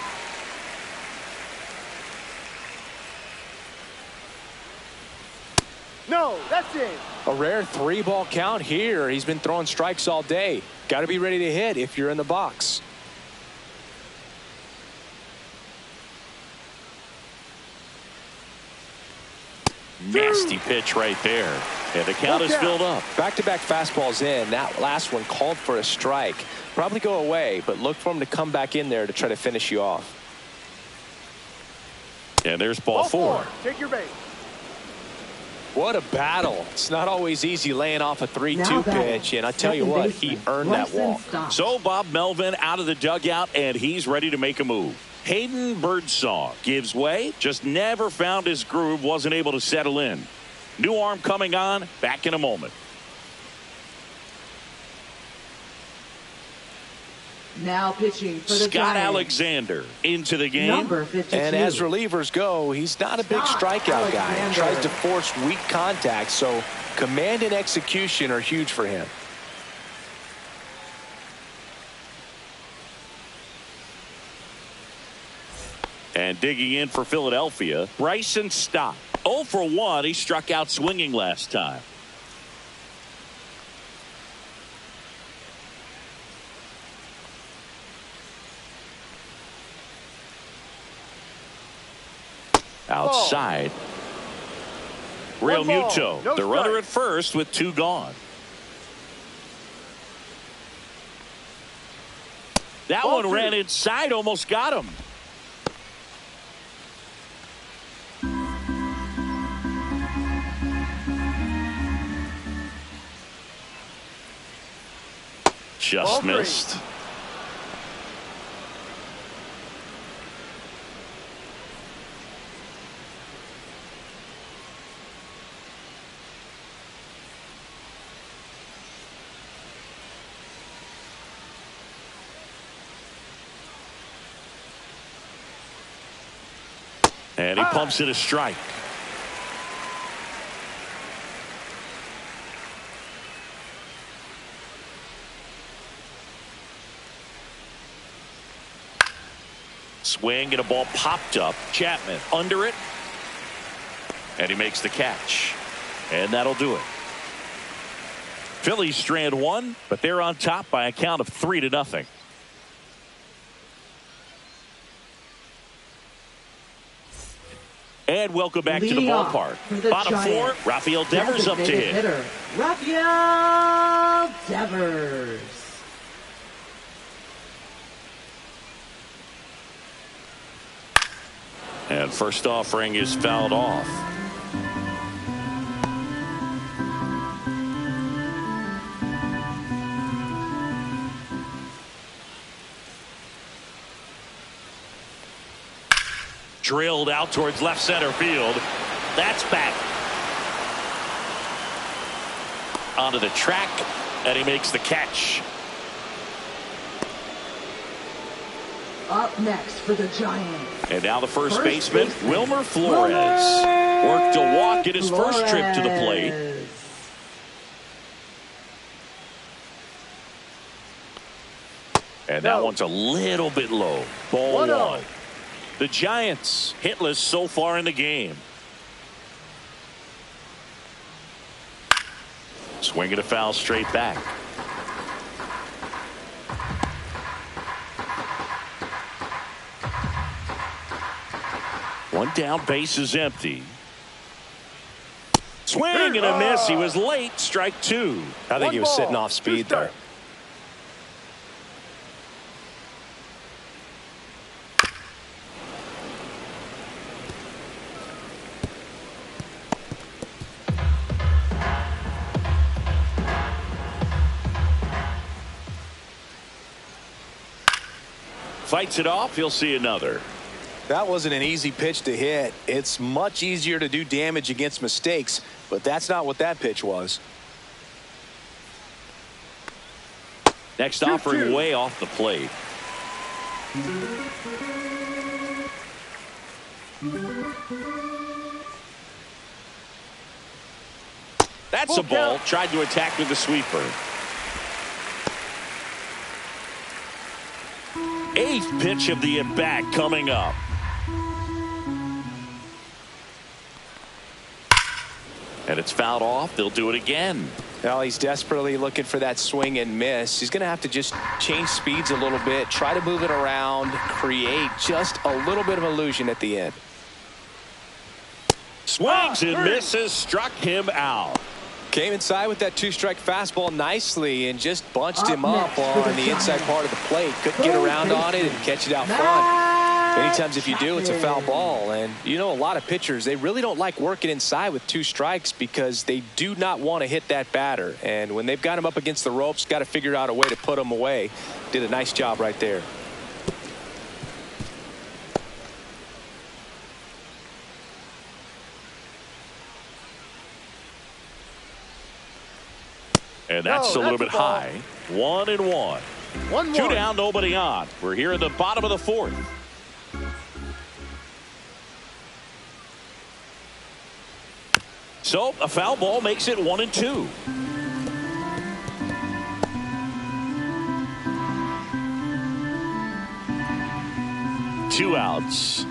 No, that's it. A rare 3-ball count here. He's been throwing strikes all day. Got to be ready to hit if you're in the box. Nasty pitch right there. And the count is filled up. Back-to-back fastballs in. That last one called for a strike. Probably go away, but look for him to come back in there to try to finish you off. And there's ball 4. Take your base. What a battle. It's not always easy laying off a 3-2 pitch, and I tell you what, he earned that walk. So Bob Melvin out of the dugout, and he's ready to make a move. Hayden Birdsong gives way, just never found his groove, wasn't able to settle in. New arm coming on, back in a moment. Now pitching for the Scott Giants, Alexander into the game. number 52. And as relievers go, he's not a big strikeout guy. He tries to force weak contact, so command and execution are huge for him. And digging in for Philadelphia, Bryson Stott. 0 for 1. He struck out swinging last time. Outside. Realmuto, No the runner strike. at first with 2 gone. That Ball one 2. ran inside, almost got him. Just Ball 3. missed. And he pumps it a strike. Swing and a ball popped up. Chapman under it. And he makes the catch. And that'll do it. Phillies strand one, but they're on top by a count of 3-0. And welcome back to the ballpark. Bottom four, Rafael Devers up to hit. Rafael Devers. And first offering is fouled off. Drilled out towards left center field. That's back onto the track, and he makes the catch. Up next for the Giants. And now the first baseman, Wilmer Flores. Worked a walk in his first trip to the plate. And that one's a little bit low. Ball one. The Giants hitless so far in the game. Swinging a foul straight back. One down, base is empty. Swing and a miss. He was late. Strike two. I think he was sitting off speed there. Fights it off. He'll see another. That wasn't an easy pitch to hit. It's much easier to do damage against mistakes, but that's not what that pitch was. Next offering way off the plate. That's a ball. Tried to attack with the sweeper. Eighth pitch of the at-bat coming up. And it's fouled off. They'll do it again. Well, he's desperately looking for that swing and miss. He's going to have to just change speeds a little bit, try to move it around, create just a little bit of illusion at the end. Swings and misses, struck him out. Came inside with that two-strike fastball nicely and just bunched him up on the inside part of the plate. Couldn't get around on it and catch it out front. Many times if you do, it's a foul ball. And you know, a lot of pitchers, they really don't like working inside with two strikes because they do not want to hit that batter. And when they've got him up against the ropes, got to figure out a way to put him away. Did a nice job right there. And that's a little bit high. 1-1. 2 down, nobody on. We're here in the bottom of the fourth. So a foul ball makes it 1-2. Two outs.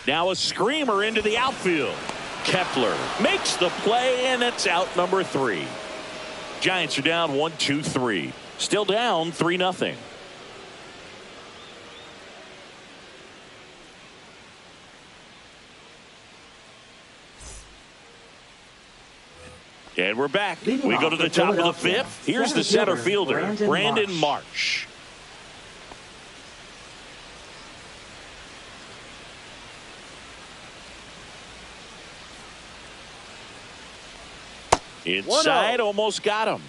Now a screamer into the outfield. Kepler makes the play, and it's out number 3. Giants are down 1-2-3. Still down 3-0. And we're back. We go to the top of the fifth. Here's the center fielder, Brandon Marsh. Inside, almost got him.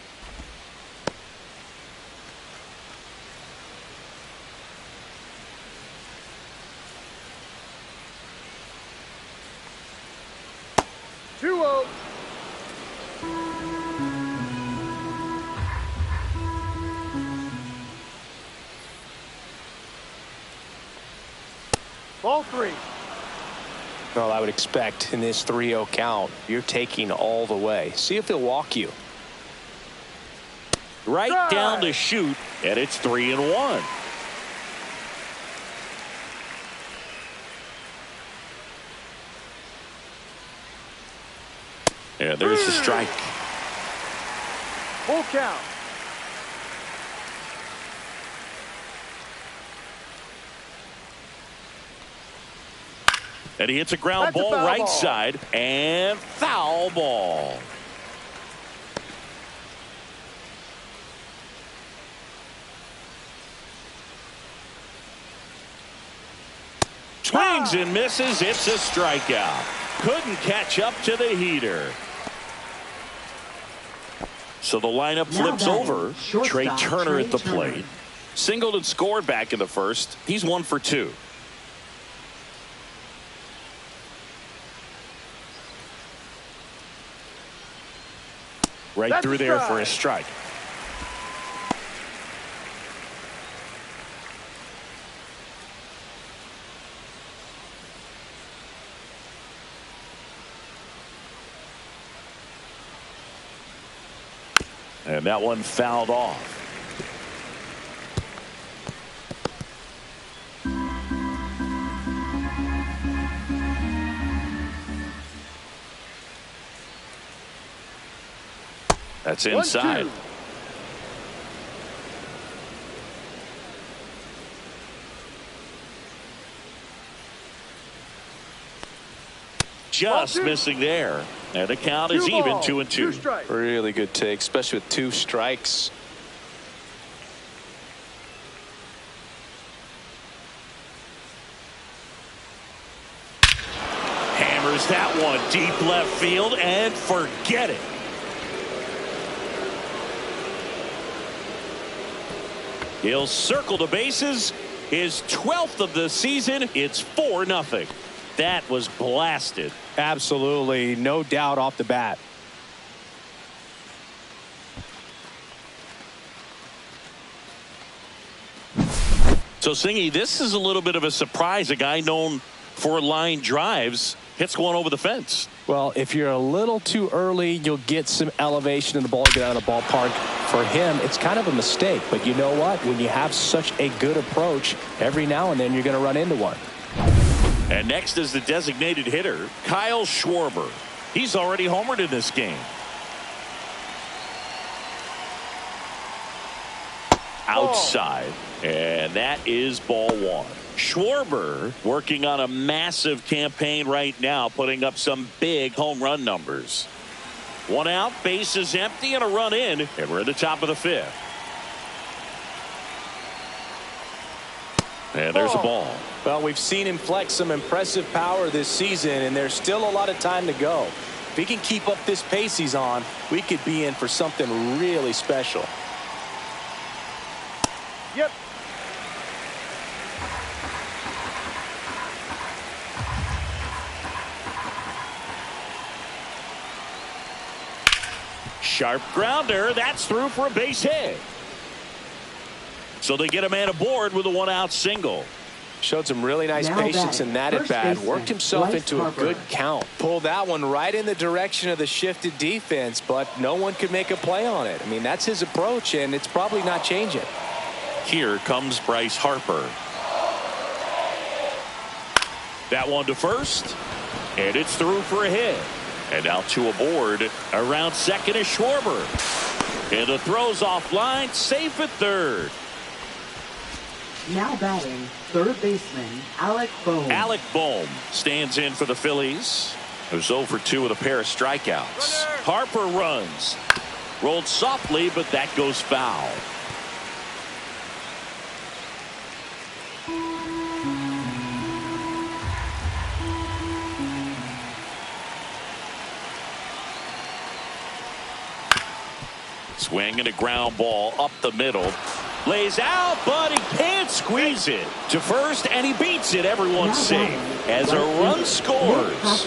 Ball 3. Well, I would expect in this 3-0 count, you're taking all the way. See if he'll walk you. Right down to shoot, and it's 3-1. And there's the strike. Full count. And he hits a ground ball right side, and foul ball. Swings and misses. It's a strikeout. Couldn't catch up to the heater. So the lineup flips over. Trey Turner at the plate. Singled and scored back in the first. He's 1 for 2. Right through there for a strike. And that one fouled off. That's inside. 1-2. Just missing there. And the count is even 2-2. Really good take, especially with 2 strikes. Hammers that one deep left field and forget it. He'll circle the bases. His 12th of the season. It's 4-0. That was blasted. Absolutely. No doubt off the bat. So, Singy, this is a little bit of a surprise. A guy known for line drives hits one over the fence. Well, if you're a little too early, you'll get some elevation in the ball, get out of the ballpark. For him, it's kind of a mistake. But you know what? When you have such a good approach, every now and then you're going to run into one. And next is the designated hitter, Kyle Schwarber. He's already homered in this game. Outside. And that is ball 1. Schwarber working on a massive campaign right now, putting up some big home run numbers. 1 out, bases empty, and a run in, and we're at the top of the 5th. And there's a ball. Well, we've seen him flex some impressive power this season, and there's still a lot of time to go. If he can keep up this pace he's on, we could be in for something really special. Yep. Sharp grounder. That's through for a base hit. So they get a man aboard with a 1-out single. Showed some really nice patience in that at bat. Worked himself into a good count. Pulled that one right in the direction of the shifted defense, but no one could make a play on it. I mean, that's his approach, and it's probably not changing. Here comes Bryce Harper. That one to first, and it's through for a hit. And now 2 aboard. Around second is Schwarber. And the throw's offline, safe at third. Now batting, third baseman, Alec Bohm. Alec Bohm stands in for the Phillies. Who's 0 for 2 with a pair of strikeouts. Harper runs. Rolled softly, but that goes foul. Swing and a ground ball up the middle. Lays out, but he can't squeeze it to first, and he beats it. Everyone's safe as a run scores.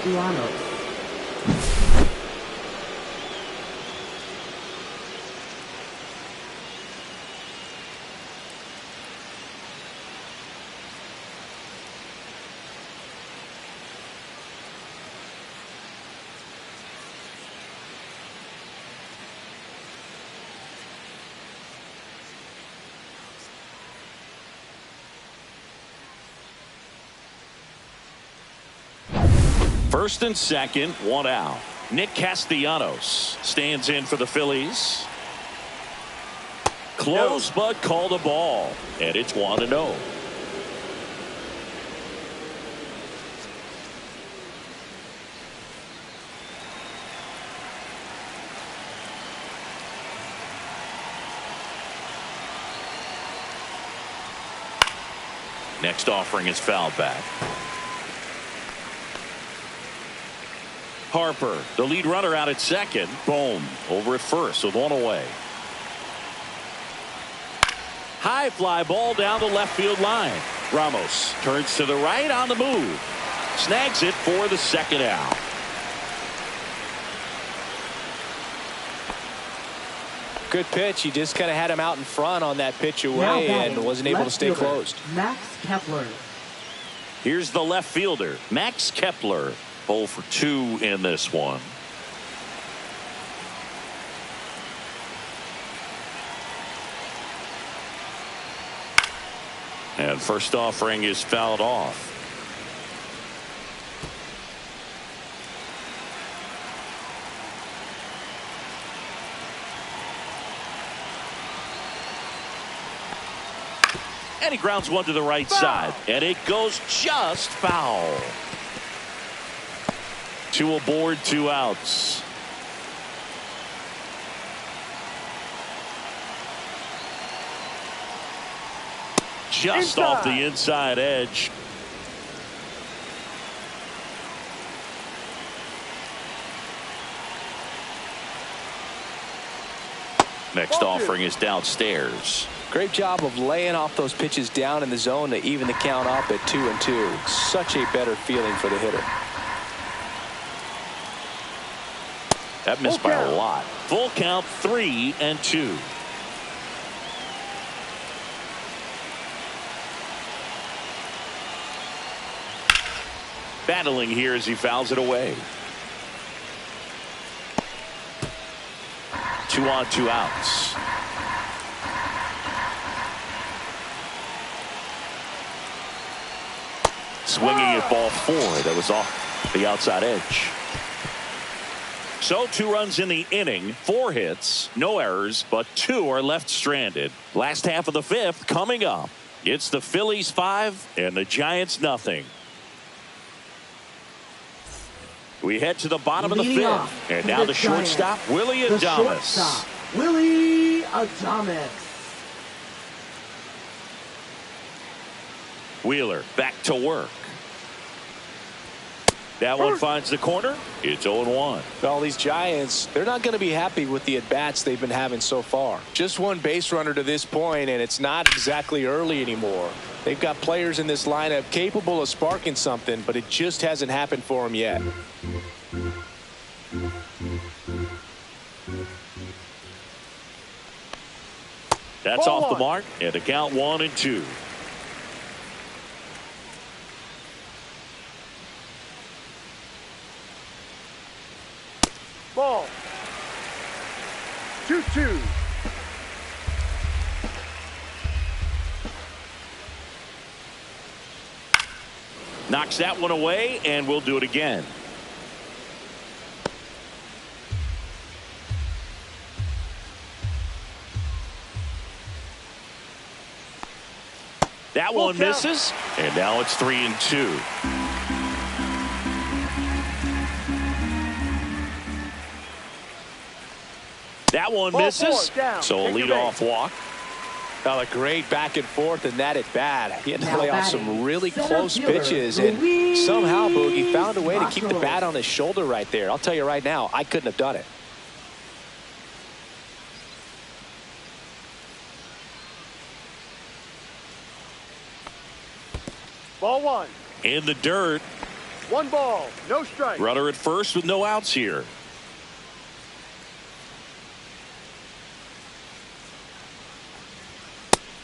First and second, 1 out. Nick Castellanos stands in for the Phillies. Close, but called a ball, and it's 1-0. Next offering is fouled back. Harper, the lead runner, out at second. Boom, over at first with one away. High fly ball down the left field line. Ramos turns to the right on the move. Snags it for the second out. Good pitch. He just kind of had him out in front on that pitch away and wasn't able to stay closed. Max Kepler. Here's the left fielder, Max Kepler. 0 for 2 in this one. And first offering is fouled off. And he grounds one to the right side, and it goes just foul. 2 aboard, 2 outs. Just off the inside edge. Next offering is downstairs. Great job of laying off those pitches down in the zone to even the count up at 2-2. Such a better feeling for the hitter. That missed by a lot. Full count, 3-2. Battling here as he fouls it away. 2 on, 2 outs. Swinging at ball 4 that was off the outside edge. So 2 runs in the inning, 4 hits, no errors, but 2 are left stranded. Last half of the 5th coming up. It's the Phillies 5 and the Giants nothing. We head to the bottom of the 5th, and now the shortstop, Willie Adames. Willie Adames. Wheeler back to work. That one finds the corner. It's 0-1. Well, these Giants, they're not going to be happy with the at-bats they've been having so far. Just 1 base runner to this point, and it's not exactly early anymore. They've got players in this lineup capable of sparking something, but it just hasn't happened for them yet. That's off the mark, and the count 1-2. Ball. 2-2. Knocks that one away, and we'll do it again. That one misses, and now it's 3-2. That one misses, so a leadoff walk. Well, a great back and forth in that at bat. He had to lay off some really close pitches, and somehow Boogie found a way to keep the bat on his shoulder right there. I'll tell you right now, I couldn't have done it. Ball 1. In the dirt. 1 ball, no strike. Runner at first with no outs here.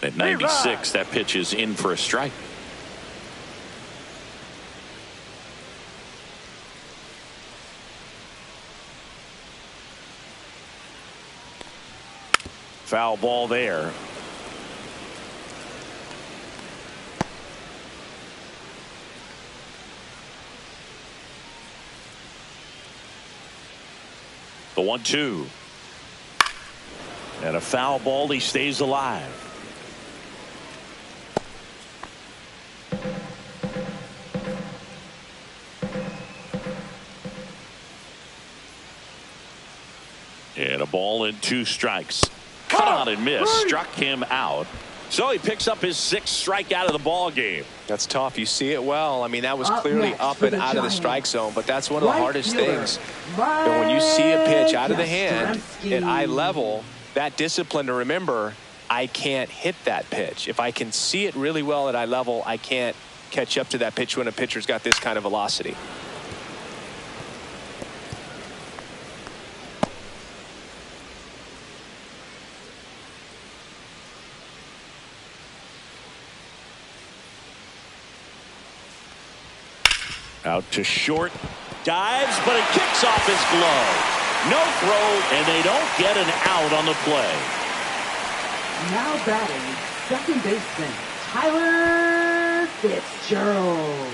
At 96, that pitch is in for a strike. Foul ball there. The 1-2. And a foul ball. He stays alive. And a ball and 2 strikes. Cut out and miss. Struck him out. So he picks up his 6th strikeout of the ball game. That's tough. You see it well. I mean, that was clearly up and out of the strike zone, but that's one of the hardest things. And when you see a pitch out of the hand at eye level, that discipline to remember, I can't hit that pitch. If I can see it really well at eye level, I can't catch up to that pitch when a pitcher's got this kind of velocity. Out to short. Dives, but it kicks off his glove. No throw, and they don't get an out on the play. Now batting, second baseman, Tyler Fitzgerald.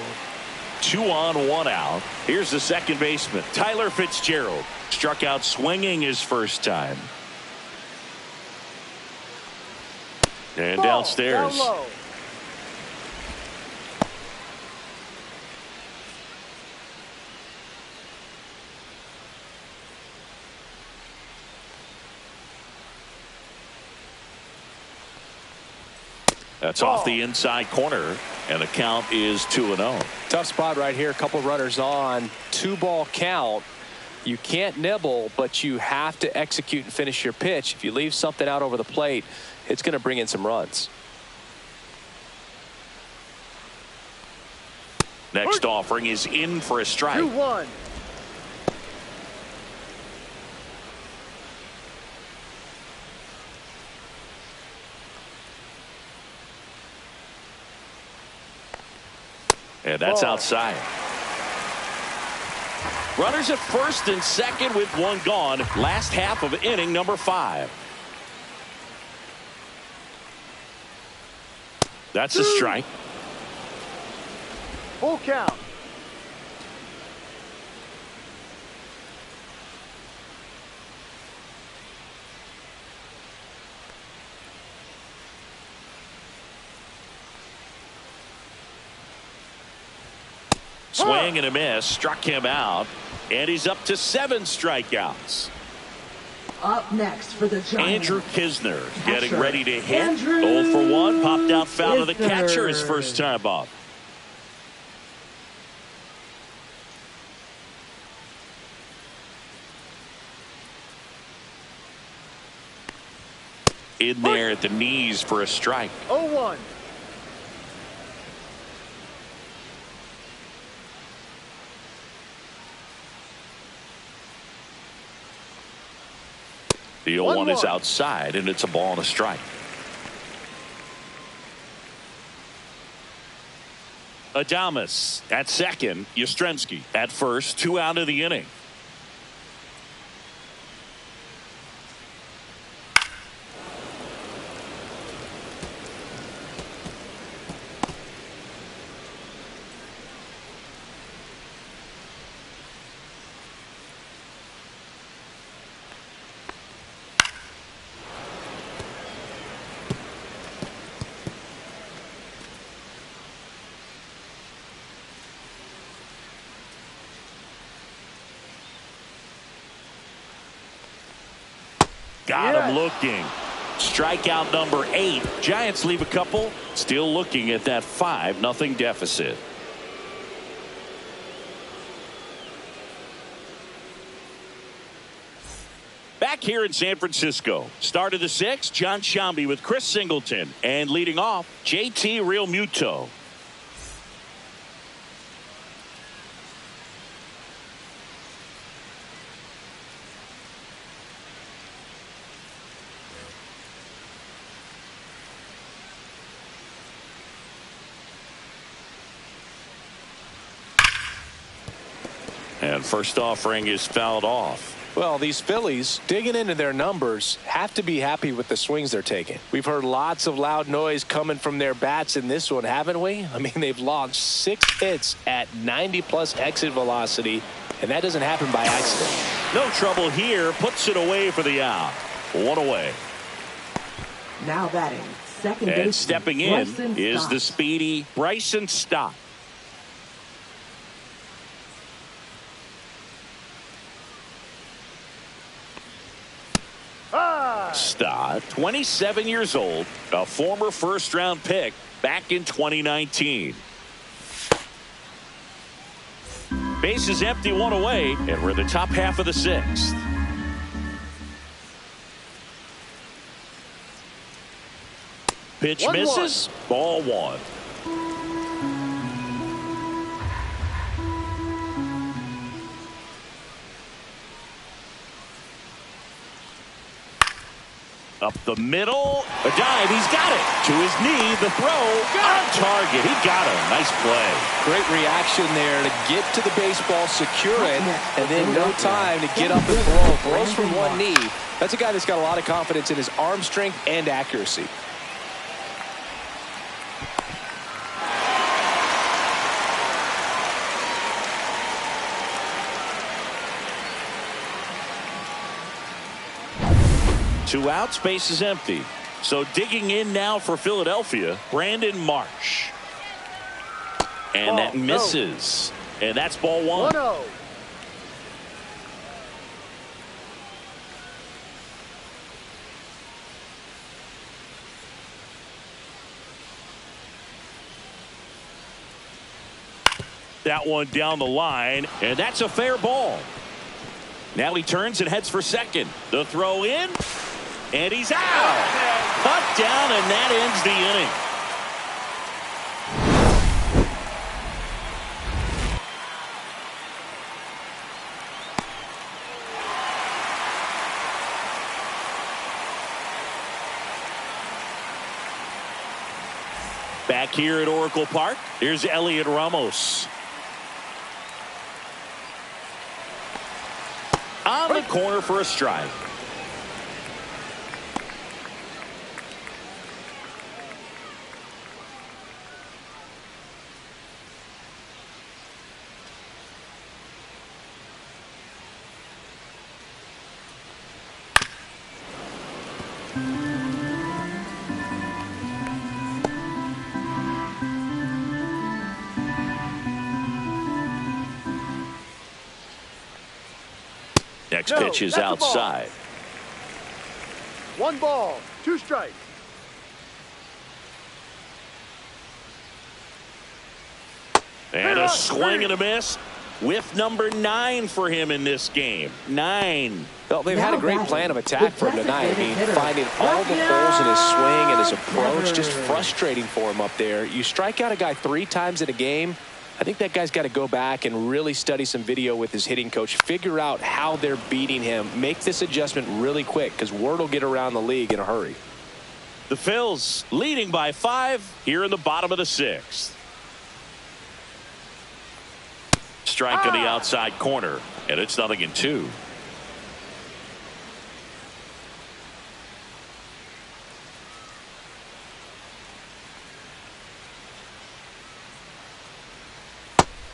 2 on, 1 out. Here's the second baseman, Tyler Fitzgerald. Struck out swinging his first time. And downstairs. Down low. That's off the inside corner, and the count is 2-0. Tough spot right here. A couple runners on. 2-ball count. You can't nibble, but you have to execute and finish your pitch. If you leave something out over the plate, it's going to bring in some runs. Next offering is in for a strike. 2-1. And that's outside. Runners at first and second with 1 gone. Last half of inning number 5. That's a strike. Full count. Swing and a miss. Struck him out. And he's up to 7 strikeouts. Up next for the Giants, Andrew Kisner getting catcher, ready to hit. Andrew 0 for 1. Popped out foul to the Kisner. catcher his first time up. In there at the knees for a strike. 0-1. The 0-1 is outside, and it's a ball and a strike. Adames at second. Yastrzemski at first. 2 out of the inning. Got him looking. Strikeout number 8. Giants leave a couple. Still looking at that 5-0 deficit. Back here in San Francisco. Start of the 6th, John Sciambi with Chris Singleton. And leading off, JT Realmuto. And first offering is fouled off. Well, these Phillies, digging into their numbers, have to be happy with the swings they're taking. We've heard lots of loud noise coming from their bats in this one, haven't we? I mean, they've launched 6 hits at 90-plus exit velocity and that doesn't happen by accident. No trouble here. Puts it away for the out. One away. Now batting, second And baseman, stepping in Bryson is Stott. the speedy Bryson Stott. Stott, 27 years old, a former first-round pick back in 2019. Base is empty, one away, and we're in the top half of the sixth. Pitch 1-1. misses, ball one. Up the middle, a dive, he's got it. To his knee, the throw, on target. He got him. Nice play. Great reaction there to get to the baseball, secure it, and then no time to get up and throw. Throws from one knee. That's a guy that's got a lot of confidence in his arm strength and accuracy. Two outs, base is empty. So digging in now for Philadelphia, Brandon Marsh. And that misses. And that's ball one. 1-0. That one down the line, and that's a fair ball. Now he turns and heads for second. The throw in, and he's out. Cut down, and that ends the inning. Back here at Oracle Park, here's Elliot Ramos. On the corner for a strike. Next pitch is outside. 1 ball, 2 strikes. And a swing and a miss. Whiff number 9 for him in this game. 9. Well, they've had a great plan of attack for him tonight. I mean, finding all the holes in his swing and his approach, just frustrating for him up there. You strike out a guy 3 times in a game, I think that guy's got to go back and really study some video with his hitting coach, figure out how they're beating him, make this adjustment really quick because word will get around the league in a hurry. The Phils leading by 5 here in the bottom of the 6th. Strike on the outside corner, and it's 0-2.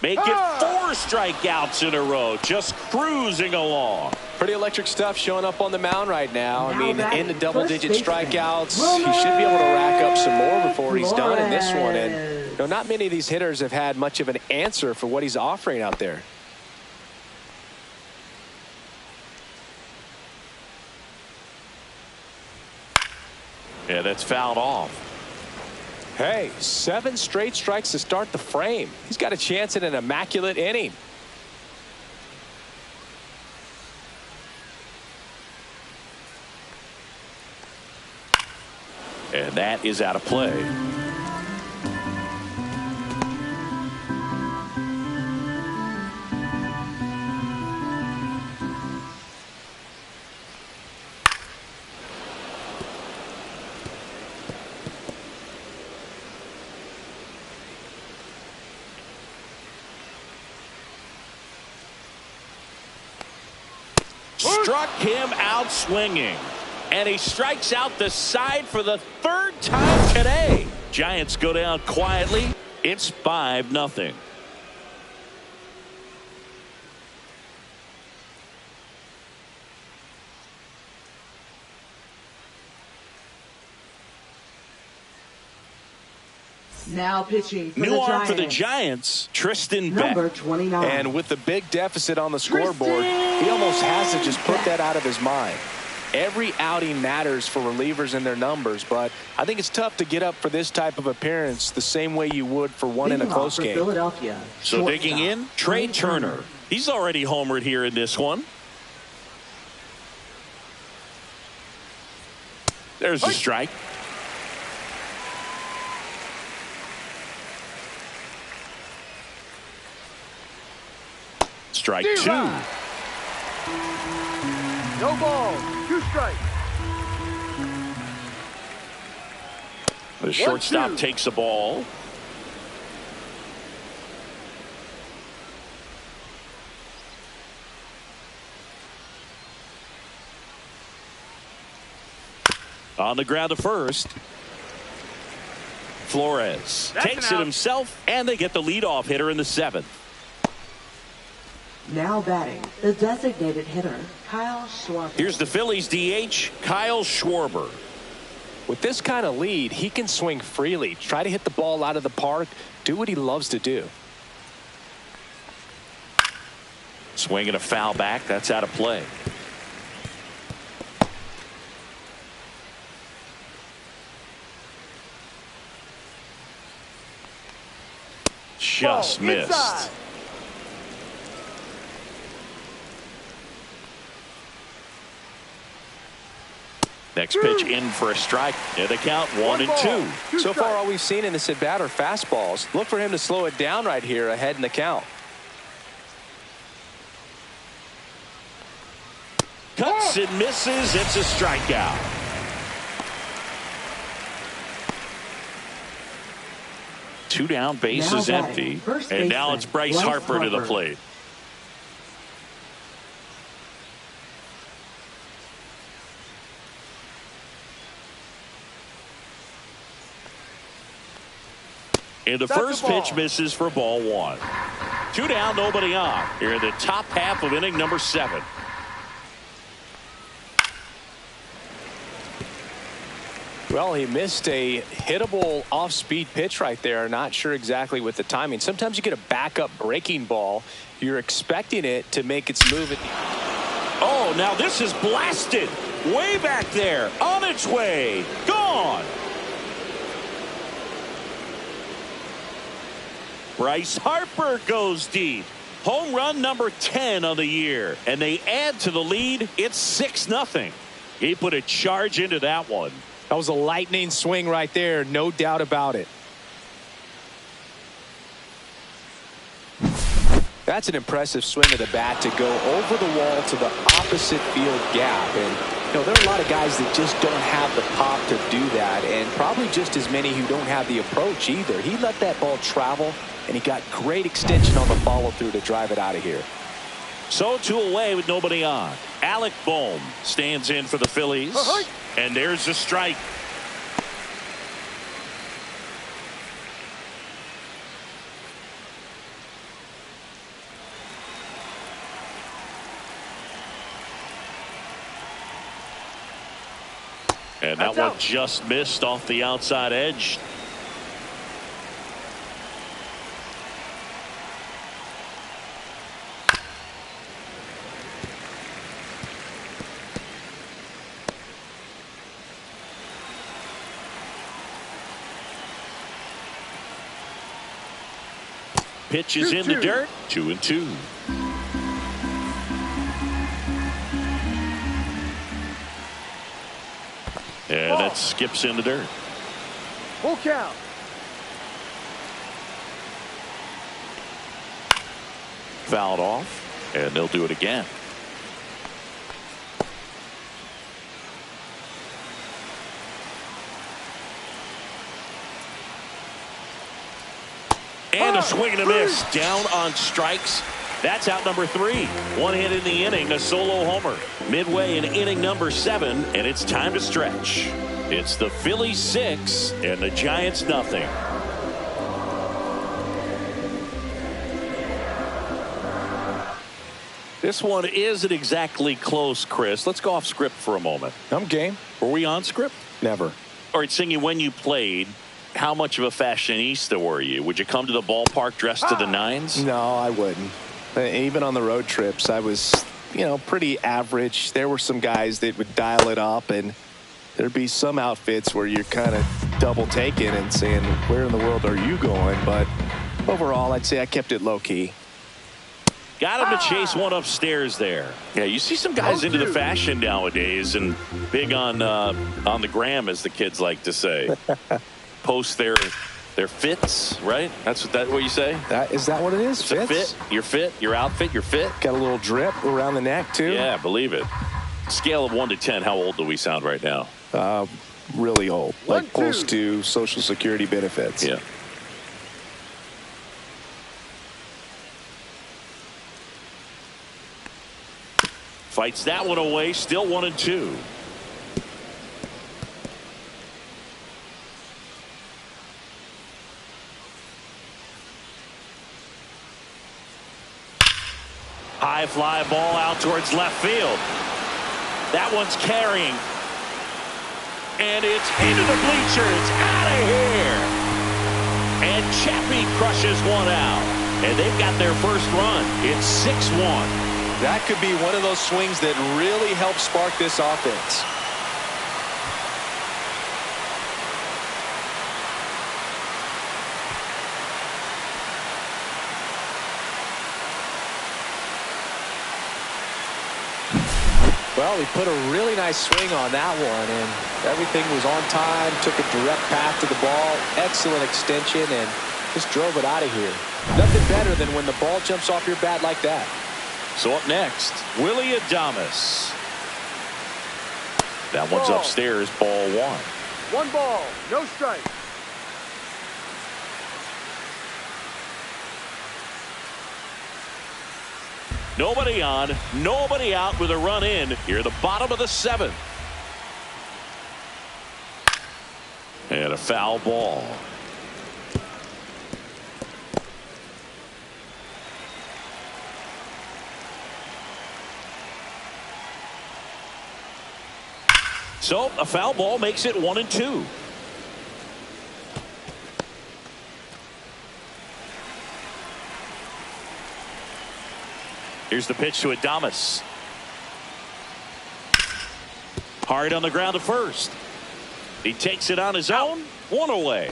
Make it 4 strikeouts in a row, just cruising along. Pretty electric stuff showing up on the mound right now. I mean, in the double-digit strikeouts, he should be able to rack up some more before he's done in this one. And you know, not many of these hitters have had much of an answer for what he's offering out there. Yeah, that's fouled off. Hey, 7 straight strikes to start the frame. He's got a chance at an immaculate inning. And that is out of play. Struck him out swinging. And he strikes out the side for the 3rd time today. Giants go down quietly. It's 5-0. Now pitching for New the arm Giants. for the Giants, Tristan Number Beck. 29. And with the big deficit on the scoreboard, he almost has to just put that out of his mind. Every outing matters for relievers and their numbers, but I think it's tough to get up for this type of appearance the same way you would for one in a close game. Philadelphia. So digging in, Trey Turner. He's already homered here in this one. There's a strike. Strike two. No ball. 2 strikes. The shortstop 1-2. takes the ball. On the ground to first. Flores takes it himself, and they get the leadoff hitter in the 7th. Now batting, the designated hitter, Kyle Schwarber. Here's the Phillies DH, Kyle Schwarber. With this kind of lead, he can swing freely, try to hit the ball out of the park, do what he loves to do. Swinging a foul back, that's out of play. Just missed. Inside. Next pitch in for a strike. And the count 1-2. So far, all we've seen in this at bat are fastballs. Look for him to slow it down right here ahead in the count. Cuts and misses. It's a strikeout. Two down, bases Now empty. batting, And now baseman, it's Bryce Bryce Harper to the Harper. plate. And the That's first a ball. pitch misses for ball 1. 2 down, nobody on. Here in the top half of inning number 7. Well, he missed a hittable off-speed pitch right there. Not sure exactly with the timing. Sometimes you get a backup breaking ball. You're expecting it to make its move. Oh, now this is blasted. Way back there. On its way. Gone. Bryce Harper goes deep. Home run number 10 on the year. And they add to the lead. It's 6-0. He put a charge into that one. That was a lightning swing right there. No doubt about it. That's an impressive swing of the bat to go over the wall to the opposite field gap. And, you know, there are a lot of guys that just don't have the pop to do that. And probably just as many who don't have the approach either. He let that ball travel, and he got great extension on the follow-through to drive it out of here. So 2 away with nobody on. Alec Bohm stands in for the Phillies. And there's the strike. And that one just missed off the outside edge. Pitch is in the dirt. 2-2. And that skips in the dirt. Full count. Fouled off, and they'll do it again. And a swing and a miss. Down on strikes. That's out number 3. 1 hit in the inning, a solo homer. Midway in inning number 7, and it's time to stretch. It's the Phillies 6 and the Giants nothing. This one isn't exactly close, Chris. Let's go off script for a moment. I'm game. Were we on script? Never. All right, Singy, when you played, how much of a fashionista were you? Would you come to the ballpark dressed to the nines? No, I wouldn't. Even on the road trips, I was, pretty average. There were some guys that would dial it up, and there'd be some outfits where you're kind of double taking and saying, where in the world are you going? But overall, I'd say I kept it low key. Got him to chase one upstairs there. Yeah, you see some guys into the fashion nowadays and big on the gram, as the kids like to say. Post their fits, right? That's what you say? Is that what it is? It's a fit, your outfit, your fit. Got a little drip around the neck, too? Yeah, believe it. Scale of 1 to 10, how old do we sound right now? Really old. Like close to Social Security benefits. Yeah. Fights that one away, still 1-2. High fly ball out towards left field. That one's carrying. And it's into the bleachers. Out of here. And Chappie crushes one out. And they've got their first run. It's 6-1. That could be one of those swings that really helps spark this offense. Well, he put a really nice swing on that one, and everything was on time, took a direct path to the ball, excellent extension, and just drove it out of here. Nothing better than when the ball jumps off your bat like that. So up next, Willie Adames. That one's upstairs, ball 1. 1 ball, no strike. Nobody on, nobody out with a run in here at the bottom of the 7th. And a foul ball. So a foul ball makes it 1-2. Here's the pitch to Adames. Hard on the ground to first. He takes it on his own. 1 away.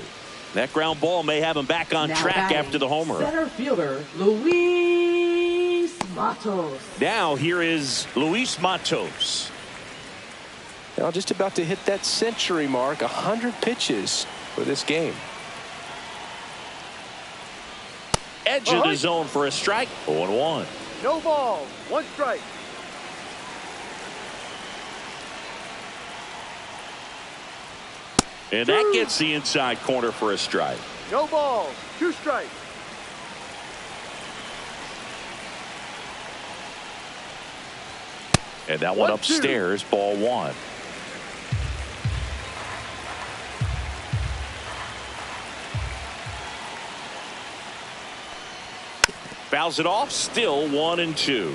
That ground ball may have him back on track after the homer. Center fielder Luis Matos. Now here is Luis Matos. Now just about to hit that century mark, 100 pitches for this game. Edge of the zone for a strike. 0-1. No ball, 1 strike. And that gets the inside corner for a strike. No ball, 2 strikes. And that one upstairs, ball 1. Fouls it off, still 1-2.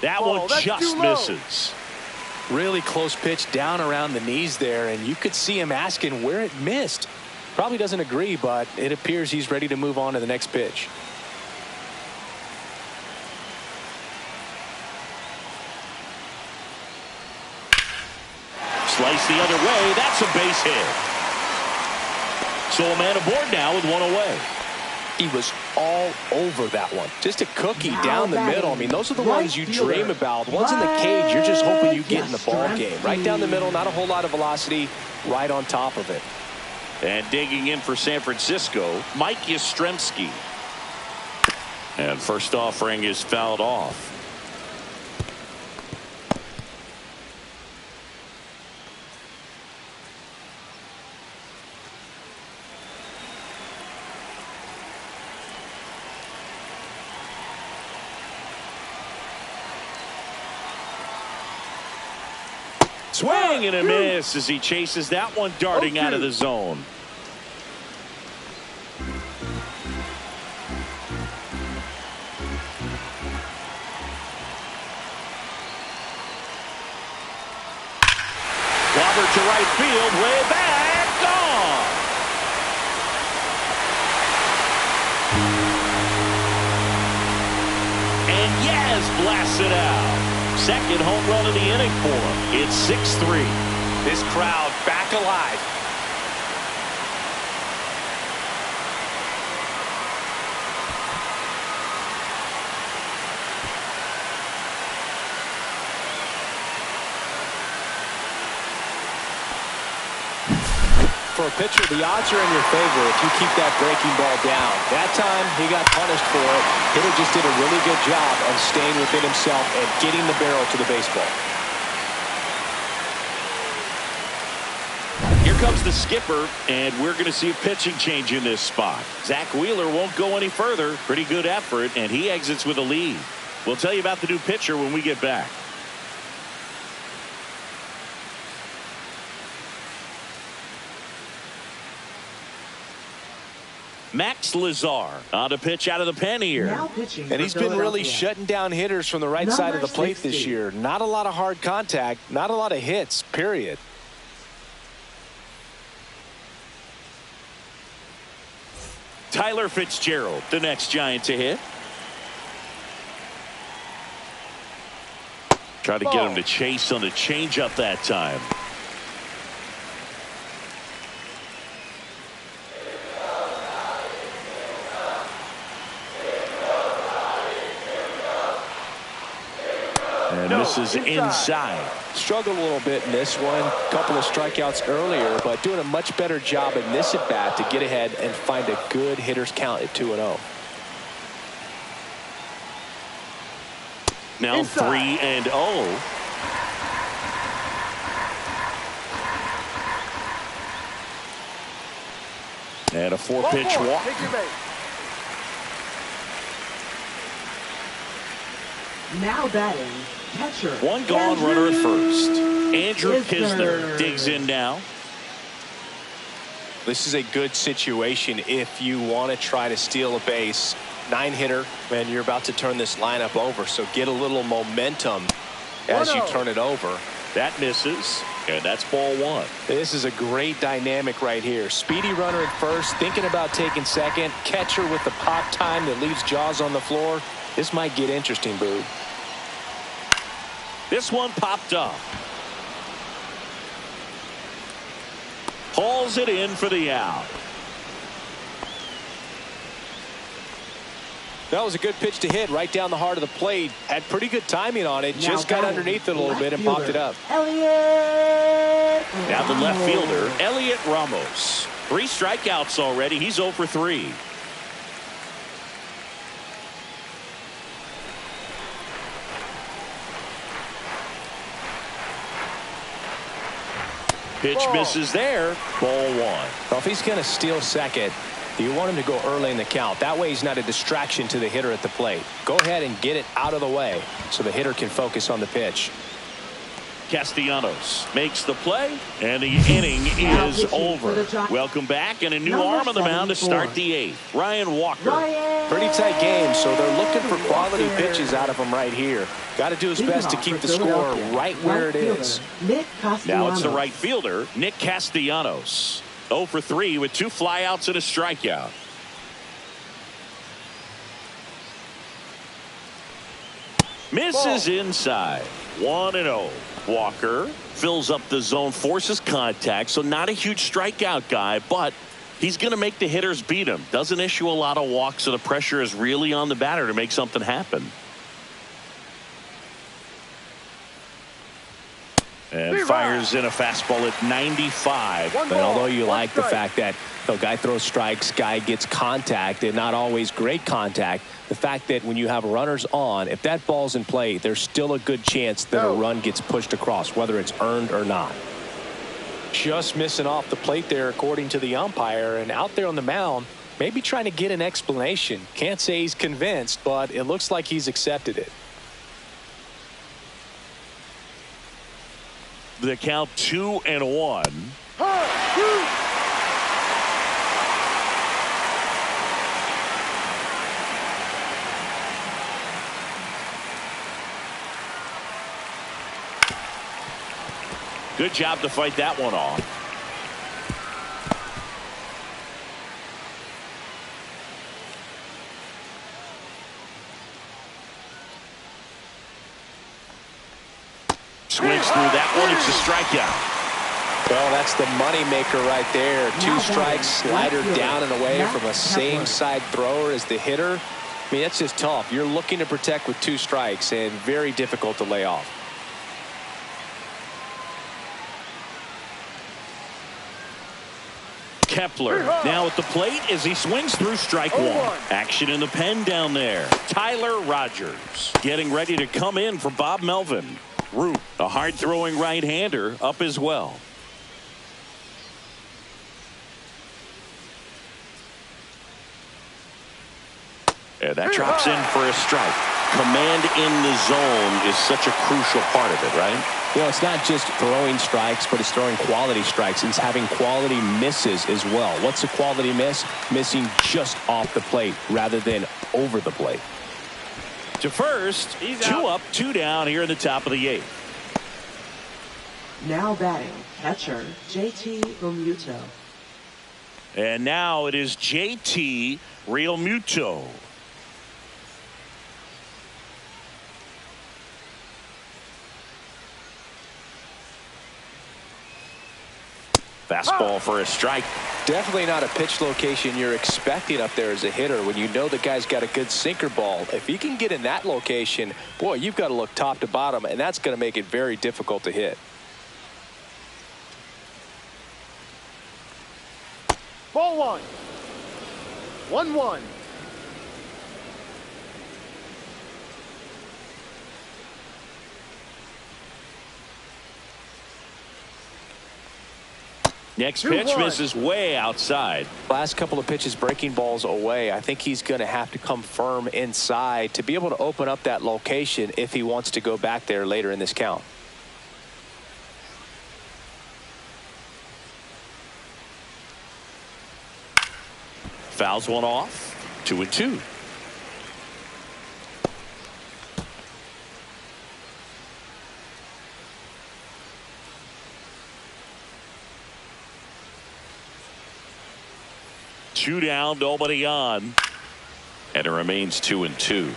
That one just misses. Really close pitch down around the knees there, and you could see him asking where it missed. Probably doesn't agree, but it appears he's ready to move on to the next pitch. Slice the other way. That's a base hit. So a man aboard now with 1 away. He was all over that one. Just a cookie down the middle. I mean, those are the ones you dream about. The ones in the cage, you're just hoping you get in the ball game. Right down the middle, not a whole lot of velocity, right on top of it. And digging in for San Francisco, Mike Yastrzemski. And first offering is fouled off. Swing and a miss as he chases that one darting out of the zone. blasts it out. Second home run of the inning for him. It's 6-3. This crowd back alive. For a pitcher, the odds are in your favor if you keep that breaking ball down. That time, he got punished for it. Hitter just did a really good job of staying within himself and getting the barrel to the baseball. Here comes the skipper, and we're going to see a pitching change in this spot. Zach Wheeler won't go any further. Pretty good effort, and he exits with a lead. We'll tell you about the new pitcher when we get back. Max Lazar on a pitch out of the pen here. And he's been really shutting down hitters from the right side of the plate this year. Not a lot of hard contact, not a lot of hits, period. Tyler Fitzgerald, the next Giant to hit. Try to get him to chase on the changeup that time. And misses inside. Struggled a little bit in this one. Couple of strikeouts earlier, but doing a much better job in this at bat to get ahead and find a good hitter's count at 2-0. Now 3-0. And a 4-pitch walk. Now batting, catcher. One gone, runner at first. Andrew Kisner digs in now. This is a good situation if you want to try to steal a base. 9-hitter, and you're about to turn this lineup over, so get a little momentum as you turn it over. That misses, and that's ball one. This is a great dynamic right here. Speedy runner at first, thinking about taking second. Catcher with the pop time that leaves Jaws on the floor. This might get interesting, Boo. This one popped up. Hauls it in for the out. That was a good pitch to hit right down the heart of the plate. Had pretty good timing on it. Just got underneath it a little bit and popped it up. Now the left fielder, Elliot Ramos. 3 strikeouts already. He's 0 for 3. Pitch misses there. Ball one. Well, if he's going to steal second, you want him to go early in the count. That way he's not a distraction to the hitter at the plate. Go ahead and get it out of the way so the hitter can focus on the pitch. Castellanos makes the play, and the inning is over. Welcome back, and a new arm on the mound to start the 8th. Ryan Walker. Pretty tight game, so they're looking for quality pitches out of him right here. Got to do his best to keep the score right where it is. Now it's the right fielder, Nick Castellanos. 0 for 3 with 2 flyouts and a strikeout. Misses inside. 1-0. Walker fills up the zone, forces contact, so not a huge strikeout guy, but he's going to make the hitters beat him. Doesn't issue a lot of walks, so the pressure is really on the batter to make something happen. And fires in a fastball at 95. And although you like the fact that the guy throws strikes, guy gets contact, and not always great contact, the fact that when you have runners on, if that ball's in play, there's still a good chance that a run gets pushed across, whether it's earned or not. Just missing off the plate there, according to the umpire, and out there on the mound, maybe trying to get an explanation. Can't say he's convinced, but it looks like he's accepted it. The count 2-1. Good job to fight that one off. breaks through that one. It's a strikeout. Well, that's the money maker right there. 2 strikes, slider down and away from a same side thrower as the hitter. I mean, that's just tough. You're looking to protect with 2 strikes and very difficult to lay off. Kepler now at the plate as he swings through strike 1. Action in the pen down there. Tyler Rogers getting ready to come in for Bob Melvin. Root, a hard-throwing right-hander, up as well. And that drops in for a strike. Command in the zone is such a crucial part of it, right? You know, it's not just throwing strikes, but it's throwing quality strikes. He's having quality misses as well. What's a quality miss? Missing just off the plate rather than over the plate. To first, 2 up, 2 down here in the top of the 8th. Now batting, catcher JT Realmuto. And now it is JT Realmuto. Fastball for a strike. Definitely not a pitch location you're expecting up there as a hitter when you know the guy's got a good sinker ball. If he can get in that location, boy, you've got to look top to bottom, and that's going to make it very difficult to hit. Ball 1. 1-1. Next pitch misses way outside. Last couple of pitches breaking balls away. I think he's going to have to come firm inside to be able to open up that location if he wants to go back there later in this count. Fouls one off. 2-2. Two down, nobody on, and it remains 2-2.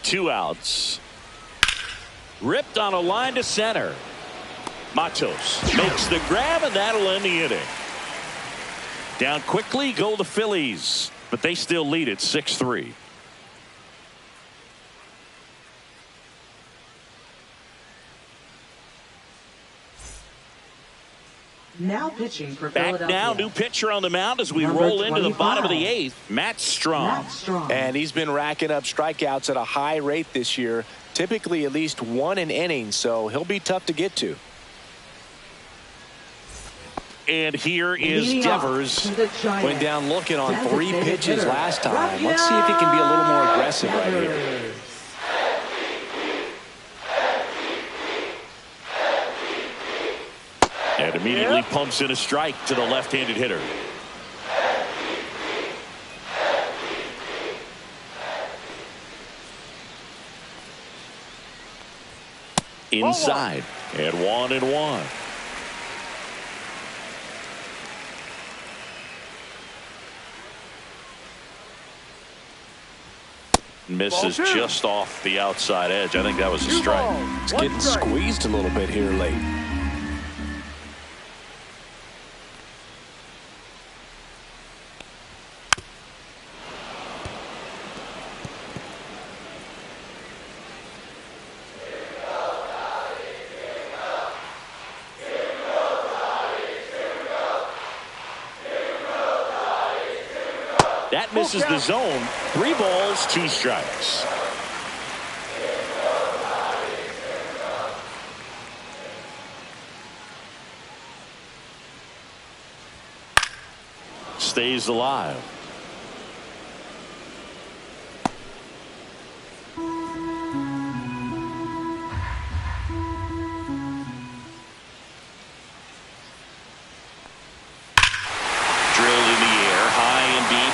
Two outs. Ripped on a line to center. Matos makes the grab, and that'll end the inning. Down quickly go the Phillies, but they still lead it 6-3. Now pitching for Back Philadelphia. now, new pitcher on the mound as we Number roll into the 25. bottom of the 8th. Matt Strong. And he's been racking up strikeouts at a high rate this year, typically at least 1 an inning, so he'll be tough to get to. And here is Devers. Went down looking on 3 pitches last time. Let's see if he can be a little more aggressive right here. And immediately pumps in a strike to the left-handed hitter. Inside. And 1-1. Misses just off the outside edge. I think that was a strike. It's getting squeezed a little bit here late. That misses the zone. 3 balls, 2 strikes. Stays alive.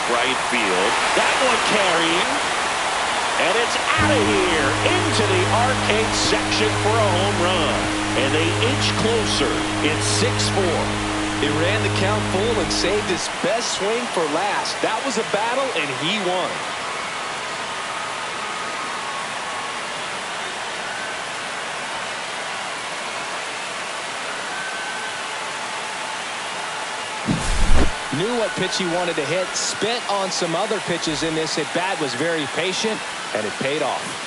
Right field. That one carrying. And it's out of here into the arcade section for a home run. And they inch closer. It's 6-4. He ran the count full and saved his best swing for last. That was a battle, and he won. Knew what pitch he wanted to hit, spent on some other pitches in this at bat, was very patient, and it paid off.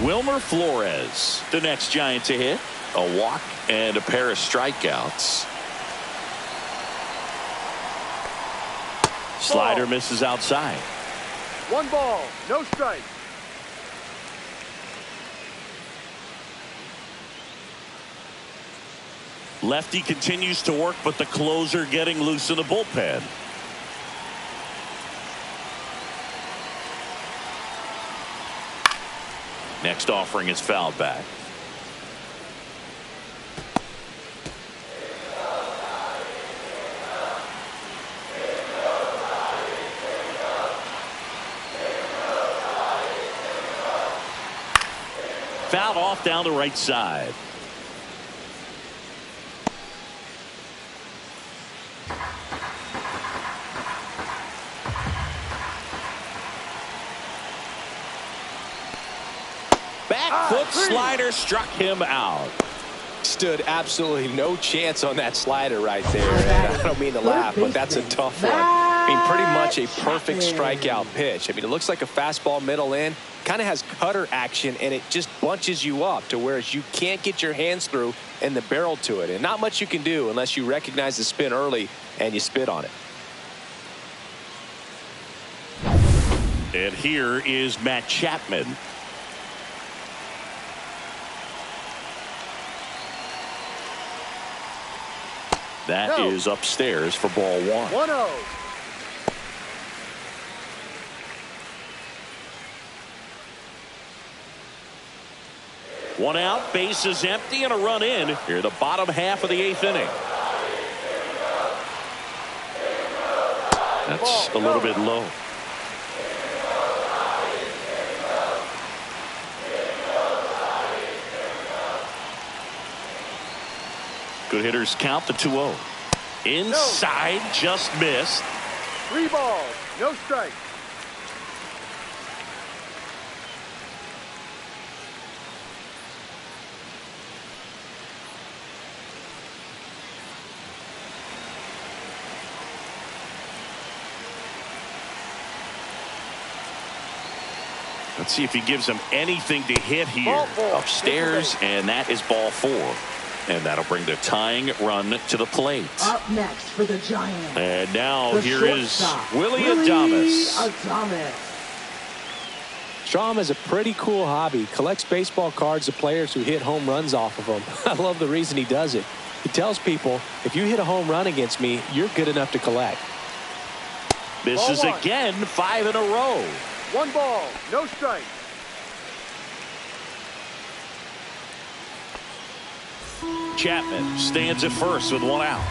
Wilmer Flores, the next Giant to hit. A walk and a pair of strikeouts. Slider misses outside. 1 ball, no strike. Lefty continues to work, but the closer getting loose in the bullpen. Next offering is fouled back. Fouled off down the right side. Back foot slider struck him out. Stood absolutely no chance on that slider right there. And I don't mean to laugh, but that's a tough one. I mean, pretty much a perfect strikeout pitch. I mean, it looks like a fastball middle in. Kind of has cutter action, and it just bunches you up to where you can't get your hands through and the barrel to it. And not much you can do unless you recognize the spin early and you spit on it. And here is Matt Chapman. That is upstairs for ball 1. 1-0. One out, base is empty, and a run in here the bottom half of the 8th inning. That's a little bit low. Good hitters count the 2-0. Inside, just missed. 3 balls, no strike. Let's see if he gives him anything to hit here. Upstairs, and that is ball 4. And that'll bring the tying run to the plate. Up next for the Giants. And now the here is shortstop, Willie Adames. Strom is a pretty cool hobby. Collects baseball cards of players who hit home runs off of them. I love the reason he does it. He tells people, if you hit a home run against me, you're good enough to collect. Misses again, 5 in a row. 1 ball, no strike. Chapman stands at first with 1 out.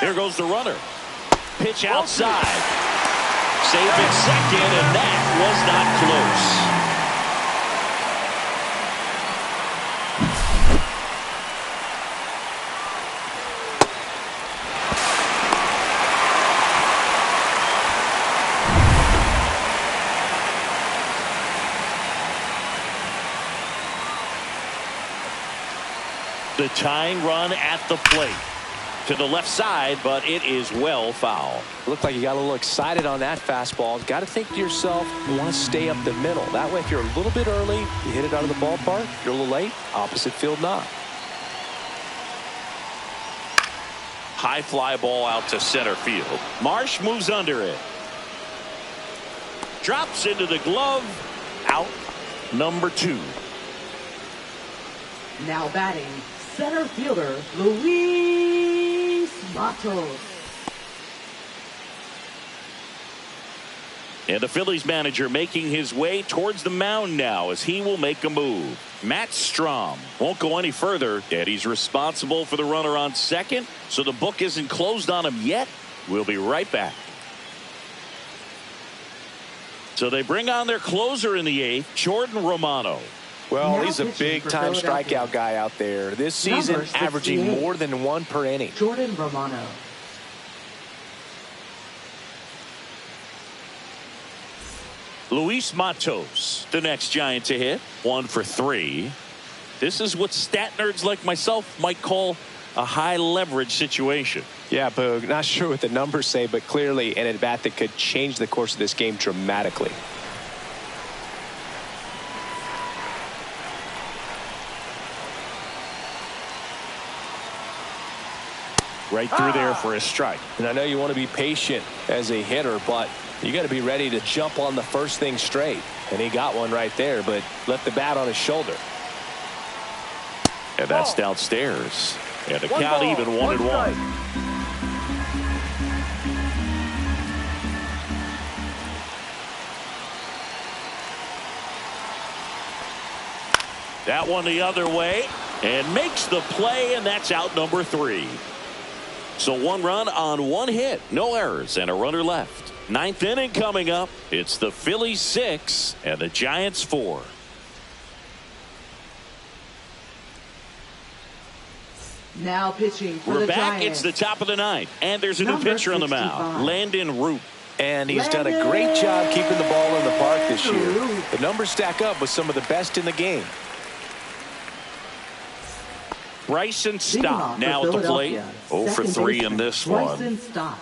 Here goes the runner. Pitch outside. Safe at second, and that was not close. The tying run at the plate. To the left side, but it is well foul. Looked like you got a little excited on that fastball. Got to think to yourself, you want to stay up the middle. That way, if you're a little bit early, you hit it out of the ballpark. You're a little late, opposite field not. High fly ball out to center field. Marsh moves under it. Drops into the glove. Out number 2. Now batting, center fielder Luis Matos. And the Phillies manager making his way towards the mound now as he will make a move. Matt Strom won't go any further, and he's responsible for the runner on second, so the book isn't closed on him yet. We'll be right back. So they bring on their closer in the 8th, Jordan Romano. Well, he's a big-time strikeout guy out there. This season, averaging more than 1 per inning. Jordan Romano. Luis Matos, the next Giant to hit, 1 for 3. This is what stat nerds like myself might call a high leverage situation. Yeah, Boog, not sure what the numbers say, but clearly an at-bat that could change the course of this game dramatically. Right through there for a strike. And I know you want to be patient as a hitter, but you got to be ready to jump on the first thing straight. And he got one right there, but left the bat on his shoulder. And that's downstairs. And the count even 1-1. That one the other way and makes the play, and that's out number 3. So 1 run on 1 hit, no errors, and a runner left. 9th inning coming up. It's the Phillies 6 and the Giants 4. Now pitching for We're the back. Giants. It's the top of the 9th, and there's a new Number pitcher on the 65. mound, Landon Root. And he's done a great job keeping the ball in the park this year. The numbers stack up with some of the best in the game. Bryson Stott now at the plate. 0 for 3 in this one. Bryson Stott.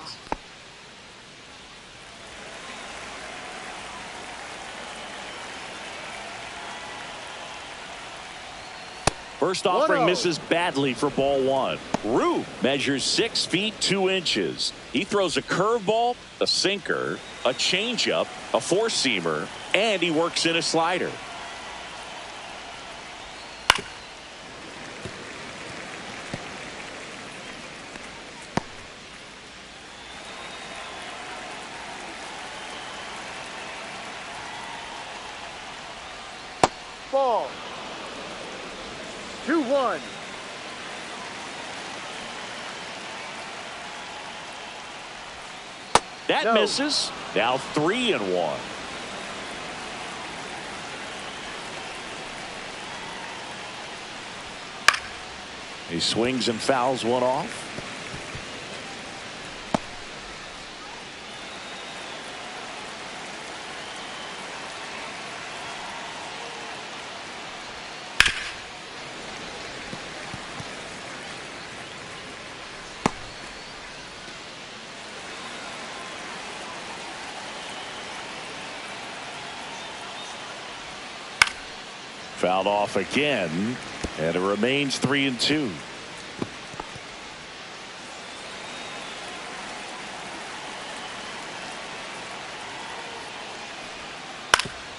First offering misses badly for ball 1. Root measures 6 feet 2 inches. He throws a curveball, a sinker, a changeup, a four-seamer, and he works in a slider. Ball. 2-1. That misses. Now 3-1. He swings and fouls one off. Fouled off again, and it remains 3-2.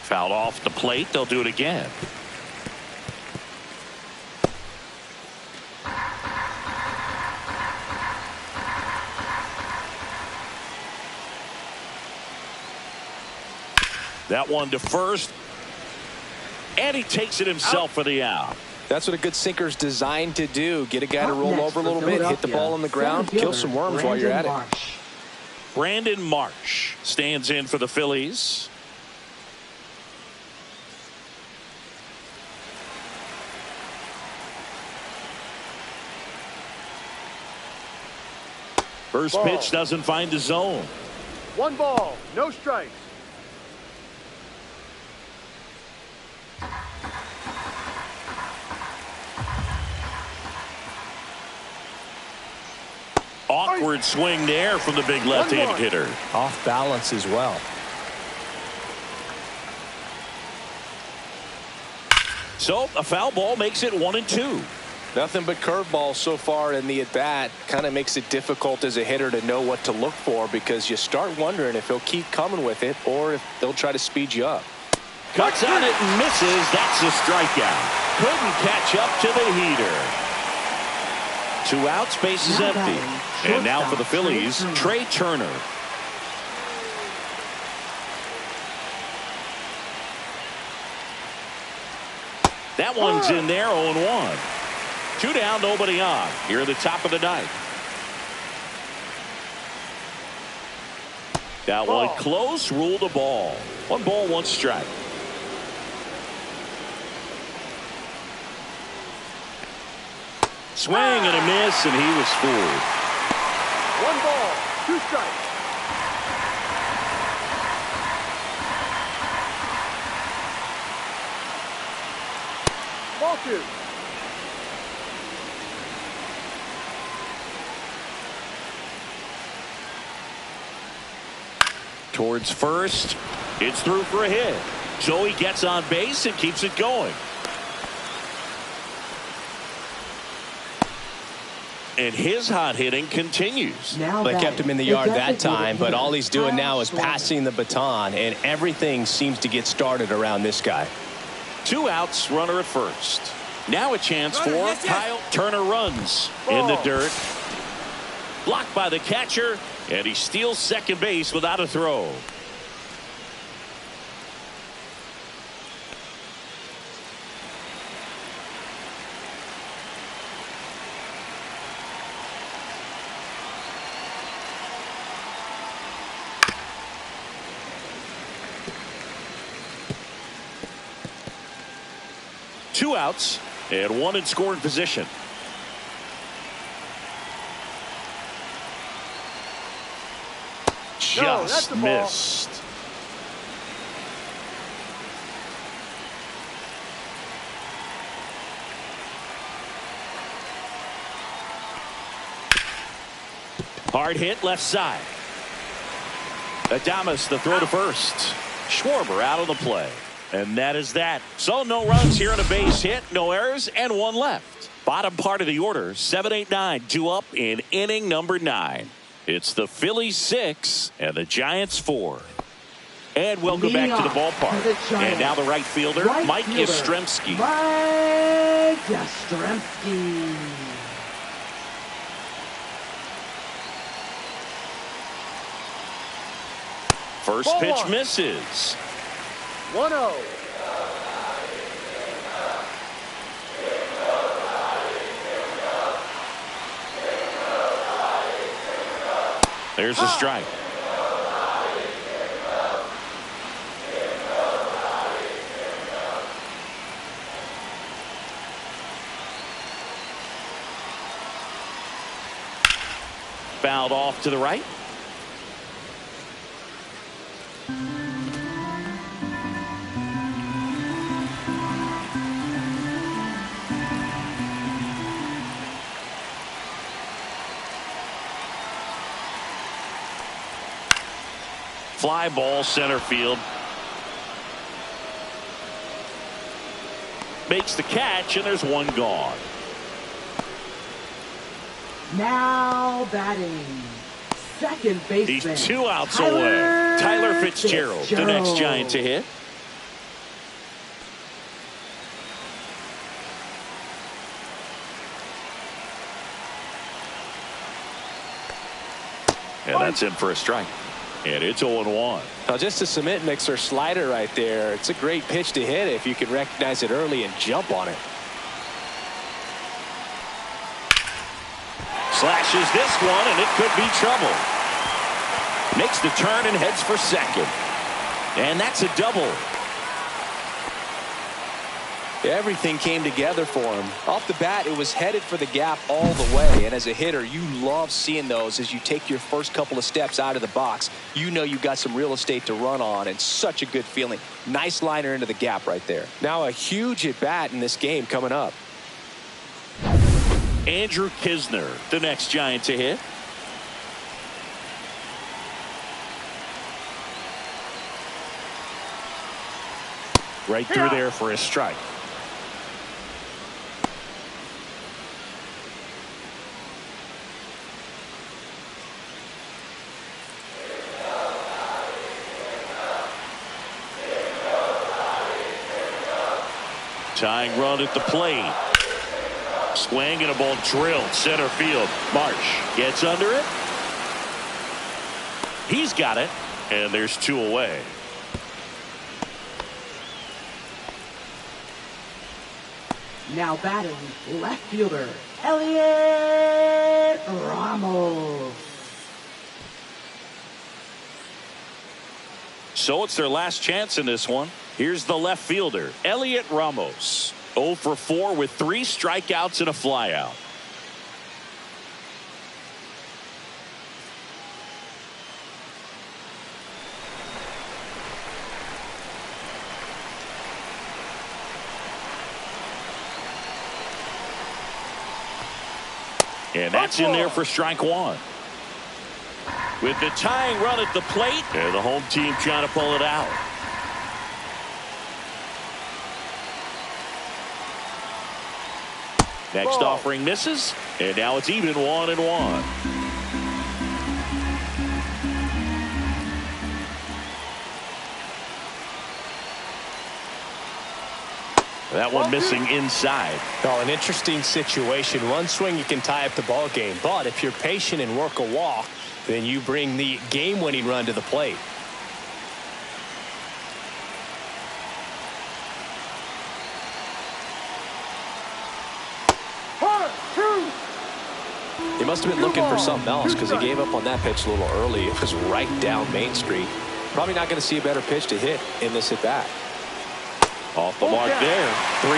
Fouled off the plate. They'll do it again. That one to first. And he takes it himself for the out. That's what a good sinker's designed to do. Get a guy to roll over a little bit, hit the ball on the ground, kill some worms while you're at it. Brandon Marsh stands in for the Phillies. First pitch doesn't find the zone. 1 ball, no strikes. Awkward swing there from the big left-handed hitter. Off balance as well. So a foul ball makes it 1-2. Nothing but curveballs so far in the at-bat. Kind of makes it difficult as a hitter to know what to look for, because you start wondering if he'll keep coming with it or if they'll try to speed you up. Cuts on it and misses. That's a strikeout. Couldn't catch up to the heater. 2 outs, base is empty. And now for the Phillies, Trey Turner. That one's in there, 0-1. 2 down, nobody on. Here at the top of the ninth. That one close, ruled a ball. 1 ball, 1 strike. Swing and a miss, and he was fooled. 1 ball, 2 strikes. Ball 2. Towards first. It's through for a hit. So he gets on base and keeps it going. And his hot hitting continues. They kept him in the yard that time, but all he's doing now is passing the baton, and everything seems to get started around this guy. 2 outs, runner at first. Now a chance for Kyle. Turner runs in the dirt. Blocked by the catcher, and he steals second base without a throw. Two outs and 1 in scoring position. Just missed. Hard hit left side. Adames the throw to first. Schwarber out of the play. And that is that. So no runs here on a base hit, no errors, and 1 left. Bottom part of the order, 7, 8, 9, 2 up in inning number 9. It's the Phillies 6 and the Giants 4. And welcome back to the ballpark. And now the right fielder, Mike Yastrzemski. Mike Yastrzemski. First pitch misses. 1-0. There's a strike. Fouled off to the right. Fly ball center field. Makes the catch, and there's 1 gone. Now batting, second baseman. He's 2 outs away. Tyler Fitzgerald, the next Giant to hit. And that's in for a strike. And it's 0-1. Now just a cement mixer slider right there. It's a great pitch to hit if you can recognize it early and jump on it. Slashes this one, and it could be trouble. Makes the turn and heads for second. And that's a double. Everything came together for him. Off the bat, it was headed for the gap all the way. And as a hitter, you love seeing those as you take your first couple of steps out of the box. You know you've got some real estate to run on, and such a good feeling. Nice liner into the gap right there. Now a huge at bat in this game coming up. Andrew Kisner, the next Giant to hit. Right through there for a strike. Tying run at the plate. Swing and a ball drilled center field. Marsh gets under it. He's got it, and there's 2 away. Now batting, left fielder, Elliot Ramos. So it's their last chance in this one. Here's the left fielder, Elliot Ramos. 0 for 4 with 3 strikeouts and a flyout. And that's in there for strike 1. With the tying run at the plate, and the home team trying to pull it out. Next offering misses, and now it's even 1-1. That one missing inside. Oh, an interesting situation. One swing, you can tie up the ball game. But if you're patient and work a walk, then you bring the game-winning run to the plate. He must have been looking for something else because he gave up on that pitch a little early. It was right down Main Street. Probably not going to see a better pitch to hit in this at-bat. Off the mark there. 3-2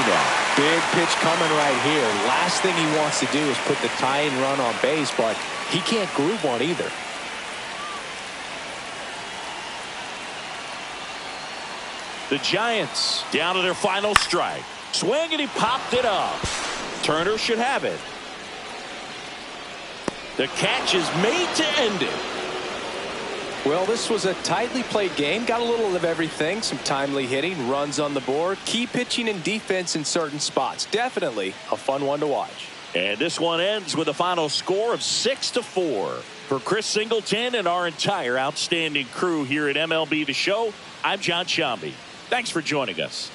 now. Big pitch coming right here. Last thing he wants to do is put the tying run on base, but he can't groove one either. The Giants down to their final strike. Swing, and he popped it up. Turner should have it. The catch is made to end it. Well, this was a tightly played game. Got a little of everything. Some timely hitting, runs on the board, key pitching and defense in certain spots. Definitely a fun one to watch. And this one ends with a final score of 6-4. For Chris Singleton and our entire outstanding crew here at MLB The Show, I'm John Shambi. Thanks for joining us.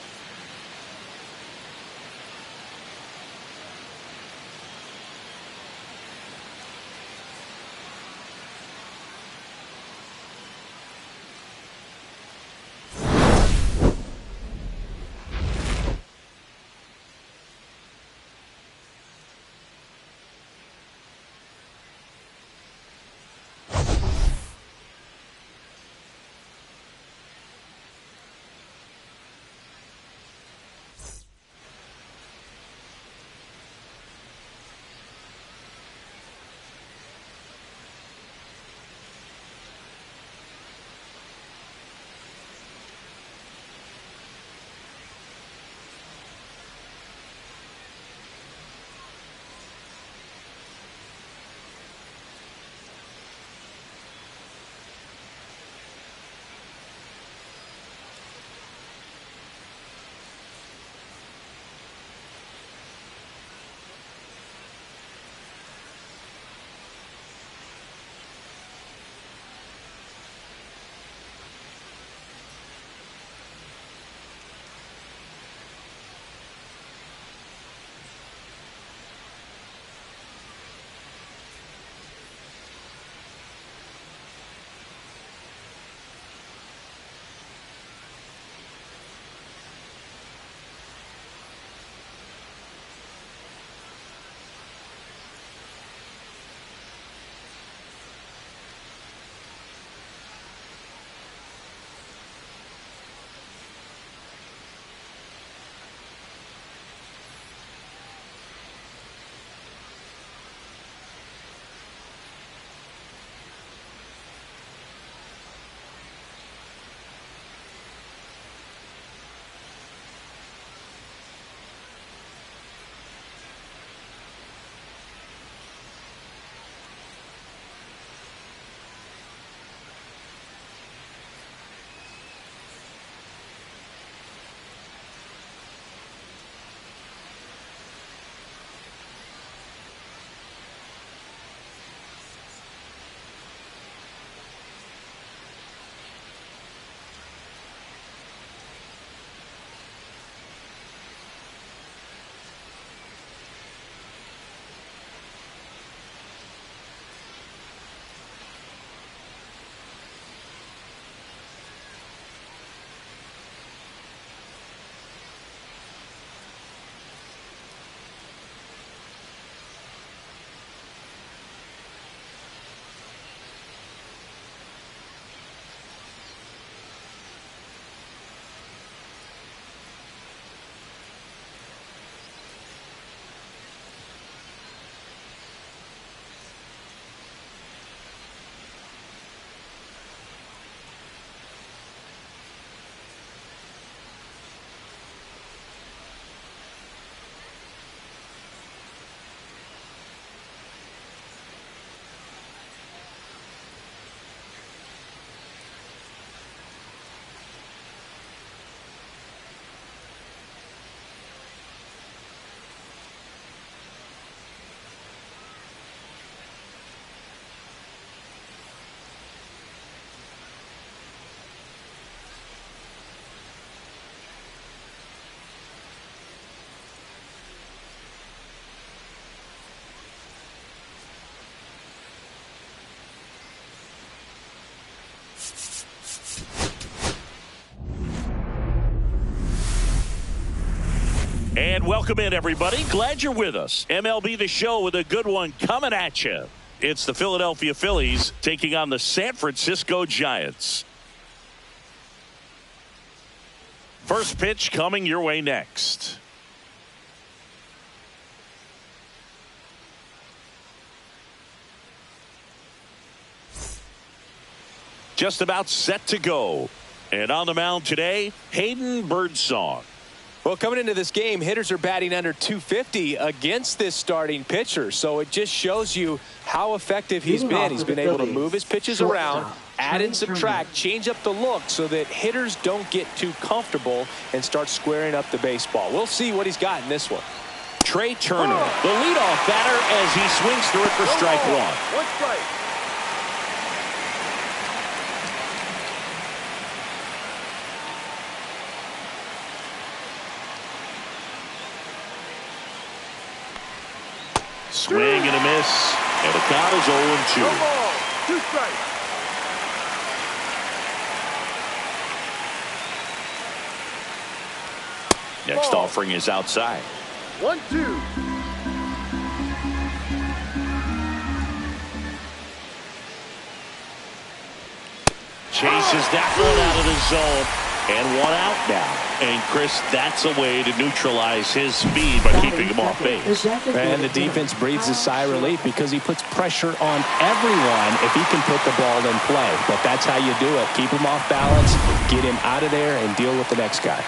And welcome in, everybody. Glad you're with us. MLB The Show with a good one coming at you. It's the Philadelphia Phillies taking on the San Francisco Giants. First pitch coming your way next. Just about set to go. And on the mound today, Hayden Birdsong. Well, coming into this game, hitters are batting under 250 against this starting pitcher. So it just shows you how effective he's been. He's been able to move his pitches around, add and subtract, change up the look so that hitters don't get too comfortable and start squaring up the baseball. We'll see what he's got in this one. Trey Turner, the leadoff batter, as he swings through it for strike one. One strike. Swing and a miss, and the count is 0-2. No ball. Two strikes. Next offering is outside. 1-2. Chases that one out of the zone, and one out now. And Chris, that's a way to neutralize his speed by keeping him off base. And the defense breathes a sigh of relief because he puts pressure on everyone if he can put the ball in play. But that's how you do it. Keep him off balance, get him out of there, and deal with the next guy.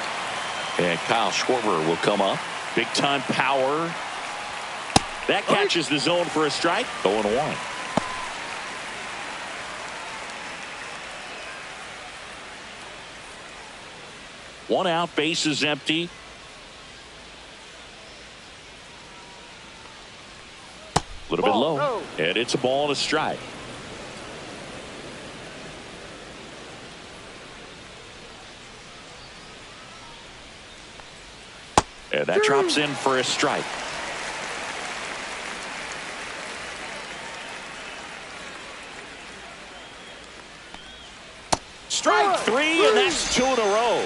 And Kyle Schwarber will come up. Big time power. That catches the zone for a strike. 0-1. One out, base is empty. A little bit low, and it's a ball and a strike. And that drops in for a strike. Strike three, and that's 2 in a row.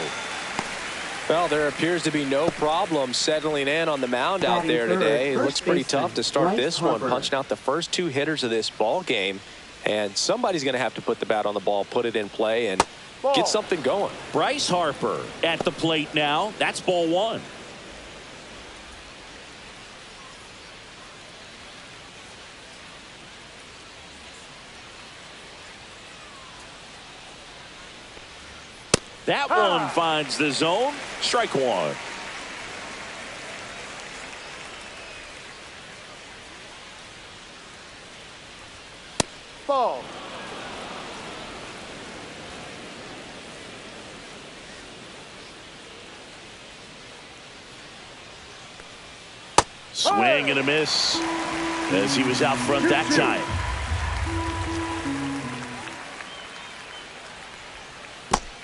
Well, there appears to be no problem settling in on the mound out there today. It looks pretty tough to start this one, punching out the first two hitters of this ball game. And somebody's going to have to put the bat on the ball, put it in play, and get something going. Bryce Harper at the plate now. That's ball one. That one finds the zone. Strike one. Ball. Swing and a miss as he was out front that time.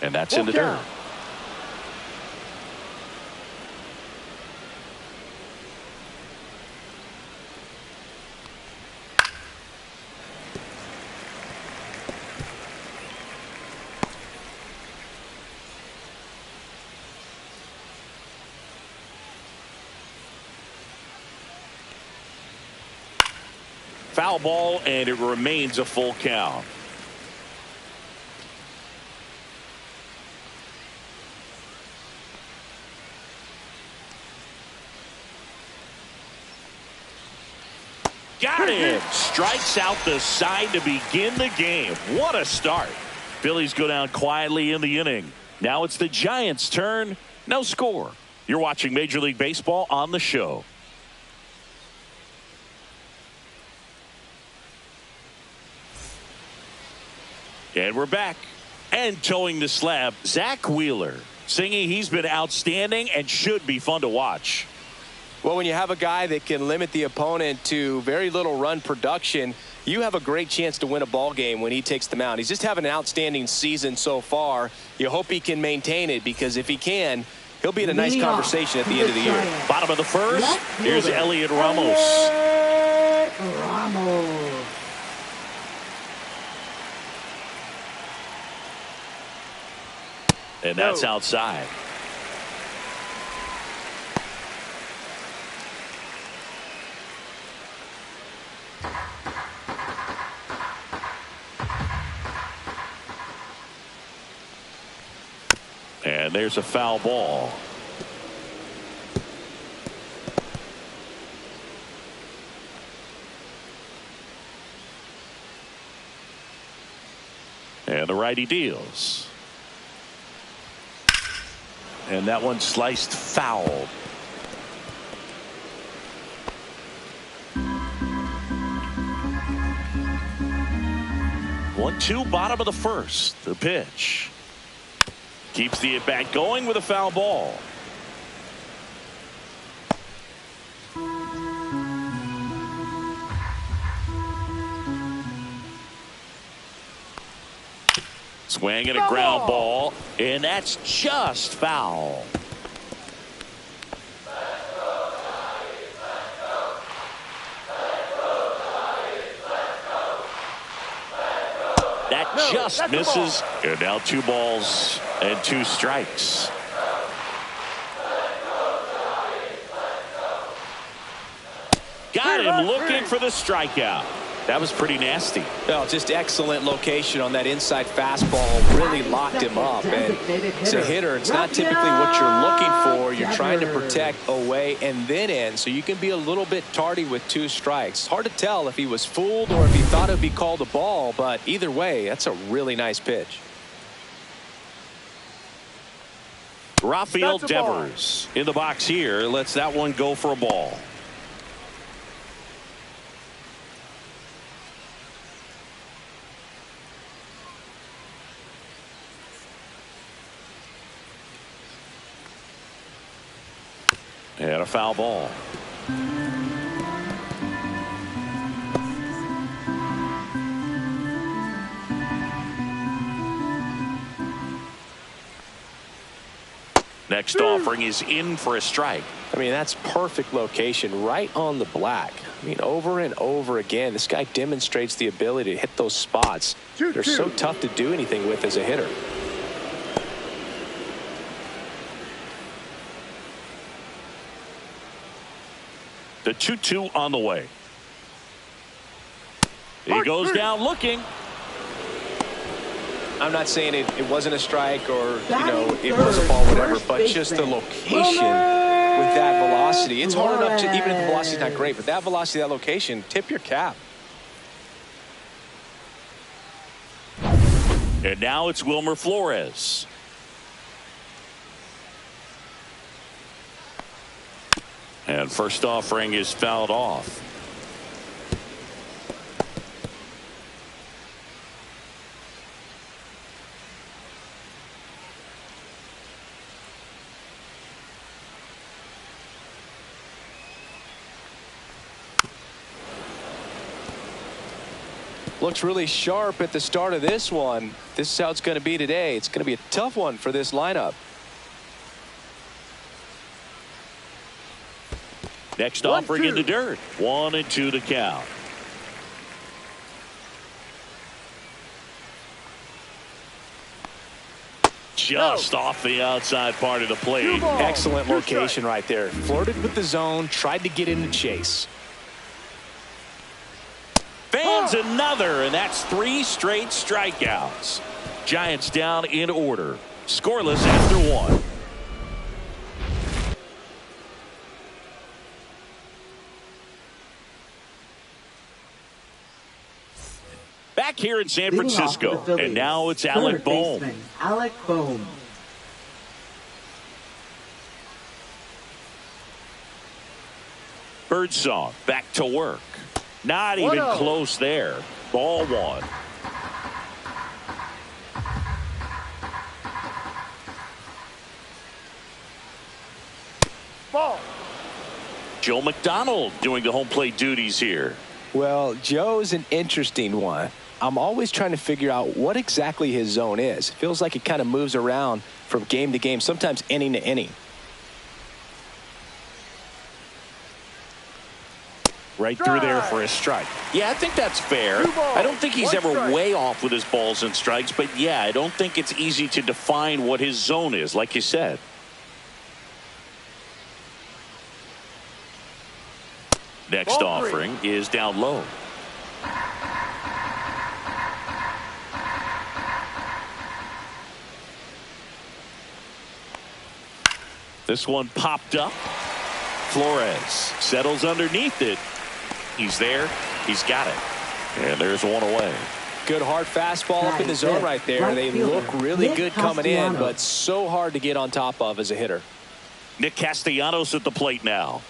And that's in the dirt. Foul ball, and it remains a full count. Got it. Strikes out the side to begin the game. What a start. Phillies go down quietly in the inning. Now it's the Giants' turn. No score. You're watching Major League Baseball on the show. And we're back. And towing the slab, Zach Wheeler, singing he's been outstanding and should be fun to watch. Well, when you have a guy that can limit the opponent to very little run production, you have a great chance to win a ball game when he takes the mound. He's just having an outstanding season so far. You hope he can maintain it, because if he can, he'll be in a nice conversation at the end of the year. Bottom of the first, here's Elliot Ramos. And that's outside. And there's a foul ball. And the righty deals. And that one sliced foul. 1-2, bottom of the first. The pitch. Keeps the at-bat going with a foul ball. Swing and a ground ball, and that's just foul. That just misses. And now 2 balls and 2 strikes. Got him looking for the strikeout. That was pretty nasty. Well, just excellent location on that inside fastball. Really locked him up. And as a hitter, it's not typically what you're looking for. You're trying to protect away and then in. So you can be a little bit tardy with 2 strikes. It's hard to tell if he was fooled or if he thought it would be called a ball. But either way, that's a really nice pitch. Rafael Devers in the box here. Lets that one go for a ball. And a foul ball. Next offering is in for a strike. I mean, that's perfect location right on the black. I mean, over and over again, this guy demonstrates the ability to hit those spots. They're so tough to do anything with as a hitter. The 2-2 on the way. He goes down looking. I'm not saying it wasn't a strike or, you know, it was a ball, whatever, but just the location with that velocity. It's hard enough to, even if the velocity's not great, but that velocity, that location, tip your cap. And now it's Wilmer Flores. And first offering is fouled off. Looks really sharp at the start of this one. This is how it's going to be today. It's going to be a tough one for this lineup. Next offering in the dirt. 1-2 to count. Just off the outside part of the plate. Excellent location right there. Flirted with the zone, tried to get in the chase. Fans another, and that's 3 straight strikeouts. Giants down in order. Scoreless after 1. Back here in San Francisco, and now it's Alec Bohm. Alec Bohm. Birdsong back to work. Not even close there. Ball 1. Ball. Joe McDonald doing the home plate duties here. Well, Joe's an interesting one. I'm always trying to figure out what exactly his zone is. It feels like it kind of moves around from game to game, sometimes inning to inning. Right through there for a strike. Yeah, I think that's fair. I don't think he's ever way off with his balls and strikes, but yeah, I don't think it's easy to define what his zone is, like you said. Next offering is down low. This one popped up. Flores settles underneath it. He's there. He's got it. And there's one away. Good hard fastball up in the zone right there. They look really good coming in, but so hard to get on top of as a hitter. Nick Castellanos at the plate now.